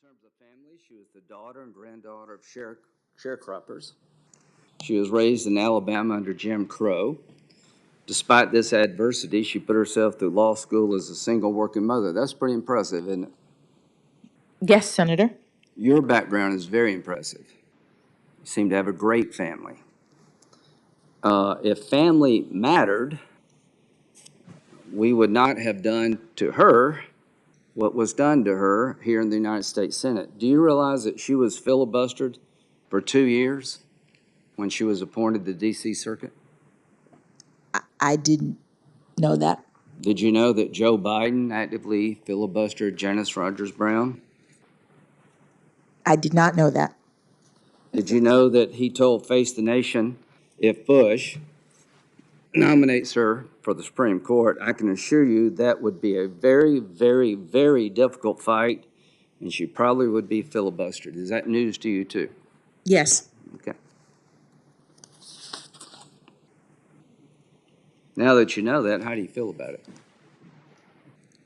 terms of family, she was the daughter and granddaughter of sharecroppers. She was raised in Alabama under Jim Crow. Despite this adversity, she put herself through law school as a single working mother. That's pretty impressive, isn't it? Yes, Senator. Your background is very impressive. You seem to have a great family. If family mattered, we would not have done to her what was done to her here in the United States Senate. Do you realize that she was filibustered for 2 years when she was appointed to the D.C. Circuit? I didn't know that. Did you know that Joe Biden actively filibustered Janice Rogers Brown? I did not know that. Did you know that he told Face the Nation, if Bush nominates her for the Supreme Court, I can assure you that would be a very, very, very difficult fight, and she probably would be filibustered. Is that news to you, too? Yes. Okay. Now that you know that, how do you feel about it?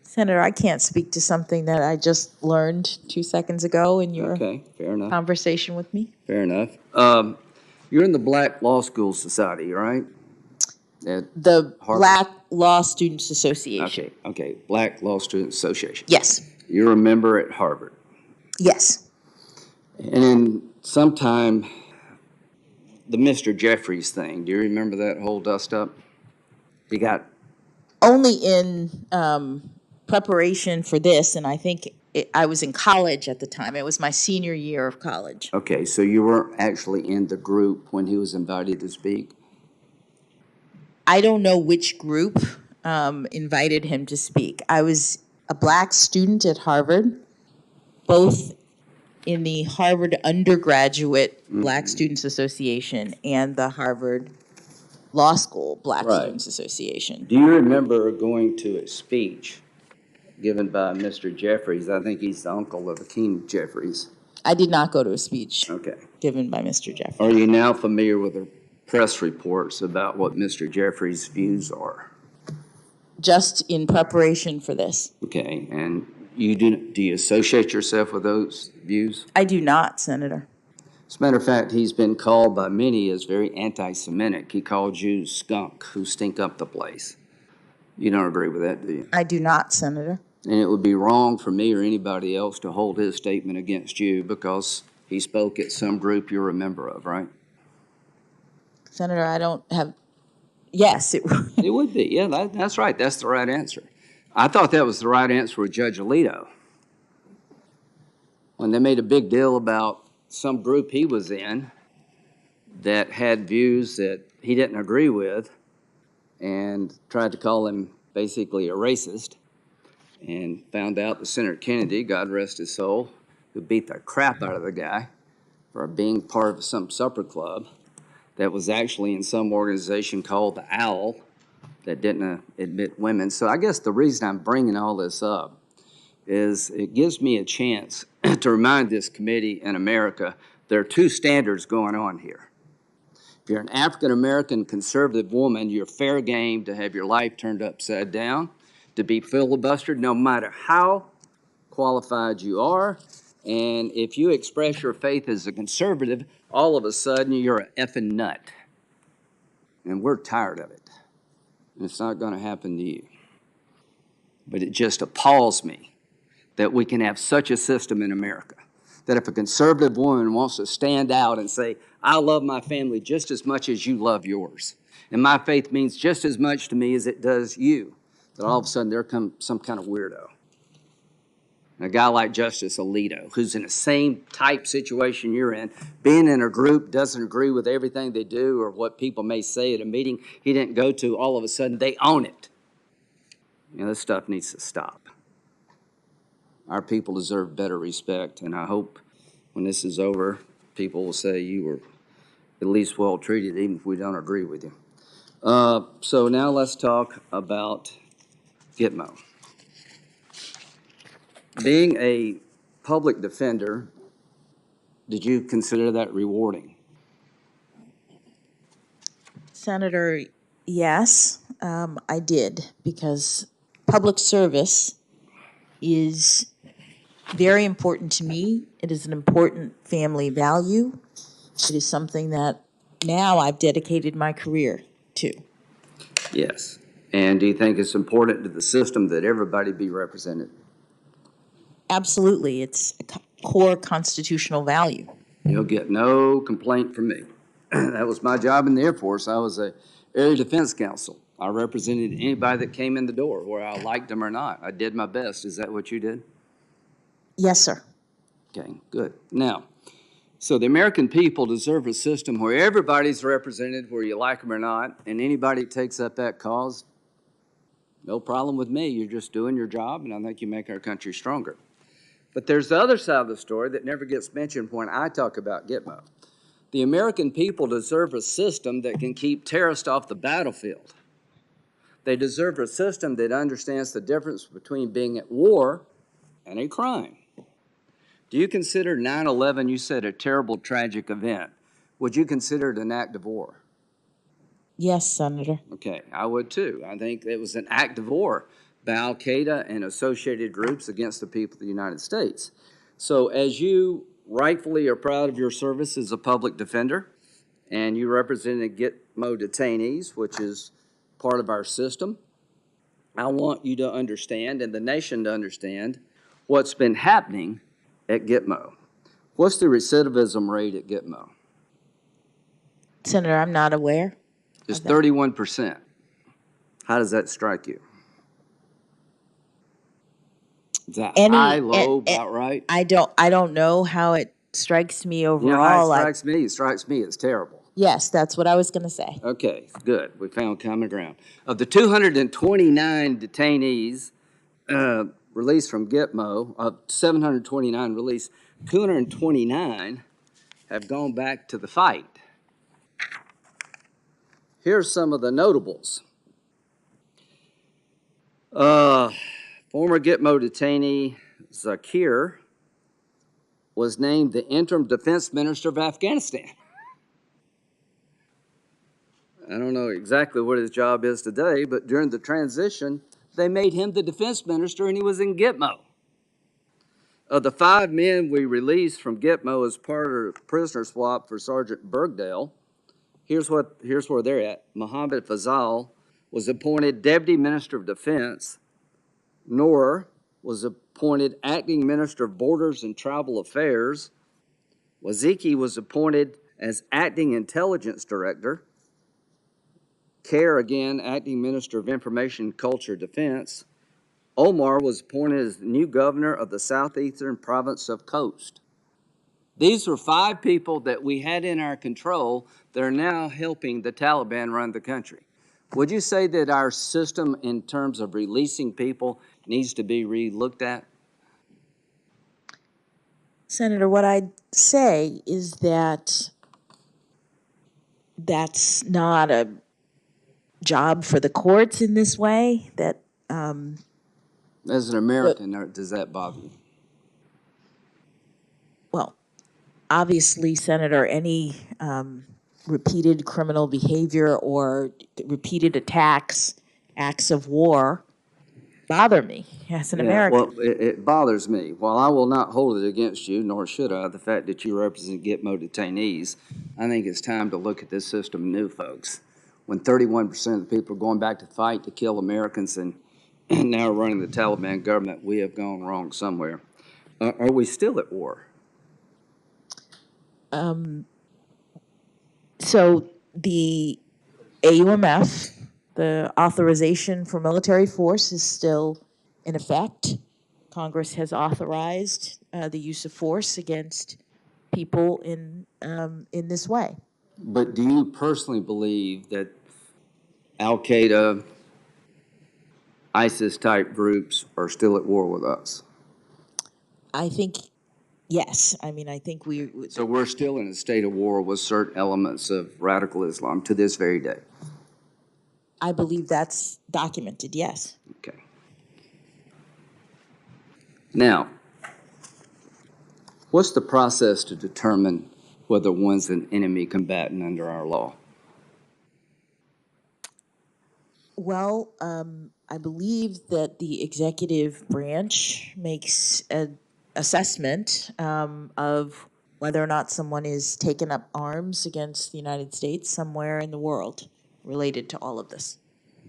Senator, I can't speak to something that I just learned 2 seconds ago in your Okay, fair enough. conversation with me. Fair enough. You're in the Black Law School Society, right? At The Harvard? Black Law Students Association. Okay, Black Law Students Association. Yes. You're a member at Harvard. Yes. And in sometime, the Mr. Jeffries thing, do you remember that whole dust-up? He got... Only in preparation for this, and I think I was in college at the time. It was my senior year of college. Okay, so you weren't actually in the group when he was invited to speak? I don't know which group invited him to speak. I was a black student at Harvard, both in the Harvard Undergraduate Black Students Association and the Harvard Law School Black Right. Students Association. Do you remember going to a speech given by Mr. Jeffries? I think he's the uncle of Akeem Jeffries. I did not go to a speech Okay. given by Mr. Jeffries. Are you now familiar with the press reports about what Mr. Jeffries' views are? Just in preparation for this. Okay, and do you associate yourself with those views? I do not, Senator. As a matter of fact, he's been called by many as very anti-Semitic. He called Jews skunk who stink up the place. You don't agree with that, do you? I do not, Senator. And it would be wrong for me or anybody else to hold his statement against you because he spoke at some group you're a member of, right? Senator, I don't have... Yes, it would. It would be. Yeah, that's right. That's the right answer. I thought that was the right answer with Judge Alito. When they made a big deal about some group he was in that had views that he didn't agree with and tried to call him basically a racist, and found out that Senator Kennedy, God rest his soul, who beat the crap out of the guy for being part of some supper club that was actually in some organization called the OWL that didn't admit women. So I guess the reason I'm bringing all this up is it gives me a chance to remind this committee in America there are two standards going on here. If you're an African-American conservative woman, you're fair game to have your life turned upside down, to be filibustered no matter how qualified you are. And if you express your faith as a conservative, all of a sudden you're an effing nut. And we're tired of it. And it's not going to happen to you. But it just appalls me that we can have such a system in America, that if a conservative woman wants to stand out and say, I love my family just as much as you love yours, and my faith means just as much to me as it does you, that all of a sudden there comes some kind of weirdo. A guy like Justice Alito, who's in the same type situation you're in, being in a group, doesn't agree with everything they do or what people may say at a meeting he didn't go to, all of a sudden they own it. You know, this stuff needs to stop. Our people deserve better respect, and I hope when this is over, people will say you were at least well treated, even if we don't agree with you. So now let's talk about Gitmo. Being a public defender, did you consider that rewarding? Senator, yes, I did, because public service is very important to me. It is an important family value. It is something that now I've dedicated my career to. Yes. And do you think it's important to the system that everybody be represented? Absolutely. It's a core constitutional value. You'll get no complaint from me. That was my job in the Air Force. I was a area defense counsel. I represented anybody that came in the door, whether I liked them or not. I did my best. Is that what you did? Yes, sir. Okay, good. Now, so the American people deserve a system where everybody's represented, where you like them or not, and anybody that takes up that cause, no problem with me. You're just doing your job, and I think you make our country stronger. But there's the other side of the story that never gets mentioned when I talk about Gitmo. The American people deserve a system that can keep terrorists off the battlefield. They deserve a system that understands the difference between being at war and a crime. Do you consider 9/11, you said, a terrible, tragic event? Would you consider it an act of war? Yes, Senator. Okay, I would too. I think it was an act of war by Al Qaeda and associated groups against the people of the United States. So, as you rightfully are proud of your service as a public defender, and you represented Gitmo detainees, which is part of our system, I want you to understand, and the nation to understand, what's been happening at Gitmo. What's the recidivism rate at Gitmo? Senator, I'm not aware. It's 31%. How does that strike you? Is that high, low, about right? I don't know how it strikes me overall. You know how it strikes me? It strikes me as terrible. Yes, that's what I was going to say. Okay, good. We found common ground. Of the 229 detainees released from Gitmo, of 729 released, 229 have gone back to the fight. Here's some of the notables. Former Gitmo detainee Zakir was named the interim defense minister of Afghanistan. I don't know exactly what his job is today, but during the transition, they made him the defense minister and he was in Gitmo. Of the 5 men we released from Gitmo as part of prisoner swap for Sergeant Bergdale, here's where they're at. Mohammed Fazal was appointed Deputy Minister of Defense. Noor was appointed Acting Minister of Borders and Tribal Affairs. Waziki was appointed as Acting Intelligence Director. Kerr, again, Acting Minister of Information, Culture, Defense. Omar was appointed as the new governor of the southeastern province of Khost. These were 5 people that we had in our control that are now helping the Taliban run the country. Would you say that our system in terms of releasing people needs to be re-looked at? Senator, what I'd say is that that's not a job for the courts in this way. That As an American, does that bother you? well, obviously, Senator, any repeated criminal behavior or repeated attacks, acts of war, bother me as an American. Well, it bothers me. While I will not hold it against you, nor should I, the fact that you represent Gitmo detainees, I think it's time to look at this system new, folks. When 31% of the people are going back to fight to kill Americans and now running the Taliban government, we have gone wrong somewhere. Are we still at war? So the AUMF, the authorization for military force, is still in effect. Congress has authorized the use of force against people in this way. But do you personally believe that Al Qaeda, ISIS type groups are still at war with us? I think yes. I mean, I think we. So we're still in a state of war with certain elements of radical Islam to this very day. I believe that's documented. Yes. Okay. Now, what's the process to determine whether one's an enemy combatant under our law? Well, I believe that the executive branch makes a assessment of whether or not someone is taking up arms against the United States somewhere in the world related to all of this.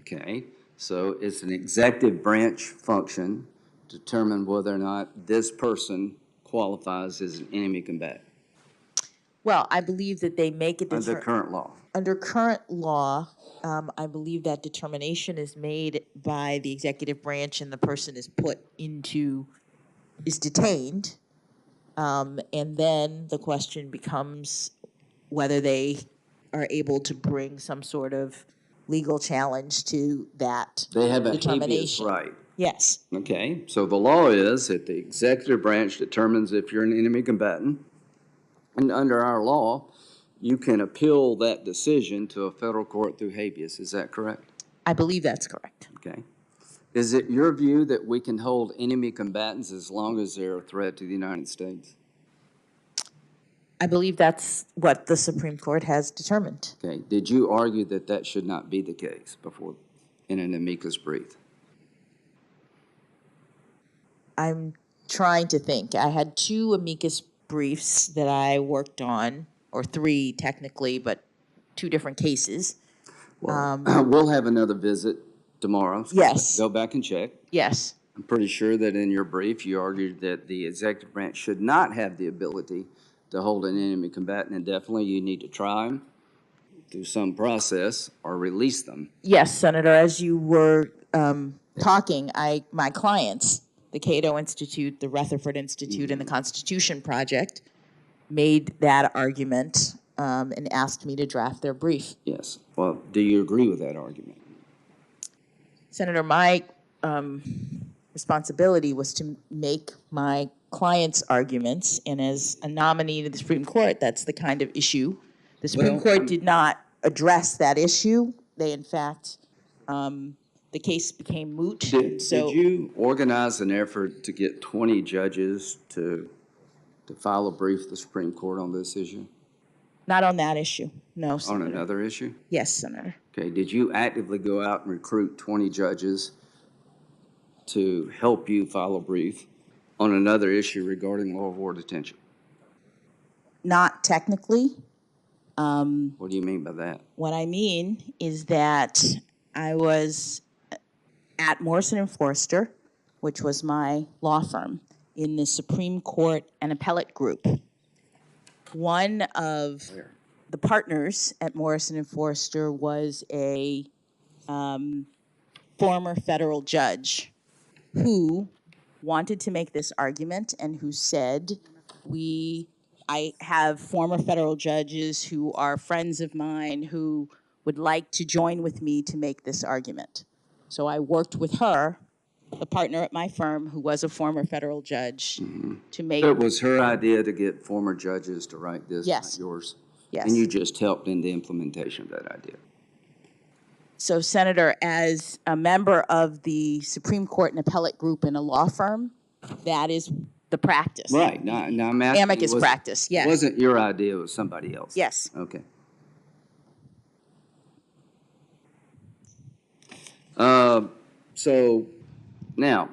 Okay, so it's an executive branch function to determine whether or not this person qualifies as an enemy combatant Well, I believe that they make a under current law. Under current law, I believe that determination is made by the executive branch and the person is detained. And then the question becomes whether they are able to bring some sort of legal challenge to that They have a habeas determination. right. Yes. Okay, so the law is that the executive branch determines if you're an enemy combatant, and under our law, you can appeal that decision to a federal court through habeas. Is that correct? I believe that's correct. Okay. Is it your view that we can hold enemy combatants as long as they're a threat to the United States? I believe that's what the Supreme Court has determined. Okay. Did you argue that that should not be the case before in an amicus brief? I'm trying to think. I had 2 amicus briefs that I worked on, or 3 technically, but 2 different cases. Well, we'll have another visit tomorrow. So Yes. go back and check. Yes. I'm pretty sure that in your brief you argued that the executive branch should not have the ability to hold an enemy combatant indefinitely. You need to try them through some process or release them. Yes, Senator. As you were talking, my clients, the Cato Institute, the Rutherford Institute, and the Constitution Project, made that argument and asked me to draft their brief. Yes. Well, do you agree with that argument? Senator, my responsibility was to make my clients' arguments, and as a nominee to the Supreme Court, that's the kind of issue. The Supreme Court did not address that issue. They, in fact, the case became moot. Did you organize an effort to get 20 judges to file a brief to the Supreme Court on this issue? Not on that issue, no, Senator. On another issue? Yes, Senator. Okay. Did you actively go out and recruit 20 judges to help you file a brief on another issue regarding law of war detention? Not technically. What do you mean by that? What I mean is that I was at Morrison & Foerster, which was my law firm, in the Supreme Court and Appellate Group. One of the partners at Morrison & Foerster was a former federal judge who wanted to make this argument and who said, I have former federal judges who are friends of mine who would like to join with me to make this argument. So I worked with her, the partner at my firm who was a former federal judge, to make... So it was her idea to get former judges to write this, Yes. not yours? Yes. And you just helped in the implementation of that idea? So, Senator, as a member of the Supreme Court and Appellate Group in a law firm, that is the practice. Right. Now I'm asking Amicus practice, yes. It wasn't your idea, it was somebody else? Yes. Okay. So now,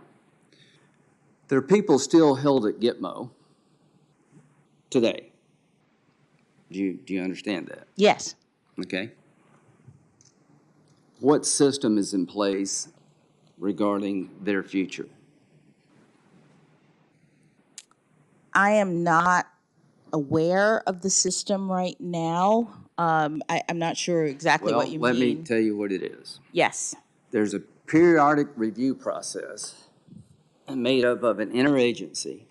there are people still held at Gitmo today. Do you understand that? Yes. Okay. What system is in place regarding their future? I am not aware of the system right now. I'm not sure exactly what you mean. Let me tell you what it is. Yes. There's a periodic review process made up of an interagency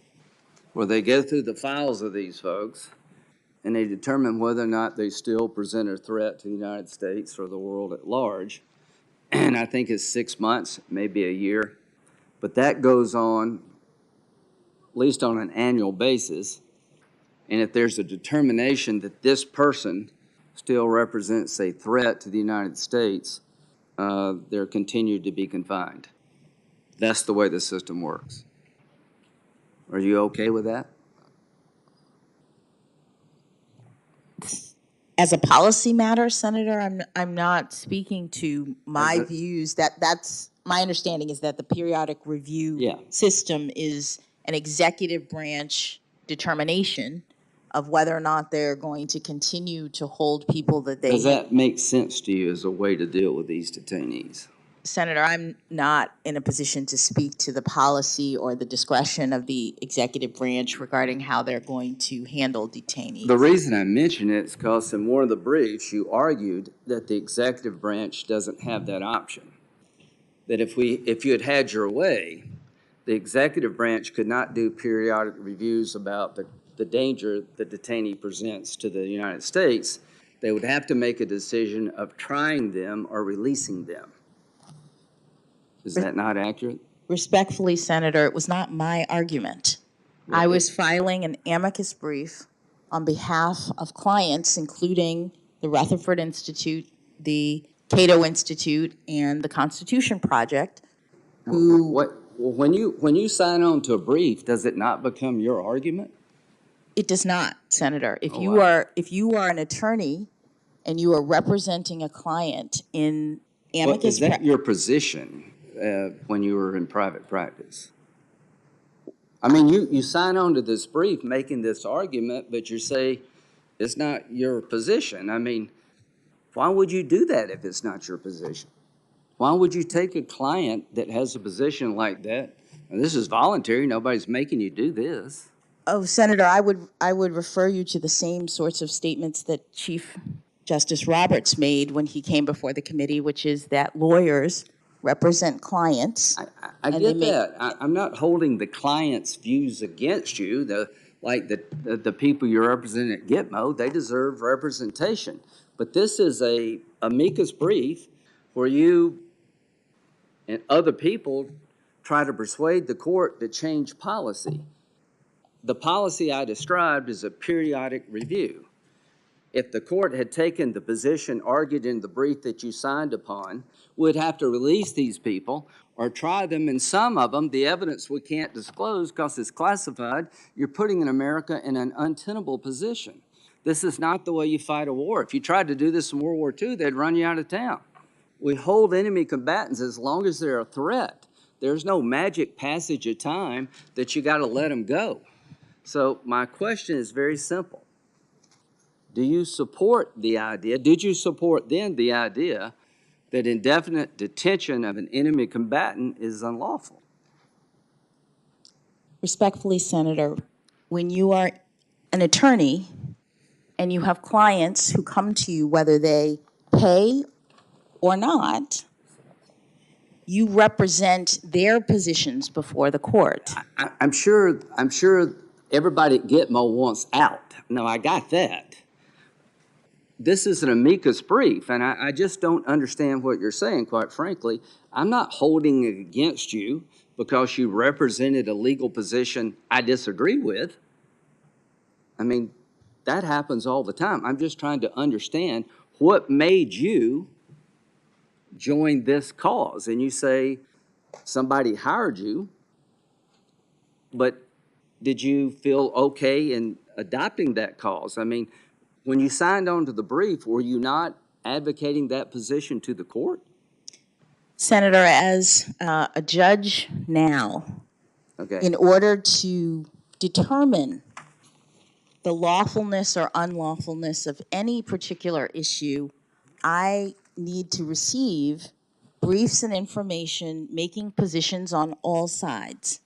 where they go through the files of these folks and they determine whether or not they still present a threat to the United States or the world at large. And I think it's 6 months, maybe a year. But that goes on at least on an annual basis. And if there's a determination that this person still represents a threat to the United States, they're continued to be confined. That's the way the system works. Are you okay with that? As a policy matter, Senator, I'm not speaking to my views. That's my understanding is that the periodic review system is an executive branch determination of whether or not they're going to continue to hold people that they Does that make sense to you as a way to deal with these detainees? Senator, I'm not in a position to speak to the policy or the discretion of the executive branch regarding how they're going to handle detainees. The reason I mention it is because in one of the briefs, you argued that the executive branch doesn't have that option. That if you had had your way, the executive branch could not do periodic reviews about the danger the detainee presents to the United States. They would have to make a decision of trying them or releasing them. Is that not accurate? Respectfully, Senator, it was not my argument. Well, I was filing an amicus brief on behalf of clients, including the Rutherford Institute, the Cato Institute, and the Constitution Project, who... When you sign on to a brief, does it not become your argument? It does not, Senator. If you are an attorney and you are representing a client in amicus... Is that your position when you were in private practice? I mean, you sign on to this brief making this argument, but you say it's not your position. I mean, why would you do that if it's not your position? Why would you take a client that has a position like that? And this is voluntary. Nobody's making you do this. Oh, Senator, I would refer you to the same sorts of statements that Chief Justice Roberts made when he came before the committee, which is that lawyers represent clients. I get that. I'm not holding the client's views against you. The people you're representing at Gitmo, they deserve representation. But this is a amicus brief where you and other people try to persuade the court to change policy. The policy I described is a periodic review. If the court had taken the position argued in the brief that you signed upon, we'd have to release these people or try them, and some of them, the evidence we can't disclose because it's classified. You're putting America in an untenable position. This is not the way you fight a war. If you tried to do this in World War II, they'd run you out of town. We hold enemy combatants as long as they're a threat. There's no magic passage of time that you got to let them go. So my question is very simple. Do you support the idea, did you support then the idea that indefinite detention of an enemy combatant is unlawful? Respectfully, Senator, when you are an attorney and you have clients who come to you, whether they pay or not, you represent their positions before the court. I'm sure everybody at Gitmo wants out. No, I got that. This is an amicus brief, and I just don't understand what you're saying, quite frankly. I'm not holding it against you because you represented a legal position I disagree with. I mean, that happens all the time. I'm just trying to understand what made you join this cause. And you say somebody hired you, but did you feel okay in adopting that cause? I mean, when you signed on to the brief, were you not advocating that position to the court? Senator, as a judge now, Okay. in order to determine the lawfulness or unlawfulness of any particular issue, I need to receive briefs and information, making positions on all sides.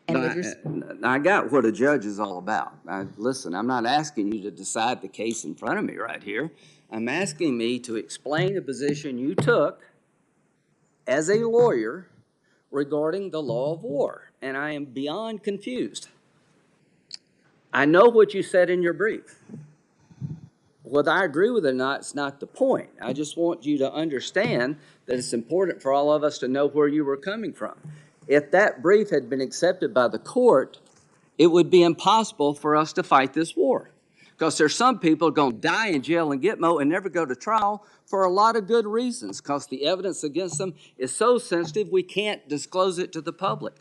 And I got what a judge is all about. Listen, I'm not asking you to decide the case in front of me right here. I'm asking me to explain the position you took as a lawyer regarding the law of war, and I am beyond confused. I know what you said in your brief. Whether I agree with it or not, it's not the point. I just want you to understand that it's important for all of us to know where you were coming from. If that brief had been accepted by the court, it would be impossible for us to fight this war. Because there's some people going to die in jail in Gitmo and never go to trial for a lot of good reasons, because the evidence against them is so sensitive we can't disclose it to the public.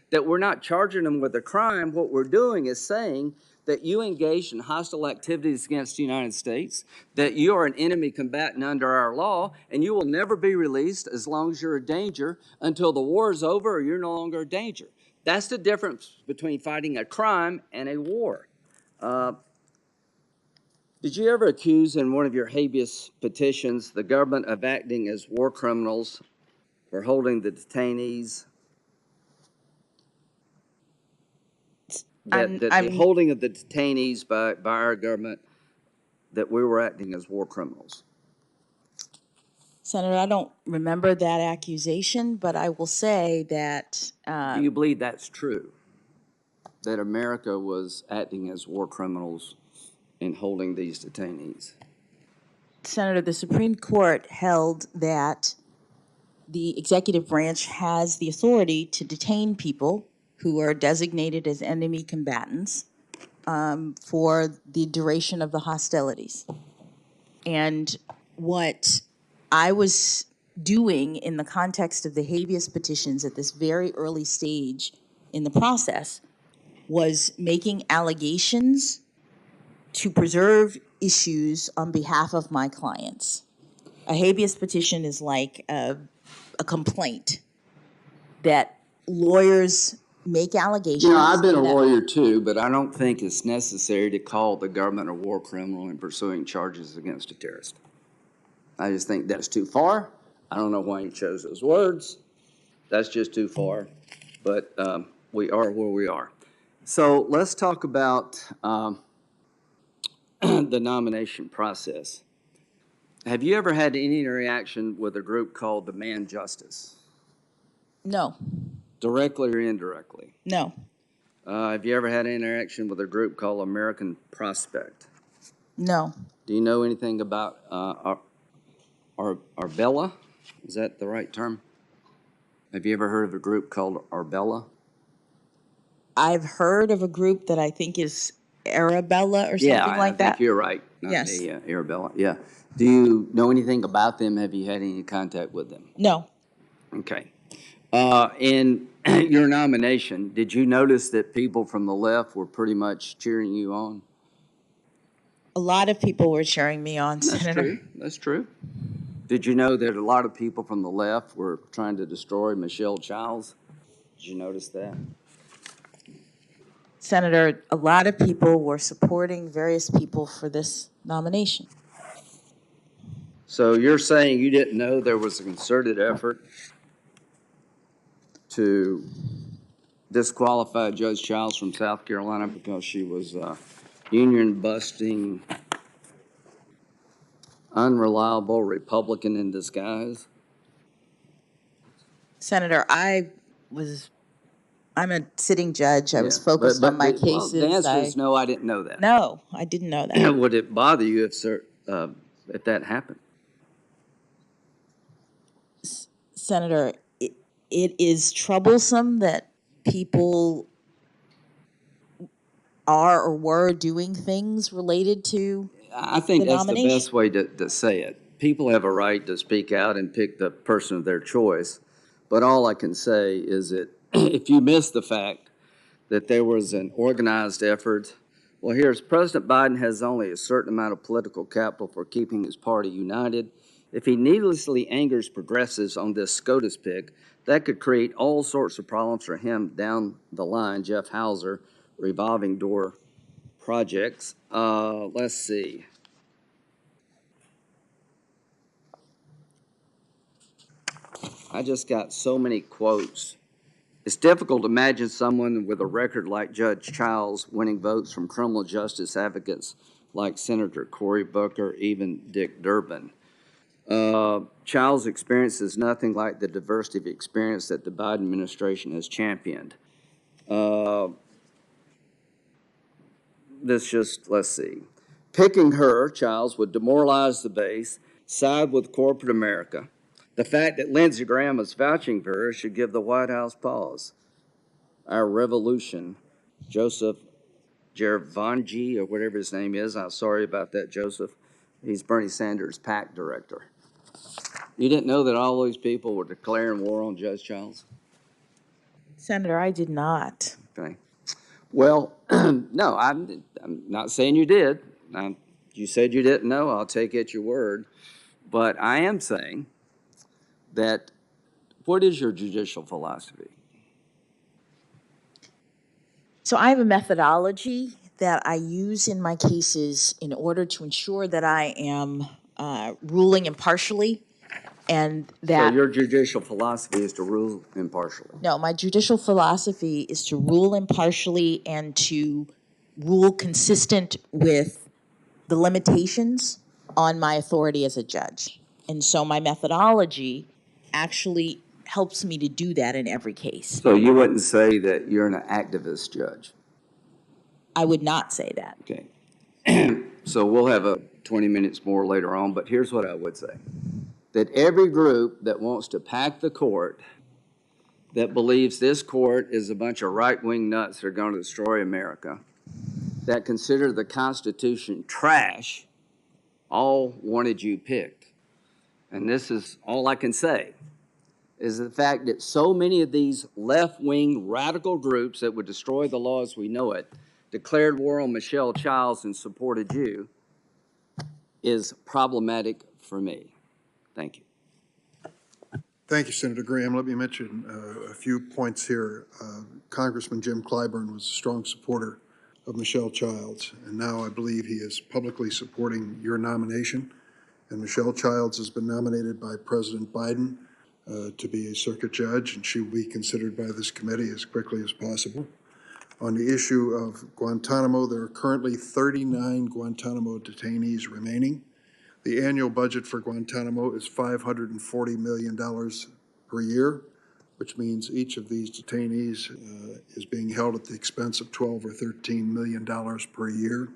That we're not charging them with a crime. What we're doing is saying that you engaged in hostile activities against the United States, that you are an enemy combatant under our law, and you will never be released as long as you're a danger until the war is over or you're no longer a danger. That's the difference between fighting a crime and a war. Uh, did you ever accuse in one of your habeas petitions the government of acting as war criminals for holding the detainees? That the I'm holding of the detainees by our government, that we were acting as war criminals. Senator, I don't remember that accusation, but I will say that Do you believe that's true? That America was acting as war criminals in holding these detainees? Senator, the Supreme Court held that the executive branch has the authority to detain people who are designated as enemy combatants for the duration of the hostilities. And what I was doing in the context of the habeas petitions at this very early stage in the process was making allegations to preserve issues on behalf of my clients. A habeas petition is like a complaint that lawyers make allegations. You know, I've been a lawyer too, but I don't think it's necessary to call the government a war criminal in pursuing charges against a terrorist. I just think that's too far. I don't know why he chose those words. That's just too far. But we are where we are. So let's talk about the nomination process. Have you ever had any interaction with a group called Demand Justice? No, Directly or indirectly? no, Have you ever had any interaction with a group called American Prospect? no. Do you know anything about Arbella? Is that the right term? Have you ever heard of a group called Arbella? I've heard of a group that I think is Arabella or something like I that. think you're right. Not Yes. Arabella. Yeah. Do you know anything about them? Have you had any contact with them? No. Okay. In your nomination, did you notice that people from the left were pretty much cheering you on? A lot of people were cheering me on, That's Senator. true. That's true. Did you know that a lot of people from the left were trying to destroy Michelle Childs? Did you notice that? Senator, a lot of people were supporting various people for this nomination. So you're saying you didn't know there was a concerted effort to disqualify Judge Childs from South Carolina because she was union busting, unreliable Republican in disguise? Senator, I'm a sitting judge. I was Yeah. focused on my Well, cases. the answer is no, I didn't know that. No, I didn't know that. Would it bother you if that happened? Senator, it is troublesome that people are or were doing things related to I think the that's the nomination. best way to say it. People have a right to speak out and pick the person of their choice. But all I can say is that if you miss the fact that there was an organized effort, well, here's President Biden has only a certain amount of political capital for keeping his party united. If he needlessly angers progressives on this SCOTUS pick, that could create all sorts of problems for him down the line. Jeff Hauser, revolving door projects. Let's see. I just got so many quotes. It's difficult to imagine someone with a record like Judge Childs winning votes from criminal justice advocates like Senator Cory Booker, even Dick Durbin. Childs' experience is nothing like the diversity of experience that the Biden administration has championed. Let's see. Picking her, Childs, would demoralize the base, side with corporate America. The fact that Lindsey Graham is vouching for her should give the White House pause. Our revolution, Joseph Gervangi, or whatever his name is, I'm sorry about that, Joseph. He's Bernie Sanders' PAC director. You didn't know that all those people were declaring war on Judge Childs? Senator, I did not. Okay. Well, no, I'm not saying you did. You said you didn't know. I'll take it at your word. But I am saying that what is your judicial philosophy? So I have a methodology that I use in my cases in order to ensure that I am ruling impartially and So that. your judicial philosophy is to rule impartially. No, my judicial philosophy is to rule impartially and to rule consistent with the limitations on my authority as a judge. And so my methodology actually helps me to do that in every case. So you wouldn't say that you're an activist judge? I would not say that. Okay. So we'll have 20 minutes more later on, but here's what I would say. That every group that wants to pack the court, that believes this court is a bunch of right-wing nuts that are going to destroy America, that consider the Constitution trash, all wanted you picked. And this is all I can say, is the fact that so many of these left-wing radical groups that would destroy the law as we know it declared war on Michelle Childs and supported you is problematic for me. Thank you. Thank you, Senator Graham. Let me mention a few points here. Congressman Jim Clyburn was a strong supporter of Michelle Childs, and now I believe he is publicly supporting your nomination. And Michelle Childs has been nominated by President Biden to be a circuit judge, and she will be considered by this committee as quickly as possible. On the issue of Guantanamo, there are currently 39 Guantanamo detainees remaining. The annual budget for Guantanamo is $540 million per year, which means each of these detainees is being held at the expense of $12 or $13 million per year.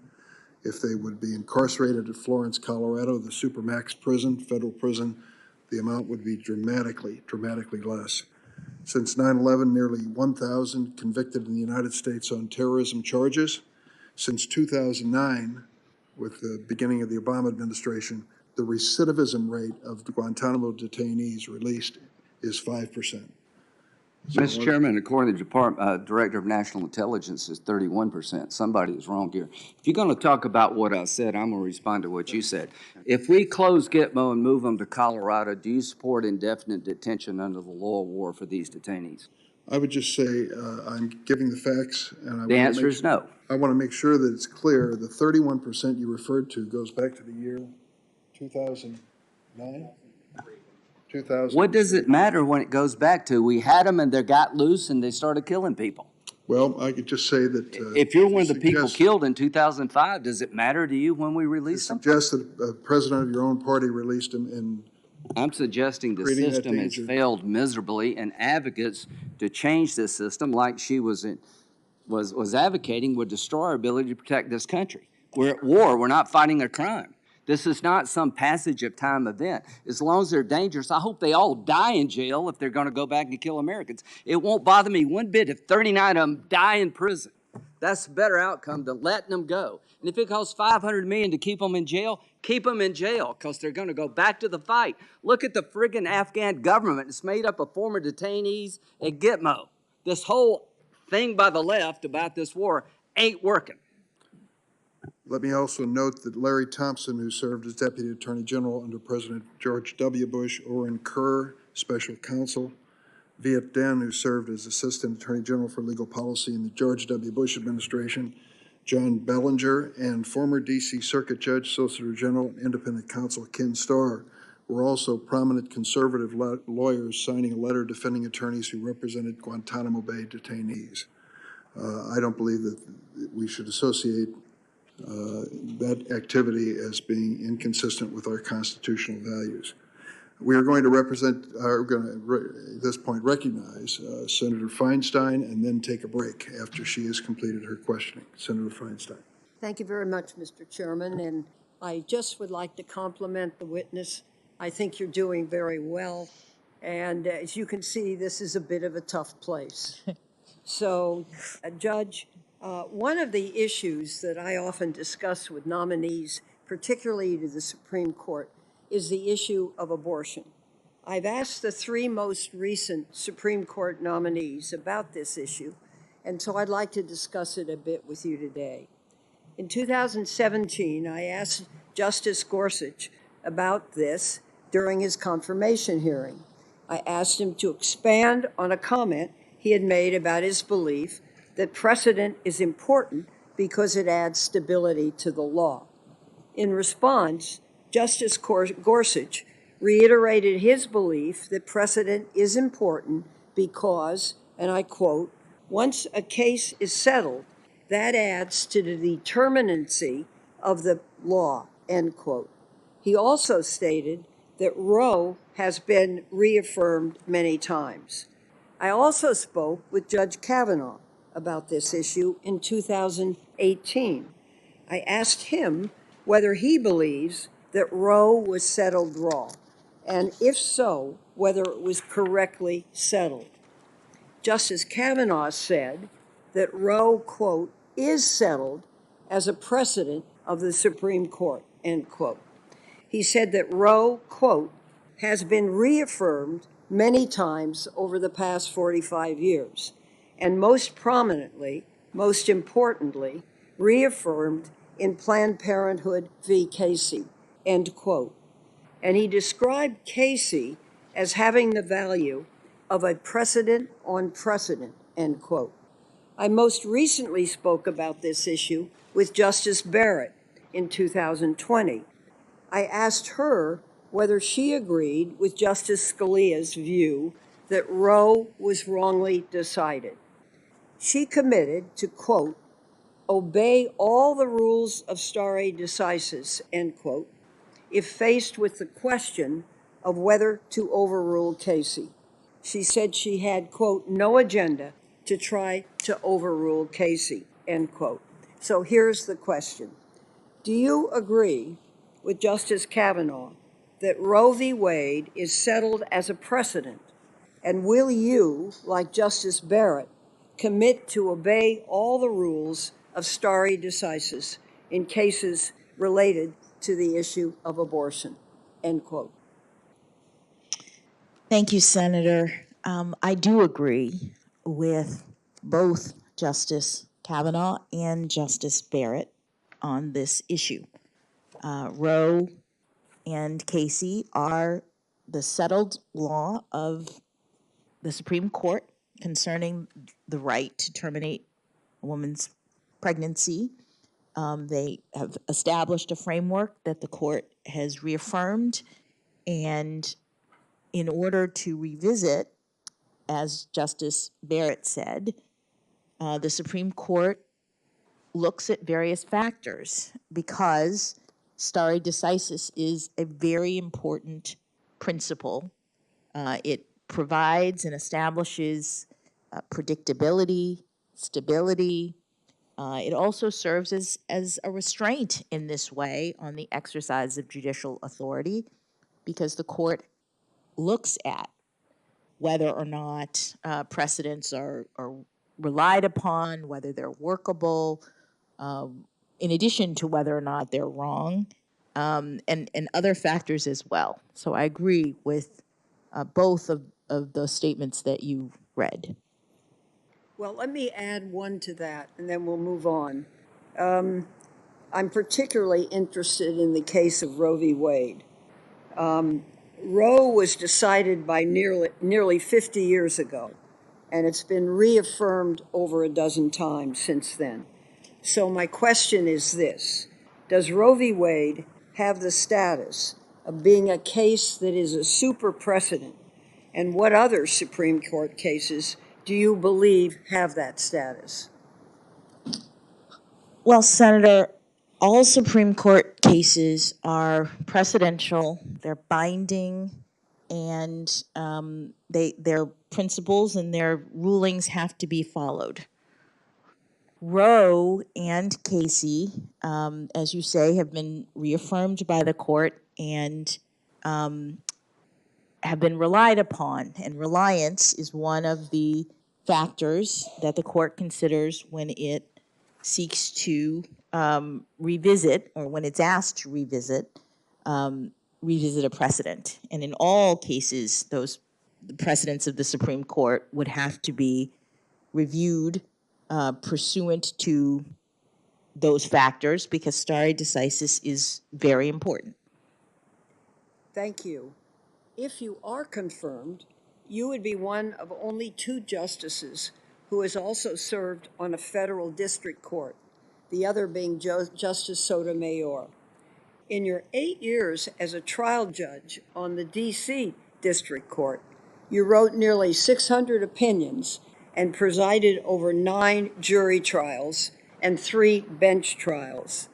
If they would be incarcerated at Florence, Colorado, the Supermax prison, federal prison, the amount would be dramatically less. Since 9/11, nearly 1,000 convicted in the United States on terrorism charges. Since 2009, with the beginning of the Obama administration, the recidivism rate of the Guantanamo detainees released is 5%. Mr. Chairman, according to the Director of National Intelligence, is 31%. Somebody is wrong here. If you're going to talk about what I said, I'm going to respond to what you said. If we close Gitmo and move them to Colorado, do you support indefinite detention under the law of war for these detainees? I would just say I'm giving the facts, and The answer is no. I want to make sure that it's clear. The 31% you referred to goes back to the year 2009? 2000. What does it matter when it goes back to? We had them and they got loose and they started killing people. Well, I could just say that if you're one of the people killed in 2005, does it matter to you when we release them? Suggest that a president of your own party released them in. I'm suggesting the system has failed miserably, and advocates to change this system, like she was advocating, would destroy our ability to protect this country. We're at war. We're not fighting a crime. This is not some passage of time event. As long as they're dangerous, I hope they all die in jail if they're going to go back and kill Americans. It won't bother me one bit if 39 of them die in prison. That's a better outcome than letting them go. And if it costs $500 million to keep them in jail, keep them in jail, because they're going to go back to the fight. Look at the friggin' Afghan government. It's made up of former detainees at Gitmo. This whole thing by the left about this war ain't working. Let me also note that Larry Thompson, who served as Deputy Attorney General under President George W. Bush, Oren Kerr, Special Counsel, Viet Den, who served as Assistant Attorney General for Legal Policy in the George W. Bush administration, John Bellinger, and former D.C. Circuit Judge, Solicitor General, and Independent Counsel Ken Starr were also prominent conservative lawyers signing a letter defending attorneys who represented Guantanamo Bay detainees. I don't believe that we should associate that activity as being inconsistent with our constitutional values. We are going to at this point recognize Senator Feinstein and then take a break after she has completed her questioning. Senator Feinstein. Thank you very much, Mr. Chairman, and I just would like to compliment the witness. I think you're doing very well, and as you can see, this is a bit of a tough place. So, Judge, one of the issues that I often discuss with nominees, particularly to the Supreme Court, is the issue of abortion. I've asked the three most recent Supreme Court nominees about this issue, and so I'd like to discuss it a bit with you today. In 2017, I asked Justice Gorsuch about this during his confirmation hearing. I asked him to expand on a comment he had made about his belief that precedent is important because it adds stability to the law. In response, Justice Gorsuch reiterated his belief that precedent is important because, and I quote, once a case is settled, that adds to the determinacy of the law, end quote. He also stated that Roe has been reaffirmed many times. I also spoke with Judge Kavanaugh about this issue in 2018. I asked him whether he believes that Roe was settled wrong, and if so, whether it was correctly settled. Justice Kavanaugh said that Roe, quote, is settled as a precedent of the Supreme Court, end quote. He said that Roe, quote, has been reaffirmed many times over the past 45 years, and most prominently, most importantly, reaffirmed in Planned Parenthood v. Casey, end quote. And he described Casey as having the value of a precedent on precedent, end quote. I most recently spoke about this issue with Justice Barrett in 2020. I asked her whether she agreed with Justice Scalia's view that Roe was wrongly decided. She committed to, quote, obey all the rules of stare decisis, end quote, if faced with the question of whether to overrule Casey. She said she had, quote, no agenda to try to overrule Casey, end quote. So here's the question. Do you agree with Justice Kavanaugh that Roe v. Wade is settled as a precedent? And will you, like Justice Barrett, commit to obey all the rules of stare decisis in cases related to the issue of abortion, end quote? Thank you, Senator. I do agree with both Justice Kavanaugh and Justice Barrett on this issue. Roe and Casey are the settled law of the Supreme Court concerning the right to terminate a woman's pregnancy. They have established a framework that the court has reaffirmed, and in order to revisit, as Justice Barrett said, the Supreme Court looks at various factors because stare decisis is a very important principle. It provides and establishes predictability, stability. It also serves as a restraint in this way on the exercise of judicial authority because the court looks at whether or not precedents are relied upon, whether they're workable, in addition to whether or not they're wrong, and other factors as well. So I agree with both of those statements that you read. Well, let me add one to that, and then we'll move on. I'm particularly interested in the case of Roe v. Wade. Roe was decided by nearly 50 years ago, and it's been reaffirmed over a dozen times since then. So my question is this: does Roe v. Wade have the status of being a case that is a super precedent? And what other Supreme Court cases do you believe have that status? Well, Senator, all Supreme Court cases are precedential, they're binding, and their principles and their rulings have to be followed. Roe and Casey, as you say, have been reaffirmed by the court and have been relied upon. And reliance is one of the factors that the court considers when it seeks to revisit, or when it's asked to revisit a precedent. And in all cases, the precedents of the Supreme Court would have to be reviewed pursuant to those factors because stare decisis is very important. Thank you. If you are confirmed, you would be one of only 2 justices who has also served on a federal district court, the other being Justice Sotomayor. In your 8 years as a trial judge on the D.C. District Court, you wrote nearly 600 opinions and presided over 9 jury trials and 3 bench trials.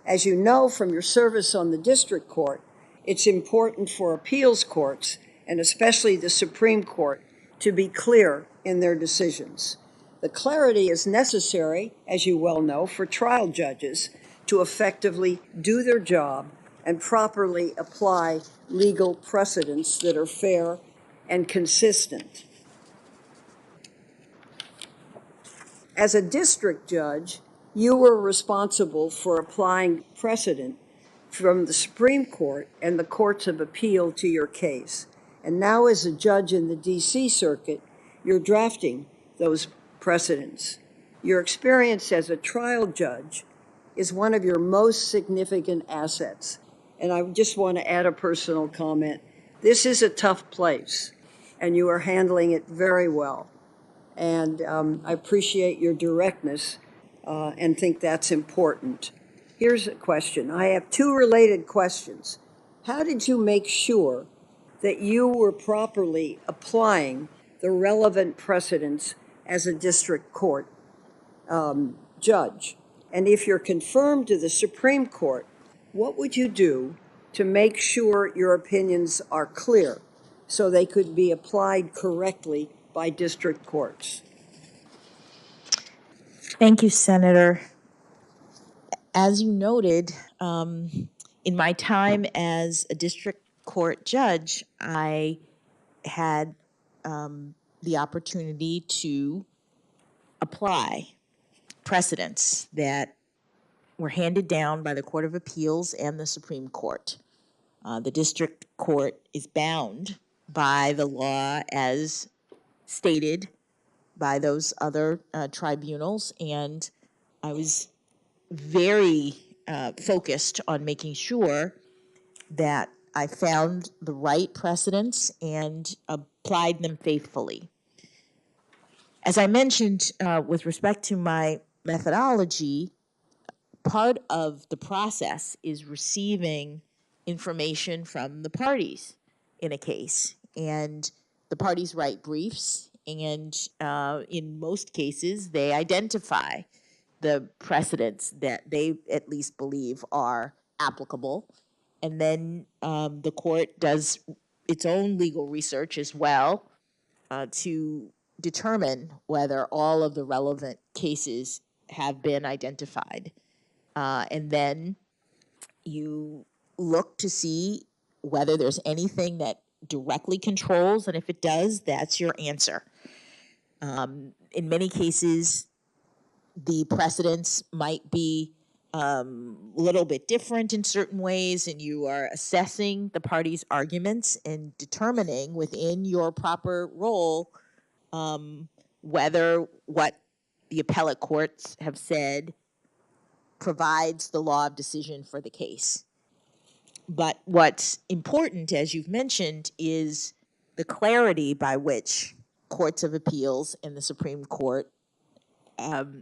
As you know from your service on the district court, it's important for appeals courts, and especially the Supreme Court, to be clear in their decisions. The clarity is necessary, as you well know, for trial judges to effectively do their job and properly apply legal precedents that are fair and consistent. As a district judge, you were responsible for applying precedent from the Supreme Court and the courts of appeal to your case. And now as a judge in the D.C. Circuit, you're drafting those precedents. Your experience as a trial judge is one of your most significant assets. And I just want to add a personal comment. This is a tough place, and you are handling it very well. And I appreciate your directness and think that's important. Here's a question. I have 2 related questions. How did you make sure that you were properly applying the relevant precedents as a district court judge? And if you're confirmed to the Supreme Court, what would you do to make sure your opinions are clear so they could be applied correctly by district courts? Thank you, Senator. As you noted, in my time as a district court judge, I had the opportunity to apply precedents that were handed down by the Court of Appeals and the Supreme Court. The district court is bound by the law as stated by those other tribunals, and I was very focused on making sure that I found the right precedents and applied them faithfully. As I mentioned, with respect to my methodology, part of the process is receiving information from the parties in a case. And the parties write briefs, and in most cases, they identify the precedents that they at least believe are applicable. And then the court does its own legal research as well to determine whether all of the relevant cases have been identified. And then you look to see whether there's anything that directly controls, and if it does, that's your answer. In many cases, the precedents might be a little bit different in certain ways, and you are assessing the parties' arguments and determining within your proper role whether what the appellate courts have said provides the law of decision for the case. But what's important, as you've mentioned, is the clarity by which courts of appeals and the Supreme Court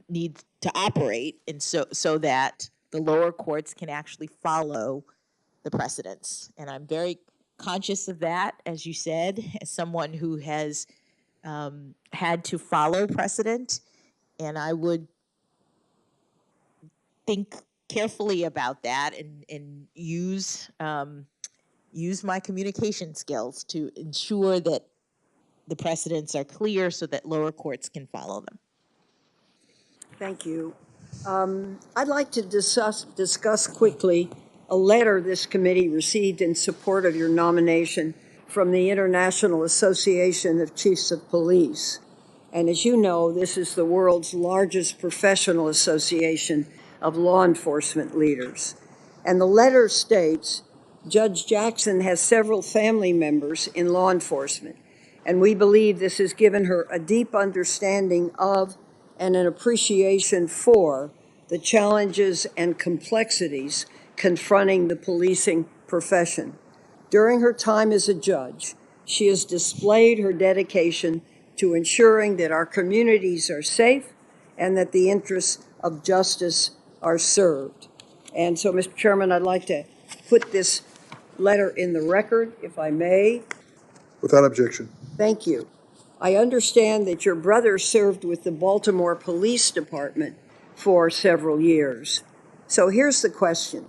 need to operate, and so that the lower courts can actually follow the precedents. And I'm very conscious of that, as you said, as someone who has had to follow precedent, and I would think carefully about that and use my communication skills to ensure that the precedents are clear so that lower courts can follow them. Thank you. I'd like to discuss quickly a letter this committee received in support of your nomination from the International Association of Chiefs of Police. And as you know, this is the world's largest professional association of law enforcement leaders. And the letter states, Judge Jackson has several family members in law enforcement, and we believe this has given her a deep understanding of and an appreciation for the challenges and complexities confronting the policing profession. During her time as a judge, she has displayed her dedication to ensuring that our communities are safe and that the interests of justice are served. And so, Mr. Chairman, I'd like to put this letter in the record, if I may. Without objection. Thank you. I understand that your brother served with the Baltimore Police Department for several years. So here's the question.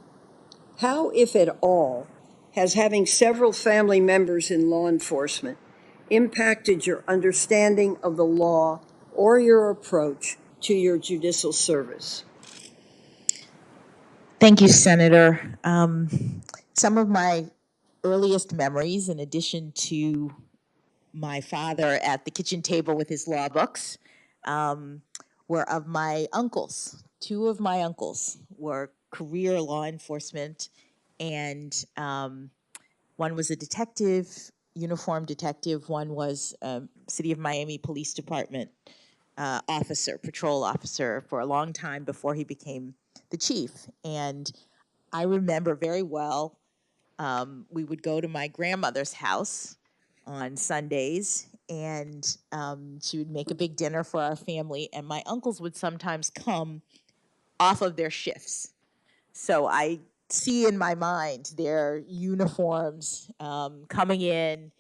How, if at all, has having several family members in law enforcement impacted your understanding of the law or your approach to your judicial service? Thank you, Senator. Some of my earliest memories, in addition to my father at the kitchen table with his law books, were of my uncles. Two of my uncles were career law enforcement, and one was a detective, uniformed detective. One was City of Miami Police Department officer, patrol officer for a long time before he became the chief. And I remember very well, we would go to my grandmother's house on Sundays, and she would make a big dinner for our family, and my uncles would sometimes come off of their shifts. So I see in my mind their uniforms coming in,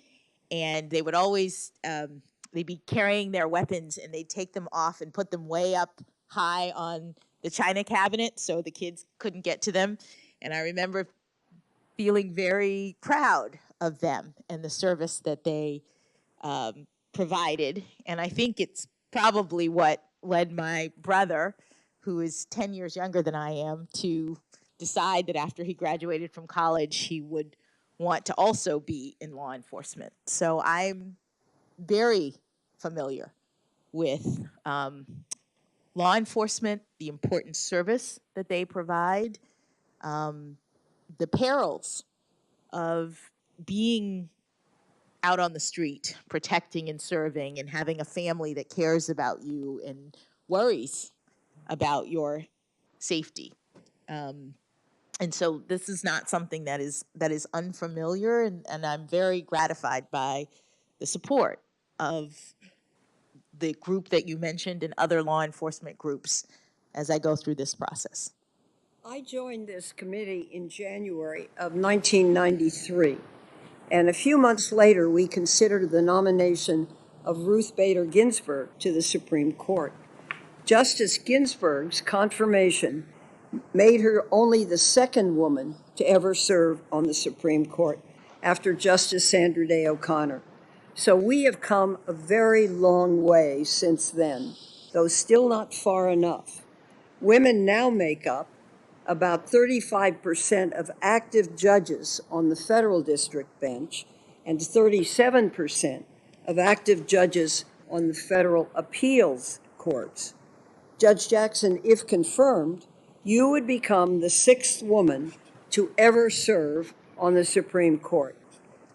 and they would always, they'd be carrying their weapons, and they'd take them off and put them way up high on the china cabinet so the kids couldn't get to them. And I remember feeling very proud of them and the service that they provided. And I think it's probably what led my brother, who is 10 years younger than I am, to decide that after he graduated from college, he would want to also be in law enforcement. So I'm very familiar with law enforcement, the important service that they provide, the perils of being out on the street, protecting and serving, and having a family that cares about you and worries about your safety. And so this is not something that is unfamiliar, and I'm very gratified by the support of the group that you mentioned and other law enforcement groups as I go through this process. I joined this committee in January of 1993, and a few months later, we considered the nomination of Ruth Bader Ginsburg to the Supreme Court. Justice Ginsburg's confirmation made her only the second woman to ever serve on the Supreme Court after Justice Sandra Day O'Connor. So we have come a very long way since then, though still not far enough. Women now make up about 35% of active judges on the federal district bench and 37% of active judges on the federal appeals courts. Judge Jackson, if confirmed, you would become the sixth woman to ever serve on the Supreme Court.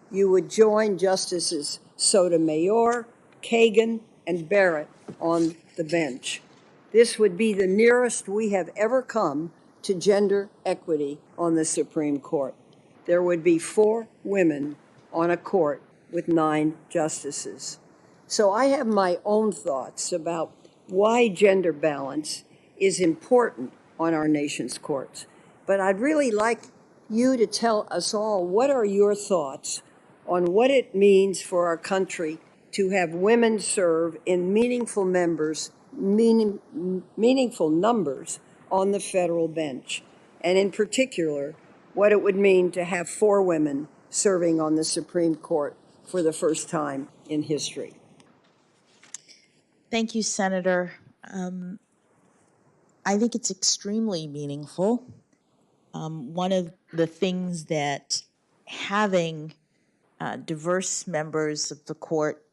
You would join Justices Sotomayor, Kagan, and Barrett on the bench. This would be the nearest we have ever come to gender equity on the Supreme Court. There would be 4 women on a court with 9 justices. So I have my own thoughts about why gender balance is important on our nation's courts. But I'd really like you to tell us all, what are your thoughts on what it means for our country to have women serve in meaningful numbers on the federal bench, and in particular, what it would mean to have 4 women serving on the Supreme Court for the first time in history. Thank you, Senator. I think it's extremely meaningful. One of the things that having diverse members of the court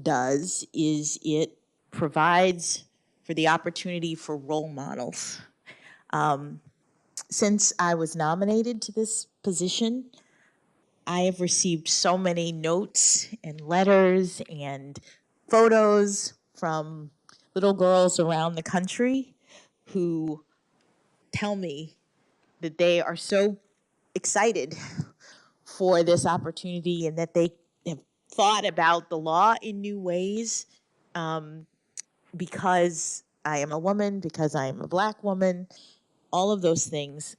does is it provides for the opportunity for role models. Since I was nominated to this position, I have received so many notes and letters and photos from little girls around the country who tell me that they are so excited for this opportunity and that they have thought about the law in new ways, because I am a woman, because I am a Black woman. All of those things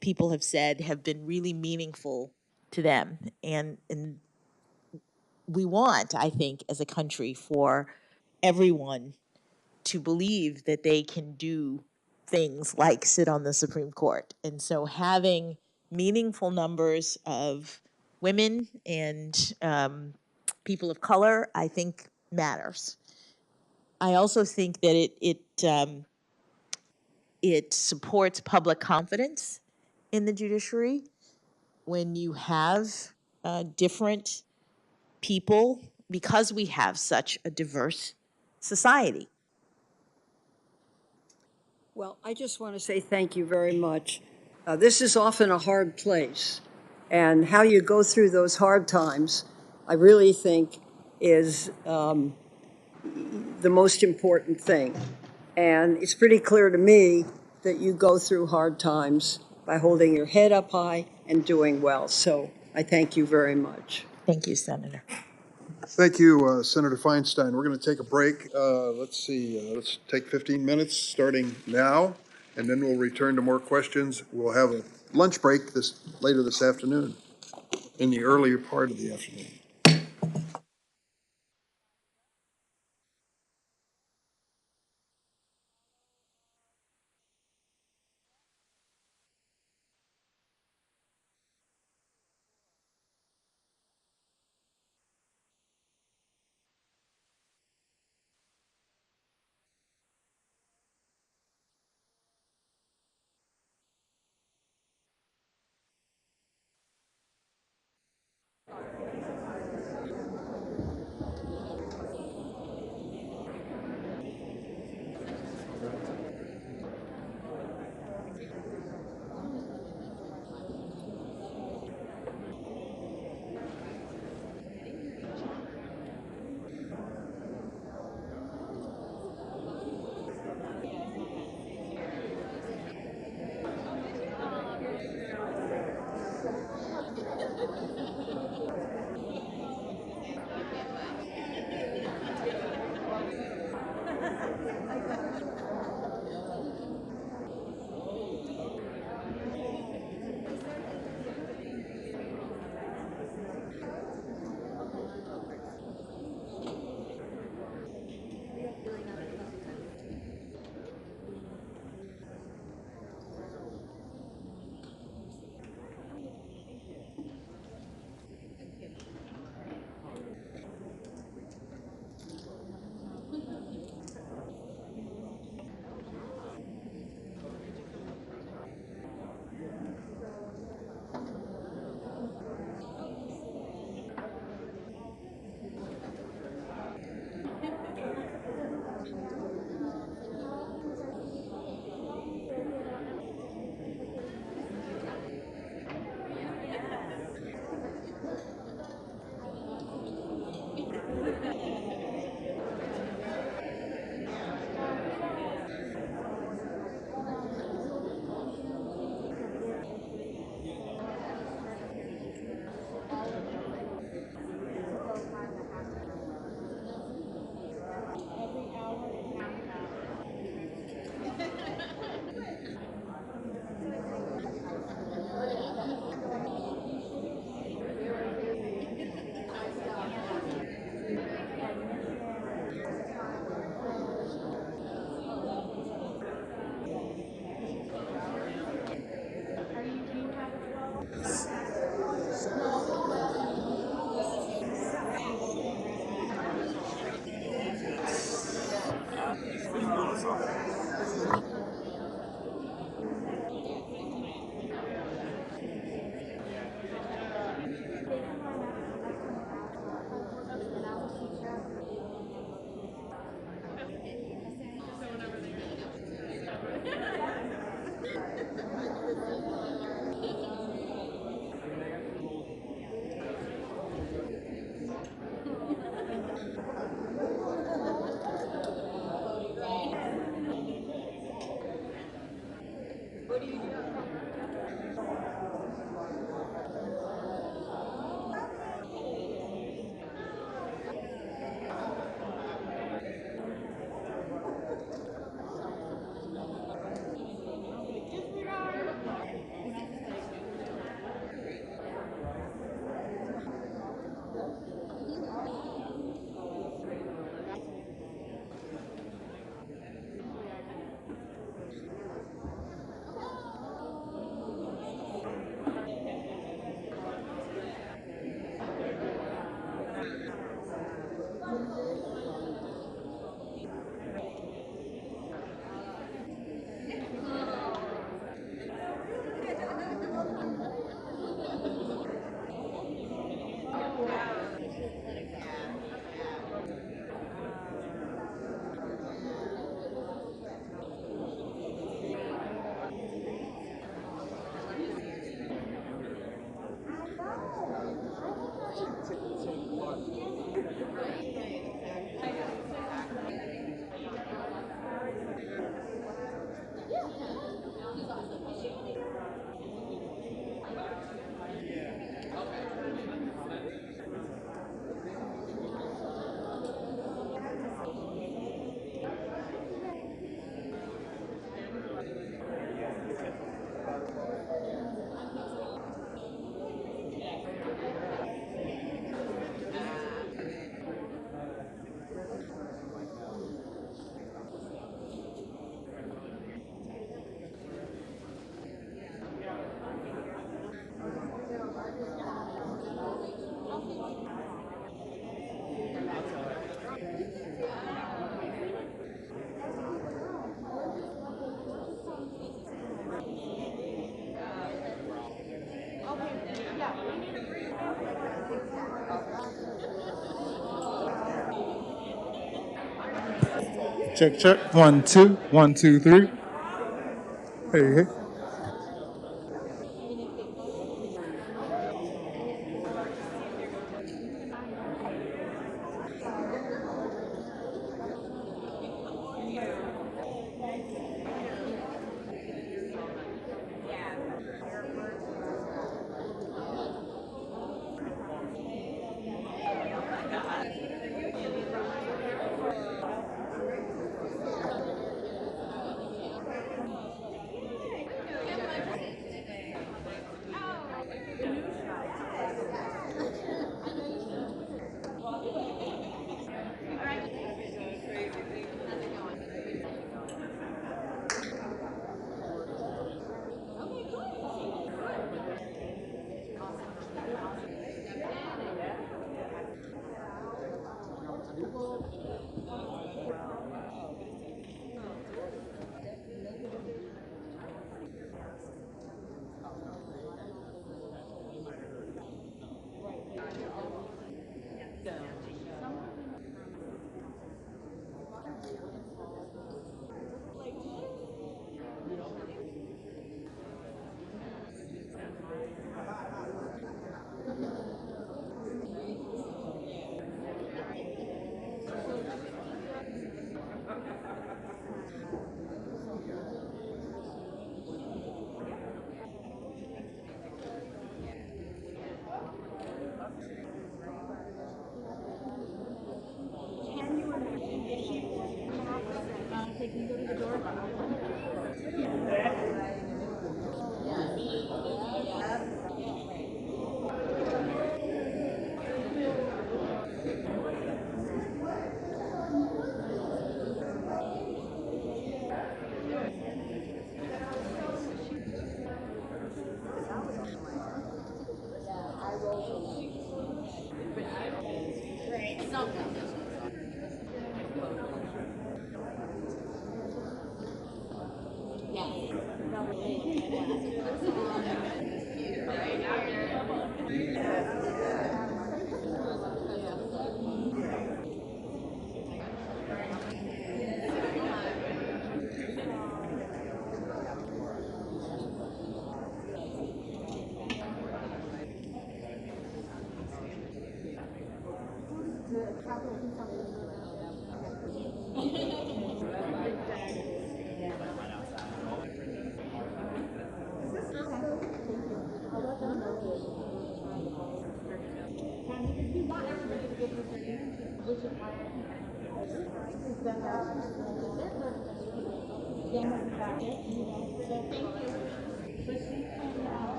people have said have been really meaningful to them. And we want, I think, as a country, for everyone to believe that they can do things like sit on the Supreme Court. And so having meaningful numbers of women and people of color, I think, matters. I also think that it supports public confidence in the judiciary when you have different people, because we have such a diverse society. Well, I just want to say thank you very much. This is often a hard place, and how you go through those hard times, I really think, is the most important thing. And it's pretty clear to me that you go through hard times by holding your head up high and doing well. So I thank you very much. Thank you, Senator. Thank you, Senator Feinstein. We're going to take a break. Let's see, let's take 15 minutes starting now, and then we'll return to more questions. We'll have a lunch break later this afternoon, in the earlier part of the afternoon. Check, check. 1, 2, 1, 2, 3. Hey, hey.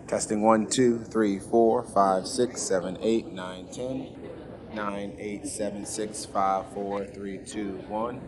Testing 1, 2, 3, 4, 5, 6, 7, 8, 9, 10, 9, 8, 7, 6, 5, 4, 3, 2, 1.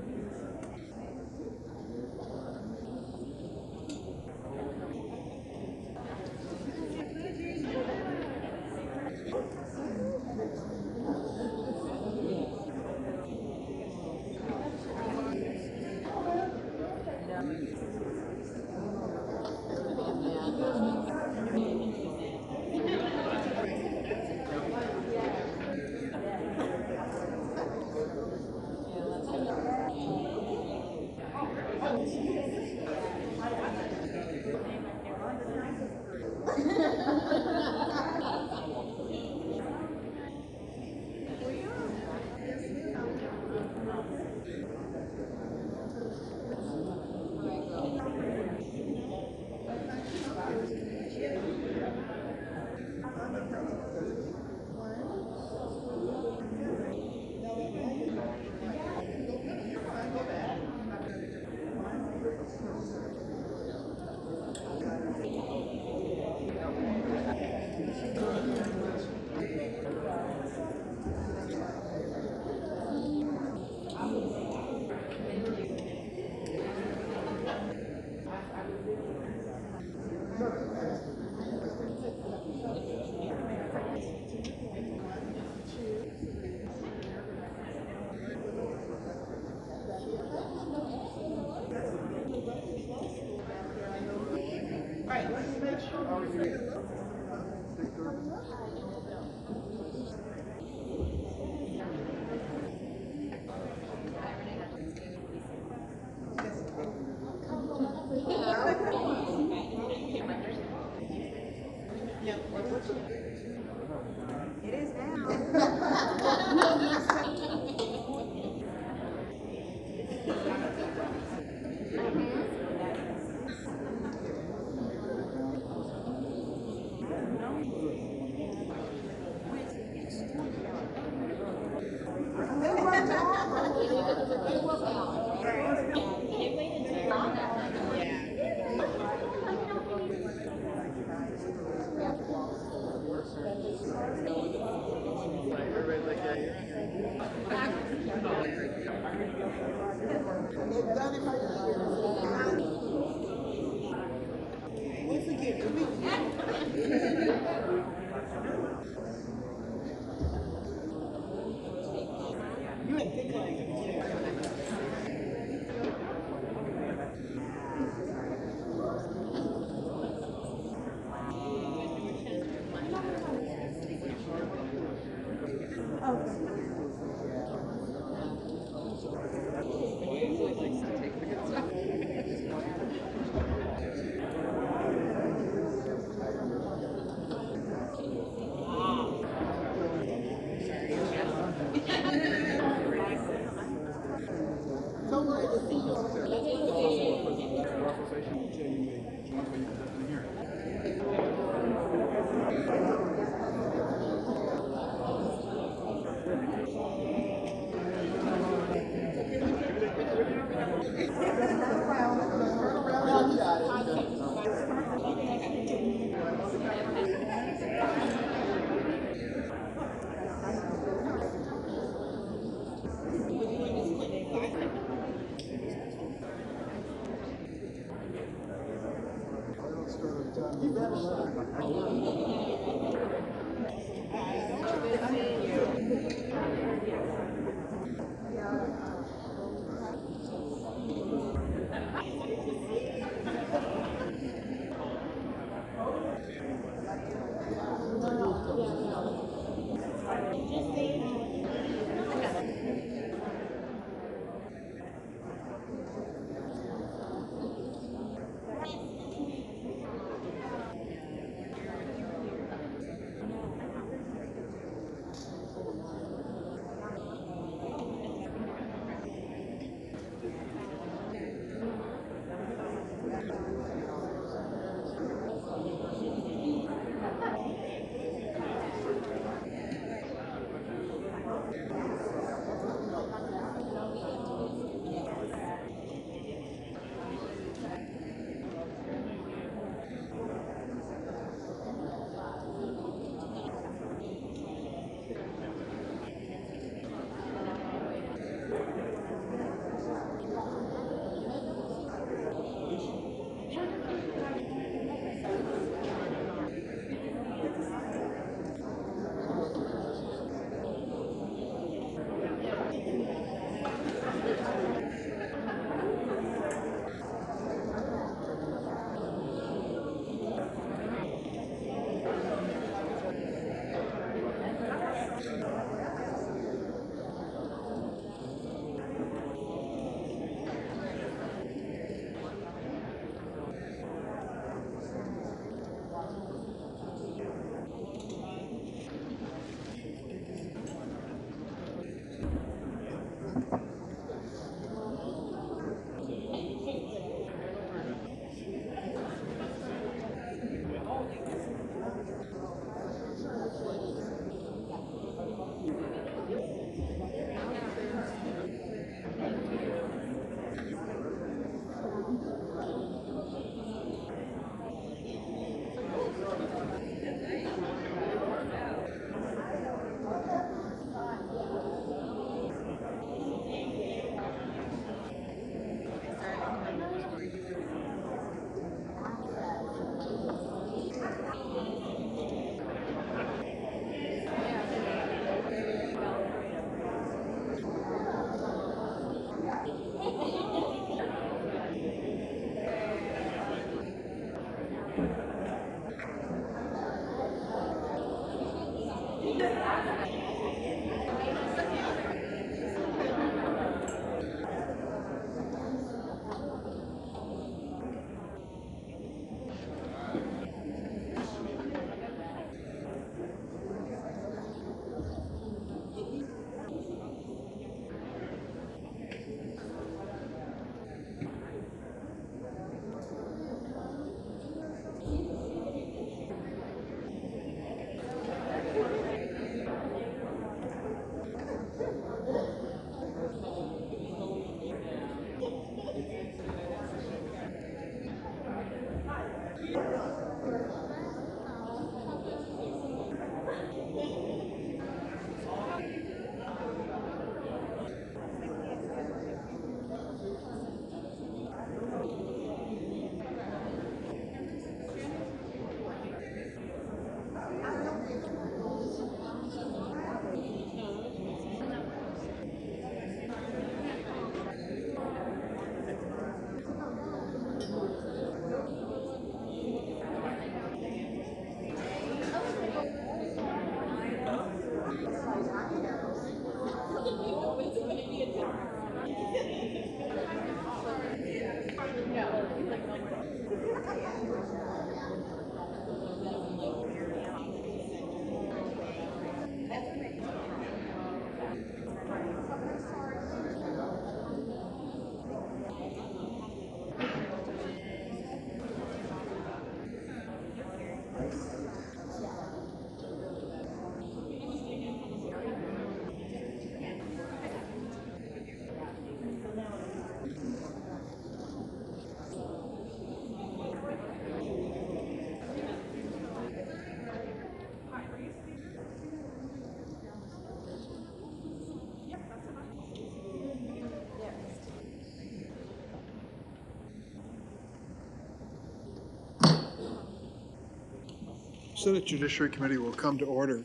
Senate Judiciary Committee will come to order.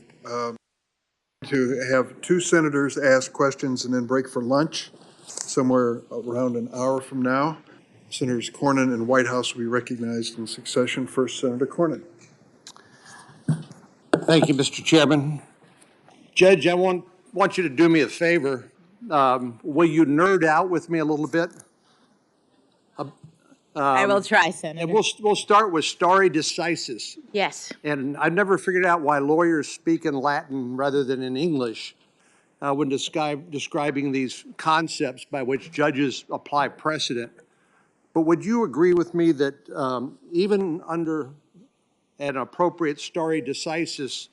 To have two senators ask questions and then break for lunch somewhere around an hour from now. Senators Cornyn and Whitehouse will be recognized in succession. First, Senator Cornyn. Thank you, Mr. Chairman. Judge, I want you to do me a favor. Will you nerd out with me a little bit? I will try, And Senator. we'll start with stare decisis. Yes. And I've never figured out why lawyers speak in Latin rather than in English when describing these concepts by which judges apply precedent. But would you agree with me that even under an appropriate stare decisis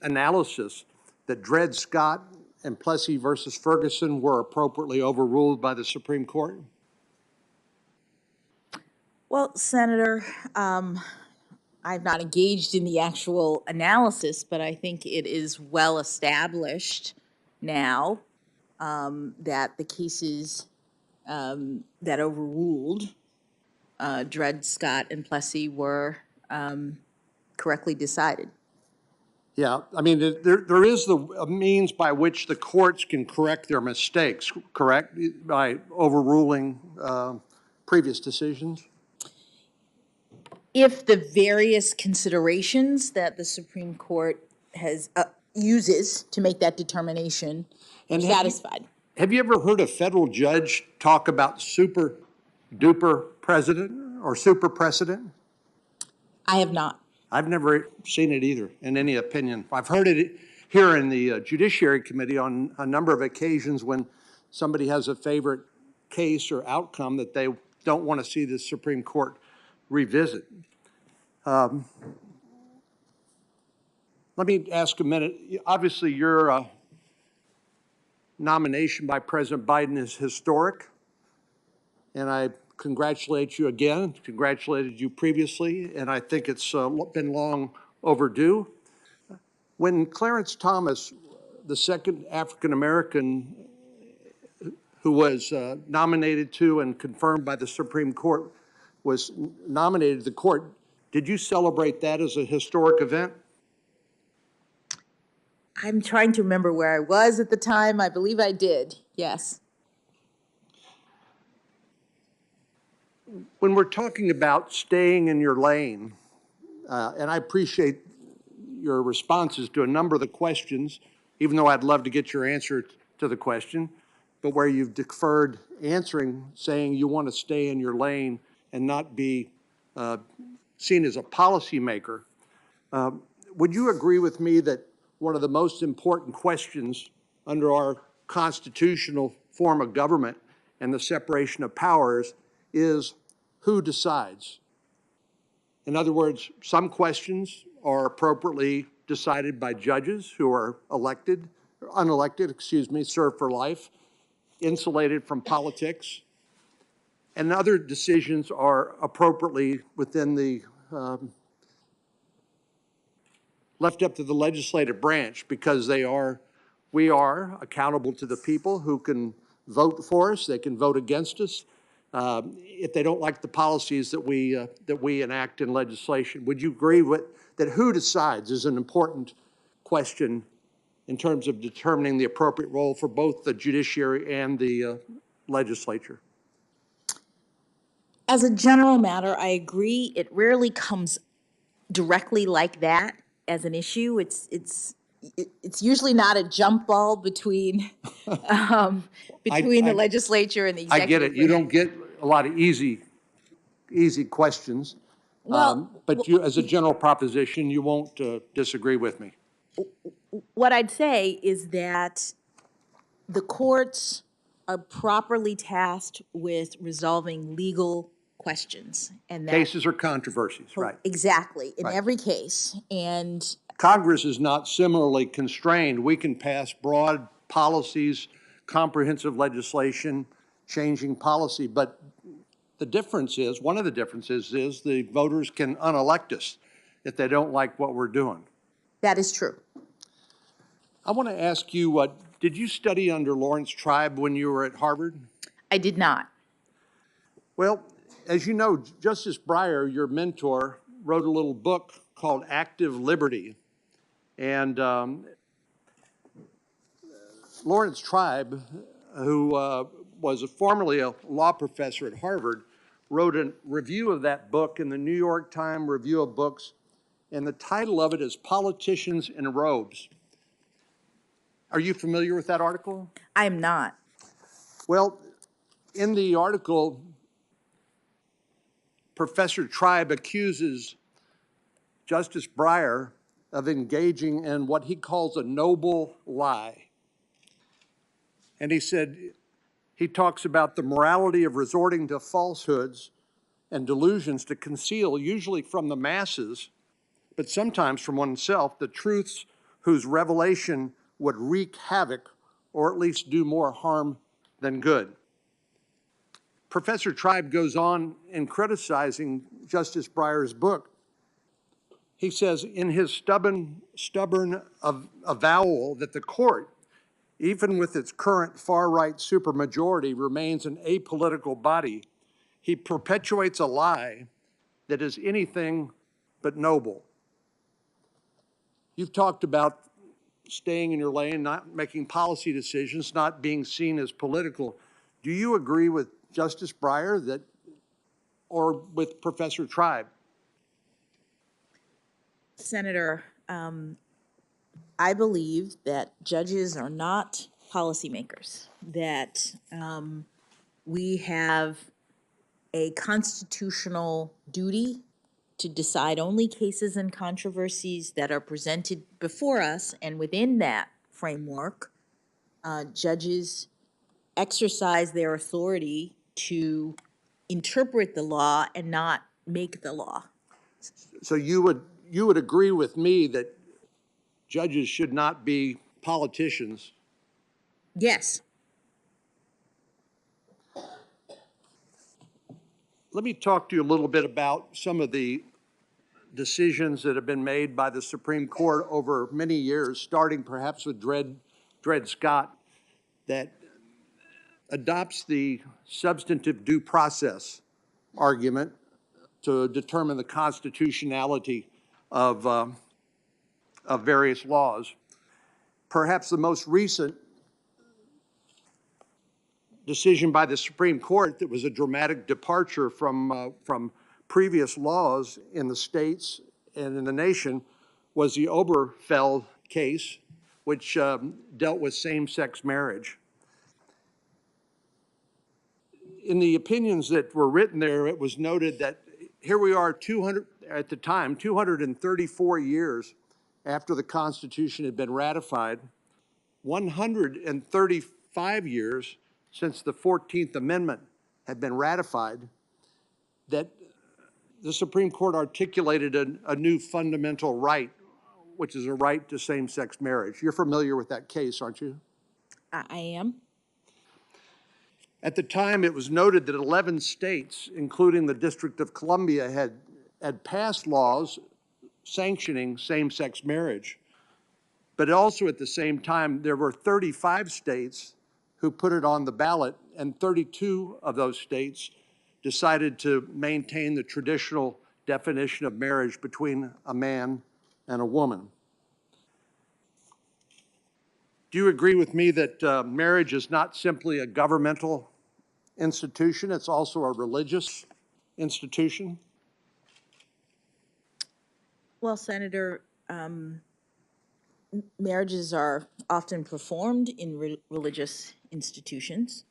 analysis, that Dred Scott and Plessy versus Ferguson were appropriately overruled by the Supreme Court? Well, Senator, I've not engaged in the actual analysis, but I think it is well established now that the cases that overruled Dred Scott and Plessy were correctly decided. Yeah, I mean, there is a means by which the courts can correct their mistakes, correct? By overruling previous decisions? If the various considerations that the Supreme Court has uses to make that determination are satisfied. Have you ever heard a federal judge talk about super duper precedent or super precedent? I have not. I've never seen it either in any opinion. I've heard it here in the Judiciary Committee on a number of occasions when somebody has a favorite case or outcome that they don't want to see the Supreme Court revisit. Let me ask a minute. Obviously, your nomination by President Biden is historic, and I congratulate you again, congratulated you previously, and I think it's been long overdue. When Clarence Thomas, the second African-American who was nominated to and confirmed by the Supreme Court, was nominated to the court, did you celebrate that as a historic event? I'm trying to remember where I was at the time. I believe I did, yes. When we're talking about staying in your lane, and I appreciate your responses to a number of the questions, even though I'd love to get your answer to the question, but where you've deferred answering, saying you want to stay in your lane and not be seen as a policymaker. Would you agree with me that one of the most important questions under our constitutional form of government and the separation of powers is who decides? In other words, some questions are appropriately decided by judges who are unelected, serve for life, insulated from politics, and other decisions are appropriately within the left up to the legislative branch because we are accountable to the people who can vote for us, they can vote against us if they don't like the policies that we enact in legislation. Would you agree with that? Who decides is an important question in terms of determining the appropriate role for both the judiciary and the legislature? As a general matter, I agree. It rarely comes directly like that as an issue. It's usually not a jump ball between the legislature and the executive. I get it. You don't get a lot of easy questions. Well, but you, as a general proposition, you won't disagree with me. What I'd say is that the courts are properly tasked with resolving legal questions, and that Cases or controversies, right? Exactly, in Right. every case. And Congress is not similarly constrained. We can pass broad policies, comprehensive legislation, changing policy, but the difference is, one of the differences is the voters can unelect us if they don't like what we're doing. that is true. I want to ask you, did you study under Lawrence Tribe when you were at Harvard? I did not. Well, as you know, Justice Breyer, your mentor, wrote a little book called Active Liberty. And Lawrence Tribe, who was formerly a law professor at Harvard, wrote a review of that book in the New York Times Review of Books, and the title of it is Politicians in Robes. Are you familiar with that article? I'm not. Well, in the article, Professor Tribe accuses Justice Breyer of engaging in what he calls a noble lie. And he talks about the morality of resorting to falsehoods and delusions to conceal, usually from the masses, but sometimes from oneself, the truths whose revelation would wreak havoc or at least do more harm than good. Professor Tribe goes on in criticizing Justice Breyer's book. He says in his stubborn avowal that the court, even with its current far-right supermajority, remains an apolitical body, he perpetuates a lie that is anything but noble. You've talked about staying in your lane, not making policy decisions, not being seen as political. Do you agree with Justice Breyer that, or with Professor Tribe? Senator, I believe that judges are not policymakers, that we have a constitutional duty to decide only cases and controversies that are presented before us, and within that framework, judges exercise their authority to interpret the law and not make the law. So you would agree with me that judges should not be politicians? Yes. Let me talk to you a little bit about some of the decisions that have been made by the Supreme Court over many years, starting perhaps with Dred Scott, that adopts the substantive due process argument to determine the constitutionality of various laws. Perhaps the most recent decision by the Supreme Court that was a dramatic departure from previous laws in the states and in the nation was the Obergefell case, which dealt with same-sex marriage. In the opinions that were written there, it was noted that here we are 234 years after the Constitution had been ratified, 135 years since the 14th Amendment had been ratified, that the Supreme Court articulated a new fundamental right, which is a right to same-sex marriage. You're familiar with that case, aren't you? I am. At the time, it was noted that 11 states, including the District of Columbia, had passed laws sanctioning same-sex marriage. But also at the same time, there were 35 states who put it on the ballot, and 32 of those states decided to maintain the traditional definition of marriage between a man and a woman. Do you agree with me that marriage is not simply a governmental institution, it's also a religious institution? Well, Senator, marriages are often performed in religious institutions.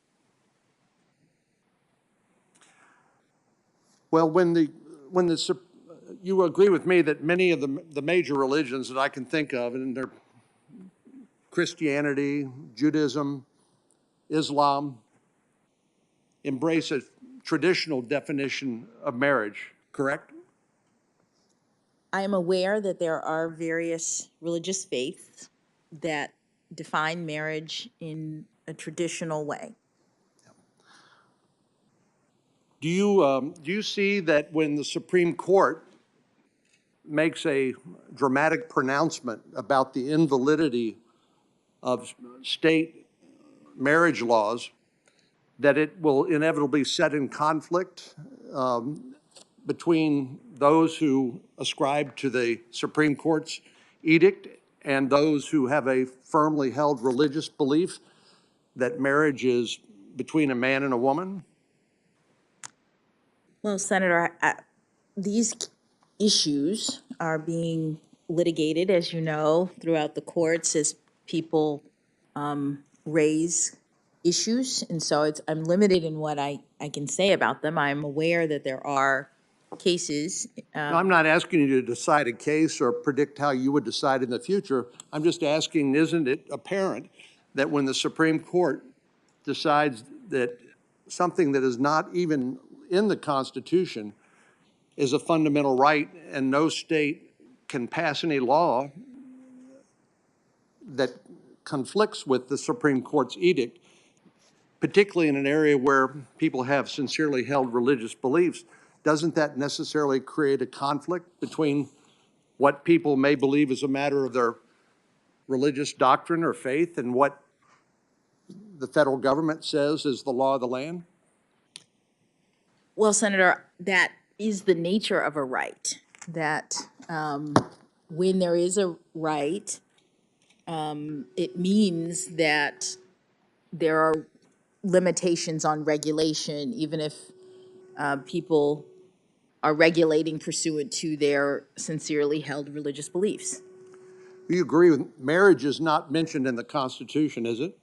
Well, you agree with me that many of the major religions that I can think of, and they're Christianity, Judaism, Islam, embrace a traditional definition of marriage, correct? I am aware that there are various religious faiths that define marriage in a traditional way. Do you see that when the Supreme Court makes a dramatic pronouncement about the invalidity of state marriage laws, that it will inevitably set in conflict between those who ascribe to the Supreme Court's edict and those who have a firmly held religious belief that marriage is between a man and a woman? Well, Senator, these issues are being litigated, as you know, throughout the courts as people raise issues. And so I'm limited in what I can say about them. I'm aware that there are cases. Now, I'm not asking you to decide a case or predict how you would decide in the future. I'm just asking, isn't it apparent that when the Supreme Court decides that something that is not even in the Constitution is a fundamental right, and no state can pass any law that conflicts with the Supreme Court's edict, particularly in an area where people have sincerely held religious beliefs, doesn't that necessarily create a conflict between what people may believe is a matter of their religious doctrine or faith and what the federal government says is the law of the land? Well, Senator, that is the nature of a right, that when there is a right, it means that there are limitations on regulation, even if people are regulating pursuant to their sincerely held religious beliefs. Do you agree with marriage is not mentioned in the Constitution, is it?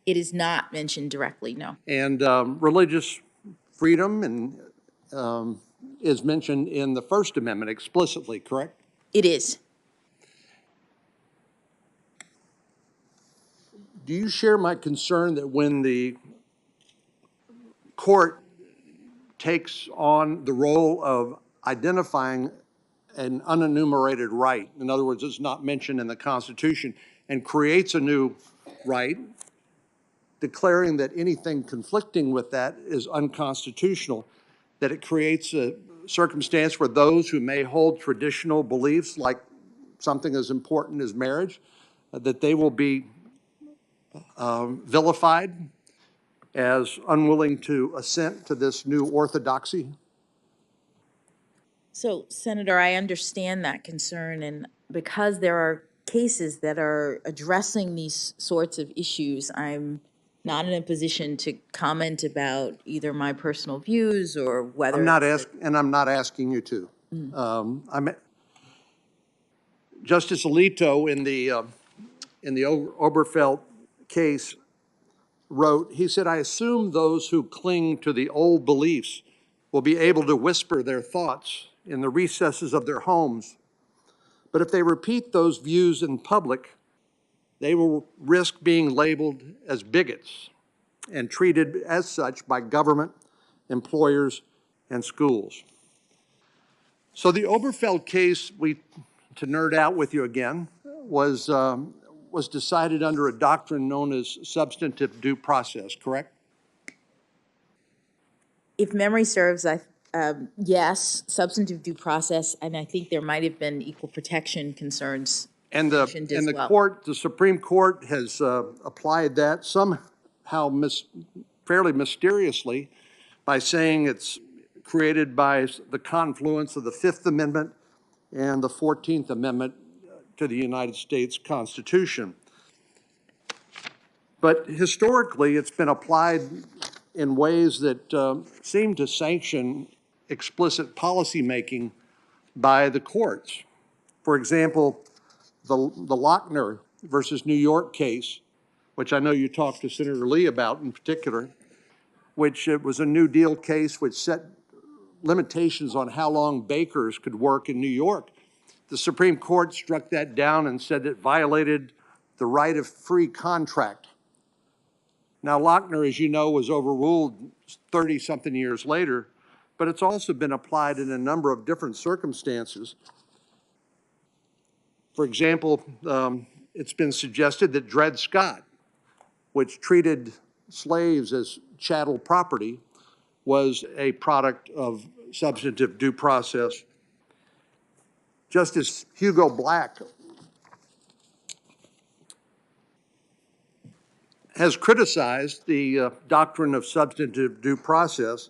It is not mentioned directly, no. And religious freedom and is mentioned in the First Amendment explicitly, correct? It is. Do you share my concern that when the court takes on the role of identifying an unenumerated right, in other words, it's not mentioned in the Constitution, and creates a new right, declaring that anything conflicting with that is unconstitutional, that it creates a circumstance where those who may hold traditional beliefs, like something as important as marriage, that they will be vilified as unwilling to assent to this new orthodoxy? So, Senator, I understand that concern, and because there are cases that are addressing these sorts of issues, I'm not in a position to comment about either my personal views or whether I'm not asking you to. Justice Alito in the Oberfeld case wrote, he said, "I assume those who cling to the old beliefs will be able to whisper their thoughts in the recesses of their homes. But if they repeat those views in public, they will risk being labeled as bigots and treated as such by government, employers, and schools." So the Oberfeld case, to nerd out with you again, was decided under a doctrine known as substantive due process, correct? If memory serves, yes, substantive due process, and I think there might have been equal protection concerns And mentioned as well. the Supreme Court has applied that somehow fairly mysteriously by saying it's created by the confluence of the Fifth Amendment and the 14th Amendment to the United States Constitution. But historically, it's been applied in ways that seem to sanction explicit policymaking by the courts. For example, the Lochner versus New York case, which I know you talked to Senator Lee about in particular, which it was a New Deal case which set limitations on how long bakers could work in New York. The Supreme Court struck that down and said it violated the right of free contract. Now, Lochner, as you know, was overruled 30-something years later, but it's also been applied in a number of different circumstances. For example, it's been suggested that Dred Scott, which treated slaves as chattel property, was a product of substantive due process. Justice Hugo Black has criticized the doctrine of substantive due process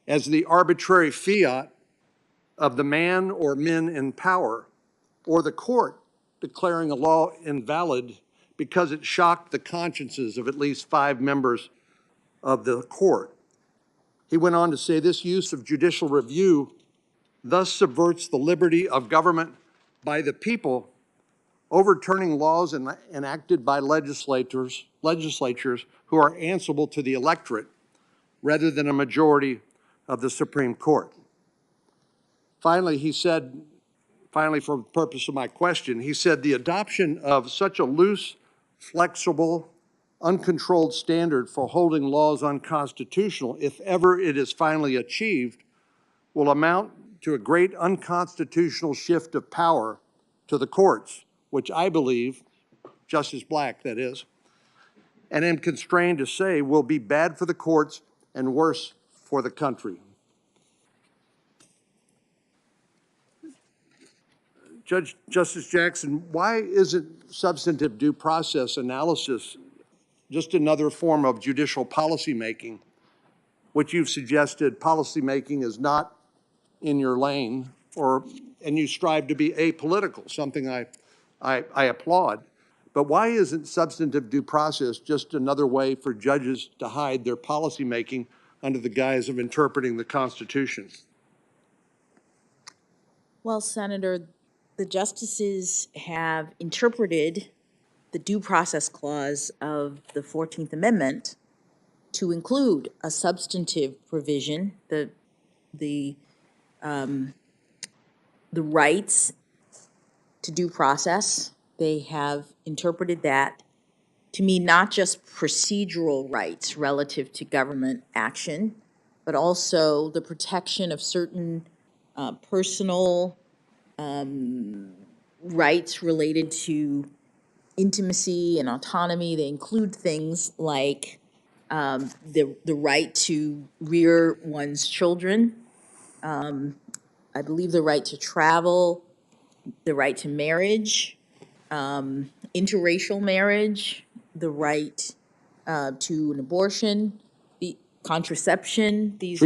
as the arbitrary fiat of the man or men in power, or the court declaring a law invalid because it shocked the consciences of at least 5 members of the court. He went on to say this use of judicial review thus subverts the liberty of government by the people, overturning laws enacted by legislatures who are answerable to the electorate rather than a majority of the Supreme Court. Finally, he said, for the purpose of my question, he said the adoption of such a loose, flexible, uncontrolled standard for holding laws unconstitutional, if ever it is finally achieved, will amount to a great unconstitutional shift of power to the courts, which I believe, Justice Black, that is, and am constrained to say will be bad for the courts and worse for the country. Justice Jackson, why isn't substantive due process analysis just another form of judicial policymaking, which you've suggested policymaking is not in your lane, and you strive to be apolitical, something I applaud. But why isn't substantive due process just another way for judges to hide their policymaking under the guise of interpreting the Constitution? Well, Senator, the justices have interpreted the due process clause of the 14th Amendment to include a substantive provision, the rights to due process. They have interpreted that to mean not just procedural rights relative to government action, but also the protection of certain personal rights related to intimacy and autonomy. They include things like the right to rear one's children, I believe the right to travel, the right to marriage, interracial marriage, the right to an abortion, the contraception. These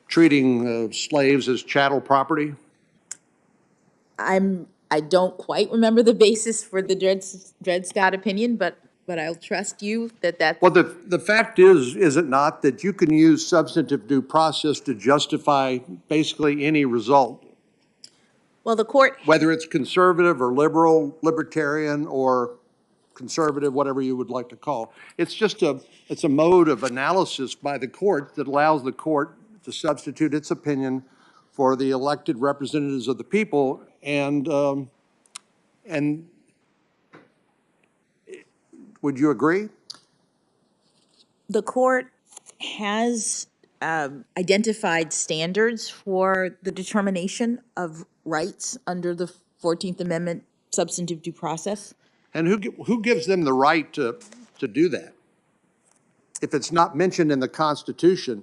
Treating slaves as chattel property? I don't quite remember the basis for the Dred Scott opinion, but I'll trust you that that's. Well, the fact is it not, that you can use substantive due process to justify basically any result? Well, the court. Whether it's conservative or liberal, libertarian, or conservative, whatever you would like to call. It's just it's a mode of analysis by the court that allows the court to substitute its opinion for the elected representatives of the people, and would you agree? The court has identified standards for the determination of rights under the 14th Amendment substantive due process. And who gives them the right to do that? If it's not mentioned in the Constitution,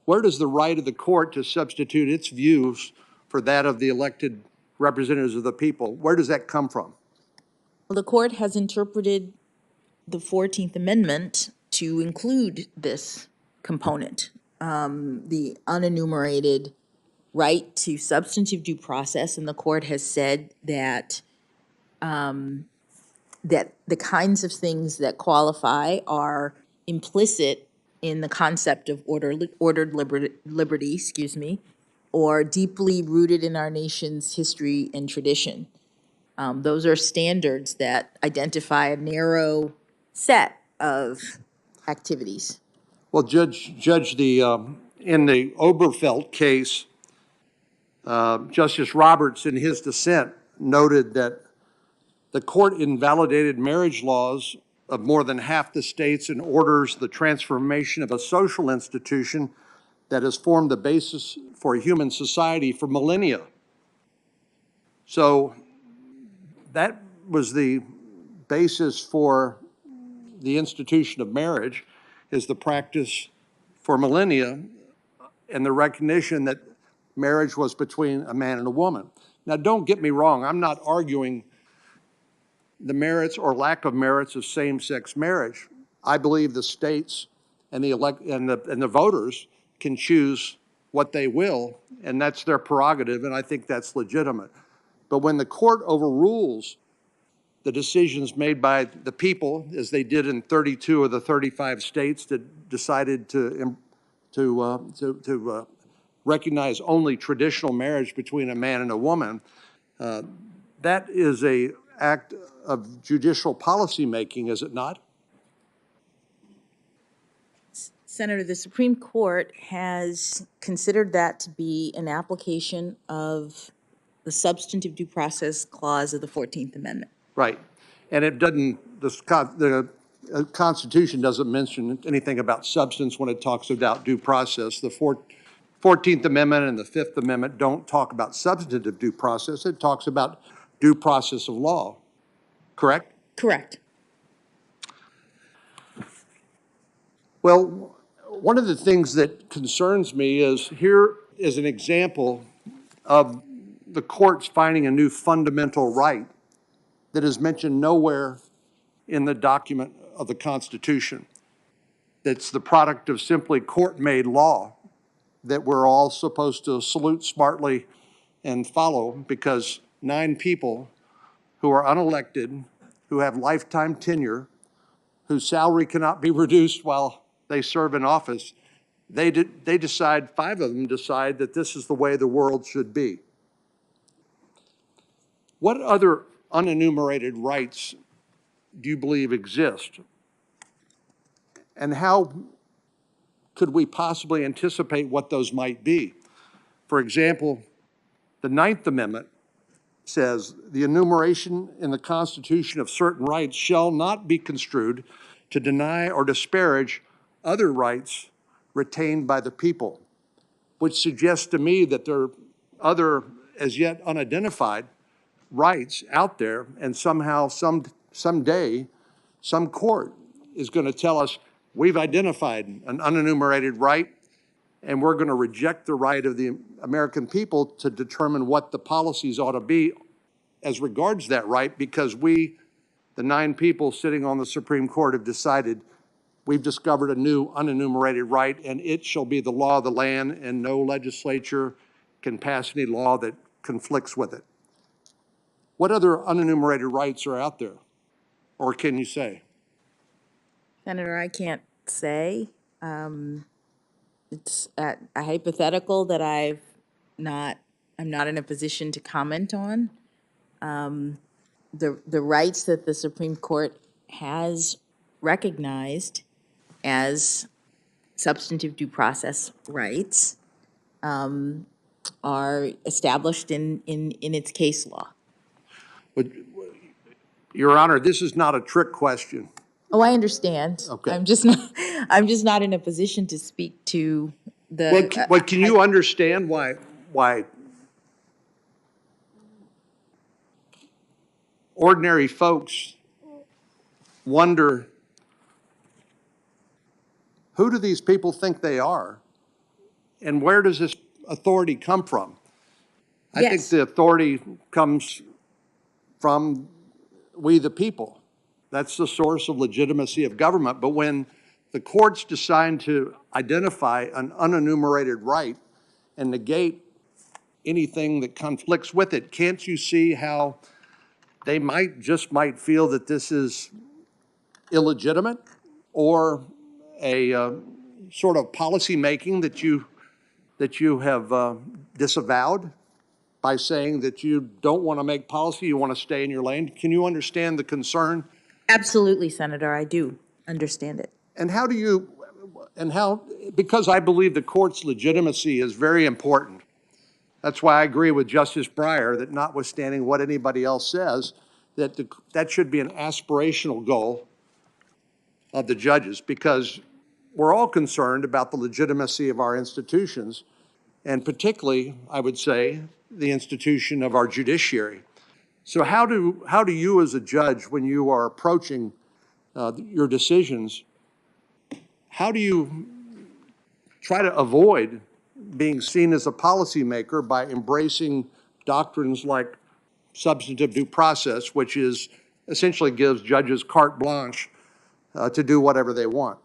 where does the right of the court to substitute its views for that of the elected representatives of the people, where does that come from? Well, the court has interpreted the 14th Amendment to include this component, the unenumerated right to substantive due process, and the court has said that that the kinds of things that qualify are implicit in the concept of ordered liberty, or deeply rooted in our nation's history and tradition. Those are standards that identify a narrow set of activities. Well, Judge, in the Oberfeld case, Justice Roberts, in his dissent, noted that the court invalidated marriage laws of more than half the states and orders the transformation of a social institution that has formed the basis for a human society for millennia. So that was the basis for the institution of marriage, is the practice for millennia and the recognition that marriage was between a man and a woman. Now, don't get me wrong, I'm not arguing the merits or lack of merits of same-sex marriage. I believe the states and the voters can choose what they will, and that's their prerogative, and I think that's legitimate. But when the court overrules the decisions made by the people, as they did in 32 of the 35 states that decided to recognize only traditional marriage between a man and a woman, that is a act of judicial policy making, is it not? Senator, the Supreme Court has considered that to be an application of the substantive due process clause of the 14th Amendment. Right. And it doesn't, the Constitution doesn't mention anything about substance when it talks about due process. The 14th Amendment and the Fifth Amendment don't talk about substantive due process. It talks about due process of law, correct? Correct. Well, one of the things that concerns me is here is an example of the courts finding a new fundamental right that is mentioned nowhere in the document of the Constitution. That's the product of simply court-made law that we're all supposed to salute smartly and follow because 9 people who are unelected, who have lifetime tenure, whose salary cannot be reduced while they serve in office, they decide, 5 of them decide that this is the way the world should be. What other unenumerated rights do you believe exist? And how could we possibly anticipate what those might be? For example, the 9th Amendment says the enumeration in the Constitution of certain rights shall not be construed to deny or disparage other rights retained by the people, which suggests to me that there are other as yet unidentified rights out there, and somehow, someday, some court is going to tell us we've identified an unenumerated right, and we're going to reject the right of the American people to determine what the policies ought to be as regards that right, because we, the 9 people sitting on the Supreme Court, have decided we've discovered a new unenumerated right, and it shall be the law of the land, and no legislature can pass any law that conflicts with it. What other unenumerated rights are out there, or can you say? Senator, I can't say. It's a hypothetical that I'm not in a position to comment on. The rights that the Supreme Court has recognized as substantive due process rights are established in its case law. But, Your Honor, this is not a trick question. Oh, I understand. Okay. I'm just not in a position to speak to the. But can you understand why ordinary folks wonder, who do these people think they are? And where does this authority come from? I think Yes. the authority comes from we the people. That's the source of legitimacy of government. But when the courts decide to identify an unenumerated right and negate anything that conflicts with it, can't you see how they might feel that this is illegitimate, or a sort of policy making that you have disavowed by saying that you don't want to make policy, you want to stay in your lane? Can you understand the concern? Absolutely, Senator, I do understand it. And because I believe the court's legitimacy is very important. That's why I agree with Justice Breyer that notwithstanding what anybody else says, that should be an aspirational goal of the judges, because we're all concerned about the legitimacy of our institutions, and particularly, I would say, the institution of our judiciary. So how do you as a judge, when you are approaching your decisions, how do you try to avoid being seen as a policymaker by embracing doctrines like substantive due process, which is essentially gives judges carte blanche to do whatever they want?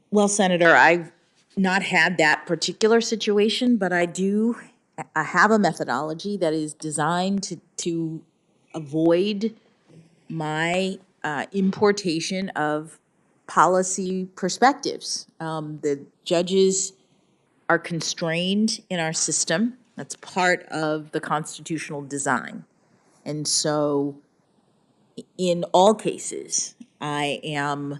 Well, Senator, I've not had that particular situation, but I have a methodology that is designed to avoid my importation of policy perspectives. The judges are constrained in our system. That's part of the constitutional design. And so in all cases, I am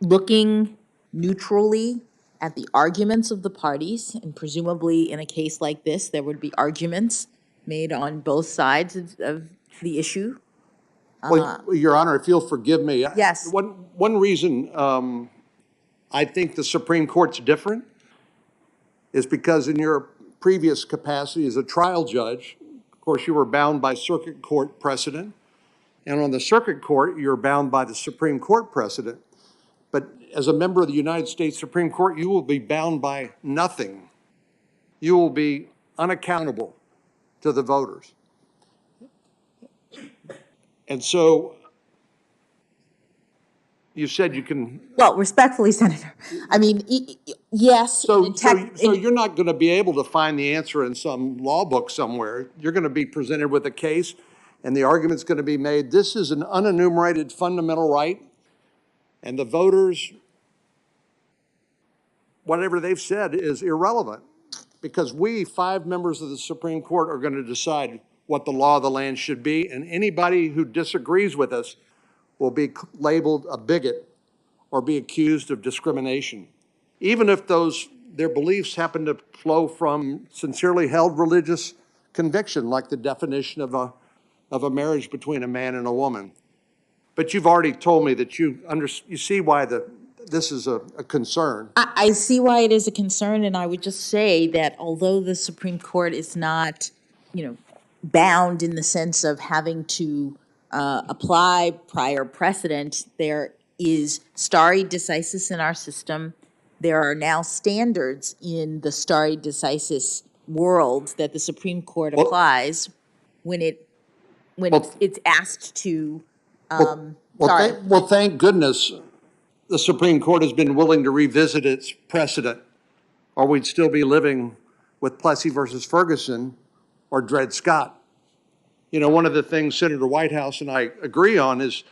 looking neutrally at the arguments of the parties, and presumably in a case like this, there would be arguments made on both sides of the issue. Well, Your Honor, if you'll forgive me. Yes. One reason I think the Supreme Court's different is because in your previous capacity as a trial judge, of course, you were bound by circuit court precedent. And on the circuit court, you're bound by the Supreme Court precedent. But as a member of the United States Supreme Court, you will be bound by nothing. You will be unaccountable to the voters. And so you said you can. Well, respectfully, Senator, I mean, yes. So you're not going to be able to find the answer in some law book somewhere. You're going to be presented with a case, and the argument's going to be made. This is an unenumerated fundamental right, and the voters, whatever they've said, is irrelevant, because we, 5 members of the Supreme Court, are going to decide what the law of the land should be, and anybody who disagrees with us will be labeled a bigot or be accused of discrimination, even if their beliefs happen to flow from sincerely held religious conviction, like the definition of a marriage between a man and a woman. But you've already told me that you see why this is a concern. I see why it is a concern, and I would just say that although the Supreme Court is not, bound in the sense of having to apply prior precedent, there is stare decisis in our system. There are now standards in the stare decisis world that the Supreme Court applies when it's asked to. Well, thank goodness the Supreme Court has been willing to revisit its precedent, or we'd still be living with Plessy versus Ferguson or Dred Scott. One of the things Senator Whitehouse and I agree on is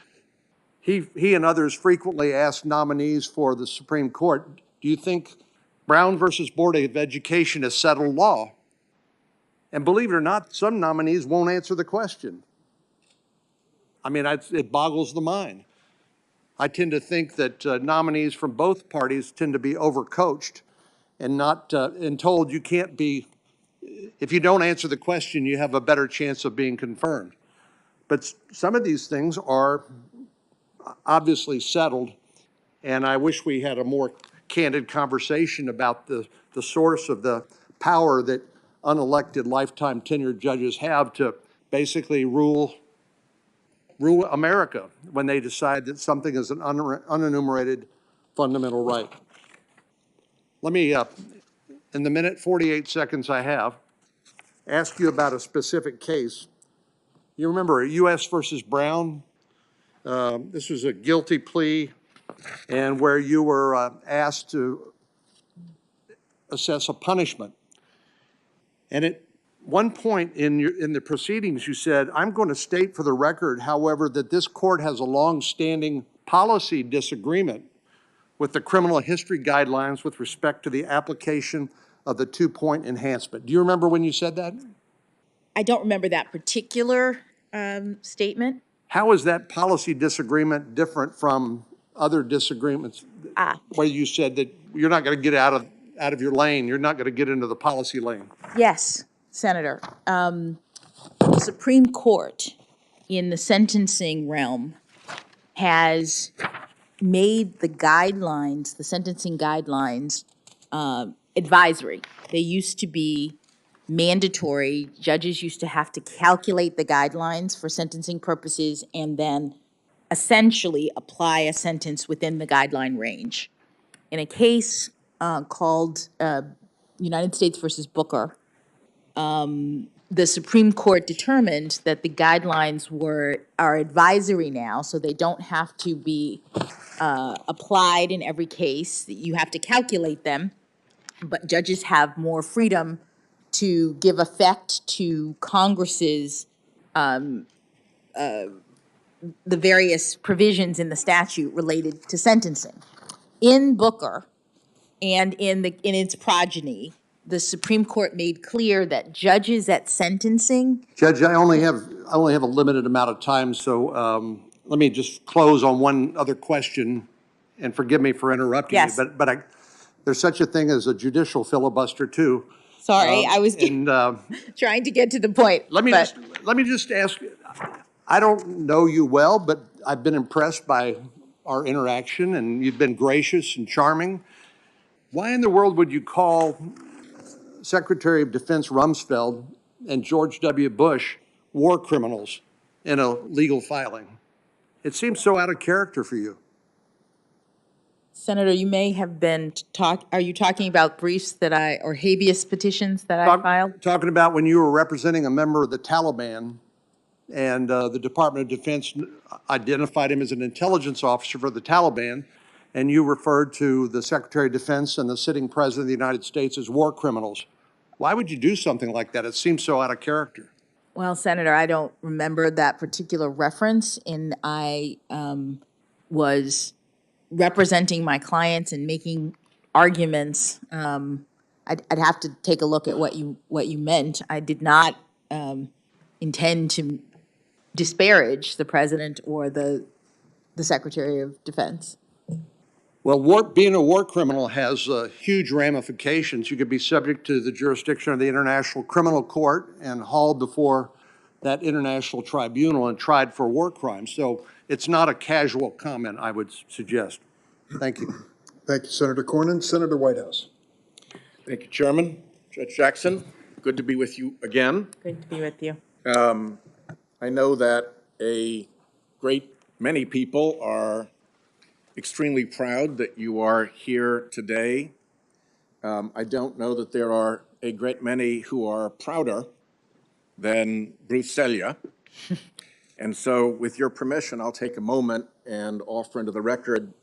he and others frequently ask nominees for the Supreme Court, do you think Brown versus Board of Education is settled law? And believe it or not, some nominees won't answer the question. I mean, it boggles the mind. I tend to think that nominees from both parties tend to be overcoached and and told you can't be, if you don't answer the question, you have a better chance of being confirmed. But some of these things are obviously settled, and I wish we had a more candid conversation about the source of the power that unelected lifetime tenured judges have to basically rule America when they decide that something is an unenumerated fundamental right. Let me, in the 48 seconds I have, ask you about a specific case. You remember U.S. versus Brown? This was a guilty plea, and where you were asked to assess a punishment. And at one point in the proceedings, you said, I'm going to state for the record, however, that this court has a long-standing policy disagreement with the criminal history guidelines with respect to the application of the 2-point enhancement. Do you remember when you said that? I don't remember that particular statement. How is that policy disagreement different from other disagreements where you said that you're not going to get out of your lane, you're not going to get into the policy lane? Yes, Senator. The Supreme Court in the sentencing realm has made the guidelines, the sentencing guidelines, advisory. They used to be mandatory. Judges used to have to calculate the guidelines for sentencing purposes and then essentially apply a sentence within the guideline range. In a case called United States versus Booker, the Supreme Court determined that the guidelines are advisory now, so they don't have to be applied in every case. You have to calculate them, but judges have more freedom to give effect to Congress's the various provisions in the statute related to sentencing. In Booker and in its progeny, the Supreme Court made clear that judges at sentencing. Judge, I only have a limited amount of time, so let me just close on one other question, and forgive me for interrupting Yes. you, but there's such a thing as a judicial filibuster too. Sorry, I was trying to get to the point. Let me just ask. I don't know you well, but I've been impressed by our interaction, and you've been gracious and charming. Why in the world would you call Secretary of Defense Rumsfeld and George W. Bush war criminals in a legal filing? It seems so out of character for you. Senator, you may have been are you talking about briefs or habeas petitions that I filed? Talking about when you were representing a member of the Taliban, and the Department of Defense identified him as an intelligence officer for the Taliban, and you referred to the Secretary of Defense and the sitting President of the United States as war criminals. Why would you do something like that? It seems so out of character. Well, Senator, I don't remember that particular reference, and I was representing my clients and making arguments. I'd have to take a look at what you meant. I did not intend to disparage the President or the Secretary of Defense. Well, being a war criminal has huge ramifications. You could be subject to the jurisdiction of the International Criminal Court and hauled before that international tribunal and tried for war crimes. So it's not a casual comment, I would suggest. Thank you. Thank you, Senator Cornyn. Senator Whitehouse. Thank you, Chairman. Judge Jackson, good to be with you again. Good to be with you. I know that a great many people are extremely proud that you are here today. I don't know that there are a great many who are prouder than Bruce Selya. And so, with your permission, I'll take a moment and offer into the record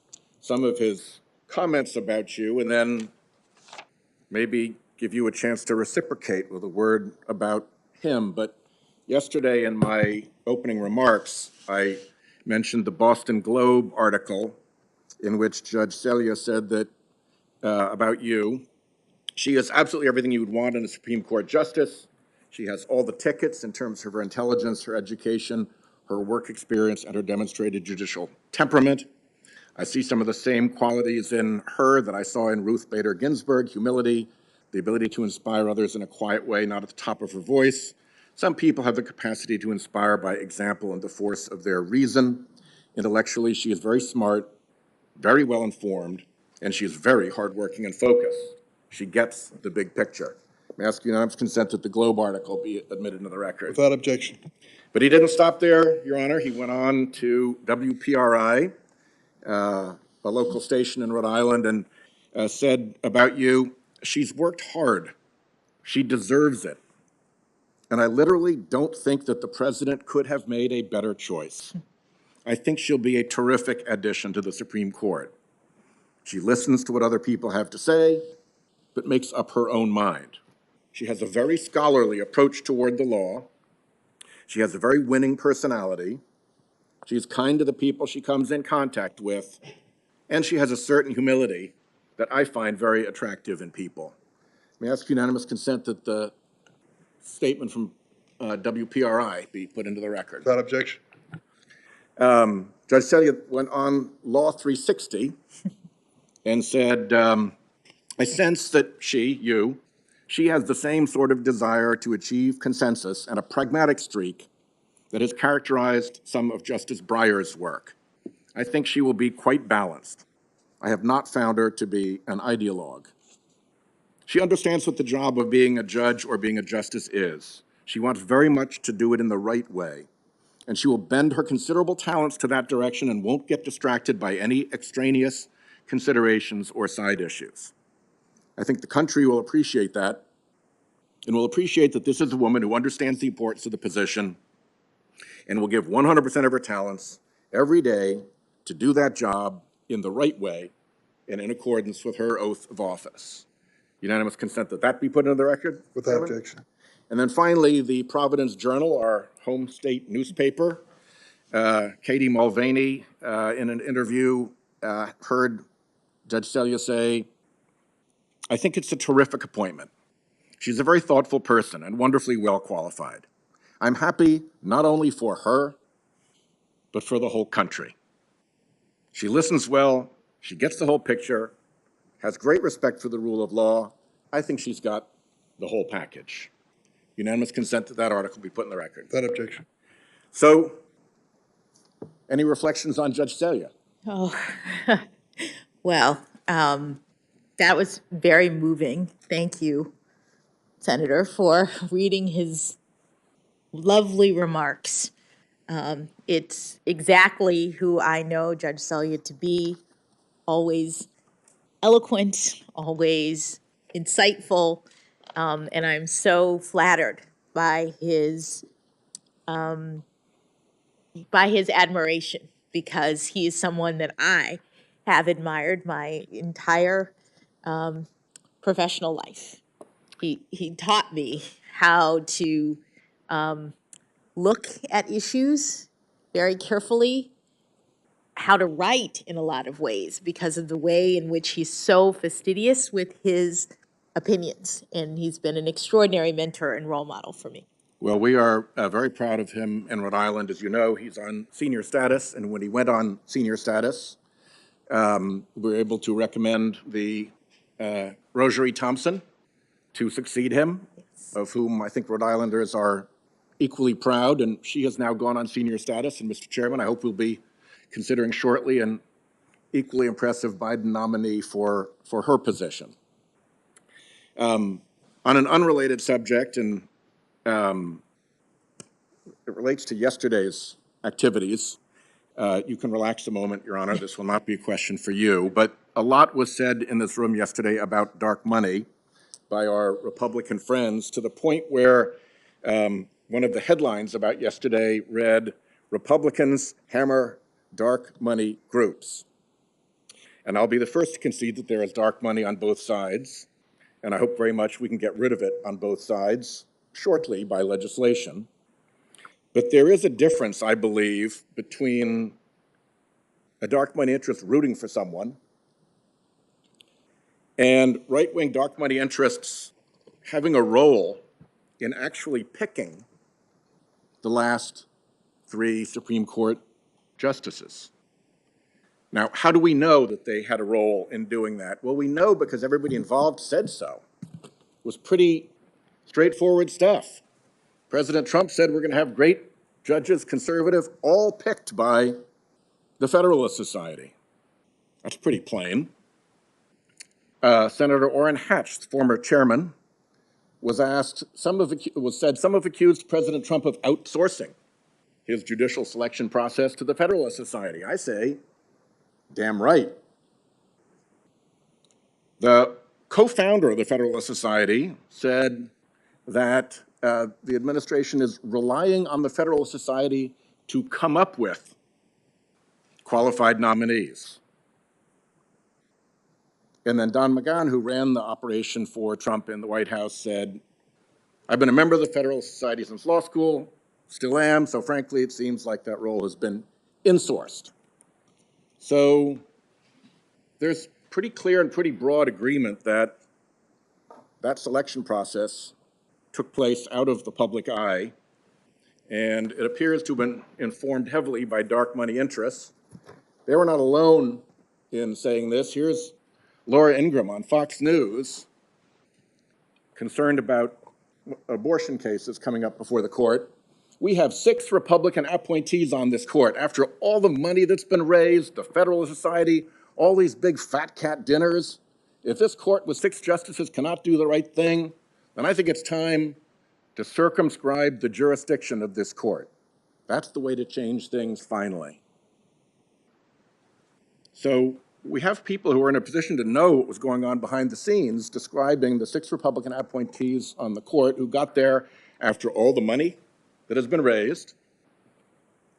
some of his comments about you, and then maybe give you a chance to reciprocate with a word about him. But yesterday in my opening remarks, I mentioned the Boston Globe article in which Judge Selya said that about you, she is absolutely everything you would want in a Supreme Court justice. She has all the tickets in terms of her intelligence, her education, her work experience, and her demonstrated judicial temperament. I see some of the same qualities in her that I saw in Ruth Bader Ginsburg: humility, the ability to inspire others in a quiet way, not at the top of her voice. Some people have the capacity to inspire by example and the force of their reason. Intellectually, she is very smart, very well informed, and she is very hardworking and focused. She gets the big picture. I ask unanimous consent that the Globe article be admitted into the record. Without objection. But he didn't stop there, Your Honor. He went on to WPRI, a local station in Rhode Island, and said about you, she's worked hard. She deserves it. And I literally don't think that the president could have made a better choice. I think she'll be a terrific addition to the Supreme Court. She listens to what other people have to say, but makes up her own mind. She has a very scholarly approach toward the law. She has a very winning personality. She's kind to the people she comes in contact with, and she has a certain humility that I find very attractive in people. May I ask unanimous consent that the statement from WPRI be put into the record? Without objection. Judge Selya went on Law 360 and said, I sense that she has the same sort of desire to achieve consensus and a pragmatic streak that has characterized some of Justice Breyer's work. I think she will be quite balanced. I have not found her to be an ideologue. She understands what the job of being a judge or being a justice is. She wants very much to do it in the right way, and she will bend her considerable talents to that direction and won't get distracted by any extraneous considerations or side issues. I think the country will appreciate that, and will appreciate that this is a woman who understands the importance of the position and will give 100% of her talents every day to do that job in the right way and in accordance with her oath of office. Unanimous consent that that be put into the record? Without objection. And then finally, the Providence Journal, our home state newspaper, Katie Mulvaney, in an interview, heard Judge Selya say, "I think it's a terrific appointment. She's a very thoughtful person and wonderfully well qualified. I'm happy not only for her, but for the whole country. She listens well, she gets the whole picture, has great respect for the rule of law. I think she's got the whole package." Unanimous consent that that article be put in the record. Without objection. So, any reflections on Judge Selya? Oh, well, that was very moving. Thank you, Senator, for reading his lovely remarks. It's exactly who I know Judge Selya to be, always eloquent, always insightful, and I'm so flattered by his admiration, because he is someone that I have admired my entire professional life. He taught me how to look at issues very carefully, how to write in a lot of ways because of the way in which he's so fastidious with his opinions. And he's been an extraordinary mentor and role model for me. Well, we are very proud of him in Rhode Island. As you know, he's on senior status, and when he went on senior status, we were able to recommend the Rosary Thompson to succeed him, of whom I think Rhode Islanders are equally proud, and she has now gone on senior status. And Mr. Chairman, I hope we'll be considering shortly an equally impressive Biden nominee for her position. On an unrelated subject, and it relates to yesterday's activities. You can relax a moment, Your Honor. This will not be a question for you, but a lot was said in this room yesterday about dark money by our Republican friends, to the point where one of the headlines about yesterday read, "Republicans hammer dark money groups." And I'll be the first to concede that there is dark money on both sides, and I hope very much we can get rid of it on both sides shortly by legislation. But there is a difference, I believe, between a dark money interest rooting for someone and right-wing dark money interests having a role in actually picking the last 3 Supreme Court justices. Now, how do we know that they had a role in doing that? Well, we know because everybody involved said so. It was pretty straightforward stuff. President Trump said we're going to have great judges, conservative, all picked by the Federalist Society. That's pretty plain. Senator Orrin Hatch, the former chairman, was asked, some have accused President Trump of outsourcing his judicial selection process to the Federalist Society. I say, damn right. The co-founder of the Federalist Society said that the administration is relying on the Federalist Society to come up with qualified nominees. And then Don McGahn, who ran the operation for Trump in the White House, said, "I've been a member of the Federalist Society since law school, still am, so frankly, it seems like that role has been insourced." So there's pretty clear and pretty broad agreement that that selection process took place out of the public eye, and it appears to have been informed heavily by dark money interests. They were not alone in saying this. Here's Laura Ingraham on Fox News, concerned about abortion cases coming up before the court. "We have 6 Republican appointees on this court. After all the money that's been raised, the Federalist Society, all these big fat cat dinners, if this court with 6 justices cannot do the right thing, then I think it's time to circumscribe the jurisdiction of this court. That's the way to change things finally." So we have people who are in a position to know what was going on behind the scenes describing the 6 Republican appointees on the court who got there after all the money that has been raised,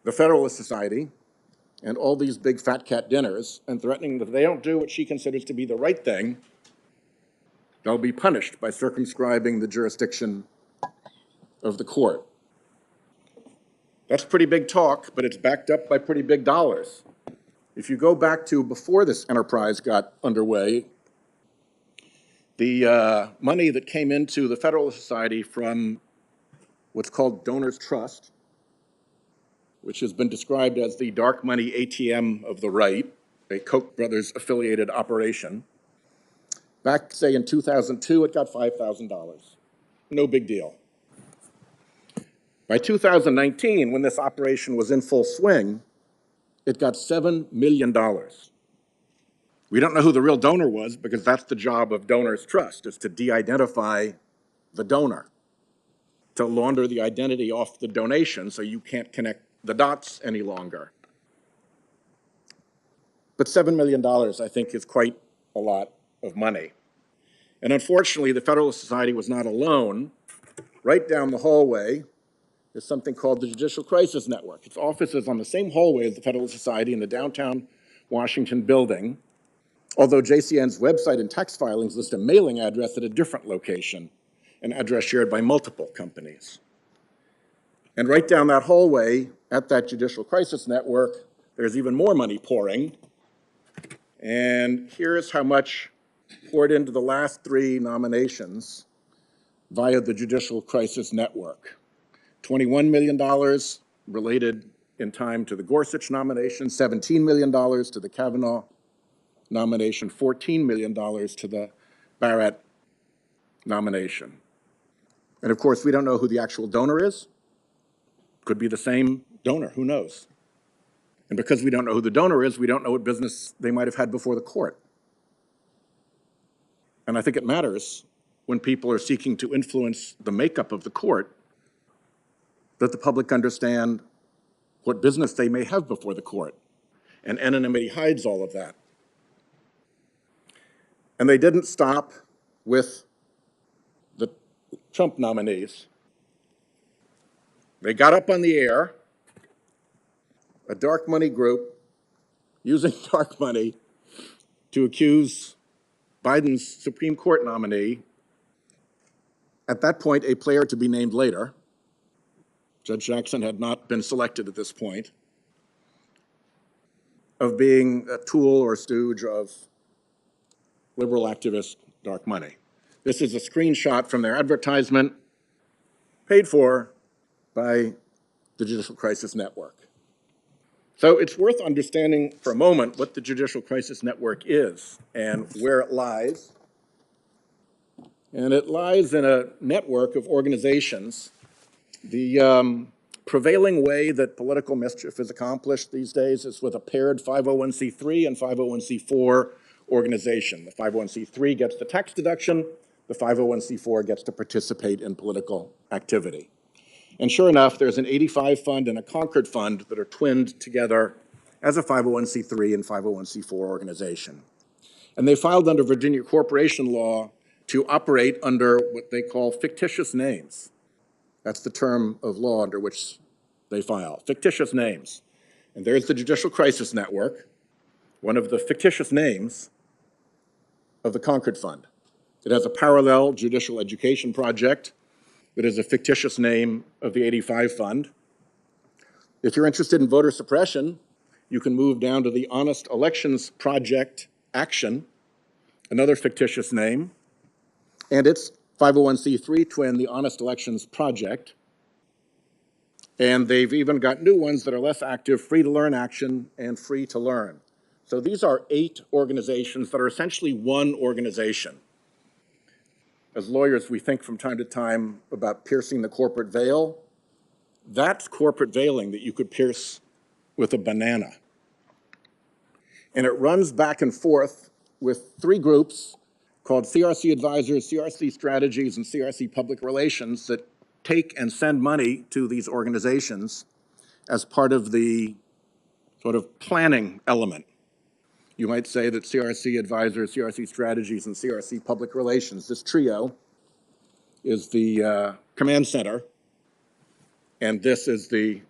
the Federalist Society, and all these big fat cat dinners, and threatening that if they don't do what she considers to be the right thing, they'll be punished by circumscribing the jurisdiction of the court. That's pretty big talk, but it's backed up by pretty big dollars. If you go back to before this enterprise got underway, the money that came into the Federalist Society from what's called Donors Trust, which has been described as the dark money ATM of the right, a Koch brothers affiliated operation. Back, say, in 2002, it got $5,000. No big deal. By 2019, when this operation was in full swing, it got $7 million. We don't know who the real donor was because that's the job of Donors Trust, is to de-identify the donor, to launder the identity off the donation so you can't connect the dots any longer. But $7 million, I think, is quite a lot of money. And unfortunately, the Federalist Society was not alone. Right down the hallway is something called the Judicial Crisis Network. Its office is on the same hallway as the Federalist Society in the downtown Washington building, although JCN's website and tax filings list a mailing address at a different location, an address shared by multiple companies. And right down that hallway at that Judicial Crisis Network, there's even more money pouring. And here's how much poured into the last 3 nominations via the Judicial Crisis Network. $21 million related in time to the Gorsuch nomination, $17 million to the Kavanaugh nomination, $14 million to the Barrett nomination. And of course, we don't know who the actual donor is. Could be the same donor, who knows? And because we don't know who the donor is, we don't know what business they might have had before the court. And I think it matters when people are seeking to influence the makeup of the court that the public understand what business they may have before the court. And anonymity hides all of that. And they didn't stop with the Trump nominees. They got up on the air, a dark money group using dark money to accuse Biden's Supreme Court nominee, at that point a player to be named later. Judge Jackson had not been selected at this point, of being a tool or stooge of liberal activist dark money. This is a screenshot from their advertisement paid for by the Judicial Crisis Network. So it's worth understanding for a moment what the Judicial Crisis Network is and where it lies. And it lies in a network of organizations. The prevailing way that political mischief is accomplished these days is with a paired 501c3 and 501c4 organization. The 501c3 gets the tax deduction, the 501c4 gets to participate in political activity. And sure enough, there's an 85 fund and a Concord fund that are twinned together as a 501c3 and 501c4 organization. And they filed under Virginia corporation law to operate under what they call fictitious names. That's the term of law under which they file, fictitious names. And there's the Judicial Crisis Network, one of the fictitious names of the Concord Fund. It has a parallel judicial education project that is a fictitious name of the 85 Fund. If you're interested in voter suppression, you can move down to the Honest Elections Project Action, another fictitious name, and its 501c3 twin, the Honest Elections Project. And they've even got new ones that are less active, Free to Learn Action and Free to Learn. So these are 8 organizations that are essentially one organization. As lawyers, we think from time to time about piercing the corporate veil. That's corporate veiling that you could pierce with a banana. And it runs back and forth with 3 groups called CRC Advisors, CRC Strategies, and CRC Public Relations that take and send money to these organizations as part of the sort of planning element. you might say that CRC advisors, CRC strategies, and CRC public relations, this trio, is the command center, and this is the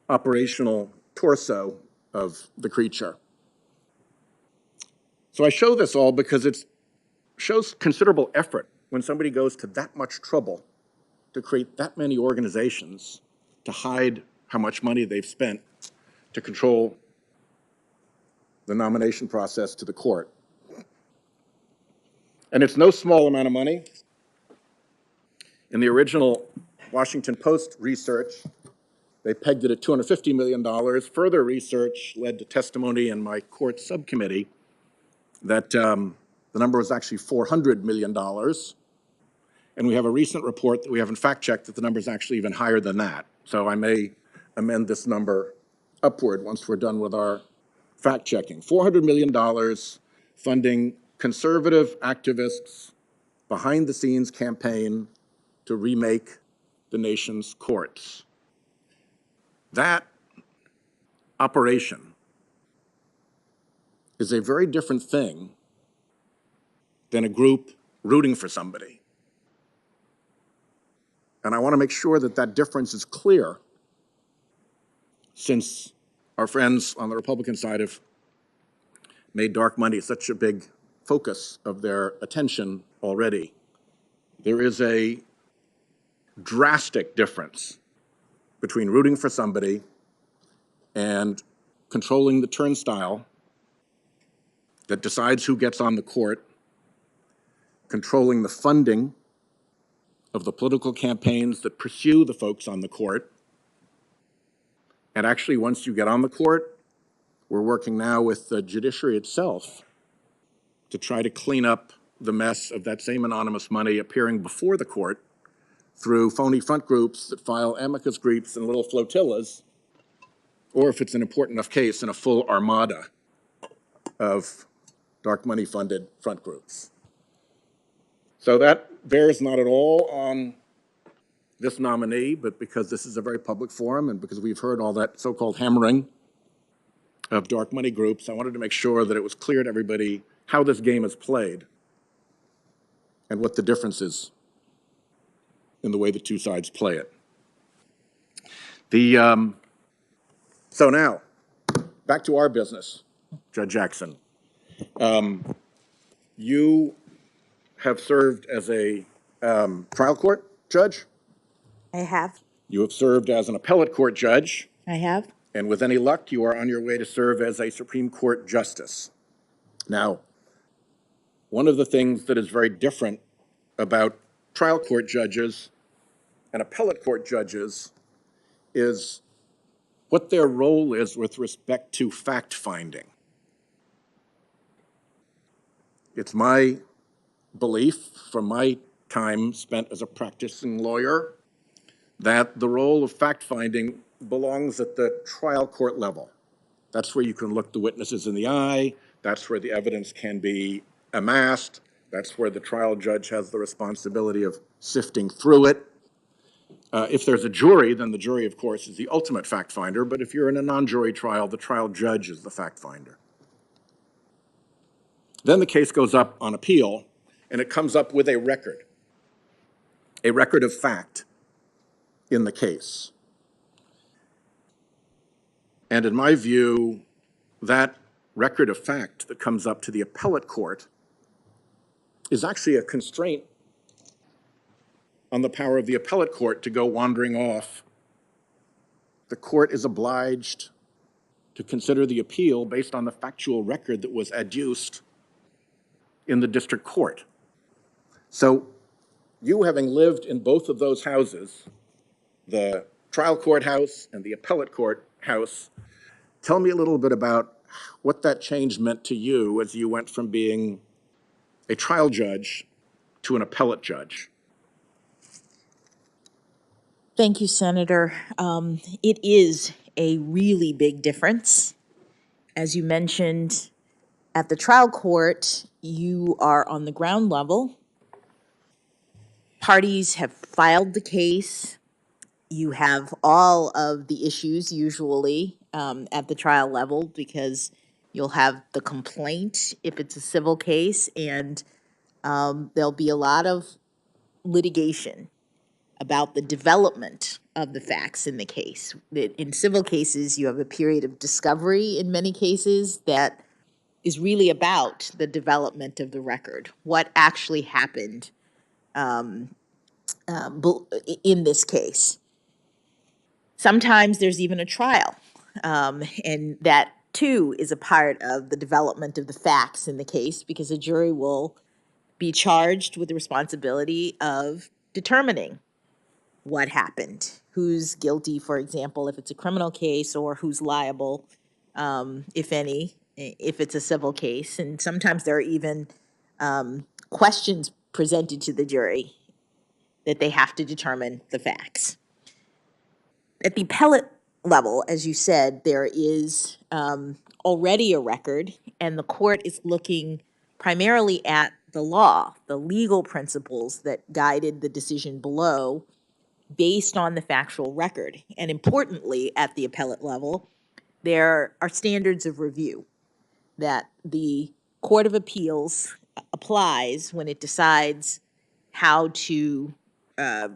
operational torso of the creature. So I show this all because it shows considerable effort when somebody goes to that much trouble to create that many organizations to hide how much money they've spent to control the nomination process to the court. And it's no small amount of money. In the original Washington Post research, they pegged it at $250 million. Further research led to testimony in my court subcommittee that the number was actually $400 million. And we have a recent report that we haven't fact-checked that the number is actually even higher than that. So I may amend this number upward once we're done with our fact-checking. $400 million funding conservative activists' behind-the-scenes campaign to remake the nation's courts. That operation is a very different thing than a group rooting for somebody. And I want to make sure that that difference is clear, since our friends on the Republican side have made dark money such a big focus of their attention already. There is a drastic difference between rooting for somebody and controlling the turnstile that decides who gets on the court, controlling the funding of the political campaigns that pursue the folks on the court. And actually, once you get on the court, we're working now with the judiciary itself to try to clean up the mess of that same anonymous money appearing before the court through phony front groups that file amicus briefs in little flotillas, or if it's an important enough case, in a full armada of dark money funded front groups. So that bears not at all on this nominee, but because this is a very public forum and because we've heard all that so-called hammering of dark money groups, I wanted to make sure that it was clear to everybody how this game is played and what the difference is in the way the two sides play it. So now, back to our business, Judge Jackson. You have served as a trial court judge. I have. You have served as an appellate court judge. I have. And with any luck, you are on your way to serve as a Supreme Court justice. Now, one of the things that is very different about trial court judges and appellate court judges is what their role is with respect to fact-finding. It's my belief from my time spent as a practicing lawyer that the role of fact-finding belongs at the trial court level. That's where you can look the witnesses in the eye. That's where the evidence can be amassed. That's where the trial judge has the responsibility of sifting through it. If there's a jury, then the jury, of course, is the ultimate fact finder. But if you're in a non-jury trial, the trial judge is the fact finder. Then the case goes up on appeal, and it comes up with a record of fact in the case. And in my view, that record of fact that comes up to the appellate court is actually a constraint on the power of the appellate court to go wandering off. The court is obliged to consider the appeal based on the factual record that was adduced in the district court. So you, having lived in both of those houses, the trial court house and the appellate court house, tell me a little bit about what that change meant to you as you went from being a trial judge to an appellate judge. Thank you, Senator. It is a really big difference. As you mentioned, at the trial court, you are on the ground level. Parties have filed the case. You have all of the issues usually at the trial level because You'll have the complaint if it's a civil case, and there'll be a lot of litigation about the development of the facts in the case. In civil cases, you have a period of discovery in many cases that is really about the development of the record, what actually happened in this case. Sometimes there's even a trial, and that too is a part of the development of the facts in the case, because a jury will be charged with the responsibility of determining what happened, who's guilty, for example, if it's a criminal case, or who's liable, if any, if it's a civil case. And sometimes there are even questions presented to the jury that they have to determine the facts. At the appellate level, as you said, there is already a record, and the court is looking primarily at the law, the legal principles that guided the decision below, based on the factual record. And importantly, at the appellate level, there are standards of review that the Court of Appeals applies when it decides how to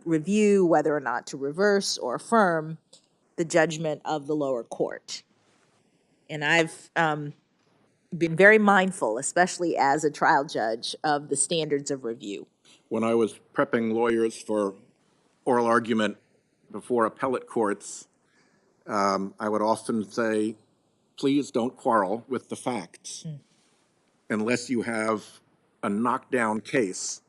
review whether or not to reverse or affirm the judgment of the lower court. And I've been very mindful, especially as a trial judge, of the standards of review. When I was prepping lawyers for oral argument before appellate courts, I would often say, please don't quarrel with the facts unless you have a knockdown case,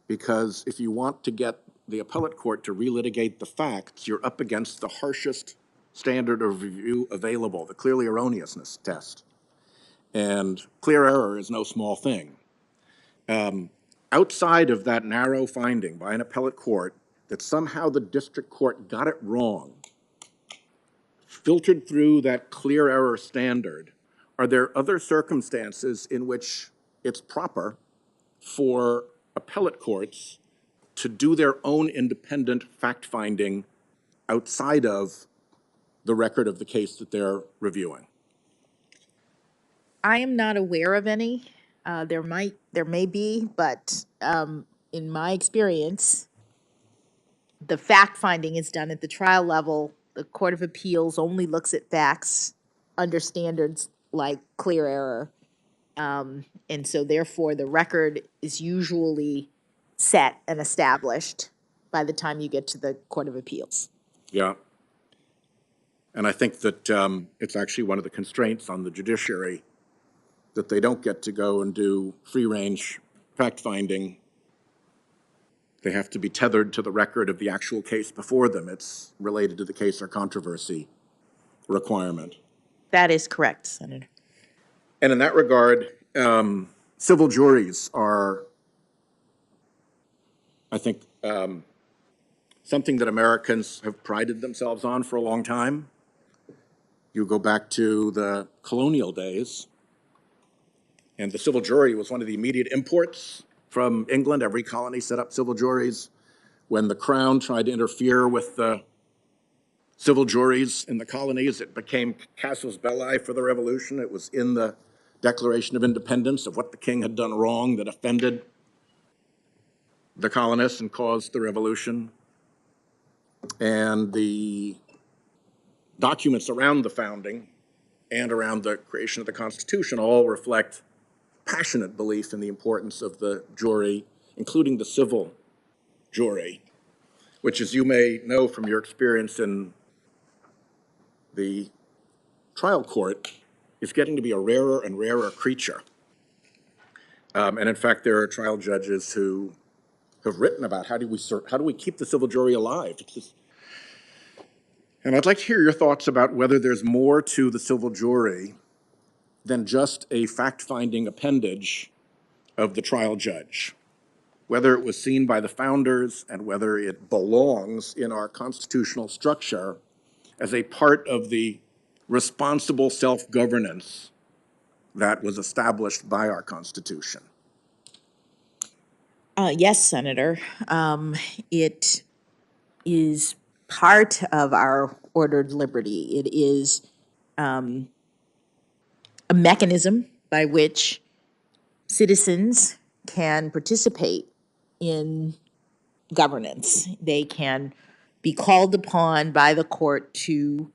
because if you want to get the appellate court to relitigate the facts, you're up against the harshest standard of review available, the clearly erroneousness test. And clear error is no small thing. Outside of that narrow finding by an appellate court that somehow the district court got it wrong, filtered through that clear error standard, are there other circumstances in which it's proper for appellate courts to do their own independent fact-finding outside of the record of the case that they're reviewing? I am not aware of any. There may be, but in my experience, the fact finding is done at the trial level. The Court of Appeals only looks at facts under standards like clear error. And so therefore the record is usually set and established by the time you get to the Court of Appeals. Yeah. And I think that it's actually one of the constraints on the judiciary that they don't get to go and do free-range fact-finding. They have to be tethered to the record of the actual case before them. It's related to the case or controversy requirement. That is correct, Senator. And in that regard, civil juries are, I think, something that Americans have prided themselves on for a long time. You go back to the colonial days, and the civil jury was one of the immediate imports from England. Every colony set up civil juries. When the Crown tried to interfere with the civil juries in the colonies, it became casus belli for the Revolution. It was in the Declaration of Independence of what the king had done wrong that offended the colonists and caused the Revolution. And the documents around the founding and around the creation of the Constitution all reflect passionate belief in the importance of the jury, including the civil jury, which, as you may know from your experience in the trial court, is getting to be a rarer and rarer creature. And in fact, there are trial judges who have written about how do we keep the civil jury alive? And I'd like to hear your thoughts about whether there's more to the civil jury than just a fact-finding appendage of the trial judge, whether it was seen by the founders and whether it belongs in our constitutional structure as a part of the responsible self-governance that was established by our Constitution. Yes, Senator. It is part of our ordered liberty. It is a mechanism by which citizens can participate in governance. They can be called upon by the court to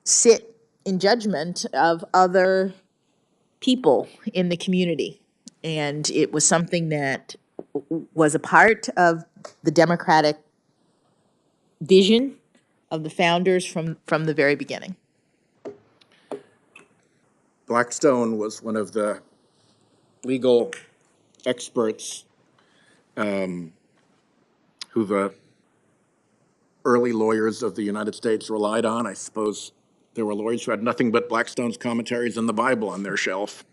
sit in judgment of other people in the community. And it was something that was a part of the democratic vision of the founders from the very beginning. Blackstone was one of the legal experts who the early lawyers of the United States relied on. I suppose there were lawyers who had nothing but Blackstone's commentaries and the Bible on their shelf.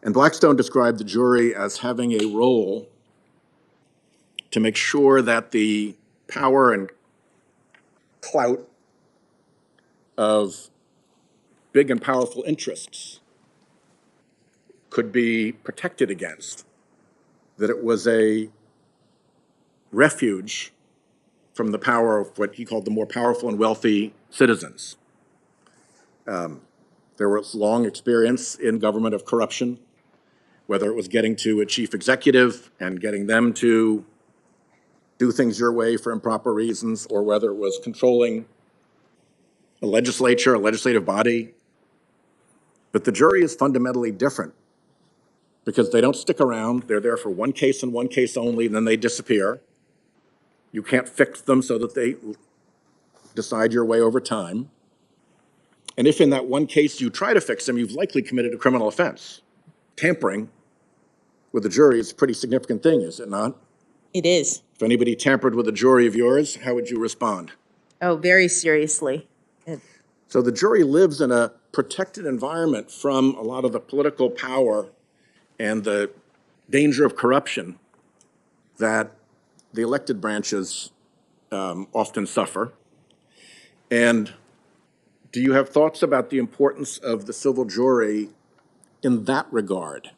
And Blackstone described the jury as having a role to make sure that the power and clout of big and powerful interests could be protected against, that it was a refuge from the power of what he called the more powerful and wealthy citizens. There was long experience in government of corruption, whether it was getting to a chief executive and getting them to do things your way for improper reasons, or whether it was controlling a legislature, a legislative body. But the jury is fundamentally different because they don't stick around. They're there for one case and one case only, and then they disappear. You can't fix them so that they decide your way over time. And if in that one case you try to fix them, you've likely committed a criminal offense. Tampering with a jury is a pretty significant thing, is it not? It is. If anybody tampered with a jury of yours, how would you respond? Oh, very seriously. So the jury lives in a protected environment from a lot of the political power and the danger of corruption that the elected branches often suffer. And do you have thoughts about the importance of the civil jury in that regard,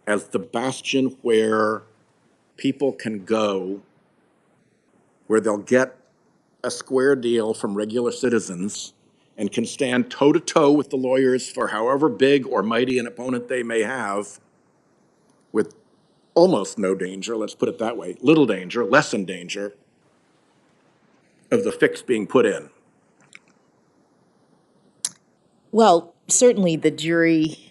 as the bastion where people can go, where they'll get a square deal from regular citizens and can stand toe-to-toe with the lawyers for however big or mighty an opponent they may have, with almost no danger, let's put it that way, little danger, lessened danger of the fix being put in? Well, certainly the jury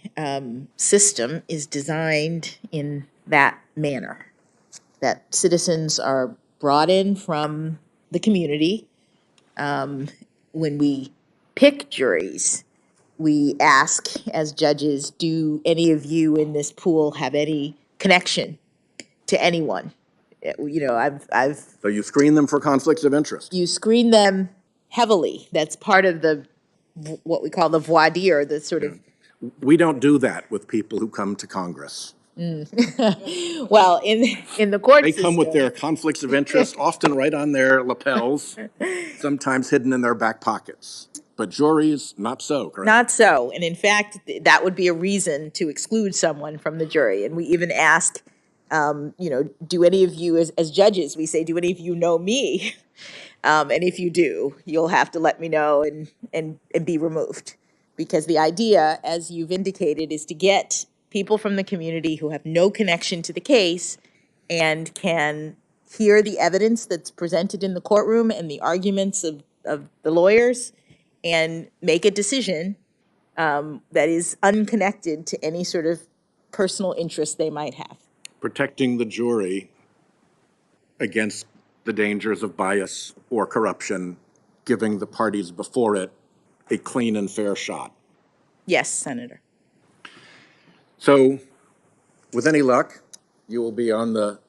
system is designed in that manner, that citizens are brought in from the community. When we pick juries, we ask as judges, do any of you in this pool have any connection to anyone? You know, I've So you screen them for conflicts of interest. you screen them heavily. That's part of the what we call the voir dire, the sort of. We don't do that with people who come to Congress. Well, in the court They system, come with their conflicts of interest, often right on their lapels, sometimes hidden in their back pockets. But juries, not so, correct? not so. And in fact, that would be a reason to exclude someone from the jury. And we even ask, do any of you, as judges, we say, do any of you know me? And if you do, you'll have to let me know and be removed. Because the idea, as you've indicated, is to get people from the community who have no connection to the case and can hear the evidence that's presented in the courtroom and the arguments of the lawyers and make a decision that is unconnected to any sort of personal interest they might have. Protecting the jury against the dangers of bias or corruption, giving the parties before it a clean and fair shot. Yes, Senator. So, with any luck, you will be on the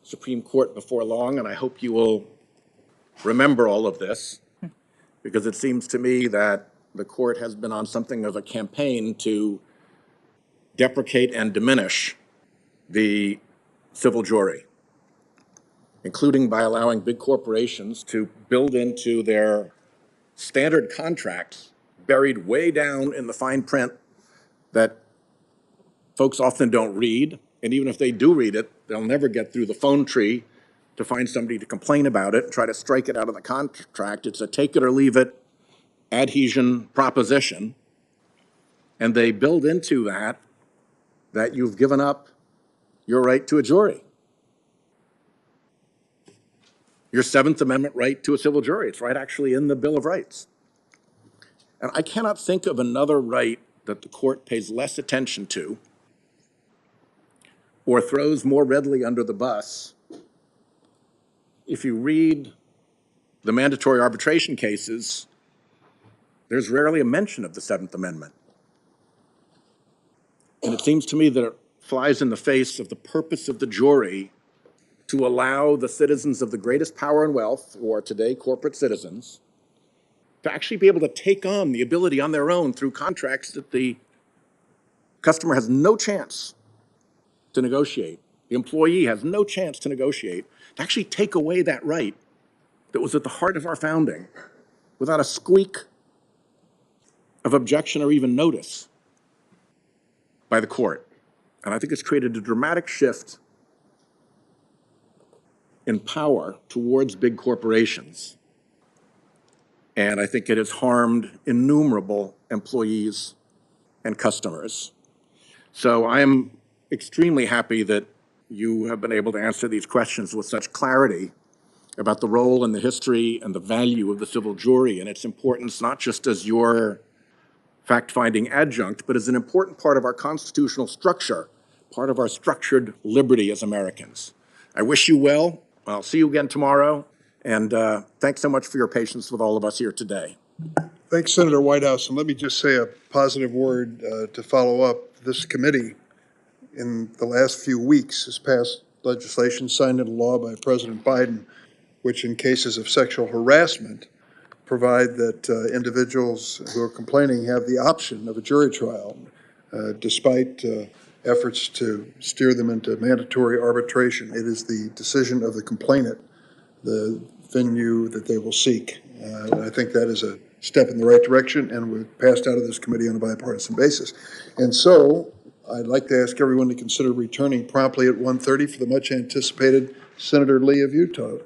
Supreme Court before long, and I hope you will remember all of this, because it seems to me that the court has been on something of a campaign to deprecate and diminish the civil jury, including by allowing big corporations to build into their standard contracts, buried way down in the fine print that folks often don't read, and even if they do read it, they'll never get through the phone tree to find somebody to complain about it and try to strike it out of the contract. It's a take it or leave it adhesion proposition, and they build into that you've given up your right to a jury, your Seventh Amendment right to a civil jury. It's right actually in the Bill of Rights. And I cannot think of another right that the court pays less attention to or throws more readily under the bus. If you read the mandatory arbitration cases, there's rarely a mention of the Seventh Amendment. And it seems to me that it flies in the face of the purpose of the jury to allow the citizens of the greatest power and wealth, who are today corporate citizens, to actually be able to take on the ability on their own through contracts that the customer has no chance to negotiate, the employee has no chance to negotiate, to actually take away that right that was at the heart of our founding without a squeak of objection or even notice by the court. And I think it's created a dramatic shift in power towards big corporations. And I think it has harmed innumerable employees and customers. So I am extremely happy that you have been able to answer these questions with such clarity about the role and the history and the value of the civil jury and its importance, not just as your fact-finding adjunct, but as an important part of our constitutional structure, part of our structured liberty as Americans. I wish you well. I'll see you again tomorrow. And thanks so much for your patience with all of us here today. Thanks, Senator Whitehouse. And let me just say a positive word to follow up. This committee, in the last few weeks, has passed legislation signed into law by President Biden, which in cases of sexual harassment provide that individuals who are complaining have the option of a jury trial, despite efforts to steer them into mandatory arbitration. It is the decision of the complainant, the venue that they will seek. I think that is a step in the right direction, and we've passed out of this committee on a bipartisan basis. And so I'd like to ask everyone to consider returning promptly at 1:30 for the much anticipated Senator Lee of Utah.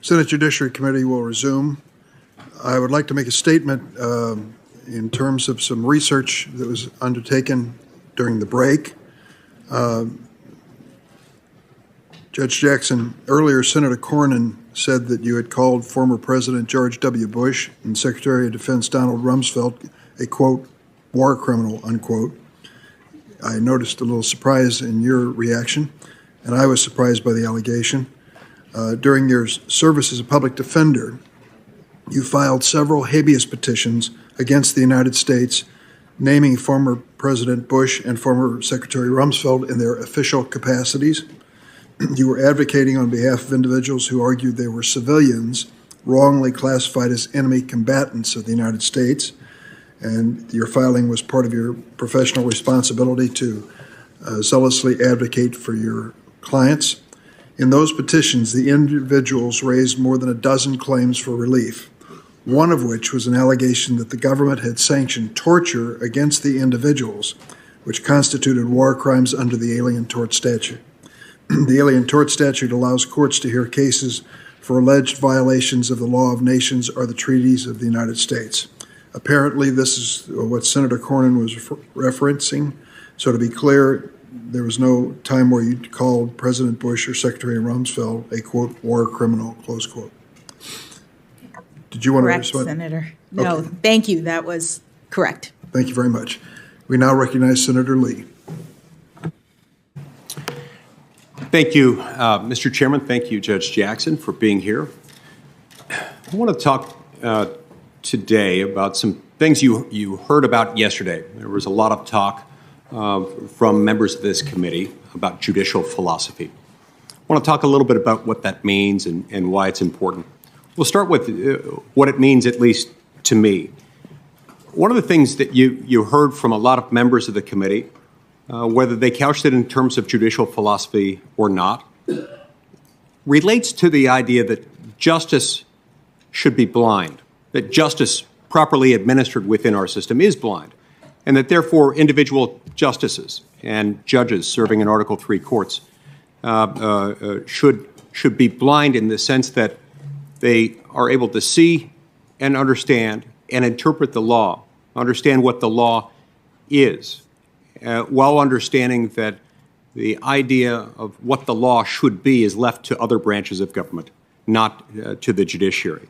Senate Judiciary Committee will resume. I would like to make a statement in terms of some research that was undertaken during the break. Judge Jackson, earlier Senator Cornyn said that you had called former President George W. Bush and Secretary of Defense Donald Rumsfeld a, quote, war criminal, unquote. I noticed a little surprise in your reaction, and I was surprised by the allegation. During your service as a public defender, you filed several habeas petitions against the United States, naming former President Bush and former Secretary Rumsfeld in their official capacities. You were advocating on behalf of individuals who argued they were civilians wrongly classified as enemy combatants of the United States, and your filing was part of your professional responsibility to zealously advocate for your clients. In those petitions, the individuals raised more than a dozen claims for relief, one of which was an allegation that the government had sanctioned torture against the individuals, which constituted war crimes under the Alien Tort Statute. The Alien Tort Statute allows courts to hear cases for alleged violations of the law of nations or the treaties of the United States. Apparently, this is what Senator Cornyn was referencing. So to be clear, there was no time where you called President Bush or Secretary Rumsfeld a, quote, war criminal, close quote. Did you want Correct, to respond? Senator. No, Okay. thank you. That was correct. Thank you very much. We now recognize Senator Lee. Thank you, Mr. Chairman. Thank you, Judge Jackson, for being here. I want to talk today about some things you heard about yesterday. There was a lot of talk from members of this committee about judicial philosophy. I want to talk a little bit about what that means and why it's important. We'll start with what it means, at least to me. One of the things that you heard from a lot of members of the committee, whether they couched it in terms of judicial philosophy or not, relates to the idea that justice should be blind, that justice properly administered within our system is blind, and that therefore individual justices and judges serving in Article III courts should be blind in the sense that they are able to see and understand and interpret the law, understand what the law is, while understanding that the idea of what the law should be is left to other branches of government, not to the judiciary.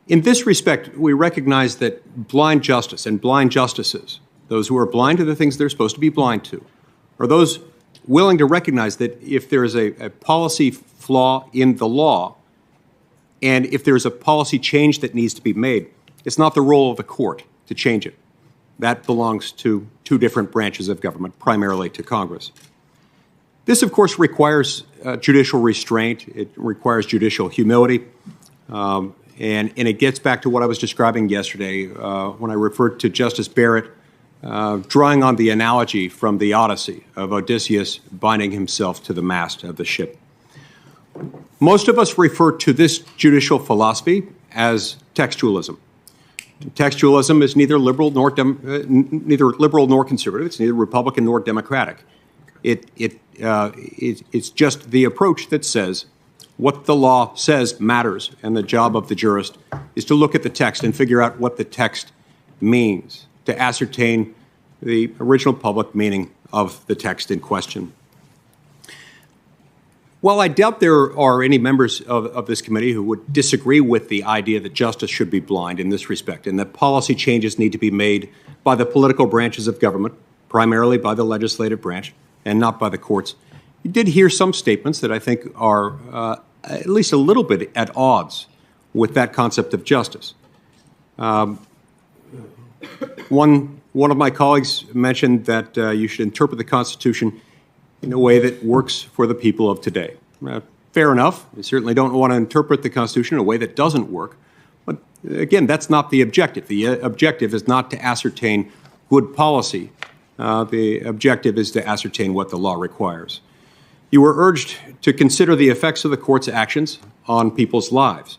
In this respect, we recognize that blind justice and blind justices, those who are blind to the things they're supposed to be blind to, are those willing to recognize that if there is a policy flaw in the law, and if there's a policy change that needs to be made, it's not the role of the court to change it. That belongs to two different branches of government, primarily to Congress. This, of course, requires judicial restraint. It requires judicial humility. And it gets back to what I was describing yesterday when I referred to Justice Barrett drawing on the analogy from the Odyssey of Odysseus binding himself to the mast of the ship. Most of us refer to this judicial philosophy as textualism. Textualism is neither liberal nor conservative. It's neither Republican nor Democratic. It's just the approach that says what the law says matters, and the job of the jurist is to look at the text and figure out what the text means, to ascertain the original public meaning of the text in question. While I doubt there are any members of this committee who would disagree with the idea that justice should be blind in this respect and that policy changes need to be made by the political branches of government, primarily by the legislative branch and not by the courts, you did hear some statements that I think are at least a little bit at odds with that concept of justice. One of my colleagues mentioned that you should interpret the Constitution in a way that works for the people of today. Fair enough. We certainly don't want to interpret the Constitution in a way that doesn't work. But again, that's not the objective. The objective is not to ascertain good policy. The objective is to ascertain what the law requires. You were urged to consider the effects of the court's actions on people's lives.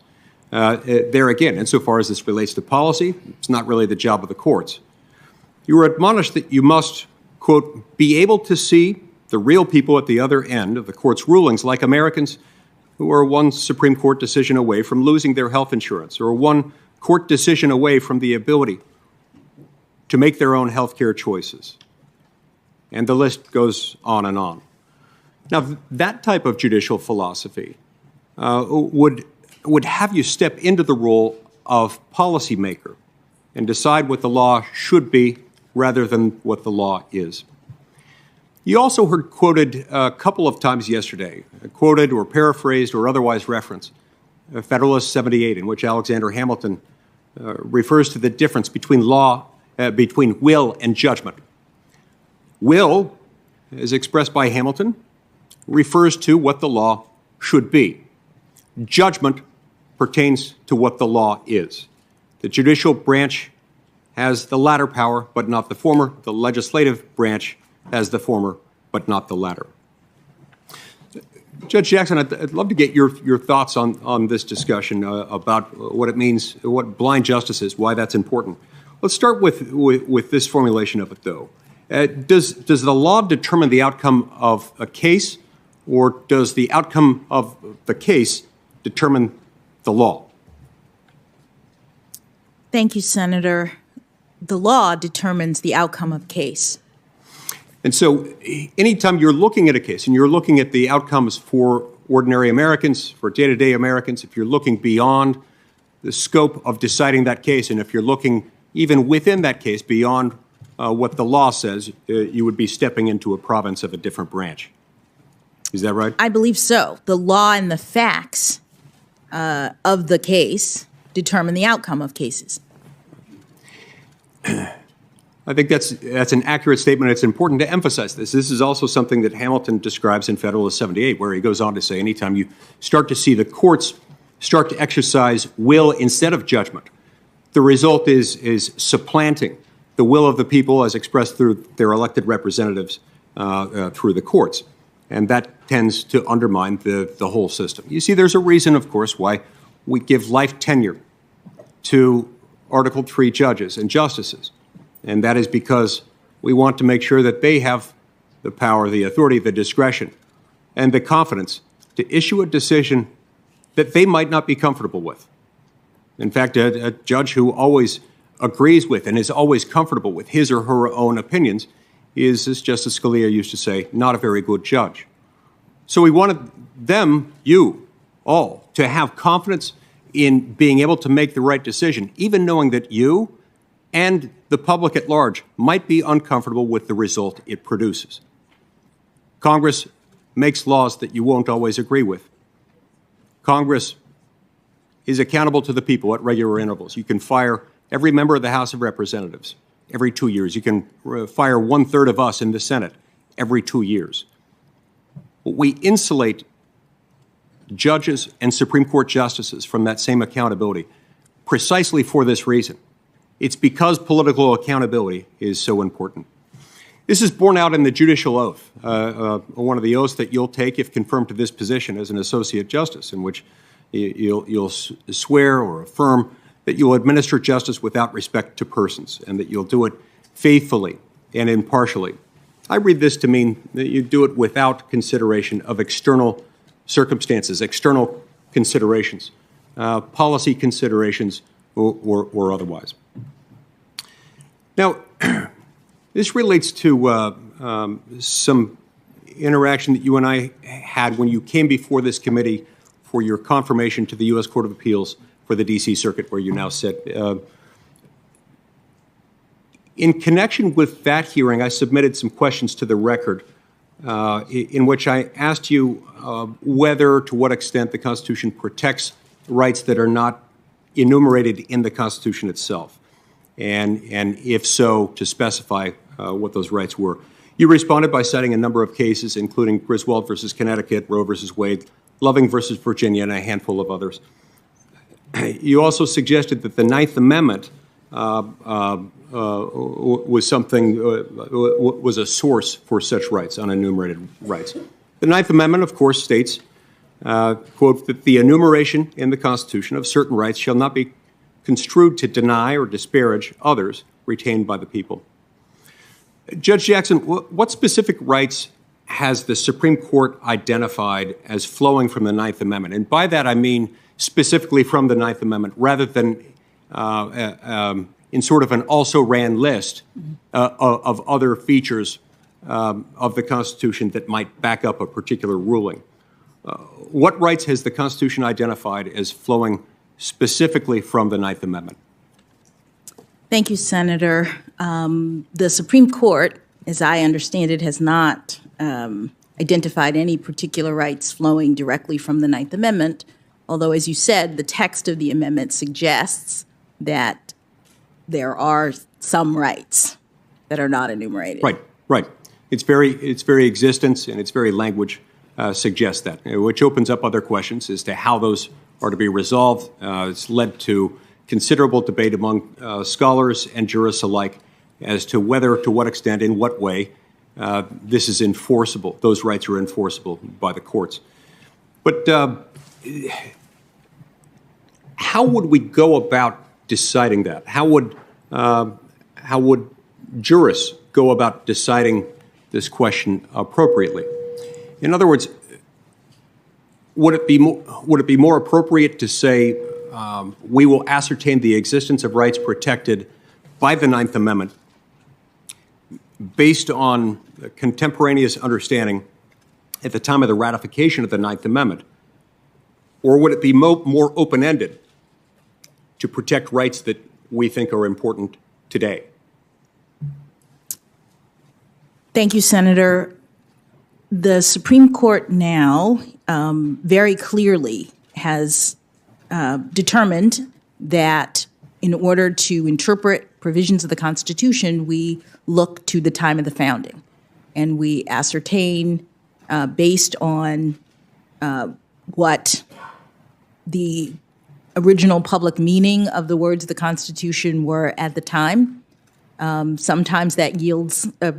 There again, insofar as this relates to policy, it's not really the job of the courts. You were admonished that you must, quote, be able to see the real people at the other end of the court's rulings like Americans who are one Supreme Court decision away from losing their health insurance, or one court decision away from the ability to make their own health care choices. And the list goes on and on. Now, that type of judicial philosophy would have you step into the role of policymaker and decide what the law should be rather than what the law is. You also heard quoted a couple of times yesterday, quoted or paraphrased or otherwise referenced, Federalist 78, in which Alexander Hamilton refers to the difference between between will and judgment. Will, as expressed by Hamilton, refers to what the law should be. Judgment pertains to what the law is. The judicial branch has the latter power, but not the former. The legislative branch has the former, but not the latter. Judge Jackson, I'd love to get your thoughts on this discussion about what it means, what blind justice is, why that's important. Let's start with this formulation of it, though. Does the law determine the outcome of a case, or does the outcome of the case determine the law? Thank you, Senator. The law determines the outcome of case. And so anytime you're looking at a case and you're looking at the outcomes for ordinary Americans, for day-to-day Americans, if you're looking beyond the scope of deciding that case, and if you're looking even within that case beyond what the law says, you would be stepping into a province of a different branch. Is that right? I believe so. The law and the facts of the case determine the outcome of cases. I think that's an accurate statement. It's important to emphasize this. This is also something that Hamilton describes in Federalist 78, where he goes on to say anytime you start to see the courts start to exercise will instead of judgment, the result is supplanting the will of the people as expressed through their elected representatives through the courts. And that tends to undermine the whole system. You see, there's a reason, of course, why we give life tenure to Article III judges and justices. And that is because we want to make sure that they have the power, the authority, the discretion, and the confidence to issue a decision that they might not be comfortable with. In fact, a judge who always agrees with and is always comfortable with his or her own opinions is, as Justice Scalia used to say, not a very good judge. So we wanted them, you, all, to have confidence in being able to make the right decision, even knowing that you and the public at large might be uncomfortable with the result it produces. Congress makes laws that you won't always agree with. Congress is accountable to the people at regular intervals. You can fire every member of the House of Representatives every 2 years. You can fire 1/3 of us in the Senate every 2 years. We insulate judges and Supreme Court justices from that same accountability precisely for this reason. It's because political accountability is so important. This is borne out in the judicial oath, one of the oaths that you'll take if confirmed to this position as an associate justice, in which you'll swear or affirm that you'll administer justice without respect to persons, and that you'll do it faithfully and impartially. I read this to mean that you do it without consideration of external circumstances, external considerations, policy considerations, or otherwise. Now, this relates to some interaction that you and I had when you came before this committee for your confirmation to the U.S. Court of Appeals for the D.C. Circuit, where you now sit. In connection with that hearing, I submitted some questions to the record in which I asked you whether, to what extent, the Constitution protects rights that are not enumerated in the Constitution itself, and if so, to specify what those rights were. You responded by citing a number of cases, including Griswold versus Connecticut, Roe versus Wade, Loving versus Virginia, and a handful of others. You also suggested that the Ninth Amendment was a source for such rights, unenumerated rights. The Ninth Amendment, of course, states, quote, that the enumeration in the Constitution of certain rights shall not be construed to deny or disparage others retained by the people. Judge Jackson, what specific rights has the Supreme Court identified as flowing from the Ninth Amendment? And by that I mean specifically from the Ninth Amendment, rather than in sort of an also-ran list of other features of the Constitution that might back up a particular ruling. What rights has the Constitution identified as flowing specifically from the Ninth Amendment? Thank you, Senator. The Supreme Court, as I understand it, has not identified any particular rights flowing directly from the Ninth Amendment, although, as you said, the text of the amendment suggests that there are some rights that are not enumerated. Right, right. Its very existence and its very language suggests that, which opens up other questions as to how those are to be resolved. It's led to considerable debate among scholars and jurists alike as to whether, to what extent, in what way this is enforceable. Those rights are enforceable by the courts. But how would we go about deciding that? How would jurists go about deciding this question appropriately? In other words, would it be more appropriate to say we will ascertain the existence of rights protected by the Ninth Amendment based on contemporaneous understanding at the time of the ratification of the Ninth Amendment? Or would it be more open-ended to protect rights that we think are important today? Thank you, Senator. The Supreme Court now very clearly has determined that in order to interpret provisions of the Constitution, we look to the time of the founding. And we ascertain, based on what the original public meaning of the words of the Constitution were at the time. Sometimes that yields a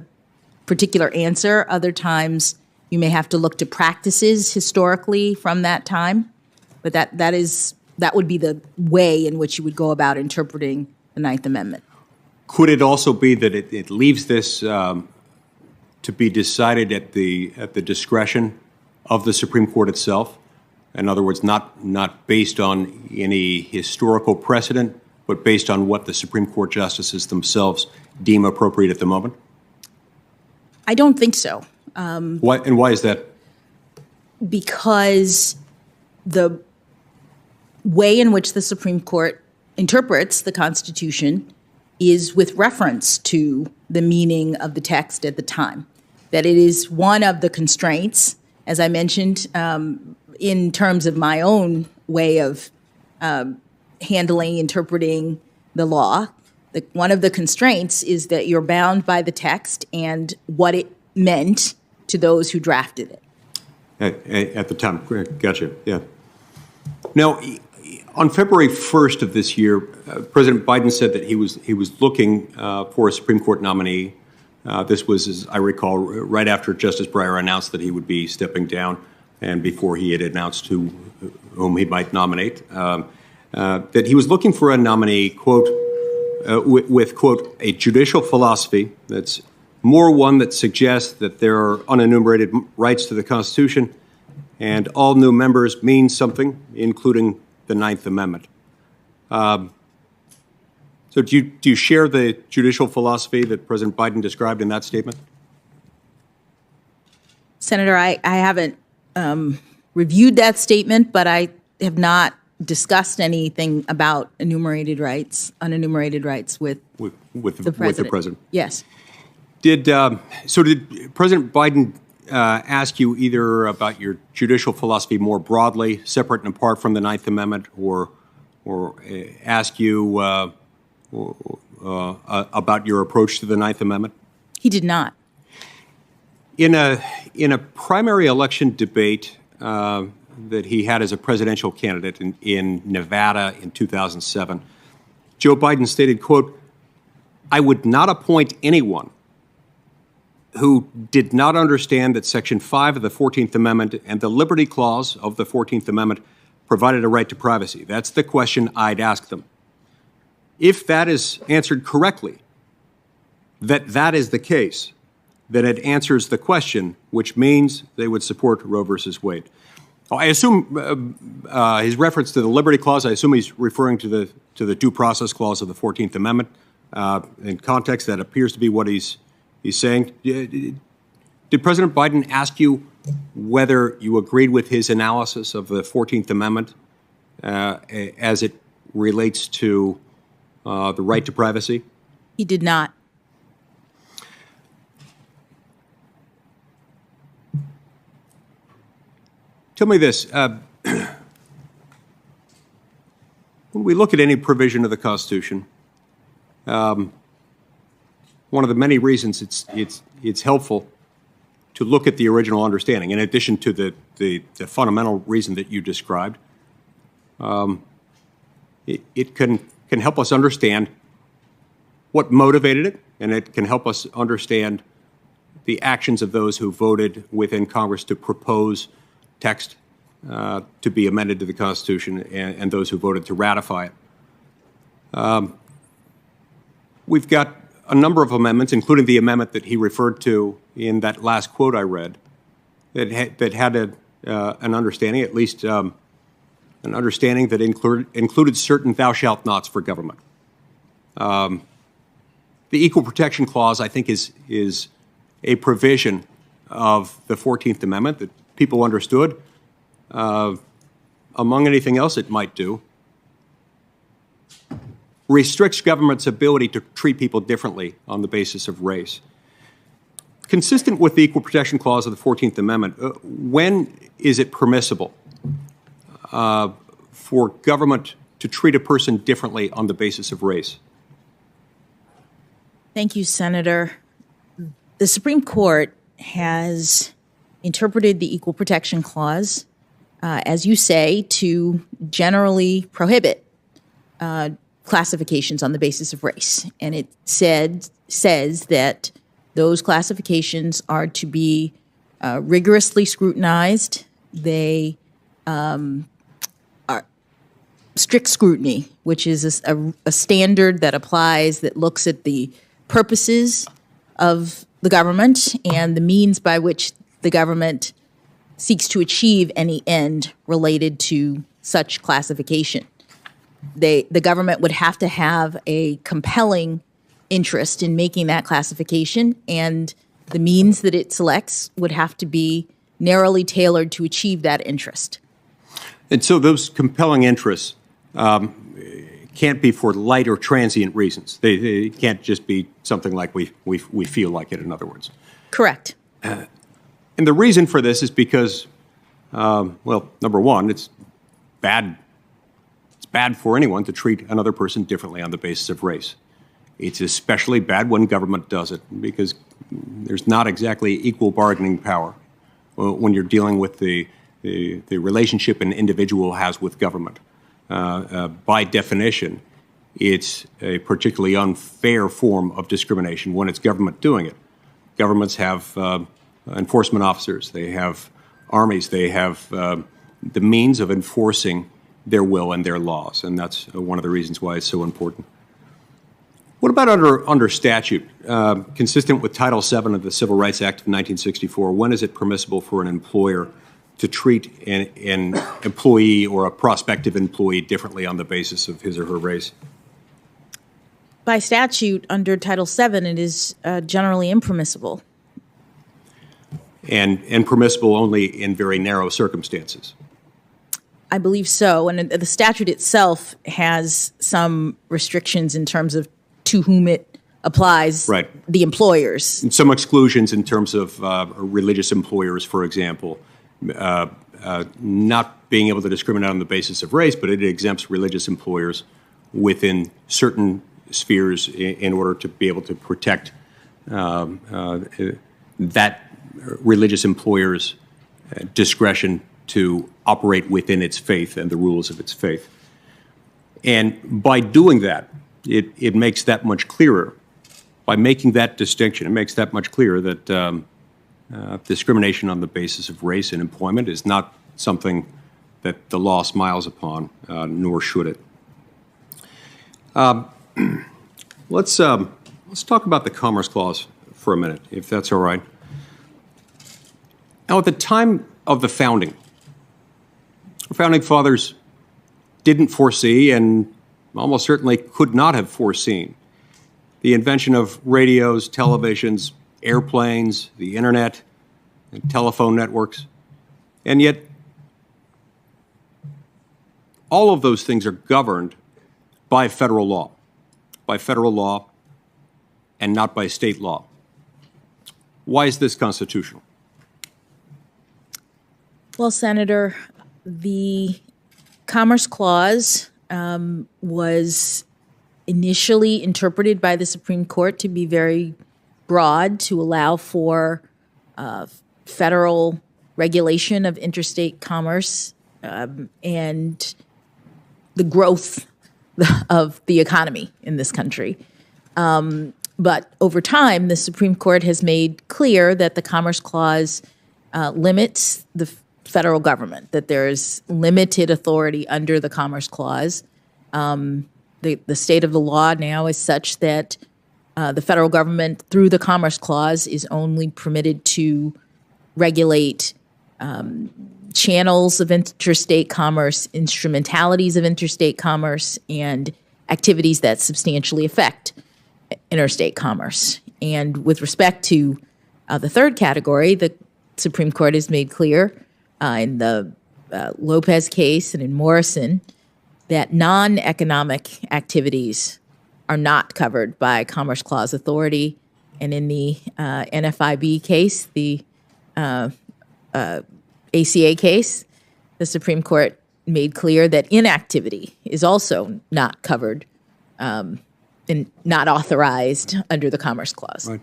particular answer. Other times you may have to look to practices historically from that time. But that would be the way in which you would go about interpreting the Ninth Amendment. Could it also be that it leaves this to be decided at the discretion of the Supreme Court itself? In other words, not based on any historical precedent, but based on what the Supreme Court justices themselves deem appropriate at the moment? I don't think so. Why is that? Because the way in which the Supreme Court interprets the Constitution is with reference to the meaning of the text at the time. That it is one of the constraints, as I mentioned, in terms of my own way of interpreting the law. One of the constraints is that you're bound by the text and what it meant to those who drafted it. At the time, gotcha, yeah. Now, on February 1st of this year, President Biden said that he was looking for a Supreme Court nominee. This was, as I recall, right after Justice Breyer announced that he would be stepping down and before he had announced whom he might nominate, that he was looking for a nominee, quote, with, quote, a judicial philosophy that's more one that suggests that there are unenumerated rights to the Constitution and all new members mean something, including the Ninth Amendment. So do you share the judicial philosophy that President Biden described in that statement? Senator, I haven't reviewed that statement, but I have not discussed anything about unenumerated rights with the president. Yes. Did President Biden ask you either about your judicial philosophy more broadly, separate and apart from the Ninth Amendment, or ask you about your approach to the Ninth Amendment? He did not. In a primary election debate that he had as a presidential candidate in Nevada in 2007, Joe Biden stated, quote, "I would not appoint anyone who did not understand that Section 5 of the 14th Amendment and the Liberty Clause of the 14th Amendment provided a right to privacy. That's the question I'd ask them. If that is answered correctly, that is the case, then it answers the question, which means they would support Roe versus Wade. I assume his reference to the Liberty Clause, I assume he's referring to the Due Process Clause of the 14th Amendment. In context, that appears to be what he's saying. Did President Biden ask you whether you agreed with his analysis of the 14th Amendment as it relates to the right to privacy? He did not. Tell me this. When we look at any provision of the Constitution, one of the many reasons it's helpful to look at the original understanding, in addition to the fundamental reason that you described, it can help us understand what motivated it, and it can help us understand the actions of those who voted within Congress to propose text to be amended to the Constitution and those who voted to ratify it. We've got a number of amendments, including the amendment that he referred to in that last quote I read, that had an understanding, at least an understanding that included certain thou shalt nots for government. The Equal Protection Clause, I think, is a provision of the 14th Amendment that people understood. Among anything else it might do, restricts government's ability to treat people differently on the basis of race. Consistent with the Equal Protection Clause of the 14th Amendment, when is it permissible for government to treat a person differently on the basis of race? Thank you, Senator. The Supreme Court has interpreted the Equal Protection Clause, as you say, to generally prohibit classifications on the basis of race. And it says that those classifications are to be rigorously scrutinized. They are strict scrutiny, which is a standard that applies, that looks at the purposes of the government and the means by which the government seeks to achieve any end related to such classification. The government would have to have a compelling interest in making that classification, and the means that it selects would have to be narrowly tailored to achieve that interest. And so those compelling interests can't be for light or transient reasons. They can't just be something like we feel like it, in other words. Correct. And the reason for this is because, well, number one, it's bad. It's bad for anyone to treat another person differently on the basis of race. It's especially bad when government does it, because there's not exactly equal bargaining power when you're dealing with the relationship an individual has with government. By definition, it's a particularly unfair form of discrimination when it's government doing it. Governments have enforcement officers, they have armies, they have the means of enforcing their will and their laws, and that's one of the reasons why it's so important. What about under statute? Consistent with Title VII of the Civil Rights Act of 1964, when is it permissible for an employer to treat an employee or a prospective employee differently on the basis of his or her race? By statute, under Title VII, it is generally impermissible. And permissible only in very narrow circumstances. I believe so. And the statute itself has some restrictions in terms of to whom it applies, right. The employers. And some exclusions in terms of religious employers, for example, not being able to discriminate on the basis of race, but it exempts religious employers within certain spheres in order to be able to protect that religious employer's discretion to operate within its faith and the rules of its faith. And by doing that, it makes that much clearer. By making that distinction, it makes that much clearer that discrimination on the basis of race in employment is not something that the law smiles upon, nor should it. Let's talk about the Commerce Clause for a minute, if that's all right. Now, at the time of the founding, our founding fathers didn't foresee, and almost certainly could not have foreseen, the invention of radios, televisions, airplanes, the internet, and telephone networks. And yet, all of those things are governed by federal law and not by state law. Why is this constitutional? Well, Senator, the Commerce Clause was initially interpreted by the Supreme Court to be very broad, to allow for federal regulation of interstate commerce and the growth of the economy in this country. But over time, the Supreme Court has made clear that the Commerce Clause limits the federal government, that there's limited authority under the Commerce Clause. The state of the law now is such that the federal government, through the Commerce Clause, is only permitted to regulate channels of interstate commerce, instrumentalities of interstate commerce, and activities that substantially affect interstate commerce. And with respect to the third category, the Supreme Court has made clear in the Lopez case and in Morrison that non-economic activities are not covered by Commerce Clause authority. And in the NFIB case, the ACA case, the Supreme Court made clear that inactivity is also not covered and not authorized under the Commerce Clause. Right.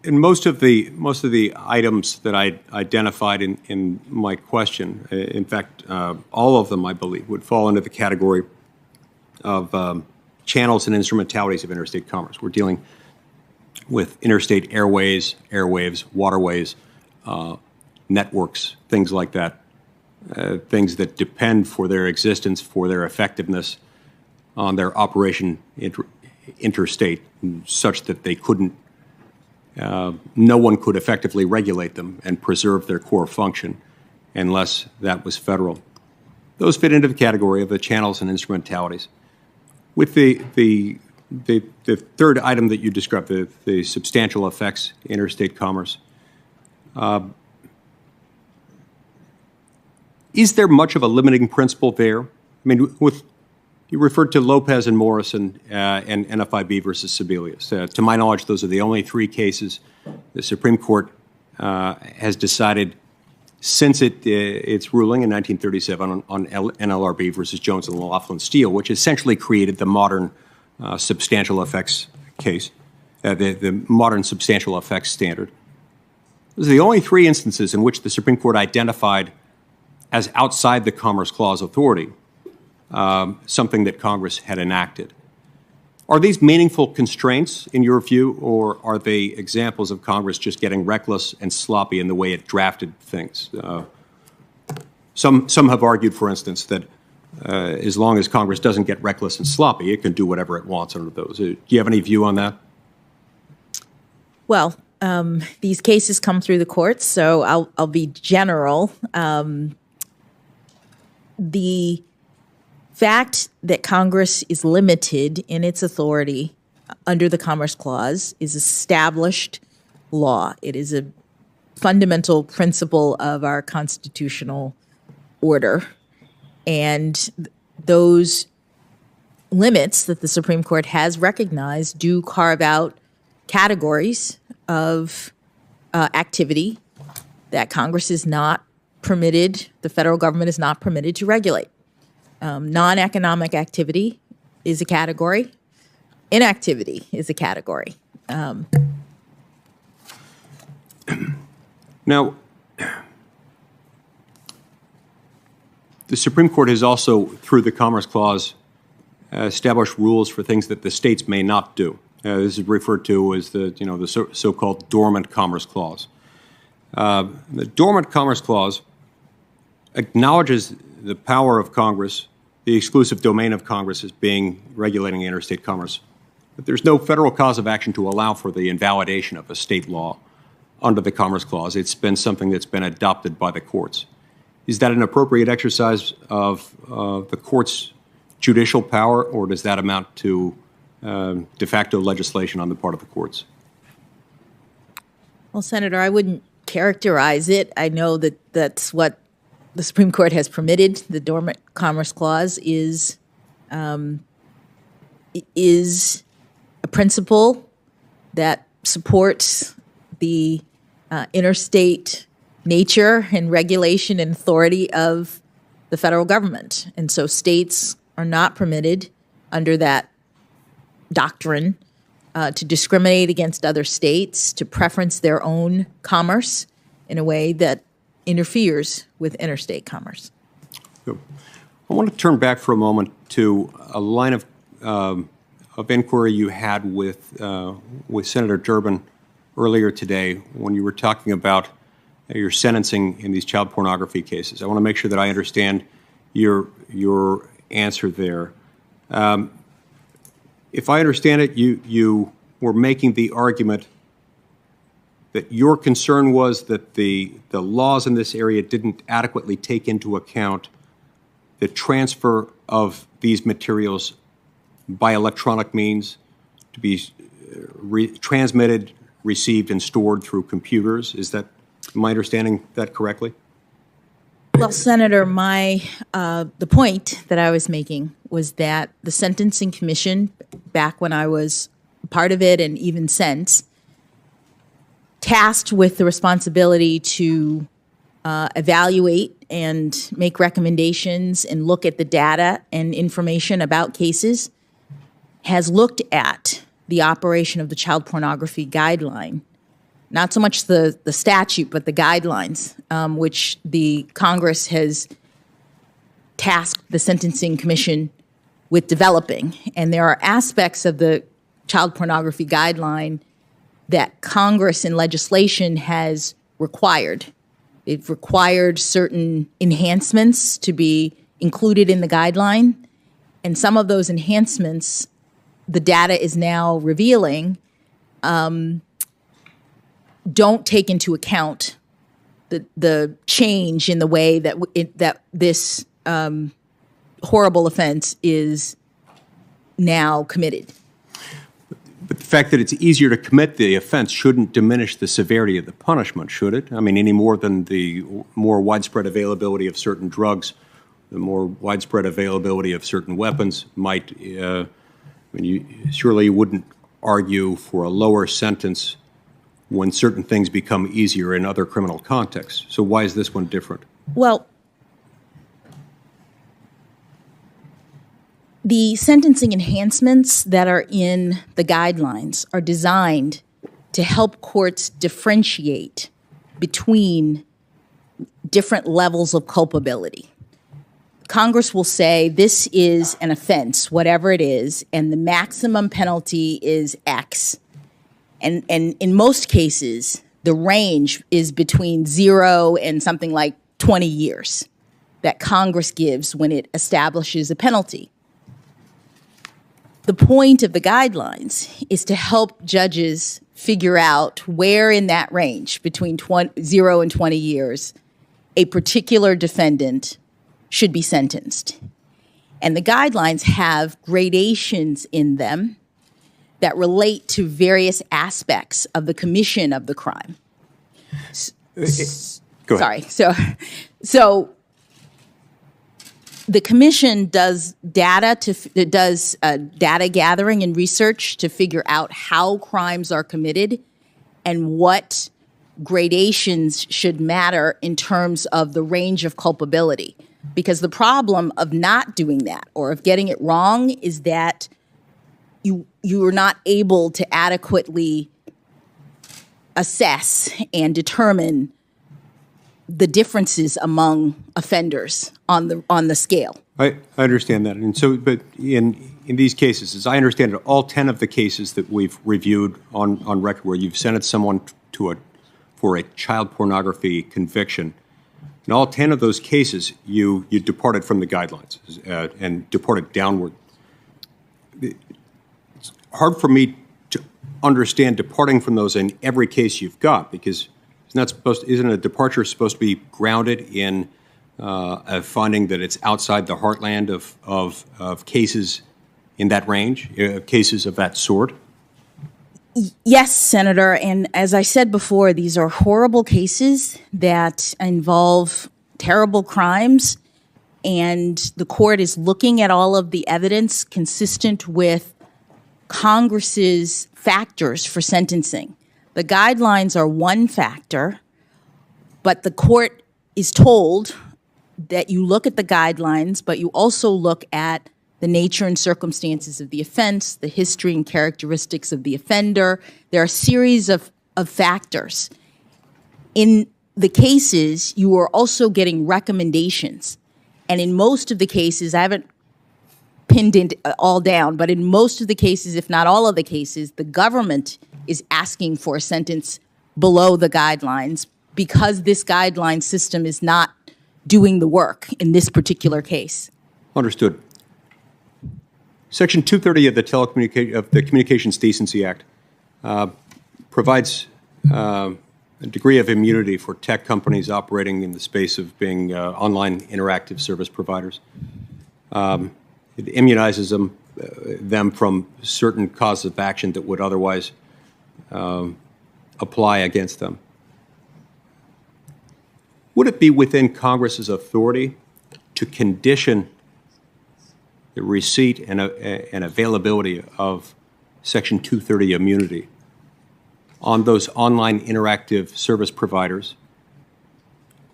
And most of the items that I identified in my question, in fact, all of them, I believe, would fall into the category of channels and instrumentalities of interstate commerce. We're dealing with interstate airways, airwaves, waterways, networks, things like that, things that depend for their existence, for their effectiveness on their operation interstate, such that they couldn't, no one could effectively regulate them and preserve their core function unless that was federal. Those fit into the category of the channels and instrumentalities. With the third item that you described, the substantial effects interstate commerce, is there much of a limiting principle there? I mean, you referred to Lopez and Morrison and NFIB versus Sebelius. To my knowledge, those are the only three cases the Supreme Court has decided since its ruling in 1937 on NLRB versus Jones and Laughlin Steel, which essentially created the modern substantial effects case, the modern substantial effects standard. Those are the only three instances in which the Supreme Court identified as outside the Commerce Clause authority something that Congress had enacted. Are these meaningful constraints in your view, or are they examples of Congress just getting reckless and sloppy in the way it drafted things? Some have argued, for instance, that as long as Congress doesn't get reckless and sloppy, it can do whatever it wants under those. Do you have any view on that? Well, these cases come through the courts, so I'll be general. The fact that Congress is limited in its authority under the Commerce Clause is established law. It is a fundamental principle of our constitutional order. And those limits that the Supreme Court has recognized do carve out categories of activity that Congress is not permitted, the federal government is not permitted to regulate. Non-economic activity is a category. Inactivity is a category. Now, the Supreme Court has also, through the Commerce Clause, established rules for things that the states may not do. This is referred to as the so-called Dormant Commerce Clause. The Dormant Commerce Clause acknowledges the power of Congress, the exclusive domain of Congress as being regulating interstate commerce But there's no federal cause of action to allow for the invalidation of a state law under the Commerce Clause. It's been something that's been adopted by the courts. Is that an appropriate exercise of the court's judicial power, or does that amount to de facto legislation on the part of the courts? Well, Senator, I wouldn't characterize it. I know that that's what the Supreme Court has permitted. The Dormant Commerce Clause is a principle that supports the interstate nature and regulation and authority of the federal government. And so states are not permitted under that doctrine to discriminate against other states, to preference their own commerce in a way that interferes with interstate commerce. I want to turn back for a moment to a line of inquiry you had with Senator Durbin earlier today when you were talking about your sentencing in these child pornography cases. I want to make sure that I understand your answer there. If I understand it, you were making the argument that your concern was that the laws in this area didn't adequately take into account the transfer of these materials by electronic means to be transmitted, received, and stored through computers. Am I understanding that correctly? Well, Senator, the point that I was making was that the Sentencing Commission, back when I was part of it and even since, tasked with the responsibility to evaluate and make recommendations and look at the data and information about cases, has looked at the operation of the child pornography guideline. Not so much the statute, but the guidelines, which the Congress has tasked the Sentencing Commission with developing. And there are aspects of the child pornography guideline that Congress in legislation has required. They've required certain enhancements to be included in the guideline. And some of those enhancements, the data is now revealing, don't take into account the change in the way that this horrible offense is now committed. But the fact that it's easier to commit the offense shouldn't diminish the severity of the punishment, should it? I mean, any more than the more widespread availability of certain drugs, the more widespread availability of certain weapons might, surely you wouldn't argue for a lower sentence when certain things become easier in other criminal contexts. So why is this one different? Well, the sentencing enhancements that are in the guidelines are designed to help courts differentiate between different levels of culpability. Congress will say this is an offense, whatever it is, and the maximum penalty is X. And in most cases, the range is between 0 and something like 20 years that Congress gives when it establishes a penalty. The point of the guidelines is to help judges figure out where in that range between 0 and 20 years a particular defendant should be sentenced. And the guidelines have gradations in them that relate to various aspects of the commission of the crime. Go ahead. Sorry. So the commission does data gathering and research to figure out how crimes are committed and what gradations should matter in terms of the range of culpability. Because the problem of not doing that or of getting it wrong is that you are not able to adequately assess and determine the differences among offenders on the scale. I understand that. And so, but in these cases, as I understand it, all 10 of the cases that we've reviewed on record where you've sentenced someone for a child pornography conviction, in all 10 of those cases, you departed from the guidelines and departed downward. hard for me to understand departing from those in every case you've got, because isn't a departure supposed to be grounded in a finding that it's outside the heartland of cases in that range, cases of that sort? Yes, Senator. And as I said before, these are horrible cases that involve terrible crimes. And the court is looking at all of the evidence consistent with Congress's factors for sentencing. The guidelines are one factor, but the court is told that you look at the guidelines, but you also look at the nature and circumstances of the offense, the history and characteristics of the offender. There are a series of factors. In the cases, you are also getting recommendations. And in most of the cases, I haven't pinned it all down, but in most of the cases, if not all of the cases, the government is asking for a sentence below the guidelines because this guideline system is not doing the work in this particular case. Understood. Section 230 of the Communications Decency Act provides a degree of immunity for tech companies operating in the space of being online interactive service providers. It immunizes them from certain causes of action that would otherwise apply against them. Would it be within Congress's authority to condition the receipt and availability of Section 230 immunity on those online interactive service providers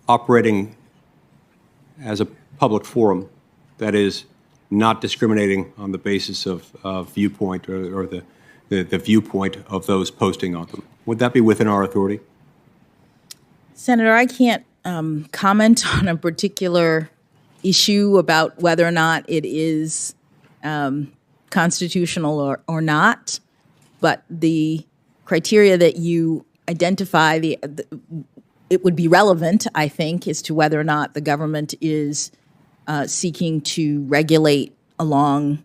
operating as a public forum that is not discriminating on the basis of viewpoint or the viewpoint of those posting on them? Would that be within our authority? Senator, I can't comment on a particular issue about whether or not it is constitutional or not, but the criteria that you identify, it would be relevant, I think, as to whether or not the government is seeking to regulate along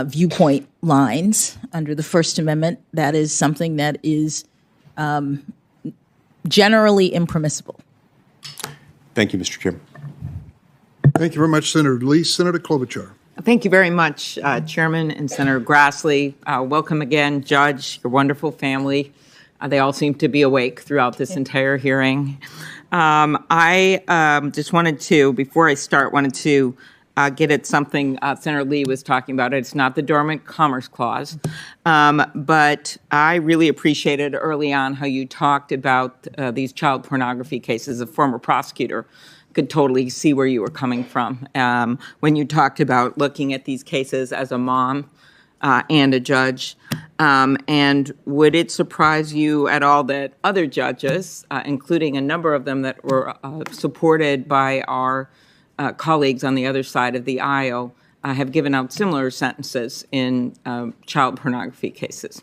viewpoint lines under the First Amendment. That is something that is generally impermissible. Thank you, Mr. Chairman. Thank you very much, Senator Lee. Senator Klobuchar. Thank you very much, Chairman and Senator Grassley. Welcome again, Judge, your wonderful family. They all seem to be awake throughout this entire hearing. I just wanted to, before I start, get at something Senator Lee was talking about. It's not the Dormant Commerce Clause, but I really appreciated early on how you talked about these child pornography cases. A former prosecutor could totally see where you were coming from when you talked about looking at these cases as a mom and a judge. And would it surprise you at all that other judges, including a number of them that were supported by our colleagues on the other side of the aisle, have given out similar sentences in child pornography cases?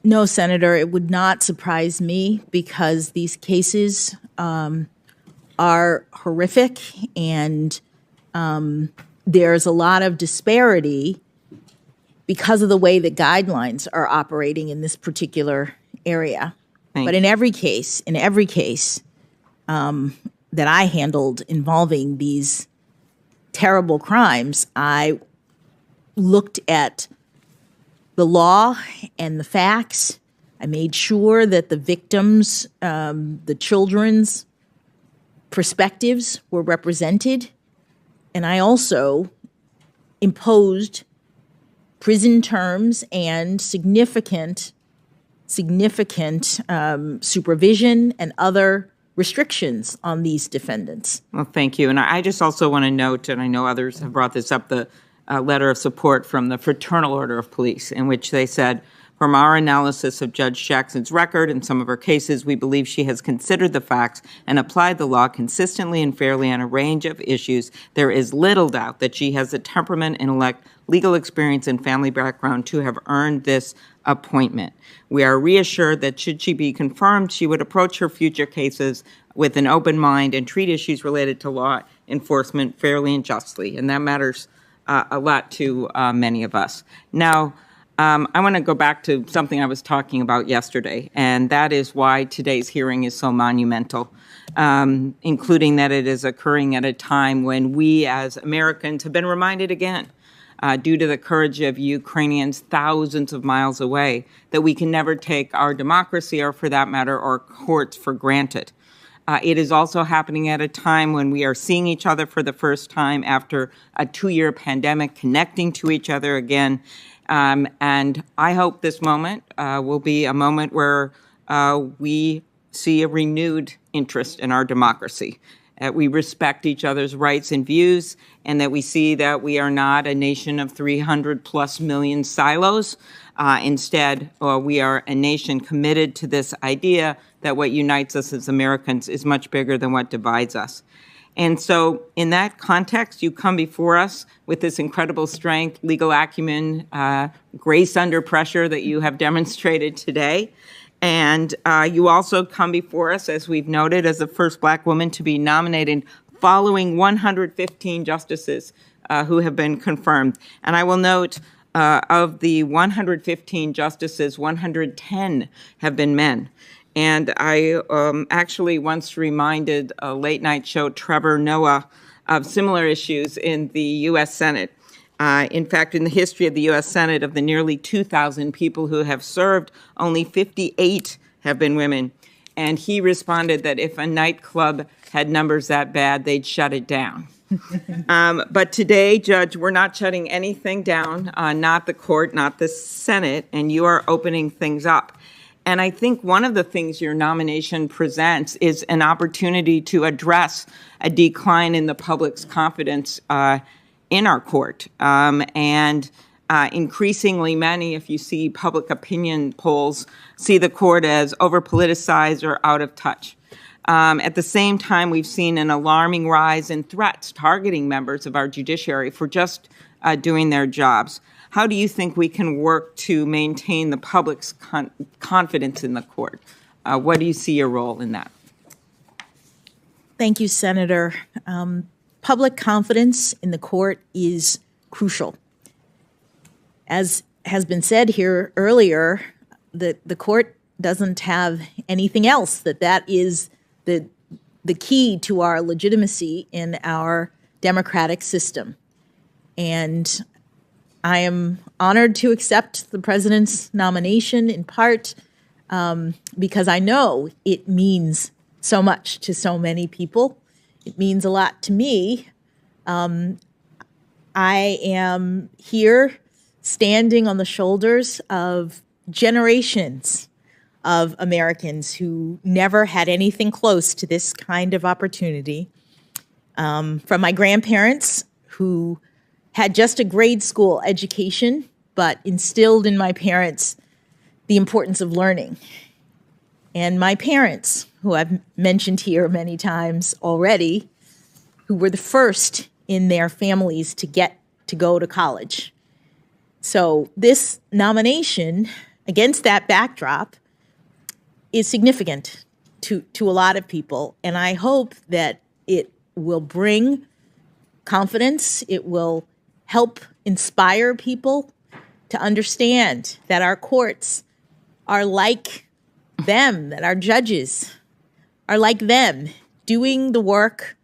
No, Senator, it would not surprise me because these cases are horrific, and there's a lot of disparity because of the way that guidelines are operating in this particular area. But in every case that I handled involving these terrible crimes, I looked at the law and the facts. I made sure that the victims, the children's perspectives were represented, and I also imposed prison terms and significant supervision and other restrictions on these defendants. Well, thank you. And I just also want to note, and I know others have brought this up, the letter of support from the Fraternal Order of Police, in which they said, from our analysis of Judge Jackson's record in some of her cases, we believe she has considered the facts and applied the law consistently and fairly on a range of issues. There is little doubt that she has the temperament, intellect, legal experience, and family background to have earned this appointment. We are reassured that should she be confirmed, she would approach her future cases with an open mind and treat issues related to law enforcement fairly and justly, and that matters a lot to many of us. Now, I want to go back to something I was talking about yesterday, and that is why today's hearing is so monumental, including that it is occurring at a time when we as Americans have been reminded again, due to the courage of Ukrainians thousands of miles away, that we can never take our democracy, or for that matter, our courts for granted. It is also happening at a time when we are seeing each other for the first time after a 2-year pandemic, connecting to each other again. And I hope this moment will be a moment where we see a renewed interest in our democracy, that we respect each other's rights and views, and that we see that we are not a nation of 300+ million silos. Instead, we are a nation committed to this idea that what unites us as Americans is much bigger than what divides us. And so in that context, you come before us with this incredible strength, legal acumen, grace under pressure that you have demonstrated today. And you also come before us, as we've noted, as the first Black woman to be nominated following 115 justices who have been confirmed. And I will note, of the 115 justices, 110 have been men. And I actually once reminded a late-night show, Trevor Noah, of similar issues in the U.S. Senate. In fact, in the history of the U.S. Senate, of the nearly 2,000 people who have served, only 58 have been women. And he responded that if a nightclub had numbers that bad, they'd shut it down. But today, Judge, we're not shutting anything down, not the court, not the Senate, and you are opening things up. And I think one of the things your nomination presents is an opportunity to address a decline in the public's confidence in our court. And increasingly many, if you see public opinion polls, see the court as over-politicized or out of touch. At the same time, we've seen an alarming rise in threats targeting members of our judiciary for just doing their jobs. How do you think we can work to maintain the public's confidence in the court? What do you see your role in that? Thank you, Senator. Public confidence in the court is crucial. As has been said here earlier, the court doesn't have anything else, that is the key to our legitimacy in our democratic system. And I am honored to accept the president's nomination, in part because I know it means so much to so many people. It means a lot to me. I am here standing on the shoulders of generations of Americans who never had anything close to this kind of opportunity. From my grandparents, who had just a grade school education, but instilled in my parents the importance of learning. And my parents, who I've mentioned here many times already, who were the first in their families to get to go to college. So this nomination, against that backdrop, is significant to a lot of people. And I hope that it will bring confidence. It will help inspire people to understand that our courts are like them, that our judges are like them, doing the work,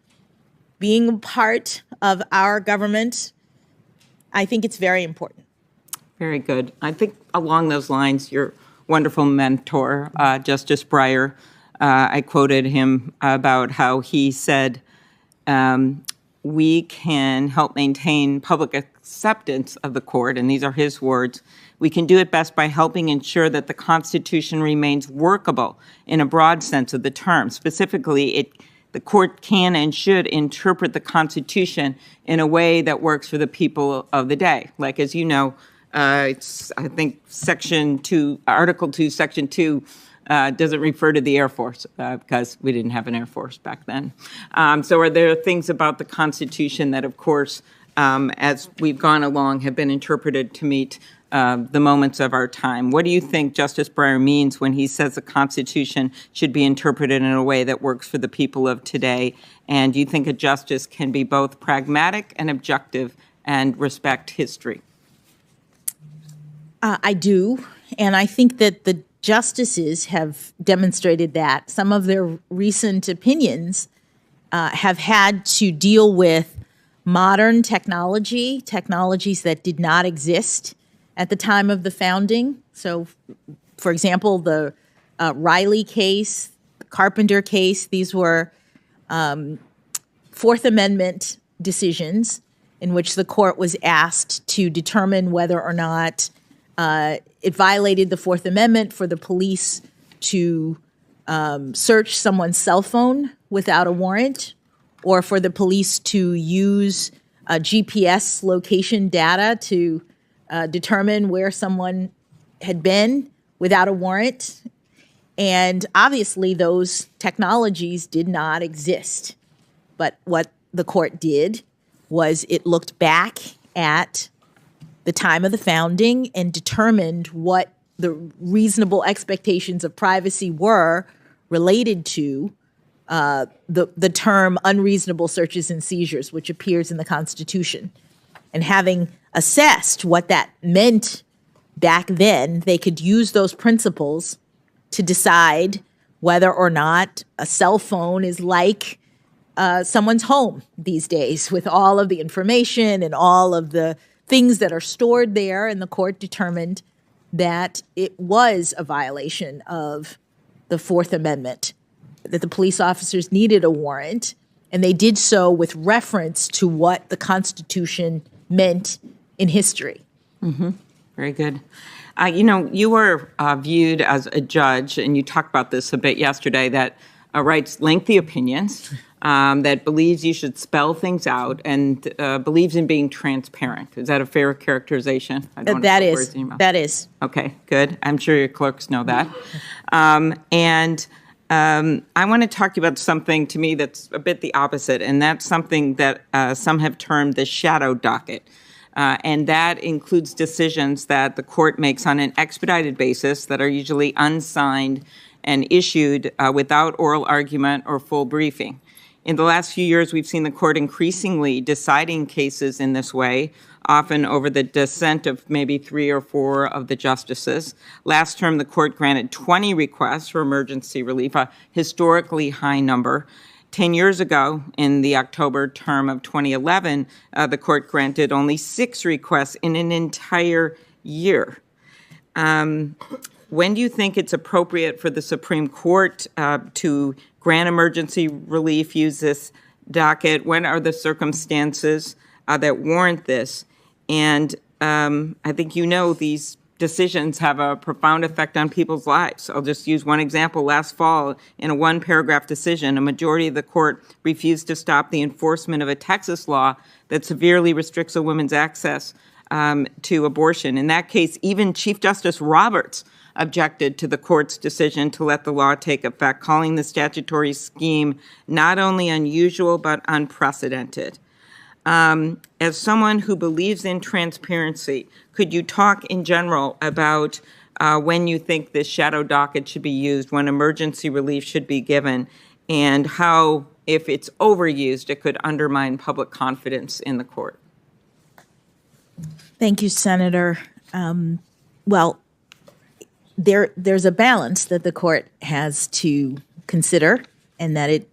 being a part of our government. I think it's very important. Very good. I think along those lines, your wonderful mentor, Justice Breyer, I quoted him about how he said, we can help maintain public acceptance of the court, and these are his words. We can do it best by helping ensure that the Constitution remains workable in a broad sense of the term. Specifically, the court can and should interpret the Constitution in a way that works for the people of the day. Like, as you know, it's, I think, Article 2, Section 2 doesn't refer to the Air Force because we didn't have an Air Force back then. So are there things about the Constitution that, of course, as we've gone along, have been interpreted to meet the moments of our time? What do you think Justice Breyer means when he says the Constitution should be interpreted in a way that works for the people of today? And do you think a justice can be both pragmatic and objective and respect history? I do, and I think that the justices have demonstrated that. Some of their recent opinions have had to deal with modern technologies that did not exist at the time of the founding. So, for example, the Riley case, the Carpenter case, these were Fourth Amendment decisions in which the court was asked to determine whether or not it violated the Fourth Amendment for the police to search someone's cell phone without a warrant, or for the police to use GPS location data to determine where someone had been without a warrant. And obviously, those technologies did not exist. But what the court did was it looked back at the time of the founding and determined what the reasonable expectations of privacy were related to the term unreasonable searches and seizures, which appears in the Constitution. And having assessed what that meant back then, they could use those principles to decide whether or not a cell phone is like someone's home these days, with all of the information and all of the things that are stored there. And the court determined that it was a violation of the Fourth Amendment, that the police officers needed a warrant, and they did so with reference to what the Constitution meant in history. Mm-hmm. Very good. You were viewed as a judge, and you talked about this a bit yesterday, that writes lengthy opinions, that believes you should spell things out, and believes in being transparent. Is that a fair characterization? I don't want to put words in your mouth. That is. Okay, good. I'm sure your clerks know that. I want to talk to you about something, to me, that's a bit the opposite, and that's something that some have termed the shadow docket. And that includes decisions that the court makes on an expedited basis that are usually unsigned and issued without oral argument or full briefing. In the last few years, we've seen the court increasingly deciding cases in this way, often over the dissent of maybe 3 or 4 of the justices. Last term, the court granted 20 requests for emergency relief, a historically high number. 10 years ago, in the October term of 2011, the court granted only 6 requests in an entire year. When do you think it's appropriate for the Supreme Court to grant emergency relief, use this docket? When are the circumstances that warrant this? And I think these decisions have a profound effect on people's lives. I'll just use one example. Last fall, in a 1-paragraph decision, a majority of the court refused to stop the enforcement of a Texas law that severely restricts a woman's access to abortion. In that case, even Chief Justice Roberts objected to the court's decision to let the law take effect, calling the statutory scheme not only unusual but unprecedented. As someone who believes in transparency, could you talk in general about when you think this shadow docket should be used, when emergency relief should be given, and how, if it's overused, it could undermine public confidence in the court? Thank you, Senator. Well, there's a balance that the court has to consider, and that it,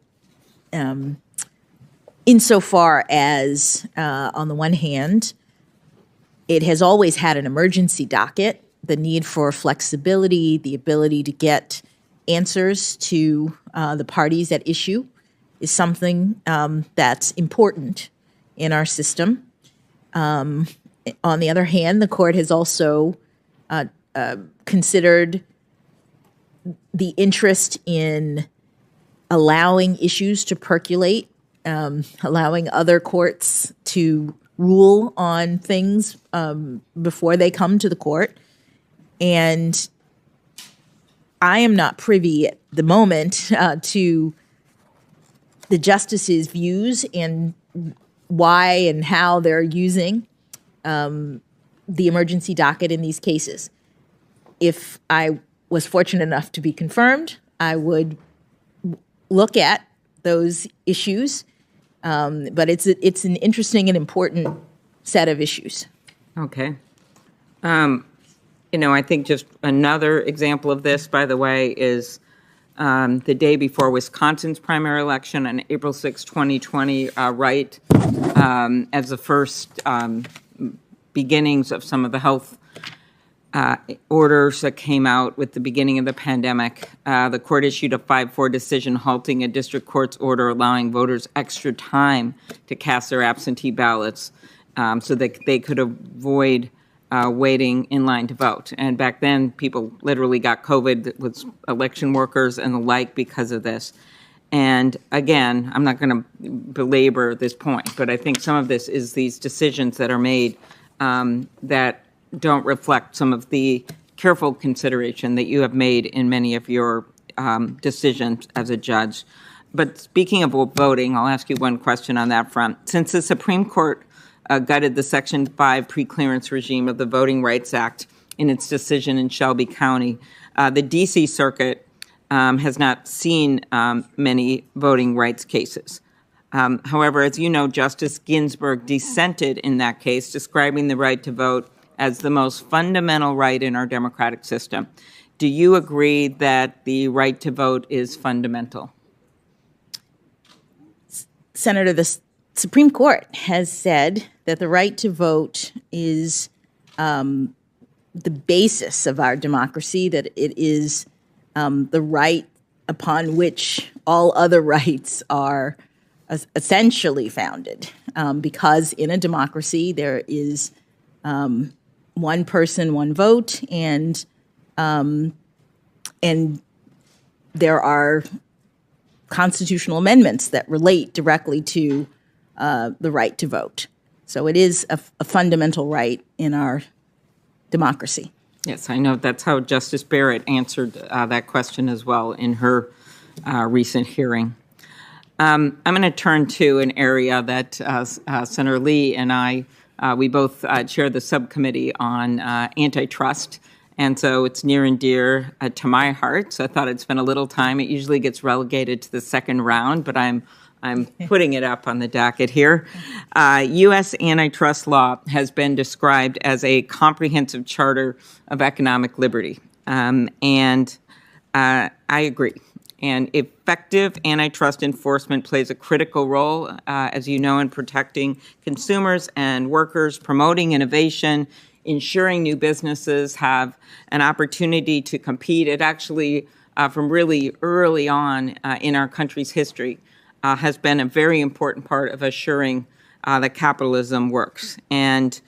insofar as, on the one hand, it has always had an emergency docket, the need for flexibility, the ability to get answers to the parties at issue is something that's important in our system. On the other hand, the court has also considered the interest in allowing issues to percolate, allowing other courts to rule on things before they come to the court. And I am not privy at the moment to the justices' views and why and how they're using the emergency docket in these cases. If I was fortunate enough to be confirmed, I would look at those issues. But it's an interesting and important set of issues. Okay. I think just another example of this, by the way, is the day before Wisconsin's primary election on April 6, 2020, right as the first beginnings of some of the health orders that came out with the beginning of the pandemic. The court issued a 5-4 decision halting a district court's order allowing voters extra time to cast their absentee ballots so that they could avoid waiting in line to vote. And back then, people literally got COVID with election workers and the like because of this. And again, I'm not going to belabor this point, but I think some of this is these decisions that are made that don't reflect some of the careful consideration that you have made in many of your decisions as a judge. But speaking of voting, I'll ask you one question on that front. Since the Supreme Court gutted the Section 5 preclearance regime of the Voting Rights Act in its decision in Shelby County, the D.C. Circuit has not seen many voting rights cases. However, as you know, Justice Ginsburg dissented in that case, describing the right to vote as the most fundamental right in our democratic system. Do you agree that the right to vote is fundamental? Senator, the Supreme Court has said that the right to vote is the basis of our democracy, that it is the right upon which all other rights are essentially founded. Because in a democracy, there is one person, one vote, and there are constitutional amendments that relate directly to the right to vote. So it is a fundamental right in our democracy. Yes, I know that's how Justice Barrett answered that question as well in her recent hearing. I'm going to turn to an area that Senator Lee and I, we both chair the subcommittee on antitrust, and so it's near and dear to my heart. So I thought I'd spend a little time. It usually gets relegated to the second round, but I'm putting it up on the docket here. U.S. antitrust law has been described as a comprehensive charter of economic liberty, and I agree. And effective antitrust enforcement plays a critical role, as you know, in protecting consumers and workers, promoting innovation, ensuring new businesses have an opportunity to compete. It actually, from really early on in our country's history, has been a very important part of assuring that capitalism works. And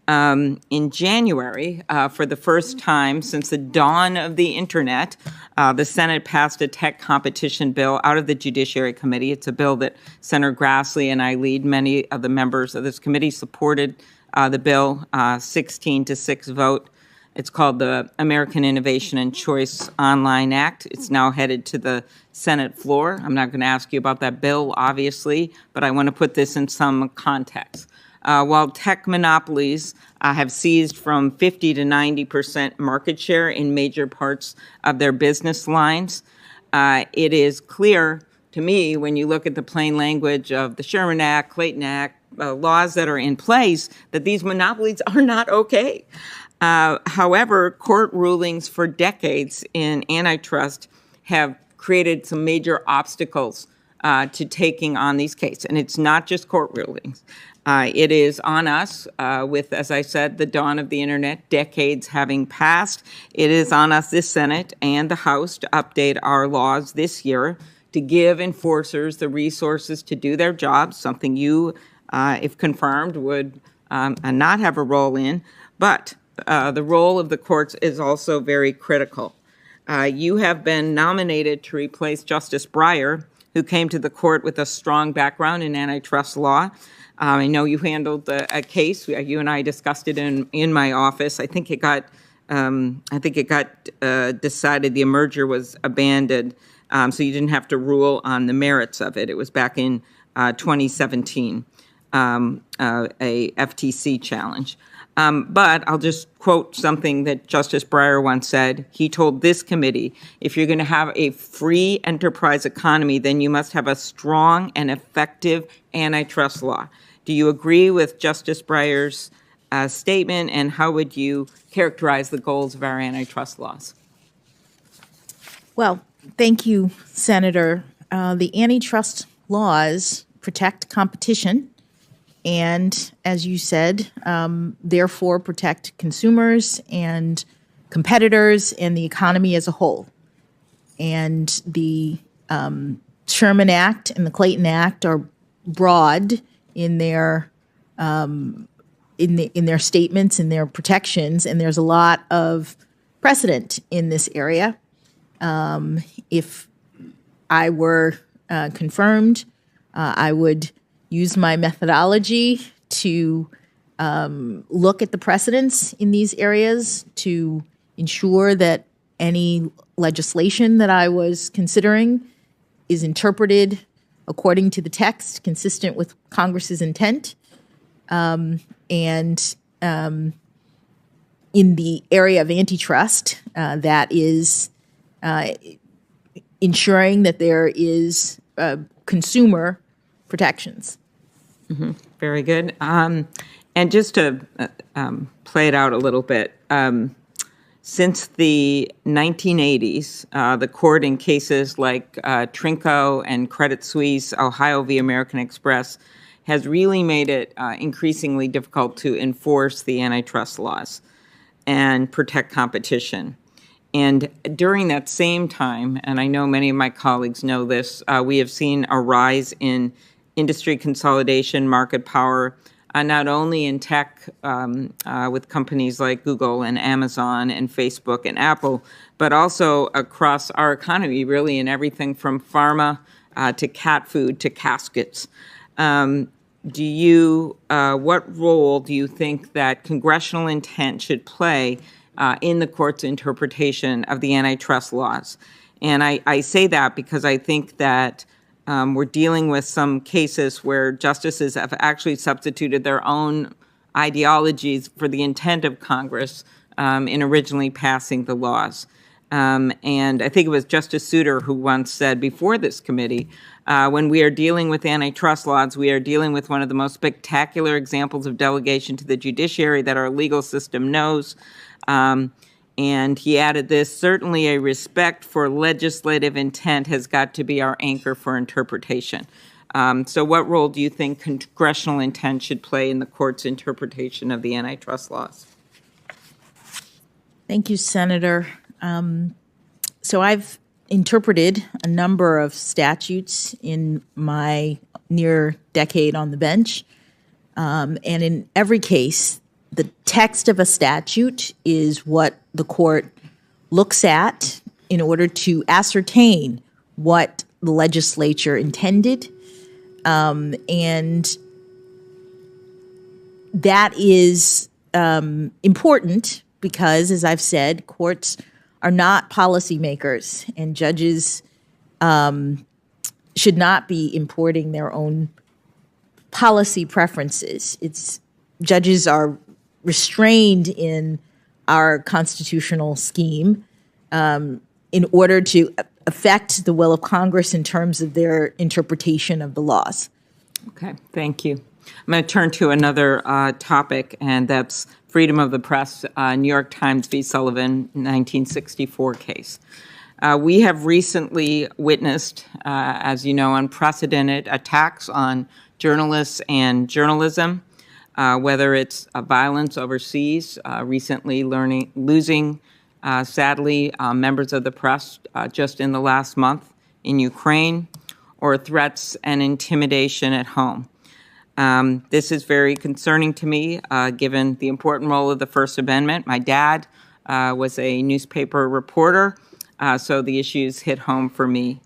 in January, for the first time since the dawn of the internet, the Senate passed a tech competition bill out of the Judiciary Committee. It's a bill that Senator Grassley and I lead. Many of the members of this committee supported the bill, 16-6 vote. It's called the American Innovation and Choice Online Act. It's now headed to the Senate floor. I'm not going to ask you about that bill, obviously, but I want to put this in some context. While tech monopolies have seized from 50 to 90% market share in major parts of their business lines, it is clear to me when you look at the plain language of the Sherman Act, Clayton Act, laws that are in place, that these monopolies are not okay. However, court rulings for decades in antitrust have created some major obstacles to taking on these cases. And it's not just court rulings. It is on us with, as I said, the dawn of the internet, decades having passed. It is on us, this Senate and the House, to update our laws this year to give enforcers the resources to do their jobs, something you, if confirmed, would not have a role in. But the role of the courts is also very critical. You have been nominated to replace Justice Breyer, who came to the court with a strong background in antitrust law. I know you handled a case. You and I discussed it in my office. I think it got decided the merger was abandoned, so you didn't have to rule on the merits of it. It was back in 2017, a FTC challenge. But I'll just quote something that Justice Breyer once said. He told this committee, if you're going to have a free enterprise economy, then you must have a strong and effective antitrust law. Do you agree with Justice Breyer's statement, and how would you characterize the goals of our antitrust laws? Well, thank you, Senator. The antitrust laws protect competition and, as you said, therefore protect consumers and competitors and the economy as a whole. And the Sherman Act and the Clayton Act are broad in their in their statements, in their protections, and there's a lot of precedent in this area. If I were confirmed, I would use my methodology to look at the precedents in these areas to ensure that any legislation that I was considering is interpreted according to the text, consistent with Congress's intent. And in the area of antitrust, that is ensuring that there is consumer protections. Mm-hmm. Very good. And just to play it out a little bit, since the 1980s, the court in cases like Trinco and Credit Suisse, Ohio v. American Express, has really made it increasingly difficult to enforce the antitrust laws and protect competition. And during that same time, and I know many of my colleagues know this, we have seen a rise in industry consolidation, market power, not only in tech with companies like Google and Amazon and Facebook and Apple, but also across our economy, really in everything from pharma to cat food to caskets. What role do you think that congressional intent should play in the court's interpretation of the antitrust laws? And I say that because I think that we're dealing with some cases where justices have actually substituted their own ideologies for the intent of Congress in originally passing the laws. And I think it was Justice Souter who once said before this committee, when we are dealing with antitrust laws, we are dealing with one of the most spectacular examples of delegation to the judiciary that our legal system knows. And he added this, certainly a respect for legislative intent has got to be our anchor for interpretation. So what role do you think congressional intent should play in the court's interpretation of the antitrust laws? Thank you, Senator. So I've interpreted a number of statutes in my near decade on the bench. And in every case, the text of a statute is what the court looks at in order to ascertain what the legislature intended. And that is important because, as I've said, courts are not policymakers, and judges should not be importing their own policy preferences. Judges are restrained in our constitutional scheme in order to affect the will of Congress in terms of their interpretation of the laws. Okay, thank you. I'm going to turn to another topic, and that's freedom of the press, New York Times v. Sullivan, 1964 case. We have recently witnessed, as you know, unprecedented attacks on journalists and journalism, whether it's violence overseas, recently losing, sadly, members of the press just in the last month in Ukraine, or threats and intimidation at home. This is very concerning to me, given the important role of the First Amendment. My dad was a newspaper reporter, so the issues hit home for me.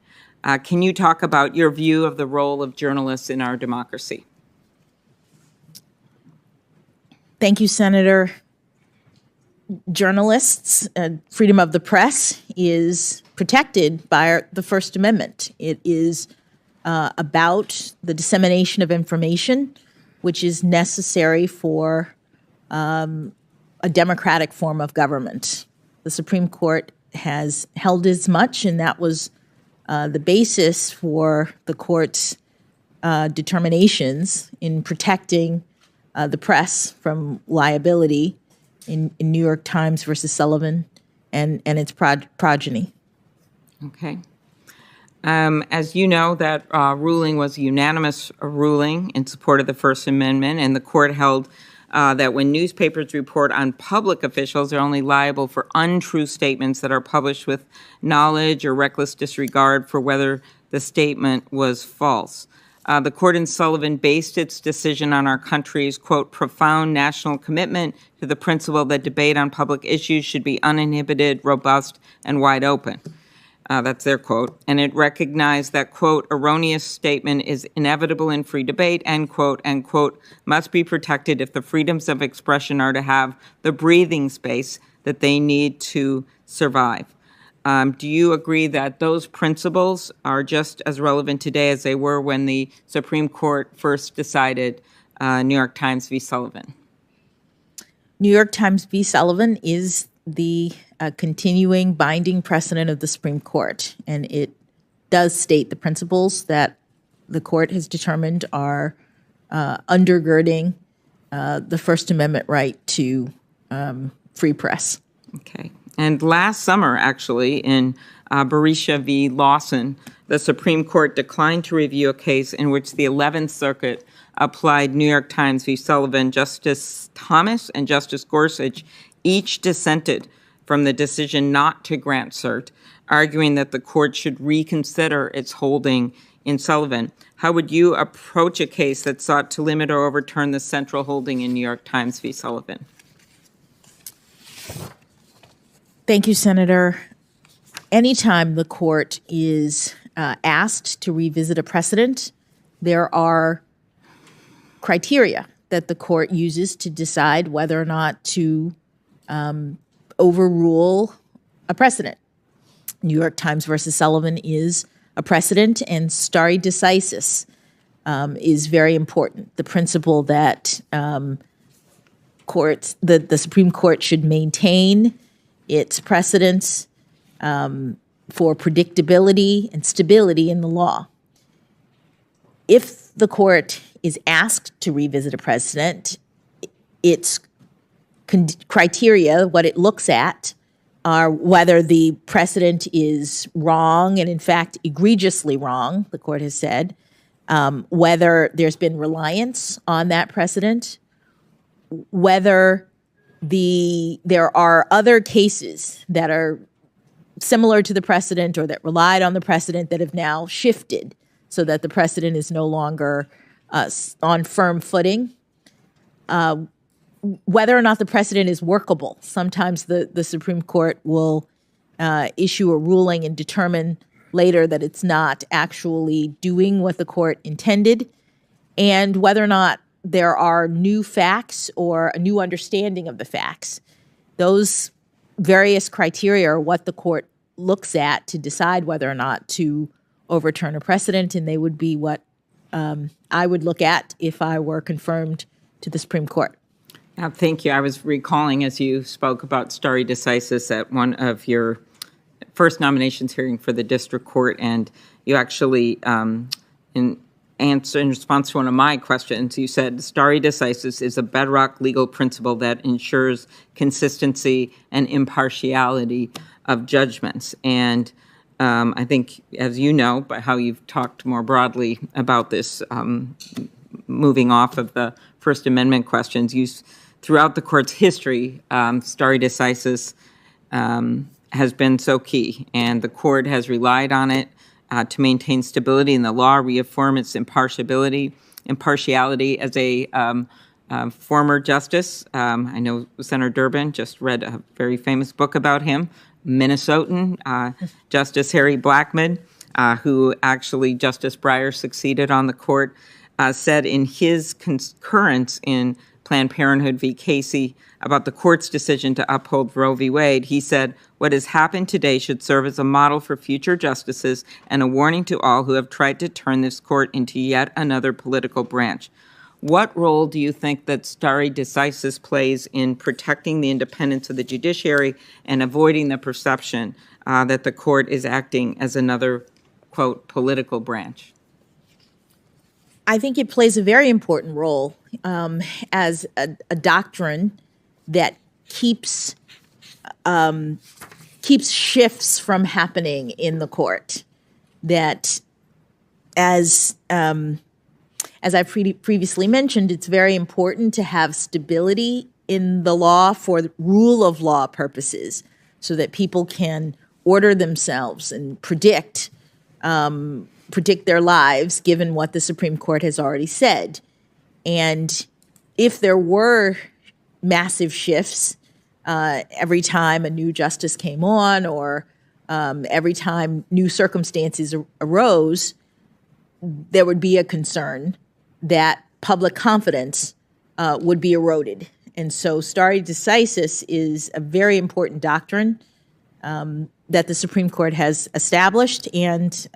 Can you talk about your view of the role of journalists in our democracy? Thank you, Senator. Journalists, freedom of the press is protected by the First Amendment. It is about the dissemination of information, which is necessary for a democratic form of government. The Supreme Court has held as much, and that was the basis for the court's determinations in protecting the press from liability in New York Times versus Sullivan and its progeny. Okay. As you know, that ruling was a unanimous ruling in support of the First Amendment, and the court held that when newspapers report on public officials, they're only liable for untrue statements that are published with knowledge or reckless disregard for whether the statement was false. The court in Sullivan based its decision on our country's, quote, profound national commitment to the principle that debate on public issues should be uninhibited, robust, and wide open. That's their quote. And it recognized that, quote, erroneous statement is inevitable in free debate, end quote, must be protected if the freedoms of expression are to have the breathing space that they need to survive. Do you agree that those principles are just as relevant today as they were when the Supreme Court first decided New York Times v. Sullivan? New York Times v. Sullivan is the continuing binding precedent of the Supreme Court, and it does state the principles that the court has determined are undergirding the First Amendment right to free press. Okay. And last summer, actually, in Berisha v. Lawson, the Supreme Court declined to review a case in which the 11th Circuit applied New York Times v. Sullivan. Justice Thomas and Justice Gorsuch each dissented from the decision not to grant cert, arguing that the court should reconsider its holding in Sullivan. How would you approach a case that sought to limit or overturn the central holding in New York Times v. Sullivan? Thank you, Senator. Anytime the court is asked to revisit a precedent, there are criteria that the court uses to decide whether or not to overrule a precedent. New York Times versus Sullivan is a precedent, and stare decisis is very important. The principle that the Supreme Court should maintain its precedents for predictability and stability in the law. If the court is asked to revisit a precedent, its criteria, what it looks at, are whether the precedent is wrong and, in fact, egregiously wrong, the court has said, whether there's been reliance on that precedent, whether there are other cases that are similar to the precedent or that relied on the precedent that have now shifted so that the precedent is no longer on firm footing. Whether or not the precedent is workable. Sometimes the Supreme Court will issue a ruling and determine later that it's not actually doing what the court intended, and whether or not there are new facts or a new understanding of the facts. Those various criteria are what the court looks at to decide whether or not to overturn a precedent, and they would be what I would look at if I were confirmed to the Supreme Court. Thank you. I was recalling as you spoke about stare decisis at one of your first nominations hearing for the district court, and you actually, in response to one of my questions, you said stare decisis is a bedrock legal principle that ensures consistency and impartiality of judgments. And I think, as you know, by how you've talked more broadly about this, moving off of the First Amendment questions, throughout the court's history, stare decisis has been so key, and the court has relied on it to maintain stability in the law, reaffirm its impartiality. As a former justice, I know Senator Durbin just read a very famous book about him, Minnesotan, Justice Harry Blackmun, who actually Justice Breyer succeeded on the court, said in his concurrence in Planned Parenthood v. Casey about the court's decision to uphold Roe v. Wade, he said, "What has happened today should serve as a model for future justices and a warning to all who have tried to turn this court into yet another political branch." What role do you think that stare decisis plays in protecting the independence of the judiciary and avoiding the perception that the court is acting as another, quote, political branch? I think it plays a very important role as a doctrine that keeps shifts from happening in the court. That, as I previously mentioned, it's very important to have stability in the law for rule of law purposes, so that people can order themselves and predict their lives given what the Supreme Court has already said. And if there were massive shifts every time a new justice came on, or every time new circumstances arose, there would be a concern that public confidence would be eroded. And so stare decisis is a very important doctrine that the Supreme Court has established, and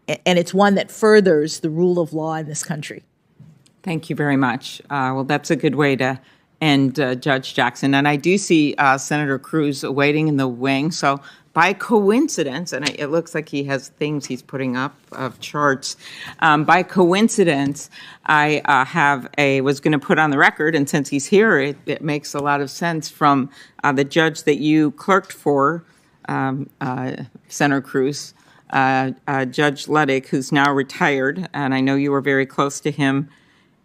it's one that furthers the rule of law in this country. Thank you very much. Well, that's a good way to end, Judge Jackson. And I do see Senator Cruz waiting in the wing. So by coincidence, and it looks like he has things he's putting up of charts. By coincidence, I was going to put on the record, and since he's here, it makes a lot of sense from the judge that you clerked for, Senator Cruz, Judge Luttig, who's now retired, and I know you were very close to him.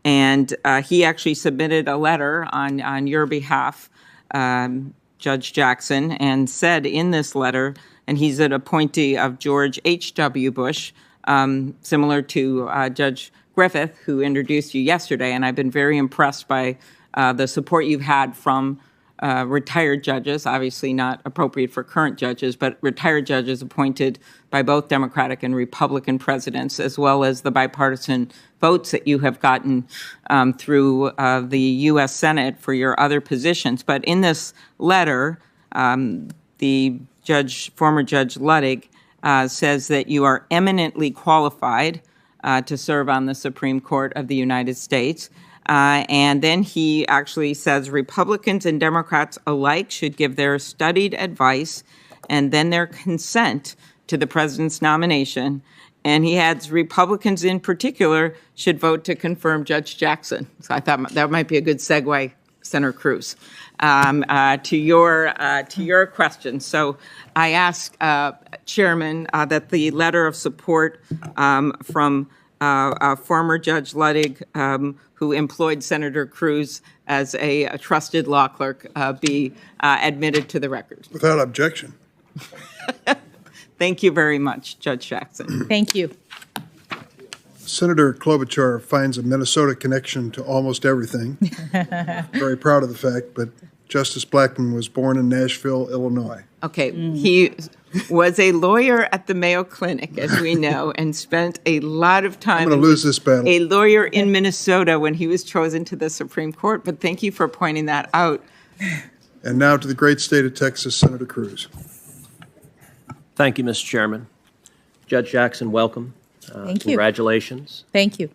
And he actually submitted a letter on your behalf, Judge Jackson, and said in this letter, and he's an appointee of George H.W. Bush, similar to Judge Griffith, who introduced you yesterday, and I've been very impressed by the support you've had from retired judges, obviously not appropriate for current judges, but retired judges appointed by both Democratic and Republican presidents, as well as the bipartisan votes that you have gotten through the U.S. Senate for your other positions. But in this letter, the former Judge Luttig says that you are eminently qualified to serve on the Supreme Court of the United States. And then he actually says Republicans and Democrats alike should give their studied advice and then their consent to the president's nomination. And he adds Republicans in particular should vote to confirm Judge Jackson. So I thought that might be a good segue, Senator Cruz, to your question. So I ask Chairman that the letter of support from former Judge Luttig, who employed Senator Cruz as a trusted law clerk, be admitted to the record. Without objection. Thank you very much, Judge Jackson. Thank you. Senator Klobuchar finds a Minnesota connection to almost everything. Very proud of the fact, but Justice Blackmun was born in Nashville, Illinois. Okay, he was a lawyer at the Mayo Clinic, as we know, and spent a lot of time. I'm going to lose this battle. A lawyer in Minnesota when he was chosen to the Supreme Court, but thank you for pointing that out. And now to the great state of Texas, Senator Cruz. Thank you, Mr. Chairman. Judge Jackson, welcome. Thank you. Congratulations. Thank you.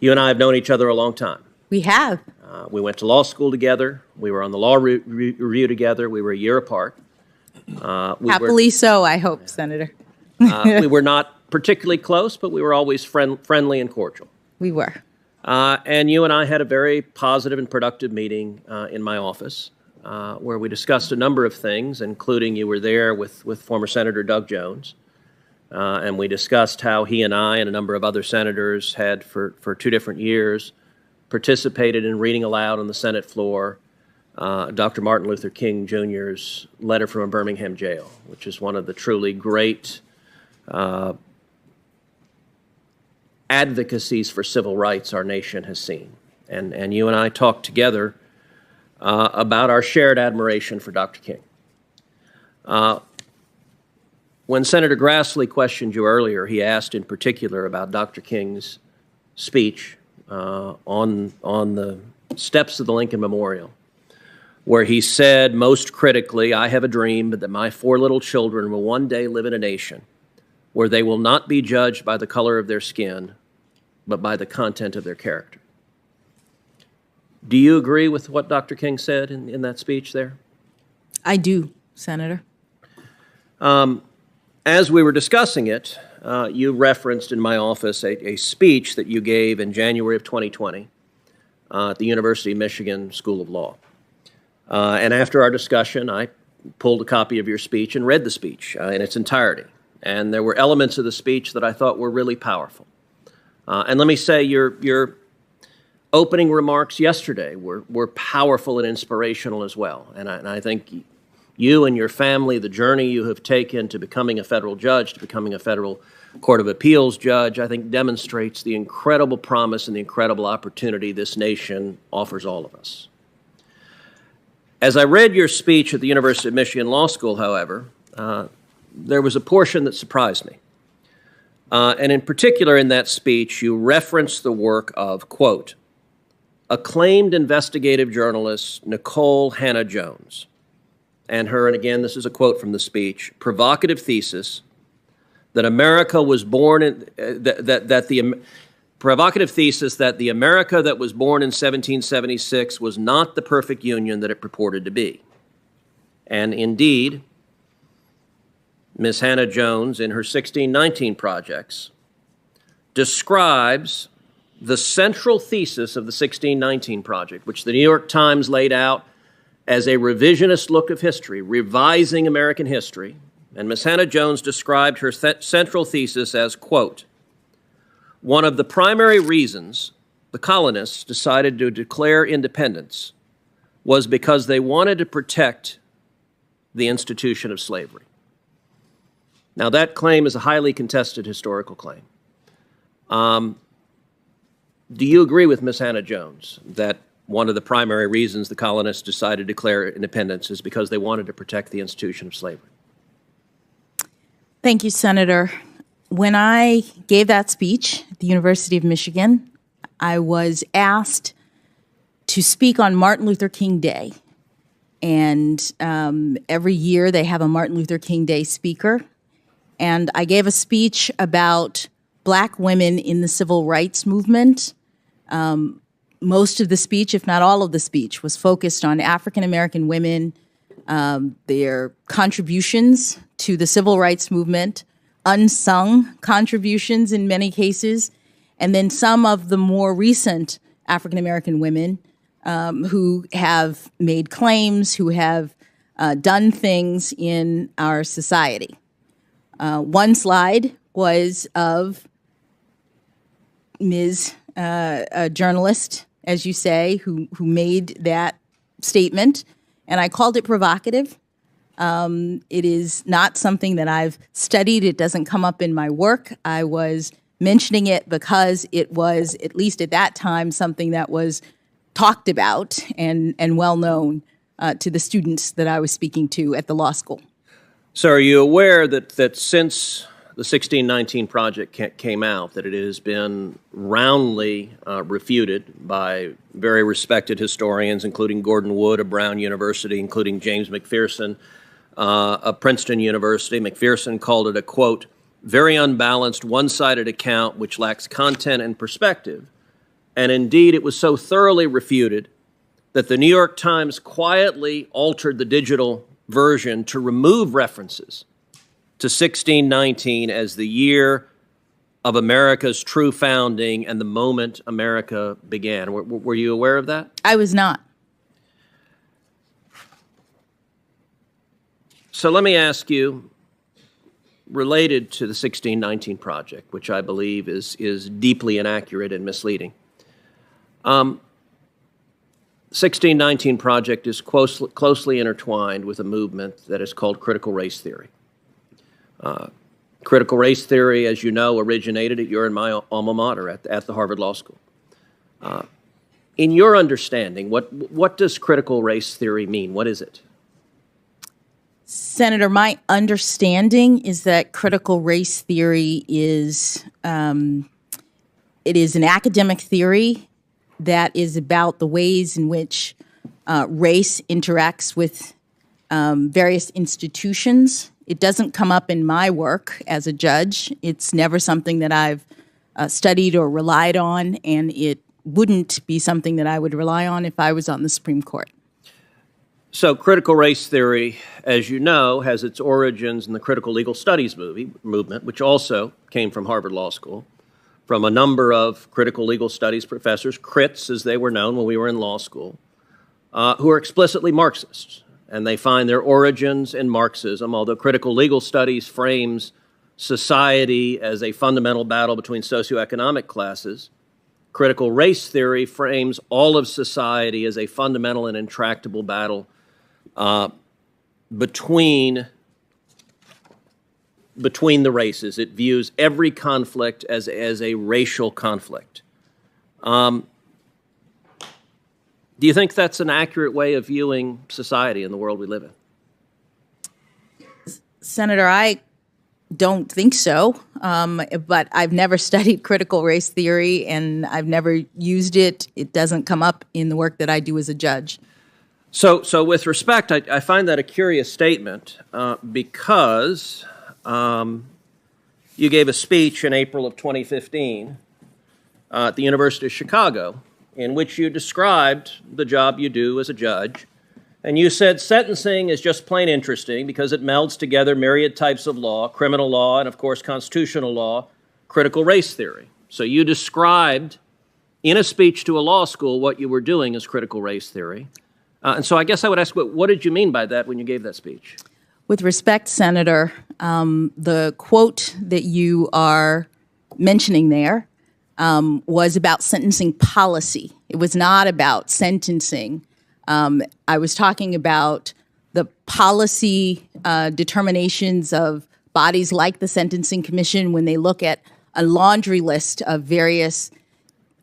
You and I have known each other a long time. We have. We went to law school together. We were on the law review together. We were a year apart. Happily so, I hope, Senator. We were not particularly close, but we were always friendly and cordial. We were. And you and I had a very positive and productive meeting in my office where we discussed a number of things, including you were there with former Senator Doug Jones. And we discussed how he and I and a number of other senators had, for 2 different years, participated in reading aloud on the Senate floor Dr. Martin Luther King Jr.'s letter from a Birmingham jail, which is one of the truly great advocacies for civil rights our nation has seen. And you and I talked together about our shared admiration for Dr. King. When Senator Grassley questioned you earlier, he asked in particular about Dr. King's speech on the steps of the Lincoln Memorial, where he said, most critically, I have a dream that my 4 little children will one day live in a nation where they will not be judged by the color of their skin, but by the content of their character. Do you agree with what Dr. King said in that speech there? I do, Senator. As we were discussing it, you referenced in my office a speech that you gave in January of 2020 at the University of Michigan School of Law. And after our discussion, I pulled a copy of your speech and read the speech in its entirety. And there were elements of the speech that I thought were really powerful. And let me say, your opening remarks yesterday were powerful and inspirational as well. And I think you and your family, the journey you have taken to becoming a federal judge, to becoming a federal Court of Appeals judge, I think demonstrates the incredible promise and the incredible opportunity this nation offers all of us. As I read your speech at the University of Michigan Law School, however, there was a portion that surprised me. And in particular, in that speech, you referenced the work of, quote, acclaimed investigative journalist Nicole Hannah-Jones, and her, and again, this is a quote from the speech, provocative thesis that America was born in, provocative thesis that the America that was born in 1776 was not the perfect union that it purported to be. And indeed, Ms. Hannah-Jones, in her 1619 projects, describes the central thesis of the 1619 project, which the New York Times laid out as a revisionist look of history, revising American history. And Ms. Hannah-Jones described her central thesis as, quote, one of the primary reasons the colonists decided to declare independence was because they wanted to protect the institution of slavery. Now, that claim is a highly contested historical claim. Do you agree with Ms. Hannah-Jones that one of the primary reasons the colonists decided to declare independence is because they wanted to protect the institution of slavery? Thank you, Senator. When I gave that speech at the University of Michigan, I was asked to speak on Martin Luther King Day. And every year they have a Martin Luther King Day speaker. And I gave a speech about Black women in the civil rights movement. Most of the speech, if not all of the speech, was focused on African American women, their contributions to the civil rights movement, unsung contributions in many cases, and then some of the more recent African American women who have made claims, who have done things in our society. One slide was of Ms. A journalist, as you say, who made that statement, and I called it provocative. It is not something that I've studied. It doesn't come up in my work. I was mentioning it because it was, at least at that time, something that was talked about and well known to the students that I was speaking to at the law school. So are you aware that since the 1619 project came out, that it has been roundly refuted by very respected historians, including Gordon Wood of Brown University, including James McPherson of Princeton University. McPherson called it a, quote, very unbalanced, one-sided account which lacks content and perspective. And indeed, it was so thoroughly refuted that the New York Times quietly altered the digital version to remove references to 1619 as the year of America's true founding and the moment America began. Were you aware of that? I was not. So let me ask you, related to the 1619 project, which I believe is deeply inaccurate and misleading. 1619 project is closely intertwined with a movement that is called critical race theory. Critical race theory, as you know, originated at your and my alma mater at the Harvard Law School. In your understanding, what does critical race theory mean? What is it? Senator, my understanding is that critical race theory is it is an academic theory that is about the ways in which race interacts with various institutions. It doesn't come up in my work as a judge. It's never something that I've studied or relied on, and it wouldn't be something that I would rely on if I was on the Supreme Court. So critical race theory, as you know, has its origins in the critical legal studies movement, which also came from Harvard Law School, from a number of critical legal studies professors, crits as they were known when we were in law school, who are explicitly Marxists. And they find their origins in Marxism, although critical legal studies frames society as a fundamental battle between socioeconomic classes. Critical race theory frames all of society as a fundamental and intractable battle between the races. It views every conflict as a racial conflict. Do you think that's an accurate way of viewing society in the world we live in? Senator, I don't think so, but I've never studied critical race theory and I've never used it. It doesn't come up in the work that I do as a judge. So with respect, I find that a curious statement because you gave a speech in April of 2015 at the University of Chicago in which you described the job you do as a judge. And you said sentencing is just plain interesting because it melds together myriad types of law, criminal law, and of course constitutional law, critical race theory. So you described in a speech to a law school what you were doing as critical race theory. And so I guess I would ask, what did you mean by that when you gave that speech? With respect, Senator, the quote that you are mentioning there was about sentencing policy. It was not about sentencing. I was talking about the policy determinations of bodies like the Sentencing Commission when they look at a laundry list of various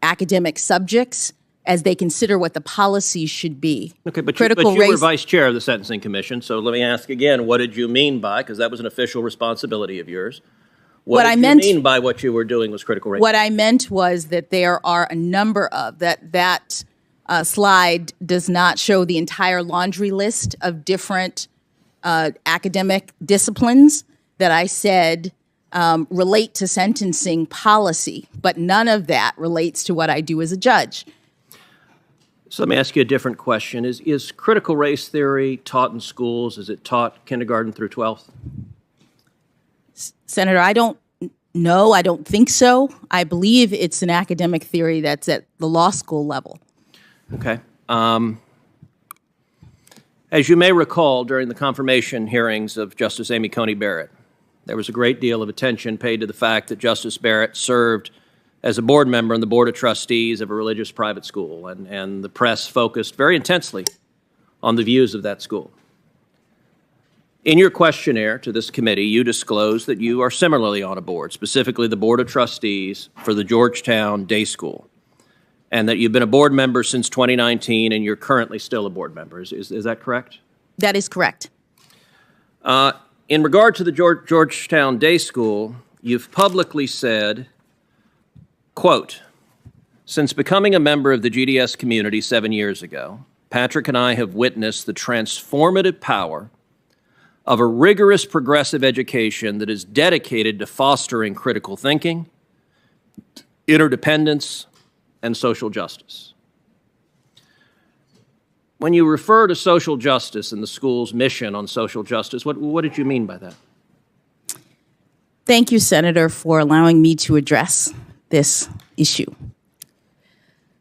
academic subjects as they consider what the policy should be. Okay, but you were vice chair of the Sentencing Commission, so let me ask again, what did you mean by, because that was an official responsibility of yours, what did you mean by what you were doing was critical race? What I meant was that there are a number of, that slide does not show the entire laundry list of different academic disciplines that I said relate to sentencing policy, but none of that relates to what I do as a judge. So let me ask you a different question. Is critical race theory taught in schools? Is it taught kindergarten through 12th? Senator, I don't know. I don't think so. I believe it's an academic theory that's at the law school level. Okay. As you may recall, during the confirmation hearings of Justice Amy Coney Barrett, there was a great deal of attention paid to the fact that Justice Barrett served as a board member on the Board of Trustees of a religious private school, and the press focused very intensely on the views of that school. In your questionnaire to this committee, you disclosed that you are similarly on a board, specifically the Board of Trustees for the Georgetown Day School, and that you've been a board member since 2019 and you're currently still a board member. Is that correct? That is correct. In regard to the Georgetown Day School, you've publicly said, quote, "Since becoming a member of the GDS community 7 years ago, Patrick and I have witnessed the transformative power of a rigorous progressive education that is dedicated to fostering critical thinking, interdependence, and social justice." When you refer to social justice and the school's mission on social justice, what did you mean by that? Thank you, Senator, for allowing me to address this issue.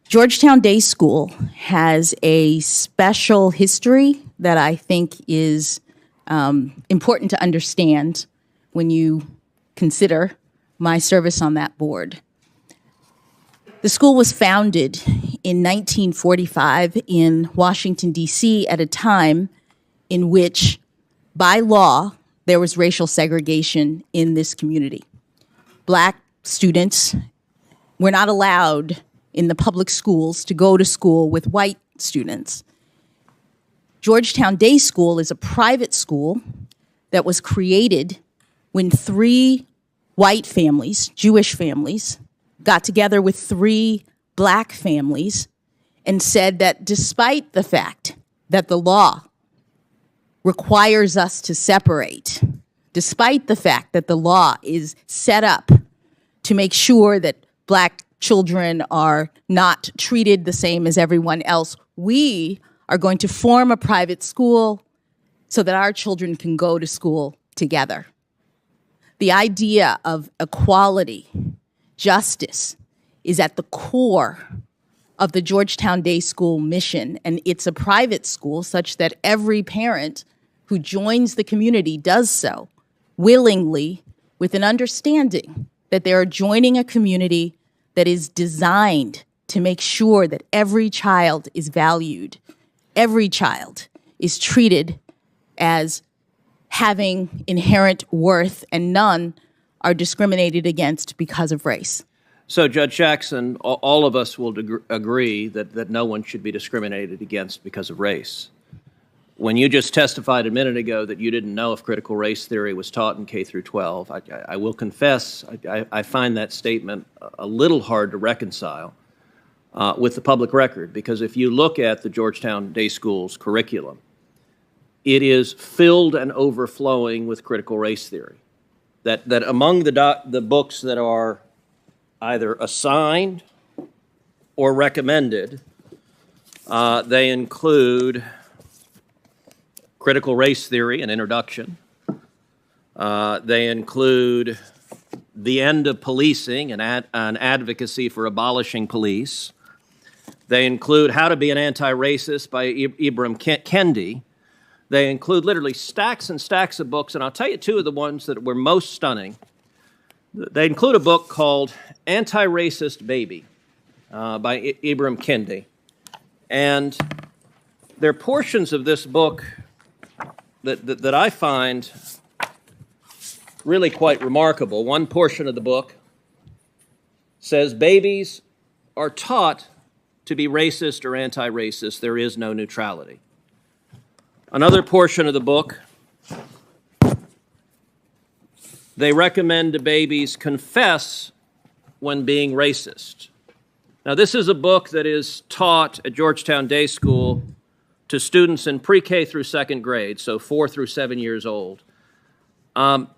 Georgetown Day School has a special history that I think is important to understand when you consider my service on that board. The school was founded in 1945 in Washington, D.C. at a time in which, by law, there was racial segregation in this community. Black students were not allowed in the public schools to go to school with white students. Georgetown Day School is a private school that was created when 3 white families, Jewish families, got together with 3 black families and said that despite the fact that the law requires us to separate, despite the fact that the law is set up to make sure that black children are not treated the same as everyone else, we are going to form a private school so that our children can go to school together. The idea of equality, justice, is at the core of the Georgetown Day School mission, and it's a private school such that every parent who joins the community does so willingly with an understanding that they are joining a community that is designed to make sure that every child is valued, every child is treated as having inherent worth, and none are discriminated against because of race. So, Judge Jackson, all of us will agree that no one should be discriminated against because of race. When you just testified a minute ago that you didn't know if critical race theory was taught in K through 12, I will confess I find that statement a little hard to reconcile with the public record, because if you look at the Georgetown Day School's curriculum, it is filled and overflowing with critical race theory. That among the books that are either assigned or recommended, they include Critical Race Theory, an introduction. They include The End of Policing, an advocacy for abolishing police. They include How to Be an Anti-Racist by Ibram Kendi. They include literally stacks and stacks of books, and I'll tell you two of the ones that were most stunning. They include a book called Anti-Racist Baby by Ibram Kendi. And there are portions of this book that I find really quite remarkable. One portion of the book says babies are taught to be racist or anti-racist. There is no neutrality. Another portion of the book, they recommend to babies confess when being racist. Now, this is a book that is taught at Georgetown Day School to students in pre-K through second grade, so 4 through 7 years old. Do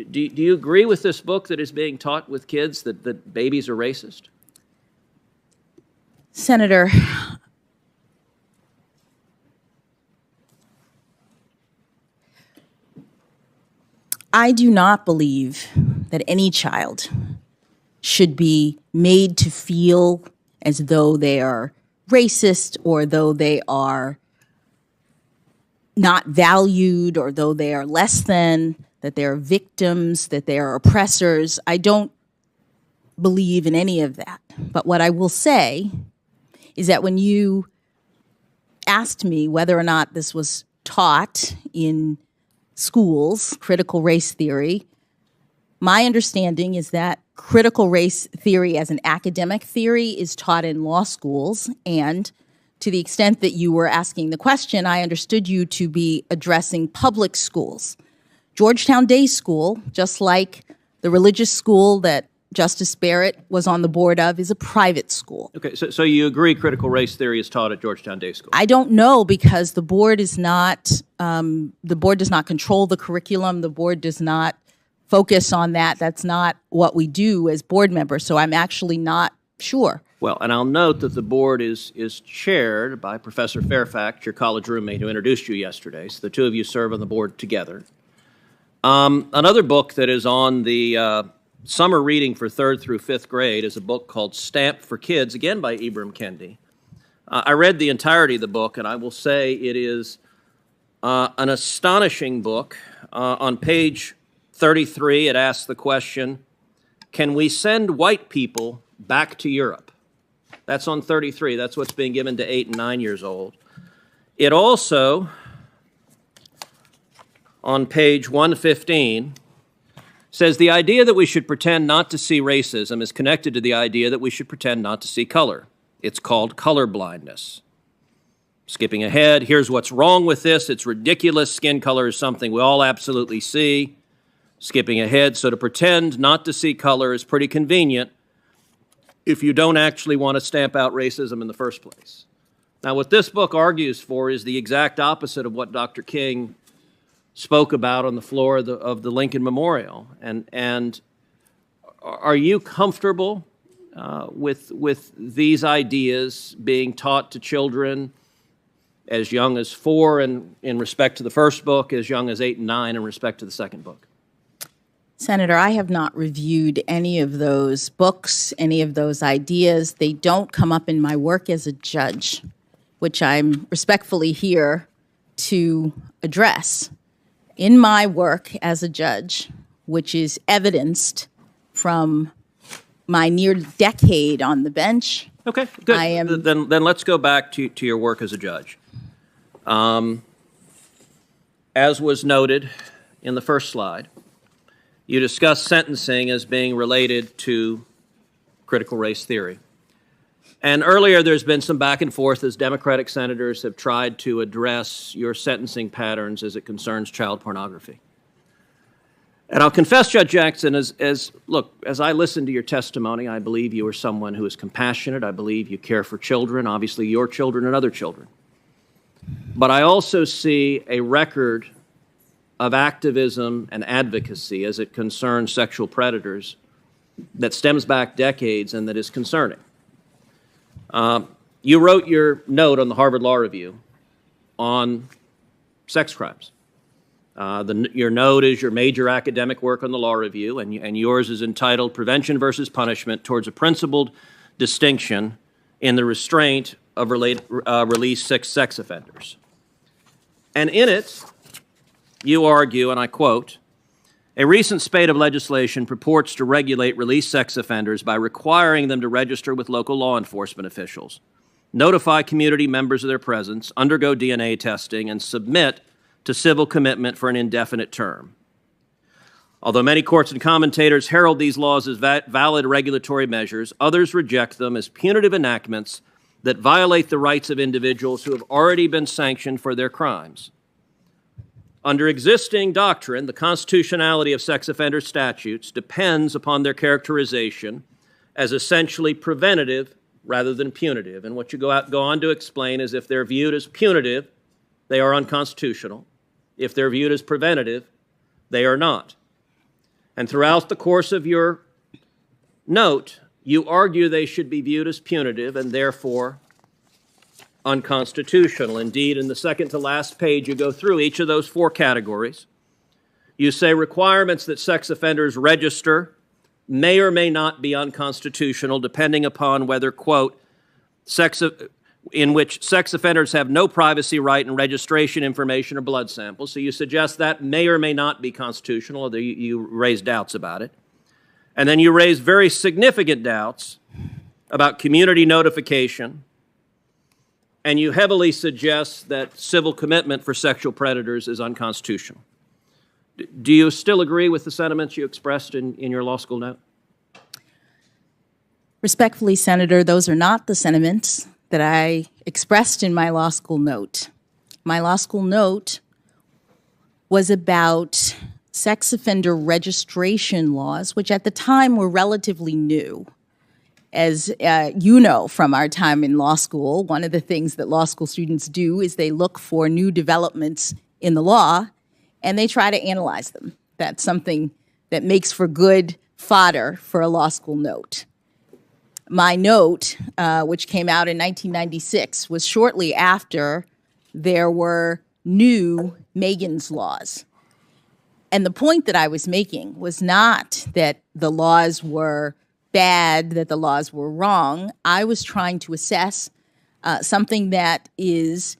you agree with this book that is being taught with kids that babies are racist? Senator, I do not believe that any child should be made to feel as though they are racist, or though they are not valued, or though they are less than, that they are victims, that they are oppressors. I don't believe in any of that. But what I will say is that when you asked me whether or not this was taught in schools, critical race theory, my understanding is that critical race theory as an academic theory is taught in law schools, and to the extent that you were asking the question, I understood you to be addressing public schools. Georgetown Day School, just like the religious school that Justice Barrett was on the board of, is a private school. Okay, so you agree critical race theory is taught at Georgetown Day School? I don't know, because the board is not, the board does not control the curriculum. The board does not focus on that. That's not what we do as board members, so I'm actually not sure. Well, and I'll note that the board is chaired by Professor Fairfax, your college roommate who introduced you yesterday, so the two of you serve on the board together. Another book that is on the summer reading for 3rd through 5th grade is a book called Stamped for Kids, again by Ibram Kendi. I read the entirety of the book, and I will say it is an astonishing book. On page 33, it asks the question, can we send white people back to Europe? That's on 33. That's what's being given to 8 and 9 years old. It also, on page 115, says the idea that we should pretend not to see racism is connected to the idea that we should pretend not to see color. It's called color blindness. Skipping ahead, here's what's wrong with this. It's ridiculous. Skin color is something we all absolutely see. Skipping ahead, so to pretend not to see color is pretty convenient if you don't actually want to stamp out racism in the first place. Now, what this book argues for is the exact opposite of what Dr. King spoke about on the floor of the Lincoln Memorial. And are you comfortable with these ideas being taught to children as young as 4 in respect to the first book, as young as 8 and 9 in respect to the second book? Senator, I have not reviewed any of those books, any of those ideas. They don't come up in my work as a judge, which I'm respectfully here to address. In my work as a judge, which is evidenced from my near decade on the bench. Okay, good. Then let's go back to your work as a judge. As was noted in the first slide, you discussed sentencing as being related to critical race theory. And earlier there's been some back and forth as Democratic senators have tried to address your sentencing patterns as it concerns child pornography. And I'll confess, Judge Jackson, as I listen to your testimony, I believe you are someone who is compassionate. I believe you care for children, obviously your children and other children. But I also see a record of activism and advocacy as it concerns sexual predators that stems back decades and that is concerning. You wrote your note on the Harvard Law Review on sex crimes. Your note is your major academic work on the Law Review, and yours is entitled Prevention versus Punishment Towards a Principled Distinction in the Restraint of Released Sex Offenders. And in it, you argue, and I quote, a recent spate of legislation purports to regulate released sex offenders by requiring them to register with local law enforcement officials, notify community members of their presence, undergo DNA testing, and submit to civil commitment for an indefinite term. Although many courts and commentators herald these laws as valid regulatory measures, others reject them as punitive enactments that violate the rights of individuals who have already been sanctioned for their crimes. Under existing doctrine, the constitutionality of sex offender statutes depends upon their characterization as essentially preventative rather than punitive. And what you go on to explain is if they're viewed as punitive, they are unconstitutional. If they're viewed as preventative, they are not. And throughout the course of your note, you argue they should be viewed as punitive and therefore unconstitutional. Indeed, in the second to last page, you go through each of those 4 categories. You say requirements that sex offenders register may or may not be unconstitutional, depending upon whether, quote, in which sex offenders have no privacy right in registration information or blood samples. So you suggest that may or may not be constitutional, although you raise doubts about it. And then you raise very significant doubts about community notification, and you heavily suggest that civil commitment for sexual predators is unconstitutional. Do you still agree with the sentiments you expressed in your law school note? Respectfully, Senator, those are not the sentiments that I expressed in my law school note. My law school note was about sex offender registration laws, which at the time were relatively new. As you know from our time in law school, one of the things that law school students do is they look for new developments in the law and they try to analyze them. That's something that makes for good fodder for a law school note. My note, which came out in 1996, was shortly after there were new Megan's laws. And the point that I was making was not that the laws were bad, that the laws were wrong. I was trying to assess something that is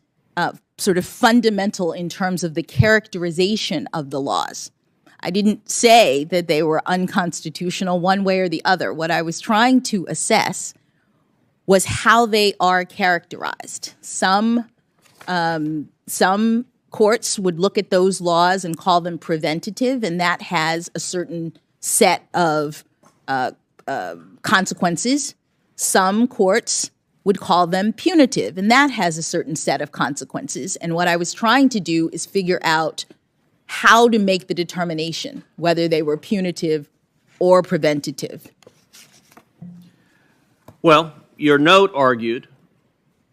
sort of fundamental in terms of the characterization of the laws. I didn't say that they were unconstitutional one way or the other. What I was trying to assess was how they are characterized. Some courts would look at those laws and call them preventative, and that has a certain set of consequences. Some courts would call them punitive, and that has a certain set of consequences. And what I was trying to do is figure out how to make the determination whether they were punitive or preventative. Well, your note argued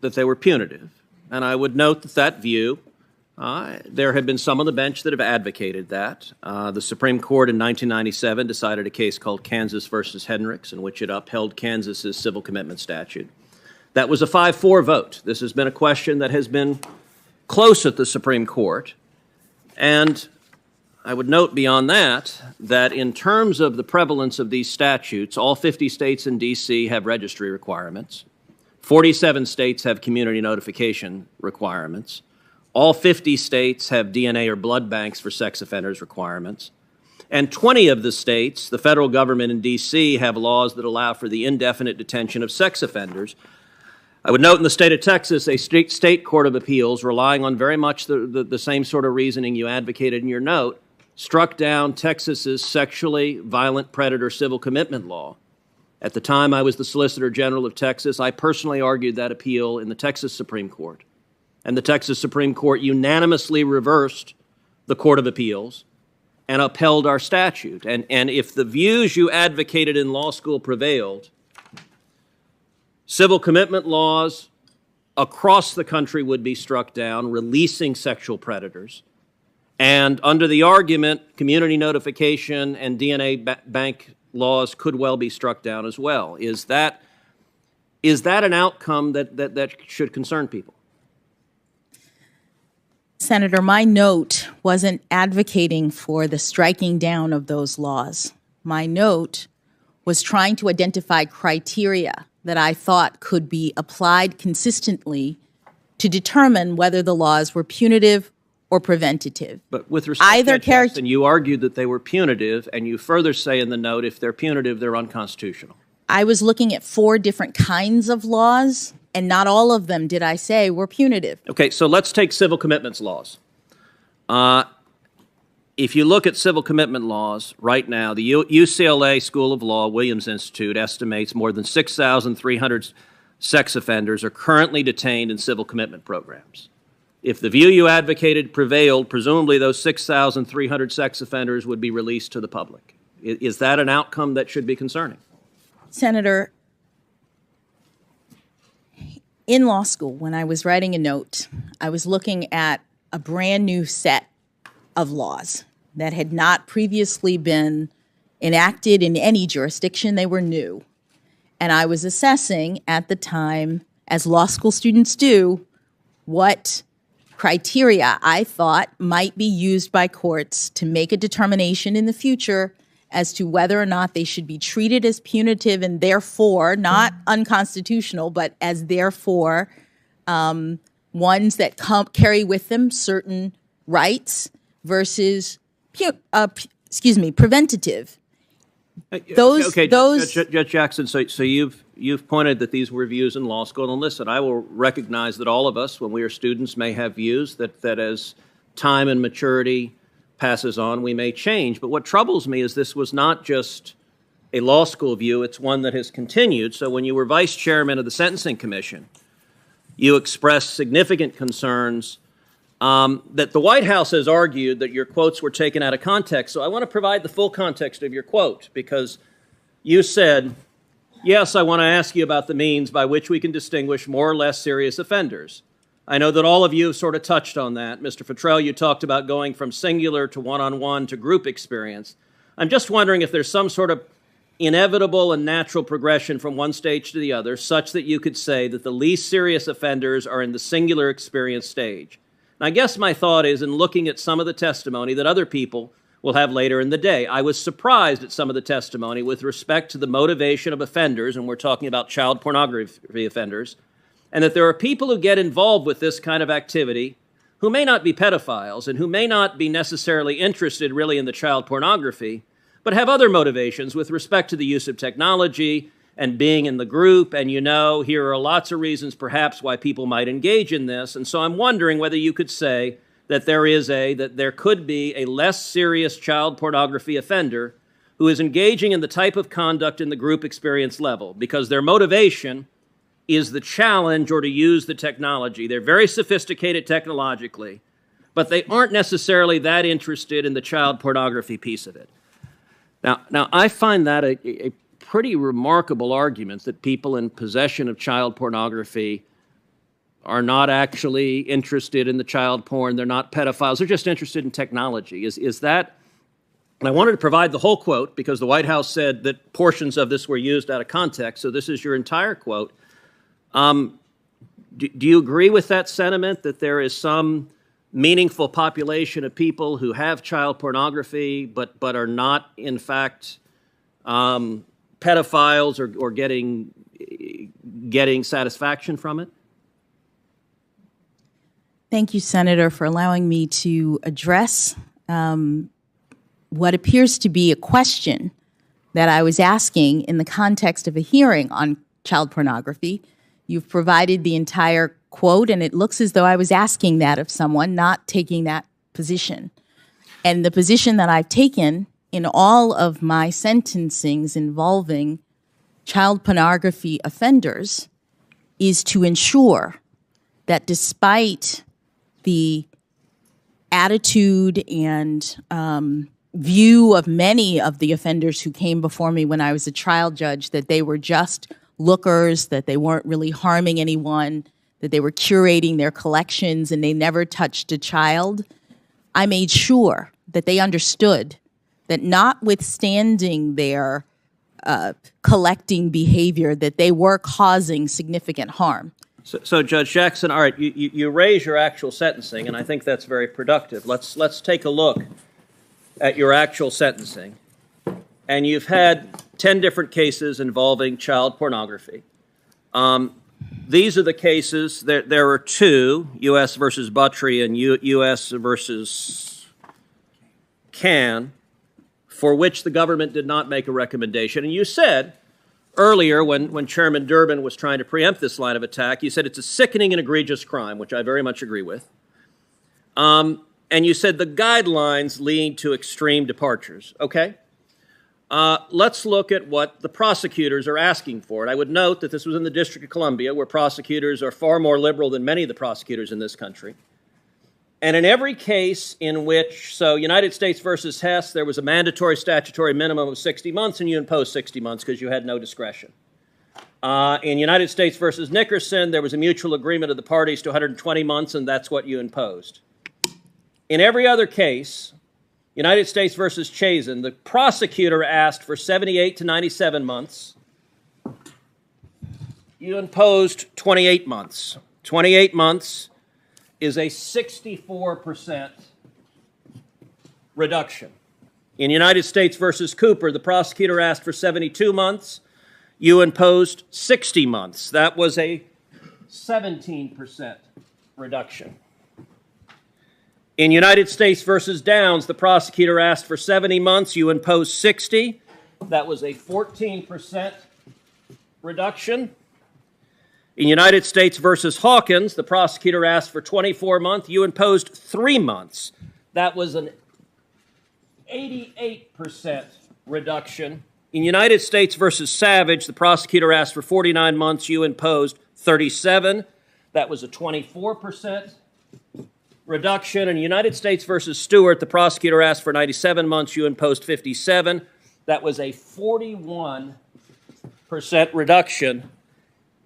that they were punitive, and I would note that view, there have been some on the bench that have advocated that. The Supreme Court in 1997 decided a case called Kansas versus Hendricks, in which it upheld Kansas's civil commitment statute. That was a 5-4 vote. This has been a question that has been close at the Supreme Court. And I would note beyond that, that in terms of the prevalence of these statutes, all 50 states and D.C. have registry requirements. 47 states have community notification requirements. All 50 states have DNA or blood banks for sex offenders requirements. And 20 of the states, the federal government in D.C., have laws that allow for the indefinite detention of sex offenders. I would note in the state of Texas, a state court of appeals, relying on very much the same sort of reasoning you advocated in your note, struck down Texas's sexually violent predator civil commitment law. At the time I was the Solicitor General of Texas, I personally argued that appeal in the Texas Supreme Court. And the Texas Supreme Court unanimously reversed the Court of Appeals and upheld our statute. And if the views you advocated in law school prevailed, civil commitment laws across the country would be struck down, releasing sexual predators. And under the argument, community notification and DNA bank laws could well be struck down as well. Is that an outcome that should concern people? Senator, my note wasn't advocating for the striking down of those laws. My note was trying to identify criteria that I thought could be applied consistently to determine whether the laws were punitive or preventative. But with respect to Jackson, you argued that they were punitive, and you further say in the note, if they're punitive, they're unconstitutional. I was looking at 4 different kinds of laws, and not all of them, did I say, were punitive. Okay, so let's take civil commitments laws. If you look at civil commitment laws right now, the UCLA School of Law, Williams Institute, estimates more than 6,300 sex offenders are currently detained in civil commitment programs. If the view you advocated prevailed, presumably those 6,300 sex offenders would be released to the public. Is that an outcome that should be concerning? Senator, in law school, when I was writing a note, I was looking at a brand new set of laws that had not previously been enacted in any jurisdiction. They were new. And I was assessing at the time, as law school students do, what criteria I thought might be used by courts to make a determination in the future as to whether or not they should be treated as punitive and therefore not unconstitutional, but as therefore ones that carry with them certain rights versus preventative. Judge Jackson, so you've pointed that these were views in law school, and listen, I will recognize that all of us, when we are students, may have views that as time and maturity passes on, we may change. But what troubles me is this was not just a law school view, it's one that has continued. So when you were vice chairman of the Sentencing Commission, you expressed significant concerns that the White House has argued that your quotes were taken out of context. So I want to provide the full context of your quote, because you said, yes, I want to ask you about the means by which we can distinguish more or less serious offenders. I know that all of you have sort of touched on that. Mr. Futrell, you talked about going from singular to one-on-one to group experience. I'm just wondering if there's some sort of inevitable and natural progression from one stage to the other, such that you could say that the least serious offenders are in the singular experience stage. And I guess my thought is, in looking at some of the testimony that other people will have later in the day, I was surprised at some of the testimony with respect to the motivation of offenders, and we're talking about child pornography offenders, and that there are people who get involved with this kind of activity who may not be pedophiles and who may not be necessarily interested really in the child pornography, but have other motivations with respect to the use of technology and being in the group. And here are lots of reasons perhaps why people might engage in this. And so I'm wondering whether you could say that there could be a less serious child pornography offender who is engaging in the type of conduct in the group experience level because their motivation is the challenge or to use the technology. They're very sophisticated technologically, but they aren't necessarily that interested in the child pornography piece of it. Now I find that a pretty remarkable argument, that people in possession of child pornography are not actually interested in the child porn, they're not pedophiles, they're just interested in technology. Is that, and I wanted to provide the whole quote because the White House said that portions of this were used out of context, so this is your entire quote. Do you agree with that sentiment, that there is some meaningful population of people who have child pornography but are not, in fact, pedophiles or getting satisfaction from it? Thank you, Senator, for allowing me to address what appears to be a question that I was asking in the context of a hearing on child pornography. You've provided the entire quote, and it looks as though I was asking that of someone, not taking that position. And the position that I've taken in all of my sentencings involving child pornography offenders is to ensure that despite the attitude and view of many of the offenders who came before me when I was a trial judge, that they were just lookers, that they weren't really harming anyone, that they were curating their collections and they never touched a child, I made sure that they understood that notwithstanding their collecting behavior, that they were causing significant harm. So Judge Jackson, all right, you raise your actual sentencing, and I think that's very productive. Let's take a look at your actual sentencing. And you've had 10 different cases involving child pornography. These are the cases. There are two, U.S. versus Buttry and U.S. versus Can, for which the government did not make a recommendation. And you said earlier, when Chairman Durbin was trying to preempt this line of attack, you said it's a sickening and egregious crime, which I very much agree with. And you said the guidelines lead to extreme departures. Okay. Let's look at what the prosecutors are asking for. And I would note that this was in the District of Columbia, where prosecutors are far more liberal than many of the prosecutors in this country. And in every case in which, so United States versus Hess, there was a mandatory statutory minimum of 60 months, and you imposed 60 months because you had no discretion. In United States versus Nickerson, there was a mutual agreement of the parties to 120 months, and that's what you imposed. In every other case, United States versus Chazen, the prosecutor asked for 78 to 97 months. You imposed 28 months. 28 months is a 64% reduction. In United States versus Cooper, the prosecutor asked for 72 months. You imposed 60 months. That was a 17% reduction. In United States versus Downs, the prosecutor asked for 70 months. You imposed 60. That was a 14% reduction. In United States versus Hawkins, the prosecutor asked for 24 months. You imposed 3 months. That was an 88% reduction. In United States versus Savage, the prosecutor asked for 49 months. You imposed 37. That was a 24% reduction. In United States versus Stewart, the prosecutor asked for 97 months. You imposed 57. That was a 41% reduction.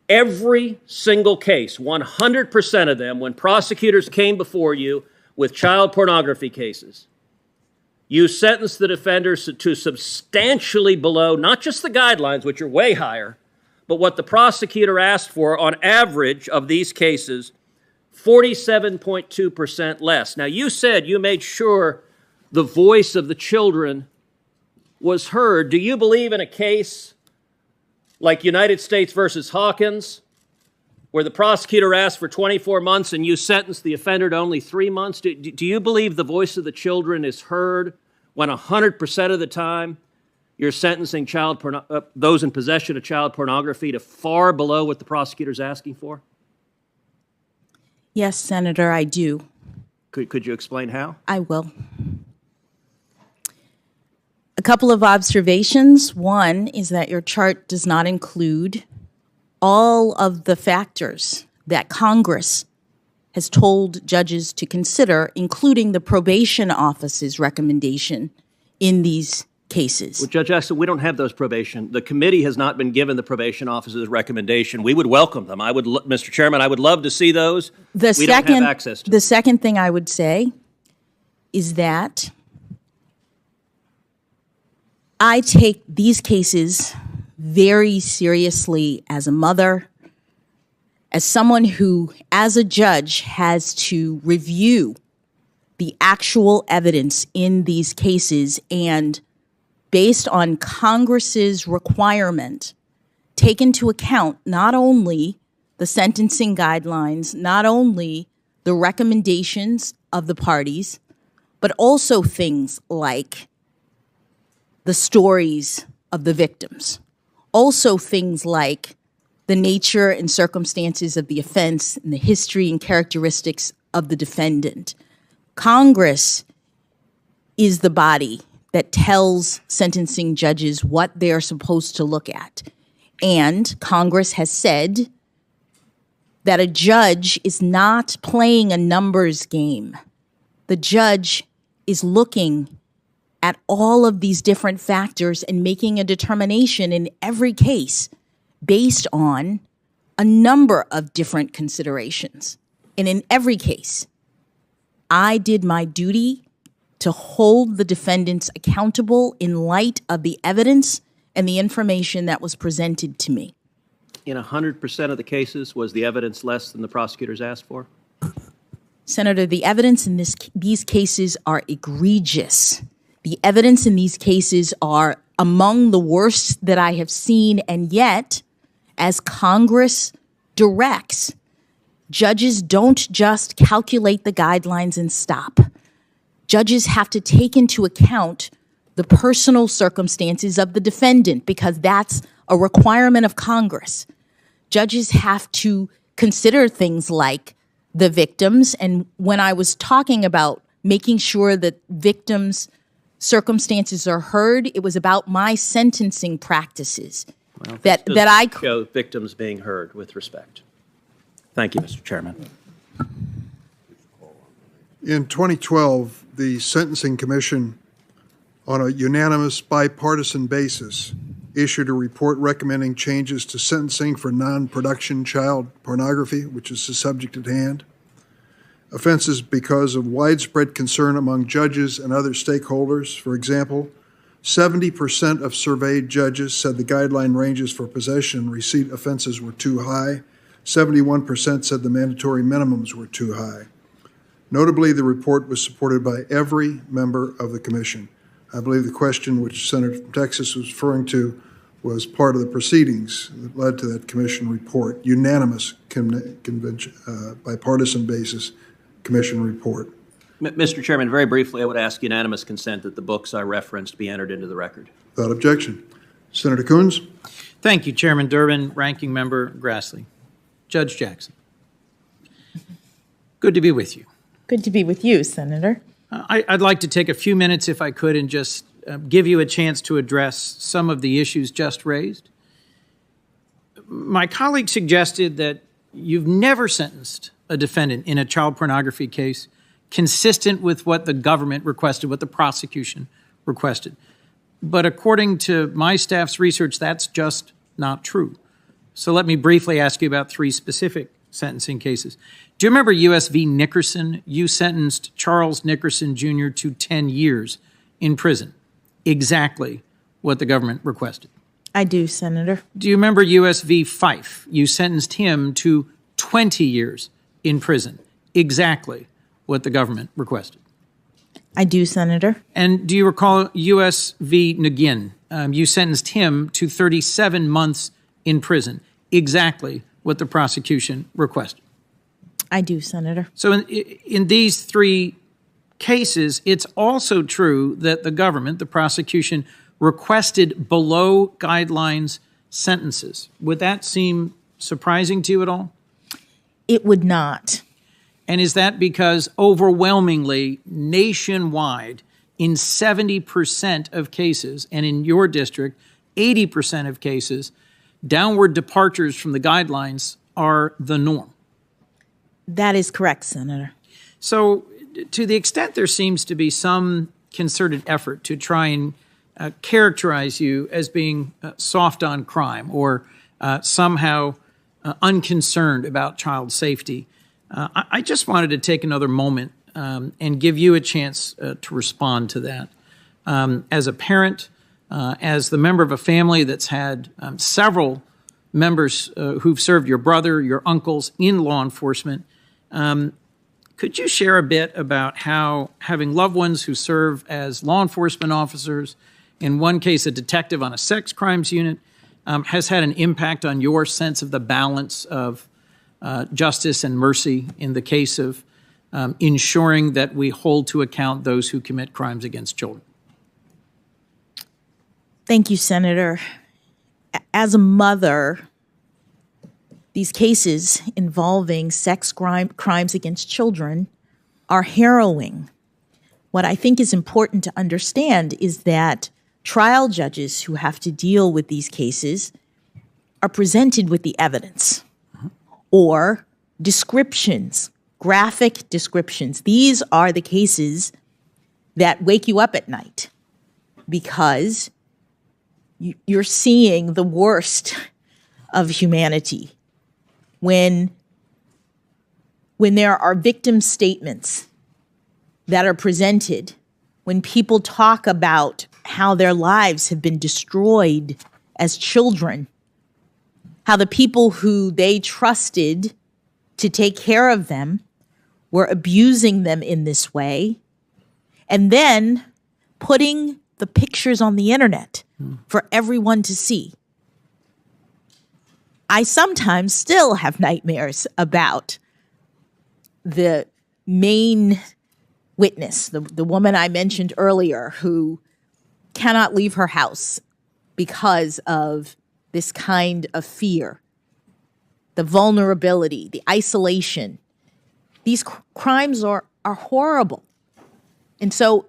Every single case, 100% of them, when prosecutors came before you with child pornography cases, you sentenced the defenders to substantially below, not just the guidelines, which are way higher, but what the prosecutor asked for on average of these cases, 47.2% less. Now, you said you made sure the voice of the children was heard. Do you believe in a case like United States versus Hawkins, where the prosecutor asked for 24 months and you sentenced the offender to only 3 months? Do you believe the voice of the children is heard when 100% of the time you're sentencing those in possession of child pornography to far below what the prosecutor's asking for? Yes, Senator, I do. Could you explain how? I will. A couple of observations. One is that your chart does not include all of the factors that Congress has told judges to consider, including the probation office's recommendation in these cases. Well, Judge Jackson, we don't have those probation. The committee has not been given the probation office's recommendation. We would welcome them. Mr. Chairman, I would love to see those. We don't have access to them. The second thing I would say is that I take these cases very seriously as a mother, as someone who, as a judge, has to review the actual evidence in these cases and, based on Congress's requirement, take into account not only the sentencing guidelines, not only the recommendations of the parties, but also things like the stories of the victims, also things like the nature and circumstances of the offense and the history and characteristics of the defendant. Congress is the body that tells sentencing judges what they're supposed to look at. And Congress has said that a judge is not playing a numbers game. The judge is looking at all of these different factors and making a determination in every case based on a number of different considerations. And in every case, I did my duty to hold the defendants accountable in light of the evidence and the information that was presented to me. In 100% of the cases, was the evidence less than the prosecutors asked for? Senator, the evidence in these cases are egregious. The evidence in these cases are among the worst that I have seen, and yet, as Congress directs, judges don't just calculate the guidelines and stop. Judges have to take into account the personal circumstances of the defendant because that's a requirement of Congress. Judges have to consider things like the victims, and when I was talking about making sure that victims' circumstances are heard, it was about my sentencing practices. Well, that I show victims being heard with respect. Thank you, Mr. Chairman. In 2012, the Sentencing Commission, on a unanimous bipartisan basis, issued a report recommending changes to sentencing for non-production child pornography, which is the subject at hand. Offenses because of widespread concern among judges and other stakeholders. For example, 70% of surveyed judges said the guideline ranges for possession and receipt offenses were too high. 71% said the mandatory minimums were too high. Notably, the report was supported by every member of the commission. I believe the question which Senator from Texas was referring to was part of the proceedings that led to that commission report, unanimous bipartisan basis commission report. Mr. Chairman, very briefly, I would ask unanimous consent that the books I referenced be entered into the record. Without objection. Senator Coons. Thank you, Chairman Durbin, Ranking Member Grassley. Judge Jackson. Good to be with you. Good to be with you, Senator. I'd like to take a few minutes, if I could, and just give you a chance to address some of the issues just raised. My colleague suggested that you've never sentenced a defendant in a child pornography case consistent with what the government requested, what the prosecution requested. But according to my staff's research, that's just not true. So let me briefly ask you about three specific sentencing cases. Do you remember U.S. v. Nickerson? You sentenced Charles Nickerson Jr. to 10 years in prison, exactly what the government requested. I do, Senator. Do you remember U.S. v. Fife? You sentenced him to 20 years in prison, exactly what the government requested. I do, Senator. And do you recall U.S. v. Nguyen? You sentenced him to 37 months in prison, exactly what the prosecution requested. I do, Senator. So in these three cases, it's also true that the government, the prosecution, requested below guidelines sentences. Would that seem surprising to you at all? It would not. And is that because overwhelmingly, nationwide, in 70% of cases, and in your district, 80% of cases, downward departures from the guidelines are the norm? That is correct, Senator. So to the extent there seems to be some concerted effort to try and characterize you as being soft on crime or somehow unconcerned about child safety, I just wanted to take another moment and give you a chance to respond to that. As a parent, as the member of a family that's had several members who've served your brother, your uncles in law enforcement. Could you share a bit about how having loved ones who serve as law enforcement officers, in one case a detective on a sex crimes unit, has had an impact on your sense of the balance of justice and mercy in the case of ensuring that we hold to account those who commit crimes against children? Thank you, Senator. As a mother, these cases involving sex crimes against children are harrowing. What I think is important to understand is that trial judges who have to deal with these cases are presented with the evidence or descriptions, graphic descriptions. These are the cases that wake you up at night because you're seeing the worst of humanity. When there are victim statements that are presented, when people talk about how their lives have been destroyed as children, how the people who they trusted to take care of them were abusing them in this way, and then putting the pictures on the internet for everyone to see. I sometimes still have nightmares about the main witness, the woman I mentioned earlier who cannot leave her house because of this kind of fear, the vulnerability, the isolation. These crimes are horrible. And so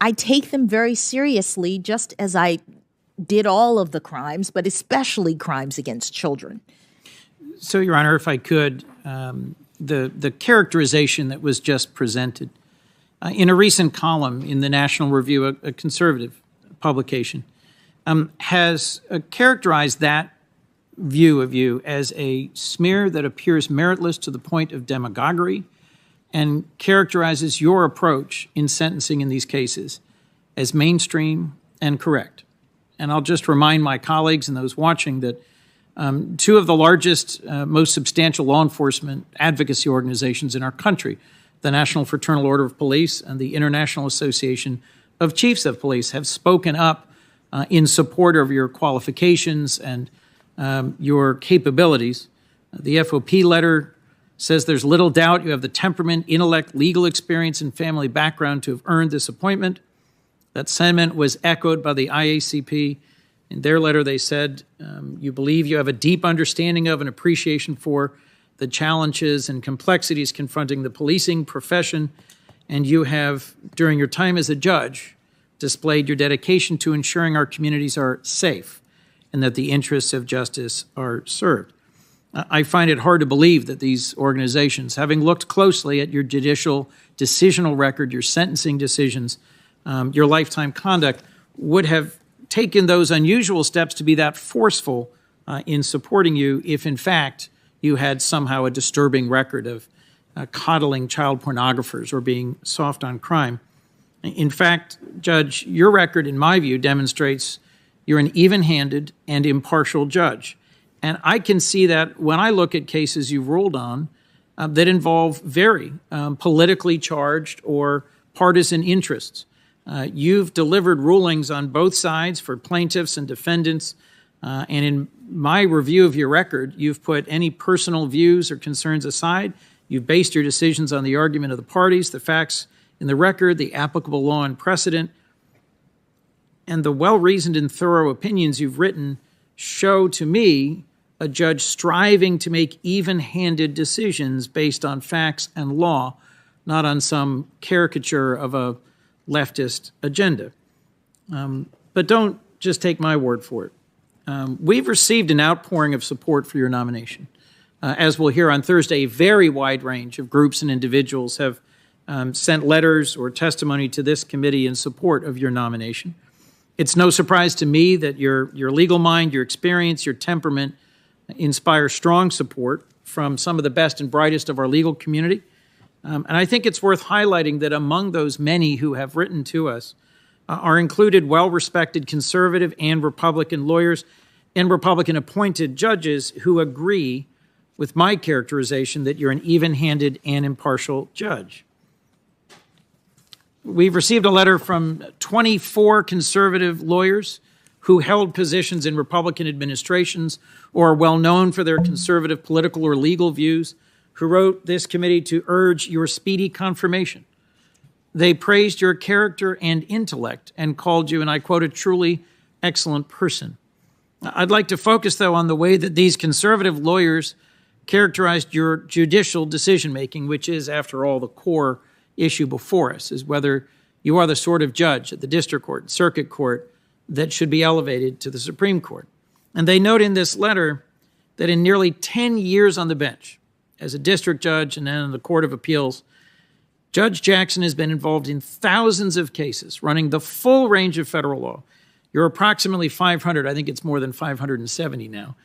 I take them very seriously, just as I did all of the crimes, but especially crimes against children. So, Your Honor, if I could, the characterization that was just presented in a recent column in the National Review, a conservative publication, has characterized that view of you as a smear that appears meritless to the point of demagoguery and characterizes your approach in sentencing in these cases as mainstream and correct. And I'll just remind my colleagues and those watching that two of the largest, most substantial law enforcement advocacy organizations in our country, the National Fraternal Order of Police and the International Association of Chiefs of Police, have spoken up in support of your qualifications and your capabilities. The FOP letter says there's little doubt you have the temperament, intellect, legal experience, and family background to have earned this appointment. That sentiment was echoed by the IACP. In their letter, they said, you believe you have a deep understanding of and appreciation for the challenges and complexities confronting the policing profession, and you have, during your time as a judge, displayed your dedication to ensuring our communities are safe and that the interests of justice are served. I find it hard to believe that these organizations, having looked closely at your judicial decisional record, your sentencing decisions, your lifetime conduct, would have taken those unusual steps to be that forceful in supporting you if, in fact, you had somehow a disturbing record of coddling child pornographers or being soft on crime. In fact, Judge, your record, in my view, demonstrates you're an even-handed and impartial judge. And I can see that when I look at cases you've ruled on that involve very politically charged or partisan interests. You've delivered rulings on both sides for plaintiffs and defendants. And in my review of your record, you've put any personal views or concerns aside. You've based your decisions on the argument of the parties, the facts in the record, the applicable law and precedent. And the well-reasoned and thorough opinions you've written show to me a judge striving to make even-handed decisions based on facts and law, not on some caricature of a leftist agenda. But don't just take my word for it. We've received an outpouring of support for your nomination. As we'll hear on Thursday, a very wide range of groups and individuals have sent letters or testimony to this committee in support of your nomination. It's no surprise to me that your legal mind, your experience, your temperament inspire strong support from some of the best and brightest of our legal community. And I think it's worth highlighting that among those many who have written to us are included well-respected conservative and Republican lawyers, and Republican-appointed judges who agree with my characterization that you're an even-handed and impartial judge. We've received a letter from 24 conservative lawyers who held positions in Republican administrations or are well known for their conservative political or legal views, who wrote this committee to urge your speedy confirmation. They praised your character and intellect and called you, and I quote, a truly excellent person. I'd like to focus, though, on the way that these conservative lawyers characterized your judicial decision-making, which is, after all, the core issue before us, is whether you are the sort of judge at the district court, circuit court, that should be elevated to the Supreme Court. And they note in this letter that in nearly 10 years on the bench, as a district judge and then in the Court of Appeals, Judge Jackson has been involved in thousands of cases running the full range of federal law. You're approximately 500, I think it's more than 570 now,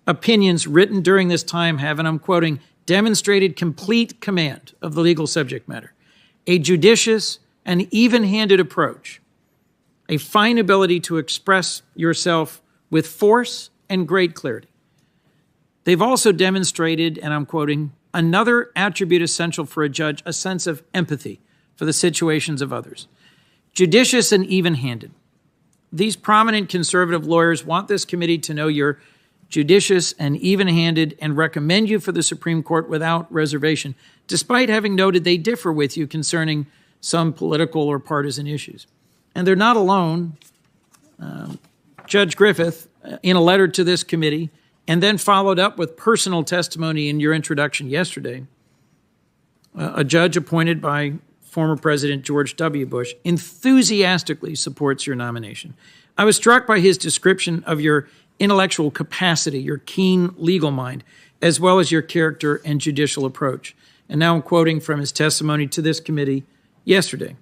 opinions written during this time have, and I'm quoting, demonstrated complete command of the legal subject matter, a judicious and even-handed approach, a fine ability to express yourself with force and great clarity. They've also demonstrated, and I'm quoting, another attribute essential for a judge, a sense of empathy for the situations of others. Judicious and even-handed. These prominent conservative lawyers want this committee to know you're judicious and even-handed and recommend you for the Supreme Court without reservation, despite having noted they differ with you concerning some political or partisan issues. And they're not alone. Judge Griffith, in a letter to this committee, and then followed up with personal testimony in your introduction yesterday, a judge appointed by former President George W. Bush enthusiastically supports your nomination. I was struck by his description of your intellectual capacity, your keen legal mind, as well as your character and judicial approach. And now I'm quoting from his testimony to this committee yesterday.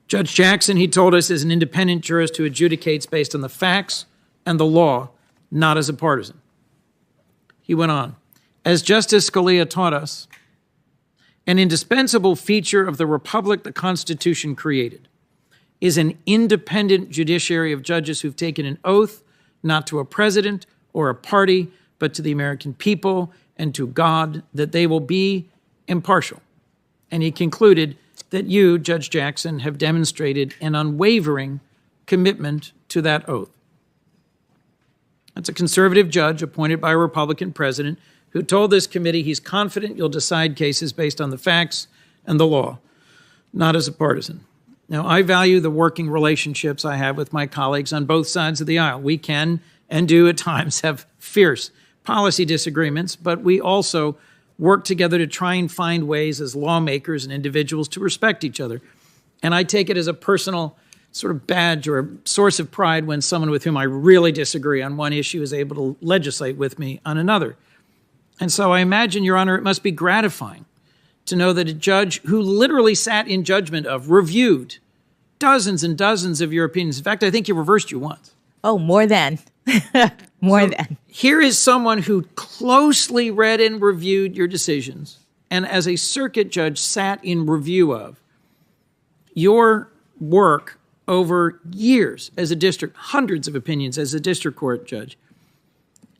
Judge Jackson, he told us, is an independent jurist who adjudicates based on the facts and the law, not as a partisan. He went on, as Justice Scalia taught us, an indispensable feature of the republic the Constitution created is an independent judiciary of judges who've taken an oath not to a president or a party, but to the American people and to God, that they will be impartial. And he concluded that you, Judge Jackson, have demonstrated an unwavering commitment to that oath. That's a conservative judge appointed by a Republican president who told this committee he's confident you'll decide cases based on the facts and the law, not as a partisan. Now, I value the working relationships I have with my colleagues on both sides of the aisle. We can and do at times have fierce policy disagreements, but we also work together to try and find ways as lawmakers and individuals to respect each other. And I take it as a personal sort of badge or a source of pride when someone with whom I really disagree on one issue is able to legislate with me on another. And so I imagine, Your Honor, it must be gratifying to know that a judge who literally sat in judgment of, reviewed dozens and dozens of your opinions. In fact, I think he reversed you once. Oh, more than. More than. Here is someone who closely read and reviewed your decisions, and as a circuit judge sat in review of your work over years as a district, hundreds of opinions as a district court judge,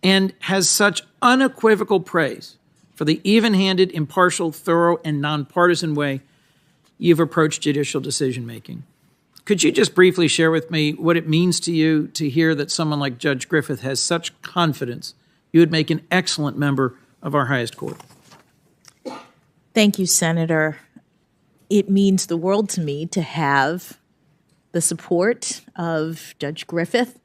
and has such unequivocal praise for the even-handed, impartial, thorough, and nonpartisan way you've approached judicial decision-making. Could you just briefly share with me what it means to you to hear that someone like Judge Griffith has such confidence you would make an excellent member of our highest court? Thank you, Senator. It means the world to me to have the support of Judge Griffith.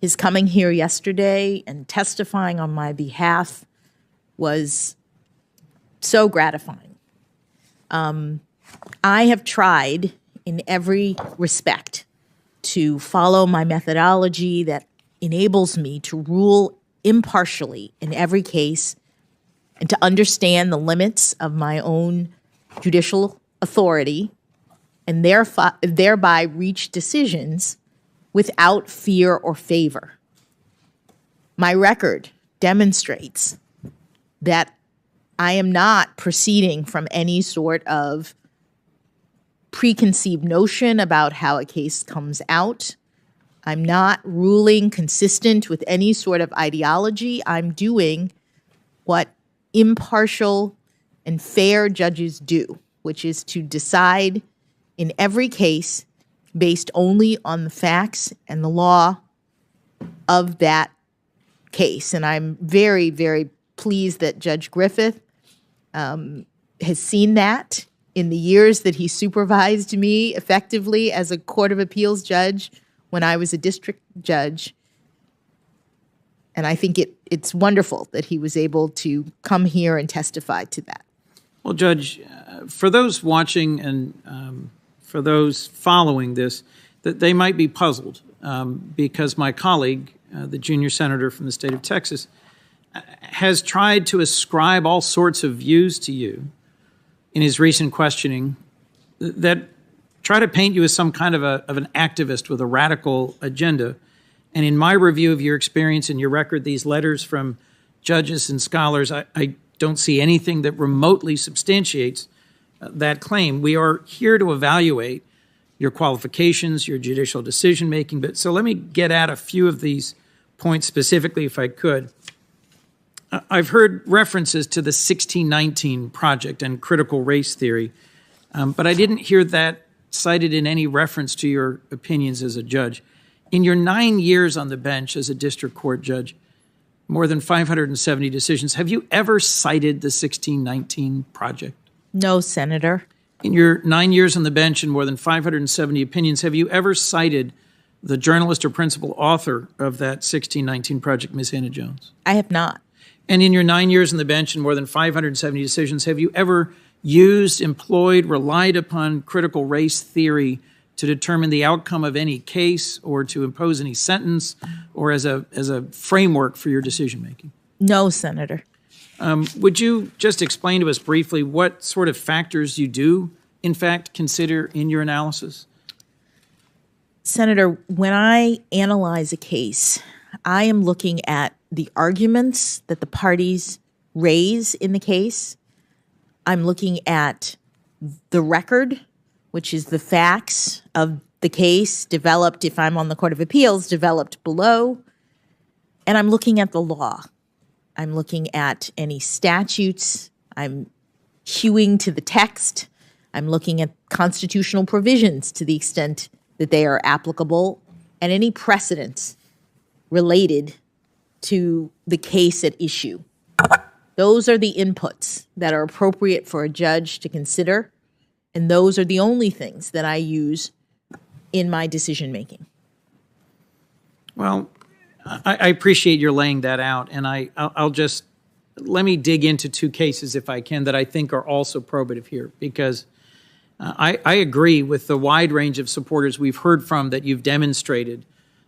His coming here yesterday and testifying on my behalf was so gratifying. I have tried in every respect to follow my methodology that enables me to rule impartially in every case and to understand the limits of my own judicial authority and thereby reach decisions without fear or favor. My record demonstrates that I am not proceeding from any sort of preconceived notion about how a case comes out. I'm not ruling consistent with any sort of ideology. I'm doing what impartial and fair judges do, which is to decide in every case based only on the facts and the law of that case. And I'm very, very pleased that Judge Griffith has seen that in the years that he supervised me effectively as a Court of Appeals judge when I was a district judge. And I think it's wonderful that he was able to come here and testify to that. Well, Judge, for those watching and for those following this, that they might be puzzled because my colleague, the junior senator from the state of Texas, has tried to ascribe all sorts of views to you in his recent questioning that try to paint you as some kind of an activist with a radical agenda. And in my review of your experience and your record, these letters from judges and scholars, I don't see anything that remotely substantiates that claim. We are here to evaluate your qualifications, your judicial decision-making. But so let me get at a few of these points specifically, if I could. I've heard references to the 1619 Project and critical race theory, but I didn't hear that cited in any reference to your opinions as a judge. In your 9 years on the bench as a district court judge, more than 570 decisions, have you ever cited the 1619 Project? No, Senator. In your 9 years on the bench and more than 570 opinions, have you ever cited the journalist or principal author of that 1619 Project, Ms. Hannah Jones? I have not. And in your 9 years on the bench and more than 570 decisions, have you ever used, employed, relied upon critical race theory to determine the outcome of any case or to impose any sentence or as a framework for your decision-making? No, Senator. Would you just explain to us briefly what sort of factors you do, in fact, consider in your analysis? Senator, when I analyze a case, I am looking at the arguments that the parties raise in the case. I'm looking at the record, which is the facts of the case developed, if I'm on the Court of Appeals, developed below. And I'm looking at the law. I'm looking at any statutes. I'm hewing to the text. I'm looking at constitutional provisions to the extent that they are applicable and any precedents related to the case at issue. Those are the inputs that are appropriate for a judge to consider, and those are the only things that I use in my decision-making. Well, I appreciate your laying that out, and I'll just, let me dig into two cases, if I can, that I think are also probative here, because I agree with the wide range of supporters we've heard from that you've demonstrated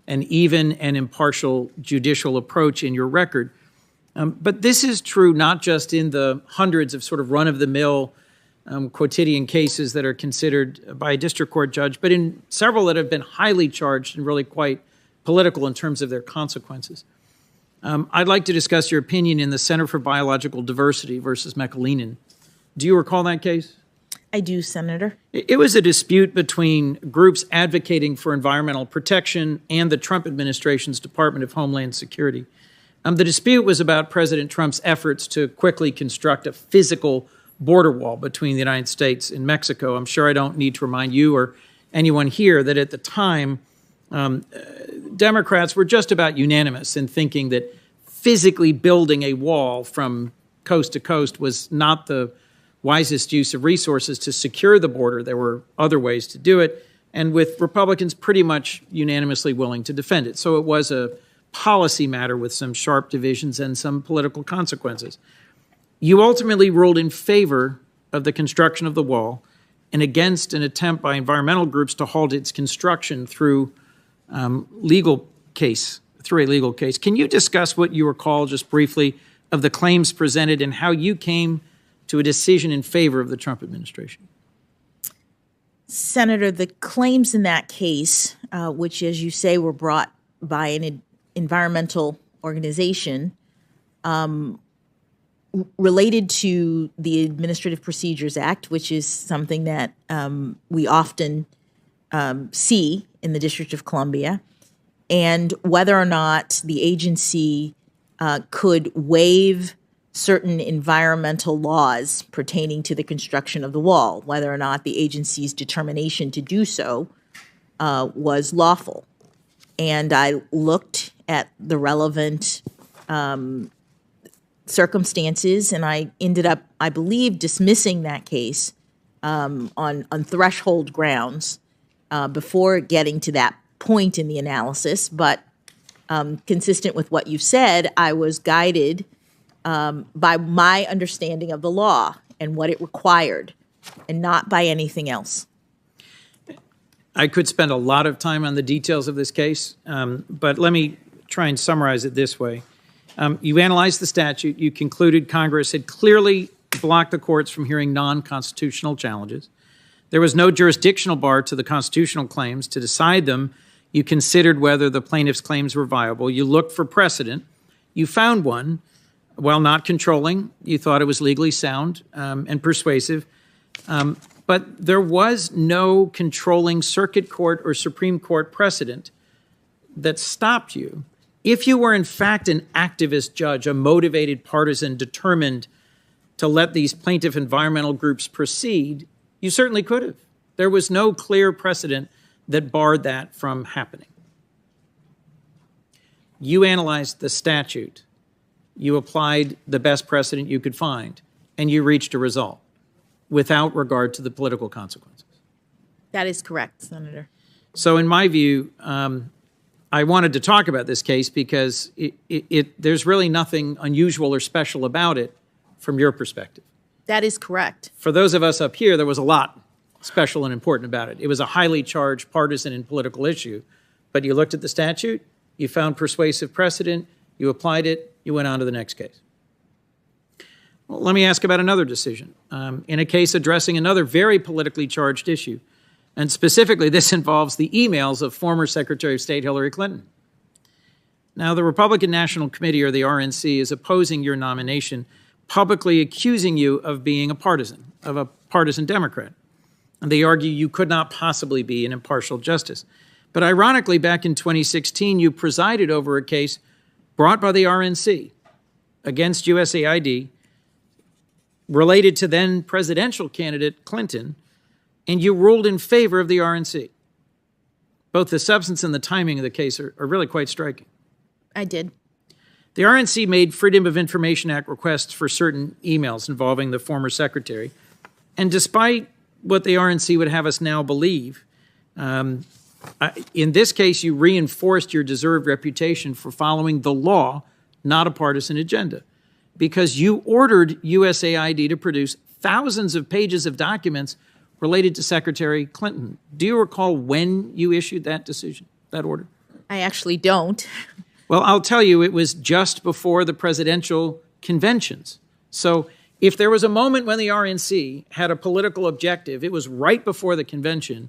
an even and impartial judicial approach in your record. But this is true not just in the hundreds of sort of run-of-the-mill quotidian cases that are considered by a district court judge, but in several that have been highly charged and really quite political in terms of their consequences. I'd like to discuss your opinion in the Center for Biological Diversity versus McAleenan. Do you recall that case? I do, Senator. It was a dispute between groups advocating for environmental protection and the Trump administration's Department of Homeland Security. The dispute was about President Trump's efforts to quickly construct a physical border wall between the United States and Mexico. I'm sure I don't need to remind you or anyone here that at the time, Democrats were just about unanimous in thinking that physically building a wall from coast to coast was not the wisest use of resources to secure the border. There were other ways to do it, and with Republicans pretty much unanimously willing to defend it. So it was a policy matter with some sharp divisions and some political consequences. You ultimately ruled in favor of the construction of the wall and against an attempt by environmental groups to halt its construction through a legal case. Can you discuss what you recall just briefly of the claims presented and how you came to a decision in favor of the Trump administration? Senator, the claims in that case, which, as you say, were brought by an environmental organization, related to the Administrative Procedures Act, which is something that we often see in the District of Columbia, and whether or not the agency could waive certain environmental laws pertaining to the construction of the wall, whether or not the agency's determination to do so was lawful. And I looked at the relevant circumstances, and I ended up, I believe, dismissing that case on threshold grounds before getting to that point in the analysis. But consistent with what you've said, I was guided by my understanding of the law and what it required, and not by anything else. I could spend a lot of time on the details of this case, but let me try and summarize it this way. You analyzed the statute. You concluded Congress had clearly blocked the courts from hearing non-constitutional challenges. There was no jurisdictional bar to the constitutional claims. To decide them, you considered whether the plaintiff's claims were viable. You looked for precedent. You found one. While not controlling, you thought it was legally sound and persuasive. But there was no controlling circuit court or Supreme Court precedent that stopped you. If you were in fact an activist judge, a motivated partisan determined to let these plaintiff environmental groups proceed, you certainly could have. There was no clear precedent that barred that from happening. You analyzed the statute. You applied the best precedent you could find, and you reached a result without regard to the political consequences. That is correct, Senator. So in my view, I wanted to talk about this case because there's really nothing unusual or special about it from your perspective. That is correct. For those of us up here, there was a lot special and important about it. It was a highly charged partisan and political issue, but you looked at the statute, you found persuasive precedent, you applied it, you went on to the next case. Well, let me ask about another decision. In a case addressing another very politically charged issue, and specifically this involves the emails of former Secretary of State Hillary Clinton. Now, the Republican National Committee, or the RNC, is opposing your nomination, publicly accusing you of being a partisan Democrat. And they argue you could not possibly be an impartial justice. But ironically, back in 2016, you presided over a case brought by the RNC against USAID related to then presidential candidate Clinton, and you ruled in favor of the RNC. Both the substance and the timing of the case are really quite striking. I did. The RNC made Freedom of Information Act requests for certain emails involving the former secretary, and despite what the RNC would have us now believe, in this case, you reinforced your deserved reputation for following the law, not a partisan agenda, because you ordered USAID to produce thousands of pages of documents related to Secretary Clinton. Do you recall when you issued that decision, that order? I actually don't. Well, I'll tell you, it was just before the presidential conventions. So if there was a moment when the RNC had a political objective, it was right before the convention,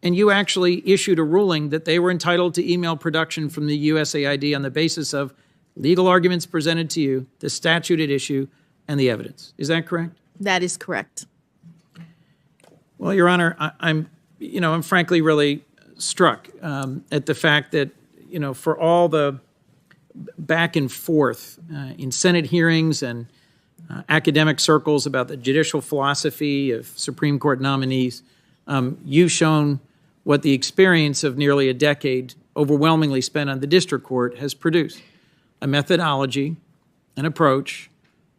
and you actually issued a ruling that they were entitled to email production from the USAID on the basis of legal arguments presented to you, the statute at issue, and the evidence. Is that correct? That is correct. Well, Your Honor, I'm frankly really struck at the fact that, for all the back and forth in Senate hearings and academic circles about the judicial philosophy of Supreme Court nominees, you've shown what the experience of nearly a decade overwhelmingly spent on the district court has produced: a methodology, an approach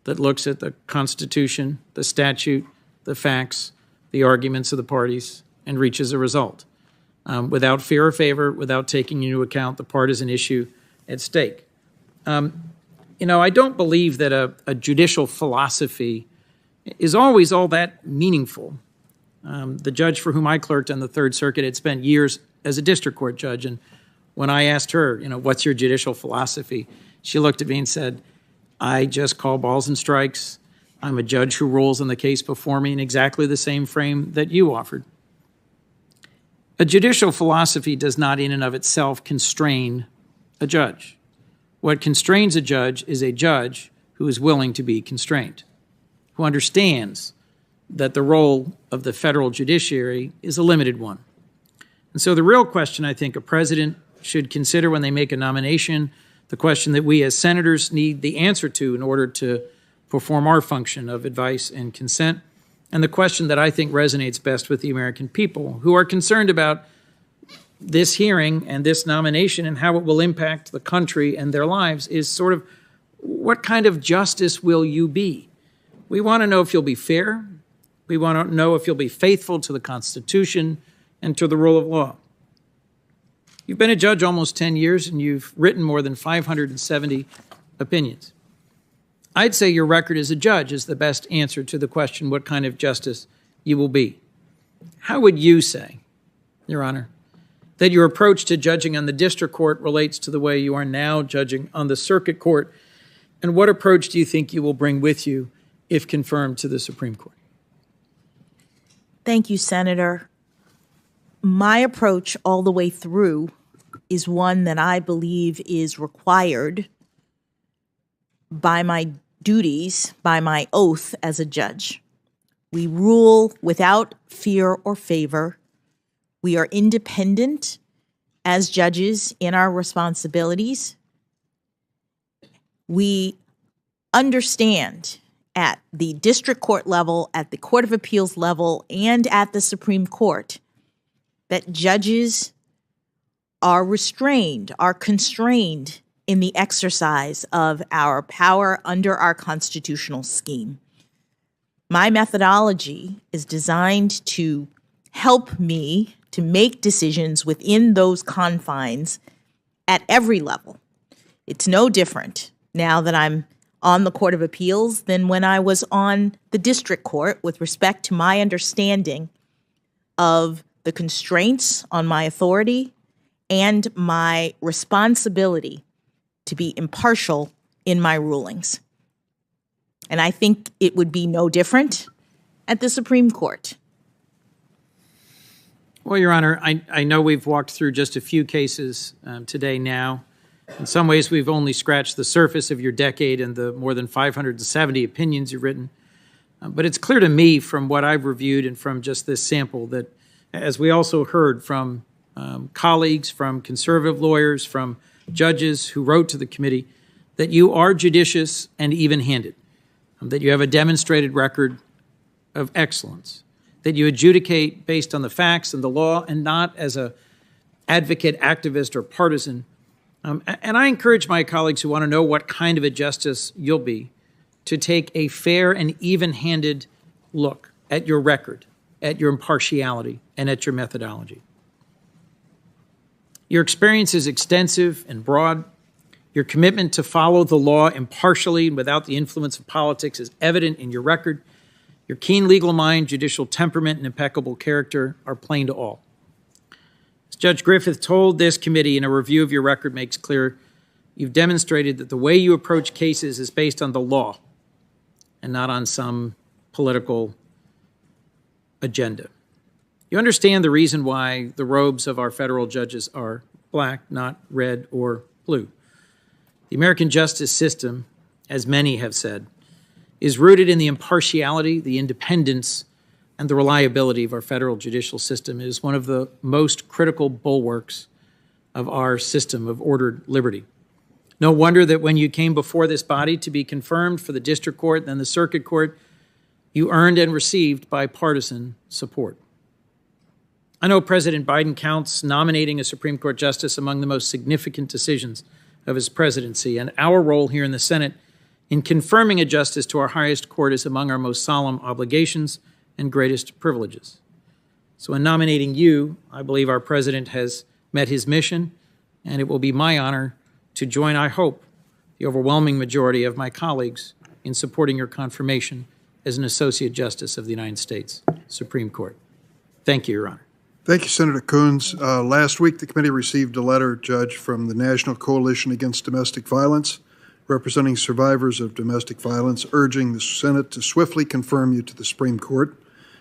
that looks at the Constitution, the statute, the facts, the arguments of the parties, and reaches a result without fear or favor, without taking into account the partisan issue at stake. I don't believe that a judicial philosophy is always all that meaningful. The judge for whom I clerked on the Third Circuit had spent years as a district court judge, and when I asked her, what's your judicial philosophy, she looked at me and said, I just call balls and strikes. I'm a judge who rules on the case before me in exactly the same frame that you offered. A judicial philosophy does not in and of itself constrain a judge. What constrains a judge is a judge who is willing to be constrained, who understands that the role of the federal judiciary is a limited one. And so the real question I think a president should consider when they make a nomination, the question that we as senators need the answer to in order to perform our function of advice and consent, and the question that I think resonates best with the American people who are concerned about this hearing and this nomination and how it will impact the country and their lives is sort of, what kind of justice will you be? We want to know if you'll be fair. We want to know if you'll be faithful to the Constitution and to the rule of law. You've been a judge almost 10 years, and you've written more than 570 opinions. I'd say your record as a judge is the best answer to the question, what kind of justice you will be. How would you say, Your Honor, that your approach to judging on the district court relates to the way you are now judging on the circuit court? And what approach do you think you will bring with you if confirmed to the Supreme Court? Thank you, Senator. My approach all the way through is one that I believe is required by my duties, by my oath as a judge. We rule without fear or favor. We are independent as judges in our responsibilities. We understand at the district court level, at the Court of Appeals level, and at the Supreme Court that judges are restrained, are constrained in the exercise of our power under our constitutional scheme. My methodology is designed to help me to make decisions within those confines at every level. It's no different now that I'm on the Court of Appeals than when I was on the district court with respect to my understanding of the constraints on my authority and my responsibility to be impartial in my rulings. And I think it would be no different at the Supreme Court. Well, Your Honor, I know we've walked through just a few cases today now. In some ways, we've only scratched the surface of your decade and the more than 570 opinions you've written. But it's clear to me from what I've reviewed and from just this sample that, as we also heard from colleagues, from conservative lawyers, from judges who wrote to the committee, that you are judicious and even-handed, that you have a demonstrated record of excellence, that you adjudicate based on the facts and the law and not as a advocate, activist, or partisan. And I encourage my colleagues who want to know what kind of a justice you'll be to take a fair and even-handed look at your record, at your impartiality, and at your methodology. Your experience is extensive and broad. Your commitment to follow the law impartially and without the influence of politics is evident in your record. Your keen legal mind, judicial temperament, and impeccable character are plain to all. As Judge Griffith told this committee in a review of your record makes clear, you've demonstrated that the way you approach cases is based on the law and not on some political agenda. You understand the reason why the robes of our federal judges are black, not red or blue. The American justice system, as many have said, is rooted in the impartiality, the independence, and the reliability of our federal judicial system. It is one of the most critical bulwarks of our system of ordered liberty. No wonder that when you came before this body to be confirmed for the district court, then the circuit court, you earned and received bipartisan support. I know President Biden counts nominating a Supreme Court justice among the most significant decisions of his presidency, and our role here in the Senate in confirming a justice to our highest court is among our most solemn obligations and greatest privileges. So in nominating you, I believe our president has met his mission, and it will be my honor to join, I hope, the overwhelming majority of my colleagues in supporting your confirmation as an Associate Justice of the United States Supreme Court. Thank you, Your Honor. Thank you, Senator Coons. Last week, the committee received a letter, Judge, from the National Coalition Against Domestic Violence, representing survivors of domestic violence, urging the Senate to swiftly confirm you to the Supreme Court.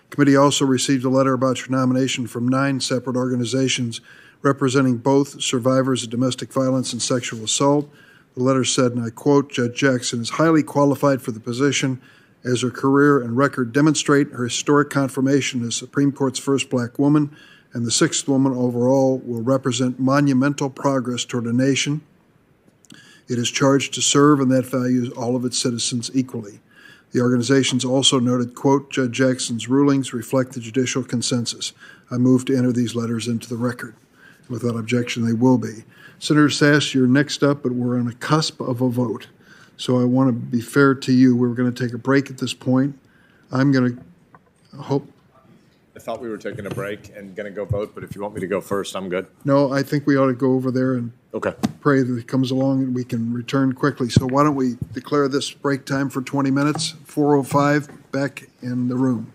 The committee also received a letter about your nomination from 9 separate organizations representing both survivors of domestic violence and sexual assault. The letter said, and I quote, Judge Jackson is highly qualified for the position as her career and record demonstrate. Her historic confirmation as Supreme Court's first black woman and the sixth woman overall will represent monumental progress toward a nation. It is charged to serve, and that values all of its citizens equally. The organizations also noted, quote, Judge Jackson's rulings reflect the judicial consensus. I move to enter these letters into the record. Without objection, they will be. Senator Sass, you're next up, but we're on the cusp of a vote. So I want to be fair to you. We're going to take a break at this point. I'm going to hope. I thought we were taking a break and going to go vote, but if you want me to go first, I'm good. No, I think we ought to go over there and pray that it comes along and we can return quickly. So why don't we declare this break time for 20 minutes, 4:05, back in the room.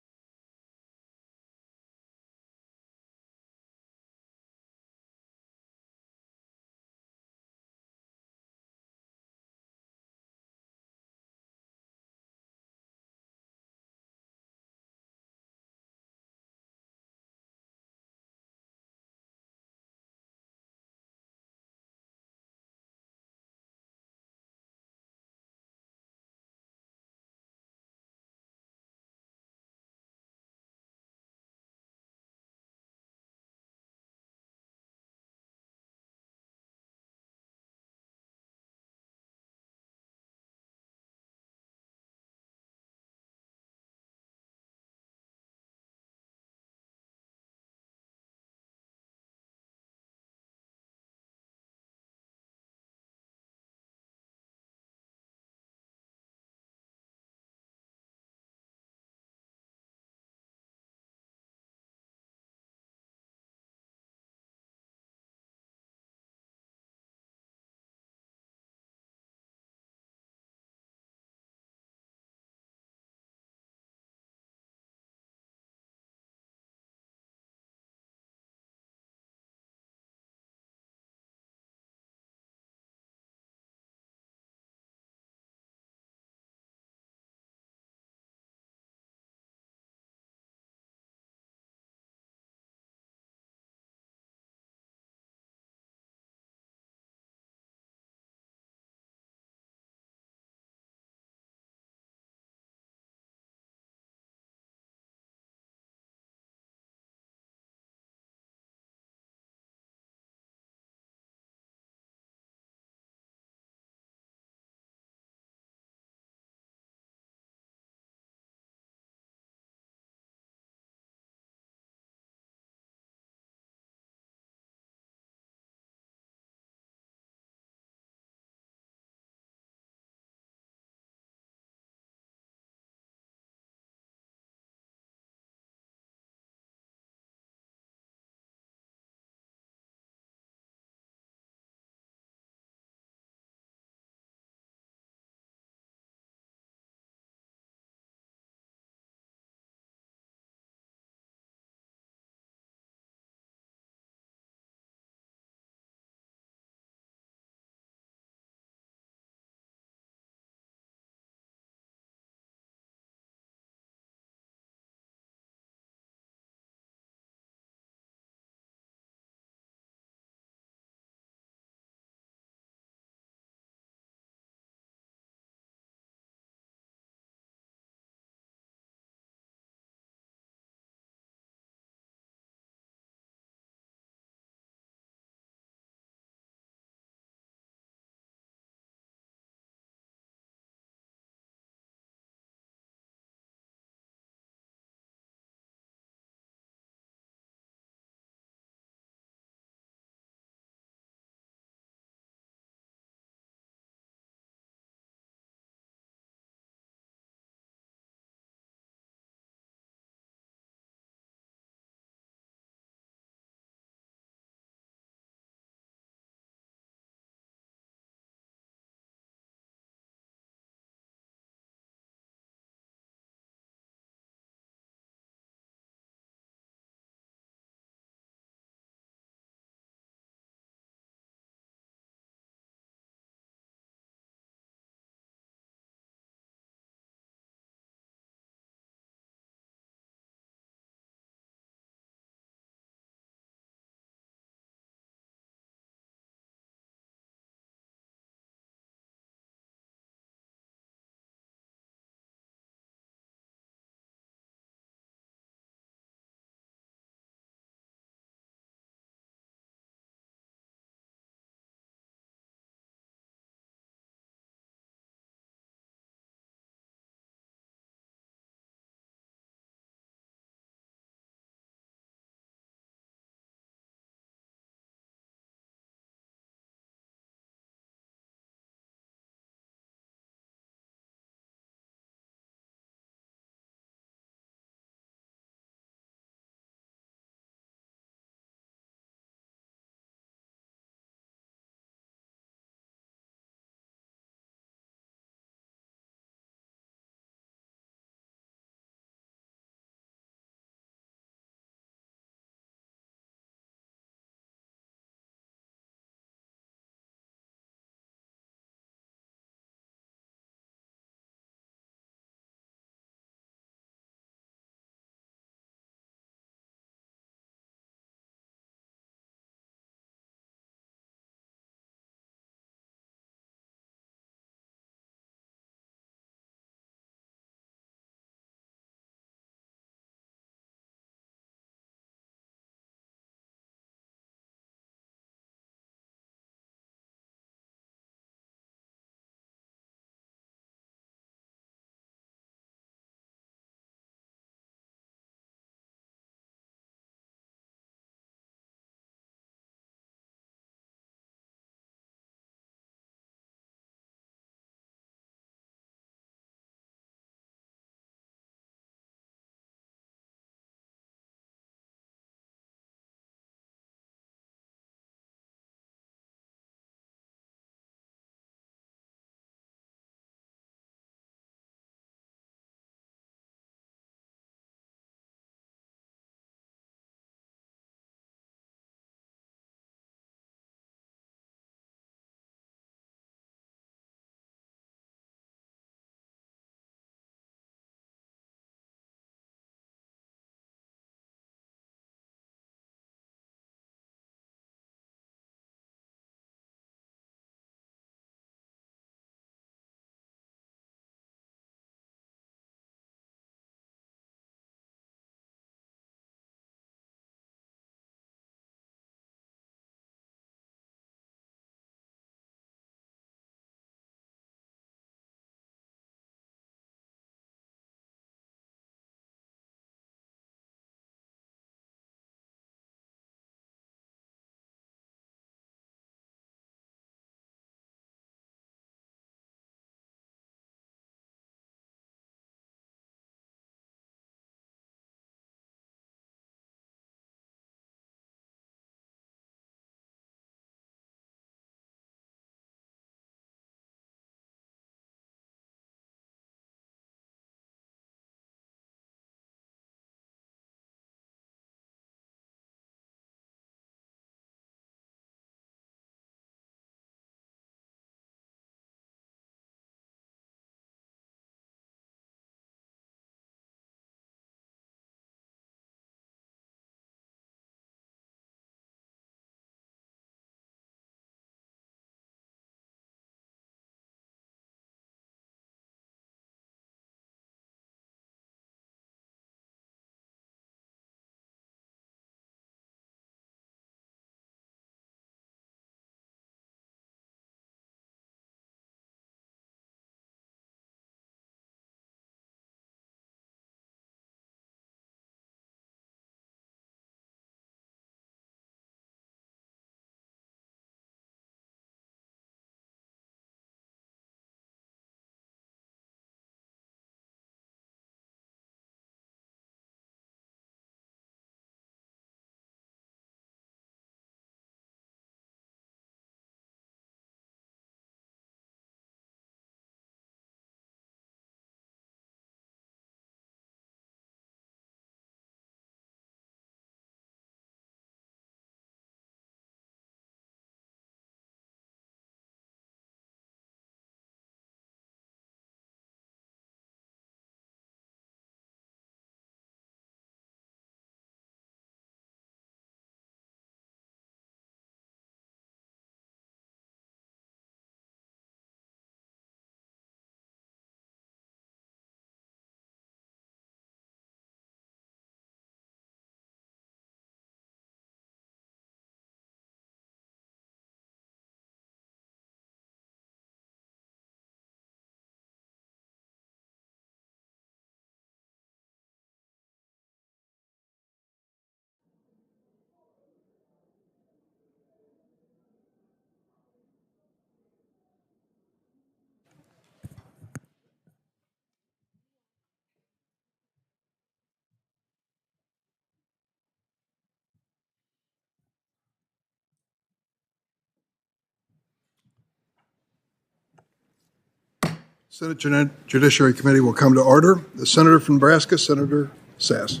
Senate Judiciary Committee will come to order. The Senator from Nebraska, Senator Sass.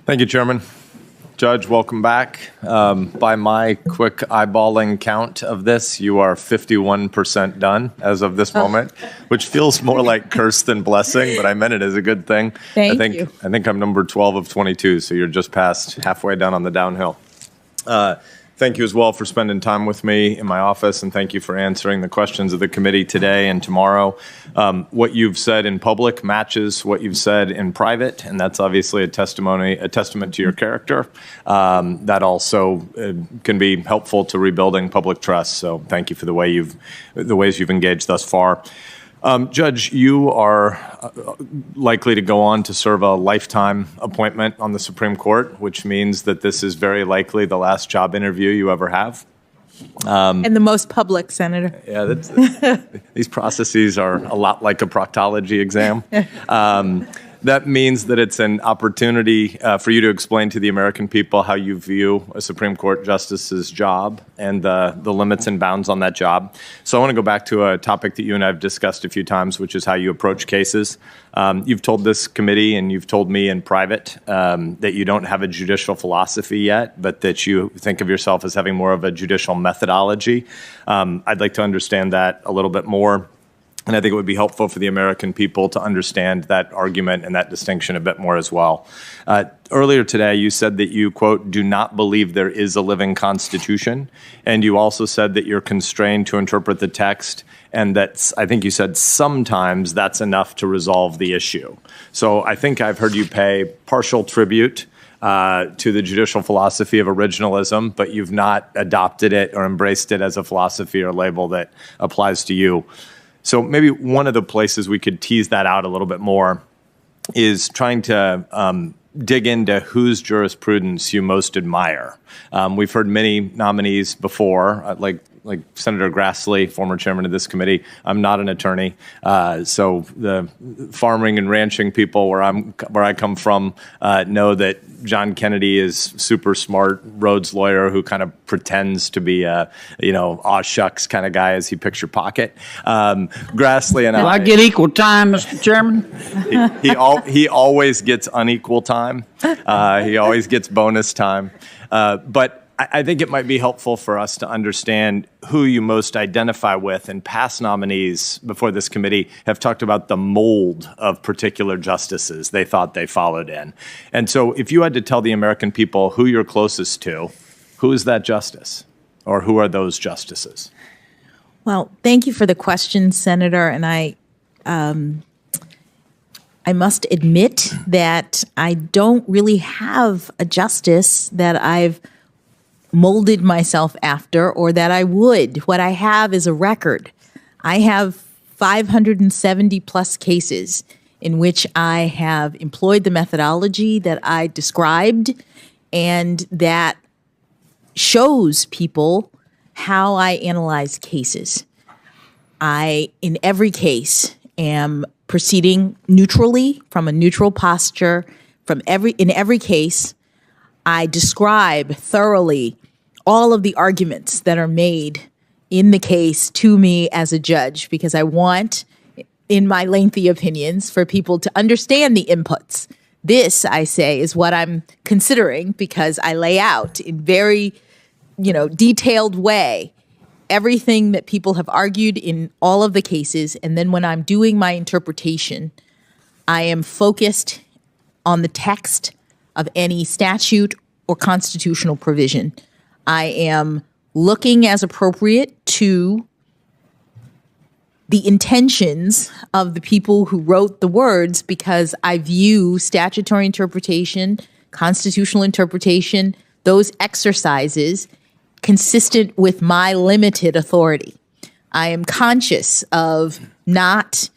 Thank you, Chairman. Judge, welcome back. By my quick eyeballing count of this, you are 51% done as of this moment, which feels more like curse than blessing, but I meant it as a good thing. Thank you. I think I'm number 12 of 22, so you're just past halfway done on the downhill. Thank you as well for spending time with me in my office, and thank you for answering the questions of the committee today and tomorrow. What you've said in public matches what you've said in private, and that's obviously a testament to your character. That also can be helpful to rebuilding public trust. So thank you for the ways you've engaged thus far. Judge, you are likely to go on to serve a lifetime appointment on the Supreme Court, which means that this is very likely the last job interview you ever have. And the most public, Senator. Yeah, these processes are a lot like a proctology exam. That means that it's an opportunity for you to explain to the American people how you view a Supreme Court justice's job and the limits and bounds on that job. So I want to go back to a topic that you and I have discussed a few times, which is how you approach cases. You've told this committee and you've told me in private that you don't have a judicial philosophy yet, but that you think of yourself as having more of a judicial methodology. I'd like to understand that a little bit more. And I think it would be helpful for the American people to understand that argument and that distinction a bit more as well. Earlier today, you said that you, quote, do not believe there is a living constitution. And you also said that you're constrained to interpret the text and that I think you said sometimes that's enough to resolve the issue. So I think I've heard you pay partial tribute to the judicial philosophy of originalism, but you've not adopted it or embraced it as a philosophy or label that applies to you. So maybe one of the places we could tease that out a little bit more is trying to dig into whose jurisprudence you most admire. We've heard many nominees before, like Senator Grassley, former chairman of this committee. I'm not an attorney, so the farming and ranching people where I come from know that John Kennedy is super smart Rhodes lawyer who kind of pretends to be a aw shucks kind of guy as he picks your pocket. Grassley and I get equal time, Mr. Chairman? he always gets unequal time. He always gets bonus time, but I think it might be helpful for us to understand who you most identify with, and past nominees before this committee have talked about the mold of particular justices they thought they followed in. And so if you had to tell the American people who you're closest to, who is that justice, or who are those justices? Well, thank you for the question, Senator. And I must admit that I don't really have a justice that I've molded myself after or that I would. What I have is a record. I have 570 plus cases in which I have employed the methodology that I described and that shows people how I analyze cases. I, in every case, am proceeding neutrally from a neutral posture. In every case, I describe thoroughly all of the arguments that are made in the case to me as a judge, because I want, in my lengthy opinions, for people to understand the inputs. This, I say, is what I'm considering because I lay out in very, detailed way everything that people have argued in all of the cases. And then when I'm doing my interpretation, I am focused on the text of any statute or constitutional provision. I am looking as appropriate to the intentions of the people who wrote the words, because I view statutory interpretation, constitutional interpretation, those exercises consistent with my limited authority. I am conscious of not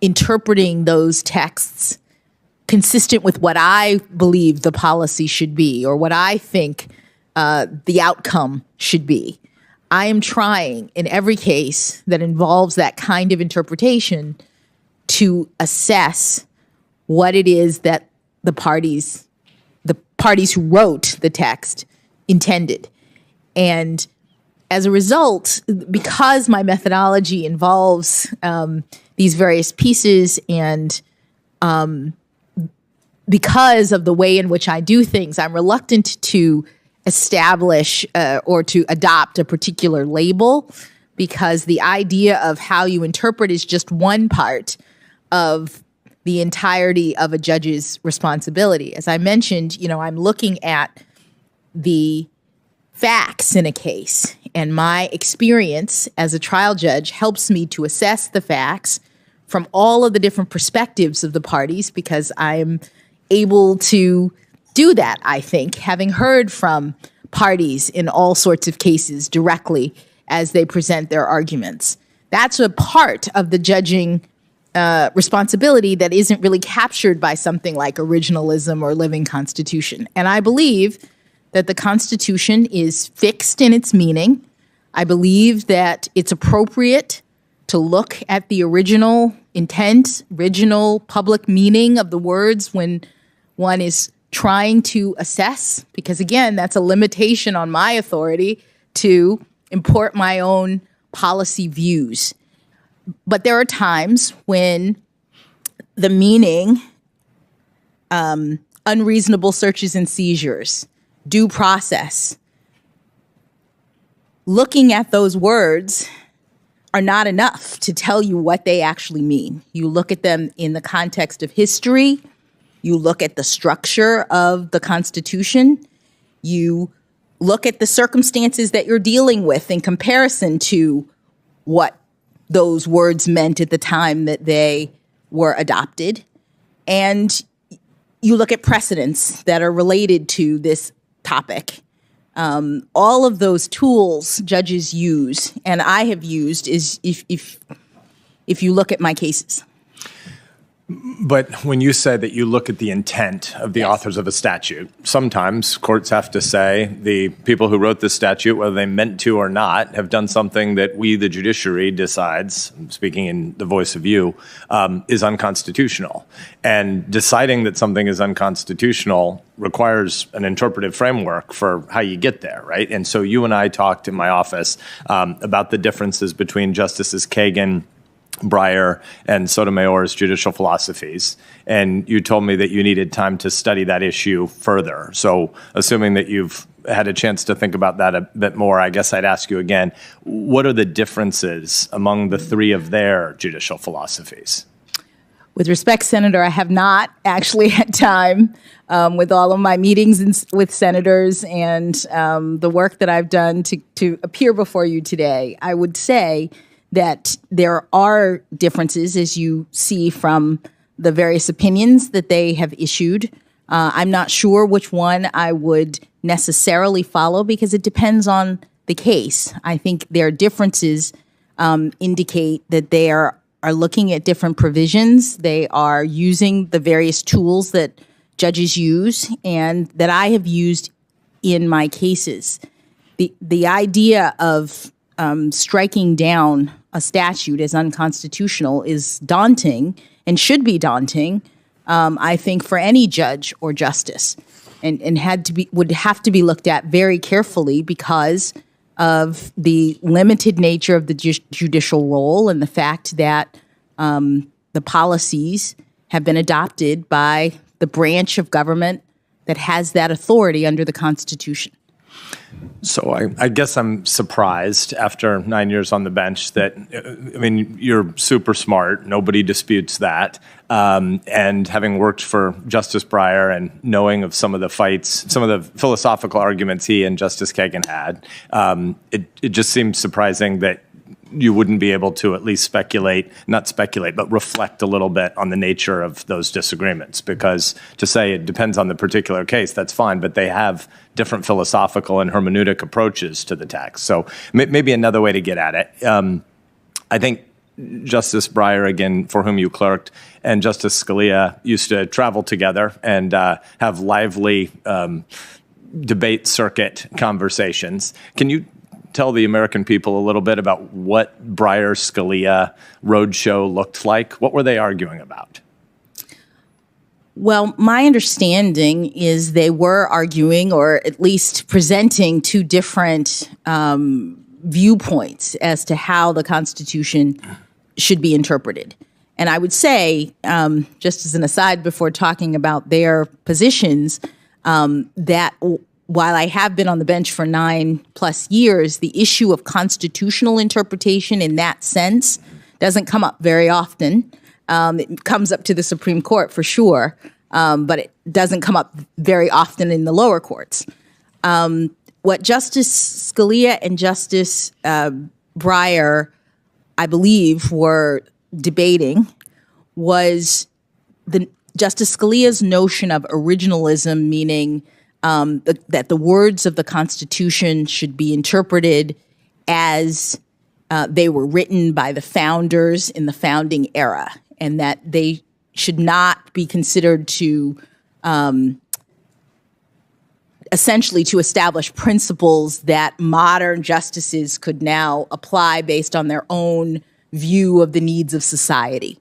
interpreting those texts consistent with what I believe the policy should be or what I think the outcome should be. I am trying in every case that involves that kind of interpretation to assess what it is that the parties who wrote the text intended. And as a result, because my methodology involves the these various pieces, and because of the way in which I do things, I'm reluctant to establish or to adopt a particular label, because the idea of how you interpret is just one part of the entirety of a judge's responsibility. As I mentioned, I'm looking at the facts in a case, and my experience as a trial judge helps me to assess the facts from all of the different perspectives of the parties, because I'm able to do that, I think, having heard from parties in all sorts of cases directly as they present their arguments. That's a part of the judging responsibility that isn't really captured by something like originalism or living Constitution. And I believe that the Constitution is fixed in its meaning. I believe that it's appropriate to look at the original intent, original public meaning of the words when one is trying to assess, because again, that's a limitation on my authority to import my own policy views. But there are times when the meaning, unreasonable searches and seizures, due process, looking at those words are not enough to tell you what they actually mean. You look at them in the context of history, you look at the structure of the Constitution, you look at the circumstances that you're dealing with in comparison to what those words meant at the time that they were adopted, and you look at precedents that are related to this topic. All of those tools judges use, and I have used, is if you look at my cases. But when you say that you look at the intent of the authors of a statute, sometimes courts have to say the people who wrote this statute, whether they meant to or not, have done something that we, the judiciary, decides, speaking in the voice of you, is unconstitutional. And deciding that something is unconstitutional requires an interpretive framework for how you get there, right? And so you and I talked in my office about the differences between Justices Kagan, Breyer, and Sotomayor's judicial philosophies. And you told me that you needed time to study that issue further. So assuming that you've had a chance to think about that a bit more, I guess I'd ask you again, what are the differences among the three of their judicial philosophies? With respect, Senator, I have not actually had time with all of my meetings with senators and the work that I've done to appear before you today. I would say that there are differences, as you see from the various opinions that they have issued. I'm not sure which one I would necessarily follow, because it depends on the case. I think their differences indicate that they are looking at different provisions. They are using the various tools that judges use and that I have used in my cases. The idea of striking down a statute as unconstitutional is daunting and should be daunting, I think, for any judge or justice, and would have to be looked at very carefully because of the limited nature of the judicial role and the fact that the policies have been adopted by the branch of government that has that authority under the Constitution. So I guess I'm surprised after 9 years on the bench that, I mean, you're super smart. Nobody disputes that. And having worked for Justice Breyer and knowing of some of the fights, some of the philosophical arguments he and Justice Kagan had, it just seems surprising that you wouldn't be able to at least not speculate, but reflect a little bit on the nature of those disagreements. Because to say it depends on the particular case, that's fine, but they have different philosophical and hermeneutic approaches to the text. So maybe another way to get at it. I think Justice Breyer, again, for whom you clerked, and Justice Scalia used to travel together and have lively debate circuit conversations. Can you tell the American people a little bit about what Breyer-Scalia roadshow looked like? What were they arguing about? Well, my understanding is they were arguing, or at least presenting, two different viewpoints as to how the Constitution should be interpreted. And I would say, just as an aside before talking about their positions, that while I have been on the bench for 9+ years, the issue of constitutional interpretation in that sense doesn't come up very often. It comes up to the Supreme Court for sure, but it doesn't come up very often in the lower courts. What Justice Scalia and Justice Breyer, I believe, were debating was Justice Scalia's notion of originalism, meaning that the words of the Constitution should be interpreted as they were written by the founders in the founding era, and that they should not be considered to essentially to establish principles that modern justices could now apply based on their own view of the needs of society.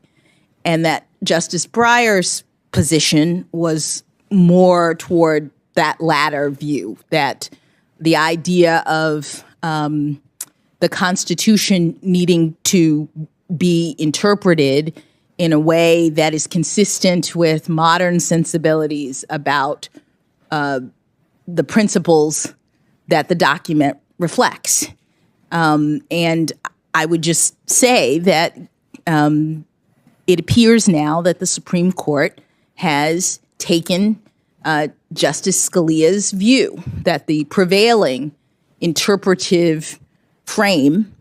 And that Justice Breyer's position was more toward that latter view, that the idea of the Constitution needing to be interpreted in a way that is consistent with modern sensibilities about the principles that the document reflects. And I would just say that it appears now that the Supreme Court has taken Justice Scalia's view that the prevailing interpretive frame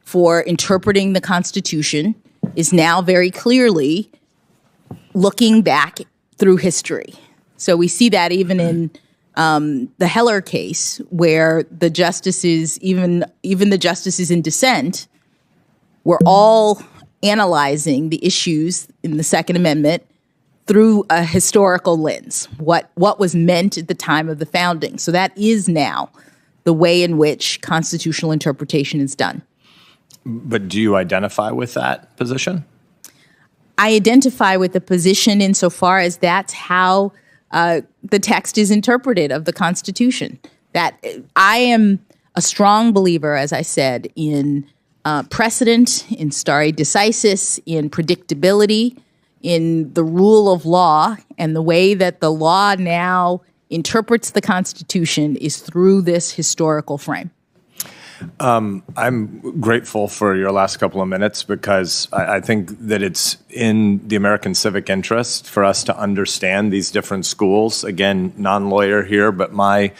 for interpreting the Constitution is now very clearly looking back through history. So we see that even in the Heller case, where the justices, even the justices in dissent, were all analyzing the issues in the Second Amendment through a historical lens, what was meant at the time of the founding. So that is now the way in which constitutional interpretation is done. But do you identify with that position? I identify with the position insofar as that's how the text is interpreted of the Constitution. That I am a strong believer, as I said, in precedent, in stare decisis, in predictability, in the rule of law, and the way that the law now interprets the Constitution is through this historical frame. I'm grateful for your last couple of minutes because I think that it's in the American civic interest for us to understand these different schools. Again, non-lawyer here, but my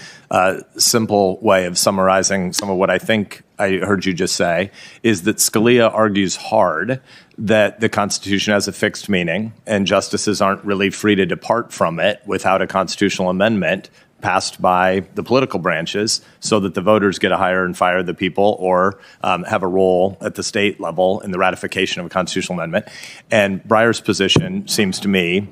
simple way of summarizing some of what I think I heard you just say is that Scalia argues hard that the Constitution has a fixed meaning and justices aren't really free to depart from it without a constitutional amendment passed by the political branches so that the voters get to hire and fire the people or have a role at the state level in the ratification of a constitutional amendment. And Breyer's position seems to me,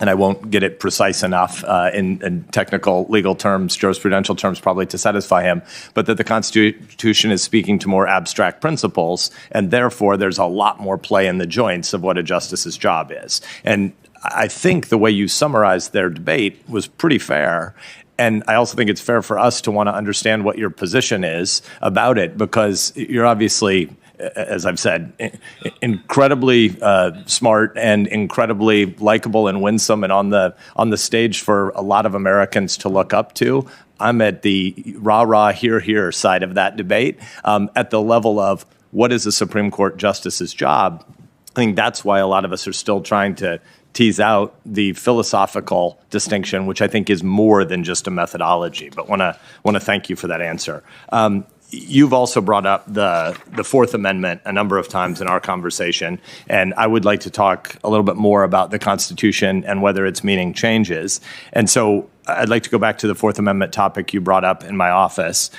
and I won't get it precise enough in technical legal terms, jurisprudential terms probably to satisfy him, but that the Constitution is speaking to more abstract principles, and therefore there's a lot more play in the joints of what a justice's job is. And I think the way you summarized their debate was pretty fair. And I also think it's fair for us to want to understand what your position is about it, because you're obviously, as I've said, incredibly smart and incredibly likable and winsome and on the stage for a lot of Americans to look up to. I'm at the rah-rah, hear side of that debate. At the level of what is a Supreme Court justice's job, I think that's why a lot of us are still trying to tease out the philosophical distinction, which I think is more than just a methodology, but want to thank you for that answer. You've also brought up the Fourth Amendment a number of times in our conversation, and I would like to talk a little bit more about the Constitution and whether its meaning changes. And so I'd like to go back to the Fourth Amendment topic you brought up in my office.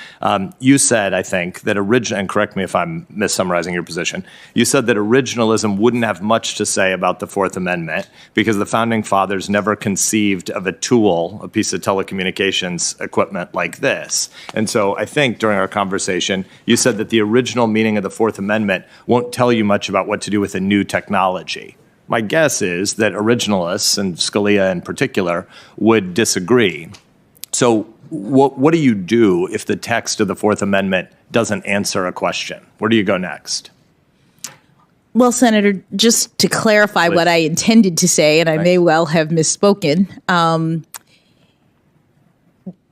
You said, I think, that and correct me if I'm missummarizing your position, you said that originalism wouldn't have much to say about the Fourth Amendment because the Founding Fathers never conceived of a tool, a piece of telecommunications equipment like this. And so I think during our conversation, you said that the original meaning of the Fourth Amendment won't tell you much about what to do with a new technology. My guess is that originalists, and Scalia in particular, would disagree. So what do you do if the text of the Fourth Amendment doesn't answer a question? Where do you go next? Well, Senator, just to clarify what I intended to say, and I may well have misspoken,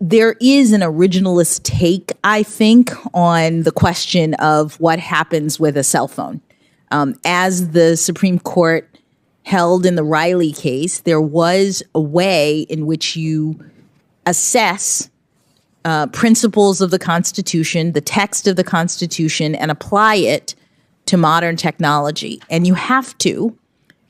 there is an originalist take, I think, on the question of what happens with a cell phone. As the Supreme Court held in the Riley case, there was a way in which you assess principles of the Constitution, the text of the Constitution, and apply it to modern technology. And you have to,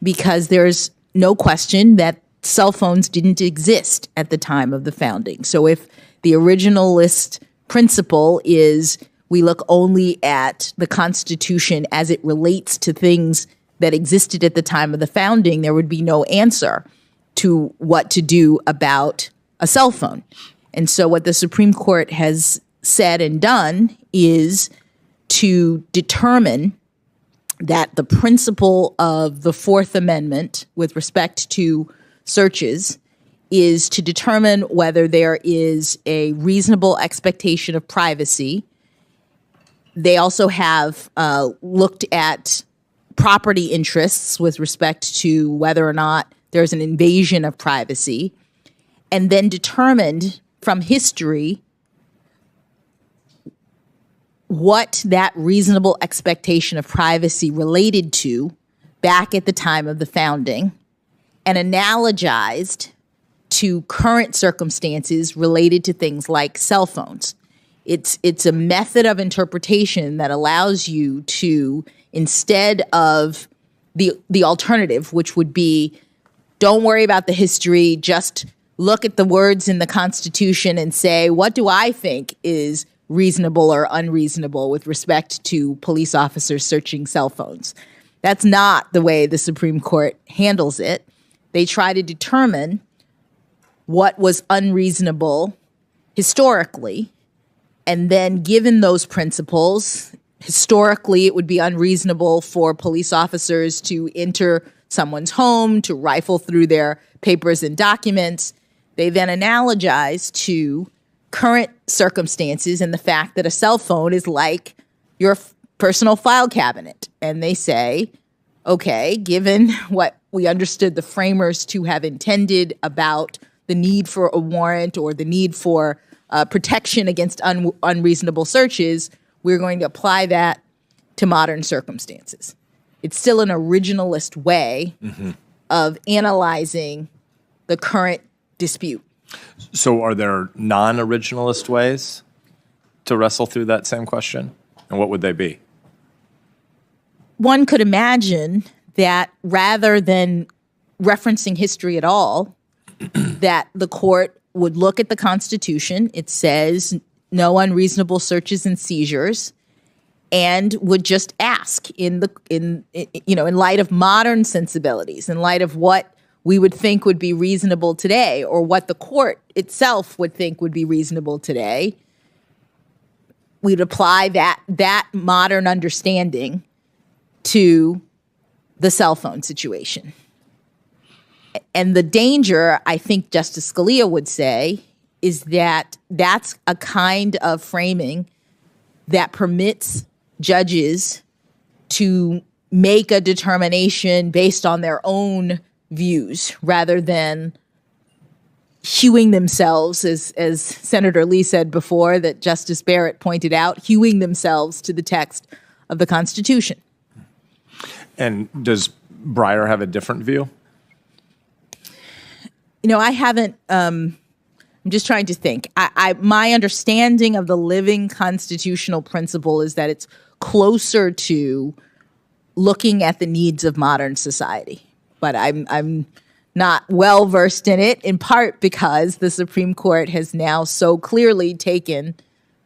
because there's no question that cell phones didn't exist at the time of the founding. So if the originalist principle is we look only at the Constitution as it relates to things that existed at the time of the founding, there would be no answer to what to do about a cell phone. And so what the Supreme Court has said and done is to determine that the principle of the Fourth Amendment with respect to searches is to determine whether there is a reasonable expectation of privacy. They also have looked at property interests with respect to whether or not there's an invasion of privacy, and then determined from history what that reasonable expectation of privacy related to back at the time of the founding, and analogized to current circumstances related to things like cell phones. It's a method of interpretation that allows you to, instead of the alternative, which would be don't worry about the history, just look at the words in the Constitution and say, what do I think is reasonable or unreasonable with respect to police officers searching cell phones? That's not the way the Supreme Court handles it. They try to determine what was unreasonable historically, and then given those principles, historically it would be unreasonable for police officers to enter someone's home, to rifle through their papers and documents. They then analogize to current circumstances and the fact that a cell phone is like your personal file cabinet. And they say, okay, given what we understood the framers to have intended about the need for a warrant or the need for protection against unreasonable searches, we're going to apply that to modern circumstances. It's still an originalist way of analyzing the current dispute. So are there non-originalist ways to wrestle through that same question? And what would they be? One could imagine that rather than referencing history at all, that the court would look at the Constitution. It says no unreasonable searches and seizures, and would just ask in light of modern sensibilities, in light of what we would think would be reasonable today, or what the court itself would think would be reasonable today, we'd apply that modern understanding to the cell phone situation. And the danger, I think Justice Scalia would say, is that that's a kind of framing that permits judges to make a determination based on their own views rather than hewing themselves, as Senator Lee said before, that Justice Barrett pointed out, hewing themselves to the text of the Constitution. And does Breyer have a different view? I haven't, I'm just trying to think. My understanding of the living constitutional principle is that it's closer to looking at the needs of modern society. But I'm not well versed in it, in part because the Supreme Court has now so clearly taken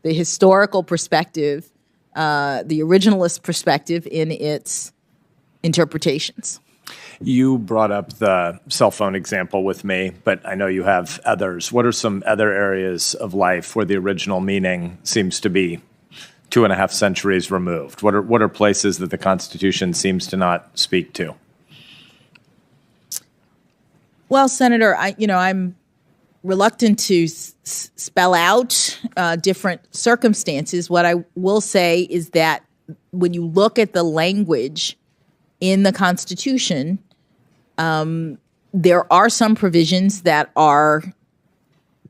the historical perspective, the originalist perspective in its interpretations. You brought up the cell phone example with me, but I know you have others. What are some other areas of life where the original meaning seems to be 2.5 centuries removed? What are places that the Constitution seems to not speak to? Well, Senator, I'm reluctant to spell out different circumstances. What I will say is that when you look at the language in the Constitution, there are some provisions that are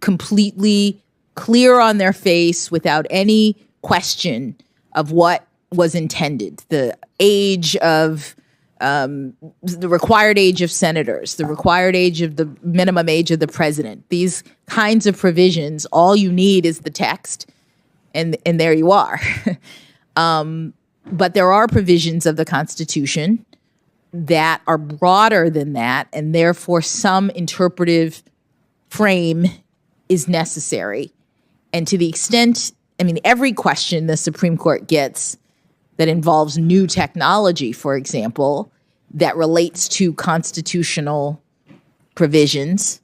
completely clear on their face without any question of what was intended. The age of the required age of senators, the required age of the minimum age of the president. These kinds of provisions, all you need is the text, and there you are. But there are provisions of the Constitution that are broader than that, and therefore some interpretive frame is necessary. And to the extent, every question the Supreme Court gets that involves new technology, for example, that relates to constitutional provisions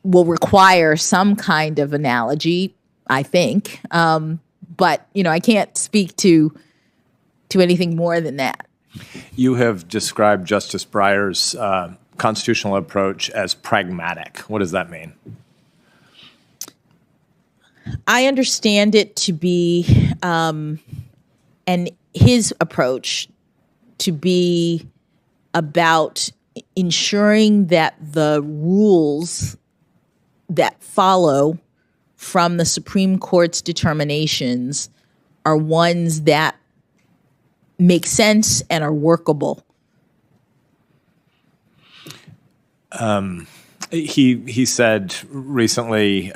will require some kind of analogy, I think. But, I can't speak to anything more than that. You have described Justice Breyer's constitutional approach as pragmatic. What does that mean? I understand it to be, and his approach to be about ensuring that the rules that follow from the Supreme Court's determinations are ones that make sense and are workable. He said recently,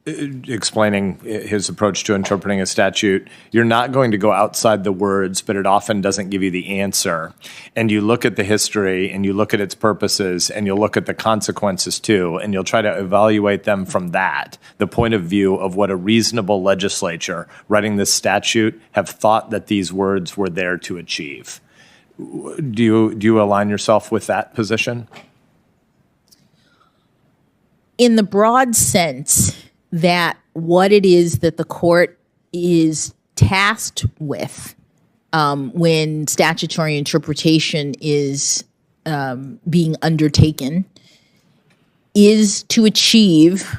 explaining his approach to interpreting a statute, you're not going to go outside the words, but it often doesn't give you the answer. And you look at the history, and you look at its purposes, and you'll look at the consequences too, and you'll try to evaluate them from that, the point of view of what a reasonable legislature writing this statute have thought that these words were there to achieve. Do you align yourself with that position? In the broad sense that what it is that the court is tasked with when statutory interpretation is being undertaken is to achieve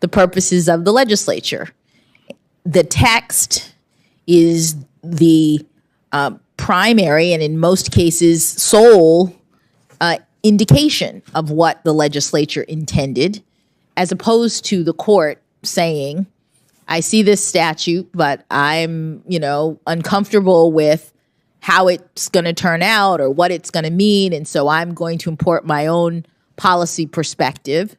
the purposes of the legislature. The text is the primary and in most cases sole indication of what the legislature intended, as opposed to the court saying, I see this statute, but I'm, uncomfortable with how it's going to turn out or what it's going to mean, and so I'm going to import my own policy perspective.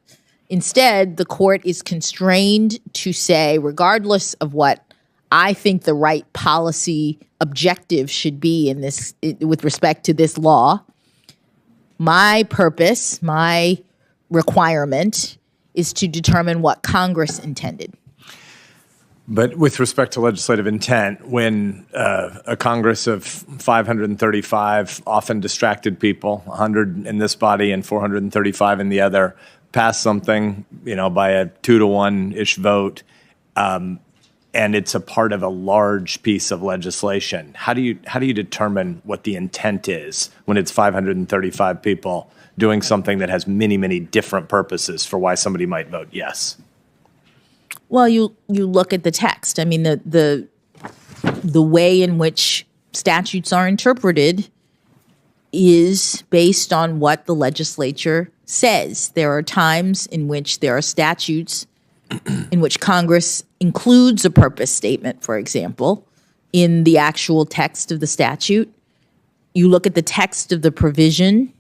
Instead, the court is constrained to say, regardless of what I think the right policy objective should be in this, with respect to this law, my purpose, my requirement is to determine what Congress intended. But with respect to legislative intent, when a Congress of 535 often distracted people, 100 in this body and 435 in the other, pass something, by a 2-to-1-ish vote, and it's a part of a large piece of legislation, how do you determine what the intent is when it's 535 people doing something that has many, many different purposes for why somebody might vote yes? Well, you look at the text. The way in which statutes are interpreted is based on what the legislature says. There are times in which there are statutes in which Congress includes a purpose statement, for example, in the actual text of the statute. You look at the text of the provision.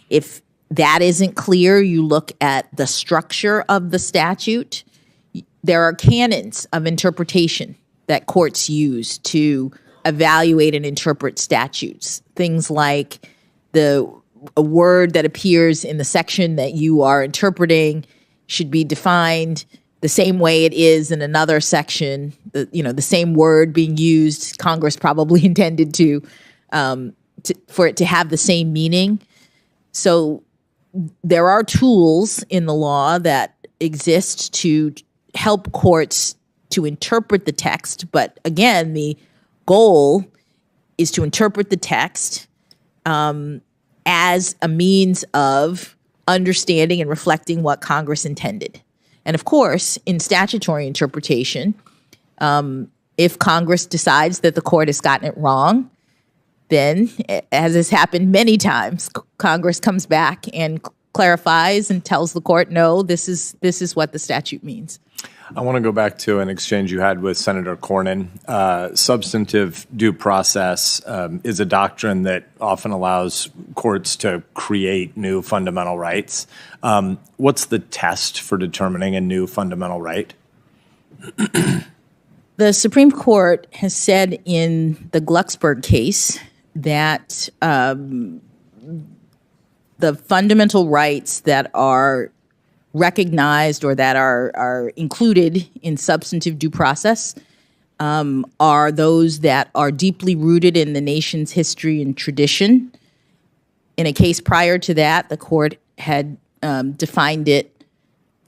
If that isn't clear, you look at the structure of the statute. There are canons of interpretation that courts use to evaluate and interpret statutes. Things like a word that appears in the section that you are interpreting should be defined the same way it is in another section. The same word being used, Congress probably intended for it to have the same meaning. So there are tools in the law that exist to help courts to interpret the text. But again, the goal is to interpret the text as a means of understanding and reflecting what Congress intended. And of course, in statutory interpretation, if Congress decides that the court has gotten it wrong, then, as has happened many times, Congress comes back and clarifies and tells the court, no, this is what the statute means. I want to go back to an exchange you had with Senator Cornyn. Substantive due process is a doctrine that often allows courts to create new fundamental rights. What's the test for determining a new fundamental right? The Supreme Court has said in the Glucksberg case that the fundamental rights that are recognized or that are included in substantive due process are those that are deeply rooted in the nation's history and tradition. In a case prior to that, the court had defined it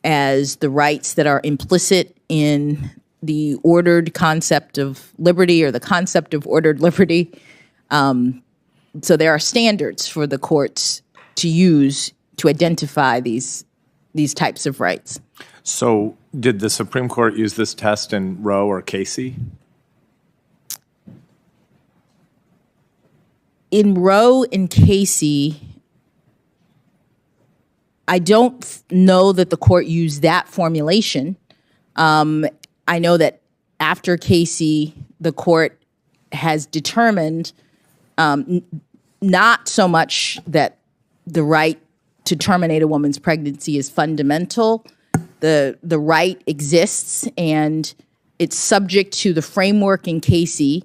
as the rights that are implicit in the ordered concept of liberty or the concept of ordered liberty. So there are standards for the courts to use to identify these types of rights. So did the Supreme Court use this test in Roe or Casey? In Roe and Casey, I don't know that the court used that formulation. I know that after Casey, the court has determined not so much that the right to terminate a woman's pregnancy is fundamental. The right exists, and it's subject to the framework in Casey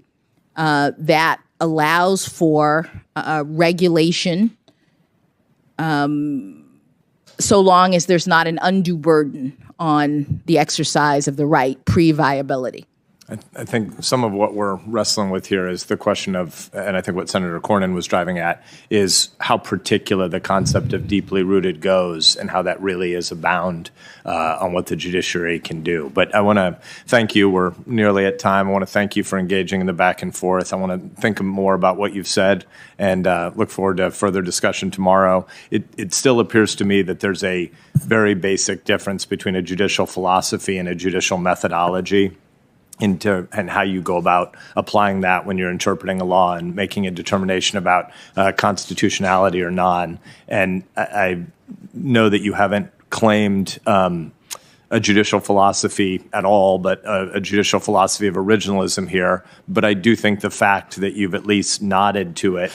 that allows for regulation so long as there's not an undue burden on the exercise of the right pre-viability. I think some of what we're wrestling with here is the question of, and I think what Senator Cornyn was driving at, is how particular the concept of deeply rooted goes and how that really is a bound on what the judiciary can do. But I want to thank you. We're nearly at time. I want to thank you for engaging in the back and forth. I want to think more about what you've said and look forward to further discussion tomorrow. It still appears to me that there's a very basic difference between a judicial philosophy and a judicial methodology and how you go about applying that when you're interpreting a law and making a determination about constitutionality or non. And I know that you haven't claimed a judicial philosophy at all, but a judicial philosophy of originalism here. But I do think the fact that you've at least nodded to it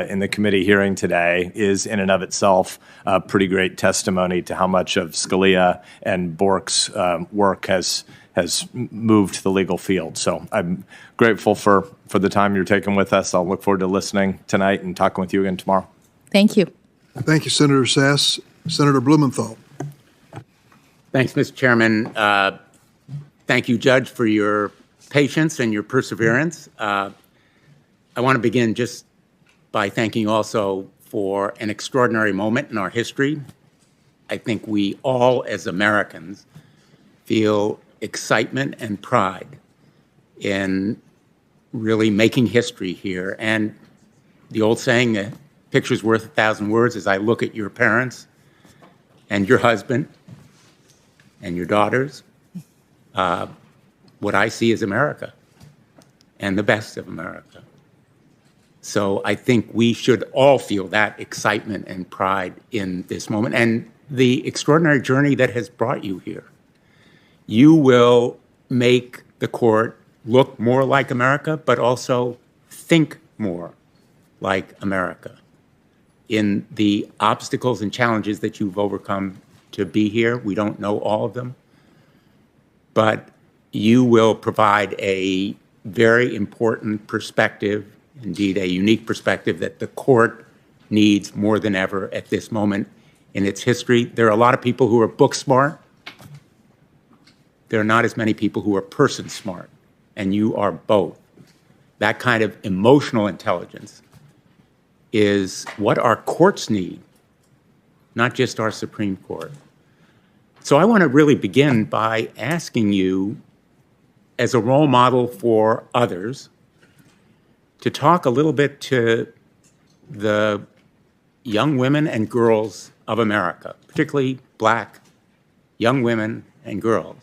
in the committee hearing today is in and of itself a pretty great testimony to how much of Scalia and Bork's work has moved the legal field. So I'm grateful for the time you're taking with us. I'll look forward to listening tonight and talking with you again tomorrow. Thank you. Thank you, Senator Sass. Senator Blumenthal. Thanks, Mr. Chairman. Thank you, Judge, for your patience and your perseverance. I want to begin just by thanking you also for an extraordinary moment in our history. I think we all, as Americans, feel excitement and pride in really making history here. And the old saying, a picture's worth 1,000 words, as I look at your parents and your husband and your daughters, what I see is America and the best of America. So I think we should all feel that excitement and pride in this moment and the extraordinary journey that has brought you here. You will make the court look more like America, but also think more like America in the obstacles and challenges that you've overcome to be here. We don't know all of them, but you will provide a very important perspective, indeed a unique perspective that the court needs more than ever at this moment in its history. There are a lot of people who are book smart. There are not as many people who are person smart, and you are both. That kind of emotional intelligence is what our courts need, not just our Supreme Court. So I want to really begin by asking you, as a role model for others, to talk a little bit to the young women and girls of America, particularly Black young women and girls,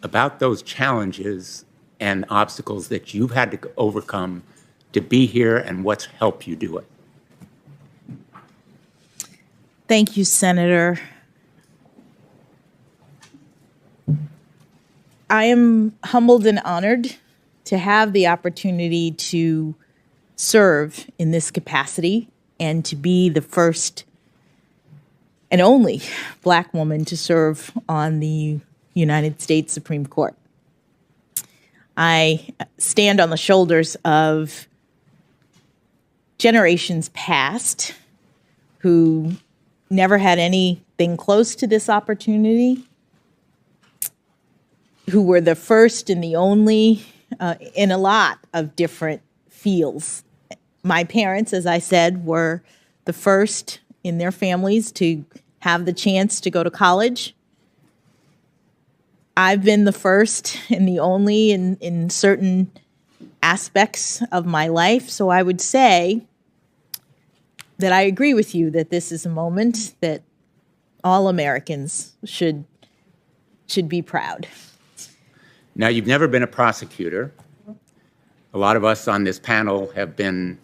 about those challenges and obstacles that you've had to overcome to be here and what's helped you do it? Thank you, Senator. I am humbled and honored to have the opportunity to serve in this capacity and to be the first and only Black woman to serve on the United States Supreme Court. I stand on the shoulders of generations past who never had anything close to this opportunity, who were the first and the only in a lot of different fields. My parents, as I said, were the first in their families to have the chance to go to college. I've been the first and the only in certain aspects of my life. So I would say that I agree with you that this is a moment that all Americans should be proud. Now, you've never been a prosecutor. A lot of us on this panel have been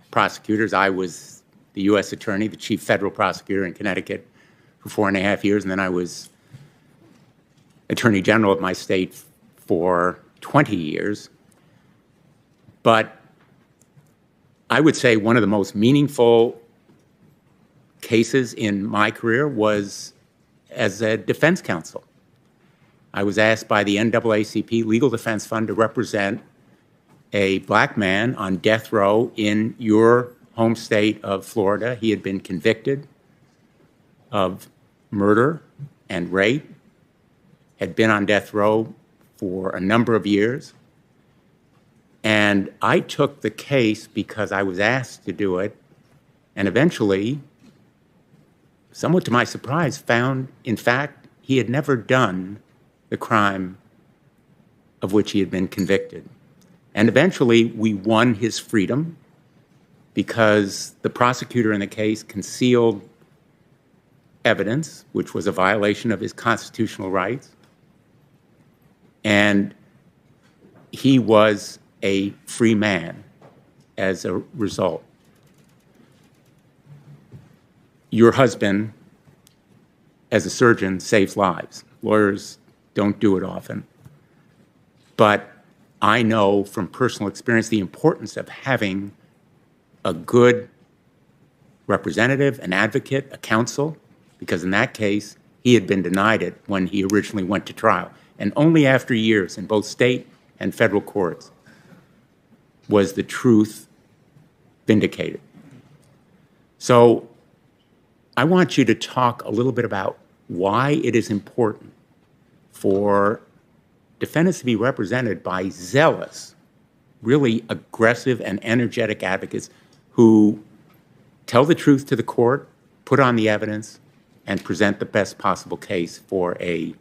prosecutors. I was the U.S. attorney, the chief federal prosecutor in Connecticut for 4.5 years, and then I was attorney general of my state for 20 years. But I would say one of the most meaningful cases in my career was as a defense counsel. I was asked by the NAACP Legal Defense Fund to represent a Black man on death row in your home state of Florida. He had been convicted of murder and rape, had been on death row for a number of years. And I took the case because I was asked to do it, and eventually, somewhat to my surprise, found, in fact, he had never done the crime of which he had been convicted. And eventually, we won his freedom because the prosecutor in the case concealed evidence, which was a violation of his constitutional rights. And he was a free man as a result. Your husband, as a surgeon, saves lives. Lawyers don't do it often. But I know from personal experience the importance of having a good representative, an advocate, a counsel, because in that case, he had been denied it when he originally went to trial. And only after years in both state and federal courts was the truth vindicated. So I want you to talk a little bit about why it is important for defendants to be represented by zealous, really aggressive and energetic advocates who tell the truth to the court, put on the evidence, and present the best possible case for a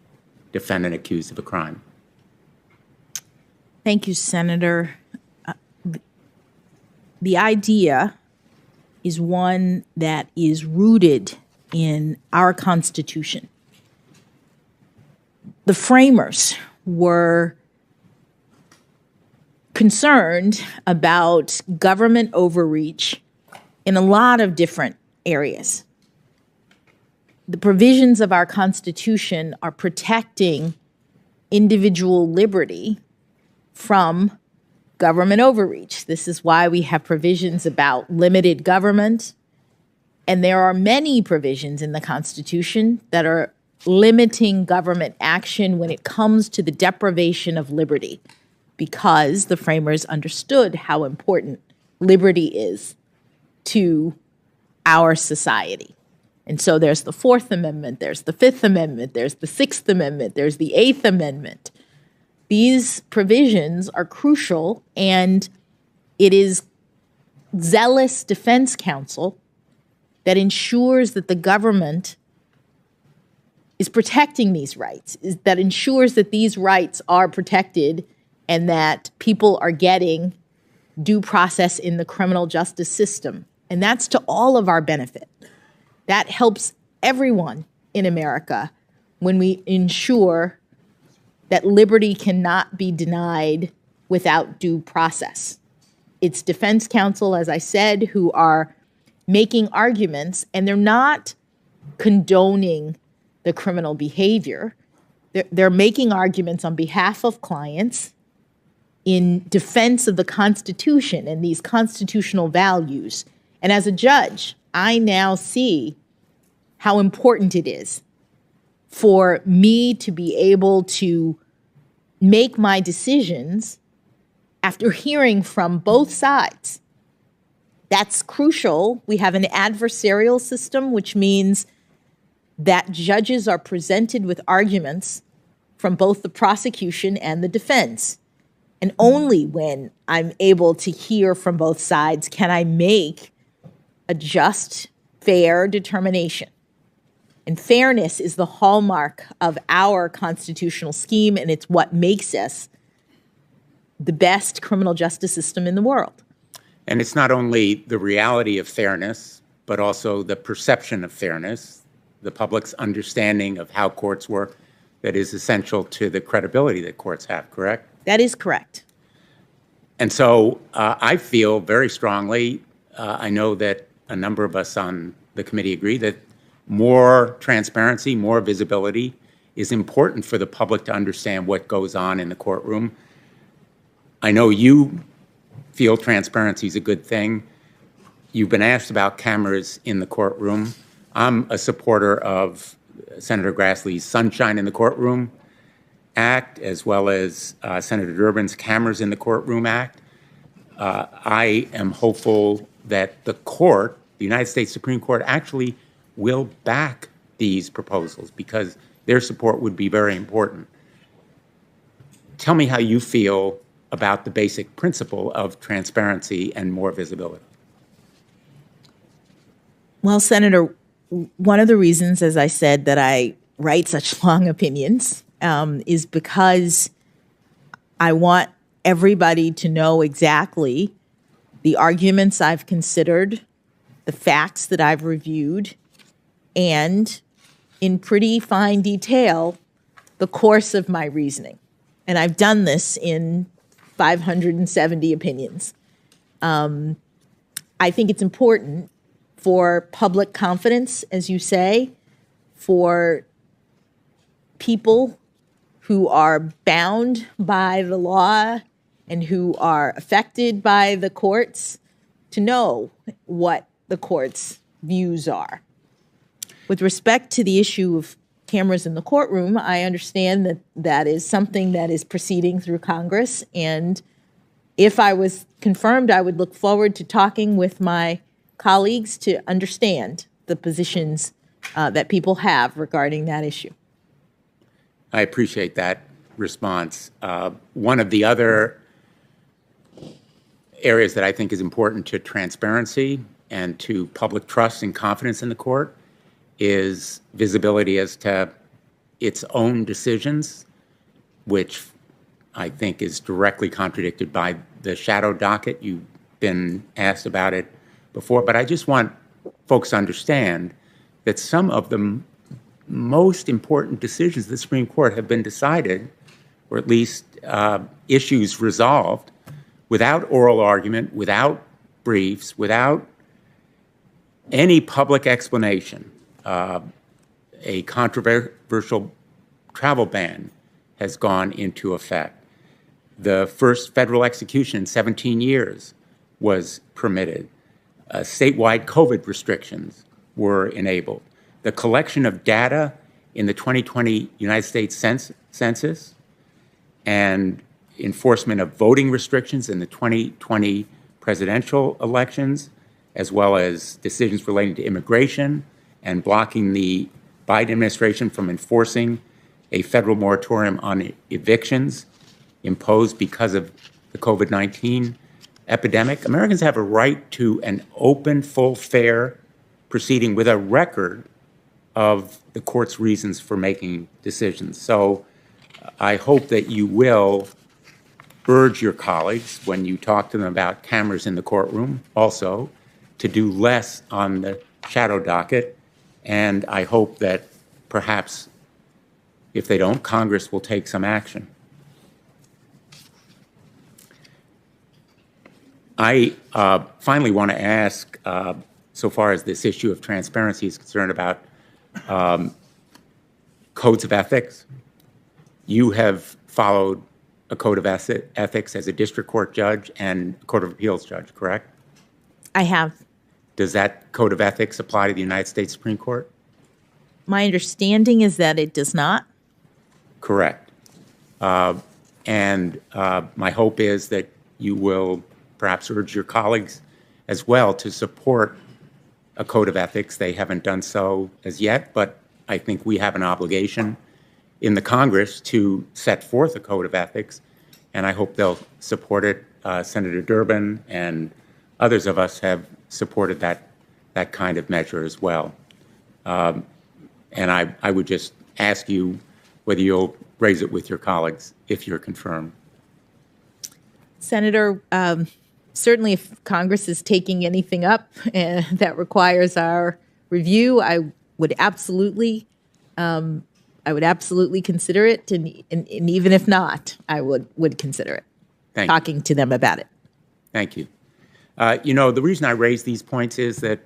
defendant accused of a crime. Thank you, Senator. The idea is one that is rooted in our Constitution. The framers were concerned about government overreach in a lot of different areas. The provisions of our Constitution are protecting individual liberty from government overreach. This is why we have provisions about limited government. And there are many provisions in the Constitution that are limiting government action when it comes to the deprivation of liberty, because the framers understood how important liberty is to our society. And so there's the Fourth Amendment, there's the Fifth Amendment, there's the Sixth Amendment, there's the Eighth Amendment. These provisions are crucial, and it is zealous defense counsel that ensures that the government is protecting these rights, that ensures that these rights are protected and that people are getting due process in the criminal justice system. And that's to all of our benefit. That helps everyone in America when we ensure that liberty cannot be denied without due process. it's defense counsel, as I said, who are making arguments, and they're not condoning the criminal behavior. They're making arguments on behalf of clients in defense of the Constitution and these constitutional values. And as a judge, I now see how important it is for me to be able to make my decisions after hearing from both sides. That's crucial. We have an adversarial system, which means that judges are presented with arguments from both the prosecution and the defense. And only when I'm able to hear from both sides can I make a just, fair determination. And fairness is the hallmark of our constitutional scheme, and it's what makes us the best criminal justice system in the world. And it's not only the reality of fairness, but also the perception of fairness, the public's understanding of how courts work, that is essential to the credibility that courts have, correct? That is correct. And so I feel very strongly, I know that a number of us on the committee agree, that more transparency, more visibility is important for the public to understand what goes on in the courtroom. I know you feel transparency is a good thing. You've been asked about cameras in the courtroom. I'm a supporter of Senator Grassley's Sunshine in the Courtroom Act, as well as Senator Durbin's Cameras in the Courtroom Act. I am hopeful that the court, the United States Supreme Court, actually will back these proposals because their support would be very important. Tell me how you feel about the basic principle of transparency and more visibility. Well, Senator, one of the reasons, as I said, that I write such long opinions is because I want everybody to know exactly the arguments I've considered, the facts that I've reviewed, and in pretty fine detail, the course of my reasoning. And I've done this in 570 opinions. I think it's important for public confidence, as you say, for people who are bound by the law and who are affected by the courts to know what the court's views are. With respect to the issue of cameras in the courtroom, I understand that that is something that is proceeding through Congress. And if I was confirmed, I would look forward to talking with my colleagues to understand the positions that people have regarding that issue. I appreciate that response. One of the other areas that I think is important to transparency and to public trust and confidence in the court is visibility as to its own decisions, which I think is directly contradicted by the shadow docket. You've been asked about it before, but I just want folks to understand that some of the most important decisions of the Supreme Court have been decided, or at least issues resolved, without oral argument, without briefs, without any public explanation. A controversial travel ban has gone into effect. The first federal execution in 17 years was permitted. Statewide COVID restrictions were enabled. The collection of data in the 2020 United States Census and enforcement of voting restrictions in the 2020 presidential elections, as well as decisions relating to immigration and blocking the Biden administration from enforcing a federal moratorium on evictions imposed because of the COVID-19 epidemic. Americans have a right to an open, full, fair proceeding with a record of the court's reasons for making decisions. So I hope that you will urge your colleagues, when you talk to them about cameras in the courtroom, also to do less on the shadow docket. And I hope that perhaps, if they don't, Congress will take some action. I finally want to ask, so far as this issue of transparency is concerned, about codes of ethics. You have followed a code of ethics as a district court judge and a court of appeals judge, correct? I have. Does that code of ethics apply to the United States Supreme Court? My understanding is that it does not. Correct. And my hope is that you will perhaps urge your colleagues as well to support a code of ethics. They haven't done so as yet, but I think we have an obligation in the Congress to set forth a code of ethics, and I hope they'll support it. Senator Durbin and others of us have supported that kind of measure as well. And I would just ask you whether you'll raise it with your colleagues if you're confirmed. Senator, certainly if Congress is taking anything up that requires our review, I would absolutely consider it, and even if not, I would consider it. Talking to them about it. Thank you. The reason I raise these points is that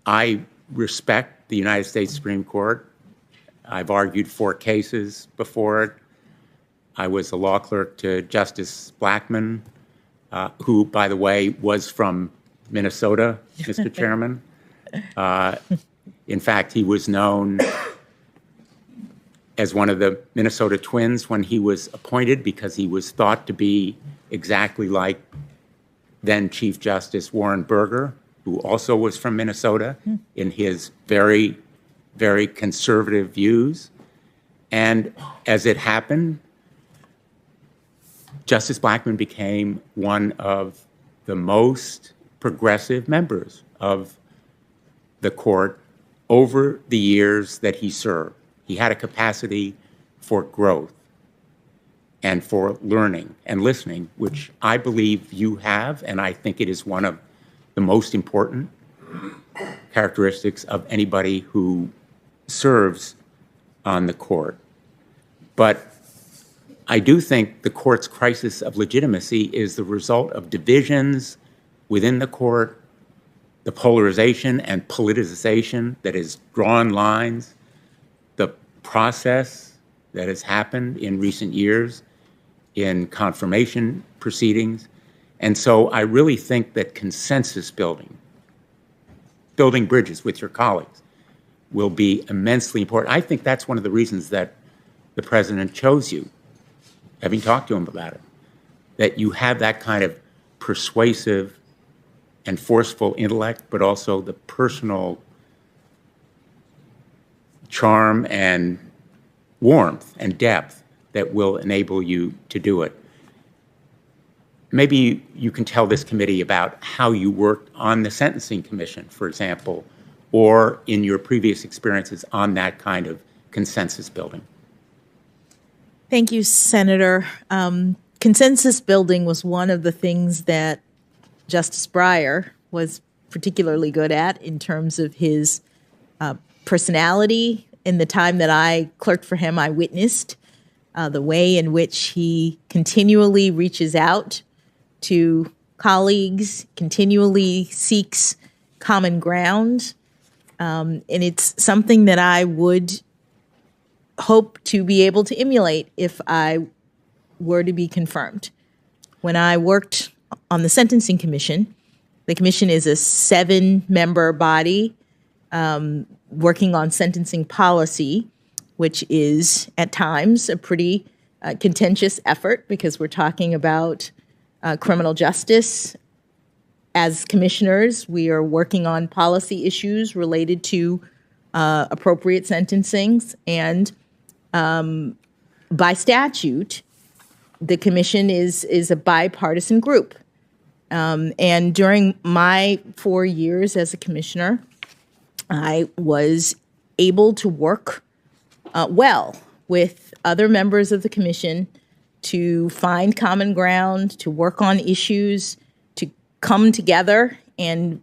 I respect the United States Supreme Court. I've argued 4 cases before it. I was a law clerk to Justice Blackmun, who, by the way, was from Minnesota, Mr. Chairman. In fact, he was known as one of the Minnesota twins when he was appointed because he was thought to be exactly like then Chief Justice Warren Burger, who also was from Minnesota, in his very, very conservative views. And as it happened, Justice Blackmun became one of the most progressive members of the court over the years that he served. He had a capacity for growth and for learning and listening, which I believe you have, and I think it is one of the most important characteristics of anybody who serves on the court. But I do think the court's crisis of legitimacy is the result of divisions within the court, the polarization and politicization that has drawn lines, the process that has happened in recent years in confirmation proceedings. And so I really think that consensus building bridges with your colleagues, will be immensely important. I think that's one of the reasons that the president chose you, having talked to him about it, that you have that kind of persuasive and forceful intellect, but also the personal charm and warmth and depth that will enable you to do it. Maybe you can tell this committee about how you worked on the Sentencing Commission, for example, or in your previous experiences on that kind of consensus building. Thank you, Senator. Consensus building was one of the things that Justice Breyer was particularly good at in terms of his personality. In the time that I clerked for him, I witnessed the way in which he continually reaches out to colleagues, continually seeks common ground. And it's something that I would hope to be able to emulate if I were to be confirmed. When I worked on the Sentencing Commission, the commission is a 7-member body working on sentencing policy, which is at times a pretty contentious effort because we're talking about criminal justice. As commissioners, we are working on policy issues related to appropriate sentencings, and by statute, the commission is a bipartisan group. And during my 4 years as a commissioner, I was able to work well with other members of the commission to find common ground, to work on issues, to come together. And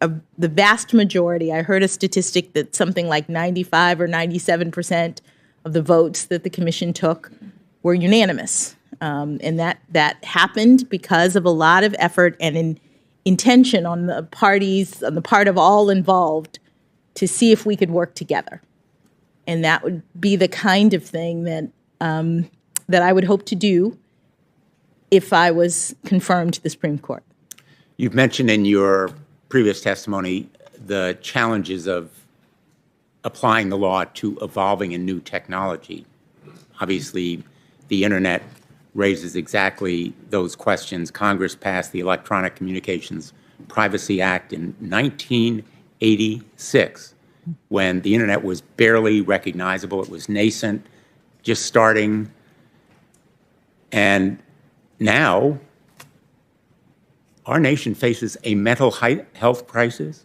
the vast majority, I heard a statistic that something like 95 or 97% of the votes that the commission took were unanimous. And that happened because of a lot of effort and intention on the part of all involved to see if we could work together. And that would be the kind of thing that I would hope to do if I was confirmed to the Supreme Court. You've mentioned in your previous testimony the challenges of applying the law to evolving and new technology. Obviously, the internet raises exactly those questions. Congress passed the Electronic Communications Privacy Act in 1986, when the internet was barely recognizable. It was nascent, just starting. And now, our nation faces a mental health crisis.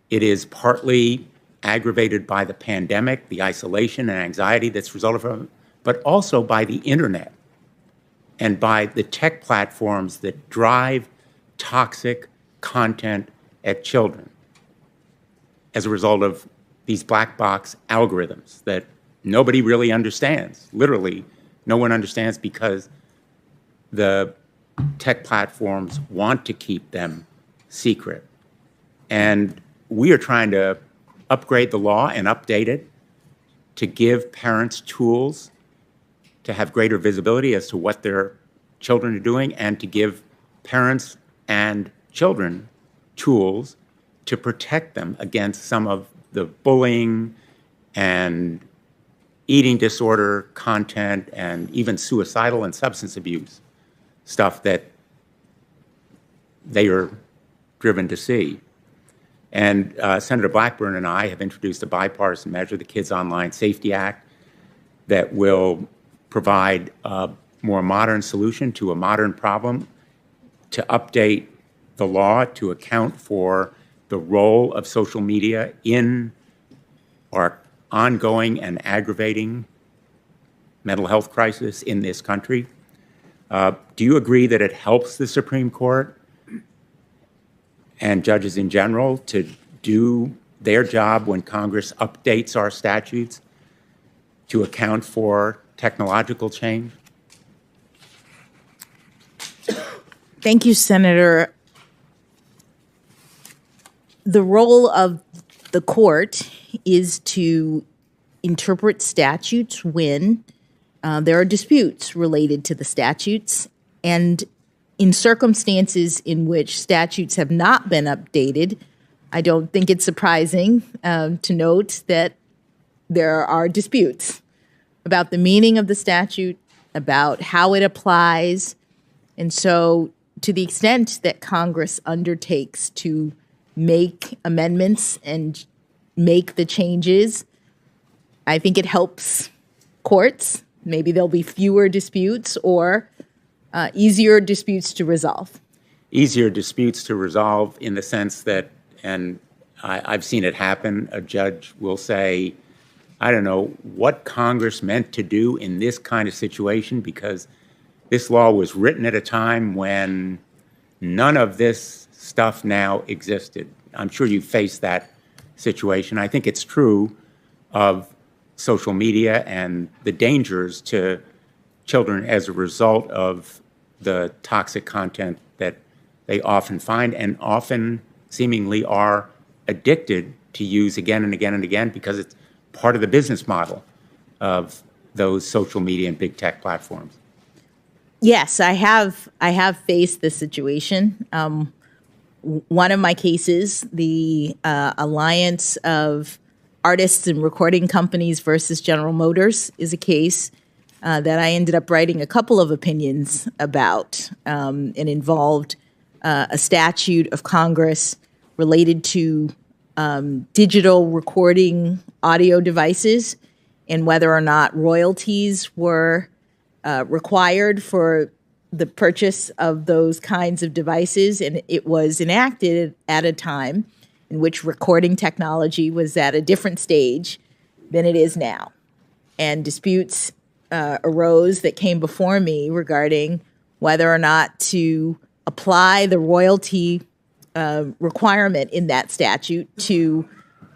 It is partly aggravated by the pandemic, the isolation and anxiety that's resulted from it, but also by the internet and by the tech platforms that drive toxic content at children as a result of these black box algorithms that nobody really understands. Literally, no one understands because the tech platforms want to keep them secret. And we are trying to upgrade the law and update it to give parents tools to have greater visibility as to what their children are doing, and to give parents and children tools to protect them against some of the bullying and eating disorder content and even suicidal and substance abuse stuff that they are driven to see. And Senator Blackburn and I have introduced a bipartisan measure, the Kids Online Safety Act, that will provide a more modern solution to a modern problem, to update the law to account for the role of social media in our ongoing and aggravating mental health crisis in this country. Do you agree that it helps the Supreme Court and judges in general to do their job when Congress updates our statutes to account for technological change? Thank you, Senator. The role of the court is to interpret statutes when there are disputes related to the statutes, and in circumstances in which statutes have not been updated, I don't think it's surprising to note that there are disputes about the meaning of the statute, about how it applies. And so to the extent that Congress undertakes to make amendments and make the changes, I think it helps courts. Maybe there'll be fewer disputes or easier disputes to resolve. Easier disputes to resolve in the sense that, and I've seen it happen, a judge will say, I don't know what Congress meant to do in this kind of situation because this law was written at a time when none of this stuff now existed. I'm sure you face that situation. I think it's true of social media and the dangers to children as a result of the toxic content that they often find and often seemingly are addicted to use again and again and again because it's part of the business model of those social media and big tech platforms. Yes, I have faced this situation. One of my cases, the Alliance of Artists and Recording Companies versus General Motors, is a case that I ended up writing a couple of opinions about, and involved a statute of Congress related to digital recording audio devices and whether or not royalties were required for the purchase of those kinds of devices. And it was enacted at a time in which recording technology was at a different stage than it is now. And disputes arose that came before me regarding whether or not to apply the royalty requirement in that statute to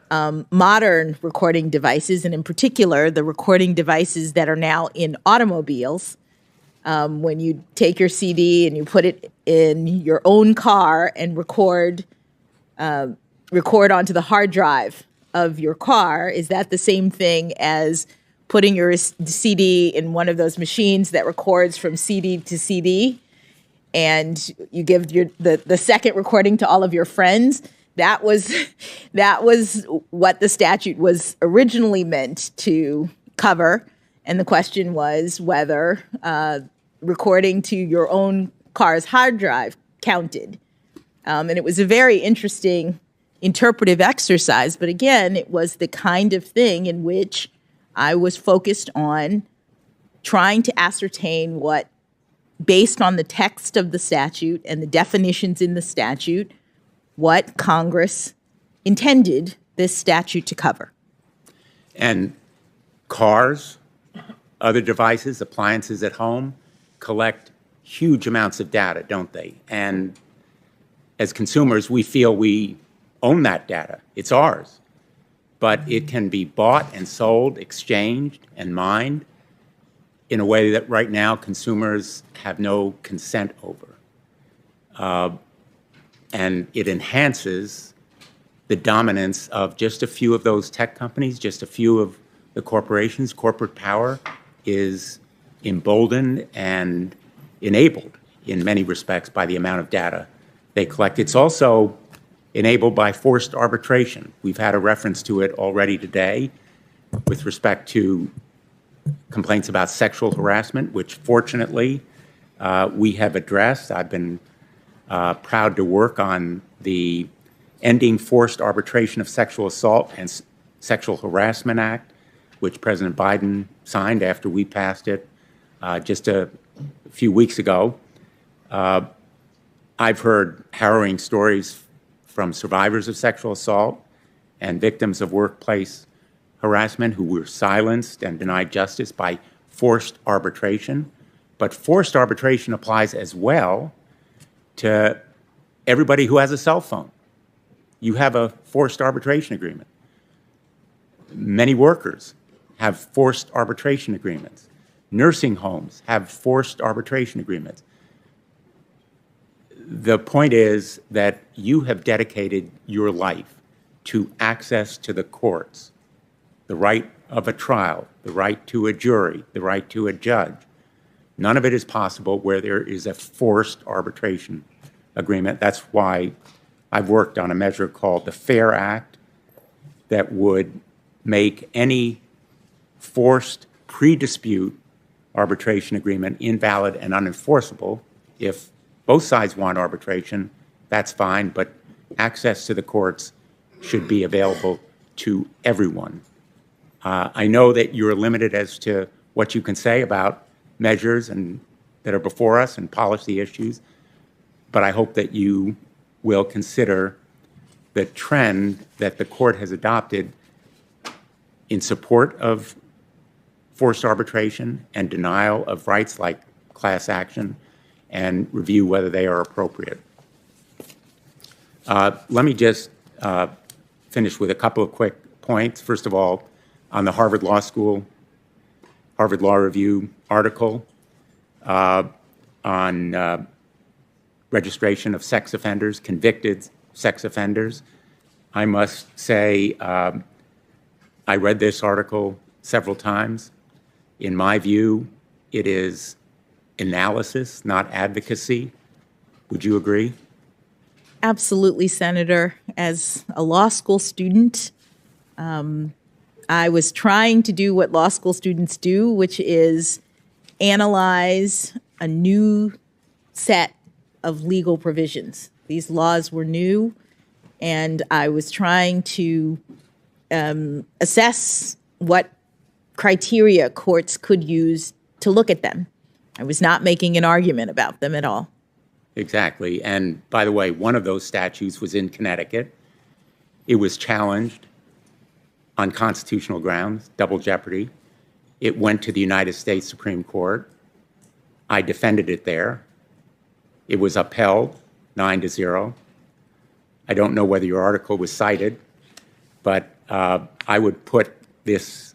modern recording devices, and in particular, the recording devices that are now in automobiles, when you take your CD and you put it in your own car and record onto the hard drive of your car, is that the same thing as putting your CD in one of those machines that records from CD to CD, and you give the second recording to all of your friends? That was what the statute was originally meant to cover, and the question was whether recording to your own car's hard drive counted. And it was a very interesting interpretive exercise, but again, it was the kind of thing in which I was focused on trying to ascertain what, based on the text of the statute and the definitions in the statute, what Congress intended this statute to cover. And cars, other devices, appliances at home, collect huge amounts of data, don't they? And as consumers, we feel we own that data. It's ours. But it can be bought and sold, exchanged, and mined in a way that right now consumers have no consent over. And it enhances the dominance of just a few of those tech companies, just a few of the corporations. Corporate power is emboldened and enabled in many respects by the amount of data they collect. It's also enabled by forced arbitration. We've had a reference to it already today with respect to complaints about sexual harassment, which fortunately we have addressed. I've been proud to work on the Ending Forced Arbitration of Sexual Assault and Sexual Harassment Act, which President Biden signed after we passed it just a few weeks ago. I've heard harrowing stories from survivors of sexual assault and victims of workplace harassment who were silenced and denied justice by forced arbitration. But forced arbitration applies as well to everybody who has a cell phone. You have a forced arbitration agreement. Many workers have forced arbitration agreements. Nursing homes have forced arbitration agreements. The point is that you have dedicated your life to access to the courts, the right of a trial, the right to a jury, the right to a judge. None of it is possible where there is a forced arbitration agreement. That's why I've worked on a measure called the FAIR Act that would make any forced pre-dispute arbitration agreement invalid and unenforceable. If both sides want arbitration, that's fine, but access to the courts should be available to everyone. I know that you're limited as to what you can say about measures that are before us and policy issues, but I hope that you will consider the trend that the court has adopted in support of forced arbitration and denial of rights like class action, and review whether they are appropriate. Let me just finish with a couple of quick points. First of all, on the Harvard Law School, Harvard Law Review article on registration of sex offenders, convicted sex offenders. I must say, I read this article several times. In my view, it is analysis, not advocacy. Would you agree? Absolutely, Senator. As a law school student, I was trying to do what law school students do, which is analyze a new set of legal provisions. These laws were new, and I was trying to assess what criteria courts could use to look at them. I was not making an argument about them at all. Exactly. And by the way, one of those statutes was in Connecticut. It was challenged on constitutional grounds, double jeopardy. It went to the United States Supreme Court. I defended it there. It was upheld 9-0. I don't know whether your article was cited, but I would put this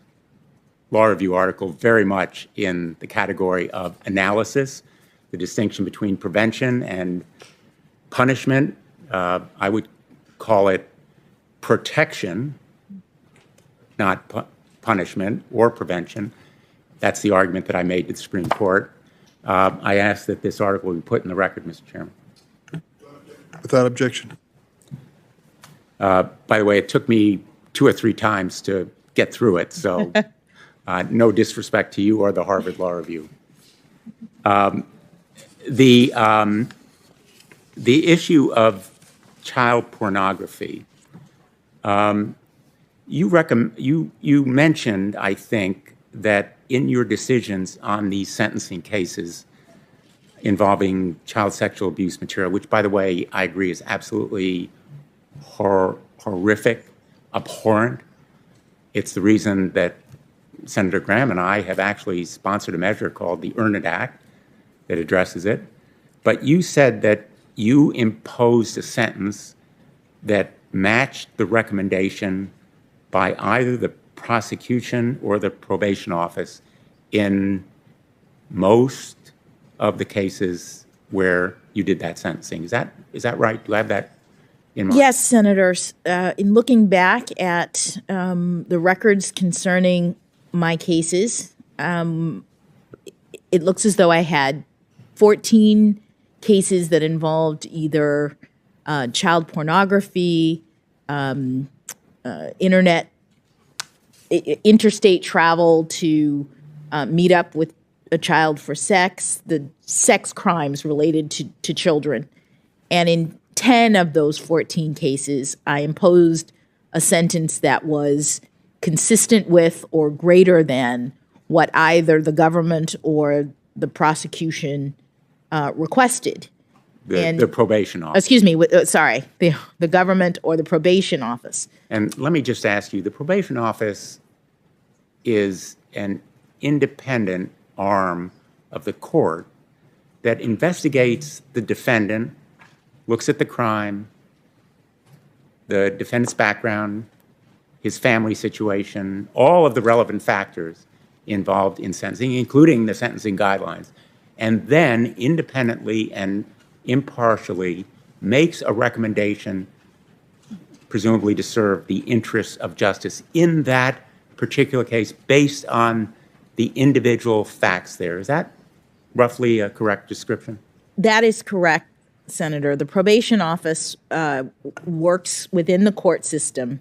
law review article very much in the category of analysis, the distinction between prevention and punishment. I would call it protection, not punishment or prevention. That's the argument that I made to the Supreme Court. I ask that this article be put in the record, Mr. Chairman. Without objection. By the way, it took me 2 or 3 times to get through it, so no disrespect to you or the Harvard Law Review. The issue of child pornography, you mentioned, I think, that in your decisions on these sentencing cases involving child sexual abuse material, which, by the way, I agree is absolutely horrific, abhorrent. It's the reason that Senator Graham and I have actually sponsored a measure called the Earn It Act that addresses it. But you said that you imposed a sentence that matched the recommendation by either the prosecution or the probation office in most of the cases where you did that sentencing. Is that right? Do I have that in mind? Yes, Senators. In looking back at the records concerning my cases, it looks as though I had 14 cases that involved either child pornography, interstate travel to meet up with a child for sex, the sex crimes related to children. And in 10 of those 14 cases, I imposed a sentence that was consistent with or greater than what either the government or the prosecution requested. The probation office. Excuse me, the government or the probation office. And let me just ask you, the probation office is an independent arm of the court that investigates the defendant, looks at the crime, the defendant's background, his family situation, all of the relevant factors involved in sentencing, including the sentencing guidelines, and then independently and impartially makes a recommendation, presumably to serve the interests of justice in that particular case based on the individual facts there. Is that roughly a correct description? That is correct, Senator. The probation office works within the court system.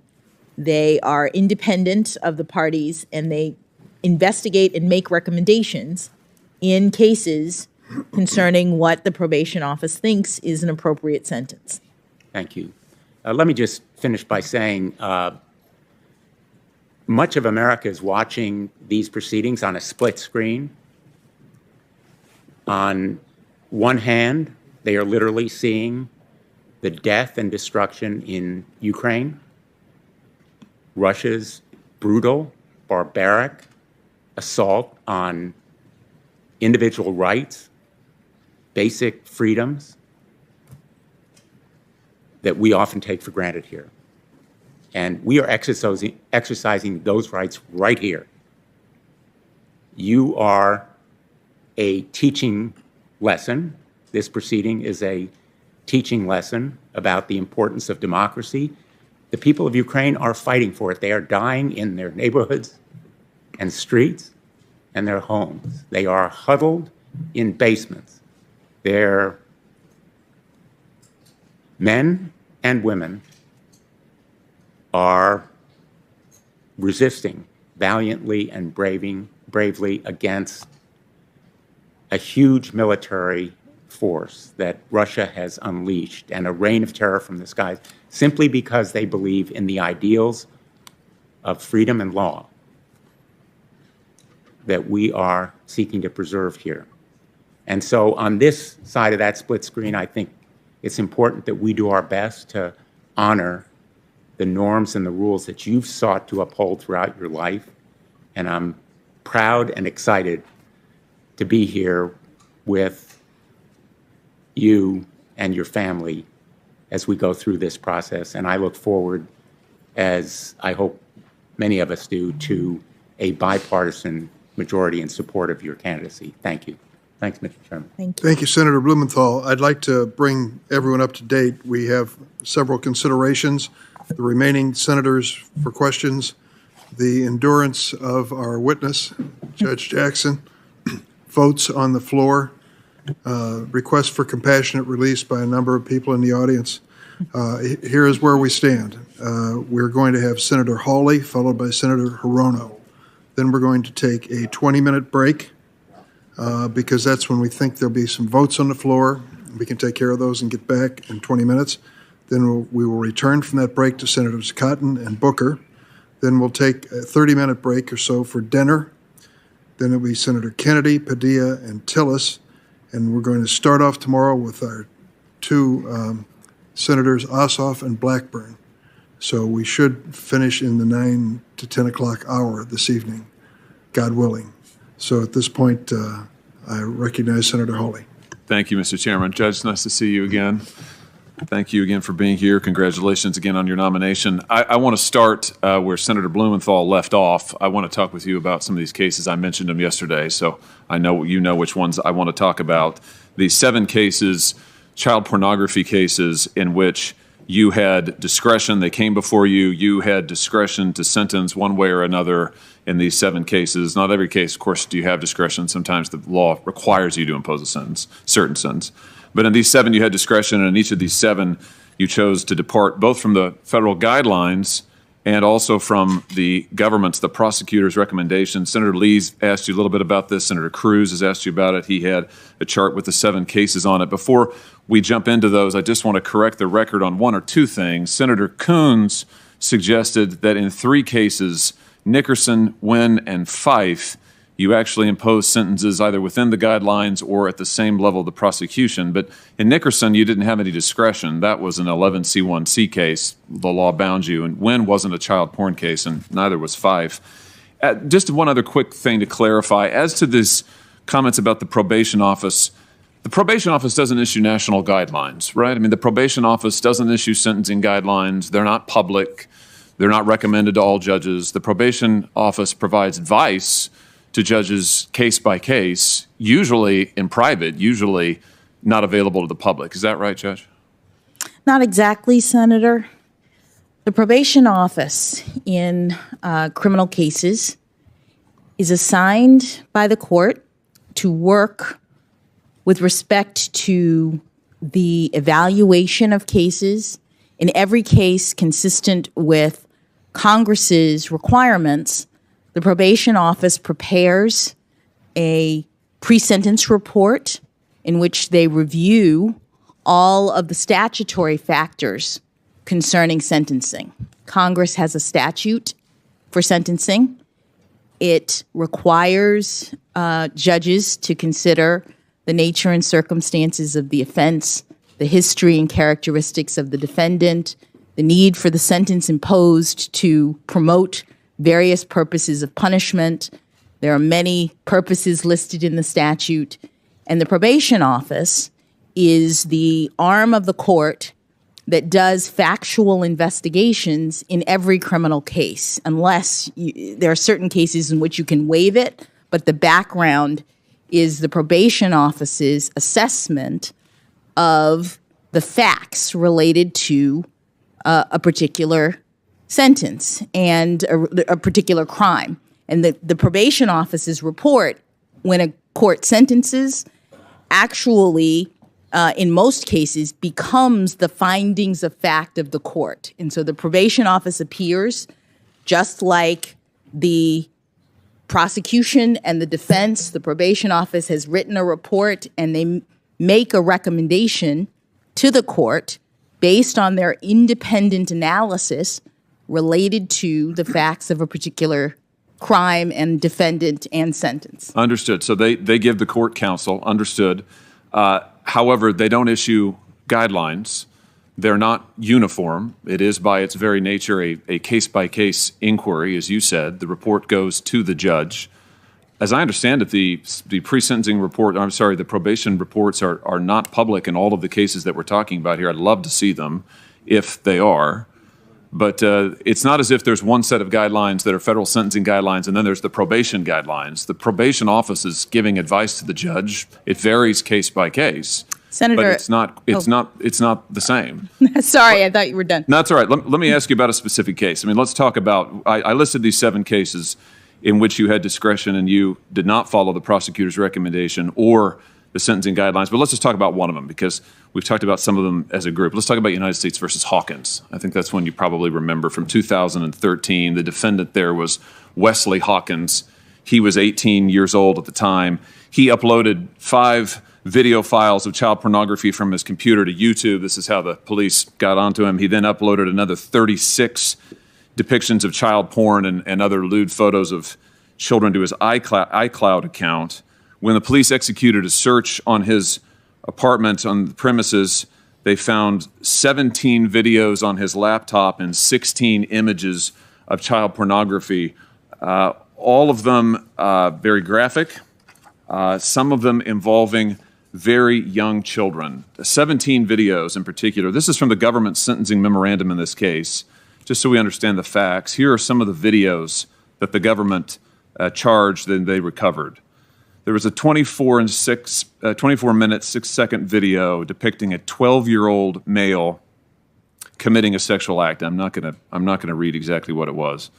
They are independent of the parties, and they investigate and make recommendations in cases concerning what the probation office thinks is an appropriate sentence. Thank you. Let me just finish by saying much of America is watching these proceedings on a split screen. On one hand, they are literally seeing the death and destruction in Ukraine, Russia's brutal, barbaric assault on individual rights, basic freedoms that we often take for granted here. And we are exercising those rights right here. You are a teaching lesson. This proceeding is a teaching lesson about the importance of democracy. The people of Ukraine are fighting for it. They are dying in their neighborhoods and streets and their homes. They are huddled in basements. Their men and women are resisting valiantly and bravely against a huge military force that Russia has unleashed and a reign of terror from the skies simply because they believe in the ideals of freedom and law that we are seeking to preserve here. And so on this side of that split screen, I think it's important that we do our best to honor the norms and the rules that you've sought to uphold throughout your life. And I'm proud and excited to be here with you and your family as we go through this process. And I look forward, as I hope many of us do, to a bipartisan majority in support of your candidacy. Thank you. Thanks, Mr. Chairman. Thank you, Senator Blumenthal. I'd like to bring everyone up to date. We have several considerations. The remaining senators for questions, the endurance of our witness, Judge Jackson, votes on the floor, request for compassionate release by a number of people in the audience. Here is where we stand. We're going to have Senator Hawley, followed by Senator Hirono. Then we're going to take a 20-minute break because that's when we think there'll be some votes on the floor. We can take care of those and get back in 20 minutes. Then we will return from that break to Senators Cotton and Booker. Then we'll take a 30-minute break or so for dinner. Then it'll be Senator Kennedy, Padilla, and Tillis. And we're going to start off tomorrow with our two Senators Ossoff and Blackburn. So we should finish in the 9 to 10 o'clock hour this evening, God willing. So at this point, I recognize Senator Hawley. Thank you, Mr. Chairman. Judge, nice to see you again. Thank you again for being here. Congratulations again on your nomination. I want to start where Senator Blumenthal left off. I want to talk with you about some of these cases. I mentioned them yesterday, so I know you know which ones I want to talk about. These 7 cases, child pornography cases, in which you had discretion. They came before you. You had discretion to sentence one way or another in these 7 cases. Not every case, of course, do you have discretion. Sometimes the law requires you to impose a sentence, certain sentence. But in these 7, you had discretion, and in each of these 7, you chose to depart both from the federal guidelines and also from the government's, the prosecutor's recommendations. Senator Lee's asked you a little bit about this. Senator Cruz has asked you about it. He had a chart with the 7 cases on it. Before we jump into those, I just want to correct the record on 1 or 2 things. Senator Coons suggested that in 3 cases, Nickerson, Wynn, and Fife, you actually imposed sentences either within the guidelines or at the same level of the prosecution. But in Nickerson, you didn't have any discretion. That was an 11C1C case. The law bound you. And Wynn wasn't a child porn case, and neither was Fife. Just one other quick thing to clarify. As to these comments about the probation office doesn't issue national guidelines, right? I mean, the probation office doesn't issue sentencing guidelines. They're not public. They're not recommended to all judges. The probation office provides advice to judges case by case, usually in private, usually not available to the public. Is that right, Judge? Not exactly, Senator. The probation office in criminal cases is assigned by the court to work with respect to the evaluation of cases, in every case consistent with Congress's requirements. The probation office prepares a pre-sentence report in which they review all of the statutory factors concerning sentencing. Congress has a statute for sentencing. It requires judges to consider the nature and circumstances of the offense, the history and characteristics of the defendant, the need for the sentence imposed to promote various purposes of punishment. There are many purposes listed in the statute. And the probation office is the arm of the court that does factual investigations in every criminal case, unless there are certain cases in which you can waive it, but the background is the probation office's assessment of the facts related to a particular sentence and a particular crime. And the probation office's report, when a court sentences, actually, in most cases, becomes the findings of fact of the court. And so the probation office appears just like the prosecution and the defense. The probation office has written a report, and they make a recommendation to the court based on their independent analysis related to the facts of a particular crime and defendant and sentence. Understood. So they give the court counsel. Understood. However, they don't issue guidelines. They're not uniform. It is by its very nature a case-by-case inquiry, as you said. The report goes to the judge. As I understand it, the pre-sentencing report, I'm sorry, the probation reports are not public in all of the cases that we're talking about here. I'd love to see them if they are. But it's not as if there's one set of guidelines that are federal sentencing guidelines, and then there's the probation guidelines. The probation office is giving advice to the judge. It varies case by case. Senator, but it's not the same. Sorry, I thought you were done. No, that's all right. Let me ask you about a specific case. I mean, let's talk about, I listed these 7 cases in which you had discretion and you did not follow the prosecutor's recommendation or the sentencing guidelines, but let's just talk about one of them because we've talked about some of them as a group. Let's talk about United States versus Hawkins. I think that's one you probably remember from 2013. The defendant there was Wesley Hawkins. He was 18 years old at the time. He uploaded 5 video files of child pornography from his computer to YouTube. This is how the police got onto him. He then uploaded another 36 depictions of child porn and other lewd photos of children to his iCloud account. When the police executed a search on his apartment on the premises, they found 17 videos on his laptop and 16 images of child pornography, all of them very graphic, some of them involving very young children. 17 videos in particular. This is from the government sentencing memorandum in this case, just so we understand the facts. Here are some of the videos that the government charged and they recovered. There was a 24-minute, 6-second video depicting a 12-year-old male committing a sexual act. I'm not gonna read exactly what it was.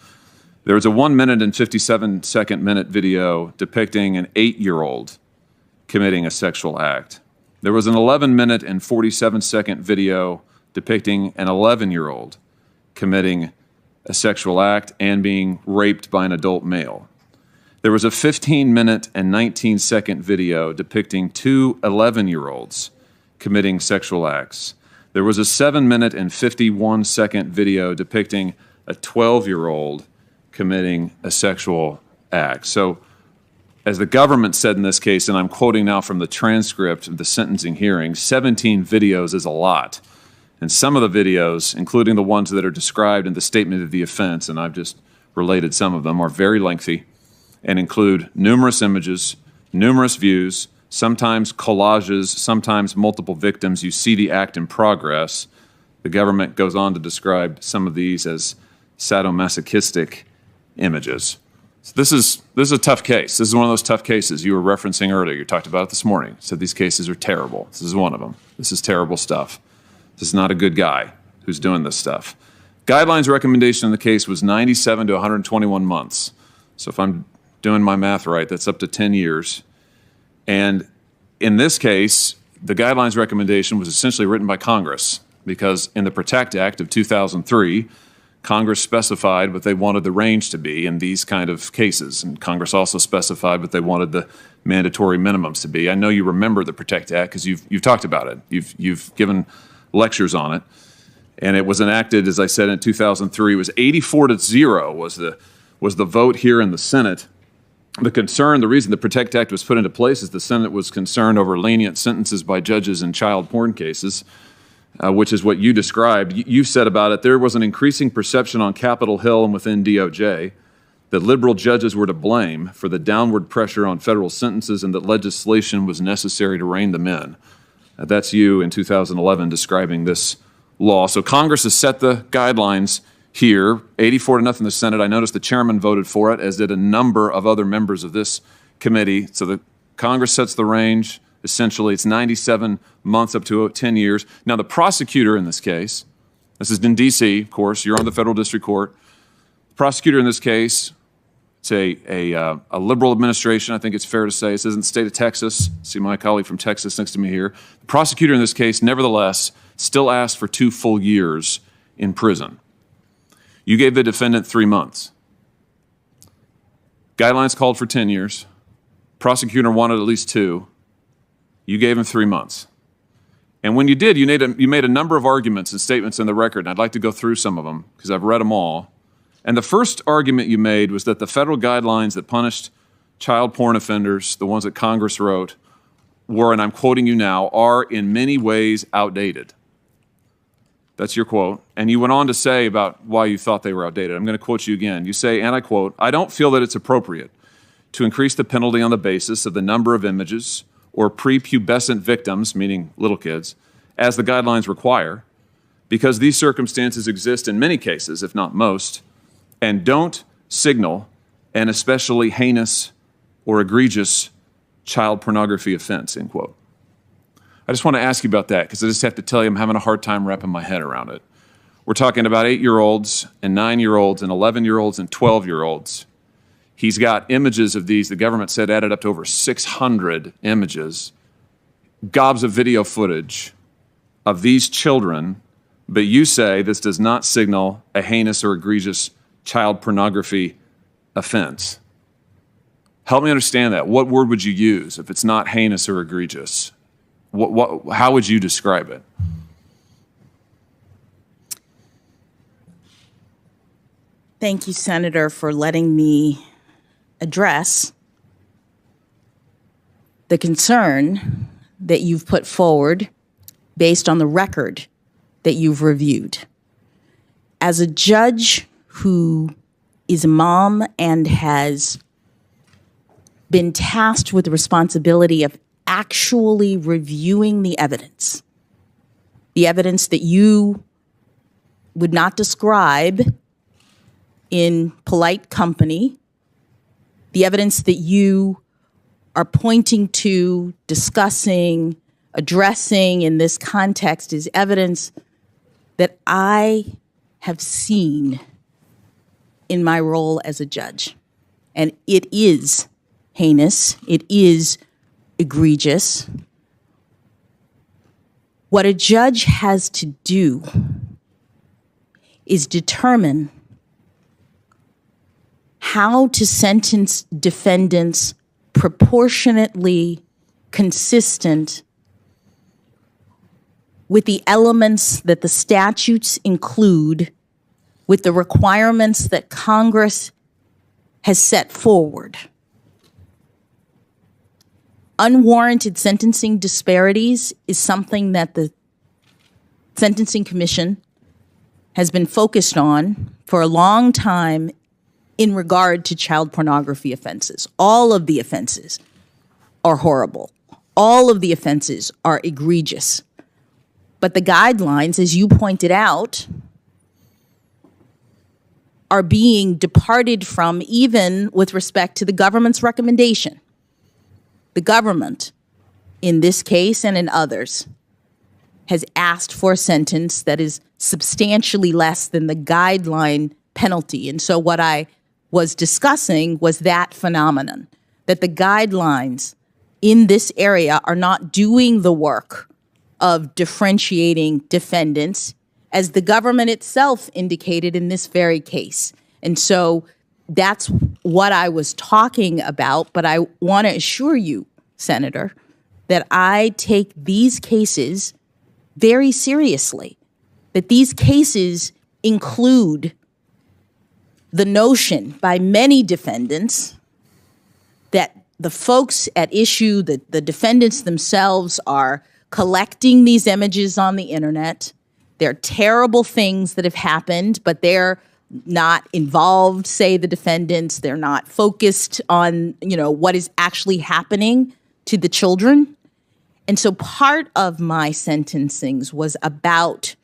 There was a 1-minute and 57-second video depicting an 8-year-old committing a sexual act. There was an 11-minute and 47-second video depicting an 11-year-old committing a sexual act and being raped by an adult male. There was a 15-minute and 19-second video depicting 2 11-year-olds committing sexual acts. There was a 7-minute and 51-second video depicting a 12-year-old committing a sexual act. So, as the government said in this case, and I'm quoting now from the transcript of the sentencing hearing, 17 videos is a lot. And some of the videos, including the ones that are described in the statement of the offense, and I've just related some of them, are very lengthy and include numerous images, numerous views, sometimes collages, sometimes multiple victims. You see the act in progress. The government goes on to describe some of these as sadomasochistic images. So this is a tough case. This is one of those tough cases you were referencing earlier. You talked about it this morning. Said these cases are terrible. This is one of them. This is terrible stuff. This is not a good guy who's doing this stuff. Guidelines recommendation in the case was 97 to 121 months. So if I'm doing my math right, that's up to 10 years. And in this case, the guidelines recommendation was essentially written by Congress because in the PROTECT Act of 2003, Congress specified what they wanted the range to be in these kind of cases. And Congress also specified what they wanted the mandatory minimums to be. I know you remember the PROTECT Act because you've talked about it. You've given lectures on it. And it was enacted, as I said, in 2003. It was 84-0 was the vote here in the Senate. The reason the PROTECT Act was put into place is the Senate was concerned over lenient sentences by judges in child porn cases, which is what you described. You said about it, there was an increasing perception on Capitol Hill and within DOJ that liberal judges were to blame for the downward pressure on federal sentences and that legislation was necessary to rein them in. That's you in 2011 describing this law. So Congress has set the guidelines here, 84-0 in the Senate. I noticed the chairman voted for it, as did a number of other members of this committee. So the Congress sets the range. Essentially, it's 97 months up to 10 years. Now, the prosecutor in this case, this is in D.C., of course. You're on the federal district court. The prosecutor in this case, it's a liberal administration, I think it's fair to say. This isn't the state of Texas. See my colleague from Texas next to me here. The prosecutor in this case, nevertheless, still asked for 2 full years in prison. You gave the defendant 3 months. Guidelines called for 10 years. Prosecutor wanted at least 2. You gave him 3 months. And when you did, you made a number of arguments and statements in the record, and I'd like to go through some of them because I've read them all. And the first argument you made was that the federal guidelines that punished child porn offenders, the ones that Congress wrote, were, and I'm quoting you now, are in many ways outdated. That's your quote. And you went on to say about why you thought they were outdated. I'm going to quote you again. You say, and I quote, "I don't feel that it's appropriate to increase the penalty on the basis of the number of images or prepubescent victims," meaning little kids, "as the guidelines require. because these circumstances exist in many cases, if not most, and don't signal an especially heinous or egregious child pornography offense, end quote. I just want to ask you about that because I just have to tell you I'm having a hard time wrapping my head around it. We're talking about 8-year-olds and 9-year-olds and 11-year-olds and 12-year-olds. He's got images of these, the government said added up to over 600 images, gobs of video footage of these children, but you say this does not signal a heinous or egregious child pornography offense. Help me understand that. What word would you use if it's not heinous or egregious? How would you describe it? Thank you, Senator, for letting me address the concern that you've put forward based on the record that you've reviewed. As a judge who is a mom and has been tasked with the responsibility of actually reviewing the evidence that you would not describe in polite company, the evidence that you are pointing to, discussing, addressing in this context is evidence that I have seen in my role as a judge. And it is heinous, it is egregious. What a judge has to do is determine how to sentence defendants proportionately consistent with the elements that the statutes include, with the requirements that Congress has set forward. Unwarranted sentencing disparities is something that the Sentencing Commission has been focused on for a long time in regard to child pornography offenses. All of the offenses are horrible. All of the offenses are egregious. But the guidelines, as you pointed out, are being departed from even with respect to the government's recommendation. The government, in this case and in others, has asked for a sentence that is substantially less than the guideline penalty. And so what I was discussing was that phenomenon, that the guidelines in this area are not doing the work of differentiating defendants, as the government itself indicated in this very case. And so that's what I was talking about, but I want to assure you, Senator, that I take these cases very seriously, that these cases include the notion by many defendants that the folks at issue, the defendants themselves, are collecting these images on the internet. They're terrible things that have happened, but they're not involved, say the defendants. They're not focused on, what is actually happening to the children. And so part of my sentencings was about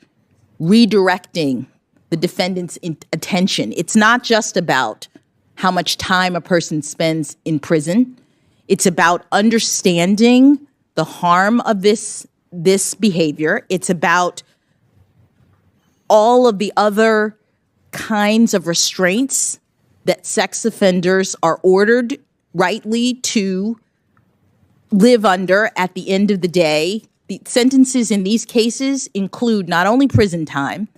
redirecting the defendant's attention. It's not just about how much time a person spends in prison. It's about understanding the harm of this behavior. It's about all of the other kinds of restraints that sex offenders are ordered rightly to live under at the end of the day. The sentences in these cases include not only prison time,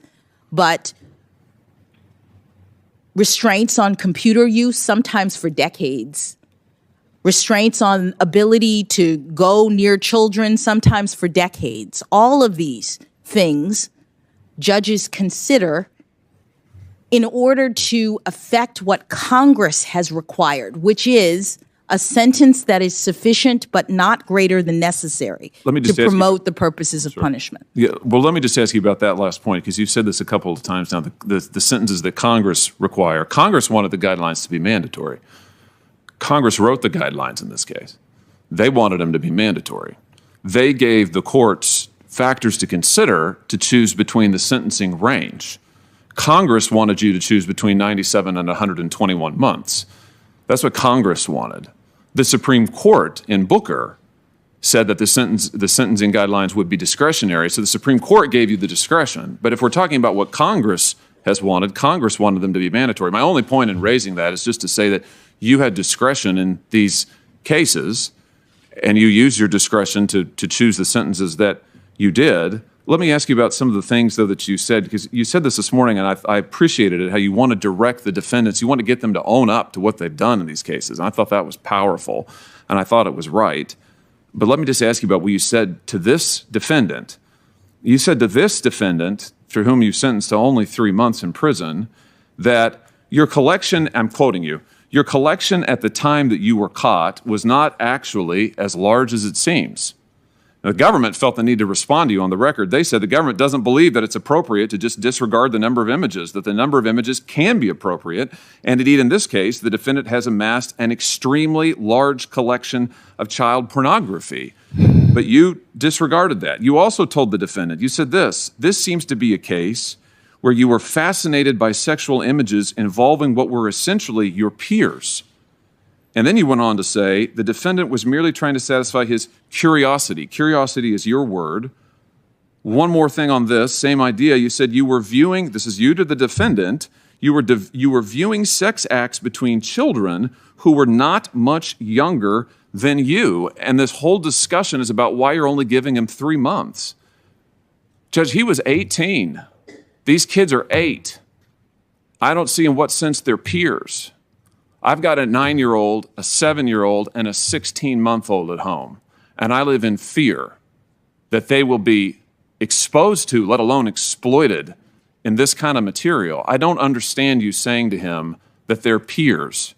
but restraints on computer use, sometimes for decades, restraints on ability to go near children, sometimes for decades. All of these things judges consider in order to affect what Congress has required, which is a sentence that is sufficient but not greater than necessary to promote the purposes of punishment. Yeah, well, let me just ask you about that last point, because you've said this a couple of times now, the sentences that Congress require. Congress wanted the guidelines to be mandatory. Congress wrote the guidelines in this case. They wanted them to be mandatory. They gave the courts factors to consider to choose between the sentencing range. Congress wanted you to choose between 97 and 121 months. That's what Congress wanted. The Supreme Court in Booker said that the sentencing guidelines would be discretionary, so the Supreme Court gave you the discretion. But if we're talking about what Congress has wanted, Congress wanted them to be mandatory. My only point in raising that is just to say that you had discretion in these cases, and you used your discretion to choose the sentences that you did. Let me ask you about some of the things, though, that you said, because you said this morning, and I appreciated it, how you want to direct the defendants. You want to get them to own up to what they've done in these cases. And I thought that was powerful, and I thought it was right. But let me just ask you about what you said to this defendant. You said to this defendant, for whom you sentenced to only 3 months in prison, that your collection, I'm quoting you, your collection at the time that you were caught was not actually as large as it seems. The government felt the need to respond to you on the record. They said the government doesn't believe that it's appropriate to just disregard the number of images, that the number of images can be appropriate. And indeed, in this case, the defendant has amassed an extremely large collection of child pornography. But you disregarded that. You also told the defendant, you said this seems to be a case where you were fascinated by sexual images involving what were essentially your peers. And then you went on to say the defendant was merely trying to satisfy his curiosity. Curiosity is your word. One more thing on this, same idea. You said you were viewing, this is you to the defendant, you were viewing sex acts between children who were not much younger than you. And this whole discussion is about why you're only giving him 3 months. Judge, he was 18. These kids are 8. I don't see in what sense they're peers. I've got a 9-year-old, a 7-year-old, and a 16-month-old at home. And I live in fear that they will be exposed to, let alone exploited, in this kind of material. I don't understand you saying to him that they're peers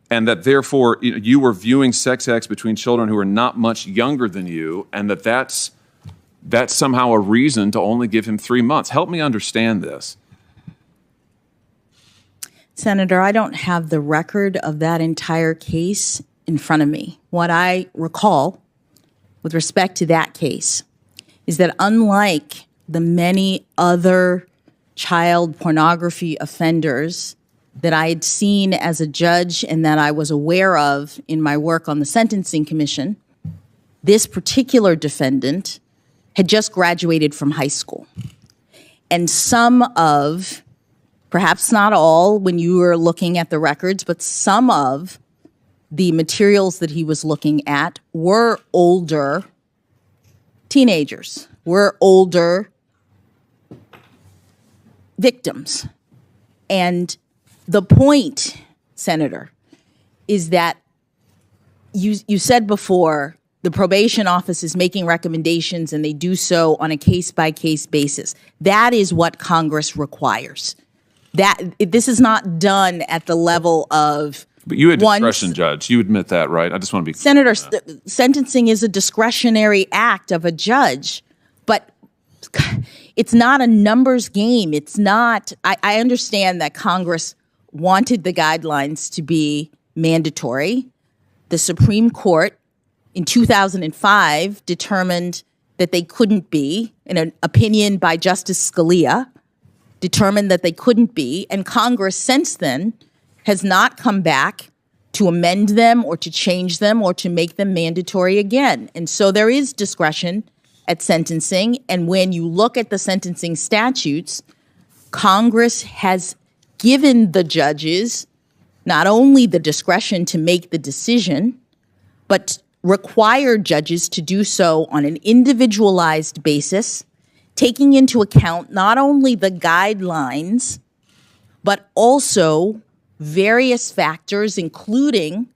and that therefore you were viewing sex acts between children who are not much younger than you, and that's somehow a reason to only give him 3 months. Help me understand this. Senator, I don't have the record of that entire case in front of me. What I recall with respect to that case is that unlike the many other child pornography offenders that I had seen as a judge and that I was aware of in my work on the Sentencing Commission, this particular defendant had just graduated from high school. And some of, perhaps not all when you were looking at the records, but some of the materials that he was looking at were older teenagers, were older victims. And the point, Senator, is that you said before the probation office is making recommendations and they do so on a case-by-case basis. That is what Congress requires. This is not done at the level of But you had discretion, Judge. You admit that, right? I just want to be clear. Senator, sentencing is a discretionary act of a judge, but it's not a numbers game. It's not. I understand that Congress wanted the guidelines to be mandatory. The Supreme Court in 2005 determined that they couldn't be, in an opinion by Justice Scalia, determined that they couldn't be, and Congress since then has not come back to amend them or to change them or to make them mandatory again. And so there is discretion at sentencing, and when you look at the sentencing statutes, Congress has given the judges not only the discretion to make the decision, but required judges to do so on an individualized basis, taking into account not only the guidelines, but also various factors, including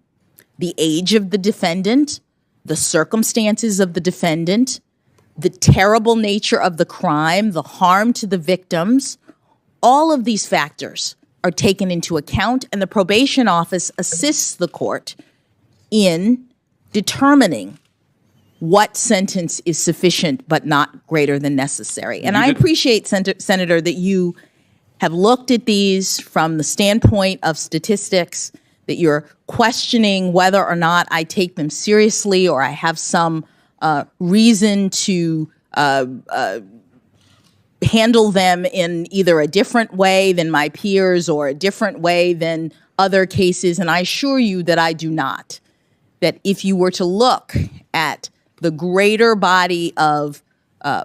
the age of the defendant, the circumstances of the defendant, the terrible nature of the crime, the harm to the victims. All of these factors are taken into account, and the probation office assists the court in determining what sentence is sufficient but not greater than necessary. And I appreciate, Senator, that you have looked at these from the standpoint of statistics, that you're questioning whether or not I take them seriously or I have some reason to handle them in either a different way than my peers or a different way than other cases, and I assure you that I do not. That if you were to look at the greater body of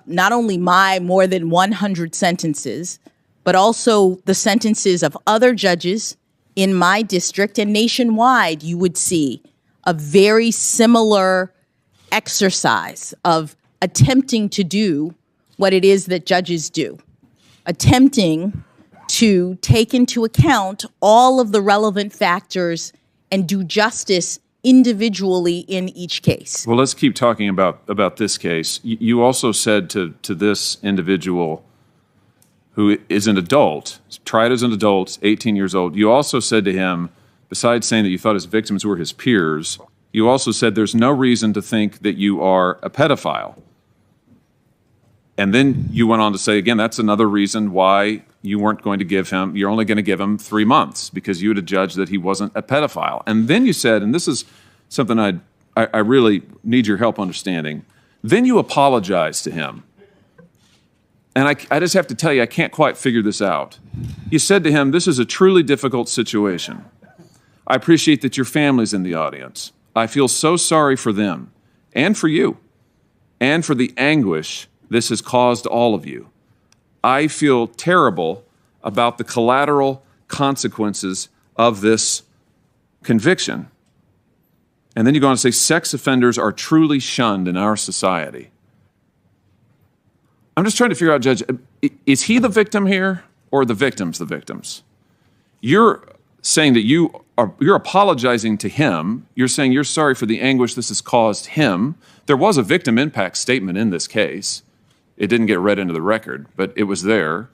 not only my more than 100 sentences, but also the sentences of other judges in my district and nationwide, you would see a very similar exercise of attempting to do what it is that judges do, attempting to take into account all of the relevant factors and do justice individually in each case. Well, let's keep talking about this case. You also said to this individual who is an adult, tried as an adult, 18 years old, you also said to him, besides saying that you thought his victims were his peers, you also said there's no reason to think that you are a pedophile. And then you went on to say, again, that's another reason why you weren't going to give him, you're only going to give him 3 months because you had judged that he wasn't a pedophile. And then you said, and this is something I really need your help understanding, then you apologized to him. And I just have to tell you, I can't quite figure this out. You said to him, this is a truly difficult situation. I appreciate that your family's in the audience. I feel so sorry for them and for you and for the anguish this has caused all of you. I feel terrible about the collateral consequences of this conviction. And then you go on to say, sex offenders are truly shunned in our society. I'm just trying to figure out, Judge, is he the victim here or the victims the victims? You're saying that you're apologizing to him. You're saying you're sorry for the anguish this has caused him. There was a victim impact statement in this case. It didn't get read into the record, but it was there.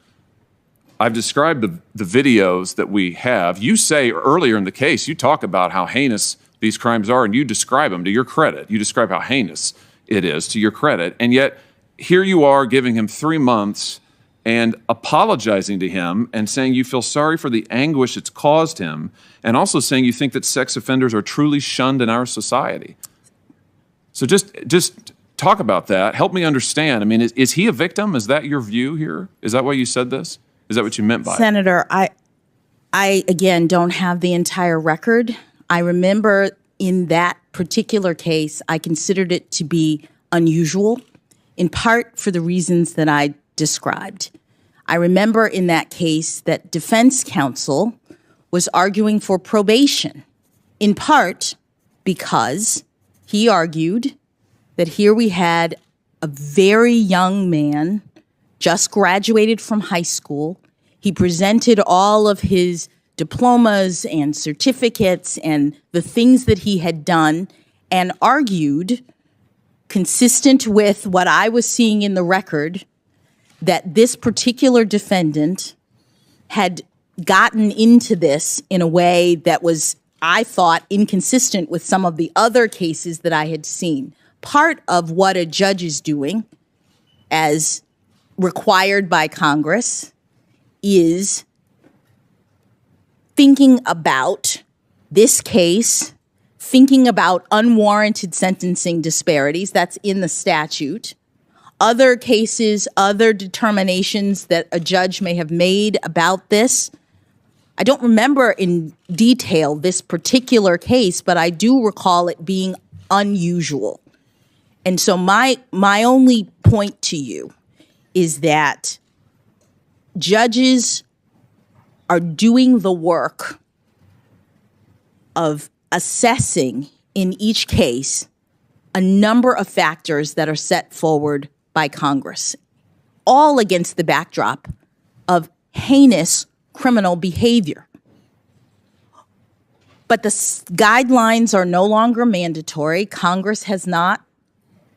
I've described the videos that we have. You say earlier in the case, you talk about how heinous these crimes are, and you describe them to your credit. You describe how heinous it is to your credit, and yet here you are giving him 3 months and apologizing to him and saying you feel sorry for the anguish it's caused him, and also saying you think that sex offenders are truly shunned in our society. So just talk about that. Help me understand. I mean, is he a victim? Is that your view here? Is that why you said this? Is that what you meant by it? Senator, I again don't have the entire record. I remember in that particular case, I considered it to be unusual, in part for the reasons that I described. I remember in that case that defense counsel was arguing for probation, in part because he argued that here we had a very young man, just graduated from high school. He presented all of his diplomas and certificates and the things that he had done and argued, consistent with what I was seeing in the record, that this particular defendant had gotten into this in a way that was, I thought, inconsistent with some of the other cases that I had seen. Part of what a judge is doing, as required by Congress, is thinking about this case, thinking about unwarranted sentencing disparities, that's in the statute, other cases, other determinations that a judge may have made about this. I don't remember in detail this particular case, but I do recall it being unusual. And so my only point to you is that judges are doing the work of assessing in each case a number of factors that are set forward by Congress, all against the backdrop of heinous criminal behavior. But the guidelines are no longer mandatory. Congress has not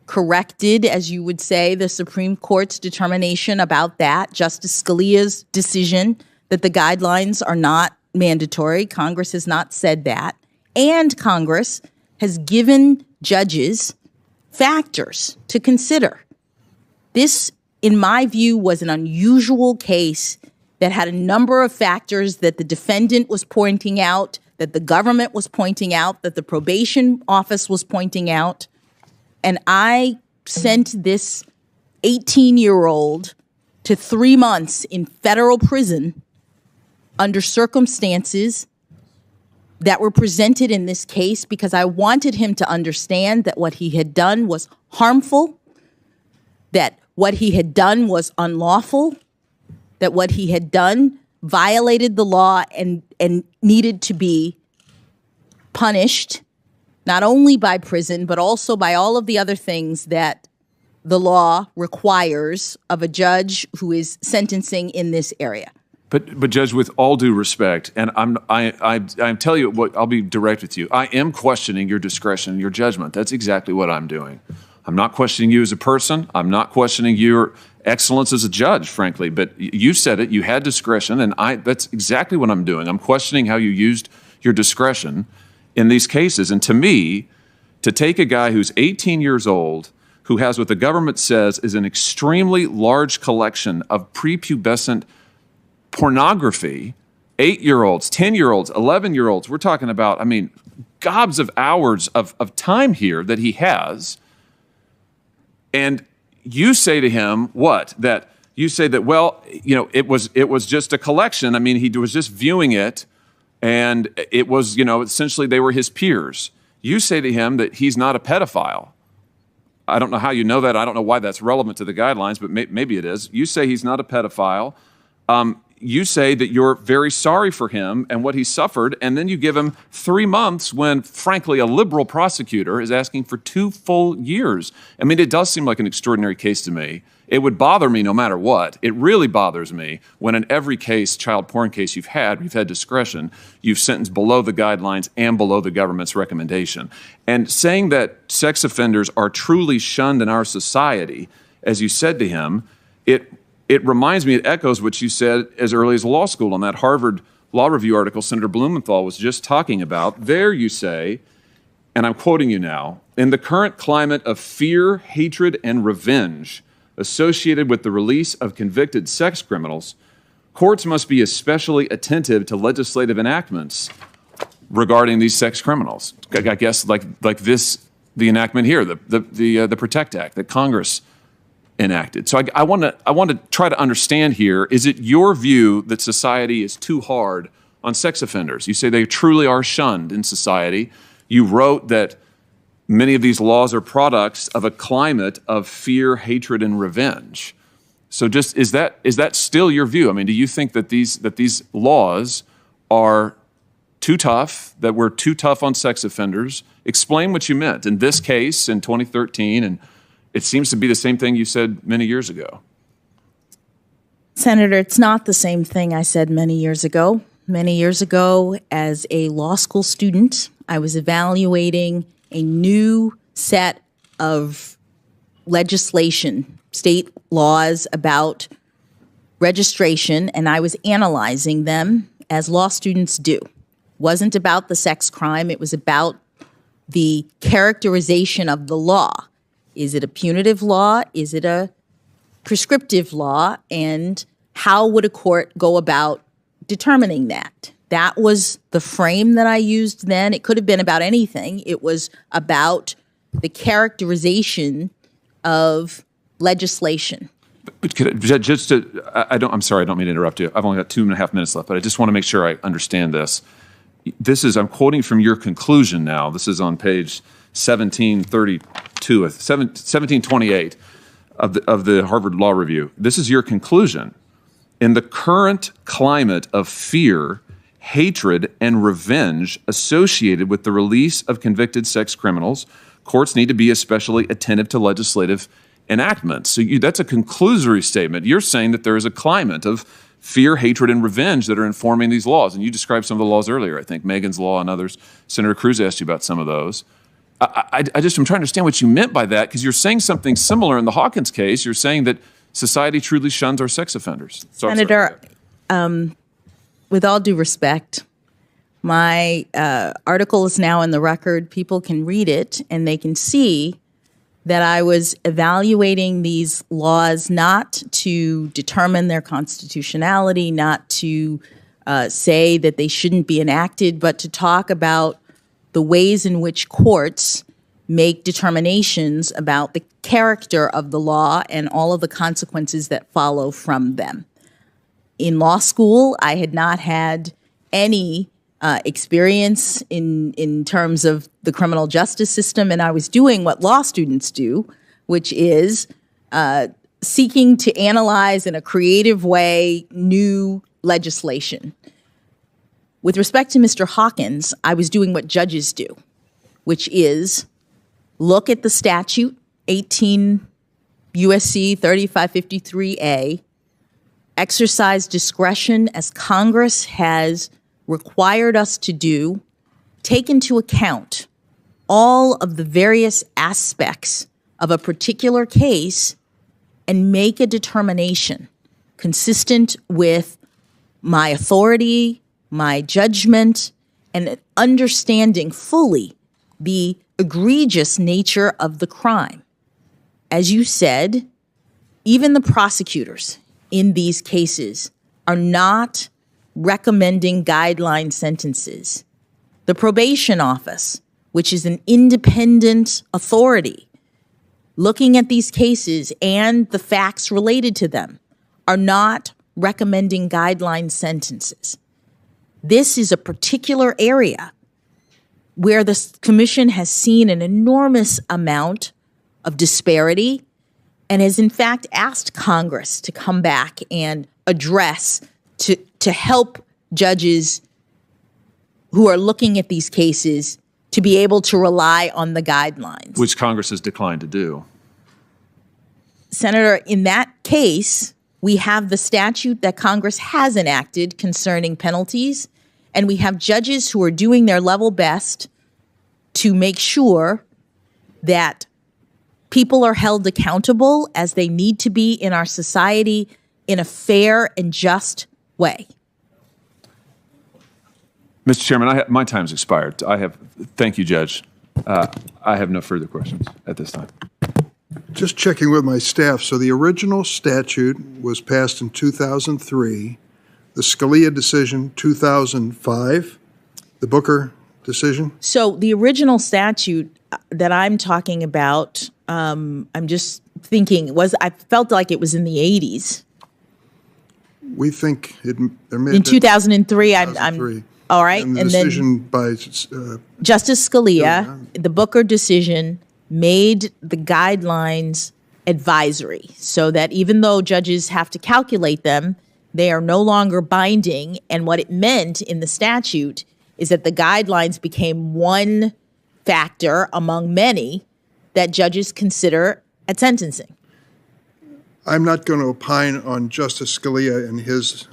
corrected, as you would say, the Supreme Court's determination about that. Justice Scalia's decision that the guidelines are not mandatory. Congress has not said that. And Congress has given judges factors to consider. This, in my view, was an unusual case that had a number of factors that the defendant was pointing out, that the government was pointing out, that the probation office was pointing out. And I sent this 18-year-old to 3 months in federal prison under circumstances that were presented in this case because I wanted him to understand that what he had done was harmful, that what he had done was unlawful, that what he had done violated the law and needed to be punished, not only by prison, but also by all of the other things that the law requires of a judge who is sentencing in this area. But Judge, with all due respect, and I'm telling you what, I'll be direct with you. I am questioning your discretion, your judgment. That's exactly what I'm doing. I'm not questioning you as a person. I'm not questioning your excellence as a judge, frankly. But you said it. You had discretion, and that's exactly what I'm doing. I'm questioning how you used your discretion in these cases. And to me, to take a guy who's 18 years old, who has what the government says is an extremely large collection of prepubescent pornography, 8-year-olds, 10-year-olds, 11-year-olds, we're talking about, I mean, gobs of hours of time here that he has. And you say to him, what? That you say that, well, you know, it was just a collection. I mean, he was just viewing it, and it was, you know, essentially they were his peers. You say to him that he's not a pedophile. I don't know how you know that. I don't know why that's relevant to the guidelines, but maybe it is. You say he's not a pedophile. You say that you're very sorry for him and what he suffered, and then you give him 3 months when, frankly, a liberal prosecutor is asking for 2 full years. I mean, it does seem like an extraordinary case to me. It would bother me no matter what. It really bothers me when in every case, child porn case you've had discretion, you've sentenced below the guidelines and below the government's recommendation. And saying that sex offenders are truly shunned in our society, as you said to him, it reminds me, it echoes what you said as early as law school on that Harvard Law Review article Senator Blumenthal was just talking about. There you say, and I'm quoting you now, in the current climate of fear, hatred, and revenge associated with the release of convicted sex criminals, courts must be especially attentive to legislative enactments regarding these sex criminals. I guess like this, the enactment here, the Protect Act that Congress enacted. So I want to try to understand here, is it your view that society is too hard on sex offenders? You say they truly are shunned in society. You wrote that many of these laws are products of a climate of fear, hatred, and revenge. So just is that still your view? I mean, do you think that these laws are too tough, that we're too tough on sex offenders? Explain what you meant in this case in 2013, and it seems to be the same thing you said many years ago. Senator, it's not the same thing I said many years ago. Many years ago, as a law school student, I was evaluating a new set of legislation, state laws about registration, and I was analyzing them as law students do. It wasn't about the sex crime. It was about the characterization of the law. Is it a punitive law? Is it a prescriptive law? And how would a court go about determining that? That was the frame that I used then. It could have been about anything. It was about the characterization of legislation. But I'm sorry, I don't mean to interrupt you. I've only got 2.5 minutes left, but I just want to make sure I understand this. I'm quoting from your conclusion now. This is on page 1728 of the Harvard Law Review. This is your conclusion. In the current climate of fear, hatred, and revenge associated with the release of convicted sex criminals, courts need to be especially attentive to legislative enactments. So that's a conclusory statement. You're saying that there is a climate of fear, hatred, and revenge that are informing these laws. And you described some of the laws earlier, I think, Megan's Law and others. Senator Cruz asked you about some of those. I'm trying to understand what you meant by that, because you're saying something similar in the Hawkins case. You're saying that society truly shuns our sex offenders. Senator, with all due respect, my article is now in the record. People can read it, and they can see that I was evaluating these laws not to determine their constitutionality, not to say that they shouldn't be enacted, but to talk about the ways in which courts make determinations about the character of the law and all of the consequences that follow from them. In law school, I had not had any experience in terms of the criminal justice system, and I was doing what law students do, which is seeking to analyze in a creative way new legislation. With respect to Mr. Hawkins, I was doing what judges do, which is look at the statute, 18 U.S.C. 3553A, exercise discretion as Congress has required us to do, take into account all of the various aspects of a particular case, and make a determination consistent with my authority, my judgment, and understanding fully the egregious nature of the crime. As you said, even the prosecutors in these cases are not recommending guideline sentences. The probation office, which is an independent authority looking at these cases and the facts related to them, are not recommending guideline sentences. This is a particular area where the commission has seen an enormous amount of disparity and has in fact asked Congress to come back and address, to help judges who are looking at these cases to be able to rely on the guidelines. Which Congress has declined to do. Senator, in that case, we have the statute that Congress has enacted concerning penalties, and we have judges who are doing their level best to make sure that people are held accountable as they need to be in our society in a fair and just way. Mr. Chairman, my time's expired. Thank you, Judge. I have no further questions at this time. Just checking with my staff. So the original statute was passed in 2003, the Scalia decision 2005, the Booker decision? So the original statute that I'm talking about, I'm just thinking, I felt like it was in the 80s. We think there may in 2003, I'm all right. And the and decision by Justice Scalia, the Booker decision made the guidelines advisory so that even though judges have to calculate them, they are no longer binding. And what it meant in the statute is that the guidelines became one factor among many that judges consider at sentencing. I'm not going to opine on Justice Scalia and his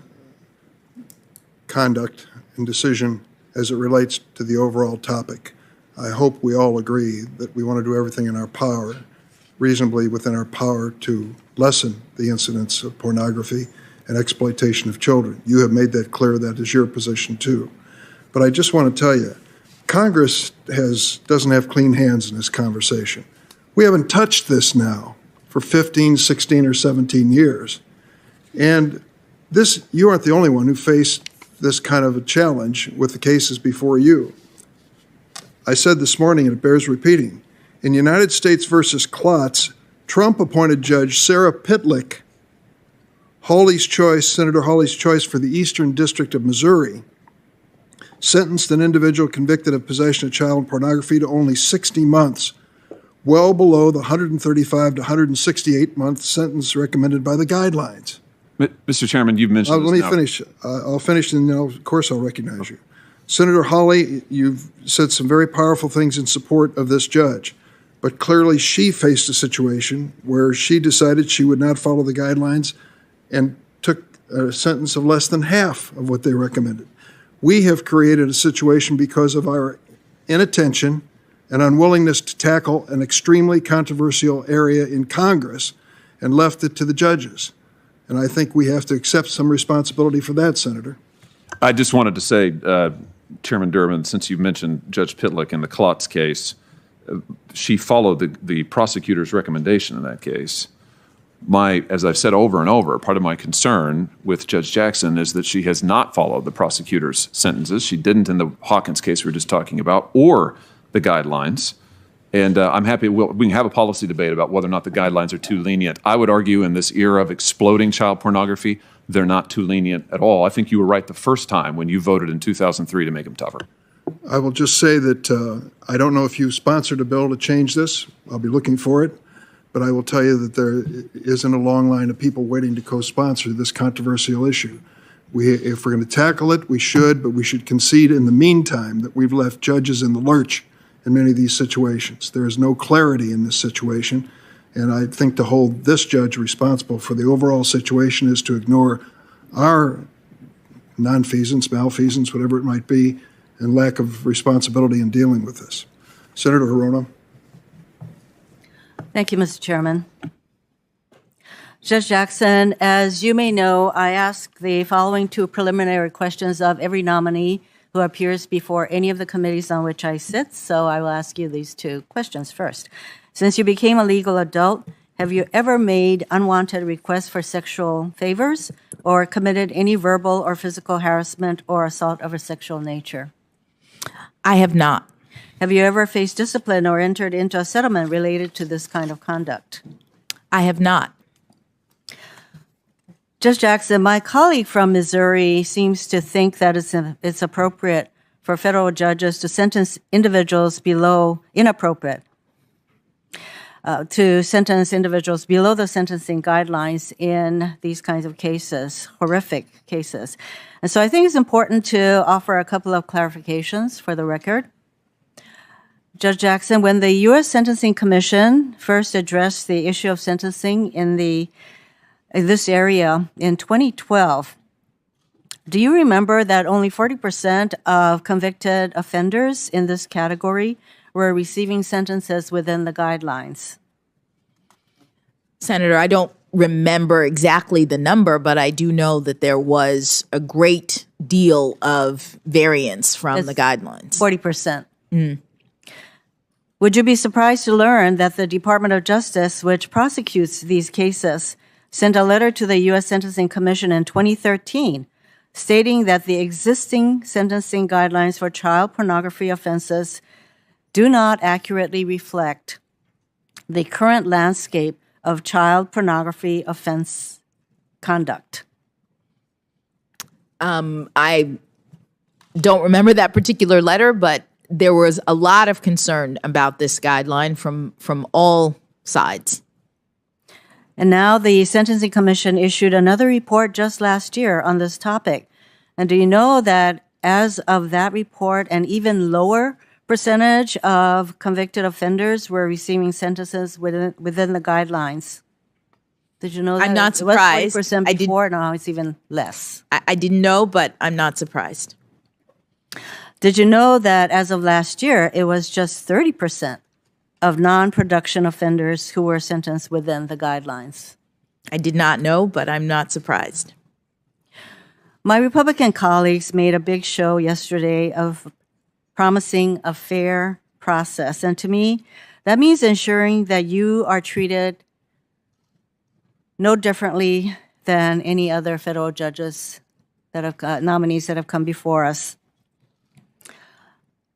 conduct and decision as it relates to the overall topic. I hope we all agree that we want to do everything in our power, reasonably within our power, to lessen the incidence of pornography and exploitation of children. You have made that clear. That is your position too. But I just want to tell you, Congress doesn't have clean hands in this conversation. We haven't touched this now for 15, 16, or 17 years. And you aren't the only one who faced this kind of a challenge with the cases before you. I said this morning, and it bears repeating, in United States versus Klotz, Trump appointed Judge Sarah Pitlick, Senator Hawley's choice for the Eastern District of Missouri, sentenced an individual convicted of possession of child pornography to only 60 months, well below the 135 to 168 month sentence recommended by the guidelines. Mr. Chairman, you've mentioned Let me finish. I'll finish, and then of course I'll recognize you. Senator Hawley, you've said some very powerful things in support of this judge, but clearly she faced a situation where she decided she would not follow the guidelines and took a sentence of less than half of what they recommended. We have created a situation because of our inattention and unwillingness to tackle an extremely controversial area in Congress and left it to the judges. And I think we have to accept some responsibility for that, Senator. I just wanted to say, Chairman Durbin, since you mentioned Judge Pitlick in the Klotz case, she followed the prosecutor's recommendation in that case. As I've said over and over, part of my concern with Judge Jackson is that she has not followed the prosecutor's sentences. She didn't in the Hawkins case we were just talking about, or the guidelines. And I'm happy we can have a policy debate about whether or not the guidelines are too lenient. I would argue in this era of exploding child pornography, they're not too lenient at all. I think you were right the first time when you voted in 2003 to make them tougher. I will just say that I don't know if you sponsored a bill to change this. I'll be looking for it. But I will tell you that there isn't a long line of people waiting to co-sponsor this controversial issue. If we're going to tackle it, we should, but we should concede in the meantime that we've left judges in the lurch in many of these situations. There is no clarity in this situation, and I think to hold this judge responsible for the overall situation is to ignore our nonfeasance, malfeasance, whatever it might be, and lack of responsibility in dealing with this. Senator Hirono. Thank you, Mr. Chairman. Judge Jackson, as you may know, I ask the following two preliminary questions of every nominee who appears before any of the committees on which I sit, so I will ask you these two questions first. Since you became a legal adult, have you ever made unwanted requests for sexual favors or committed any verbal or physical harassment or assault of a sexual nature? I have not. Have you ever faced discipline or entered into a settlement related to this kind of conduct? I have not. Judge Jackson, my colleague from Missouri seems to think that it's appropriate for federal judges to sentence individuals below to sentence individuals below the sentencing guidelines in these kinds of cases, horrific cases. And so I think it's important to offer a couple of clarifications for the record. Judge Jackson, when the U.S. Sentencing Commission first addressed the issue of sentencing in this area in 2012, do you remember that only 40% of convicted offenders in this category were receiving sentences within the guidelines? Senator, I don't remember exactly the number, but I do know that there was a great deal of variance from the guidelines. 40%. Would you be surprised to learn that the Department of Justice, which prosecutes these cases, sent a letter to the U.S. Sentencing Commission in 2013 stating that the existing sentencing guidelines for child pornography offenses do not accurately reflect the current landscape of child pornography offense conduct? I don't remember that particular letter, but there was a lot of concern about this guideline from all sides. And now the Sentencing Commission issued another report just last year on this topic. And do you know that as of that report, an even lower percentage of convicted offenders were receiving sentences within the guidelines? Did you know that? I'm not surprised. It was 40% before, now it's even less. I didn't know, but I'm not surprised. Did you know that as of last year, it was just 30% of non-production offenders who were sentenced within the guidelines? I did not know, but I'm not surprised. My Republican colleagues made a big show yesterday of promising a fair process. And to me, that means ensuring that you are treated no differently than any other federal judges that have nominees that have come before us.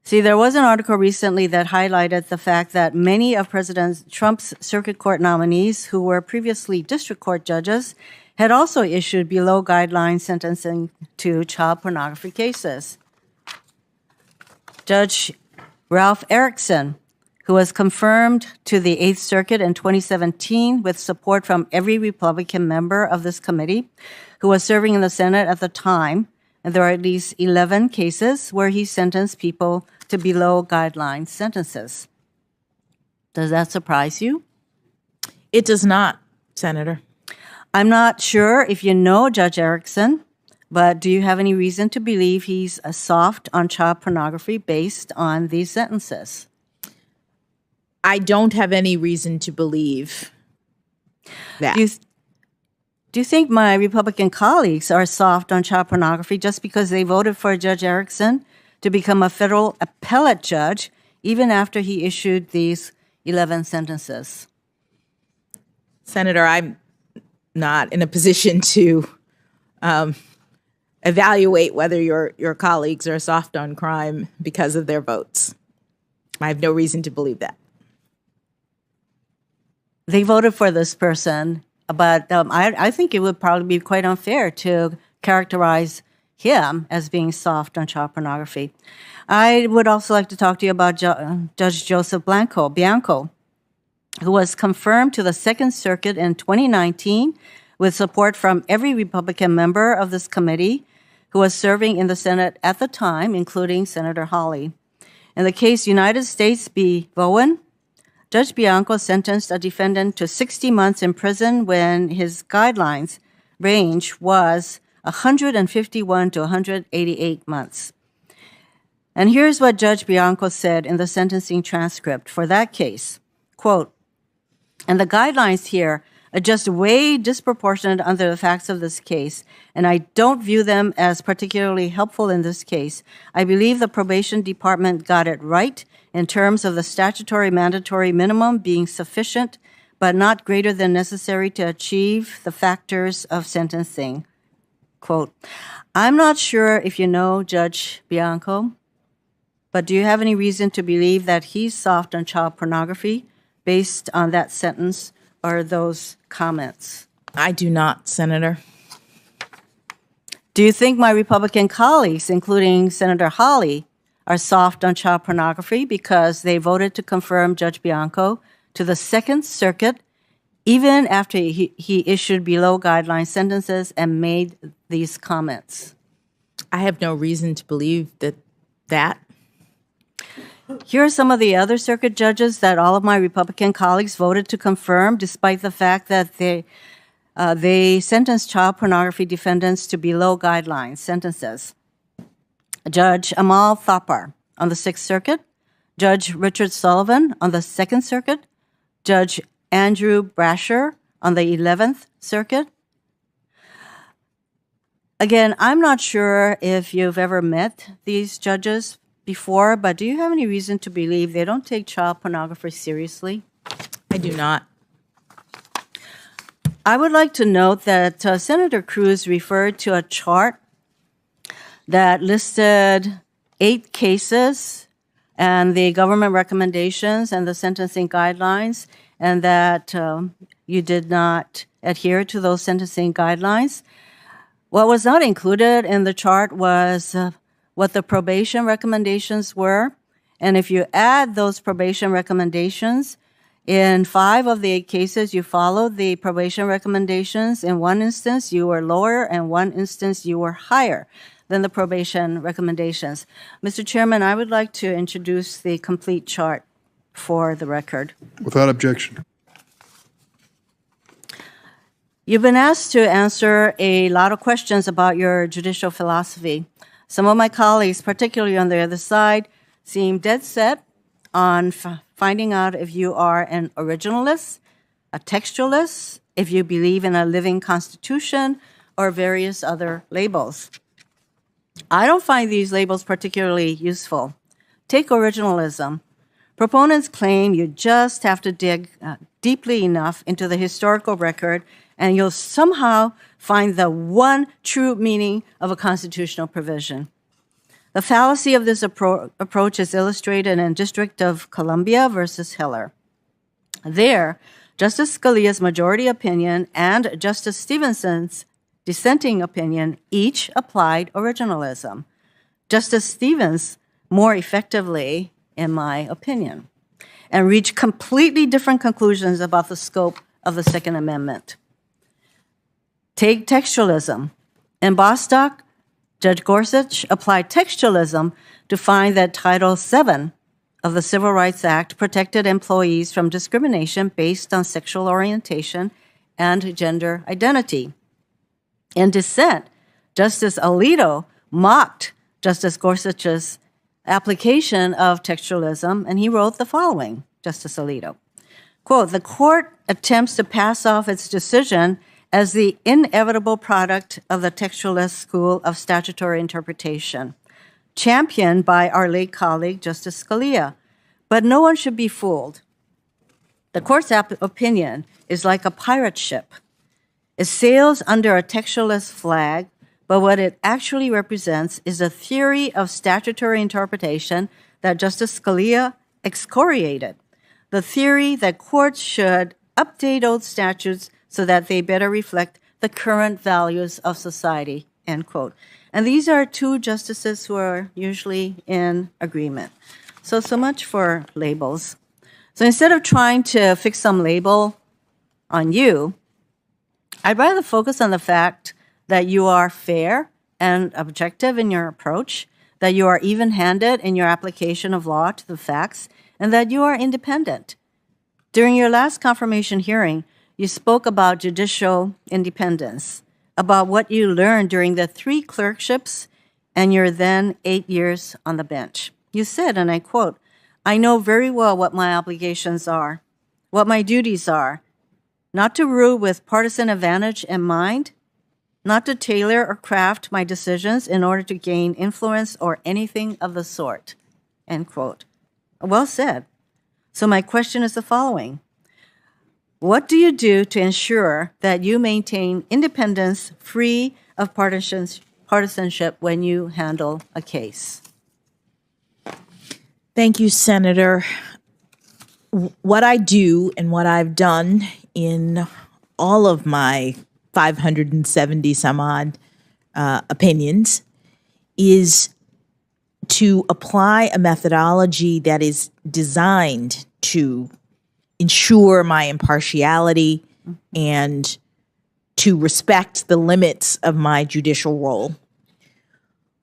See, there was an article recently that highlighted the fact that many of President Trump's circuit court nominees who were previously district court judges had also issued below guideline sentencing to child pornography cases. Judge Ralph Erickson, who was confirmed to the Eighth Circuit in 2017 with support from every Republican member of this committee, who was serving in the Senate at the time, and there are at least 11 cases where he sentenced people to below guideline sentences. Does that surprise you? It does not, Senator. I'm not sure if you know Judge Erickson, but do you have any reason to believe he's soft on child pornography based on these sentences? I don't have any reason to believe that. Do you think my Republican colleagues are soft on child pornography just because they voted for Judge Erickson to become a federal appellate judge even after he issued these 11 sentences? Senator, I'm not in a position to evaluate whether your colleagues are soft on crime because of their votes. I have no reason to believe that. they voted for this person, but I think it would probably be quite unfair to characterize him as being soft on child pornography. I would also like to talk to you about Judge Joseph Bianco, who was confirmed to the Second Circuit in 2019 with support from every Republican member of this committee who was serving in the Senate at the time, including Senator Hawley. In the case United States v. Bowen, Judge Bianco sentenced a defendant to 60 months in prison when his guidelines range was 151 to 188 months. And here's what Judge Bianco said in the sentencing transcript for that case. Quote, "And the guidelines here are just way disproportionate under the facts of this case, and I don't view them as particularly helpful in this case. I believe the probation department got it right in terms of the statutory mandatory minimum being sufficient, but not greater than necessary to achieve the factors of sentencing." Quote, I'm not sure if you know Judge Bianco, but do you have any reason to believe that he's soft on child pornography based on that sentence or those comments? I do not, Senator. Do you think my Republican colleagues, including Senator Hawley, are soft on child pornography because they voted to confirm Judge Bianco to the Second Circuit even after he issued below guideline sentences and made these comments? I have no reason to believe that. Here are some of the other circuit judges that all of my Republican colleagues voted to confirm, despite the fact that they sentenced child pornography defendants to below guideline sentences. Judge Amal Thapar on the Sixth Circuit, Judge Richard Sullivan on the Second Circuit, Judge Andrew Brasher on the 11th Circuit. Again, I'm not sure if you've ever met these judges before, but do you have any reason to believe they don't take child pornography seriously? I do not. I would like to note that Senator Cruz referred to a chart that listed 8 cases and the government recommendations and the sentencing guidelines, and that you did not adhere to those sentencing guidelines. What was not included in the chart was what the probation recommendations were. And if you add those probation recommendations, in 5 of the 8 cases, you followed the probation recommendations. In one instance, you were lower, and one instance, you were higher than the probation recommendations. Mr. Chairman, I would like to introduce the complete chart for the record. Without objection. You've been asked to answer a lot of questions about your judicial philosophy. Some of my colleagues, particularly on the other side, seem dead set on finding out if you are an originalist, a textualist, if you believe in a living constitution, or various other labels. I don't find these labels particularly useful. Take originalism. Proponents claim you just have to dig deeply enough into the historical record and you'll somehow find the one true meaning of a constitutional provision. The fallacy of this approach is illustrated in District of Columbia versus Heller. There, Justice Scalia's majority opinion and Justice Stevenson's dissenting opinion each applied originalism. Justice Stevens more effectively, in my opinion, and reached completely different conclusions about the scope of the Second Amendment. Take textualism. In Bostock, Judge Gorsuch applied textualism to find that Title VII of the Civil Rights Act protected employees from discrimination based on sexual orientation and gender identity. In dissent, Justice Alito mocked Justice Gorsuch's application of textualism, and he wrote the following, Justice Alito, quote, "The court attempts to pass off its decision as the inevitable product of the textualist school of statutory interpretation, championed by our late colleague, Justice Scalia. But no one should be fooled. The court's opinion is like a pirate ship. It sails under a textualist flag, but what it actually represents is a theory of statutory interpretation that Justice Scalia excoriated, the theory that courts should update old statutes so that they better reflect the current values of society, end quote. And these are two justices who are usually in agreement. So much for labels. So instead of trying to fix some label on you, I'd rather focus on the fact that you are fair and objective in your approach, that you are even-handed in your application of law to the facts, and that you are independent. During your last confirmation hearing, you spoke about judicial independence, about what you learned during the 3 clerkships and your then 8 years on the bench. You said, and I quote, "I know very well what my obligations are, what my duties are, not to rule with partisan advantage in mind, not to tailor or craft my decisions in order to gain influence or anything of the sort," end quote. Well said. So my question is the following. What do you do to ensure that you maintain independence free of partisanship when you handle a case? Thank you, Senator. What I do and what I've done in all of my 570 some odd opinions is to apply a methodology that is designed to ensure my impartiality and to respect the limits of my judicial role.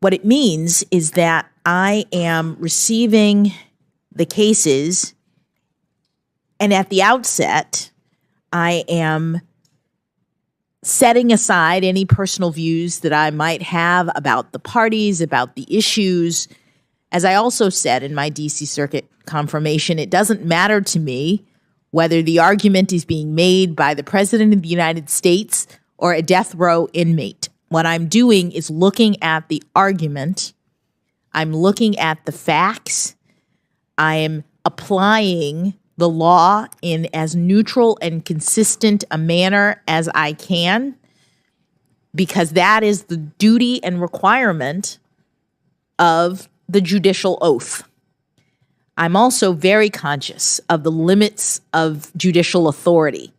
What it means is that I am receiving the cases, and at the outset, I am setting aside any personal views that I might have about the parties, about the issues. As I also said in my D.C. Circuit confirmation, it doesn't matter to me whether the argument is being made by the President of the United States or a death row inmate. What I'm doing is looking at the argument. I'm looking at the facts. I am applying the law in as neutral and consistent a manner as I can, because that is the duty and requirement of the judicial oath. I'm also very conscious of the limits of judicial authority,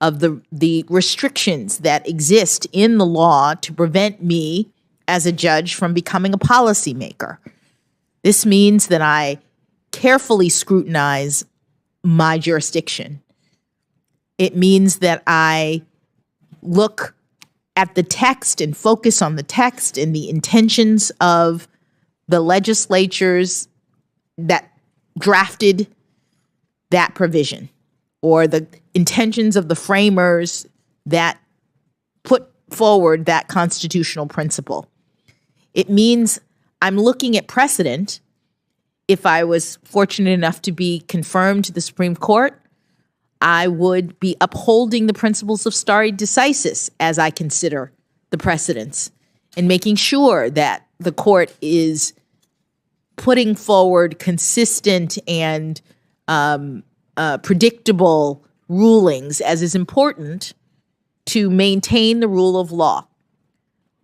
of the restrictions that exist in the law to prevent me as a judge from becoming a policymaker. This means that I carefully scrutinize my jurisdiction. It means that I look at the text and focus on the text and the intentions of the legislatures that drafted that provision, or the intentions of the framers that put forward that constitutional principle. It means I'm looking at precedent. If I was fortunate enough to be confirmed to the Supreme Court, I would be upholding the principles of stare decisis as I consider the precedents and making sure that the court is putting forward consistent and predictable rulings, as is important to maintain the rule of law.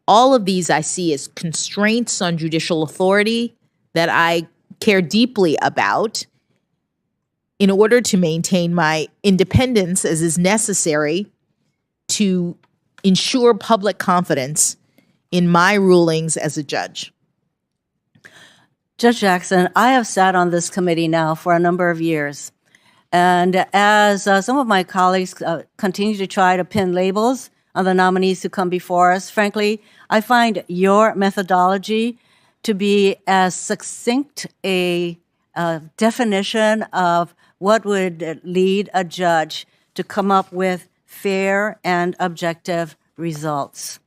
All of these I see as constraints on judicial authority that I care deeply about in order to maintain my independence, as is necessary to ensure public confidence in my rulings as a judge. Judge Jackson, I have sat on this committee now for a number of years. And as some of my colleagues continue to try to pin labels on the nominees who come before us, frankly, I find your methodology to be as succinct a definition of what would lead a judge to come up with fair and objective results.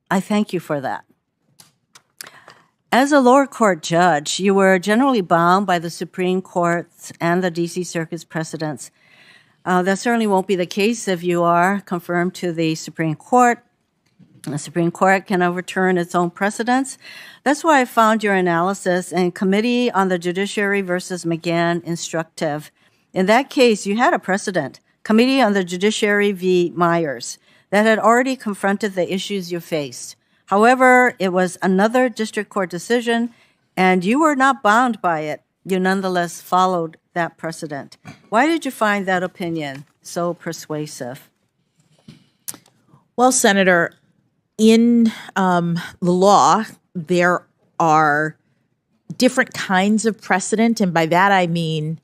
I thank you for that. As a lower court judge, you were generally bound by the Supreme Court's and the D.C. Circuit's precedents. That certainly won't be the case if you are confirmed to the Supreme Court. The Supreme Court can overturn its own precedents. That's why I found your analysis in Committee on the Judiciary versus McGahn instructive. In that case, you had a precedent, Committee on the Judiciary v. Myers, that had already confronted the issues you faced. However, it was another district court decision, and you were not bound by it. you nonetheless followed that precedent. Why did you find that opinion so persuasive? Well, Senator, in the law, there are different kinds of precedent, and by that I mean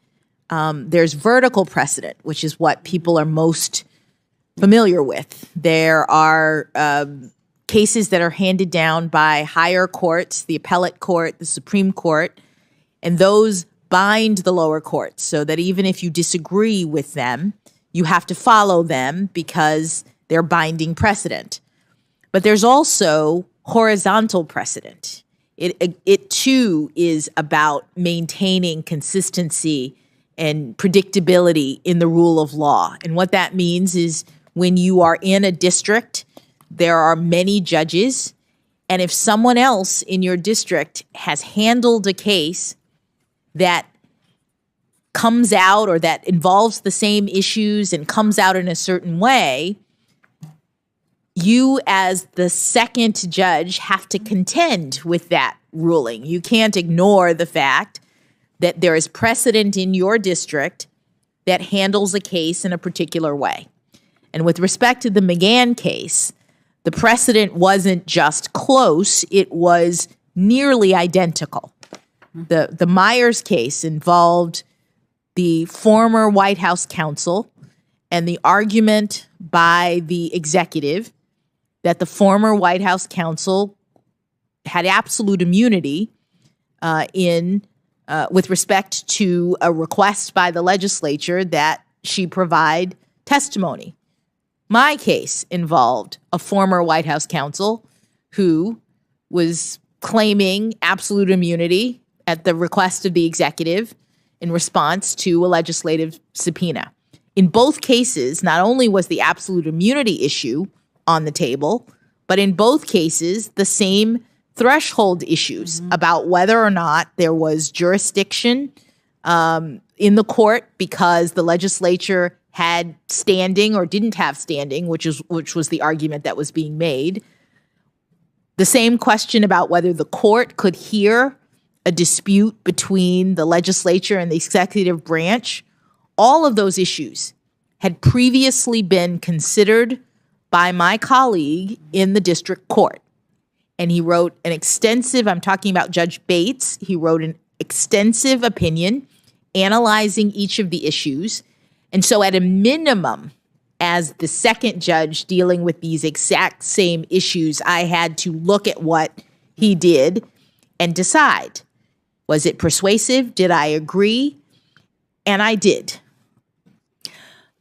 there's vertical precedent, which is what people are most familiar with. There are cases that are handed down by higher courts, the appellate court, the Supreme Court, and those bind the lower courts so that even if you disagree with them, you have to follow them because they're binding precedent. But there's also horizontal precedent. It too is about maintaining consistency and predictability in the rule of law. And what that means is when you are in a district, there are many judges, and if someone else in your district has handled a case that comes out or that involves the same issues and comes out in a certain way, you as the second judge have to contend with that ruling. You can't ignore the fact that there is precedent in your district that handles a case in a particular way. And with respect to the McGahn case, the precedent wasn't just close, it was nearly identical. The Myers case involved the former White House counsel and the argument by the executive that the former White House counsel had absolute immunity with respect to a request by the legislature that she provide testimony. My case involved a former White House counsel who was claiming absolute immunity at the request of the executive in response to a legislative subpoena. In both cases, not only was the absolute immunity issue on the table, but in both cases, the same threshold issues about whether or not there was jurisdiction in the court because the legislature had standing or didn't have standing, which was the argument that was being made. The same question about whether the court could hear a dispute between the legislature and the executive branch. All of those issues had previously been considered by my colleague in the district court. And he wrote an extensive, I'm talking about Judge Bates, he wrote an extensive opinion analyzing each of the issues. And so at a minimum, as the second judge dealing with these exact same issues, I had to look at what he did and decide. Was it persuasive? Did I agree? And I did.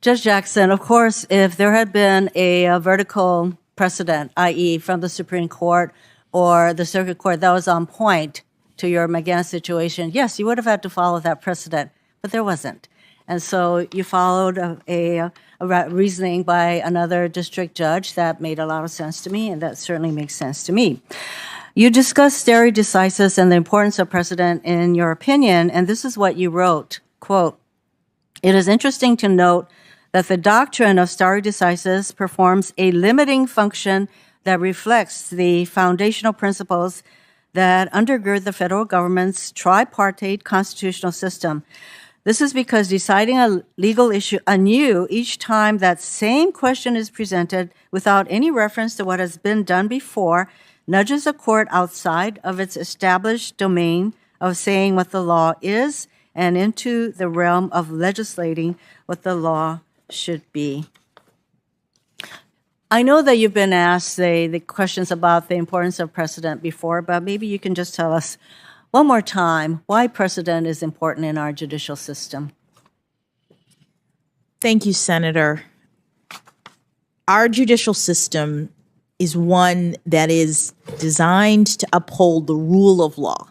Judge Jackson, of course, if there had been a vertical precedent, i.e. from the Supreme Court or the Circuit Court that was on point to your McGahn situation, yes, you would have had to follow that precedent, but there wasn't. And so you followed a reasoning by another district judge that made a lot of sense to me, and that certainly makes sense to me. You discussed stare decisis and the importance of precedent in your opinion, and this is what you wrote, quote, "It is interesting to note that the doctrine of stare decisis performs a limiting function that reflects the foundational principles that undergird the federal government's tripartite constitutional system. This is because deciding a legal issue anew each time that same question is presented without any reference to what has been done before nudges a court outside of its established domain of saying what the law is and into the realm of legislating what the law should be." I know that you've been asked the questions about the importance of precedent before, but maybe you can just tell us one more time why precedent is important in our judicial system. Thank you, Senator. Our judicial system is one that is designed to uphold the rule of law.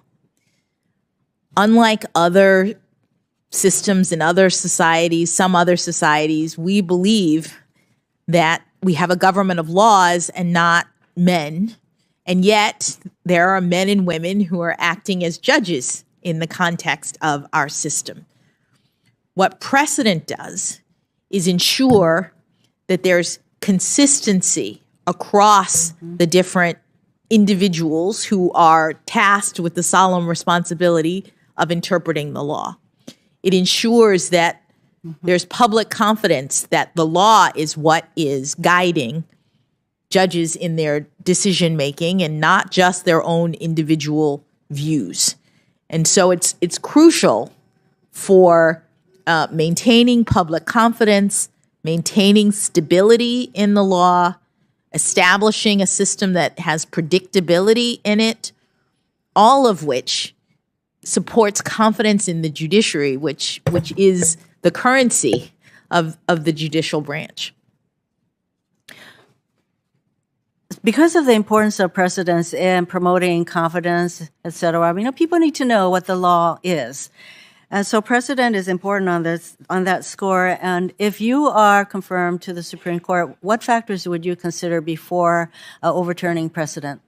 Unlike other systems in other societies, some other societies, we believe that we have a government of laws and not men. And yet there are men and women who are acting as judges in the context of our system. What precedent does is ensure that there's consistency across the different individuals who are tasked with the solemn responsibility of interpreting the law. It ensures that there's public confidence that the law is what is guiding judges in their decision making and not just their own individual views. And so it's crucial for maintaining public confidence, maintaining stability in the law, establishing a system that has predictability in it, all of which supports confidence in the judiciary, which is the currency of the judicial branch. Because of the importance of precedents in promoting confidence, et cetera, people need to know what the law is. And so precedent is important on that score. And if you are confirmed to the Supreme Court, what factors would you consider before overturning precedent?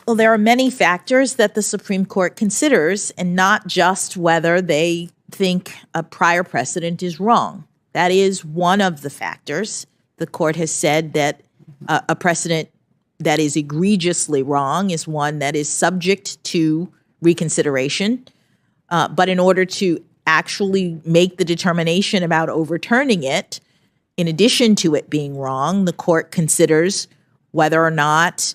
Well, there are many factors that the Supreme Court considers, and not just whether they think a prior precedent is wrong. That is one of the factors. The court has said that a precedent that is egregiously wrong is one that is subject to reconsideration. But in order to actually make the determination about overturning it, in addition to it being wrong, the court considers whether or not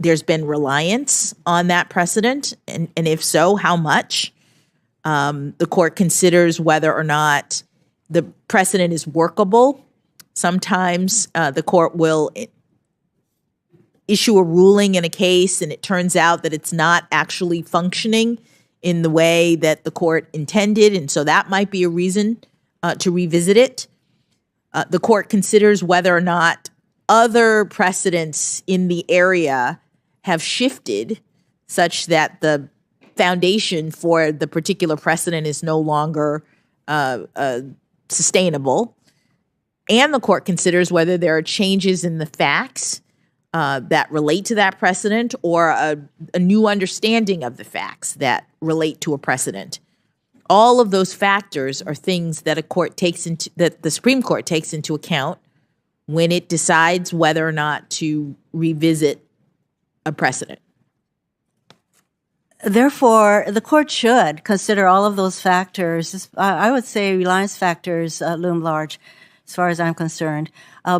there's been reliance on that precedent, and if so, how much. The court considers whether or not the precedent is workable. Sometimes the court will issue a ruling in a case, and it turns out that it's not actually functioning in the way that the court intended, and so that might be a reason to revisit it. The court considers whether or not other precedents in the area have shifted such that the foundation for the particular precedent is no longer sustainable. And the court considers whether there are changes in the facts that relate to that precedent, or a new understanding of the facts that relate to a precedent. All of those factors are things that that the Supreme Court takes into account when it decides whether or not to revisit a precedent. Therefore, the court should consider all of those factors. I would say reliance factors loom large, as far as I'm concerned,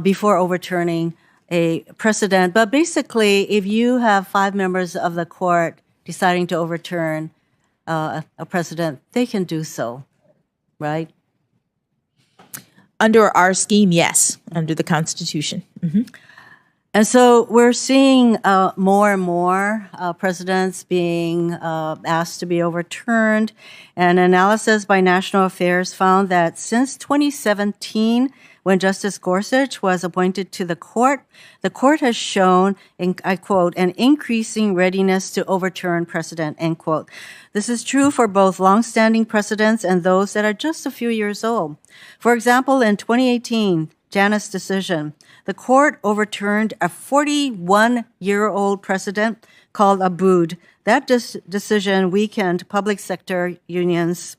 before overturning a precedent. But basically, if you have 5 members of the court deciding to overturn a precedent, they can do so, right? Under our scheme, yes, under the Constitution. Mm-hmm. And so we're seeing more and more precedents being asked to be overturned. An analysis by National Affairs found that since 2017, when Justice Gorsuch was appointed to the court has shown, and I quote, an increasing readiness to overturn precedent, end quote. This is true for both longstanding precedents and those that are just a few years old. For example, in 2018, Janus decision, the court overturned a 41-year-old precedent called Abood. That decision weakened public sector unions.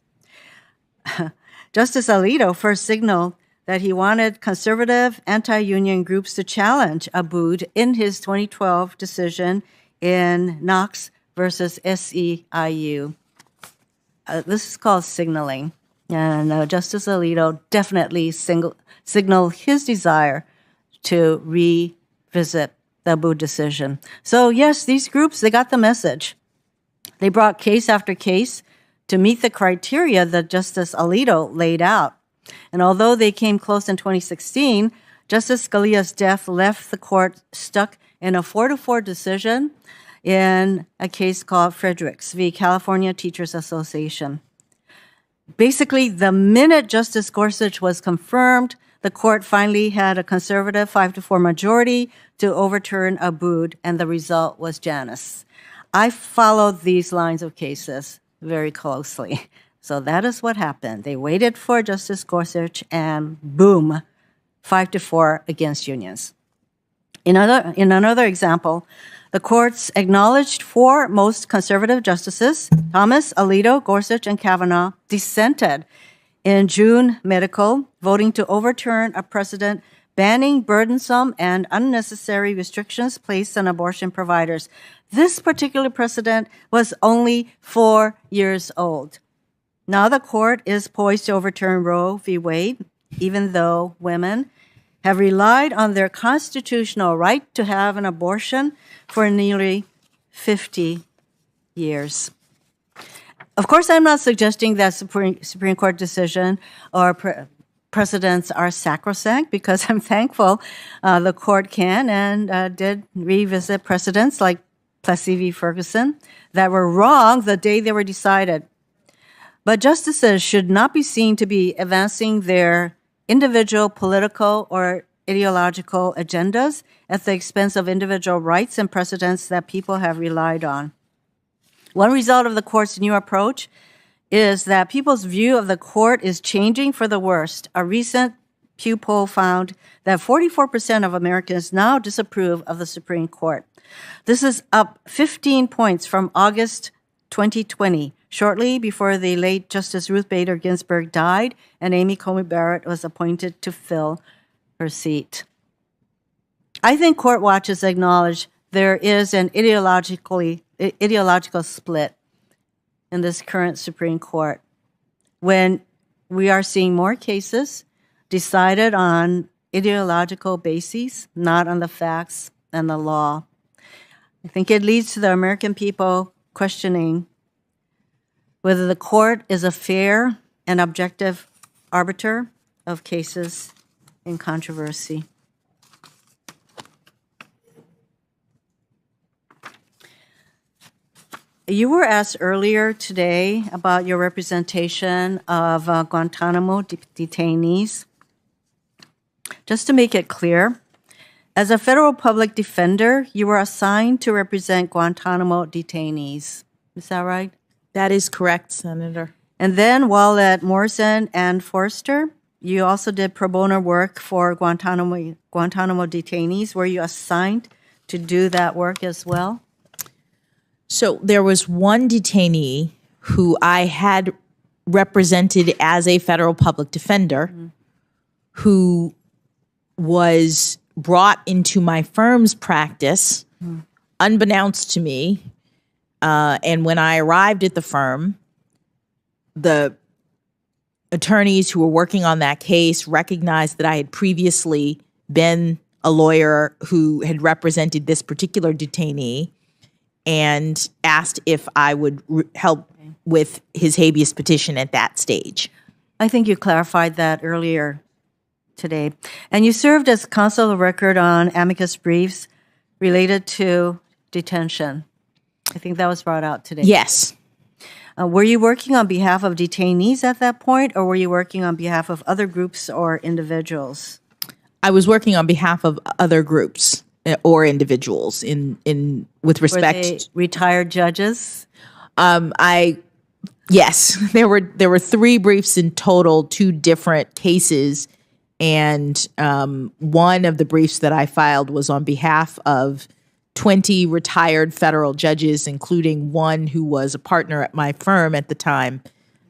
Justice Alito first signaled that he wanted conservative anti-union groups to challenge Abood in his 2012 decision in Knox versus SEIU. This is called signaling. And Justice Alito definitely signaled his desire to revisit the Abood decision. So yes, these groups, they got the message. They brought case after case to meet the criteria that Justice Alito laid out. And although they came close in 2016, Justice Scalia's death left the court stuck in a 4-4 decision in a case called Fredericks v. California Teachers Association. Basically, the minute Justice Gorsuch was confirmed, the court finally had a conservative 5-4 majority to overturn Abood, and the result was Janus. I followed these lines of cases very closely. So that is what happened. They waited for Justice Gorsuch, and boom, 5-4 against unions. In another example, the court's acknowledged 4 most conservative justices, Thomas, Alito, Gorsuch, and Kavanaugh, dissented in June Medical, voting to overturn a precedent banning burdensome and unnecessary restrictions placed on abortion providers. This particular precedent was only 4 years old. Now the court is poised to overturn Roe v. Wade, even though women have relied on their constitutional right to have an abortion for nearly 50 years. Of course, I'm not suggesting that Supreme Court decision or precedents are sacrosanct, because I'm thankful the court can and did revisit precedents like Plessy v. Ferguson that were wrong the day they were decided. But justices should not be seen to be advancing their individual political or ideological agendas at the expense of individual rights and precedents that people have relied on. One result of the court's new approach is that people's view of the court is changing for the worst. A recent Pew poll found that 44% of Americans now disapprove of the Supreme Court. This is up 15 points from August 2020, shortly before the late Justice Ruth Bader Ginsburg died and Amy Coney Barrett was appointed to fill her seat. I think court watchers acknowledge there is an ideological split in this current Supreme Court when we are seeing more cases decided on ideological bases, not on the facts and the law. I think it leads to the American people questioning whether the court is a fair and objective arbiter of cases in controversy. You were asked earlier today about your representation of Guantanamo detainees. Just to make it clear, as a federal public defender, you were assigned to represent Guantanamo detainees. Is that right? That is correct, Senator. And then while at Morrison and Forster, you also did pro bono work for Guantanamo detainees. Were you assigned to do that work as well? So there was one detainee who I had represented as a federal public defender who was brought into my firm's practice unbeknownst to me. And when I arrived at the firm, the attorneys who were working on that case recognized that I had previously been a lawyer who had represented this particular detainee and asked if I would help with his habeas petition at that stage. I think you clarified that earlier today. And you served as counsel of record on amicus briefs related to detention. I think that was brought out today. Yes. Were you working on behalf of detainees at that point, or were you working on behalf of other groups or individuals? I was working on behalf of other groups or individuals with respect. Were they retired judges? Yes, there were 3 briefs in total, 2 different cases, and one of the briefs that I filed was on behalf of 20 retired federal judges, including one who was a partner at my firm at the time,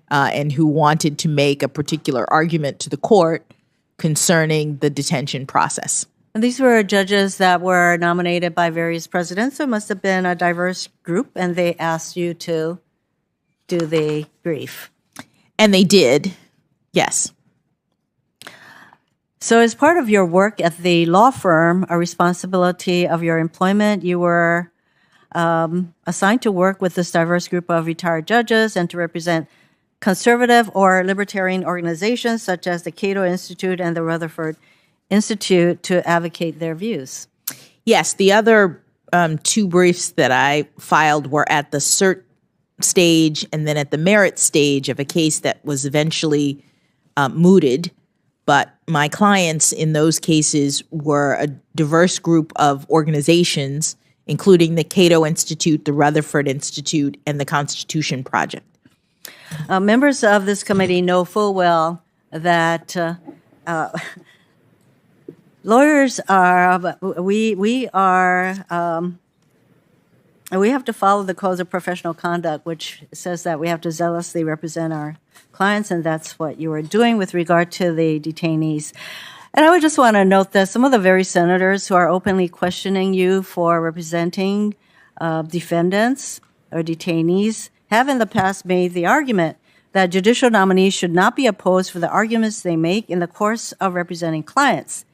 and who wanted to make a particular argument to the court concerning the detention process. And these were judges that were nominated by various presidents, so it must have been a diverse group, and they asked you to do the brief. And they did, yes. So as part of your work at the law firm, a responsibility of your employment, you were assigned to work with this diverse group of retired judges and to represent conservative or libertarian organizations such as the Cato Institute and the Rutherford Institute to advocate their views. Yes, the other 2 briefs that I filed were at the cert stage and then at the merit stage of a case that was eventually mooted. But my clients in those cases were a diverse group of organizations, including the Cato Institute, the Rutherford Institute, and the Constitution Project. Members of this committee know full well that lawyers are, we have to follow the codes of professional conduct, which says that we have to zealously represent our clients, and that's what you were doing with regard to the detainees. And I would just want to note that some of the very senators who are openly questioning you for representing defendants or detainees have in the past made the argument that judicial nominees should not be opposed for the arguments they make in the course of representing clients.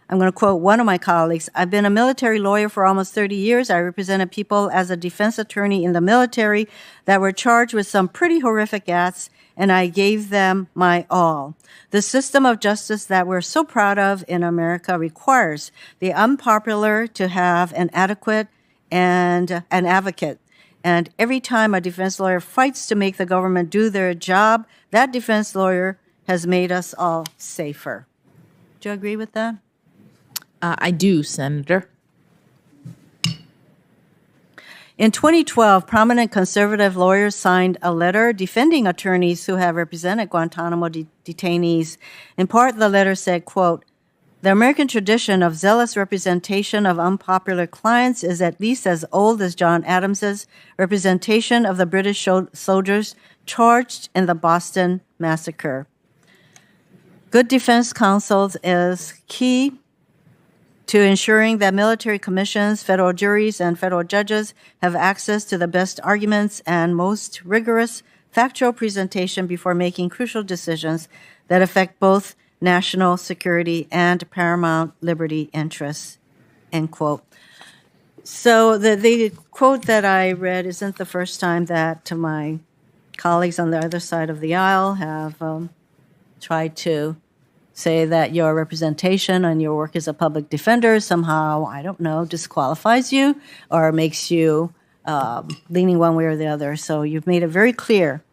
I'm going to quote one of my colleagues. I've been a military lawyer for almost 30 years. I represented people as a defense attorney in the military that were charged with some pretty horrific acts, and I gave them my all. The system of justice that we're so proud of in America requires the unpopular to have an adequate and an advocate. And every time a defense lawyer fights to make the government do their job, that defense lawyer has made us all safer. Do you agree with that? I do, Senator. In 2012, prominent conservative lawyers signed a letter defending attorneys who have represented Guantanamo detainees. In part, the letter said, quote, "The American tradition of zealous representation of unpopular clients is at least as old as John Adams's representation of the British soldiers charged in the Boston Massacre. Good defense counsel is key to ensuring that military commissions, federal juries, and federal judges have access to the best arguments and most rigorous factual presentation before making crucial decisions that affect both national security and paramount liberty interests," end quote. So the quote that I read isn't the first time that my colleagues on the other side of the aisle have tried to say that your representation and your work as a public defender somehow, I don't know, disqualifies you or makes you leaning one way or the other. So you've made it very clear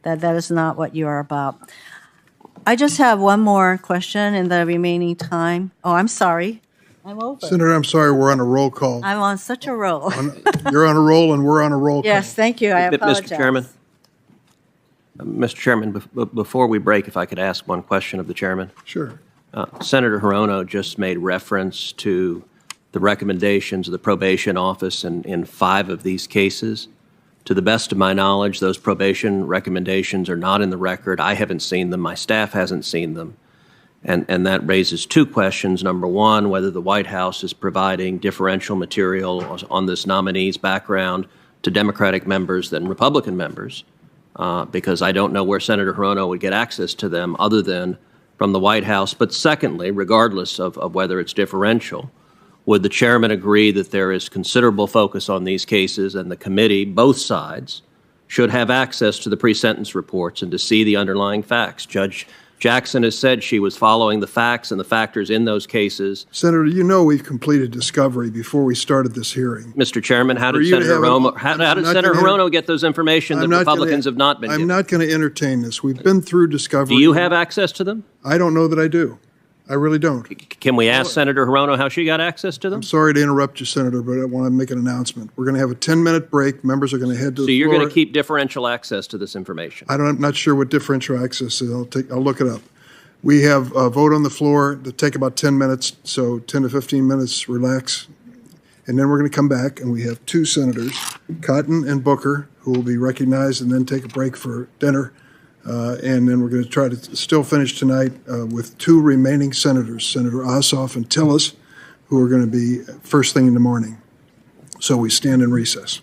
that that is not what you are about. I just have one more question in the remaining time. Oh, I'm sorry. I'm over. Senator, I'm sorry, we're on a roll call. I'm on such a roll. You're on a roll and we're on a roll call. Yes, thank you. I apologize. Mr. Chairman, before we break, if I could ask one question of the chairman. Sure. Senator Hirono just made reference to the recommendations of the probation office in 5 of these cases. To the best of my knowledge, those probation recommendations are not in the record. I haven't seen them. My staff hasn't seen them. And that raises 2 questions. Number one, whether the White House is providing differential material on this nominee's background to Democratic members than Republican members. Because I don't know where Senator Hirono would get access to them other than from the White House. But secondly, regardless of whether it's differential, would the chairman agree that there is considerable focus on these cases and the committee, both sides, should have access to the pre-sentence reports and to see the underlying facts? Judge Jackson has said she was following the facts and the factors in those cases. Senator, you know we've completed discovery before we started this hearing. Mr. Chairman, how did Senator Hirono get those information that Republicans have not been given? I'm not going to entertain this. We've been through discovery. Do you have access to them? I don't know that I do. I really don't. Can we ask Senator Hirono how she got access to them? I'm sorry to interrupt you, Senator, but I want to make an announcement. We're going to have a 10-minute break. Members are going to head to the floor. So you're going to keep differential access to this information? I'm not sure what differential access is. I'll look it up. We have a vote on the floor to take about 10 minutes, so 10 to 15 minutes, relax. And then we're going to come back, and we have 2 senators, Cotton and Booker, who will be recognized and then take a break for dinner. And then we're going to try to still finish tonight with 2 remaining senators, Senator Ossoff and Tillis, who are going to be first thing in the morning. So we stand in recess.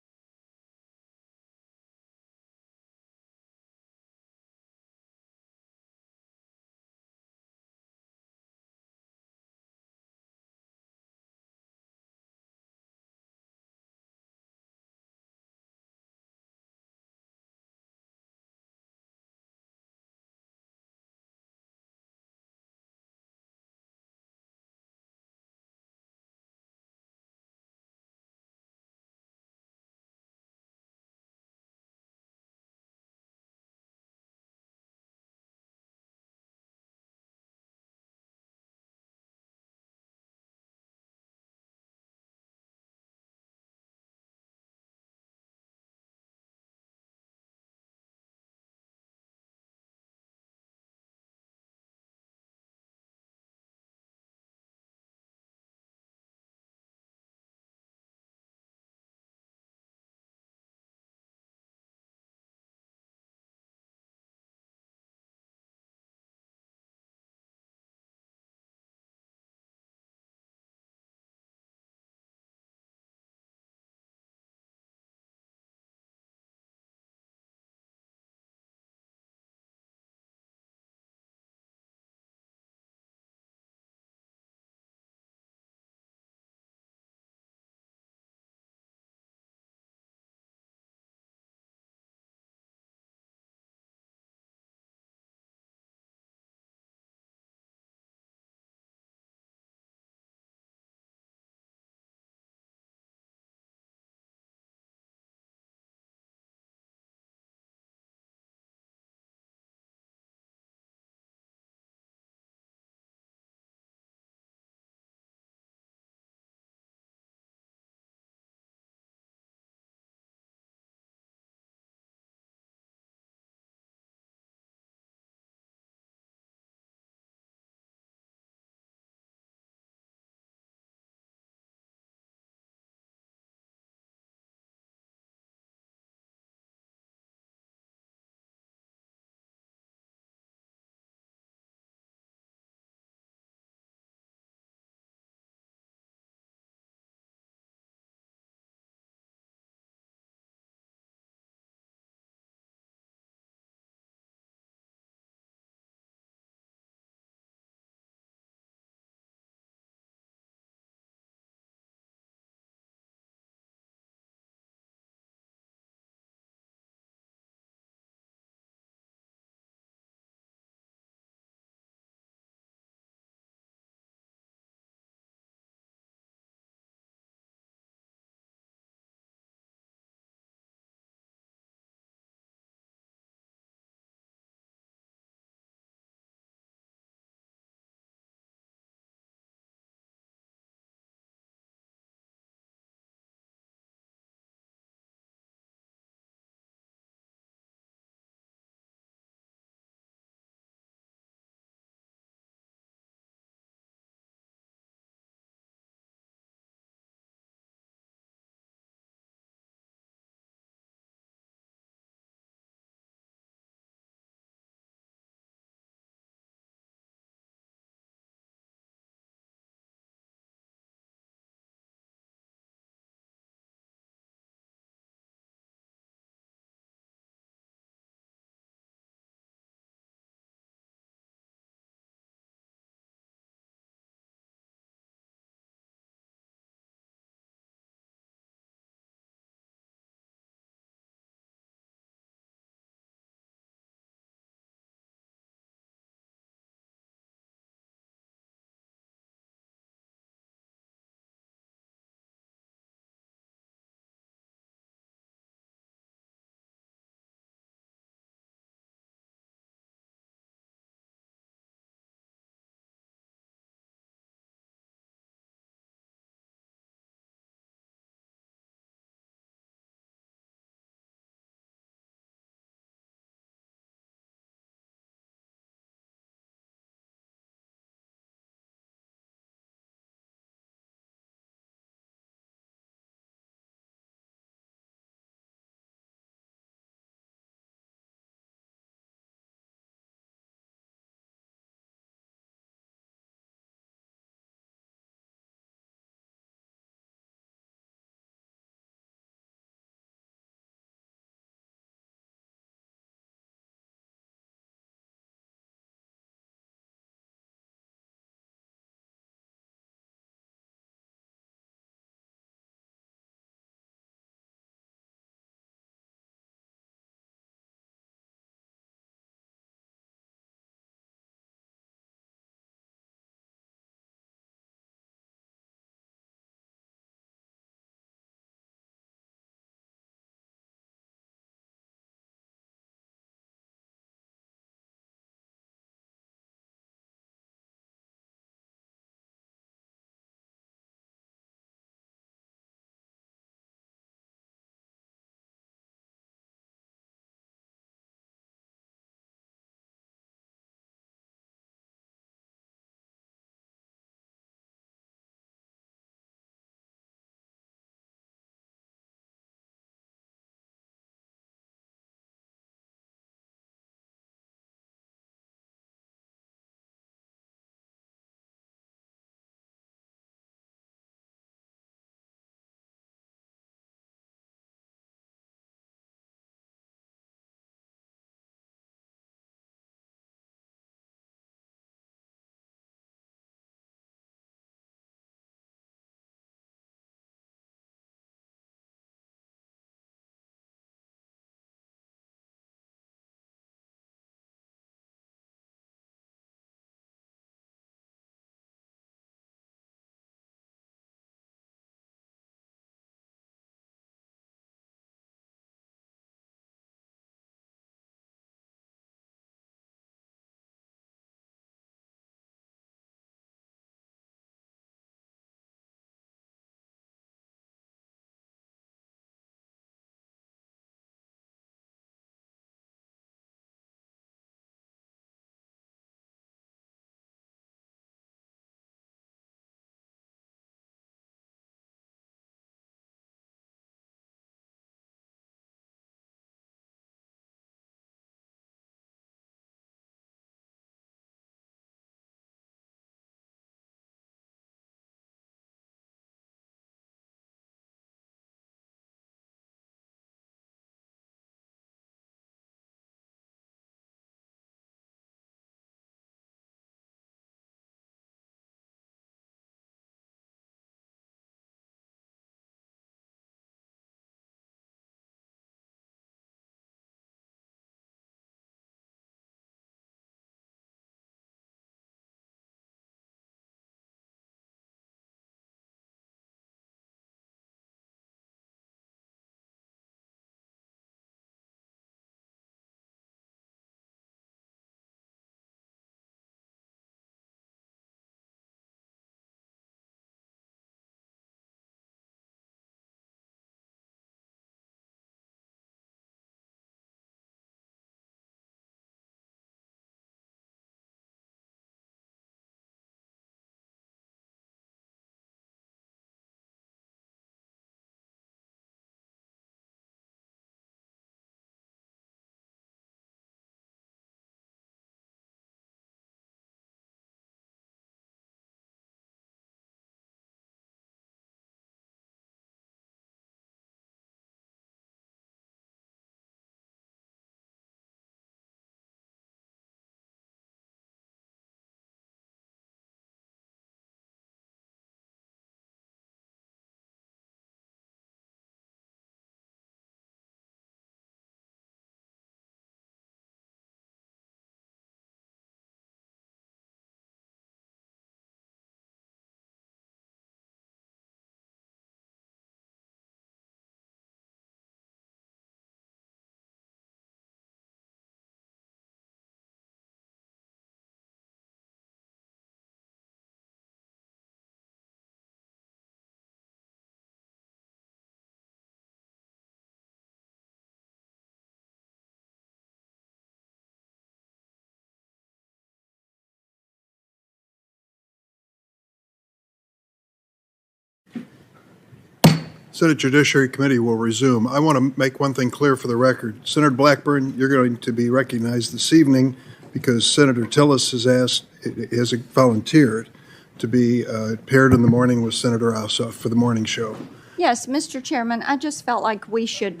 Senate Judiciary Committee will resume. I want to make one thing clear for the record. Senator Blackburn, you're going to be recognized this evening because Senator Tillis has volunteered to be paired in the morning with Senator Ossoff for the morning show. Yes, Mr. Chairman, I just felt like we should,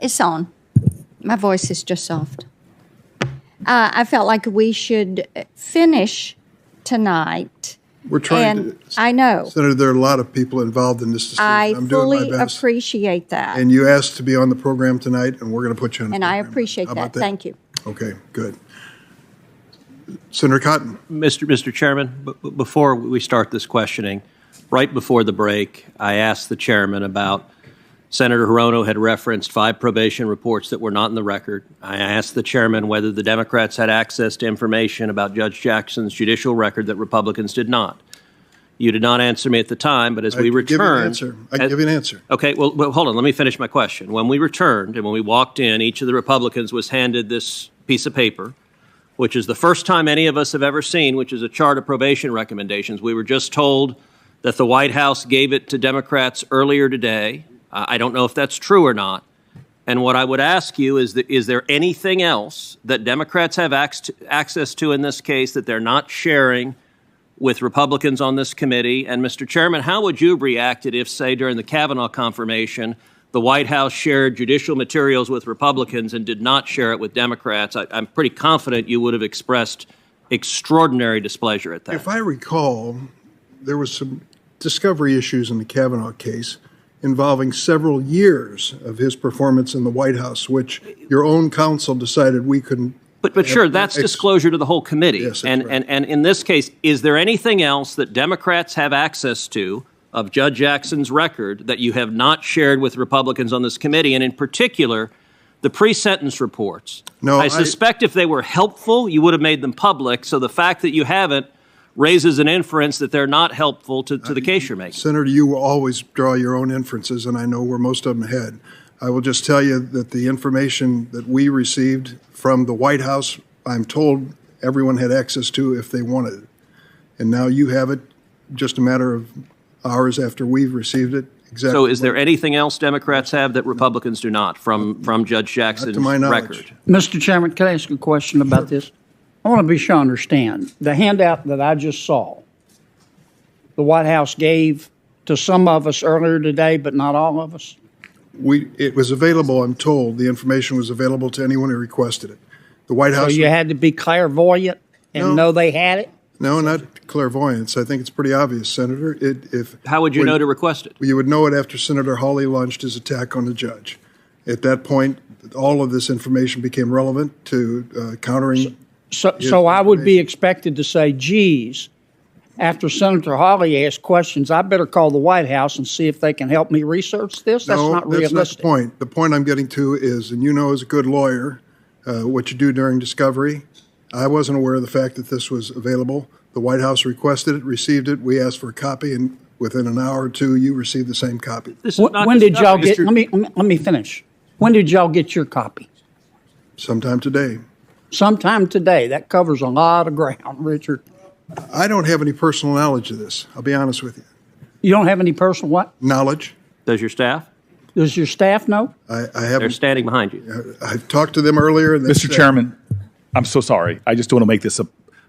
it's on. My voice is just soft. I felt like we should finish tonight. We're trying to. I know. Senator, there are a lot of people involved in this decision. I'm fully doing my best. appreciate that. And you asked to be on the program tonight, and we're going to put you on the program. I appreciate that. Thank you. Okay, good. Senator Cotton. Mr. Chairman, before we start this questioning, right before the break, I asked the chairman about Senator Hirono had referenced 5 probation reports that were not in the record. I asked the chairman whether the Democrats had access to information about Judge Jackson's judicial record that Republicans did not. You did not answer me at the time, but as we returned... I can give you an answer. Okay, well, hold on. Let me finish my question. When we returned and when we walked in, each of the Republicans was handed this piece of paper, which is the first time any of us have ever seen, which is a chart of probation recommendations. We were just told that the White House gave it to Democrats earlier today. I don't know if that's true or not. And what I would ask you is there anything else that Democrats have access to in this case that they're not sharing with Republicans on this committee? And Mr. Chairman, how would you have reacted if, say, during the Kavanaugh confirmation, the White House shared judicial materials with Republicans and did not share it with Democrats? I'm pretty confident you would have expressed extraordinary displeasure at that. If I recall, there was some discovery issues in the Kavanaugh case involving several years of his performance in the White House, which your own counsel decided we couldn't. But sure, that's disclosure to the whole committee. Yes, and in this case, is there anything else that Democrats have access to of Judge Jackson's record that you have not shared with Republicans on this committee? And in particular, the pre-sentence reports. No, I suspect if they were helpful, you would have made them public. So the fact that you haven't raises an inference that they're not helpful to the case you're making. Senator, you will always draw your own inferences, and I know where most of them head. I will just tell you that the information that we received from the White House, I'm told everyone had access to if they wanted it. And now you have it just a matter of hours after we've received it. Exactly. So is there anything else Democrats have that Republicans do not from Judge Jackson's record? Mr. Chairman, can I ask a question about this? I want to be sure I understand. The handout that I just saw, the White House gave to some of us earlier today, but not all of us? It was available, I'm told. The information was available to anyone who requested it. The White House. So you had to be clairvoyant and know they had it? No, not clairvoyance. I think it's pretty obvious, Senator. How would you know to request it? You would know it after Senator Hawley launched his attack on the judge. At that point, all of this information became relevant to countering. So I would be expected to say, geez, after Senator Hawley asked questions, I better call the White House and see if they can help me research this? That's not realistic. No, that's not the point. The point I'm getting to is, and you know as a good lawyer, what you do during discovery. I wasn't aware of the fact that this was available. The White House requested it, received it. We asked for a copy, and within an hour or two, you received the same copy. When did y'all get? Let me finish. When did y'all get your copy? Sometime today. Sometime today. That covers a lot of ground, Richard. I don't have any personal knowledge of this. I'll be honest with you. You don't have any personal what? Knowledge. Does your staff? Does your staff know? I haven't. They're standing behind you. I've talked to them earlier. And Mr. Chairman, I'm so sorry. I just don't want to make this a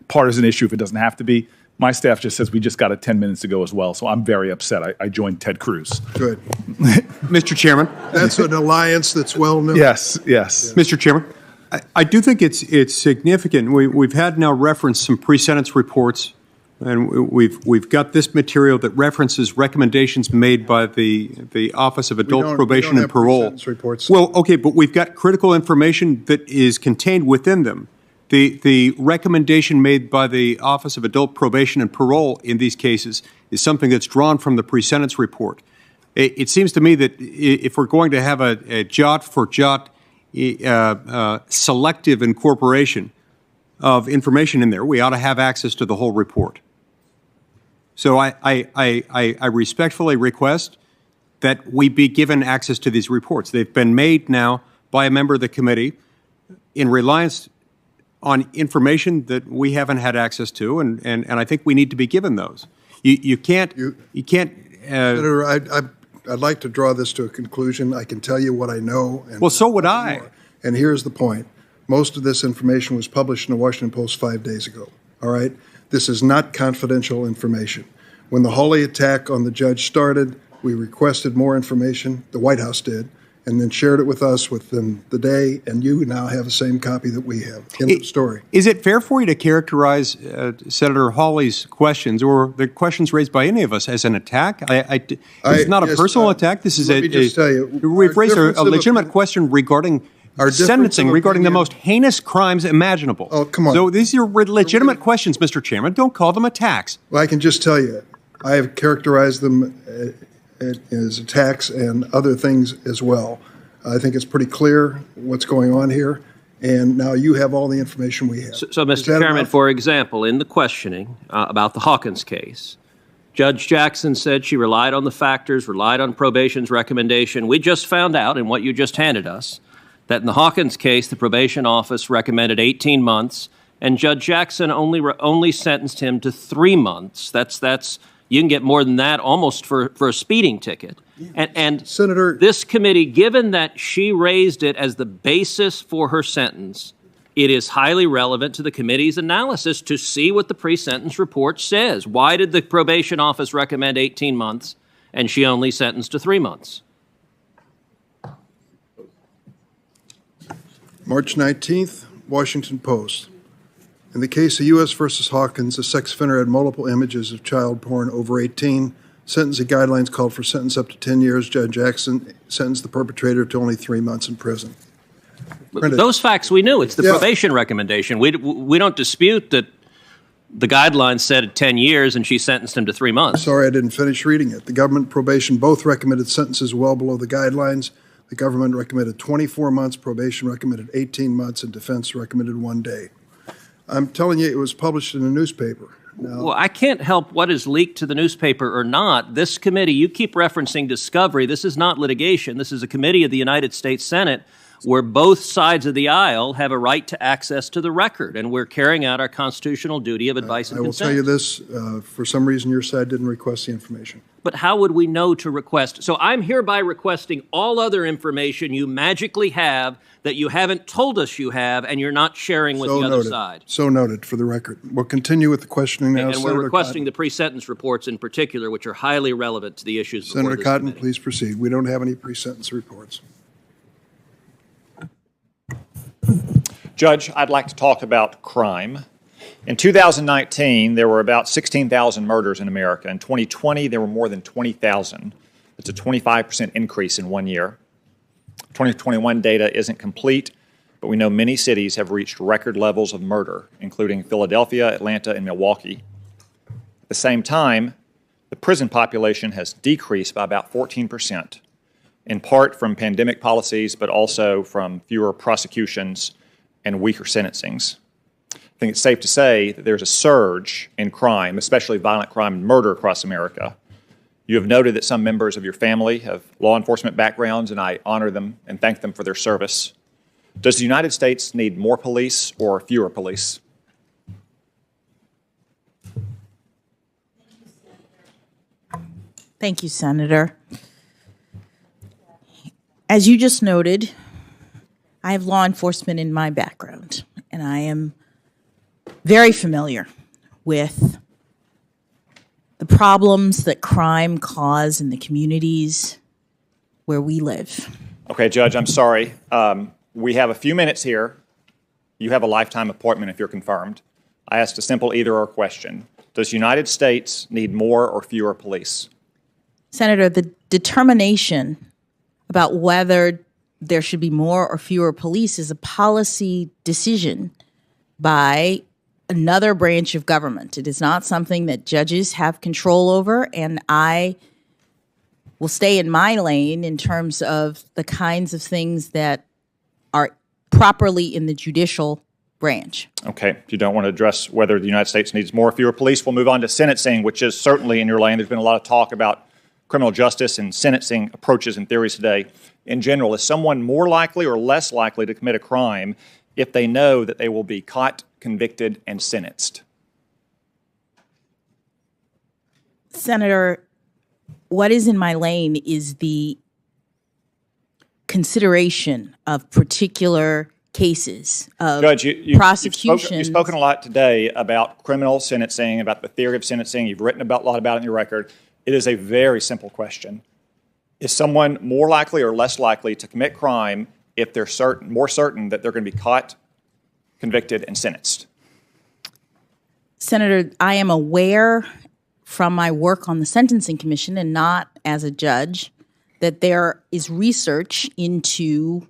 partisan issue if it doesn't have to be. My staff just says we just got it 10 minutes ago as well, so I'm very upset. I joined Ted Cruz. Good. Mr. Chairman. That's an alliance that's well known. Yes. Mr. Chairman, I do think it's significant. We've had now referenced some pre-sentence reports, and we've got this material that references recommendations made by the Office of Adult Probation and Parole. Reports. Well, okay, but we've got critical information that is contained within them. The recommendation made by the Office of Adult Probation and Parole in these cases is something that's drawn from the pre-sentence report. It seems to me that if we're going to have a jot-for-jot selective incorporation of information in there, we ought to have access to the whole report. So I respectfully request that we be given access to these reports. They've been made now by a member of the committee in reliance on information that we haven't had access to, and I think we need to be given those. You can't. Senator, I'd like to draw this to a conclusion. I can tell you what I know. And well, so would I. And here's the point. Most of this information was published in the Washington Post 5 days ago. All right? This is not confidential information. When the Hawley attack on the judge started, we requested more information. The White House did, and then shared it with us within the day, and you now have the same copy that we have. End of story. Is it fair for you to characterize Senator Hawley's questions or the questions raised by any of us as an attack? It's not a personal attack. This is let me just tell you, we've raised a legitimate question regarding sentencing, regarding the most heinous crimes imaginable. Oh, come on. So these are legitimate questions, Mr. Chairman. Don't call them attacks. Well, I can just tell you, I have characterized them as attacks and other things as well. I think it's pretty clear what's going on here, and now you have all the information we have. So Mr. Chairman, enough? for example, in the questioning about the Hawkins case, Judge Jackson said she relied on the factors, relied on probation's recommendation. We just found out in what you just handed us that in the Hawkins case, the probation office recommended 18 months, and Judge Jackson only sentenced him to 3 months. That's you can get more than that almost for a speeding ticket. And Senator, this committee, given that she raised it as the basis for her sentence, it is highly relevant to the committee's analysis to see what the pre-sentence report says. Why did the probation office recommend 18 months and she only sentenced to 3 months? March 19th, Washington Post. In the case of U.S. versus Hawkins, a sex offender had multiple images of child porn over 18. Sentencing guidelines called for sentence up to 10 years. Judge Jackson sentenced the perpetrator to only 3 months in prison. Those facts we knew. It's the probation recommendation. We don't dispute that the guidelines said 10 years and she sentenced him to 3 months. Sorry, I didn't finish reading it. The government and probation both recommended sentences well below the guidelines. The government recommended 24 months, probation recommended 18 months, and defense recommended 1 day. I'm telling you, it was published in a newspaper. Now, well, I can't help what is leaked to the newspaper or not. This committee, you keep referencing discovery. This is not litigation. This is a committee of the United States Senate where both sides of the aisle have a right to access to the record, and we're carrying out our constitutional duty of advice and consent. I will tell you this, for some reason your side didn't request the information. But how would we know to request? So I'm hereby requesting all other information you magically have that you haven't told us you have and you're not sharing with the other side. So noted, for the record. We'll continue with the questioning now. And we're requesting the pre-sentence reports in particular, which are highly relevant to the issues before Senator this Cotton, committee. please proceed. We don't have any pre-sentence reports. Judge, I'd like to talk about crime. In 2019, there were about 16,000 murders in America. In 2020, there were more than 20,000. It's a 25% increase in 1 year. 2021 data isn't complete, but we know many cities have reached record levels of murder, including Philadelphia, Atlanta, and Milwaukee. At the same time, the prison population has decreased by about 14%, in part from pandemic policies, but also from fewer prosecutions and weaker sentencings. I think it's safe to say that there's a surge in crime, especially violent crime and murder across America. You have noted that some members of your family have law enforcement backgrounds, and I honor them and thank them for their service. Does the United States need more police or fewer police? Thank you, Senator. As you just noted, I have law enforcement in my background, and I am very familiar with the problems that crime cause in the communities where we live. Okay, Judge, I'm sorry. We have a few minutes here. You have a lifetime appointment if you're confirmed. I asked a simple either-or question. Does the United States need more or fewer police? Senator, the determination about whether there should be more or fewer police is a policy decision by another branch of government. It is not something that judges have control over, and I will stay in my lane in terms of the kinds of things that are properly in the judicial branch. Okay, if you don't want to address whether the United States needs more or fewer police, we'll move on to sentencing, which is certainly in your lane. There's been a lot of talk about criminal justice and sentencing approaches and theories today. In general, is someone more likely or less likely to commit a crime if they know that they will be caught, convicted, and sentenced? Senator, what is in my lane is the consideration of particular cases of Judge, prosecution. you've spoken a lot today about criminal sentencing, about the theory of sentencing. You've written a lot about it in your record. It is a very simple question. Is someone more likely or less likely to commit crime if they're more certain that they're going to be caught, convicted, and sentenced? Senator, I am aware from my work on the Sentencing Commission and not as a judge that there is research into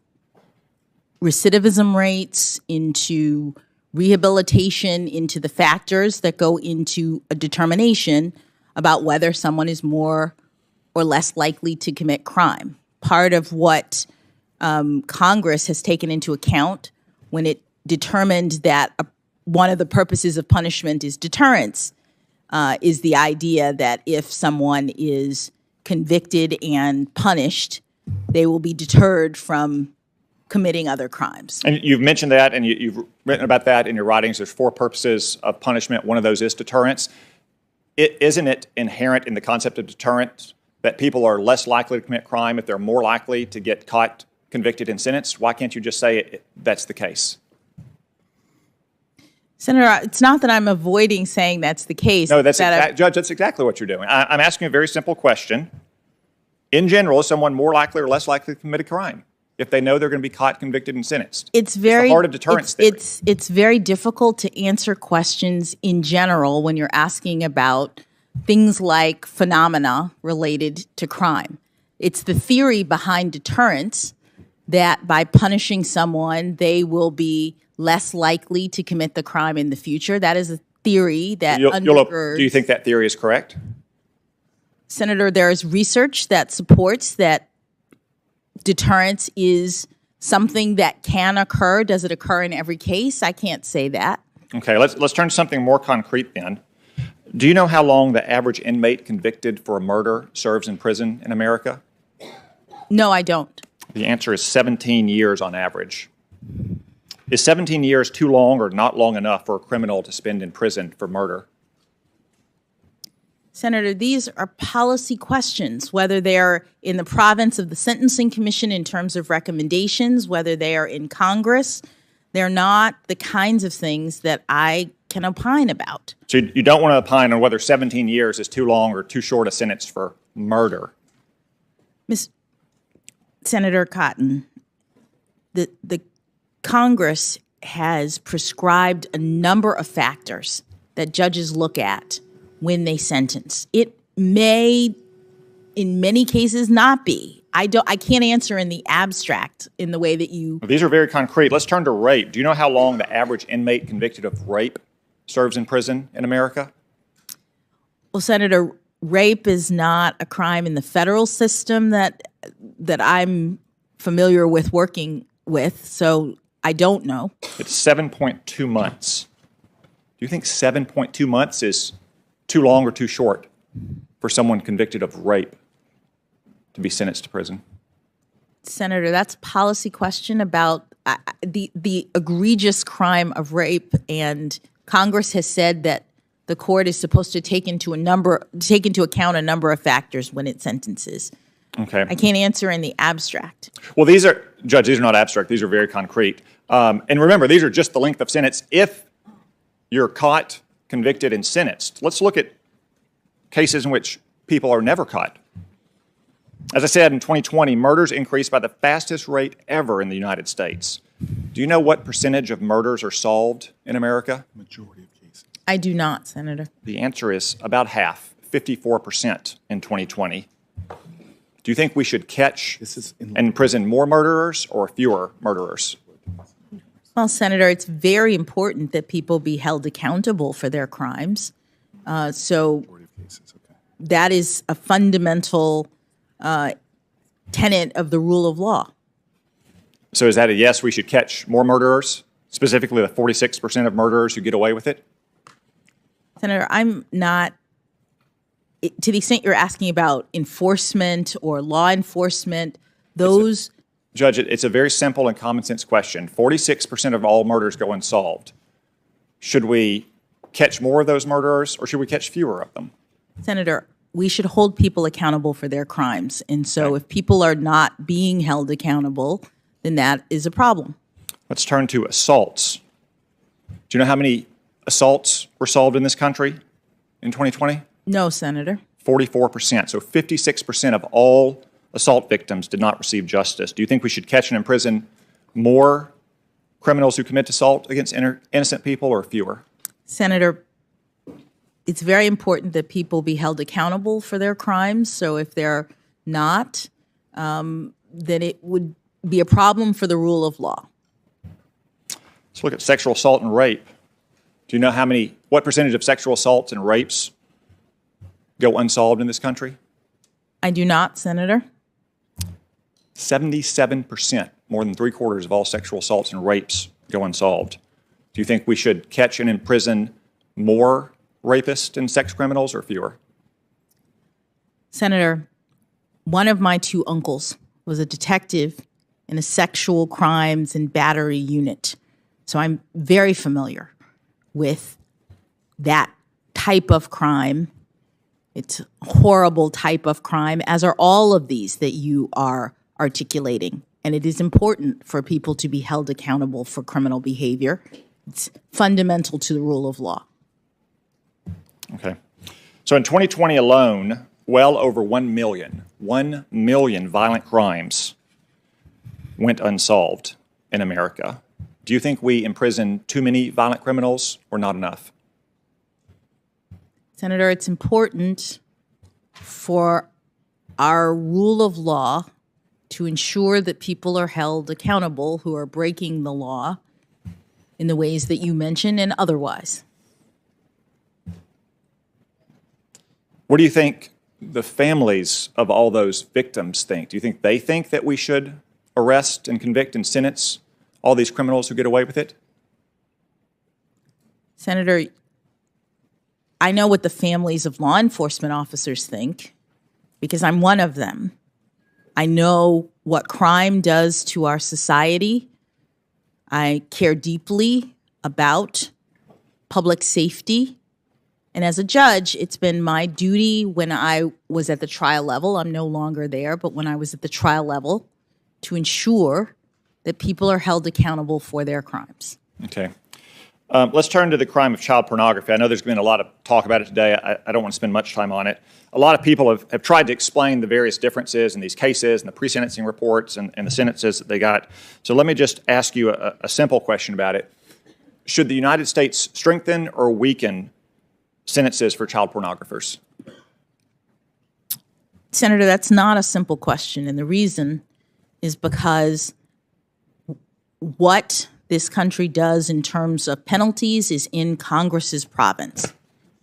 recidivism rates, into rehabilitation, into the factors that go into a determination about whether someone is more or less likely to commit crime. Part of what Congress has taken into account when it determined that one of the purposes of punishment is deterrence is the idea that if someone is convicted and punished, they will be deterred from committing other crimes. And you've mentioned that, and you've written about that in your writings. There's 4 purposes of punishment. One of those is deterrence. Isn't it inherent in the concept of deterrence that people are less likely to commit crime if they're more likely to get caught, convicted, and sentenced? Why can't you just say that's the case? Senator, it's not that I'm avoiding saying that's the case. No, Judge, that's exactly what you're doing. I'm asking a very simple question. In general, is someone more likely or less likely to commit a crime if they know they're going to be caught, convicted, and sentenced? It's the heart of deterrence theory. It's very difficult to answer questions in general when you're asking about things like phenomena related to crime. It's the theory behind deterrence that by punishing someone, they will be less likely to commit the crime in the future. That is a theory that undergirds. Do you think that theory is correct? Senator, there is research that supports that deterrence is something that can occur. Does it occur in every case? I can't say that. Okay, let's turn to something more concrete then. Do you know how long the average inmate convicted for a murder serves in prison in America? No, I don't. The answer is 17 years on average. Is 17 years too long or not long enough for a criminal to spend in prison for murder? Senator, these are policy questions, whether they're in the province of the Sentencing Commission in terms of recommendations, whether they are in Congress. They're not the kinds of things that I can opine about. So you don't want to opine on whether 17 years is too long or too short a sentence for murder? Senator Cotton, the Congress has prescribed a number of factors that judges look at when they sentence. It may, in many cases, not be. I can't answer in the abstract in the way that you. These are very concrete. Let's turn to rape. Do you know how long the average inmate convicted of rape serves in prison in America? Well, Senator, rape is not a crime in the federal system that I'm familiar with working with, so I don't know. It's 7.2 months. Do you think 7.2 months is too long or too short for someone convicted of rape to be sentenced to prison? Senator, that's a policy question about the egregious crime of rape, and Congress has said that the court is supposed to take into account a number of factors when it sentences. Okay. I can't answer in the abstract. Well, Judge, these are not abstract. These are very concrete. And remember, these are just the length of sentence if you're caught, convicted, and sentenced. Let's look at cases in which people are never caught. As I said, in 2020, murders increased by the fastest rate ever in the United States. Do you know what percentage of murders are solved in America? Majority of cases. I do not, Senator. The answer is about half, 54% in 2020. Do you think we should catch and imprison more murderers or fewer murderers? Well, Senator, it's very important that people be held accountable for their crimes. So that is a fundamental tenet of the rule of law. So is that a yes, we should catch more murderers, specifically the 46% of murderers who get away with it? Senator, I'm not, to the extent you're asking about enforcement or law enforcement, those... Judge, it's a very simple and common sense question. 46% of all murders go unsolved. Should we catch more of those murderers or should we catch fewer of them? Senator, we should hold people accountable for their crimes. And so if people are not being held accountable, then that is a problem. Let's turn to assaults. Do you know how many assaults were solved in this country in 2020? No, Senator. 44%. So 56% of all assault victims did not receive justice. Do you think we should catch and imprison more criminals who commit assault against innocent people or fewer? Senator, it's very important that people be held accountable for their crimes. So if they're not, then it would be a problem for the rule of law. Let's look at sexual assault and rape. Do you know what percentage of sexual assaults and rapes go unsolved in this country? I do not, Senator. 77%, more than 3/4 of all sexual assaults and rapes go unsolved. Do you think we should catch and imprison more rapists and sex criminals or fewer? Senator, one of my two uncles was a detective in a sexual crimes and battery unit. So I'm very familiar with that type of crime. It's a horrible type of crime, as are all of these that you are articulating. And it is important for people to be held accountable for criminal behavior. It's fundamental to the rule of law. Okay. So in 2020 alone, well over 1 million violent crimes went unsolved in America. Do you think we imprison too many violent criminals or not enough? Senator, it's important for our rule of law to ensure that people are held accountable who are breaking the law in the ways that you mentioned and otherwise. What do you think the families of all those victims think? Do you think they think that we should arrest and convict and sentence all these criminals who get away with it? Senator, I know what the families of law enforcement officers think because I'm one of them. I know what crime does to our society. I care deeply about public safety. And as a judge, it's been my duty when I was at the trial level, I'm no longer there, but when I was at the trial level, to ensure that people are held accountable for their crimes. Okay. Let's turn to the crime of child pornography. I know there's been a lot of talk about it today. I don't want to spend much time on it. A lot of people have tried to explain the various differences in these cases and the pre-sentencing reports and the sentences that they got. So let me just ask you a simple question about it. Should the United States strengthen or weaken sentences for child pornographers? Senator, that's not a simple question. And the reason is because what this country does in terms of penalties is in Congress's province.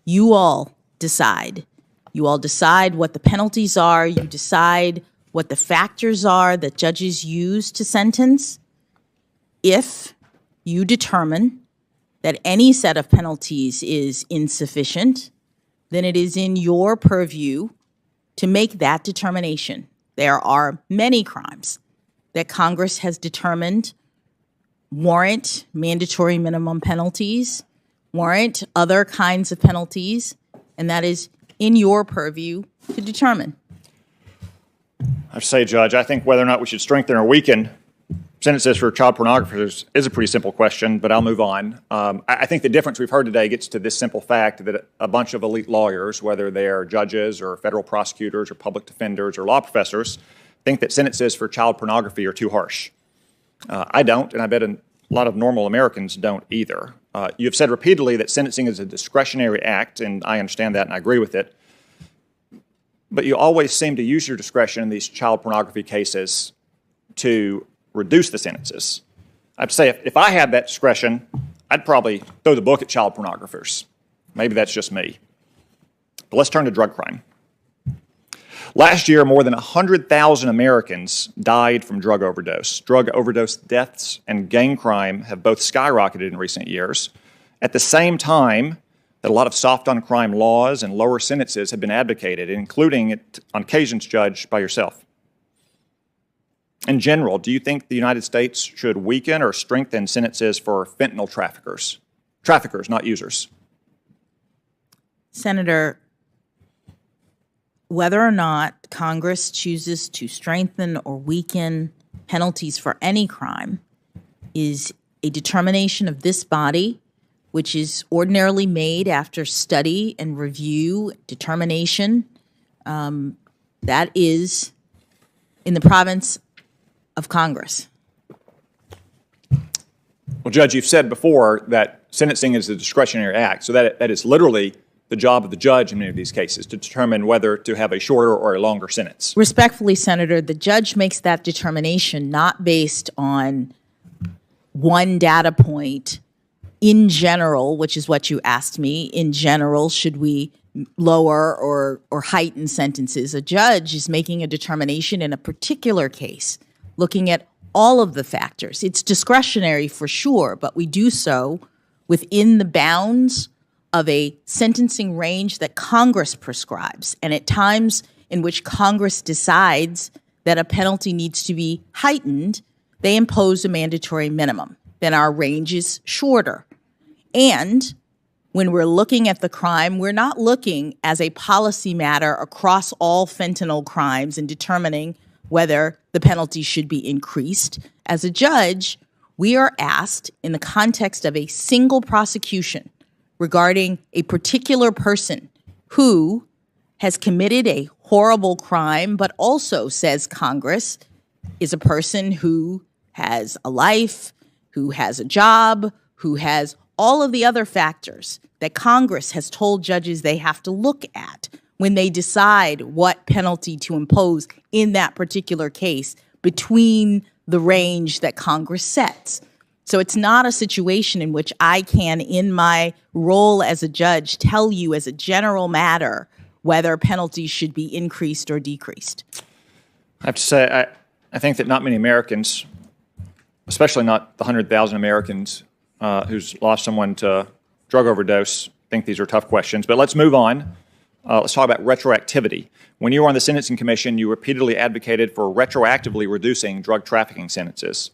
You all decide. You all decide what the penalties are. You decide what the factors are that judges use to sentence. If you determine that any set of penalties is insufficient, then it is in your purview to make that determination. There are many crimes that Congress has determined warrant mandatory minimum penalties, warrant other kinds of penalties, and that is in your purview to determine. I have to say, Judge, I think whether or not we should strengthen or weaken sentences for child pornographers is a pretty simple question, but I'll move on. I think the difference we've heard today gets to this simple fact that a bunch of elite lawyers, whether they're judges or federal prosecutors or public defenders or law professors, think that sentences for child pornography are too harsh. I don't, and I bet a lot of normal Americans don't either. You have said repeatedly that sentencing is a discretionary act, and I understand that and I agree with it. But you always seem to use your discretion in these child pornography cases to reduce the sentences. I have to say, if I had that discretion, I'd probably throw the book at child pornographers. Maybe that's just me. But let's turn to drug crime. Last year, more than 100,000 Americans died from drug overdose. Drug overdose deaths and gang crime have both skyrocketed in recent years. At the same time that a lot of soft-on-crime laws and lower sentences have been advocated, including, on occasions, Judge, by yourself. In general, do you think the United States should weaken or strengthen sentences for fentanyl traffickers? Traffickers, not users. Senator, whether or not Congress chooses to strengthen or weaken penalties for any crime is a determination of this body, which is ordinarily made after study and review, determination. That is in the province of Congress. Well, Judge, you've said before that sentencing is a discretionary act, so that is literally the job of the judge in many of these cases to determine whether to have a shorter or a longer sentence. Respectfully, Senator, the judge makes that determination not based on one data point in general, which is what you asked me. In general, should we lower or heighten sentences? A judge is making a determination in a particular case, looking at all of the factors. It's discretionary for sure, but we do so within the bounds of a sentencing range that Congress prescribes. And at times in which Congress decides that a penalty needs to be heightened, they impose a mandatory minimum. Then our range is shorter. And when we're looking at the crime, we're not looking as a policy matter across all fentanyl crimes and determining whether the penalty should be increased. As a judge, we are asked in the context of a single prosecution regarding a particular person who has committed a horrible crime, but also, says Congress, is a person who has a life, who has a job, who has all of the other factors that Congress has told judges they have to look at when they decide what penalty to impose in that particular case between the range that Congress sets. So it's not a situation in which I can, in my role as a judge, tell you as a general matter whether penalties should be increased or decreased. I have to say, I think that not many Americans, especially not the 100,000 Americans who's lost someone to drug overdose, think these are tough questions. But let's move on. Let's talk about retroactivity. When you were on the Sentencing Commission, you repeatedly advocated for retroactively reducing drug trafficking sentences.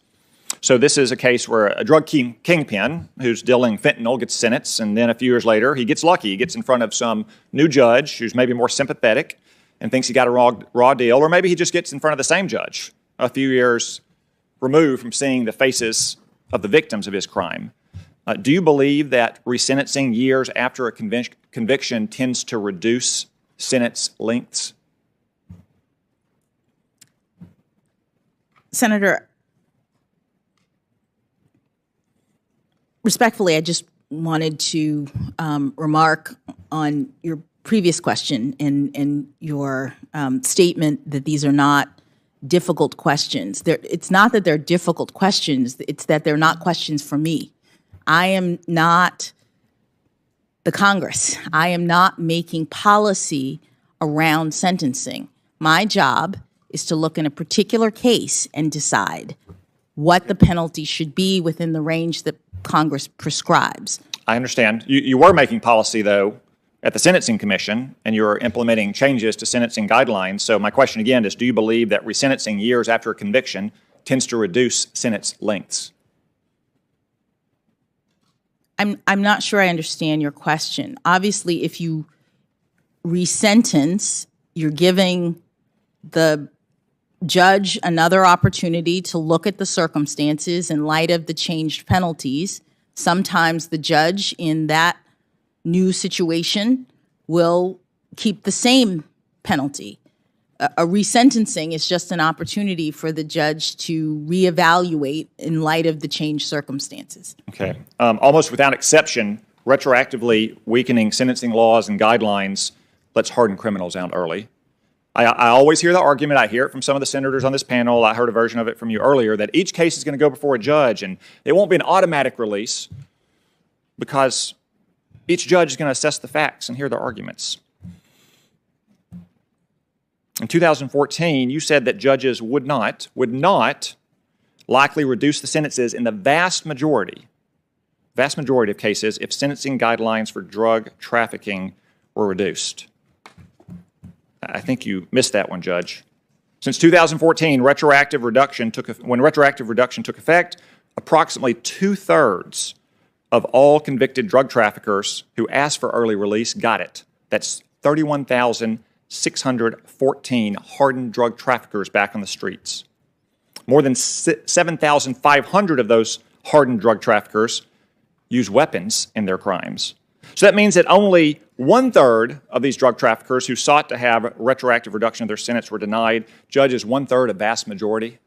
So this is a case where a drug kingpin who's dealing fentanyl gets sentenced, and then a few years later, he gets lucky. He gets in front of some new judge who's maybe more sympathetic and thinks he got a raw deal, or maybe he just gets in front of the same judge a few years removed from seeing the faces of the victims of his crime. Do you believe that resentencing years after a conviction tends to reduce sentence lengths? Senator, respectfully, I just wanted to remark on your previous question and your statement that these are not difficult questions. It's not that they're difficult questions, it's that they're not questions for me. I am not the Congress. I am not making policy around sentencing. My job is to look in a particular case and decide what the penalty should be within the range that Congress prescribes. I understand. You were making policy, though, at the Sentencing Commission, and you're implementing changes to sentencing guidelines. So my question again is, do you believe that resentencing years after a conviction tends to reduce sentence lengths? I'm not sure I understand your question. Obviously, if you resentence, you're giving the judge another opportunity to look at the circumstances in light of the changed penalties. Sometimes the judge in that new situation will keep the same penalty. A resentencing is just an opportunity for the judge to reevaluate in light of the changed circumstances. Okay. Almost without exception, retroactively weakening sentencing laws and guidelines lets harden criminals out early. I always hear the argument. I hear it from some of the senators on this panel. I heard a version of it from you earlier, that each case is going to go before a judge and it won't be an automatic release because each judge is going to assess the facts and hear the arguments. In 2014, you said that judges would not likely reduce the sentences in the vast majority of cases if sentencing guidelines for drug trafficking were reduced. I think you missed that one, Judge. Since 2014, when retroactive reduction took effect, approximately 2/3 of all convicted drug traffickers who asked for early release got it. That's 31,000 614 hardened drug traffickers back on the streets. More than 7,500 of those hardened drug traffickers use weapons in their crimes. So that means that only 1/3 of these drug traffickers who sought to have retroactive reduction of their sentence were denied. Judge, is 1/3 a vast majority?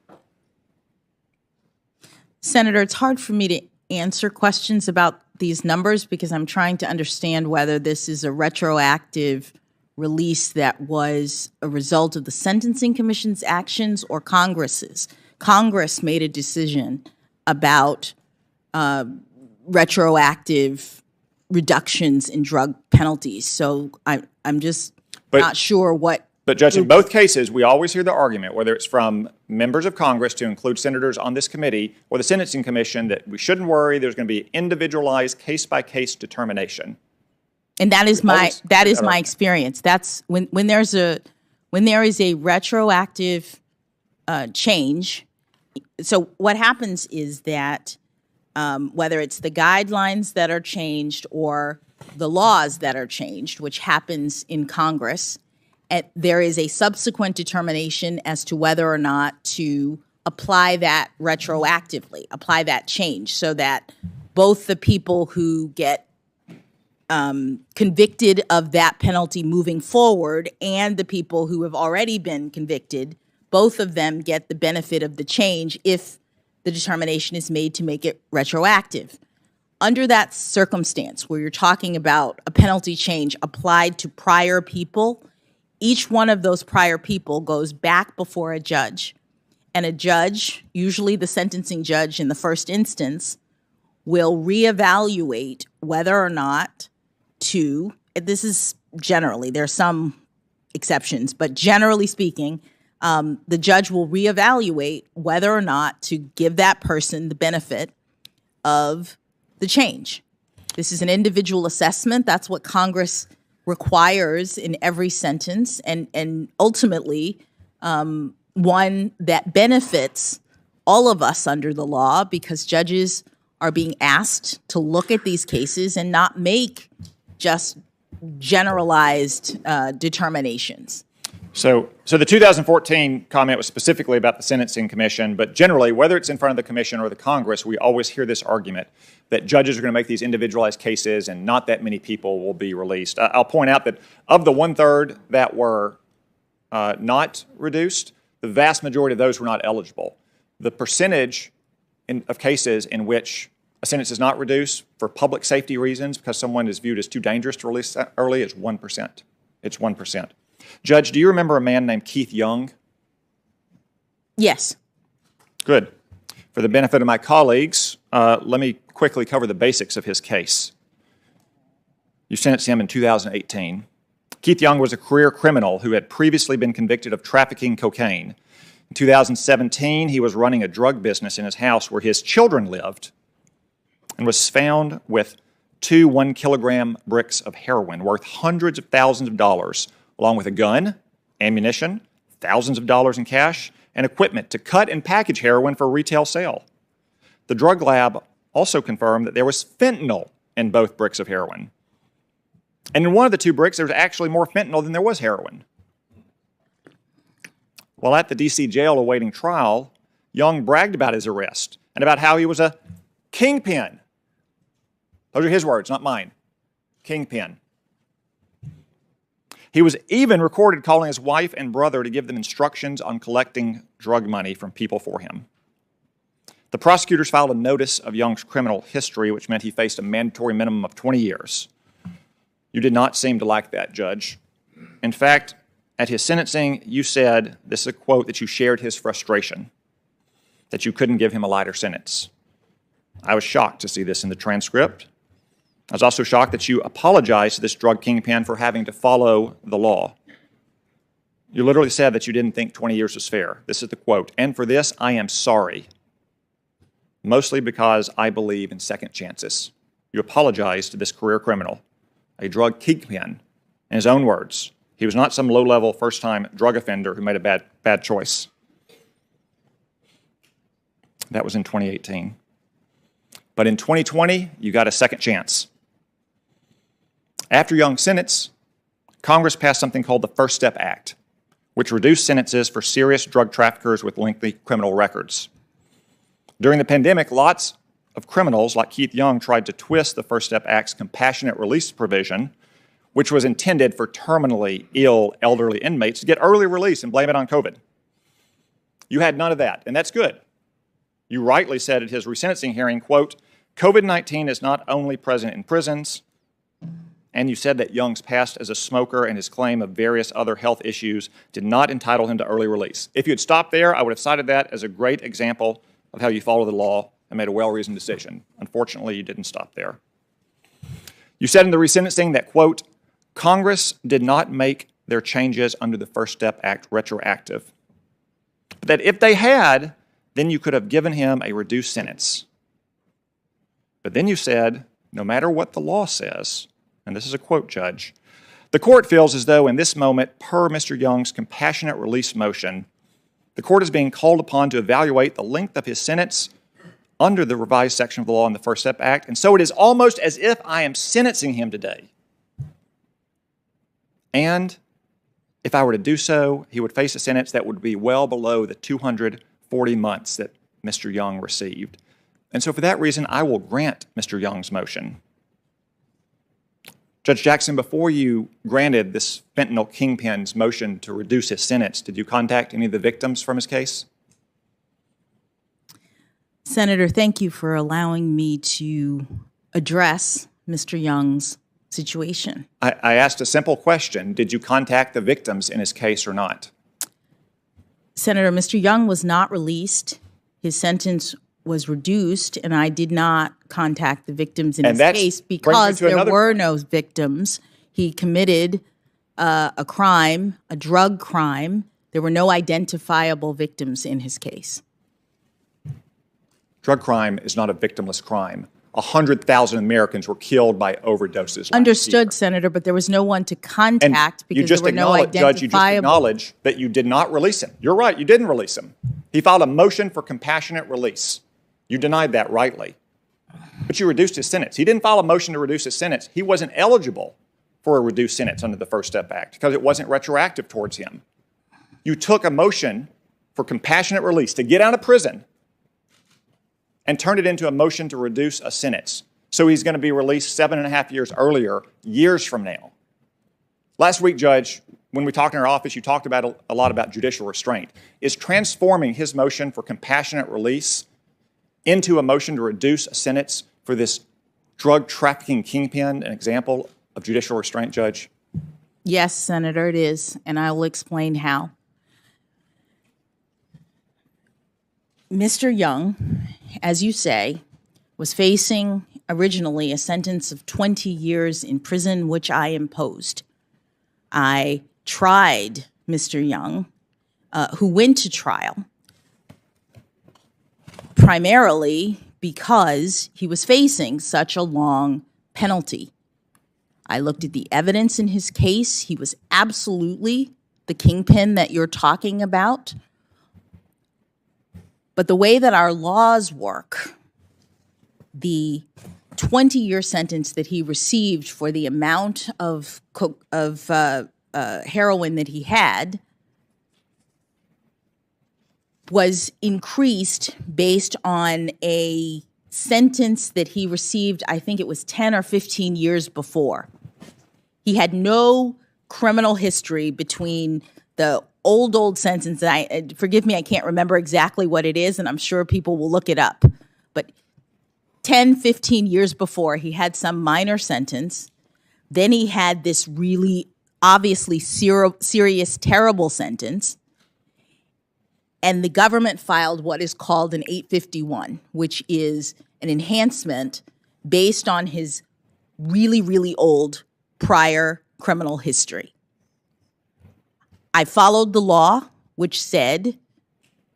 Senator, it's hard for me to answer questions about these numbers because I'm trying to understand whether this is a retroactive release that was a result of the Sentencing Commission's actions or Congress's. Congress made a decision about retroactive reductions in drug penalties. So I'm just not sure what. But Judge, in both cases, we always hear the argument, whether it's from members of Congress to include senators on this committee or the Sentencing Commission, that we shouldn't worry, there's going to be individualized case-by-case determination. And that is my experience. That's when there is a retroactive change. So what happens is that whether it's the guidelines that are changed or the laws that are changed, which happens in Congress, there is a subsequent determination as to whether or not to apply that retroactively, apply that change, so that both the people who get convicted of that penalty moving forward and the people who have already been convicted, both of them get the benefit of the change if the determination is made to make it retroactive. Under that circumstance, where you're talking about a penalty change applied to prior people, each one of those prior people goes back before a judge. And a judge, usually the sentencing judge in the first instance, will reevaluate whether or not to, this is generally, there are some exceptions, but generally speaking, the judge will reevaluate whether or not to give that person the benefit of the change. This is an individual assessment. That's what Congress requires in every sentence, and ultimately one that benefits all of us under the law, because judges are being asked to look at these cases and not make just generalized determinations. So the 2014 comment was specifically about the Sentencing Commission, but generally, whether it's in front of the Commission or the Congress, we always hear this argument that judges are going to make these individualized cases and not that many people will be released. I'll point out that of the 1/3 that were not reduced, the vast majority of those were not eligible. The percentage of cases in which a sentence is not reduced for public safety reasons because someone is viewed as too dangerous to release early is 1%. It's 1%. Judge, do you remember a man named Keith Young? Yes. Good. For the benefit of my colleagues, let me quickly cover the basics of his case. You sentenced him in 2018. Keith Young was a career criminal who had previously been convicted of trafficking cocaine. In 2017, he was running a drug business in his house where his children lived and was found with 2 1-kilogram bricks of heroin worth hundreds of thousands of dollars, along with a gun, ammunition, thousands of dollars in cash, and equipment to cut and package heroin for retail sale. The drug lab also confirmed that there was fentanyl in both bricks of heroin. And in one of the 2 bricks, there was actually more fentanyl than there was heroin. While at the D.C. jail awaiting trial, Young bragged about his arrest and about how he was a kingpin. Those are his words, not mine. Kingpin. He was even recorded calling his wife and brother to give them instructions on collecting drug money from people for him. The prosecutors filed a notice of Young's criminal history, which meant he faced a mandatory minimum of 20 years. You did not seem to like that, Judge. In fact, at his sentencing, you said, this is a quote, that you shared his frustration, that you couldn't give him a lighter sentence. I was shocked to see this in the transcript. I was also shocked that you apologized to this drug kingpin for having to follow the law. You literally said that you didn't think 20 years was fair. This is the quote. And for this, I am sorry. Mostly because I believe in second chances. You apologized to this career criminal, a drug kingpin, in his own words. He was not some low-level, first-time drug offender who made a bad choice. That was in 2018. But in 2020, you got a second chance. After Young's sentence, Congress passed something called the First Step Act, which reduced sentences for serious drug traffickers with lengthy criminal records. During the pandemic, lots of criminals like Keith Young tried to twist the First Step Act's compassionate release provision, which was intended for terminally ill elderly inmates, to get early release and blame it on COVID. You had none of that, and that's good. You rightly said at his resentencing hearing, quote, COVID-19 is not only present in prisons, and you said that Young's past as a smoker and his claim of various other health issues did not entitle him to early release. If you had stopped there, I would have cited that as a great example of how you follow the law and made a well-reasoned decision. Unfortunately, you didn't stop there. You said in the resentencing that, quote, Congress did not make their changes under the First Step Act retroactive, but that if they had, then you could have given him a reduced sentence. But then you said, no matter what the law says, and this is a quote, Judge, the court feels as though in this moment, per Mr. Young's compassionate release motion, the court is being called upon to evaluate the length of his sentence under the revised section of the law in the First Step Act, and so it is almost as if I am sentencing him today. And if I were to do so, he would face a sentence that would be well below the 240 months that Mr. Young received. And so for that reason, I will grant Mr. Young's motion. Judge Jackson, before you granted this fentanyl kingpin's motion to reduce his sentence, did you contact any of the victims from his case? Senator, thank you for allowing me to address Mr. Young's situation. I asked a simple question. Did you contact the victims in his case or not? Senator, Mr. Young was not released. His sentence was reduced, and I did not contact the victims in his case because there were no victims. He committed a crime, a drug crime. There were no identifiable victims in his case. Drug crime is not a victimless crime. 100,000 Americans were killed by overdoses. Understood, Senator, but there was no one to contact because there were no identifiable. Judge, you just acknowledged that you did not release him. You're right, you didn't release him. He filed a motion for compassionate release. You denied that rightly. But you reduced his sentence. He didn't file a motion to reduce his sentence. He wasn't eligible for a reduced sentence under the First Step Act because it wasn't retroactive towards him. You took a motion for compassionate release to get out of prison and turned it into a motion to reduce a sentence. So he's going to be released 7.5 years earlier, years from now. Last week, Judge, when we talked in our office, you talked about a lot about judicial restraint. Is transforming his motion for compassionate release into a motion to reduce a sentence for this drug trafficking kingpin an example of judicial restraint, Judge? Yes, Senator, it is, and I will explain how. Mr. Young, as you say, was facing originally a sentence of 20 years in prison, which I imposed. I tried Mr. Young, who went to trial, primarily because he was facing such a long penalty. I looked at the evidence in his case. He was absolutely the kingpin that you're talking about. But the way that our laws work, the 20-year sentence that he received for the amount of heroin that he had was increased based on a sentence that he received, I think it was 10 or 15 years before. He had no criminal history between the old sentence, and forgive me, I can't remember exactly what it is, and I'm sure people will look it up. But 10, 15 years before, he had some minor sentence. Then he had this really obviously serious, terrible sentence. And the government filed what is called an 851, which is an enhancement based on his really, really old prior criminal history. I followed the law, which said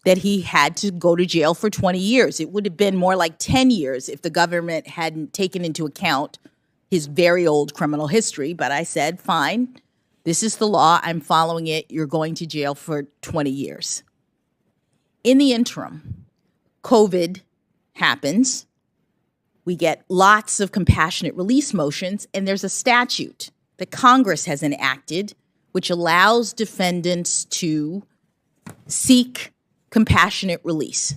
that he had to go to jail for 20 years. It would have been more like 10 years if the government hadn't taken into account his very old criminal history. But I said, fine, this is the law. I'm following it. You're going to jail for 20 years. In the interim, COVID happens. We get lots of compassionate release motions, and there's a statute that Congress has enacted, which allows defendants to seek compassionate release,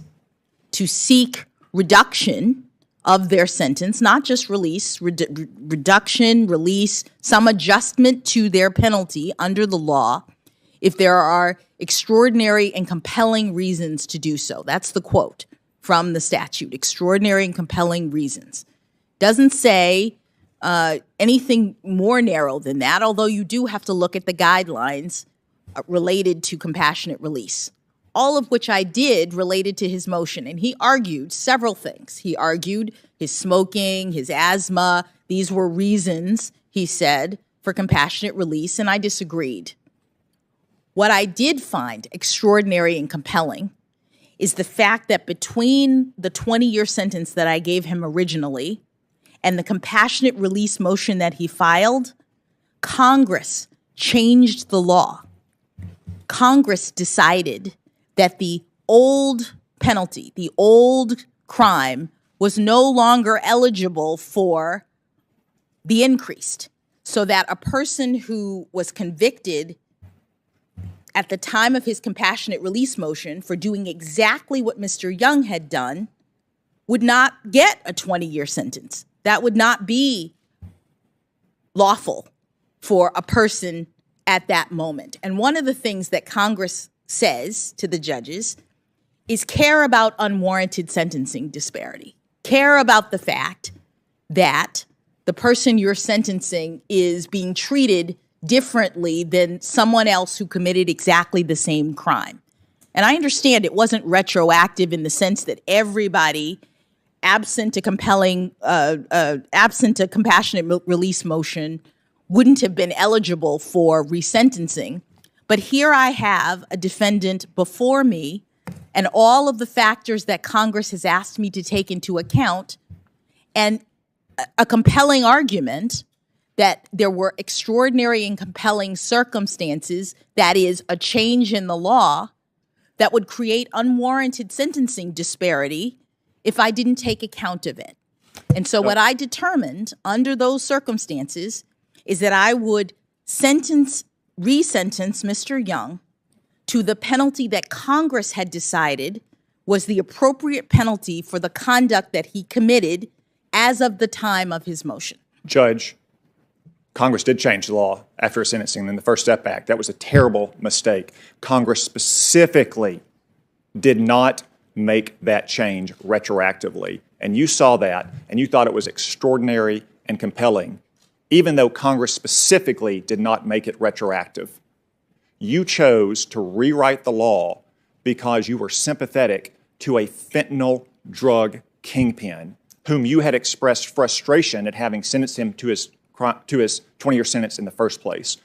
to seek reduction of their sentence, not just release, reduction, release, some adjustment to their penalty under the law if there are extraordinary and compelling reasons to do so. That's the quote from the statute, extraordinary and compelling reasons. Doesn't say anything more narrow than that, although you do have to look at the guidelines related to compassionate release, all of which I did related to his motion. And he argued several things. He argued his smoking, his asthma. These were reasons, he said, for compassionate release, and I disagreed. What I did find extraordinary and compelling is the fact that between the 20-year sentence that I gave him originally and the compassionate release motion that he filed, Congress changed the law. Congress decided that the old penalty, the old crime, was no longer eligible for the increased, so that a person who was convicted at the time of his compassionate release motion for doing exactly what Mr. Young had done would not get a 20-year sentence. That would not be lawful for a person at that moment. And one of the things that Congress says to the judges is care about unwarranted sentencing disparity. Care about the fact that the person you're sentencing is being treated differently than someone else who committed exactly the same crime. And I understand it wasn't retroactive in the sense that everybody, absent a compassionate release motion, wouldn't have been eligible for resentencing. But here I have a defendant before me and all of the factors that Congress has asked me to take into account, and a compelling argument that there were extraordinary and compelling circumstances, that is, a change in the law, that would create unwarranted sentencing disparity if I didn't take account of it. And so what I determined under those circumstances is that I would resentence Mr. Young to the penalty that Congress had decided was the appropriate penalty for the conduct that he committed as of the time of his motion. Judge, Congress did change the law after sentencing in the First Step Act. That was a terrible mistake. Congress specifically did not make that change retroactively. And you saw that, and you thought it was extraordinary and compelling, even though Congress specifically did not make it retroactive. You chose to rewrite the law because you were sympathetic to a fentanyl drug kingpin whom you had expressed frustration at having sentenced him to his 20-year sentence in the first place.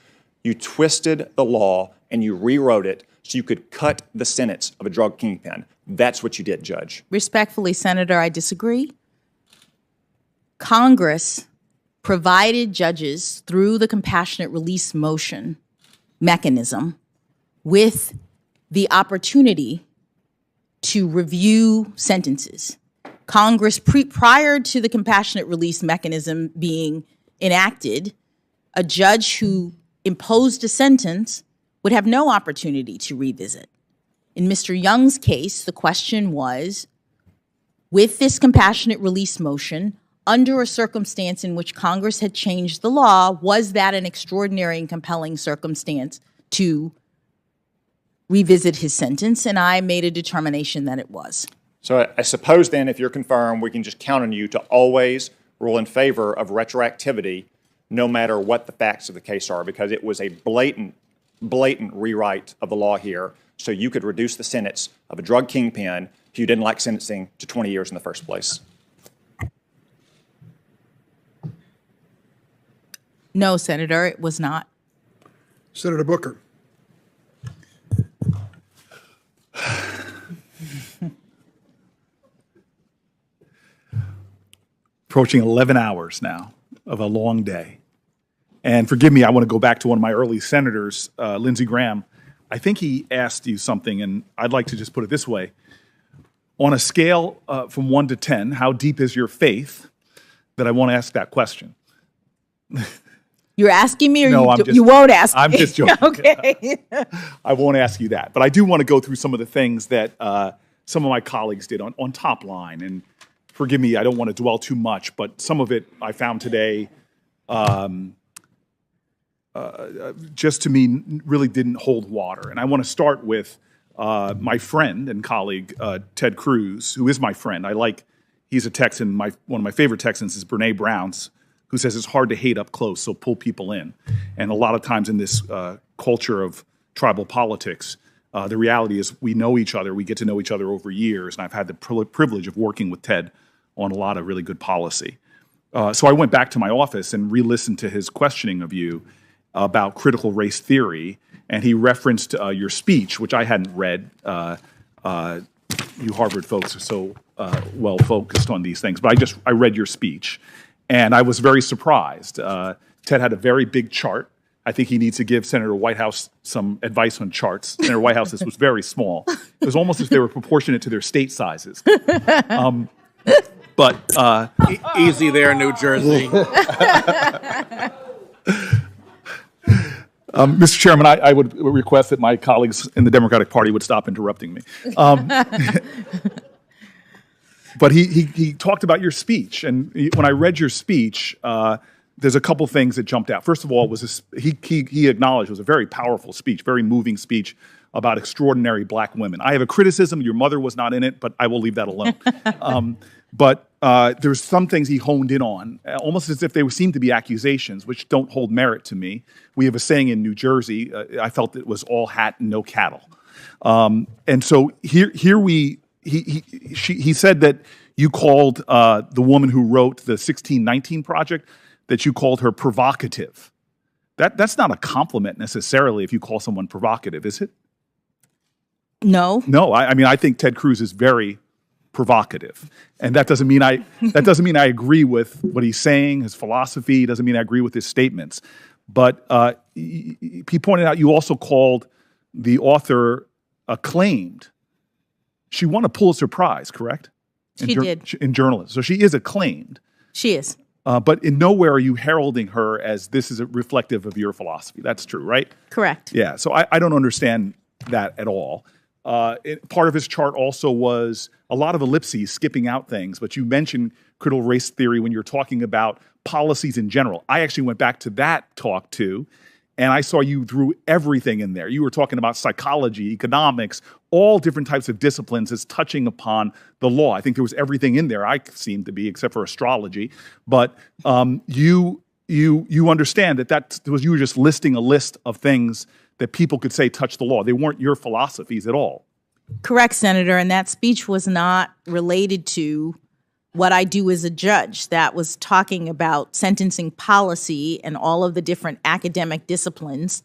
You twisted the law and you rewrote it so you could cut the sentence of a drug kingpin. That's what you did, Judge. Respectfully, Senator, I disagree. Congress provided judges through the compassionate release motion mechanism with the opportunity to review sentences. Congress, prior to the compassionate release mechanism being enacted, a judge who imposed a sentence would have no opportunity to revisit. In Mr. Young's case, the question was, with this compassionate release motion, under a circumstance in which Congress had changed the law, was that an extraordinary and compelling circumstance to revisit his sentence? And I made a determination that it was. So I suppose then, if you're confirmed, we can just count on you to always rule in favor of retroactivity, no matter what the facts of the case are, because it was a blatant rewrite of the law here, so you could reduce the sentence of a drug kingpin who you didn't like sentencing to 20 years in the first place. No, Senator, it was not. Senator Booker. Approaching 11 hours now of a long day. And forgive me, I want to go back to one of my early senators, Lindsey Graham. I think he asked you something, and I'd like to just put it this way. On a scale from 1 to 10, how deep is your faith? That I want to ask that question. You're asking me, or No, you won't ask me? I'm just joking. Okay. I won't ask you that. But I do want to go through some of the things that some of my colleagues did on Top Line. And forgive me, I don't want to dwell too much, but some of it I found today just to me really didn't hold water. And I want to start with my friend and colleague, Ted Cruz, who is my friend. He's a Texan. One of my favorite Texans is Brene Brown's, who says it's hard to hate up close, so pull people in. And a lot of times in this culture of tribal politics, the reality is we know each other, we get to know each other over years, and I've had the privilege of working with Ted on a lot of really good policy. So I went back to my office and re-listened to his questioning of you about critical race theory, and he referenced your speech, which I hadn't read. You Harvard folks are so well focused on these things, but I read your speech. And I was very surprised. Ted had a very big chart. I think he needs to give Senator Whitehouse some advice on charts. Senator Whitehouse's was very small. It was almost as if they were proportionate to their state sizes. Easy there, New Jersey. Mr. Chairman, I would request that my colleagues in the Democratic Party would stop interrupting me. But he talked about your speech, and when I read your speech, there's a couple things that jumped out. First of all, he acknowledged it was a very powerful speech, very moving speech about extraordinary black women. I have a criticism. Your mother was not in it, but I will leave that alone. But there's some things he honed in on, almost as if they seemed to be accusations, which don't hold merit to me. We have a saying in New Jersey, I felt it was all hat and no cattle. And so here he said that you called the woman who wrote the 1619 Project, that you called her provocative. That's not a compliment necessarily if you call someone provocative, is it? No. No, I mean, I think Ted Cruz is very provocative. And that doesn't mean I agree with what he's saying, his philosophy, doesn't mean I agree with his statements. But he pointed out you also called the author acclaimed. She won a Pulitzer Prize, correct? She did. In journalism. So she is acclaimed. She is. But in nowhere are you heralding her as this is reflective of your philosophy. That's true, right? Correct. Yeah, so I don't understand that at all. Part of his chart also was a lot of ellipses, skipping out things, but you mentioned critical race theory when you're talking about policies in general. I actually went back to that talk too, and I saw you threw everything in there. You were talking about psychology, economics, all different types of disciplines as touching upon the law. I think there was everything in there, I seemed to be, except for astrology. But you understand that you were just listing a list of things that people could say touch the law. They weren't your philosophies at all. Correct, Senator. And that speech was not related to what I do as a judge. That was talking about sentencing policy and all of the different academic disciplines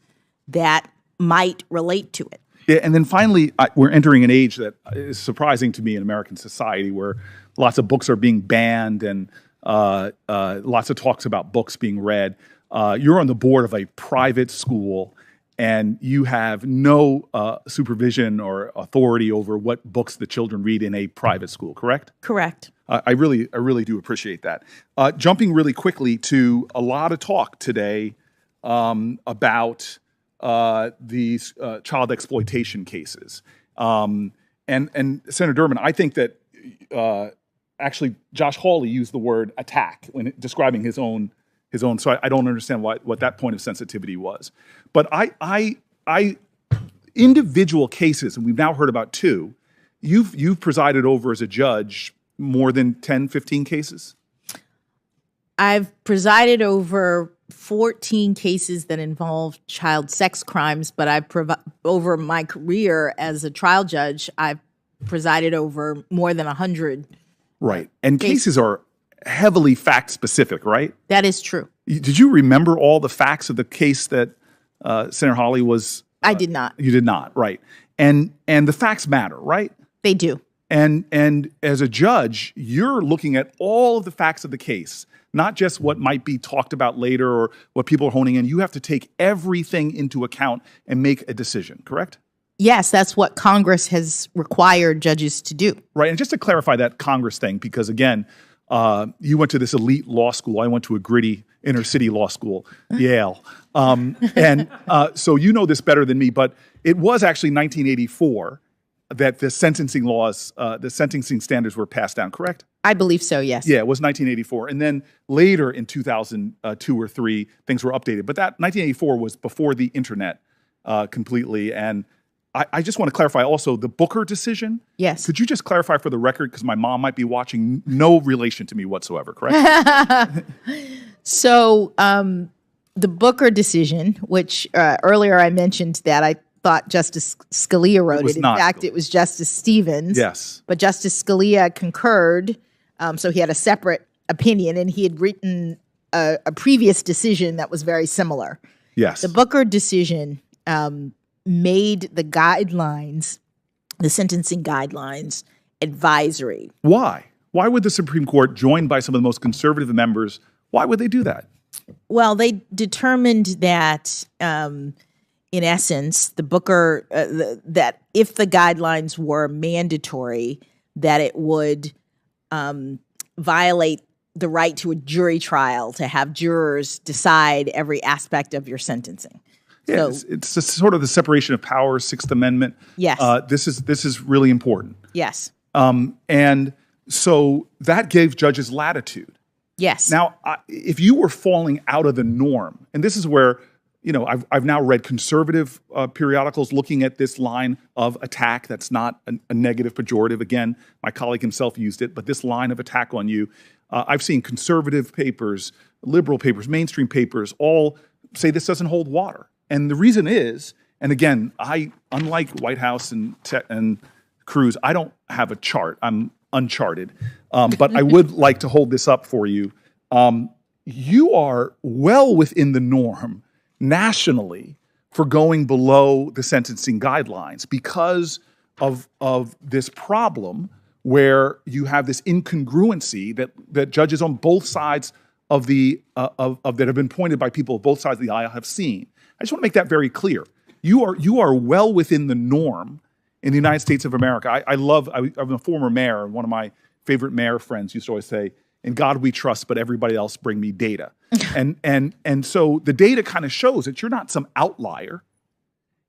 that might relate to it. Yeah, and then finally, we're entering an age that is surprising to me in American society where lots of books are being banned and lots of talks about books being read. You're on the board of a private school, and you have no supervision or authority over what books the children read in a private school, correct? Correct. I really do appreciate that. Jumping really quickly to a lot of talk today about these child exploitation cases. And Senator Dormant, I think that actually Josh Hawley used the word attack when describing his own. So I don't understand what that point of sensitivity was. But I individual cases, and we've now heard about two. You've presided over as a judge more than 10, 15 cases? I've presided over 14 cases that involve child sex crimes, but over my career as a trial judge, I've presided over more than 100. Right. And cases are heavily fact specific, right? That is true. Did you remember all the facts of the case that Senator Hawley was? I did not. You did not, right. And the facts matter, right? They do. And as a judge, you're looking at all of the facts of the case, not just what might be talked about later or what people are honing in. You have to take everything into account and make a decision, correct? Yes, that's what Congress has required judges to do. Right. And just to clarify that Congress thing, because again, you went to this elite law school. I went to a gritty inner city law school, Yale. So you know this better than me, but it was actually 1984 that the sentencing laws, the sentencing standards were passed down, correct? I believe so, yes. Yeah, it was 1984. And then later in 2002 or 3, things were updated. But that 1984 was before the internet completely. And I just want to clarify also the Booker decision. Yes. Could you just clarify for the record, because my mom might be watching, no relation to me whatsoever, correct? So the Booker decision, which earlier I mentioned that I thought Justice Scalia wrote it. In fact, it was Justice Stevens. Yes. But Justice Scalia concurred, so he had a separate opinion, and he had written a previous decision that was very similar. Yes. The Booker decision made the guidelines, the sentencing guidelines, advisory. Why? Why would the Supreme Court, joined by some of the most conservative members, why would they do that? Well, they determined that, in essence, the Booker, that if the guidelines were mandatory, that it would violate the right to a jury trial to have jurors decide every aspect of your sentencing. Yeah, So, it's sort of the separation of powers, Sixth Amendment. Yes. This is really important. yes, And so that gave judges latitude. yes. Now, if you were falling out of the norm, and this is where, I've now read conservative periodicals looking at this line of attack that's not a negative pejorative. Again, my colleague himself used it, but this line of attack on you, I've seen conservative papers, liberal papers, mainstream papers, all say this doesn't hold water. And the reason is, and again, unlike White House and Cruz, I don't have a chart. I'm uncharted. But I would like to hold this up for you. You are well within the norm nationally for going below the sentencing guidelines because of this problem where you have this incongruency that judges on both sides of that have been pointed by people of both sides of the aisle have seen. I just want to make that very clear. You are well within the norm in the United States of America. I'm a former mayor, and one of my favorite mayor friends used to always say, "In God we trust, but everybody else bring me data." and so the data kind of shows that you're not some outlier.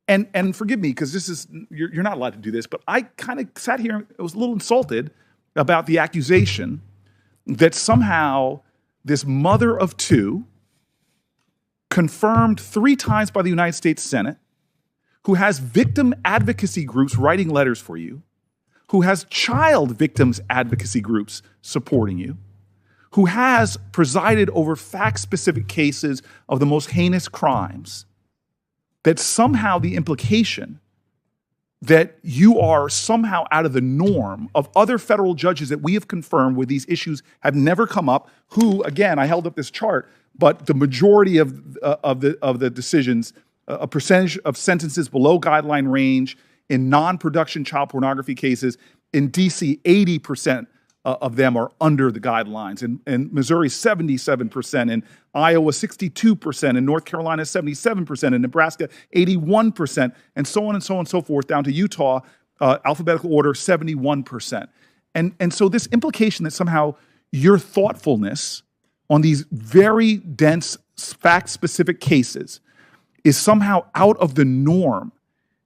And forgive me, because you're not allowed to do this, but I kind of sat here and was a little insulted about the accusation that somehow this mother of two, confirmed 3 times by the United States Senate, who has victim advocacy groups writing letters for you, who has child victims advocacy groups supporting you, who has presided over fact-specific cases of the most heinous crimes, that somehow the implication that you are somehow out of the norm of other federal judges that we have confirmed where these issues have never come up, who, again, I held up this chart, but the majority of the decisions, a percentage of sentences below guideline range in non-production child pornography cases, in DC, 80% of them are under the guidelines. In Missouri, 77%. In Iowa, 62%. In North Carolina, 77%. In Nebraska, 81%. And so on and so on and so forth, down to Utah, alphabetical order, 71%. And so this implication that somehow your thoughtfulness on these very dense, fact-specific cases is somehow out of the norm,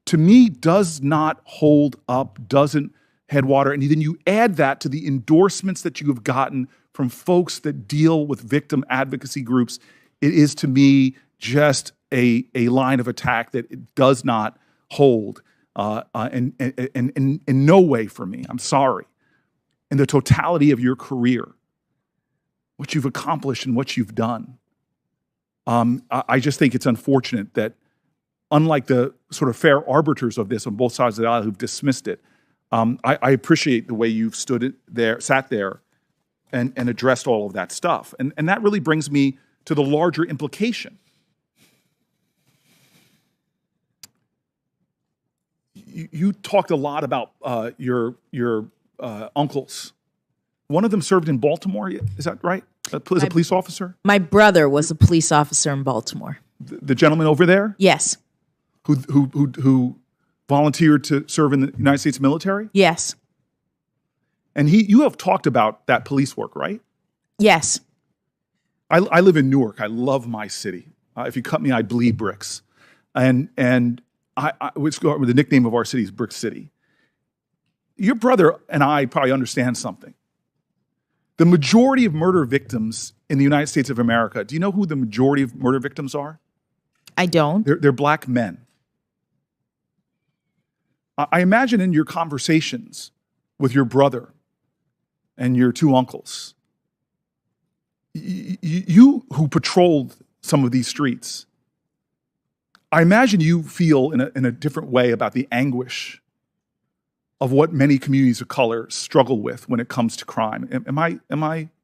to me, does not hold up, doesn't head water. And then you add that to the endorsements that you have gotten from folks that deal with victim advocacy groups. It is, to me, just a line of attack that it does not hold in no way for me. I'm sorry. In the totality of your career, what you've accomplished and what you've done. I just think it's unfortunate that, unlike the sort of fair arbiters of this on both sides of the aisle who've dismissed it, I appreciate the way you've sat there and addressed all of that stuff. And that really brings me to the larger implication. You talked a lot about your uncles. One of them served in Baltimore, is that right? As a police officer? My brother was a police officer in Baltimore. The gentleman over there? Yes. Who volunteered to serve in the United States military? Yes. And you have talked about that police work, right? Yes. I live in Newark. I love my city. If you cut me, I bleed bricks. And which the nickname of our city is Brick City. Your brother and I probably understand something. The majority of murder victims in the United States of America, do you know who the majority of murder victims are? I don't. They're black men. I imagine in your conversations with your brother and your two uncles, you who patrolled some of these streets, I imagine you feel in a different way about the anguish of what many communities of color struggle with when it comes to crime. Am I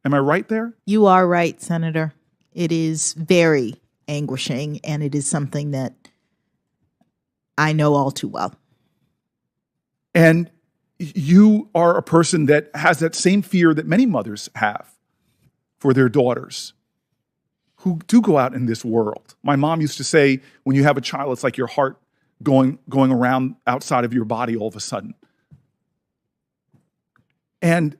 right there? You are right, Senator. It is very anguishing, and it is something that I know all too well. And you are a person that has that same fear that many mothers have for their daughters who do go out in this world. My mom used to say, when you have a child, it's like your heart going around outside of your body all of a sudden. And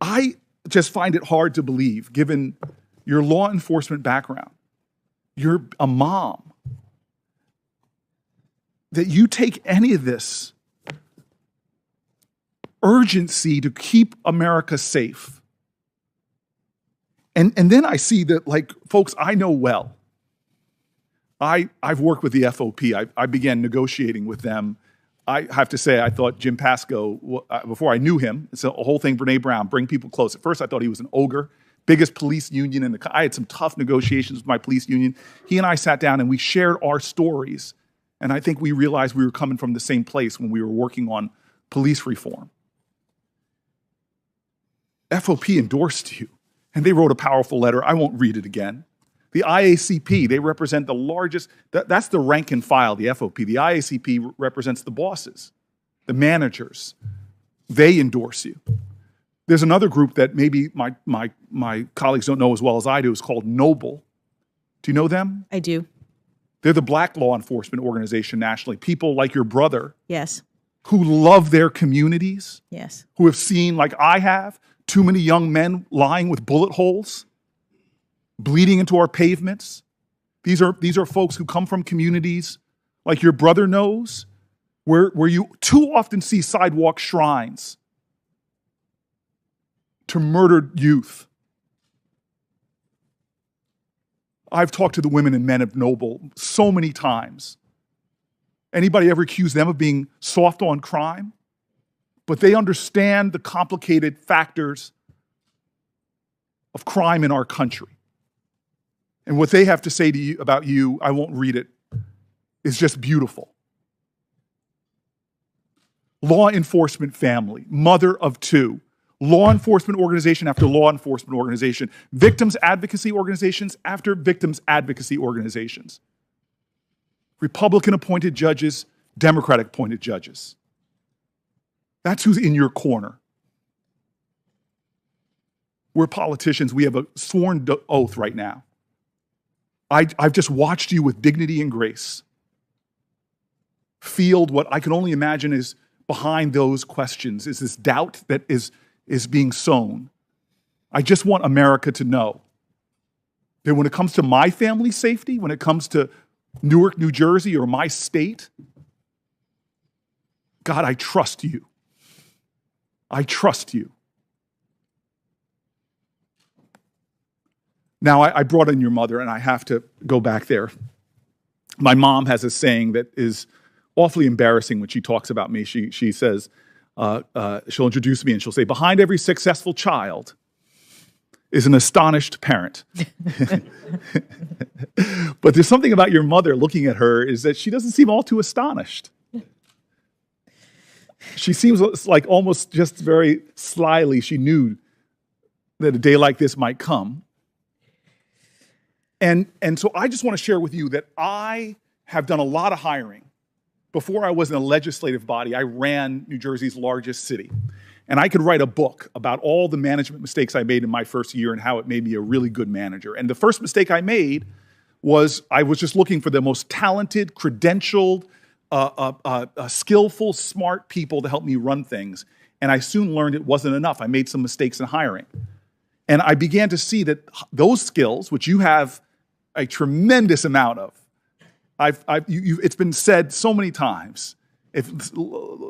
I just find it hard to believe, given your law enforcement background, you're a mom, that you take any of this urgency to keep America safe. And then I see that, like, folks I know well. I've worked with the FOP. I began negotiating with them. I have to say, I thought Jim Pascoe, before I knew him, it's a whole thing, Brene Brown, bring people close. At first, I thought he was an ogre, biggest police union in the, I had some tough negotiations with my police union. He and I sat down and we shared our stories. And I think we realized we were coming from the same place when we were working on police reform. FOP endorsed you, and they wrote a powerful letter. I won't read it again. The IACP, they represent the largest, that's the rank and file, the FOP. The IACP represents the bosses, the managers. They endorse you. There's another group that maybe my colleagues don't know as well as I do. It's called Noble. Do you know them? I do. They're the black law enforcement organization nationally. People like your brother. Yes. Who love their communities. Yes. Who have seen, like I have, too many young men lying with bullet holes, bleeding into our pavements. These are folks who come from communities like your brother knows, where you too often see sidewalk shrines to murdered youth. I've talked to the women and men of Noble so many times. Anybody ever accuse them of being soft on crime? But they understand the complicated factors of crime in our country. And what they have to say to you about you, I won't read it, is just beautiful. Law enforcement family, mother of two, law enforcement organization after law enforcement organization, victims advocacy organizations after victims advocacy organizations, Republican appointed judges, Democratic appointed judges. That's who's in your corner. We're politicians. We have a sworn oath right now. I've just watched you with dignity and grace field what I can only imagine is behind those questions, is this doubt that is being sown. I just want America to know that when it comes to my family's safety, when it comes to Newark, New Jersey, or my state, God, I trust you. I trust you. Now, I brought in your mother, and I have to go back there. My mom has a saying that is awfully embarrassing when she talks about me. She says, she'll introduce me, and she'll say, behind every successful child is an astonished parent. But there's something about your mother, looking at her, is that she doesn't seem all too astonished. She seems like almost just very slyly, she knew that a day like this might come. And so I just want to share with you that I have done a lot of hiring. Before I was in a legislative body, I ran New Jersey's largest city. And I could write a book about all the management mistakes I made in my first year and how it made me a really good manager. And the first mistake I made was I was just looking for the most talented, credentialed, skillful, smart people to help me run things. And I soon learned it wasn't enough. I made some mistakes in hiring. And I began to see that those skills, which you have a tremendous amount of, it's been said so many times, if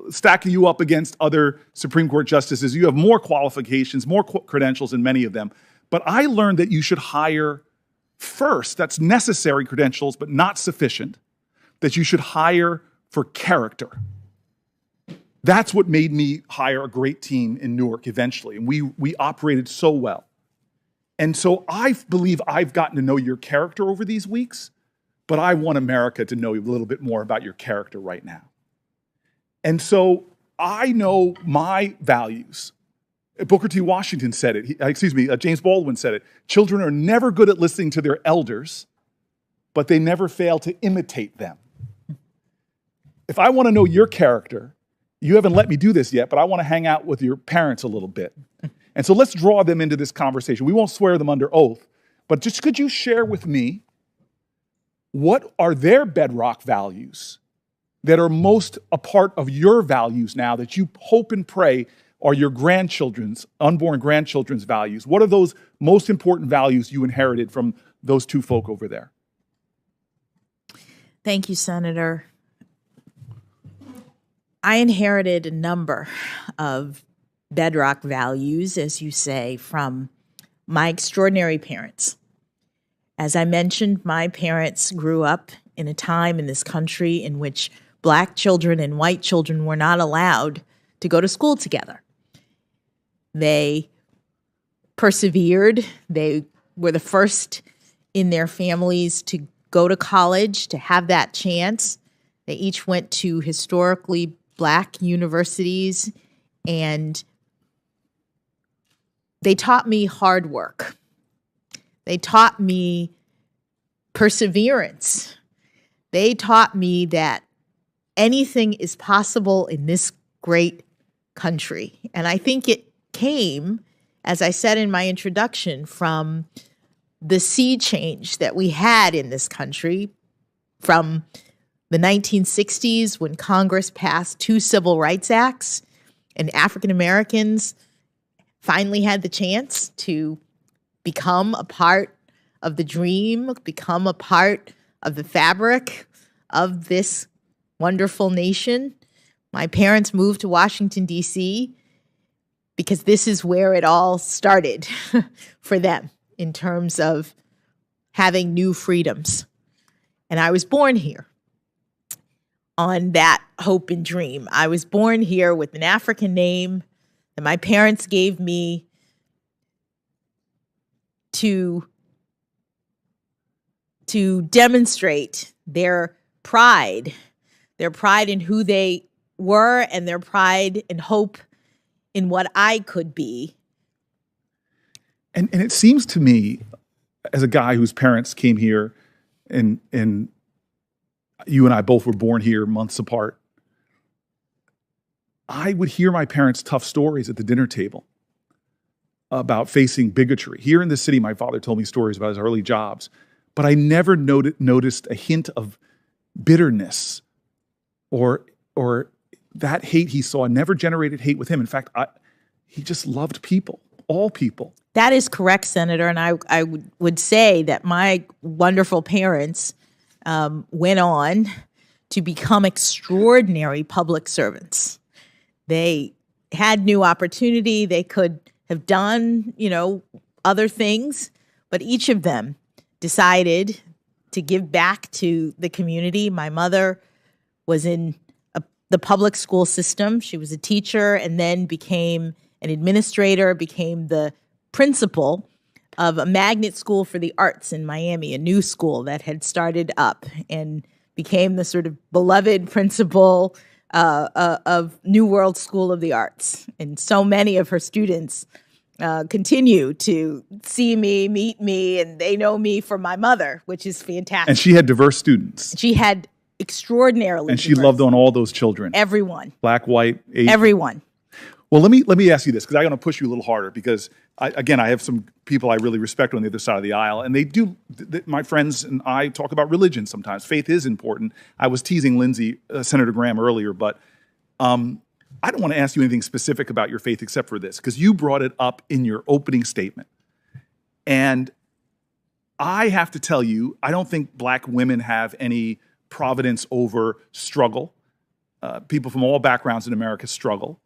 stacking you up against other Supreme Court justices, you have more qualifications, more credentials than many of them. But I learned that you should hire first, that's necessary credentials, but not sufficient, that you should hire for character. That's what made me hire a great team in Newark eventually, and we operated so well. And so I believe I've gotten to know your character over these weeks, but I want America to know a little bit more about your character right now. And so I know my values. Booker T. Washington said it. James Baldwin said it. Children are never good at listening to their elders, but they never fail to imitate them. If I want to know your character, you haven't let me do this yet, but I want to hang out with your parents a little bit. And so let's draw them into this conversation. We won't swear them under oath, but just could you share with me what are their bedrock values that are most a part of your values now that you hope and pray are your grandchildren's, unborn grandchildren's values? What are those most important values you inherited from those two folk over there? Thank you, Senator. I inherited a number of bedrock values, as you say, from my extraordinary parents. As I mentioned, my parents grew up in a time in this country in which Black children and white children were not allowed to go to school together. They persevered. They were the first in their families to go to college, to have that chance. They each went to historically Black universities, and they taught me hard work. They taught me perseverance. They taught me that anything is possible in this great country. And I think it came, as I said in my introduction, from the sea change that we had in this country from the 1960s when Congress passed 2 Civil Rights Acts and African Americans finally had the chance to become a part of the dream, become a part of the fabric of this wonderful nation. My parents moved to Washington, D.C. because this is where it all started for them in terms of having new freedoms. And I was born here on that hope and dream. I was born here with an African name that my parents gave me to demonstrate their pride in who they were and their pride and hope in what I could be. And it seems to me, as a guy whose parents came here and you and I both were born here months apart, I would hear my parents' tough stories at the dinner table about facing bigotry. Here in the city, my father told me stories about his early jobs, but I never noticed a hint of bitterness or that hate he saw never generated hate with him. In fact, he just loved people, all people. That is correct, Senator. And I would say that my wonderful parents went on to become extraordinary public servants. They had new opportunity. They could have done, other things, but each of them decided to give back to the community. My mother was in the public school system. She was a teacher and then became an administrator, became the principal of a magnet school for the arts in Miami, a new school that had started up, and became the sort of beloved principal of New World School of the Arts. And so many of her students continue to see me, meet me, and they know me from my mother, which is fantastic. And she had diverse students. She had extraordinarily And she diverse. loved on all those children. Everyone. Black, white, Asian. Everyone. Well, let me ask you this, because I'm going to push you a little harder, because I have some people I really respect on the other side of the aisle, and they do. My friends and I talk about religion sometimes. Faith is important. I was teasing Senator Graham earlier, but I don't want to ask you anything specific about your faith except for this, because you brought it up in your opening statement. And I have to tell you, I don't think black women have any providence over struggle. People from all backgrounds in America struggle.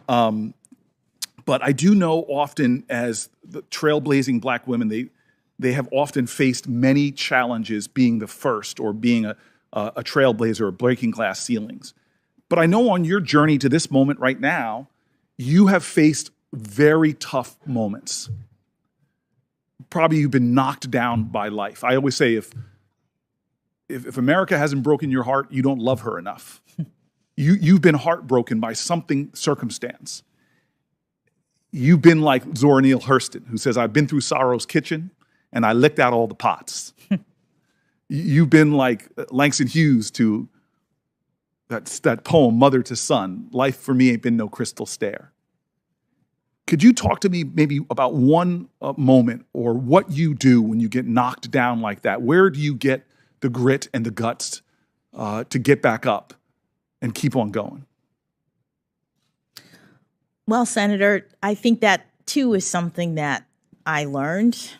But I do know often as the trailblazing black women, they have often faced many challenges being the first or being a trailblazer or breaking glass ceilings. But I know on your journey to this moment right now, you have faced very tough moments. Probably you've been knocked down by life. I always say if America hasn't broken your heart, you don't love her enough. You've been heartbroken by something, circumstance. You've been like Zora Neale Hurston, who says, I've been through sorrow's kitchen and I licked out all the pots. You've been like Langston Hughes to that poem, Mother to Son, life for me ain't been no crystal stair. Could you talk to me maybe about one moment or what you do when you get knocked down like that? Where do you get the grit and the guts to get back up and keep on going? Well, Senator, I think that too is something that I learned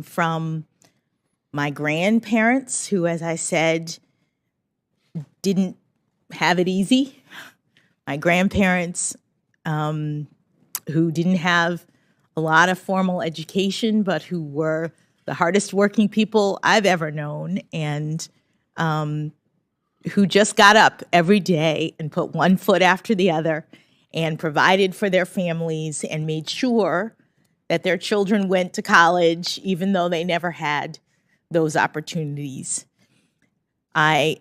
from my grandparents, who, as I said, didn't have it easy. My grandparents, who didn't have a lot of formal education, but who were the hardest working people I've ever known, and who just got up every day and put one foot after the other and provided for their families and made sure that their children went to college, even though they never had those opportunities. I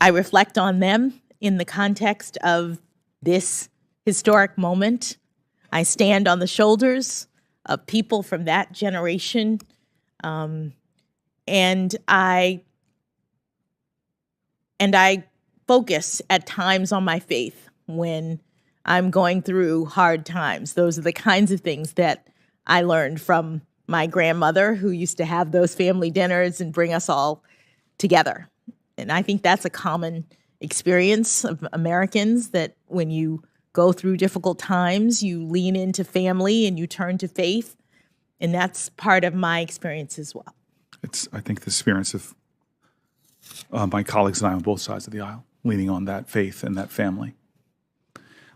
reflect on them in the context of this historic moment. I stand on the shoulders of people from that generation, and I focus at times on my faith when I'm going through hard times. Those are the kinds of things that I learned from my grandmother, who used to have those family dinners and bring us all together. And I think that's a common experience of Americans, that when you go through difficult times, you lean into family and you turn to faith. And that's part of my experience as well. It's, I think, the experience of my colleagues and I on both sides of the aisle, leaning on that faith and that family.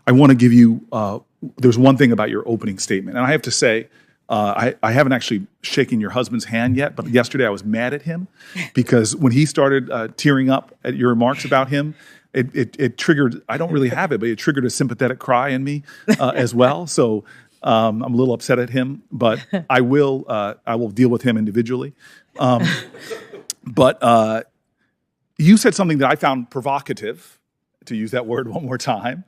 I want to give you, there's one thing about your opening statement, and I have to say, I haven't actually shaken your husband's hand yet, but yesterday I was mad at him because when he started tearing up at your remarks about him, it triggered, I don't really have it, but it triggered a sympathetic cry in me as well. So I'm a little upset at him, but I will deal with him individually. But you said something that I found provocative, to use that word one more time.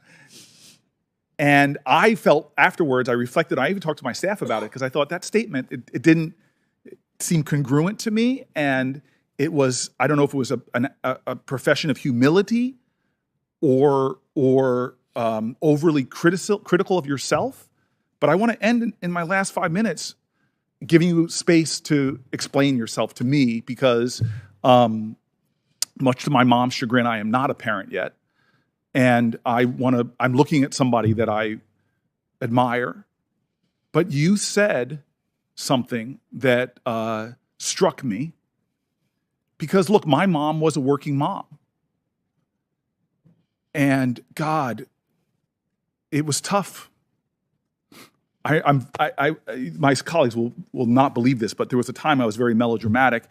And I felt afterwards, I reflected, I even talked to my staff about it because I thought that statement, it didn't seem congruent to me. And it was, I don't know if it was a profession of humility or overly critical of yourself. But I want to end in my last 5 minutes giving you space to explain yourself to me because much to my mom's chagrin, I am not a parent yet. And I'm looking at somebody that I admire, but you said something that struck me because, look, my mom was a working mom. And God, it was tough. My colleagues will not believe this, but there was a time I was very melodramatic.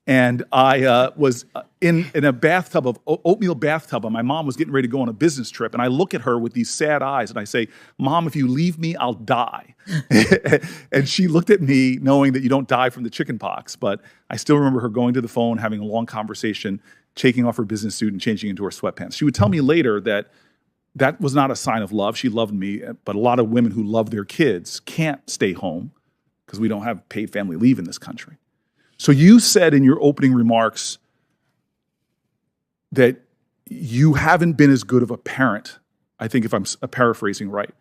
And I was in a bathtub of oatmeal bathtub, and my mom was getting ready to go on a business trip. And I look at her with these sad eyes, and I say, "Mom, if you leave me, I'll die." And she looked at me, knowing that you don't die from the chicken pox. But I still remember her going to the phone, having a long conversation, taking off her business suit and changing into her sweatpants. She would tell me later that was not a sign of love. She loved me, but a lot of women who love their kids can't stay home because we don't have paid family leave in this country. So you said in your opening remarks that you haven't been as good of a parent, I think if I'm paraphrasing right,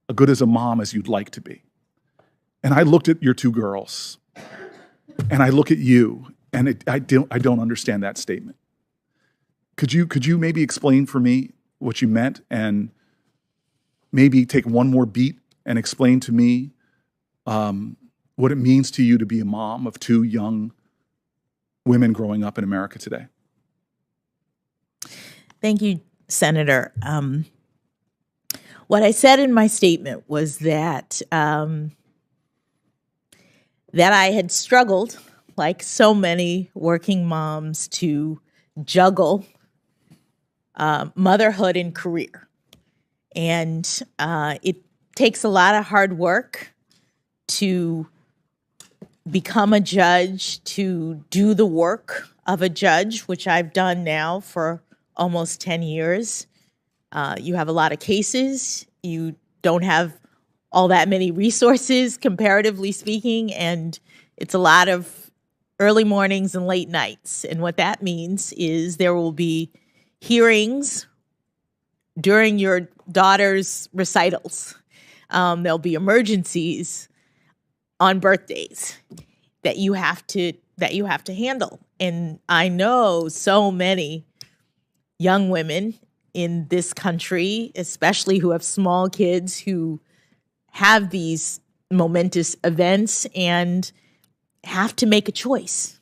as good as a mom as you'd like to be. And I looked at your two girls, and I look at you, and I don't understand that statement. Could you maybe explain for me what you meant, and maybe take one more beat and explain to me what it means to you to be a mom of two young women growing up in America today? Thank you, Senator. What I said in my statement was that that I had struggled, like so many working moms, to juggle motherhood and career. And it takes a lot of hard work to become a judge, to do the work of a judge, which I've done now for almost 10 years. You have a lot of cases. You don't have all that many resources, comparatively speaking, and it's a lot of early mornings and late nights. And what that means is there will be hearings during your daughter's recitals. There'll be emergencies on birthdays that you have to handle. And I know so many young women in this country, especially who have small kids, who have these momentous events and have to make a choice.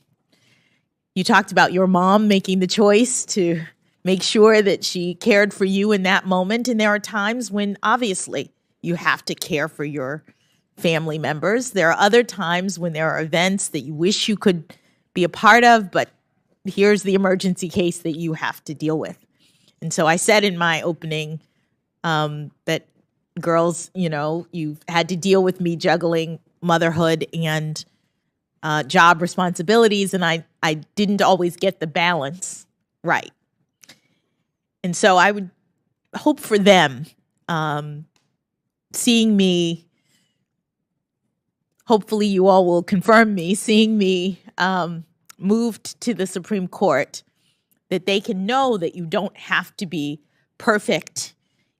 You talked about your mom making the choice to make sure that she cared for you in that moment. And there are times when obviously you have to care for your family members. There are other times when there are events that you wish you could be a part of, but here's the emergency case that you have to deal with. And so I said in my opening that girls, you've had to deal with me juggling motherhood and job responsibilities, and I didn't always get the balance right. And so I would hope for them seeing me, hopefully you all will confirm me, seeing me moved to the Supreme Court, that they can know that you don't have to be perfect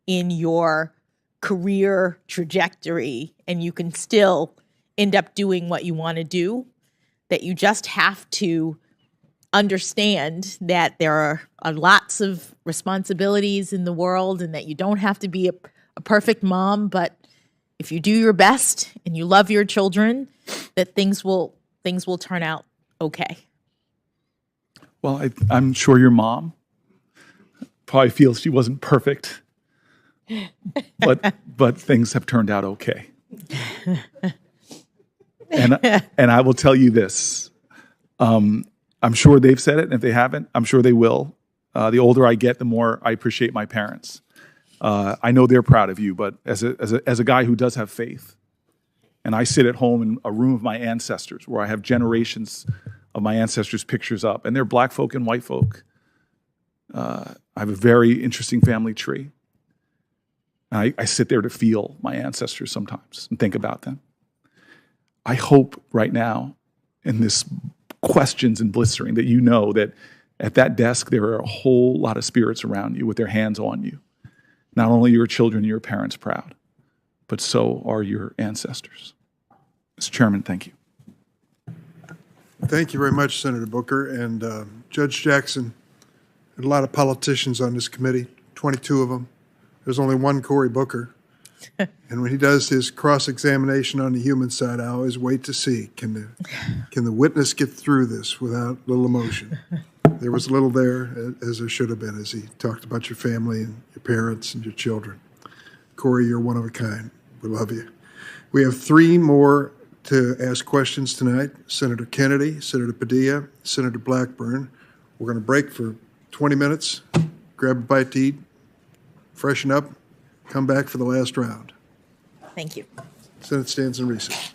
in your career trajectory and you can still end up doing what you want to do, that you just have to understand that there are lots of responsibilities in the world and that you don't have to be a perfect mom, but if you do your best and you love your children, that things will turn out okay. Well, I'm sure your mom probably feels she wasn't perfect, but things have turned out okay. And I will tell you this. I'm sure they've said it, and if they haven't, I'm sure they will. The older I get, the more I appreciate my parents. I know they're proud of you, but as a guy who does have faith, and I sit at home in a room of my ancestors where I have generations of my ancestors' pictures up, and they're black folk and white folk. I have a very interesting family tree. I sit there to feel my ancestors sometimes and think about them. I hope right now, in this questions and blistering, that you know that at that desk there are a whole lot of spirits around you with their hands on you. Not only your children and your parents proud, but so are your ancestors. Mr. Chairman, thank you. Thank you very much, Senator Booker. And Judge Jackson, and a lot of politicians on this committee, 22 of them. There's only one Cory Booker. And when he does his cross-examination on the human side, I always wait to see, can the witness get through this without a little emotion? There was a little there, as there should have been, as he talked about your family and your parents and your children. Cory, you're one of a kind. We love you. We have three more to ask questions tonight. Senator Kennedy, Senator Padilla, Senator Blackburn. We're going to break for 20 minutes, grab a bite to eat, freshen up, come back for the last round. Thank you. Senate stands in recess.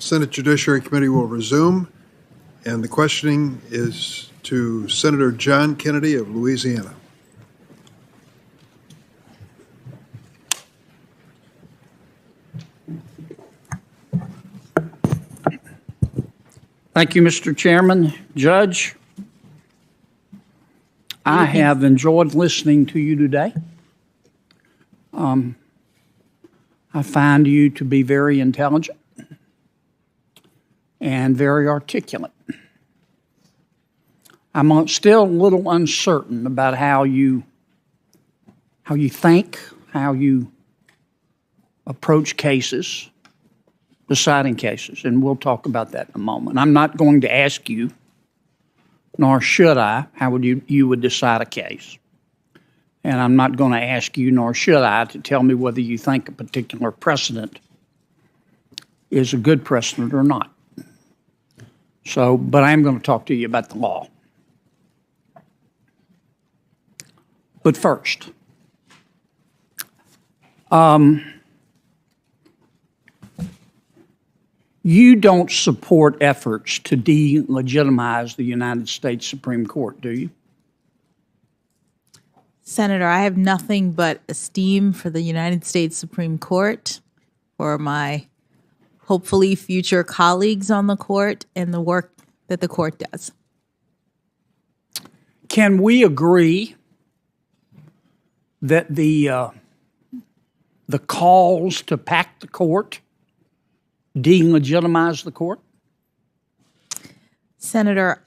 Senate Judiciary Committee will resume, and the questioning is to Senator John Kennedy of Louisiana. Thank you, Mr. Chairman. Judge, I have enjoyed listening to you today. I find you to be very intelligent and very articulate. I'm still a little uncertain about how you think, how you approach cases, deciding cases, and we'll talk about that in a moment. I'm not going to ask you, nor should I, how would you would decide a case. And I'm not going to ask you, nor should I, to tell me whether you think a particular precedent is a good precedent or not. So, but I am going to talk to you about the law. But first, you don't support efforts to delegitimize the United States Supreme Court, do you? Senator, I have nothing but esteem for the United States Supreme Court, for my hopefully future colleagues on the court, and the work that the court does. Can we agree that the calls to pack the court delegitimize the court? Senator,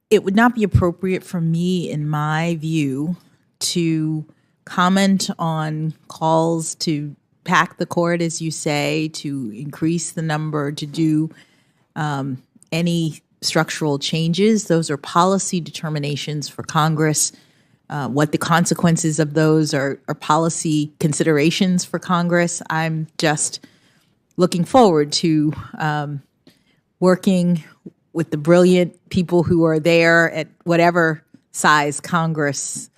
it would not be appropriate for me, in my view, to comment on calls to pack the court, as you say, to increase the number, to do any structural changes. Those are policy determinations for Congress. What the consequences of those are policy considerations for Congress. I'm just looking forward to working with the brilliant people who are there at whatever size Congress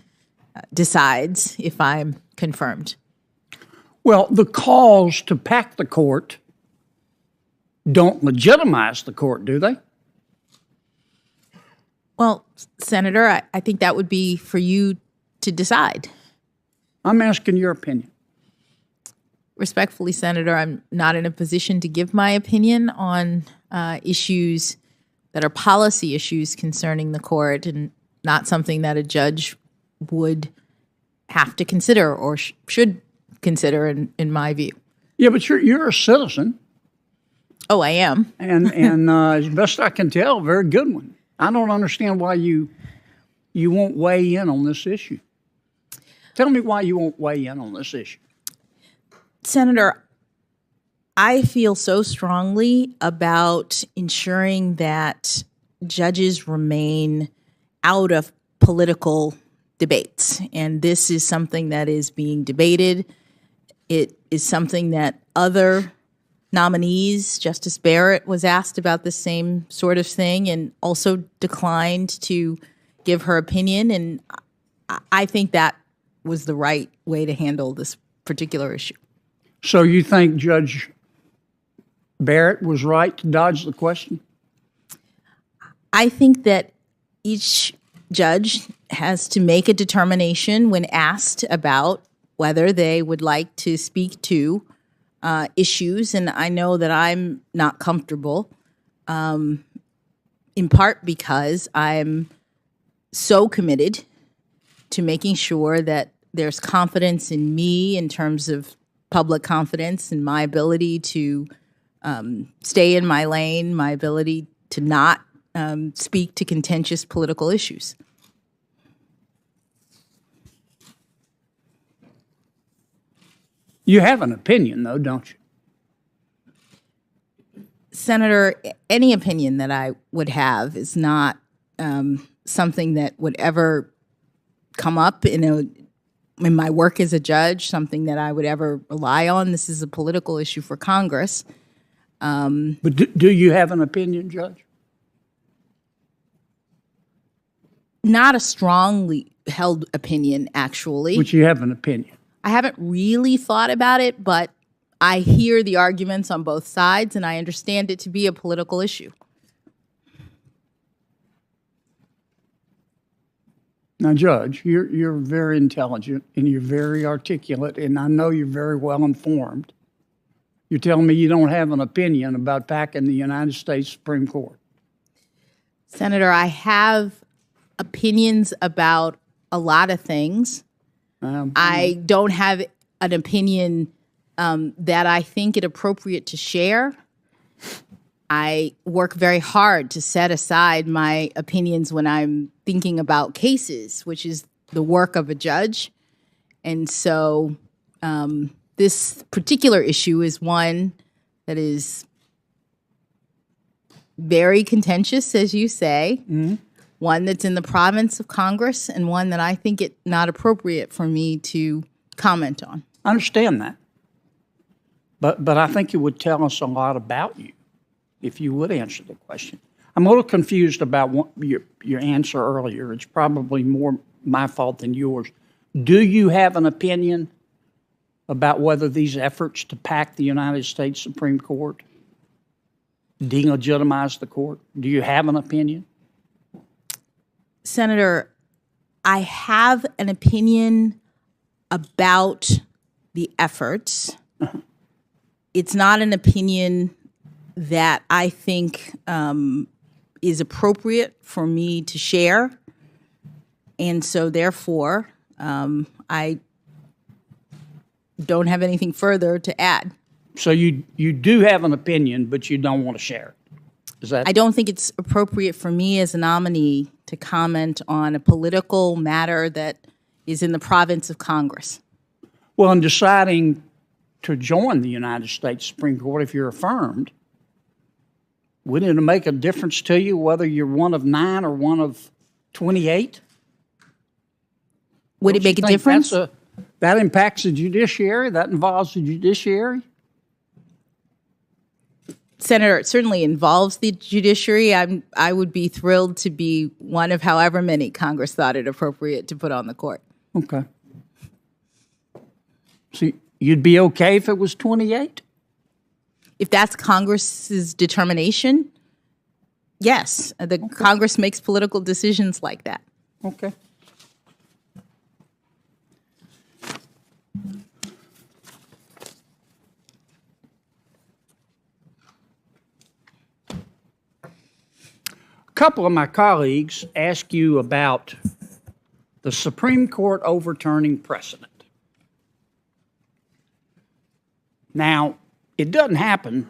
decides if I'm confirmed. Well, the calls to pack the court don't legitimize the court, do they? Well, Senator, I think that would be for you to decide. I'm asking your opinion. Respectfully, Senator, I'm not in a position to give my opinion on issues that are policy issues concerning the court, and not something that a judge would have to consider or should consider, in my view. Yeah, but you're a citizen. Oh, I am. and as best I can tell, a very good one. I don't understand why you won't weigh in on this issue. Tell me why you won't weigh in on this issue. Senator, I feel so strongly about ensuring that judges remain out of political debates. And this is something that is being debated. It is something that other nominees, Justice Barrett was asked about the same sort of thing and also declined to give her opinion. And I think that was the right way to handle this particular issue. So you think Judge Barrett was right to dodge the question? I think that each judge has to make a determination when asked about whether they would like to speak to issues, and I know that I'm not comfortable, in part because I'm so committed to making sure that there's confidence in me in terms of public confidence and my ability to stay in my lane, my ability to not speak to contentious political issues. You have an opinion, though, don't you? Senator, any opinion that I would have is not something that would ever come up in my work as a judge, something that I would ever rely on. This is a political issue for Congress. But do you have an opinion, Judge? Not a strongly held opinion, actually. But you have an opinion. I haven't really thought about it, but I hear the arguments on both sides, and I understand it to be a political issue. Now, Judge, you're very intelligent and you're very articulate, and I know you're very well informed. You're telling me you don't have an opinion about packing the United States Supreme Court. Senator, I have opinions about a lot of things. I don't have an opinion that I think it appropriate to share. I work very hard to set aside my opinions when I'm thinking about cases, which is the work of a judge. And so this particular issue is one that is very contentious, as you say, one that's in the province of Congress, and one that I think it not appropriate for me to comment on. I understand that. But I think it would tell us a lot about you if you would answer the question. I'm a little confused about your answer earlier. It's probably more my fault than yours. Do you have an opinion about whether these efforts to pack the United States Supreme Court delegitimize the court? Do you have an opinion? Senator, I have an opinion about the efforts. It's not an opinion that I think is appropriate for me to share. And so therefore, I don't have anything further to add. So you do have an opinion, but you don't want to share it. Is that? I don't think it's appropriate for me as a nominee to comment on a political matter that is in the province of Congress. Well, in deciding to join the United States Supreme Court, if you're affirmed, wouldn't it make a difference to you whether you're one of 9 or one of 28? Would it make a difference? That impacts the judiciary? That involves the judiciary? Senator, it certainly involves the judiciary. I would be thrilled to be one of however many Congress thought it appropriate to put on the court. Okay. So you'd be okay if it was 28? If that's Congress's determination, yes. The Congress makes political decisions like that. Okay. A couple of my colleagues ask you about the Supreme Court overturning precedent. Now, it doesn't happen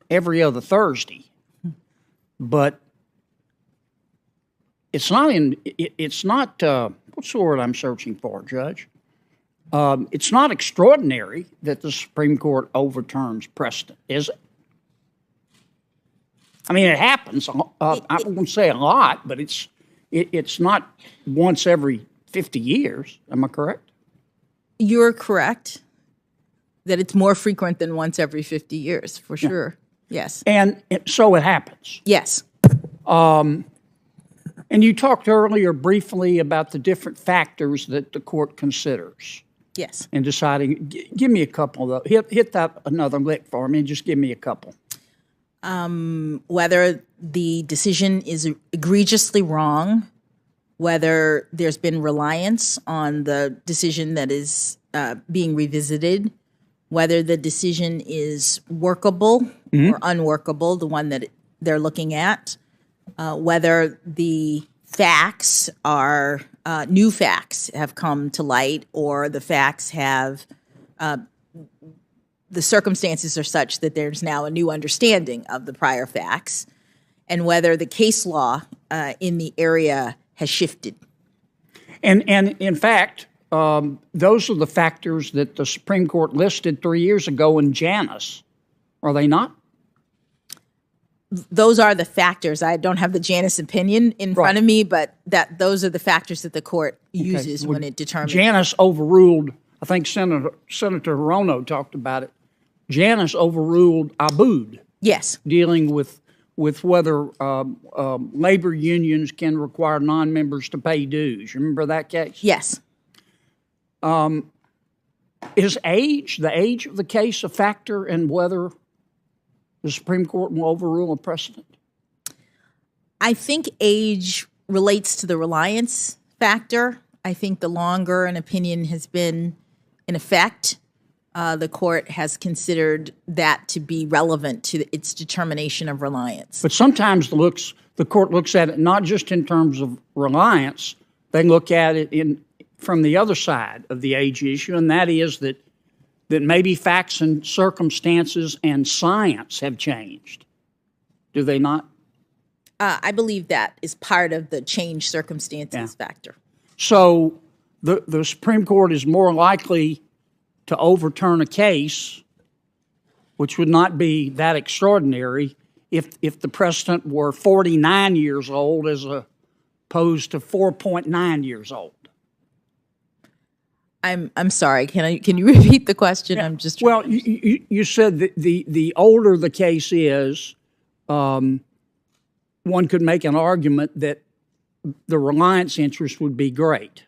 every other Thursday, but it's not what's the word I'm searching for, Judge? It's not extraordinary that the Supreme Court overturns precedent, is it? I mean, it happens. I won't say a lot, but it's not once every 50 years. Am I correct? You're correct that it's more frequent than once every 50 years, for sure. Yes. And so it happens. Yes. And you talked earlier briefly about the different factors that the court considers. Yes. In deciding. Give me a couple of those. Hit that another lick for me and just give me a couple. Whether the decision is egregiously wrong, whether there's been reliance on the decision that is being revisited, whether the decision is workable or unworkable, the one that they're looking at, whether the facts are new facts have come to light, or the facts have the circumstances are such that there's now a new understanding of the prior facts, and whether the case law in the area has shifted. And in fact, those are the factors that the Supreme Court listed 3 years ago in Janus, are they not? Those are the factors. I don't have the Janus opinion in front of me, but those are the factors that the court uses when it determines. Janus overruled, I think Senator Hirono talked about it. Janus overruled Abood. Yes. Dealing with whether labor unions can require non-members to pay dues. Remember that case? Yes. Is the age of the case, a factor in whether the Supreme Court will overrule a precedent? I think age relates to the reliance factor. I think the longer an opinion has been in effect, the court has considered that to be relevant to its determination of reliance. But sometimes the court looks at it not just in terms of reliance, they look at it from the other side of the age issue, and that is that maybe facts and circumstances and science have changed. Do they not? I believe that is part of the change circumstances factor. So the Supreme Court is more likely to overturn a case, which would not be that extraordinary, if the precedent were 49 years old as opposed to 4.9 years old. I'm sorry. Can you repeat the question? Yeah. I'm just well. You said that the older the case is, one could make an argument that the reliance interest would be great.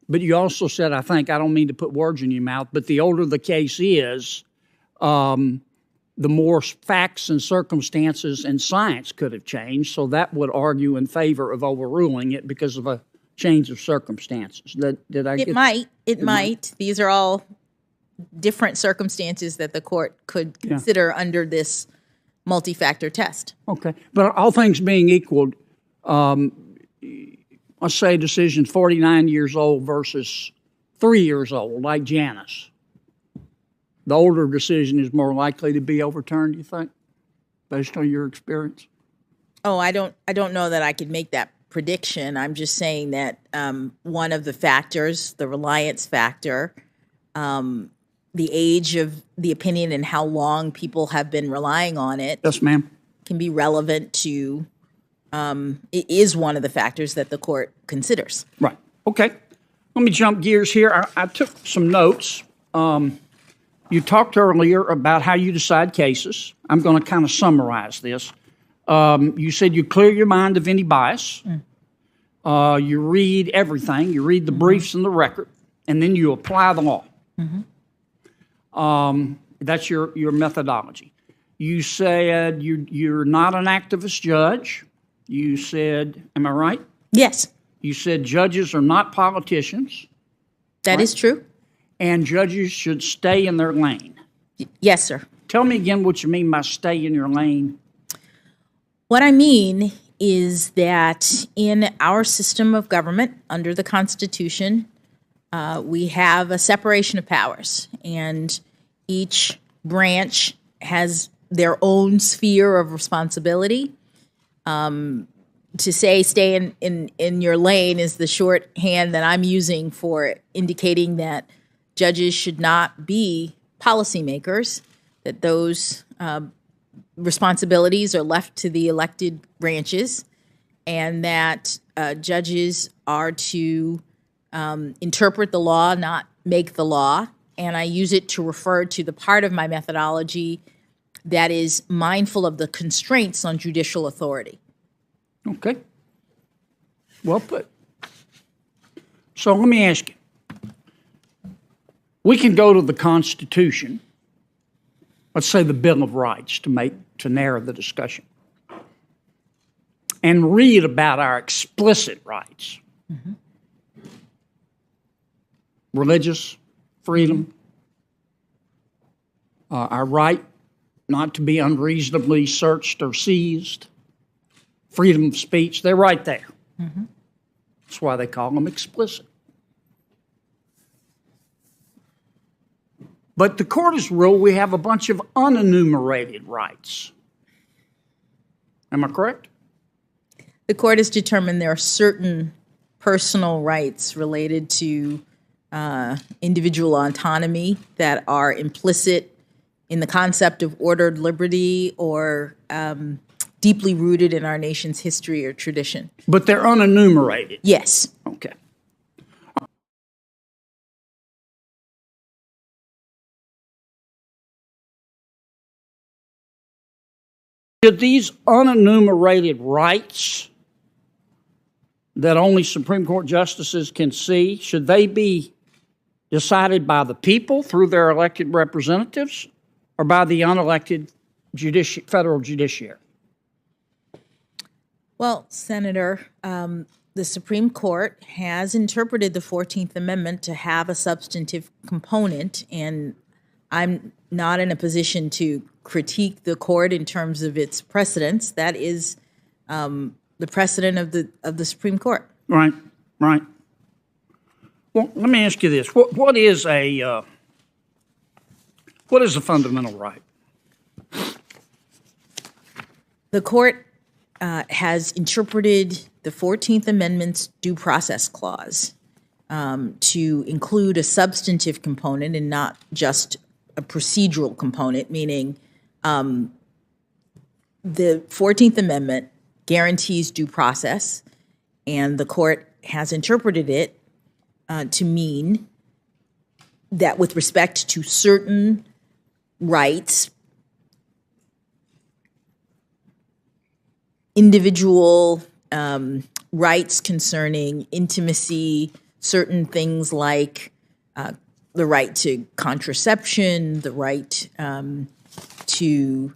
But you also said, I think, I don't mean to put words in your mouth, but the older the case is, the more facts and circumstances and science could have changed. So that would argue in favor of overruling it because of a change of circumstances. Did I get that? It might. These are all different circumstances that the court could consider under this multi-factor test. Okay. But all things being equal, let's say a decision 49 years old versus 3 years old, like Janice. The older decision is more likely to be overturned, you think, based on your experience? Oh, I don't know that I could make that prediction. I'm just saying that one of the factors, the reliance factor, the age of the opinion and how long people have been relying on it. Yes, ma'am. Can be relevant to, it is one of the factors that the court considers. Right. Okay. Let me jump gears here. I took some notes. You talked earlier about how you decide cases. I'm going to kind of summarize this. You said you clear your mind of any bias. You read everything. You read the briefs and the record, and then you apply the law. That's your methodology. You said you're not an activist judge. You said, am I right? Yes. You said judges are not politicians. That is true. And judges should stay in their lane. Yes, sir. Tell me again what you mean by stay in your lane. What I mean is that in our system of government, under the Constitution, we have a separation of powers, and each branch has their own sphere of responsibility. To say stay in your lane is the shorthand that I'm using for indicating that judges should not be policymakers, that those responsibilities are left to the elected branches, and that judges are to interpret the law, not make the law. And I use it to refer to the part of my methodology that is mindful of the constraints on judicial authority. Okay. Well put. So let me ask you. We can go to the Constitution, let's say the Bill of Rights, to narrow the discussion, and read about our explicit rights. Religious freedom, our right not to be unreasonably searched or seized, freedom of speech, they're right there. That's why they call them explicit. But the court has ruled we have a bunch of unenumerated rights. Am I correct? The court has determined there are certain personal rights related to individual autonomy that are implicit in the concept of ordered liberty or deeply rooted in our nation's history or tradition. But they're unenumerated? Yes. Okay. Should these unenumerated rights that only Supreme Court justices can see, should they be decided by the people through their elected representatives or by the unelected federal judiciary? Well, Senator, the Supreme Court has interpreted the 14th Amendment to have a substantive component, and I'm not in a position to critique the court in terms of its precedents. That is the precedent of the Supreme Court. Right, right. Well, let me ask you this: what is a fundamental right? The court has interpreted the 14th Amendment's due process clause to include a substantive component and not just a procedural component, meaning the 14th Amendment guarantees due process, and the court has interpreted it to mean that with respect to certain rights, individual rights concerning intimacy, certain things like the right to contraception, the right to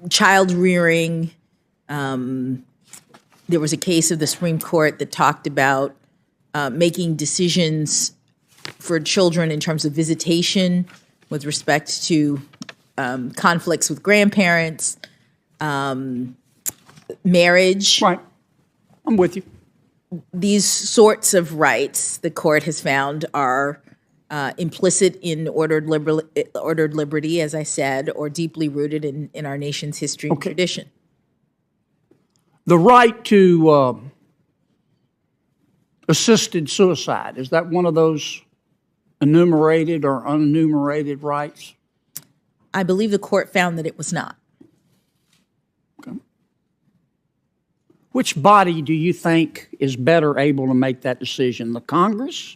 child rearing. There was a case of the Supreme Court that talked about making decisions for children in terms of visitation with respect to conflicts with grandparents, marriage. Right. I'm with you. These sorts of rights, the court has found, are implicit in ordered liberty, as I said, or deeply rooted in our nation's history and tradition. The right to assisted suicide, is that one of those enumerated or unenumerated rights? I believe the court found that it was not. Okay. Which body do you think is better able to make that decision, the Congress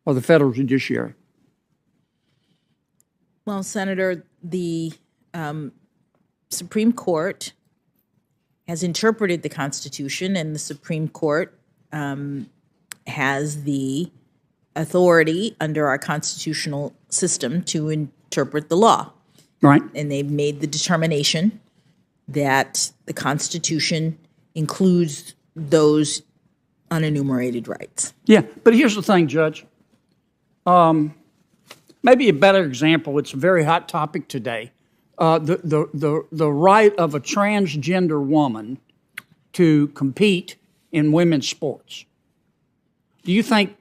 or the federal judiciary? Well, Senator, the Supreme Court has interpreted the Constitution, and the Supreme Court has the authority under our constitutional system to interpret the law. Right. And they've made the determination that the Constitution includes those unenumerated rights. Yeah, but here's the thing, Judge. Maybe a better example, it's a very hot topic today, the right of a transgender woman to compete in women's sports. Do you think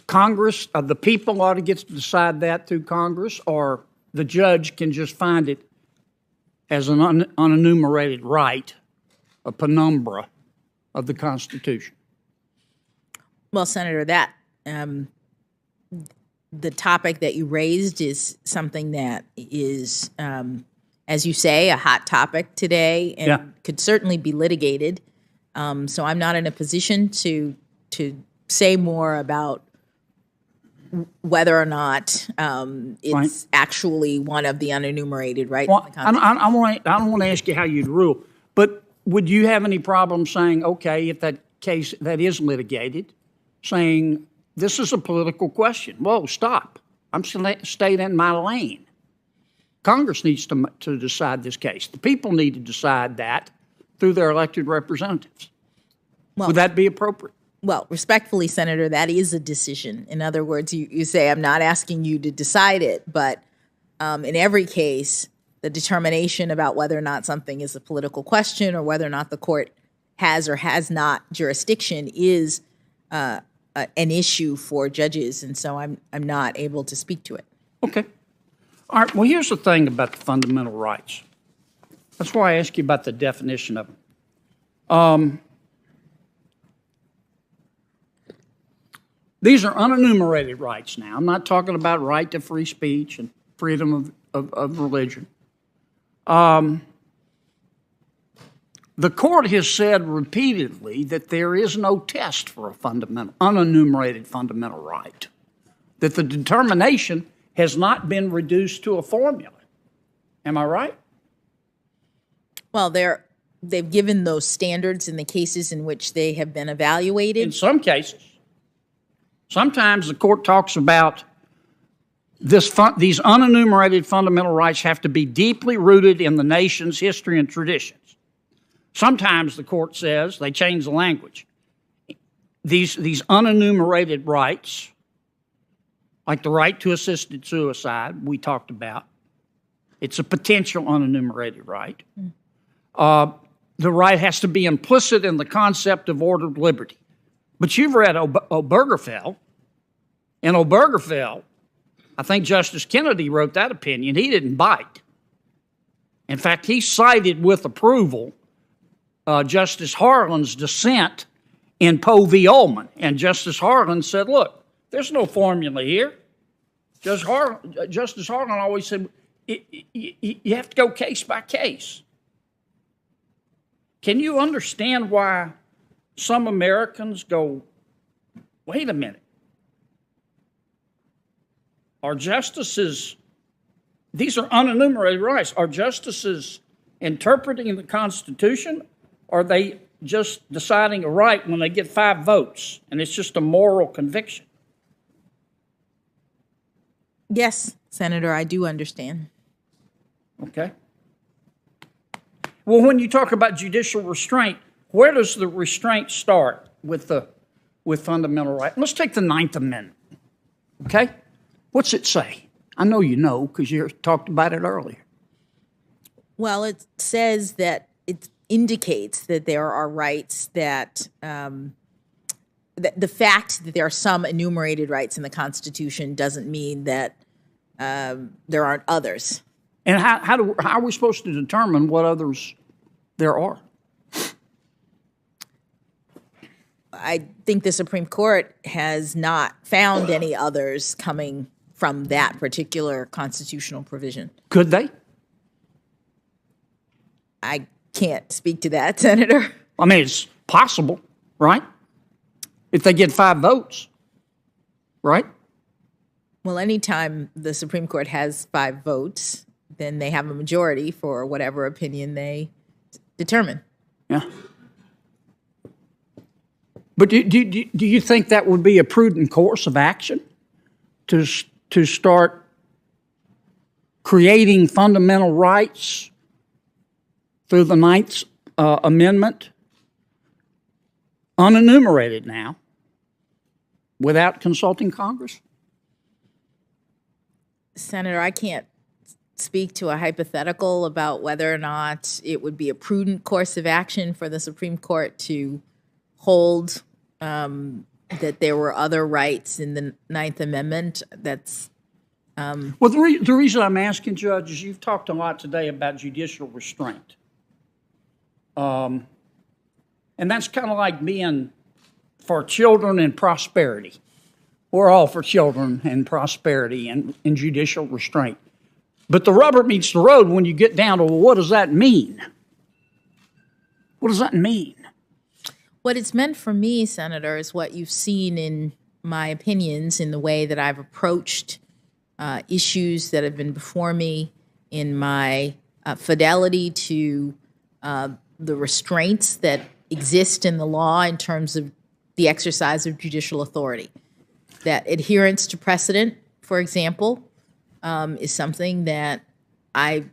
Congress, the people ought to get to decide that through Congress, or the judge can just find it as an unenumerated right, a penumbra of the Constitution? Well, Senator, that the topic that you raised is something that is, as you say, a hot topic today and could certainly be litigated. So I'm not in a position to say more about whether or not it's actually one of the unenumerated rights. Well, I don't want to ask you how you'd rule, but would you have any problem saying, okay, if that case that is litigated, saying this is a political question? Whoa, stop. I'm staying in my lane. Congress needs to decide this case. The people need to decide that through their elected representatives. Well, would that be appropriate? Well, respectfully, Senator, that is a decision. In other words, you say, I'm not asking you to decide it, but in every case, the determination about whether or not something is a political question or whether or not the court has or has not jurisdiction is an issue for judges, and so I'm not able to speak to it. Okay. All right, well, here's the thing about the fundamental rights. That's why I asked you about the definition of them. These are unenumerated rights now. I'm not talking about right to free speech and freedom of religion. The court has said repeatedly that there is no test for a unenumerated fundamental right, that the determination has not been reduced to a formula. Am I right? Well, they've given those standards in the cases in which they have been evaluated. In some cases. Sometimes the court talks about these unenumerated fundamental rights have to be deeply rooted in the nation's history and traditions. Sometimes the court says, they change the language, these unenumerated rights, like the right to assisted suicide we talked about, it's a potential unenumerated right. The right has to be implicit in the concept of ordered liberty. But you've read Obergefell. In Obergefell, I think Justice Kennedy wrote that opinion. He didn't bite. In fact, he cited with approval Justice Harlan's dissent in Poe v. Ullman. And Justice Harlan said, look, there's no formula here. Justice Harlan always said, you have to go case by case. Can you understand why some Americans go, wait a minute, are justices, these are unenumerated rights, are justices interpreting the Constitution, or are they just deciding a right when they get 5 votes and it's just a moral conviction? Yes, Senator, I do understand. Okay. Well, when you talk about judicial restraint, where does the restraint start with fundamental right? Let's take the 9th Amendment. Okay? What's it say? I know you know because you talked about it earlier. Well, it says that it indicates that there are rights that the fact that there are some enumerated rights in the Constitution doesn't mean that there aren't others. And how are we supposed to determine what others there are? I think the Supreme Court has not found any others coming from that particular constitutional provision. Could they? I can't speak to that, Senator. I mean, it's possible, right? If they get 5 votes, right? Well, anytime the Supreme Court has 5 votes, then they have a majority for whatever opinion they determine. Yeah. But do you think that would be a prudent course of action to start creating fundamental rights through the 9th Amendment, unenumerated now, without consulting Congress? Senator, I can't speak to a hypothetical about whether or not it would be a prudent course of action for the Supreme Court to hold that there were other rights in the 9th Amendment. That's well, the reason I'm asking, Judge, is you've talked a lot today about judicial restraint. And that's kind of like being for children and prosperity. We're all for children and prosperity and judicial restraint. But the rubber meets the road when you get down to, well, what does that mean? What does that mean? what it's meant for me, Senator, is what you've seen in my opinions, in the way that I've approached issues that have been before me, in my fidelity to the restraints that exist in the law in terms of the exercise of judicial authority. That adherence to precedent, for example, is something that I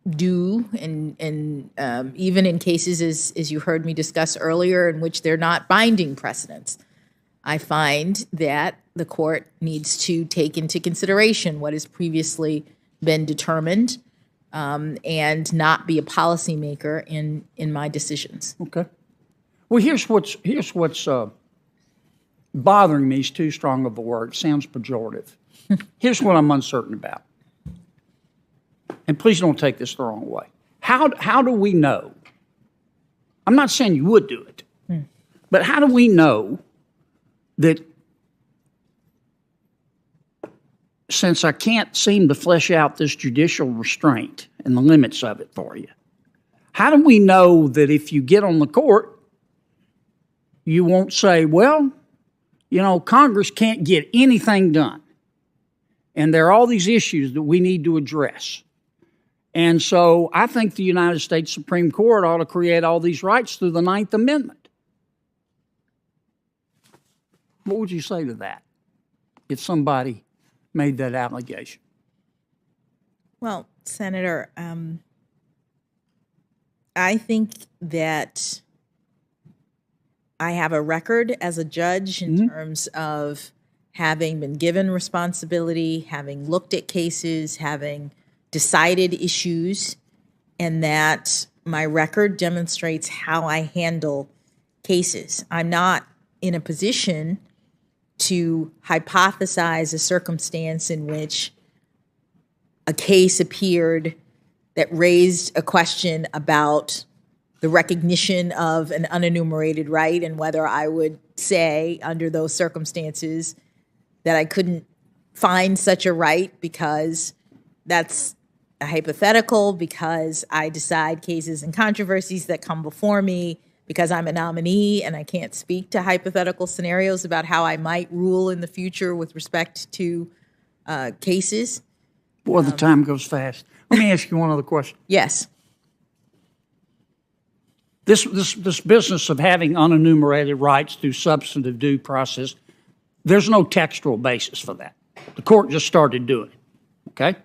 do, and even in cases, as you heard me discuss earlier, in which they're not binding precedents, I find that the court needs to take into consideration what has previously been determined and not be a policymaker in my decisions. Okay. Well, here's what's bothering me is too strong of a word. Sounds pejorative. Here's what I'm uncertain about. And please don't take this the wrong way. How do we know? I'm not saying you would do it, but how do we know that, since I can't seem to flesh out this judicial restraint and the limits of it for you, how do we know that if you get on the court, you won't say, well, you know, Congress can't get anything done, and there are all these issues that we need to address. And so I think the United States Supreme Court ought to create all these rights through the 9th Amendment. What would you say to that if somebody made that allegation? Well, Senator, I think that I have a record as a judge in terms of having been given responsibility, having looked at cases, having decided issues, and that my record demonstrates how I handle cases. I'm not in a position to hypothesize a circumstance in which a case appeared that raised a question about the recognition of an unenumerated right and whether I would say under those circumstances that I couldn't find such a right because that's a hypothetical, because I decide cases and controversies that come before me, because I'm a nominee and I can't speak to hypothetical scenarios about how I might rule in the future with respect to cases. Boy, the time goes fast. Let me ask you one other question. Yes. This business of having unenumerated rights through substantive due process, there's no textual basis for that. The court just started doing it, okay?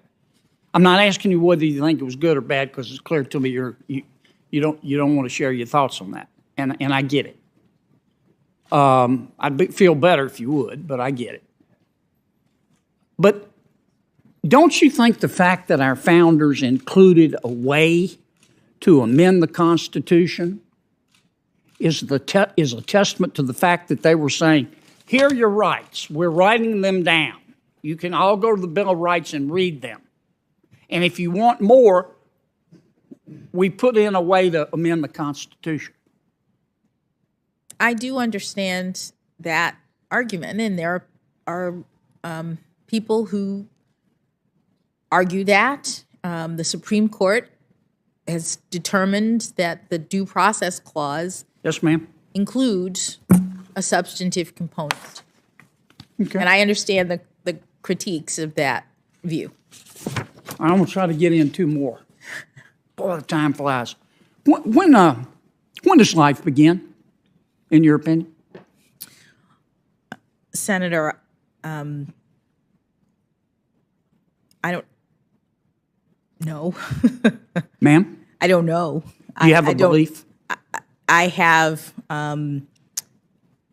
I'm not asking you whether you think it was good or bad, because it's clear to me you don't want to share your thoughts on that, and I get it. I'd feel better if you would, but I get it. But don't you think the fact that our founders included a way to amend the Constitution is a testament to the fact that they were saying, here are your rights, we're writing them down. You can all go to the Bill of Rights and read them. And if you want more, we put in a way to amend the Constitution. I do understand that argument, and there are people who argue that. The Supreme Court has determined that the Due Process Clause yes, ma'am, includes a substantive component. Okay. And I understand the critiques of that view. I'm going to try to get in two more. Boy, the time flies. When does life begin, in your opinion? Senator, I don't know. Ma'am? I don't know. Do you have a belief? I have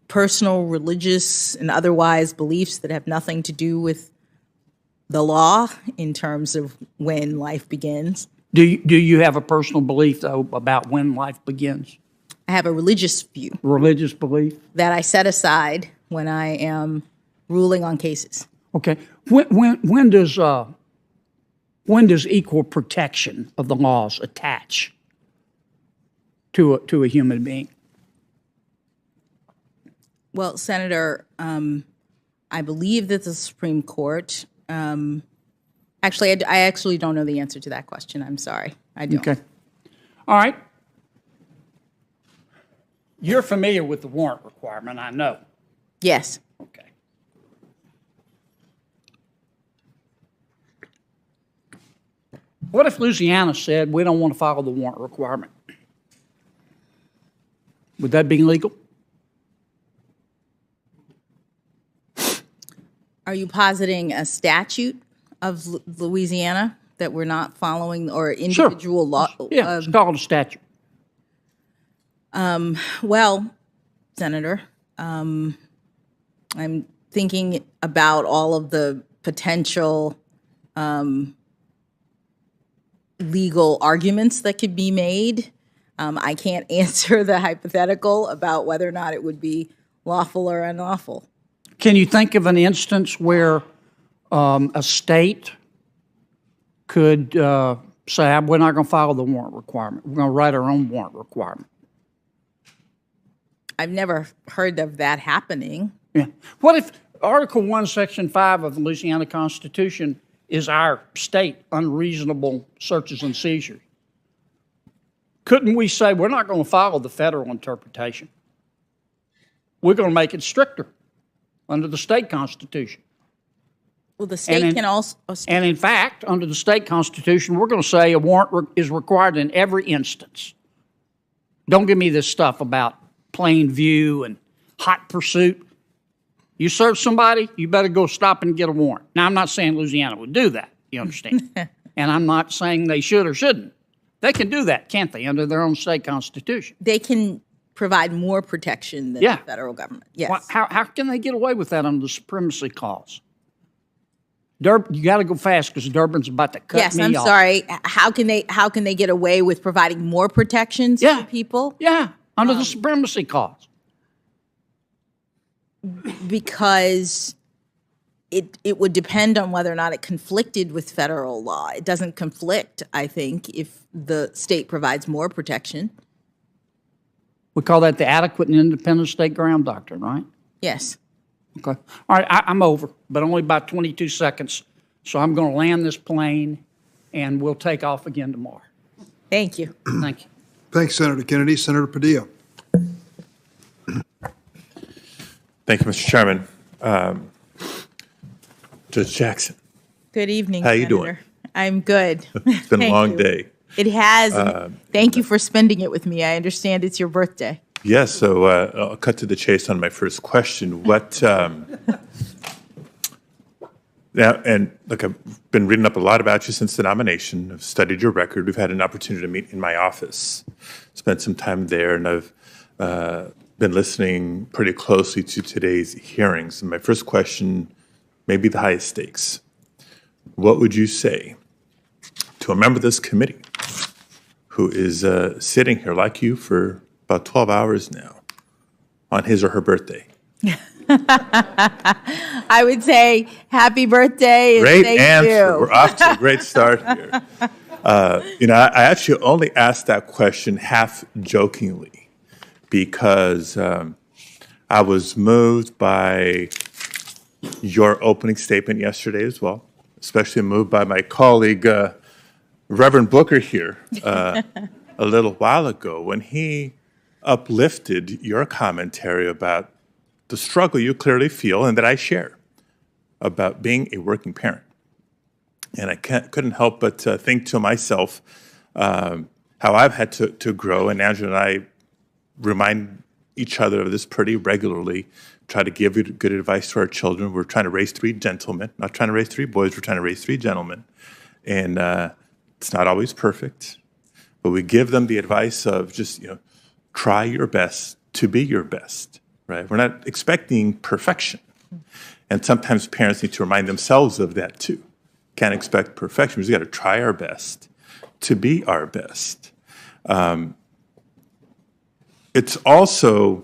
personal, religious, and otherwise beliefs that have nothing to do with the law in terms of when life begins. Do you have a personal belief, though, about when life begins? I have a religious view. Religious belief? That I set aside when I am ruling on cases. Okay. When does equal protection of the laws attach to a human being? Well, Senator, I believe that the Supreme Court, actually, I actually don't know the answer to that question. I'm sorry. I don't. Okay. All right. You're familiar with the warrant requirement, I know. Yes. Okay. What if Louisiana said we don't want to follow the warrant requirement? Would that be legal? Are you positing a statute of Louisiana that we're not following, or individual law? Yeah, it's called a statute. Well, Senator, I'm thinking about all of the potential legal arguments that could be made. I can't answer the hypothetical about whether or not it would be lawful or unlawful. Can you think of an instance where a state could say, we're not going to follow the warrant requirement. We're going to write our own warrant requirement? I've never heard of that happening. Yeah. What if Article 1, Section 5 of the Louisiana Constitution is our state unreasonable searches and seizures? Couldn't we say we're not going to follow the federal interpretation? We're going to make it stricter under the state constitution. Well, the state can also... And in fact, under the state constitution, we're going to say a warrant is required in every instance. Don't give me this stuff about plain view and hot pursuit. You serve somebody, you better go stop and get a warrant. Now, I'm not saying Louisiana would do that, you understand? And I'm not saying they should or shouldn't. They can do that, can't they, under their own state constitution? They can provide more protection than the federal government. Yes. Well, how can they get away with that under the supremacy clause? You got to go fast because Durbin's about to cut me off. Yes, I'm sorry. How can they get away with providing more protections for people? Yeah, under the supremacy clause. Because it would depend on whether or not it conflicted with federal law. It doesn't conflict, I think, if the state provides more protection. We call that the adequate and independent state ground doctrine, right? Yes. Okay. All right, I'm over, but only about 22 seconds. So I'm going to land this plane, and we'll take off again tomorrow. Thank you. Thank you. Thanks, Senator Kennedy. Senator Padilla. Thank you, Mr. Chairman. Judge Jackson. Good evening, How you Senator. doing? I'm good. It's been a long day. It has. Thank you for spending it with me. I understand it's your birthday. Yes, so I'll cut to the chase on my first question. What, now, and look, I've been reading up a lot about you since the nomination. I've studied your record. We've had an opportunity to meet in my office, spent some time there, and I've been listening pretty closely to today's hearings. And my first question may be the highest stakes. What would you say to a member of this committee who is sitting here like you for about 12 hours now on his or her birthday? I would say happy birthday. Great thank answer. You. We're off to a great start here. I actually only asked that question half jokingly because I was moved by your opening statement yesterday as well, especially moved by my colleague, Reverend Booker here, a little while ago when he uplifted your commentary about the struggle you clearly feel and that I share about being a working parent. And I couldn't help but think to myself how I've had to grow, and Angela and I remind each other of this pretty regularly, try to give good advice to our children. We're trying to raise 3 gentlemen, not trying to raise 3 boys, we're trying to raise 3 gentlemen. And it's not always perfect, but we give them the advice of just, try your best to be your best, right? We're not expecting perfection. And sometimes parents need to remind themselves of that too. Can't expect perfection. We just got to try our best to be our best. It's also,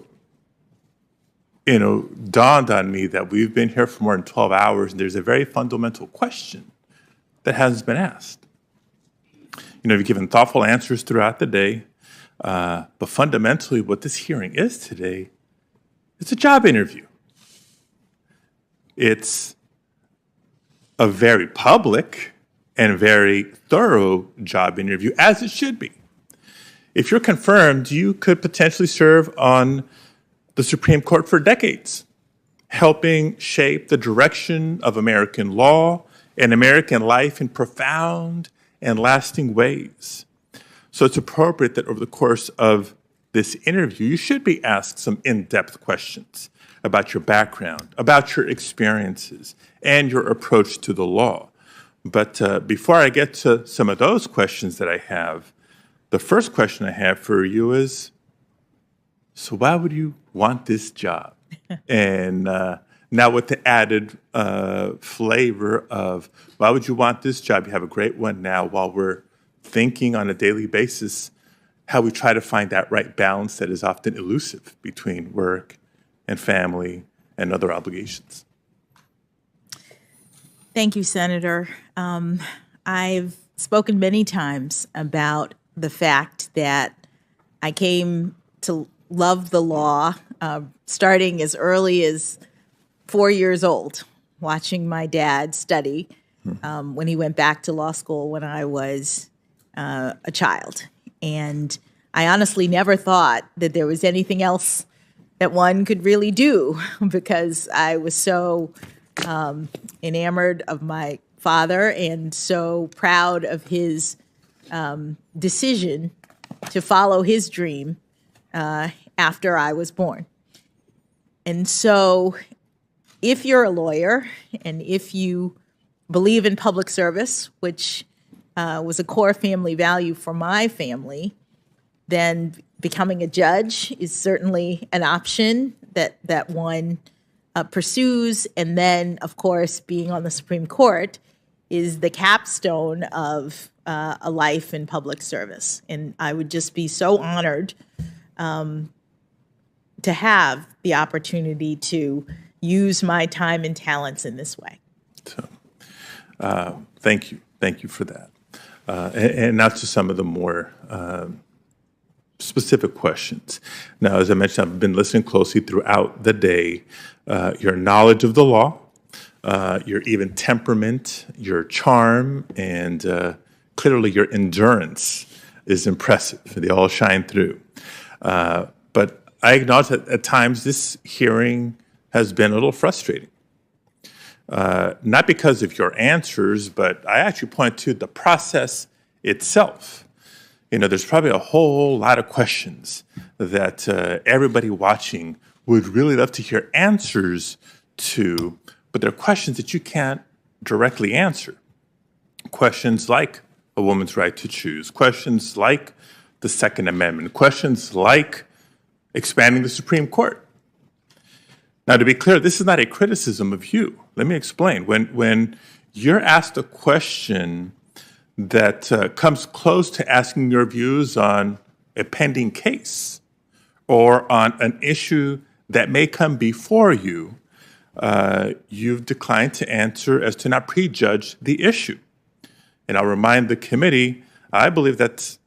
dawned on me that we've been here for more than 12 hours, and there's a very fundamental question that hasn't been asked. You've given thoughtful answers throughout the day, but fundamentally what this hearing is today, it's a job interview. It's a very public and very thorough job interview, as it should be. If you're confirmed, you could potentially serve on the Supreme Court for decades, helping shape the direction of American law and American life in profound and lasting ways. So it's appropriate that over the course of this interview, you should be asked some in-depth questions about your background, about your experiences, and your approach to the law. But before I get to some of those questions that I have, the first question I have for you is, so why would you want this job? And now with the added flavor of, why would you want this job? You have a great one now while we're thinking on a daily basis how we try to find that right balance that is often elusive between work and family and other obligations. Thank you, Senator. I've spoken many times about the fact that I came to love the law starting as early as 4 years old, watching my dad study when he went back to law school when I was a child. And I honestly never thought that there was anything else that one could really do because I was so enamored of my father and so proud of his decision to follow his dream after I was born. And so if you're a lawyer and if you believe in public service, which was a core family value for my family, then becoming a judge is certainly an option that one pursues. And then, of course, being on the Supreme Court is the capstone of a life in public service. And I would just be so honored to have the opportunity to use my time and talents in this way. Thank you. Thank you for that. And now to some of the more specific questions. Now, as I mentioned, I've been listening closely throughout the day. Your knowledge of the law, your even temperament, your charm, and clearly your endurance is impressive. They all shine through. But I acknowledge that at times this hearing has been a little frustrating. Not because of your answers, but I actually point to the process itself. You know, there's probably a whole lot of questions that everybody watching would really love to hear answers to, but they're questions that you can't directly answer. Questions like a woman's right to choose, questions like the Second Amendment, questions like expanding the Supreme Court. Now, to be clear, this is not a criticism of you. Let me explain. When you're asked a question that comes close to asking your views on a pending case or on an issue that may come before you, you've declined to answer as to not prejudge the issue. And I'll remind the committee, I believe that's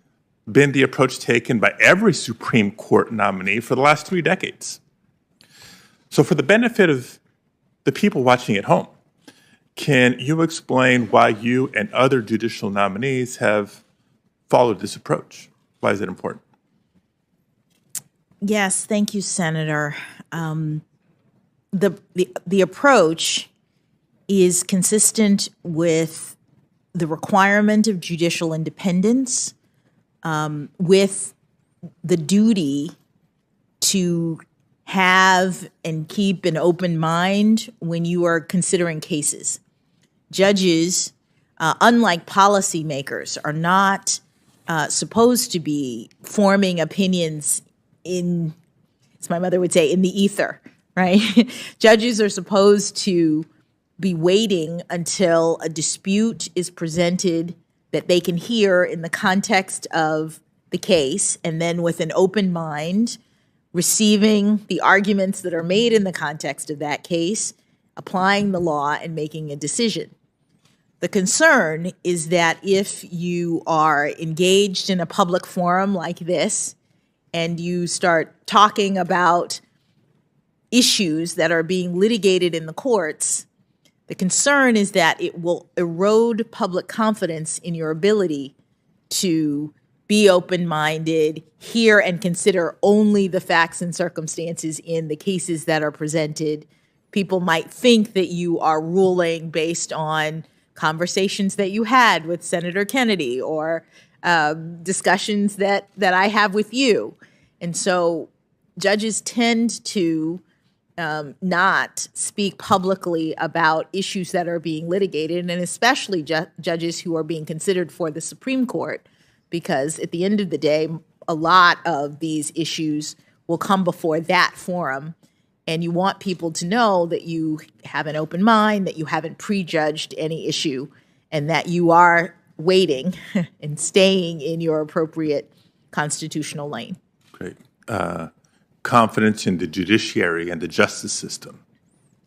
been the approach taken by every Supreme Court nominee for the last 3 decades. So for the benefit of the people watching at home, can you explain why you and other judicial nominees have followed this approach? Why is it important? Yes, thank you, Senator. The approach is consistent with the requirement of judicial independence, with the duty to have and keep an open mind when you are considering cases. Judges, unlike policymakers, are not supposed to be forming opinions in, as my mother would say, in the ether, right? Judges are supposed to be waiting until a dispute is presented that they can hear in the context of the case, and then with an open mind, receiving the arguments that are made in the context of that case, applying the law, and making a decision. The concern is that if you are engaged in a public forum like this and you start talking about issues that are being litigated in the courts, the concern is that it will erode public confidence in your ability to be open-minded, hear and consider only the facts and circumstances in the cases that are presented. People might think that you are ruling based on conversations that you had with Senator Kennedy or discussions that I have with you. And so judges tend to not speak publicly about issues that are being litigated, and especially judges who are being considered for the Supreme Court, because at the end of the day, a lot of these issues will come before that forum. And you want people to know that you have an open mind, that you haven't prejudged any issue, and that you are waiting and staying in your appropriate constitutional lane. Great. Confidence in the judiciary and the justice system.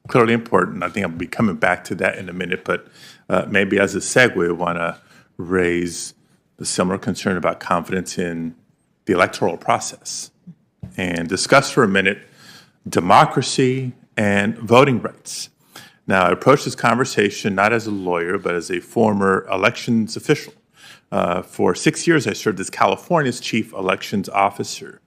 Clearly important. I think I'll be coming back to that in a minute, but maybe as a segue, I want to raise the similar concern about confidence in the electoral process and discuss for a minute democracy and voting rights. Now, I approach this conversation not as a lawyer, but as a former elections official. For 6 years, I served as California's chief elections officer.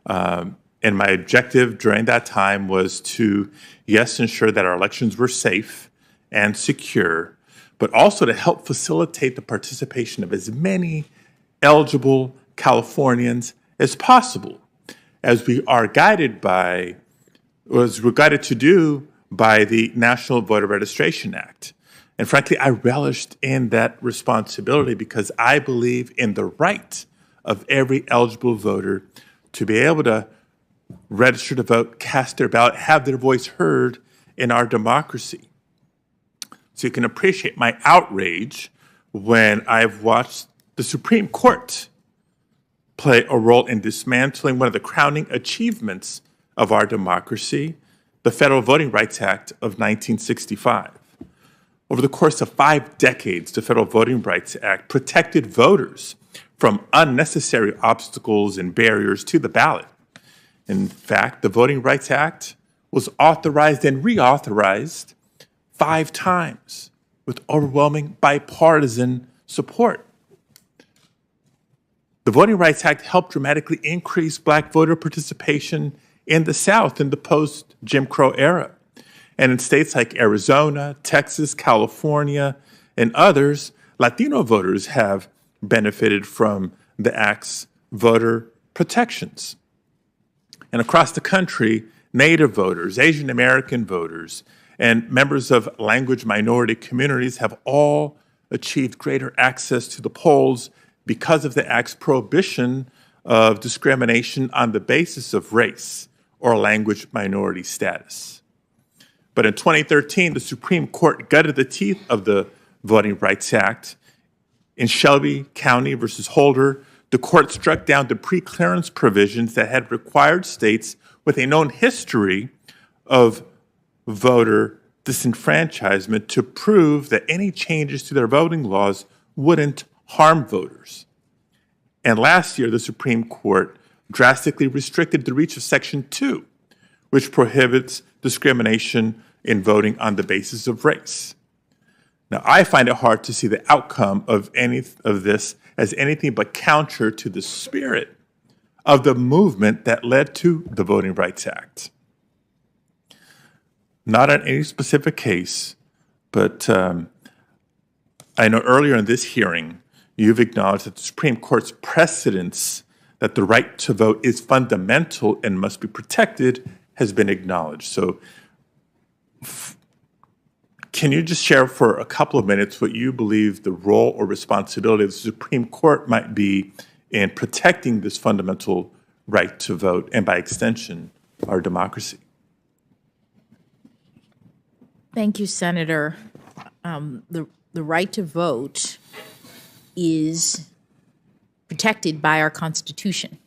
And my objective during that time was to, yes, ensure that our elections were safe and secure, but also to help facilitate the participation of as many eligible Californians as possible, as we are guided by, as we're guided to do by the National Voter Registration Act. And frankly, I relished in that responsibility because I believe in the right of every eligible voter to be able to register to vote, cast their ballot, have their voice heard in our democracy. So you can appreciate my outrage when I've watched the Supreme Court play a role in dismantling one of the crowning achievements of our democracy, the Federal Voting Rights Act of 1965. Over the course of 5 decades, the Federal Voting Rights Act protected voters from unnecessary obstacles and barriers to the ballot. In fact, the Voting Rights Act was authorized and reauthorized 5 times with overwhelming bipartisan support. The Voting Rights Act helped dramatically increase Black voter participation in the South in the post-Jim Crow era. And in states like Arizona, Texas, California, and others, Latino voters have benefited from the Act's voter protections. And across the country, Native voters, Asian American voters, and members of language minority communities have all achieved greater access to the polls because of the Act's prohibition of discrimination on the basis of race or language minority status. But in 2013, the Supreme Court gutted the teeth of the Voting Rights Act. In Shelby County versus Holder, the court struck down the preclearance provisions that had required states with a known history of voter disenfranchisement to prove that any changes to their voting laws wouldn't harm voters. And last year, the Supreme Court drastically restricted the reach of Section 2, which prohibits discrimination in voting on the basis of race. Now, I find it hard to see the outcome of any of this as anything but counter to the spirit of the movement that led to the Voting Rights Act. Not on any specific case, but I know earlier in this hearing, you've acknowledged that the Supreme Court's precedence that the right to vote is fundamental and must be protected has been acknowledged. So can you just share for a couple of minutes what you believe the role or responsibility of the Supreme Court might be in protecting this fundamental right to vote and, by extension, our democracy? Thank you, Senator. The right to vote is protected by our Constitution.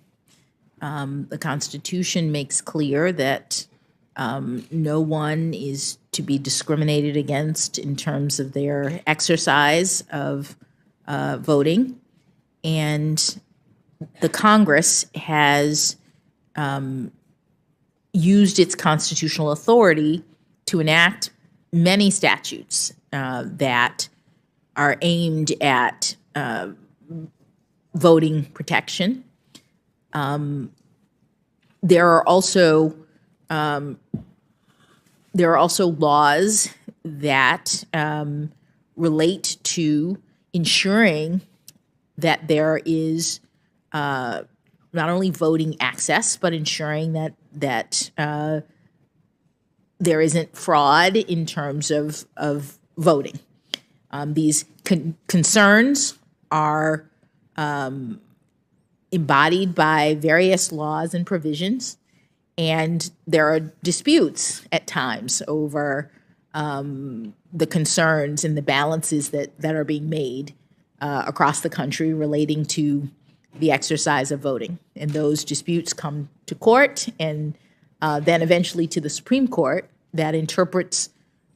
The Constitution makes clear that no one is to be discriminated against in terms of their exercise of voting. And the Congress has used its constitutional authority to enact many statutes that are aimed at voting protection. There are also laws that relate to ensuring that there is not only voting access, but ensuring that there isn't fraud in terms of voting. These concerns are embodied by various laws and provisions, and there are disputes at times over the concerns and the balances that are being made across the country relating to the exercise of voting. And those disputes come to court and then eventually to the Supreme Court that interprets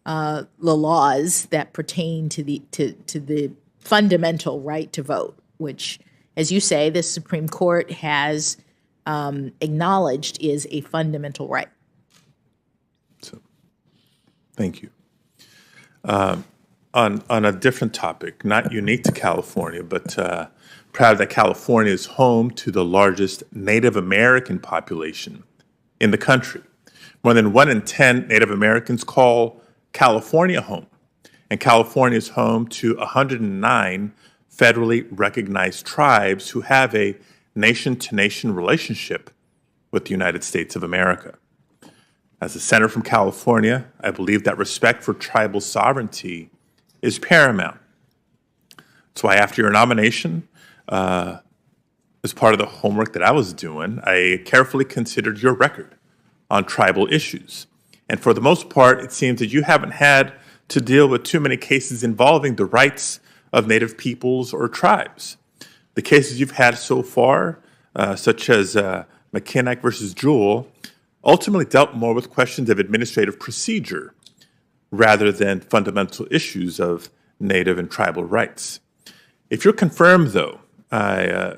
the laws that pertain to the fundamental right to vote, which, as you say, the Supreme Court has acknowledged is a fundamental right. So, thank you. On a different topic, not unique to California, but proud that California is home to the largest Native American population in the country. More than 1 in 10 Native Americans call California home, and California is home to 109 federally recognized tribes who have a nation-to-nation relationship with the United States of America. As a senator from California, I believe that respect for tribal sovereignty is paramount. That's why after your nomination, as part of the homework that I was doing, I carefully considered your record on tribal issues. And for the most part, it seems that you haven't had to deal with too many cases involving the rights of Native peoples or tribes. The cases you've had so far, such as McKinnock versus Jewell, ultimately dealt more with questions of administrative procedure rather than fundamental issues of Native and tribal rights. If you're confirmed, though, I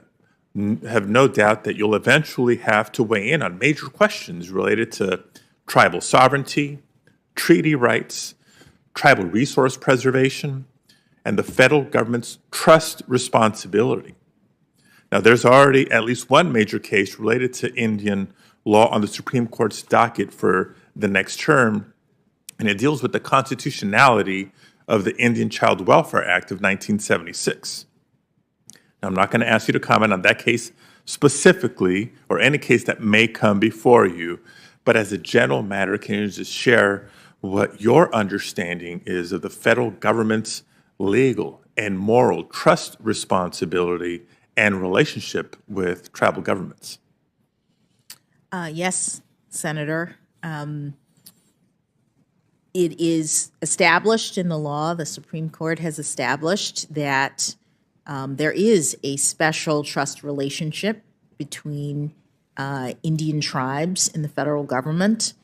have no doubt that you'll eventually have to weigh in on major questions related to tribal sovereignty, treaty rights, tribal resource preservation, and the federal government's trust responsibility. Now, there's already at least one major case related to Indian law on the Supreme Court's docket for the next term, and it deals with the constitutionality of the Indian Child Welfare Act of 1976. Now, I'm not going to ask you to comment on that case specifically, or any case that may come before you, but as a general matter, can you just share what your understanding is of the federal government's legal and moral trust responsibility and relationship with tribal governments? Yes, Senator. It is established in the law, the Supreme Court has established that there is a special trust relationship between Indian tribes and the federal government.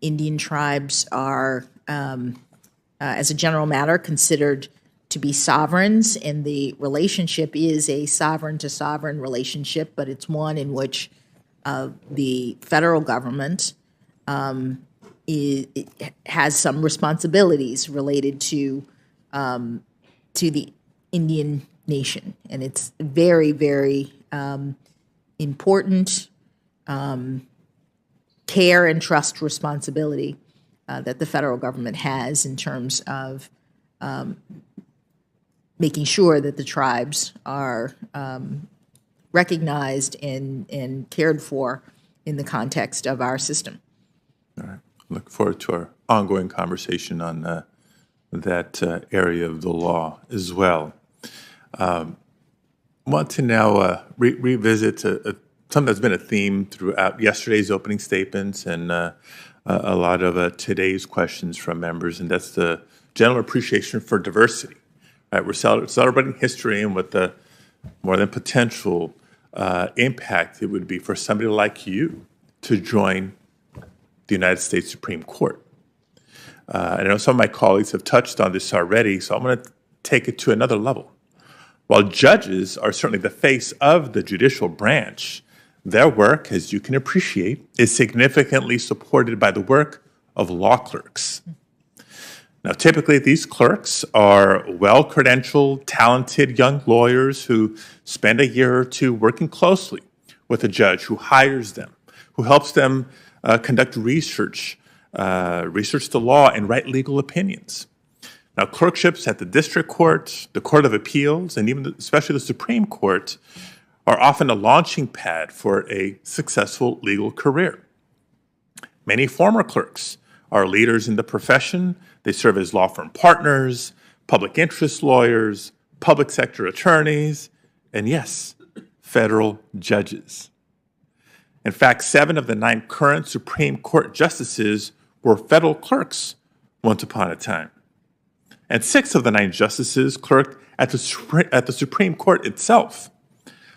Indian tribes are, as a general matter, considered to be sovereigns, and the relationship is a sovereign-to-sovereign relationship, but it's one in which the federal government has some responsibilities related to the Indian nation, and it's very, very important care and trust responsibility that the federal government has in terms of making sure that the tribes are recognized and cared for in the context of our system. All right. Look forward to our ongoing conversation on that area of the law as well. Want to now revisit something that's been a theme throughout yesterday's opening statements and a lot of today's questions from members, and that's the general appreciation for diversity. Right, we're celebrating history and what the more than potential impact it would be for somebody like you to join the United States Supreme Court. I know some of my colleagues have touched on this already, so I'm going to take it to another level. While judges are certainly the face of the judicial branch, their work, as you can appreciate, is significantly supported by the work of law clerks. Now, typically, these clerks are well-credentialed, talented young lawyers who spend a year or two working closely with a judge who hires them, who helps them conduct research the law, and write legal opinions. Now, clerkships at the district court, the Court of Appeals, and even especially the Supreme Court are often a launching pad for a successful legal career. Many former clerks are leaders in the profession. They serve as law firm partners, public interest lawyers, public sector attorneys, and yes, federal judges. In fact, 7 of the 9 current Supreme Court justices were federal clerks once upon a time. And 6 of the 9 justices clerked at the Supreme Court itself.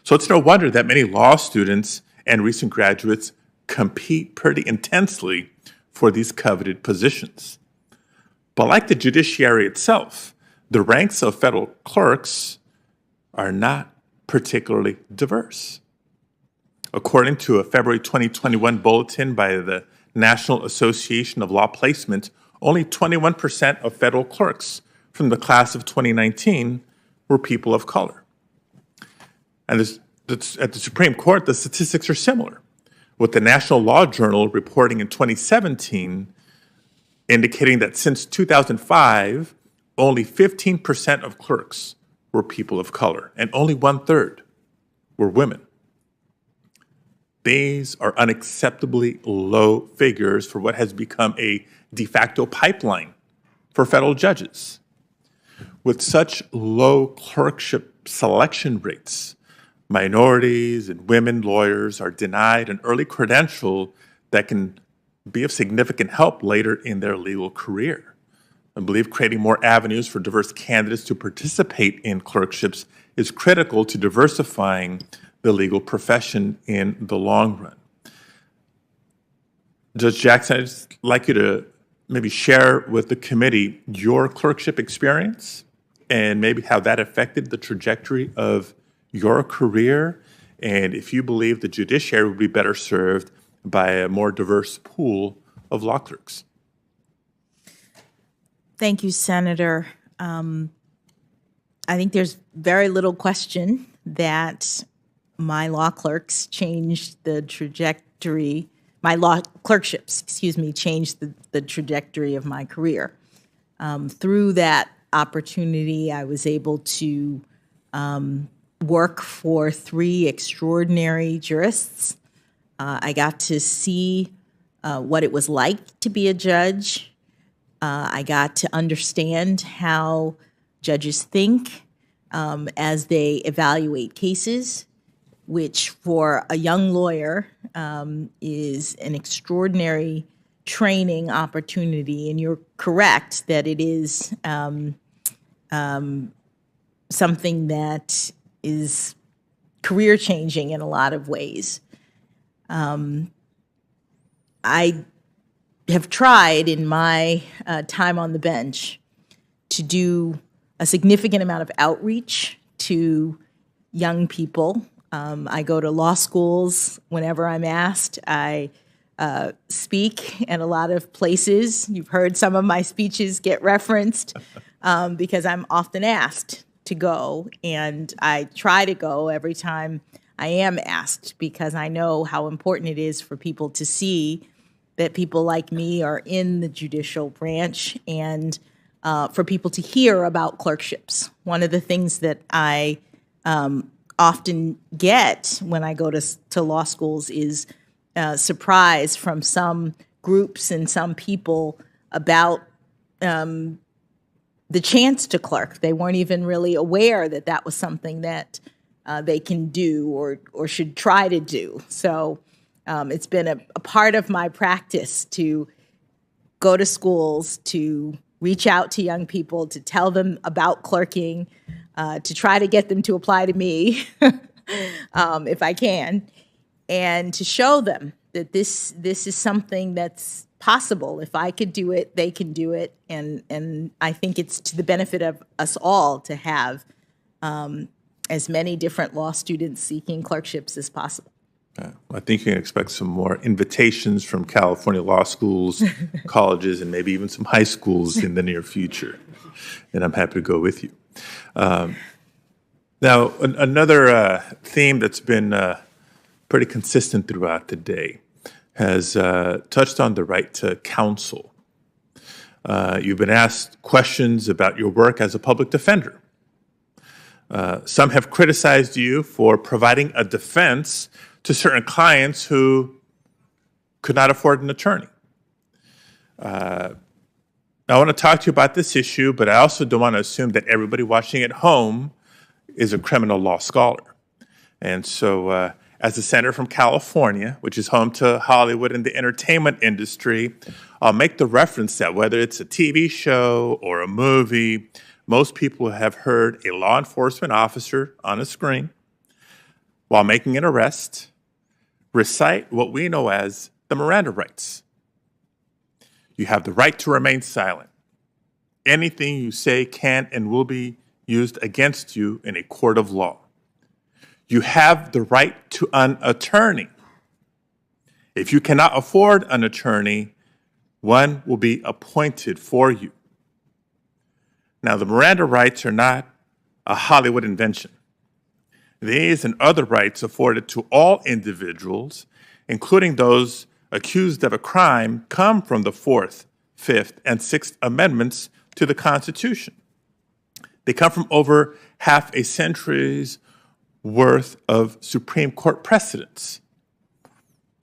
So it's no wonder that many law students and recent graduates compete pretty intensely for these coveted positions. But like the judiciary itself, the ranks of federal clerks are not particularly diverse. According to a February 2021 bulletin by the National Association of Law Placement, only 21% of federal clerks from the class of 2019 were people of color. And at the Supreme Court, the statistics are similar, with the National Law Journal reporting in 2017 indicating that since 2005, only 15% of clerks were people of color, and only 1/3 were women. These are unacceptably low figures for what has become a de facto pipeline for federal judges. With such low clerkship selection rates, minorities and women lawyers are denied an early credential that can be of significant help later in their legal career. I believe creating more avenues for diverse candidates to participate in clerkships is critical to diversifying the legal profession in the long run. Judge Jackson, I'd just like you to maybe share with the committee your clerkship experience and maybe how that affected the trajectory of your career, and if you believe the judiciary would be better served by a more diverse pool of law clerks. Thank you, Senator. I think there's very little question that my law clerks changed the trajectory, my law clerkships, changed the trajectory of my career. Through that opportunity, I was able to work for 3 extraordinary jurists. I got to see what it was like to be a judge. I got to understand how judges think as they evaluate cases, which for a young lawyer is an extraordinary training opportunity. And you're correct that it is something that is career changing in a lot of ways. I have tried in my time on the bench to do a significant amount of outreach to young people. I go to law schools whenever I'm asked. I speak in a lot of places. You've heard some of my speeches get referenced because I'm often asked to go, and I try to go every time I am asked because I know how important it is for people to see that people like me are in the judicial branch and for people to hear about clerkships. One of the things that I often get when I go to law schools is surprise from some groups and some people about the chance to clerk. They weren't even really aware that that was something that they can do or should try to do. So it's been a part of my practice to go to schools, to reach out to young people, to tell them about clerking, to try to get them to apply to me if I can, and to show them that this is something that's possible. If I could do it, they can do it. And I think it's to the benefit of us all to have as many different law students seeking clerkships as possible. I think you can expect some more invitations from California law schools, colleges, and maybe even some high schools in the near future. And I'm happy to go with you. Now, another theme that's been pretty consistent throughout the day has touched on the right to counsel. You've been asked questions about your work as a public defender. Some have criticized you for providing a defense to certain clients who could not afford an attorney. I want to talk to you about this issue, but I also don't want to assume that everybody watching at home is a criminal law scholar. And so as a senator from California, which is home to Hollywood and the entertainment industry, I'll make the reference that whether it's a TV show or a movie, most people have heard a law enforcement officer on a screen while making an arrest recite what we know as the Miranda rights. You have the right to remain silent. Anything you say can and will be used against you in a court of law. You have the right to an attorney. If you cannot afford an attorney, one will be appointed for you. Now, the Miranda rights are not a Hollywood invention. These and other rights afforded to all individuals, including those accused of a crime, come from the 4th, 5th, and 6th Amendments to the Constitution. They come from over half a century's worth of Supreme Court precedents.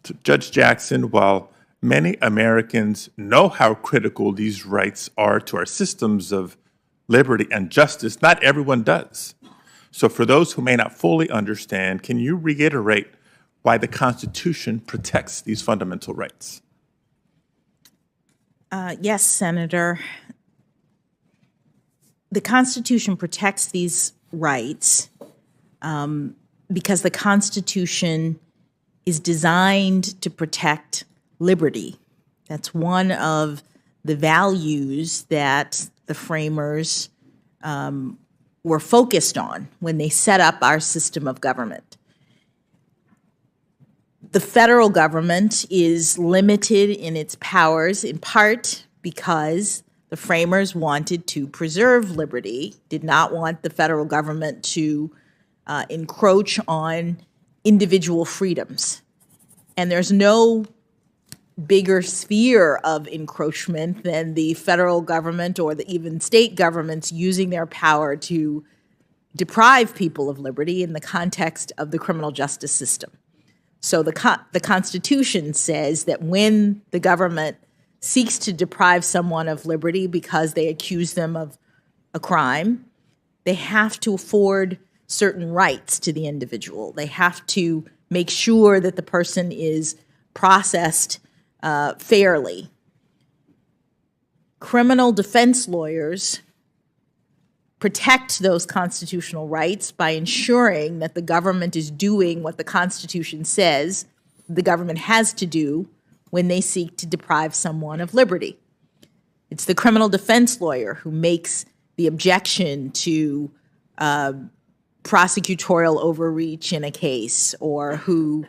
So Judge Jackson, while many Americans know how critical these rights are to our systems of liberty and justice, not everyone does. So for those who may not fully understand, can you reiterate why the Constitution protects these fundamental rights? Yes, Senator. The Constitution protects these rights because the Constitution is designed to protect liberty. That's one of the values that the framers were focused on when they set up our system of government. The federal government is limited in its powers in part because the framers wanted to preserve liberty, did not want the federal government to encroach on individual freedoms. And there's no bigger sphere of encroachment than the federal government or even state governments using their power to deprive people of liberty in the context of the criminal justice system. So the Constitution says that when the government seeks to deprive someone of liberty because they accuse them of a crime, they have to afford certain rights to the individual. They have to make sure that the person is processed fairly. Criminal defense lawyers protect those constitutional rights by ensuring that the government is doing what the Constitution says the government has to do when they seek to deprive someone of liberty. It's the criminal defense lawyer who makes the objection to prosecutorial overreach in a case, or who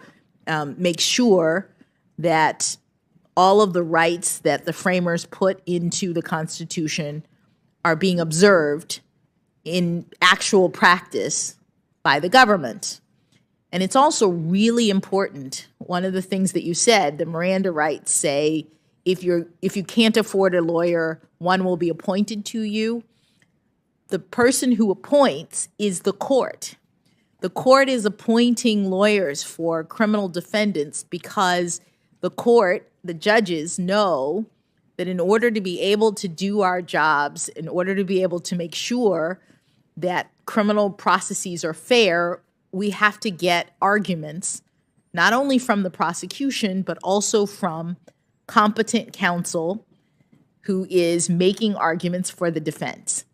makes sure that all of the rights that the framers put into the Constitution are being observed in actual practice by the government. And it's also really important, one of the things that you said, the Miranda rights say, if you can't afford a lawyer, one will be appointed to you. The person who appoints is the court. The court is appointing lawyers for criminal defendants because the court, the judges, know that in order to be able to do our jobs, in order to be able to make sure that criminal processes are fair, we have to get arguments, not only from the prosecution, but also from competent counsel who is making arguments for the defense.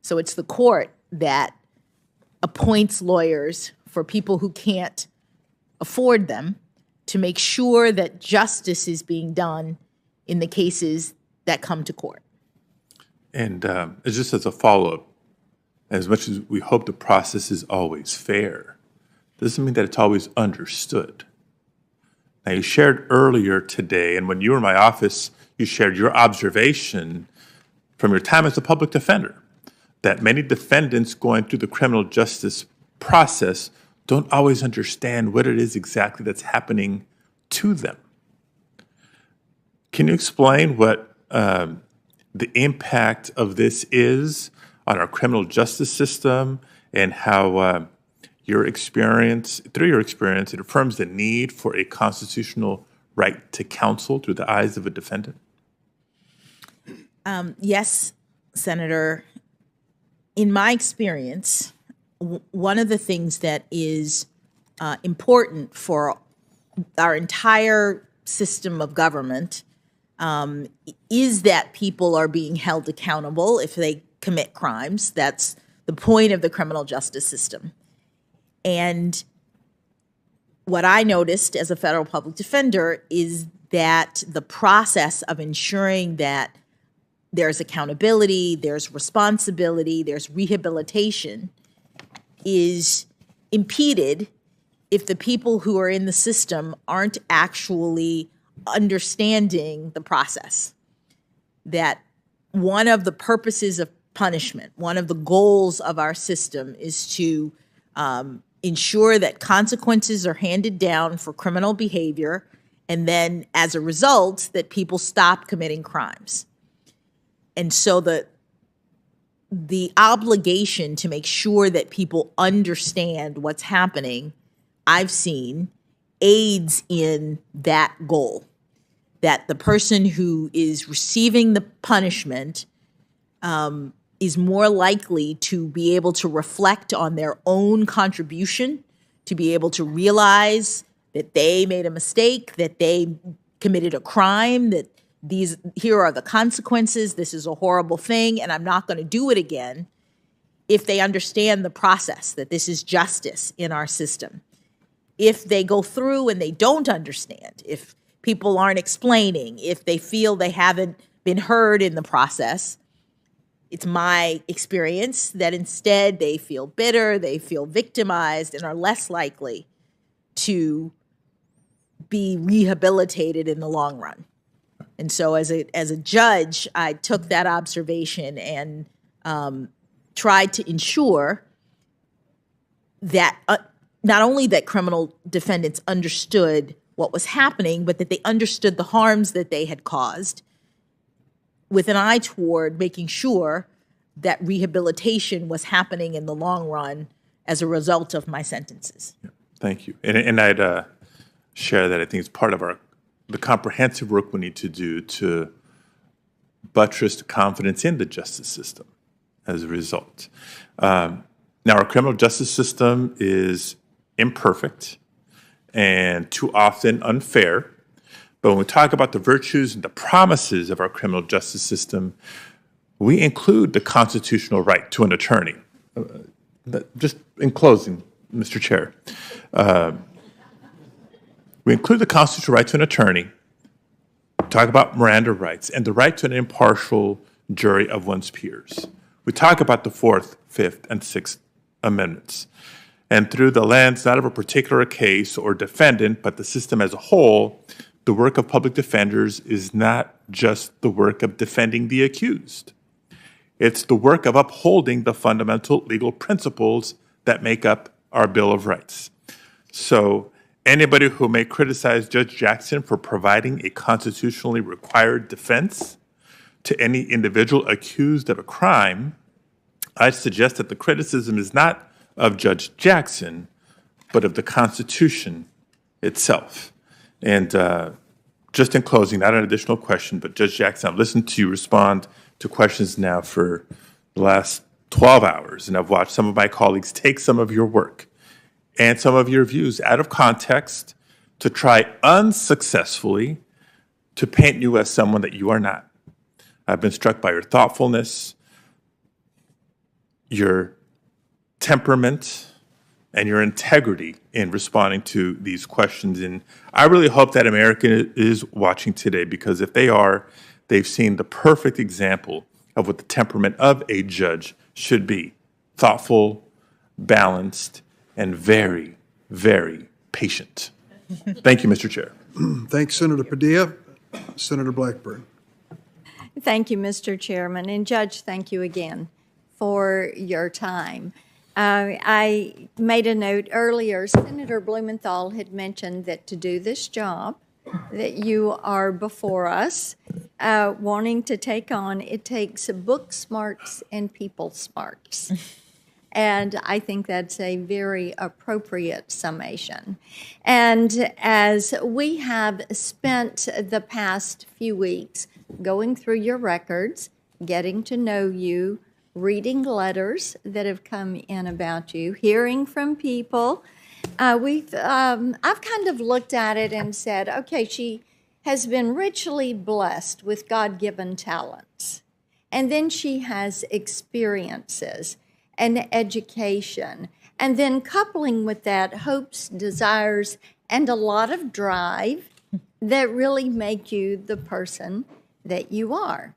So it's the court that appoints lawyers for people who can't afford them to make sure that justice is being done in the cases that come to court. And it's just as a follow-up, as much as we hope the process is always fair, doesn't mean that it's always understood. Now, you shared earlier today, and when you were in my office, you shared your observation from your time as a public defender, that many defendants going through the criminal justice process don't always understand what it is exactly that's happening to them. Can you explain what the impact of this is on our criminal justice system, and how your experience, through your experience, it affirms the need for a constitutional right to counsel through the eyes of a defendant? Yes, Senator. In my experience, one of the things that is important for our entire system of government is that people are being held accountable if they commit crimes. That's the point of the criminal justice system. And what I noticed as a federal public defender is that the process of ensuring that there's accountability, there's responsibility, there's rehabilitation is impeded if the people who are in the system aren't actually understanding the process. That one of the purposes of punishment, one of the goals of our system is to ensure that consequences are handed down for criminal behavior, and then as a result, that people stop committing crimes. And so the obligation to make sure that people understand what's happening, I've seen, aids in that goal, that the person who is receiving the punishment is more likely to be able to reflect on their own contribution, to be able to realize that they made a mistake, that they committed a crime, that here are the consequences, this is a horrible thing, and I'm not going to do it again, if they understand the process, that this is justice in our system. If they go through and they don't understand, if people aren't explaining, if they feel they haven't been heard in the process, it's my experience that instead they feel bitter, they feel victimized, and are less likely to be rehabilitated in the long run. And so as a judge, I took that observation and tried to ensure that not only that criminal defendants understood what was happening, but that they understood the harms that they had caused, with an eye toward making sure that rehabilitation was happening in the long run as a result of my sentences. Thank you. And I'd share that I think it's part of the comprehensive work we need to do to buttress the confidence in the justice system as a result. Now, our criminal justice system is imperfect and too often unfair. But when we talk about the virtues and the promises of our criminal justice system, we include the constitutional right to an attorney. Just in closing, Mr. Chair, we include the constitutional right to an attorney, talk about Miranda rights, and the right to an impartial jury of one's peers. We talk about the Fourth, Fifth, and Sixth Amendments. And through the lens not of a particular case or defendant, but the system as a whole, the work of public defenders is not just the work of defending the accused. It's the work of upholding the fundamental legal principles that make up our Bill of Rights. So anybody who may criticize Judge Jackson for providing a constitutionally required defense to any individual accused of a crime, I suggest that the criticism is not of Judge Jackson, but of the Constitution itself. And just in closing, not an additional question, but Judge Jackson, I've listened to you respond to questions now for the last 12 hours, and I've watched some of my colleagues take some of your work and some of your views out of context to try unsuccessfully to paint you as someone that you are not. I've been struck by your thoughtfulness, your temperament, and your integrity in responding to these questions. And I really hope that America is watching today, because if they are, they've seen the perfect example of what the temperament of a judge should be: thoughtful, balanced, and very, very patient. Thank you, Mr. Chair. Thanks, Senator Padilla. Senator Blackburn. Thank you, Mr. Chairman. And Judge, thank you again for your time. I made a note earlier. Senator Blumenthal had mentioned that to do this job that you are before us, wanting to take on, it takes book smarts and people smarts. And I think that's a very appropriate summation. And as we have spent the past few weeks going through your records, getting to know you, reading letters that have come in about you, hearing from people, I've kind of looked at it and said, okay, she has been richly blessed with God-given talents. And then she has experiences and education. And then coupling with that, hopes, desires, and a lot of drive that really make you the person that you are.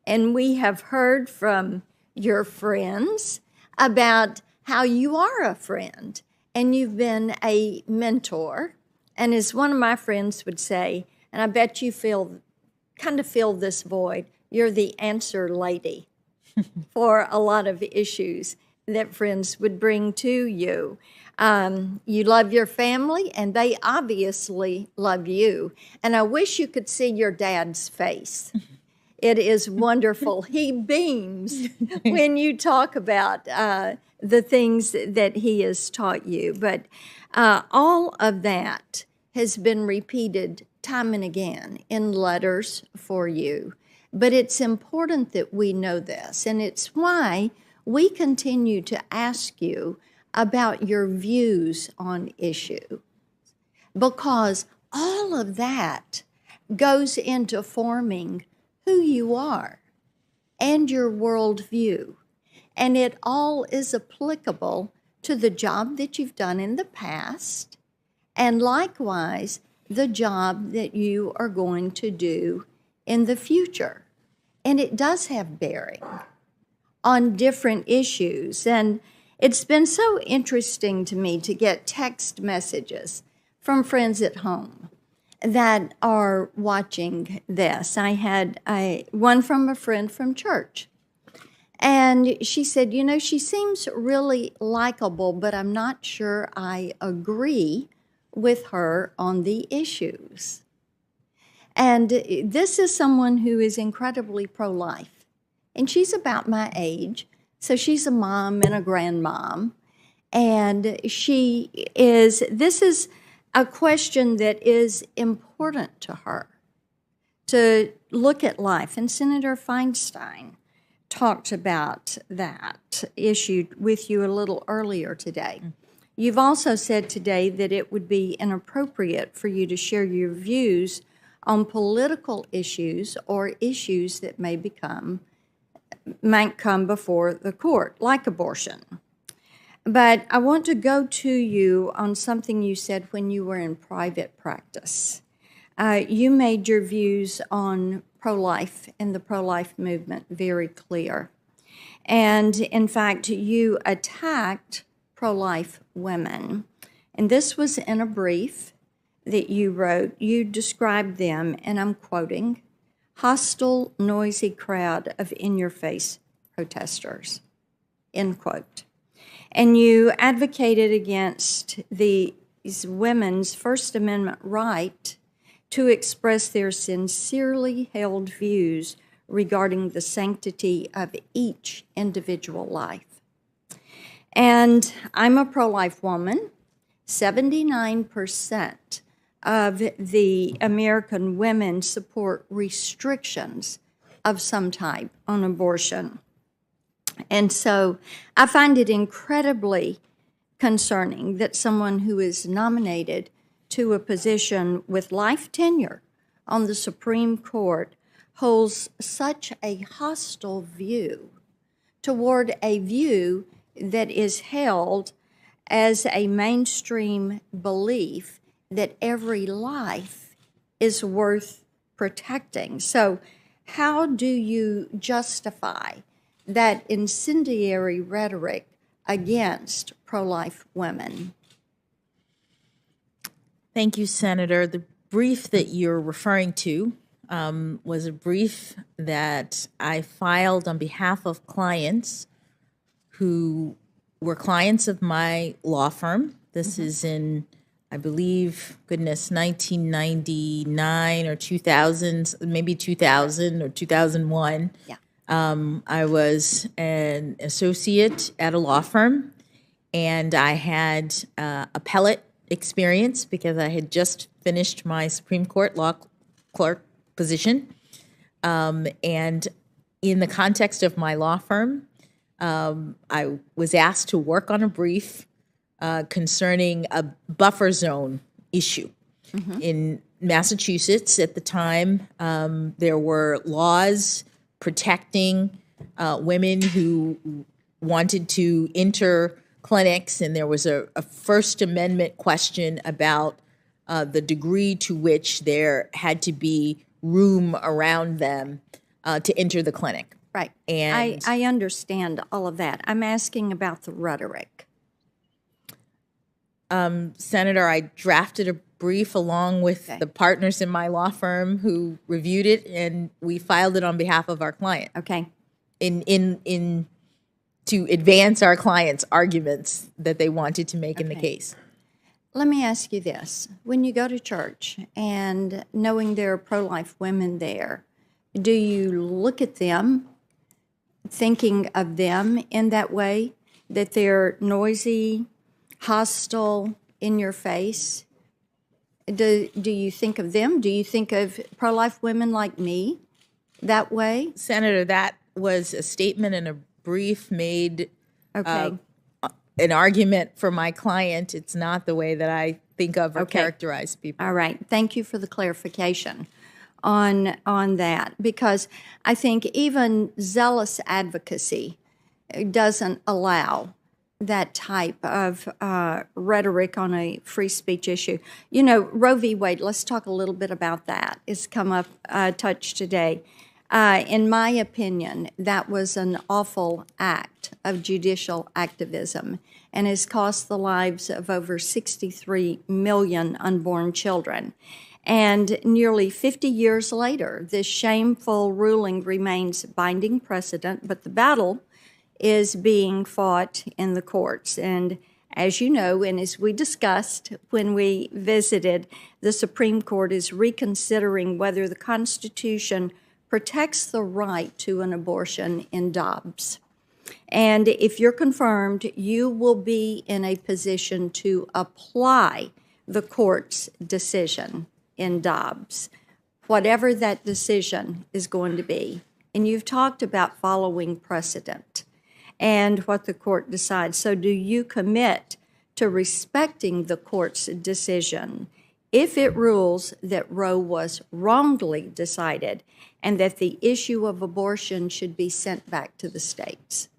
And we have heard from your friends about how you are a friend and you've been a mentor. And as one of my friends would say, and I bet you feel this void, you're the answer lady for a lot of issues that friends would bring to you. You love your family, and they obviously love you. And I wish you could see your dad's face. It is wonderful. He beams when you talk about the things that he has taught you. But all of that has been repeated time and again in letters for you. But it's important that we know this, and it's why we continue to ask you about your views on issue, because all of that goes into forming who you are and your worldview. And it all is applicable to the job that you've done in the past, and likewise, the job that you are going to do in the future. And it does have bearing on different issues. And it's been so interesting to me to get text messages from friends at home that are watching this. I had one from a friend from church. And she said, you know, she seems really likable, but I'm not sure I agree with her on the issues. And this is someone who is incredibly pro-life. And she's about my age. So she's a mom and a grandmom. And this is a question that is important to her, to look at life. And Senator Feinstein talked about that issue with you a little earlier today. You've also said today that it would be inappropriate for you to share your views on political issues or issues that might come before the court, like abortion. But I want to go to you on something you said when you were in private practice. You made your views on pro-life and the pro-life movement very clear. And in fact, you attacked pro-life women. And this was in a brief that you wrote. You described them, and I'm quoting, hostile, noisy crowd of in-your-face protesters, end quote. And you advocated against these women's First Amendment right to express their sincerely held views regarding the sanctity of each individual life. And I'm a pro-life woman. 79% of the American women support restrictions of some type on abortion. And so I find it incredibly concerning that someone who is nominated to a position with life tenure on the Supreme Court holds such a hostile view toward a view that is held as a mainstream belief that every life is worth protecting. So how do you justify that incendiary rhetoric against pro-life women? Thank you, Senator. The brief that you're referring to was a brief that I filed on behalf of clients who were clients of my law firm. This is in, I believe, 1999 or 2000, maybe 2000 or 2001. Yeah. I was an associate at a law firm, and I had appellate experience because I had just finished my Supreme Court law clerk position. And in the context of my law firm, I was asked to work on a brief concerning a buffer zone issue. In Massachusetts at the time, there were laws protecting women who wanted to enter clinics, and there was a First Amendment question about the degree to which there had to be room around them to enter the clinic. Right. And I understand all of that. I'm asking about the rhetoric. Senator, I drafted a brief along with the partners in my law firm who reviewed it, and we filed it on behalf of our client. Okay. In to advance our clients' arguments that they wanted to make in the case. Let me ask you this. When you go to church and knowing there are pro-life women there, Do you look at them, thinking of them in that way, that they're noisy, hostile, in your face? Do you think of them? Do you think of pro-life women like me that way? Senator, that was a statement in a brief made Okay. an argument for my client. It's not the way that I think of or characterize people. All right. Thank you for the clarification on that, because I think even zealous advocacy doesn't allow that type of rhetoric on a free speech issue. You know, Roe v. Wade, let's talk a little bit about that. It's come up touch today. In my opinion, that was an awful act of judicial activism and has cost the lives of over 63 million unborn children. And nearly 50 years later, this shameful ruling remains binding precedent, but the battle is being fought in the courts. And as you know, and as we discussed when we visited, the Supreme Court is reconsidering whether the Constitution protects the right to an abortion in Dobbs. And if you're confirmed, you will be in a position to apply the court's decision in Dobbs, whatever that decision is going to be. And you've talked about following precedent and what the court decides. So do you commit to respecting the court's decision if it rules that Roe was wrongly decided and that the issue of abortion should be sent back to the states?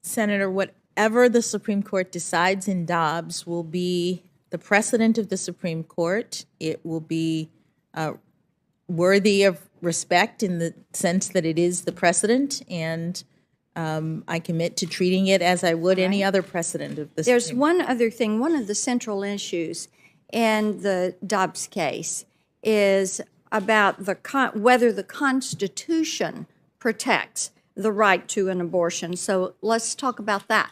Senator, whatever the Supreme Court decides in Dobbs will be the precedent of the Supreme Court. It will be worthy of respect in the sense that it is the precedent, and I commit to treating it as I would any other precedent of the There's Supreme one other thing. One of the central issues in the Dobbs case is about whether the Constitution protects the right to an abortion. So let's talk about that.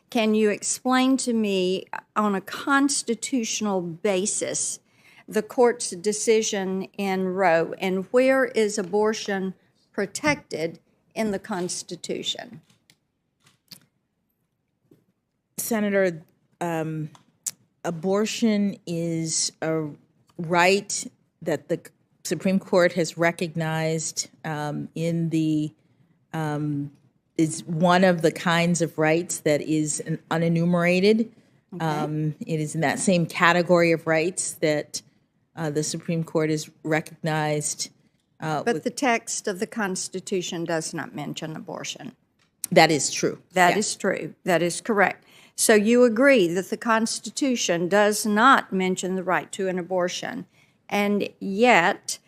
Can you explain to me on a constitutional basis the court's decision in Roe, and where is abortion protected in the Constitution? Senator, abortion is a right that the Supreme Court has recognized is one of the kinds of rights that is unenumerated. Okay. It is in that same category of rights that the Supreme Court has recognized. But the text of the Constitution does not mention abortion. That is true. That is true. That is correct. So you agree that the Constitution does not mention the right to an abortion, and yet,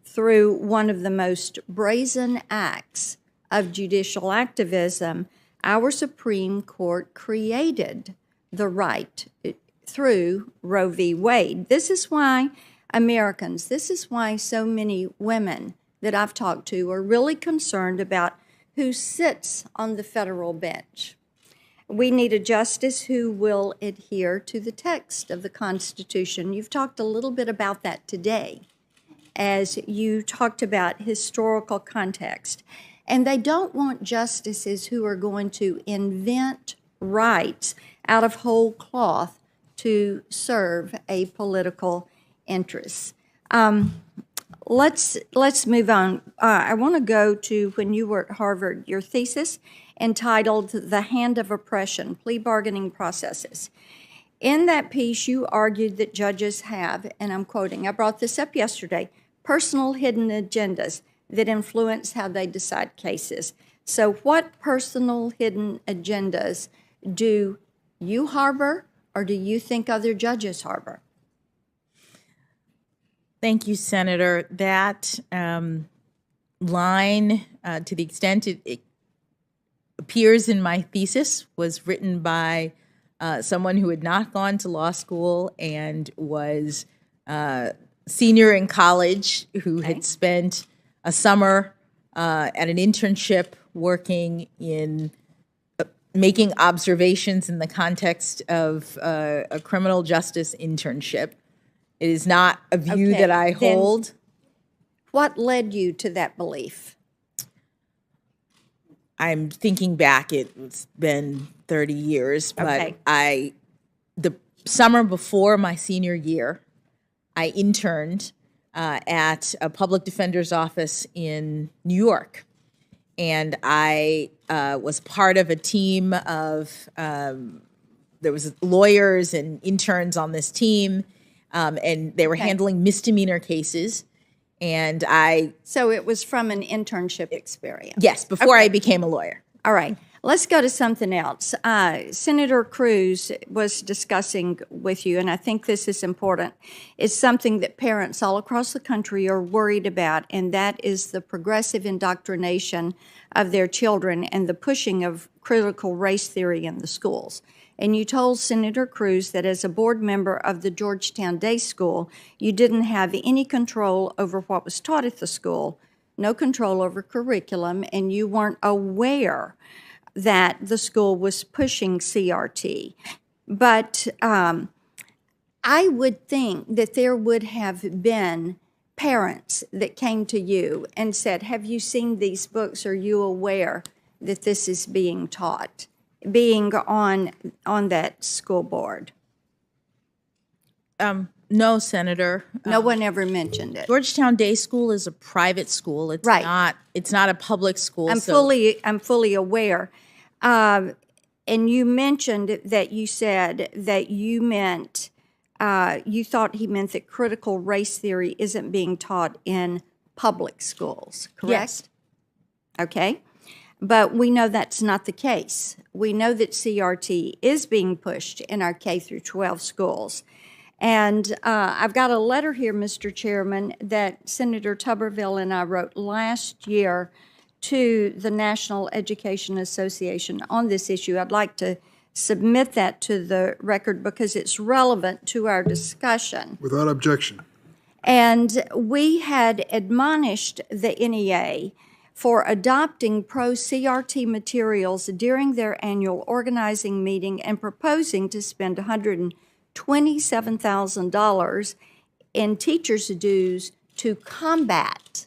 through one of the most brazen acts of judicial activism, our Supreme Court created the right through Roe v. Wade. This is why Americans, this is why so many women that I've talked to are really concerned about who sits on the federal bench. We need a justice who will adhere to the text of the Constitution. You've talked a little bit about that today as you talked about historical context. And they don't want justices who are going to invent rights out of whole cloth to serve a political interest. Let's move on. I want to go to when you were at Harvard, your thesis entitled "The Hand of Oppression: Plea Bargaining Processes." In that piece, you argued that judges have, and I'm quoting, I brought this up yesterday, personal hidden agendas that influence how they decide cases. So what personal hidden agendas do you harbor, or do you think other judges harbor? Thank you, Senator. That line, to the extent it appears in my thesis, was written by someone who had not gone to law school and was senior in college, who had spent a summer at an internship working in making observations in the context of a criminal justice internship. It is not a view that I hold. What led you to that belief? I'm thinking back, it's been 30 years, but Okay. the summer before my senior year, I interned at a public defender's office in New York. And I was part of a team of, there was lawyers and interns on this team, and they were handling misdemeanor cases. And So it was from an internship experience? Yes, before I became a lawyer. All right. Let's go to something else. Senator Cruz was discussing with you, and I think this is important. It's something that parents all across the country are worried about, and that is the progressive indoctrination of their children and the pushing of critical race theory in the schools. And you told Senator Cruz that as a board member of the Georgetown Day School, you didn't have any control over what was taught at the school, no control over curriculum, and you weren't aware that the school was pushing CRT. But I would think that there would have been parents that came to you and said, have you seen these books? Are you aware that this is being taught, being on that school board? No, Senator. No one ever mentioned it. Georgetown Day School is a private school. It's not. It's not a public school. I'm fully aware. And you mentioned that you said that you meant you thought he meant that critical race theory isn't being taught in public schools. Correct? Yes. Okay. But we know that's not the case. We know that CRT is being pushed in our K through 12 schools. And I've got a letter here, Mr. Chairman, that Senator Tuberville and I wrote last year to the National Education Association on this issue. I'd like to submit that to the record because it's relevant to our discussion. Without objection. And we had admonished the NEA for adopting pro-CRT materials during their annual organizing meeting and proposing to spend $127,000 in teachers' dues to combat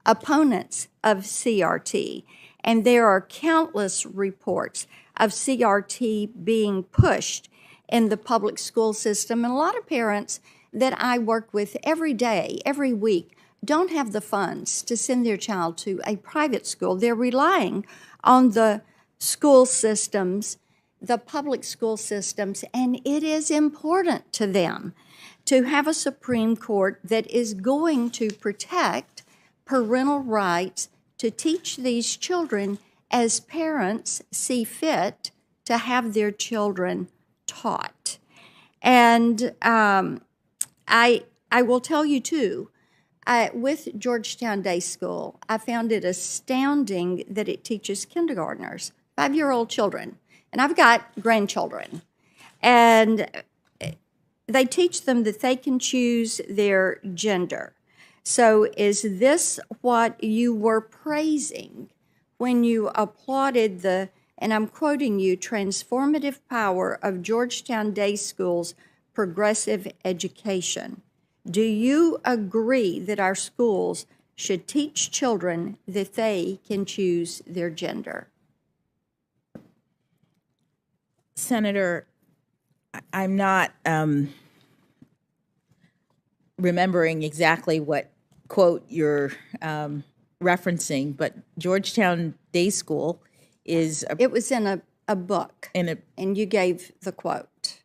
opponents of CRT. And there are countless reports of CRT being pushed in the public school system. And a lot of parents that I work with every day, every week, don't have the funds to send their child to a private school. They're relying on the school systems, the public school systems, and it is important to them to have a Supreme Court that is going to protect parental rights to teach these children as parents see fit to have their children taught. And I will tell you, too, with Georgetown Day School, I found it astounding that it teaches kindergartners, 5-year-old children. And I've got grandchildren. And they teach them that they can choose their gender. So is this what you were praising when you applauded the, and I'm quoting you, transformative power of Georgetown Day School's progressive education? Do you agree that our schools should teach children that they can choose their gender? Senator, I'm not remembering exactly what quote you're referencing, but Georgetown Day School is... It was in a book, and you gave the quote.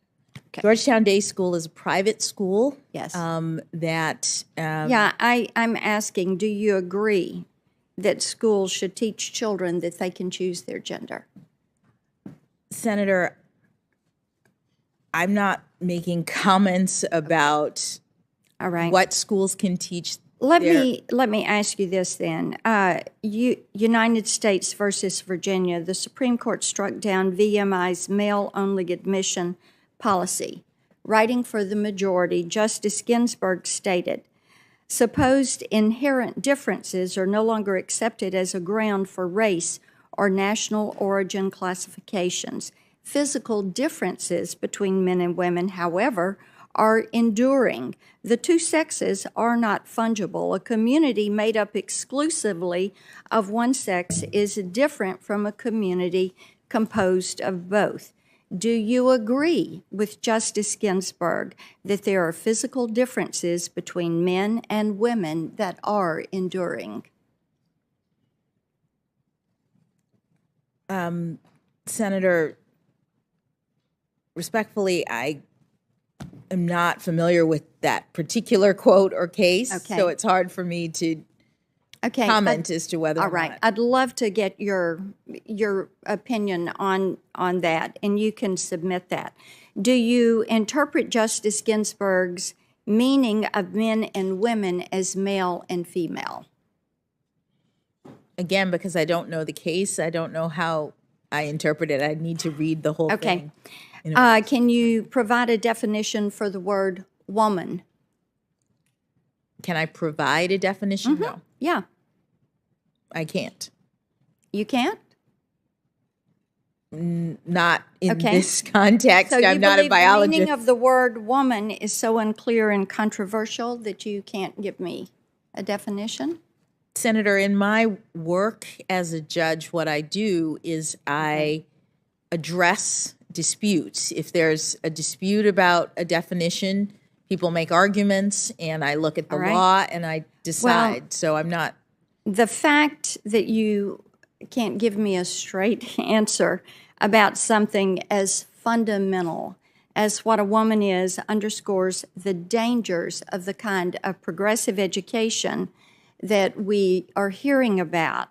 Okay. Georgetown Day School is a private school. Yes. I'm asking, do you agree that schools should teach children that they can choose their gender? Senator, I'm not making comments about what schools can teach. Let me ask you this then. United States versus Virginia, the Supreme Court struck down VMI's male-only admission policy. Writing for the majority, Justice Ginsburg stated, supposed inherent differences are no longer accepted as a ground for race or national origin classifications. Physical differences between men and women, however, are enduring. The two sexes are not fungible. A community made up exclusively of one sex is different from a community composed of both. Do you agree with Justice Ginsburg that there are physical differences between men and women that are enduring? Senator, respectfully, I am not familiar with that particular quote or case, so it's hard for me to comment as to whether all right. I'd love to get your opinion on that, and you can submit that. Do you interpret Justice Ginsburg's meaning of men and women as male and female? Again, because I don't know the case, I don't know how I interpret it. I need to read the whole thing. Can you provide a definition for the word woman? Can I provide a definition? No. Yeah. I can't. You can't? Not in this context. So I'm not a biologist. The meaning of the word woman is so unclear and controversial that you can't give me a definition? Senator, in my work as a judge, what I do is I address disputes. If there's a dispute about a definition, people make arguments, and I look at the law and I decide. Well, so I'm not. The fact that you can't give me a straight answer about something as fundamental as what a woman is underscores the dangers of the kind of progressive education that we are hearing about.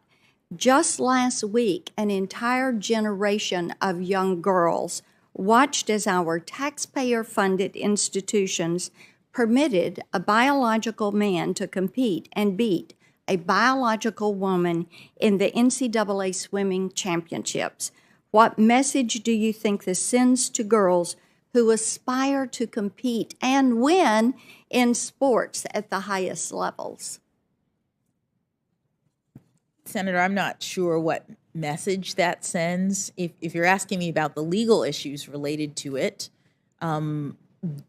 Just last week, an entire generation of young girls watched as our taxpayer-funded institutions permitted a biological man to compete and beat a biological woman in the NCAA swimming championships. What message do you think this sends to girls who aspire to compete and win in sports at the highest levels? Senator, I'm not sure what message that sends. If you're asking me about the legal issues related to it,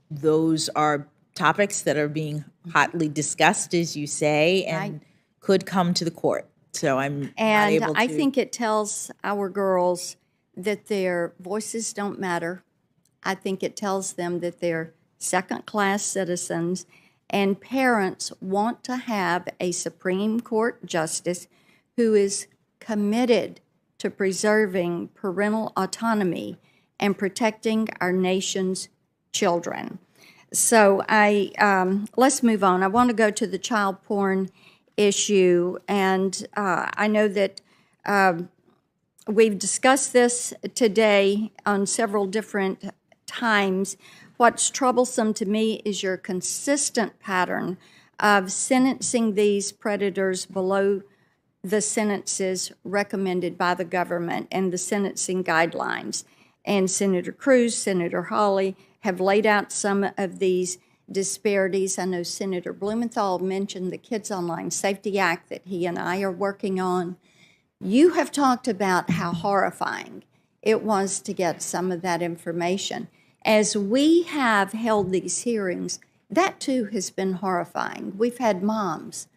those are topics that are being hotly discussed, as you say, and could come to the court. So I'm not able to. I think it tells our girls that their voices don't matter. I think it tells them that they're second-class citizens, and parents want to have a Supreme Court justice who is committed to preserving parental autonomy and protecting our nation's children. So let's move on. I want to go to the child porn issue, and I know that we've discussed this today on several different times. What's troublesome to me is your consistent pattern of sentencing these predators below the sentences recommended by the government and the sentencing guidelines. And Senator Cruz, Senator Hawley have laid out some of these disparities. I know Senator Blumenthal mentioned the Kids Online Safety Act that he and I are working on. You have talked about how horrifying it was to get some of that information. As we have held these hearings, that too has been horrifying. We've had moms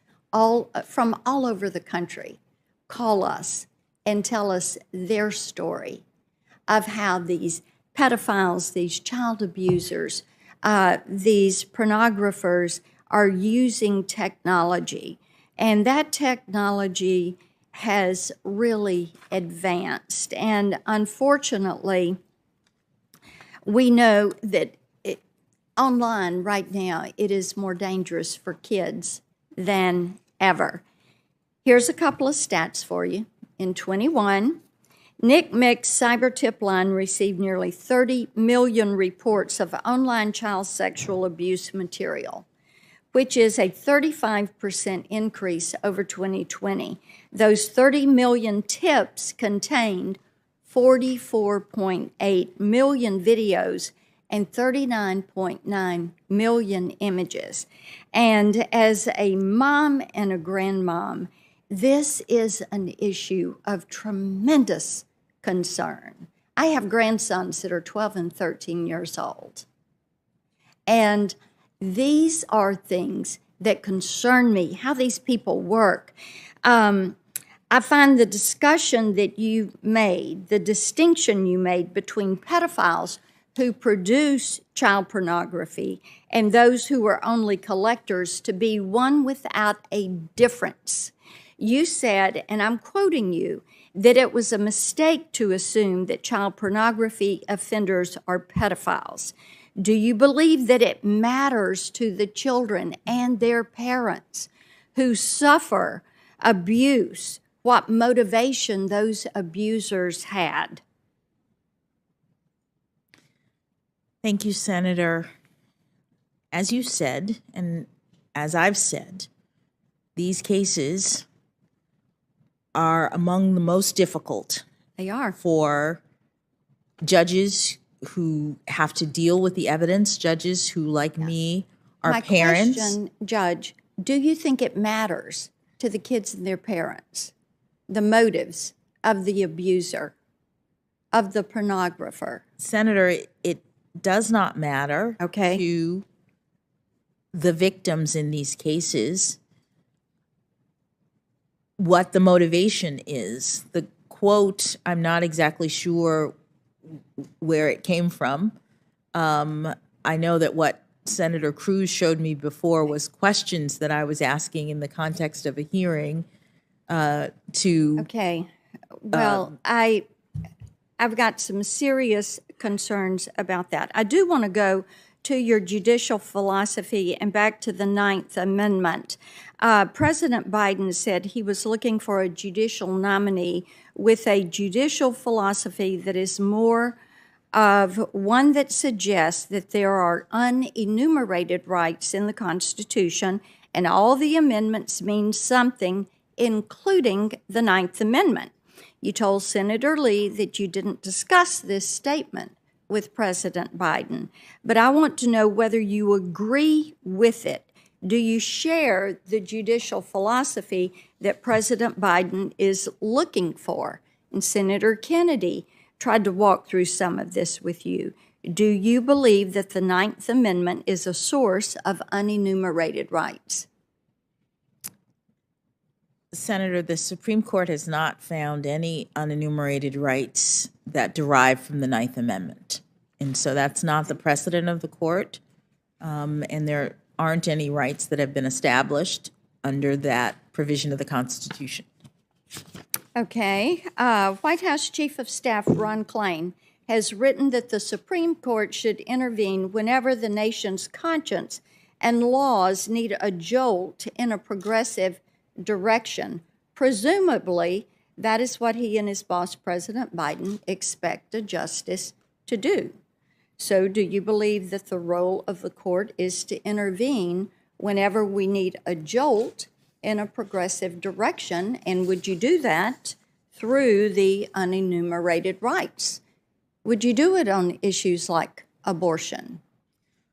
from all over the country call us and tell us their story of how these pedophiles, these child abusers, these pornographers are using technology. And that technology has really advanced. And unfortunately, we know that online right now, it is more dangerous for kids than ever. Here's a couple of stats for you. In 21, NCMEC's cyber tip line received nearly 30 million reports of online child sexual abuse material, which is a 35% increase over 2020. Those 30 million tips contained 44.8 million videos and 39.9 million images. And as a mom and a grandmom, this is an issue of tremendous concern. I have grandsons that are 12 and 13 years old. And these are things that concern me, how these people work. I find the discussion that you made, the distinction you made between pedophiles who produce child pornography and those who are only collectors to be one without a difference. You said, and I'm quoting you, that it was a mistake to assume that child pornography offenders are pedophiles. Do you believe that it matters to the children and their parents who suffer abuse, what motivation those abusers had? Thank you, Senator. As you said, and as I've said, these cases are among the most difficult. They are. For judges who have to deal with the evidence, judges who, like me, are parents. My question, Judge, do you think it matters to the kids and their parents, the motives of the abuser, of the pornographer? Senator, it does not matter to the victims in these cases what the motivation is. The quote, I'm not exactly sure where it came from. I know that what Senator Cruz showed me before was questions that I was asking in the context of a hearing to... Okay. Well, I've got some serious concerns about that. I do want to go to your judicial philosophy and back to the 9th Amendment. President Biden said he was looking for a judicial nominee with a judicial philosophy that is more of one that suggests that there are unenumerated rights in the Constitution and all the amendments mean something, including the 9th Amendment. You told Senator Lee that you didn't discuss this statement with President Biden, but I want to know whether you agree with it. Do you share the judicial philosophy that President Biden is looking for? And Senator Kennedy tried to walk through some of this with you. Do you believe that the 9th Amendment is a source of unenumerated rights? Senator, the Supreme Court has not found any unenumerated rights that derive from the 9th Amendment. And so that's not the precedent of the court. And there aren't any rights that have been established under that provision of the Constitution. Okay. White House Chief of Staff Ron Klain has written that the Supreme Court should intervene whenever the nation's conscience and laws need a jolt in a progressive direction. Presumably, that is what he and his boss, President Biden, expect a justice to do. So do you believe that the role of the court is to intervene whenever we need a jolt in a progressive direction? And would you do that through the unenumerated rights? Would you do it on issues like abortion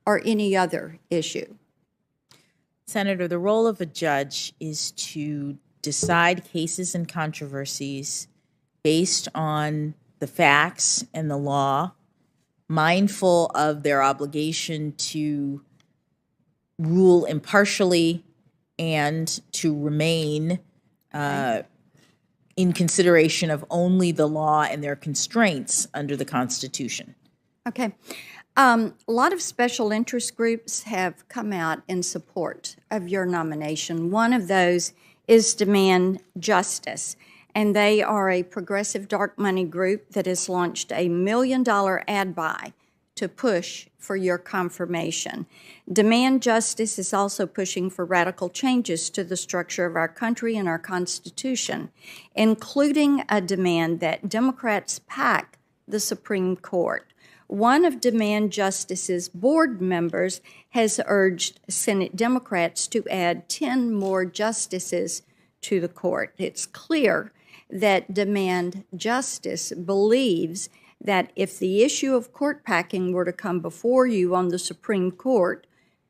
or any other issue? Senator, the role of a judge is to decide cases and controversies based on the facts and the law, mindful of their obligation to rule impartially and to remain in consideration of only the law and their constraints under the Constitution. Okay. A lot of special interest groups have come out in support of your nomination. One of those is Demand Justice, and they are a progressive dark money group that has launched a $1 million ad buy to push for your confirmation. Demand Justice is also pushing for radical changes to the structure of our country and our Constitution, including a demand that Democrats pack the Supreme Court. One of Demand Justice's board members has urged Senate Democrats to add 10 more justices to the court. It's clear that Demand Justice believes that if the issue of court packing were to come before you on the Supreme Court,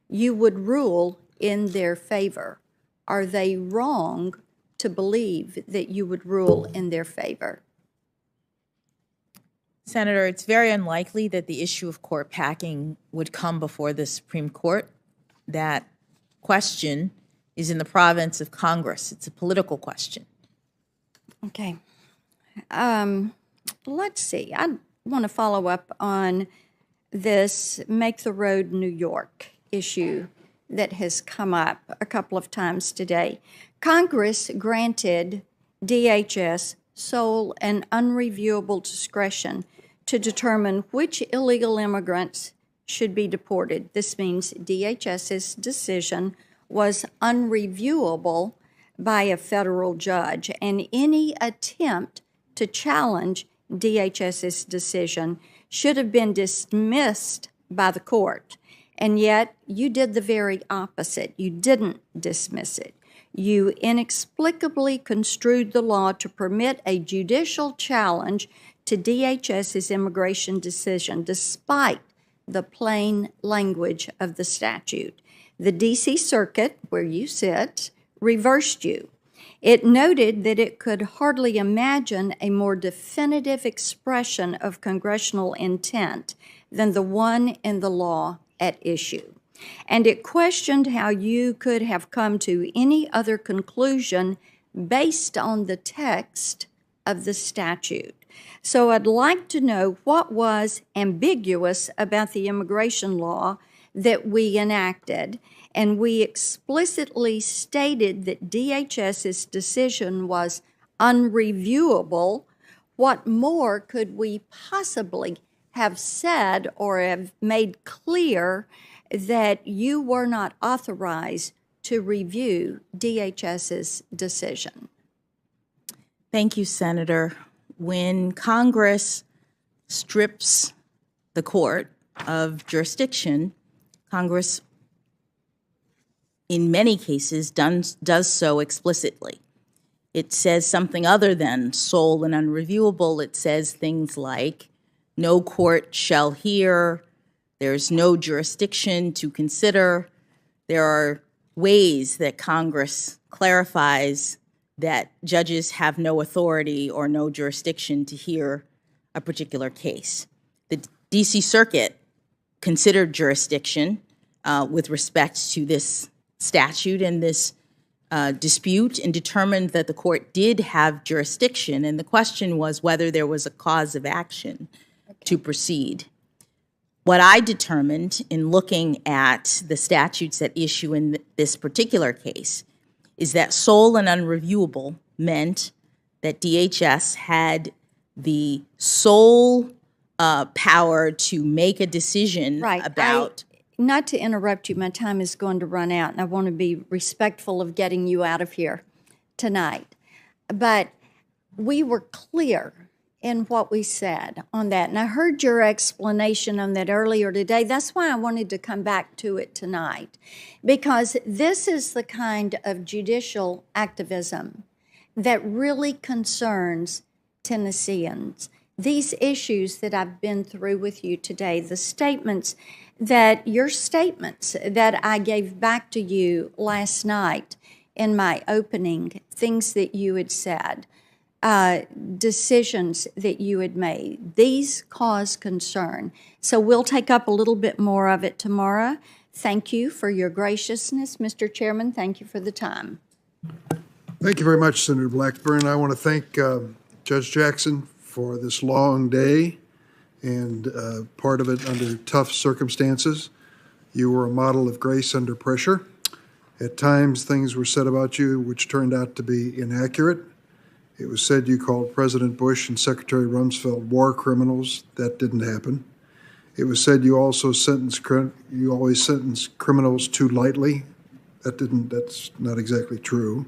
you would rule in their favor. Are they wrong to believe that you would rule in their favor? Senator, it's very unlikely that the issue of court packing would come before the Supreme Court. That question is in the province of Congress. It's a political question. Okay. Let's see. I want to follow up on this Make the Road New York issue that has come up a couple of times today. Congress granted DHS sole and unreviewable discretion to determine which illegal immigrants should be deported. This means DHS's decision was unreviewable by a federal judge, and any attempt to challenge DHS's decision should have been dismissed by the court. And yet, you did the very opposite. You didn't dismiss it. You inexplicably construed the law to permit a judicial challenge to DHS's immigration decision, despite the plain language of the statute. The D.C. Circuit, where you sit, reversed you. It noted that it could hardly imagine a more definitive expression of congressional intent than the one in the law at issue. And it questioned how you could have come to any other conclusion based on the text of the statute. So I'd like to know what was ambiguous about the immigration law that we enacted, and we explicitly stated that DHS's decision was unreviewable. What more could we possibly have said or have made clear that you were not authorized to review DHS's decision? Thank you, Senator. When Congress strips the court of jurisdiction, Congress, in many cases, does so explicitly. It says something other than sole and unreviewable. It says things like, no court shall hear, there's no jurisdiction to consider. There are ways that Congress clarifies that judges have no authority or no jurisdiction to hear a particular case. The D.C. Circuit considered jurisdiction with respect to this statute and this dispute and determined that the court did have jurisdiction, and the question was whether there was a cause of action to proceed. What I determined in looking at the statutes at issue in this particular case is that sole and unreviewable meant that DHS had the sole power to make a decision about... Not to interrupt you, my time is going to run out, and I want to be respectful of getting you out of here tonight. But we were clear in what we said on that, and I heard your explanation on that earlier today. That's why I wanted to come back to it tonight, because this is the kind of judicial activism that really concerns Tennesseans. These issues that I've been through with you today, the statements that I gave back to you last night in my opening, things that you had said, decisions that you had made, these cause concern. So we'll take up a little bit more of it tomorrow. Thank you for your graciousness, Mr. Chairman. Thank you for the time. Thank you very much, Senator Blackburn. I want to thank Judge Jackson for this long day and part of it under tough circumstances. You were a model of grace under pressure. At times, things were said about you which turned out to be inaccurate. It was said you called President Bush and Secretary Rumsfeld war criminals. That didn't happen. It was said you also always sentence criminals too lightly. That's not exactly true.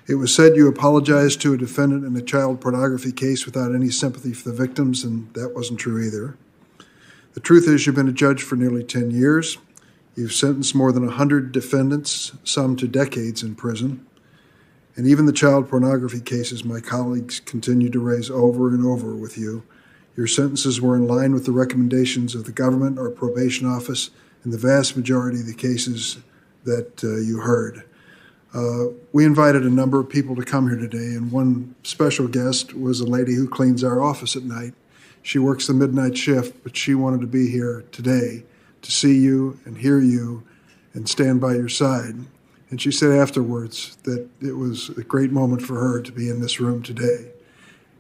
It was said you apologized to a defendant in a child pornography case without any sympathy for the victims, and that wasn't true either. The truth is you've been a judge for nearly 10 years. You've sentenced more than 100 defendants, some to decades in prison. And even the child pornography cases my colleagues continue to raise over and over with you, your sentences were in line with the recommendations of the government or probation office in the vast majority of the cases that you heard. We invited a number of people to come here today, and one special guest was a lady who cleans our office at night. She works the midnight shift, but she wanted to be here today to see you and hear you and stand by your side. And she said afterwards that it was a great moment for her to be in this room today.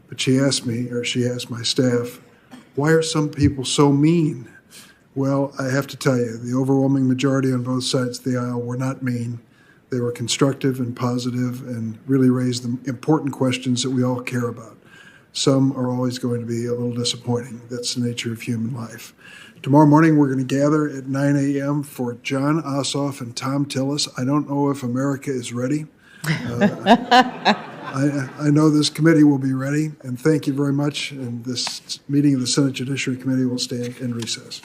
But she asked my staff, why are some people so mean? Well, I have to tell you, the overwhelming majority on both sides of the aisle were not mean. They were constructive and positive and really raised the important questions that we all care about. Some are always going to be a little disappointing. That's the nature of human life. Tomorrow morning, we're going to gather at 9 a.m. for John Ossoff and Tom Tillis. I don't know if America is ready. I know this committee will be ready, and thank you very much. And this meeting of the Senate Judiciary Committee will stand in recess.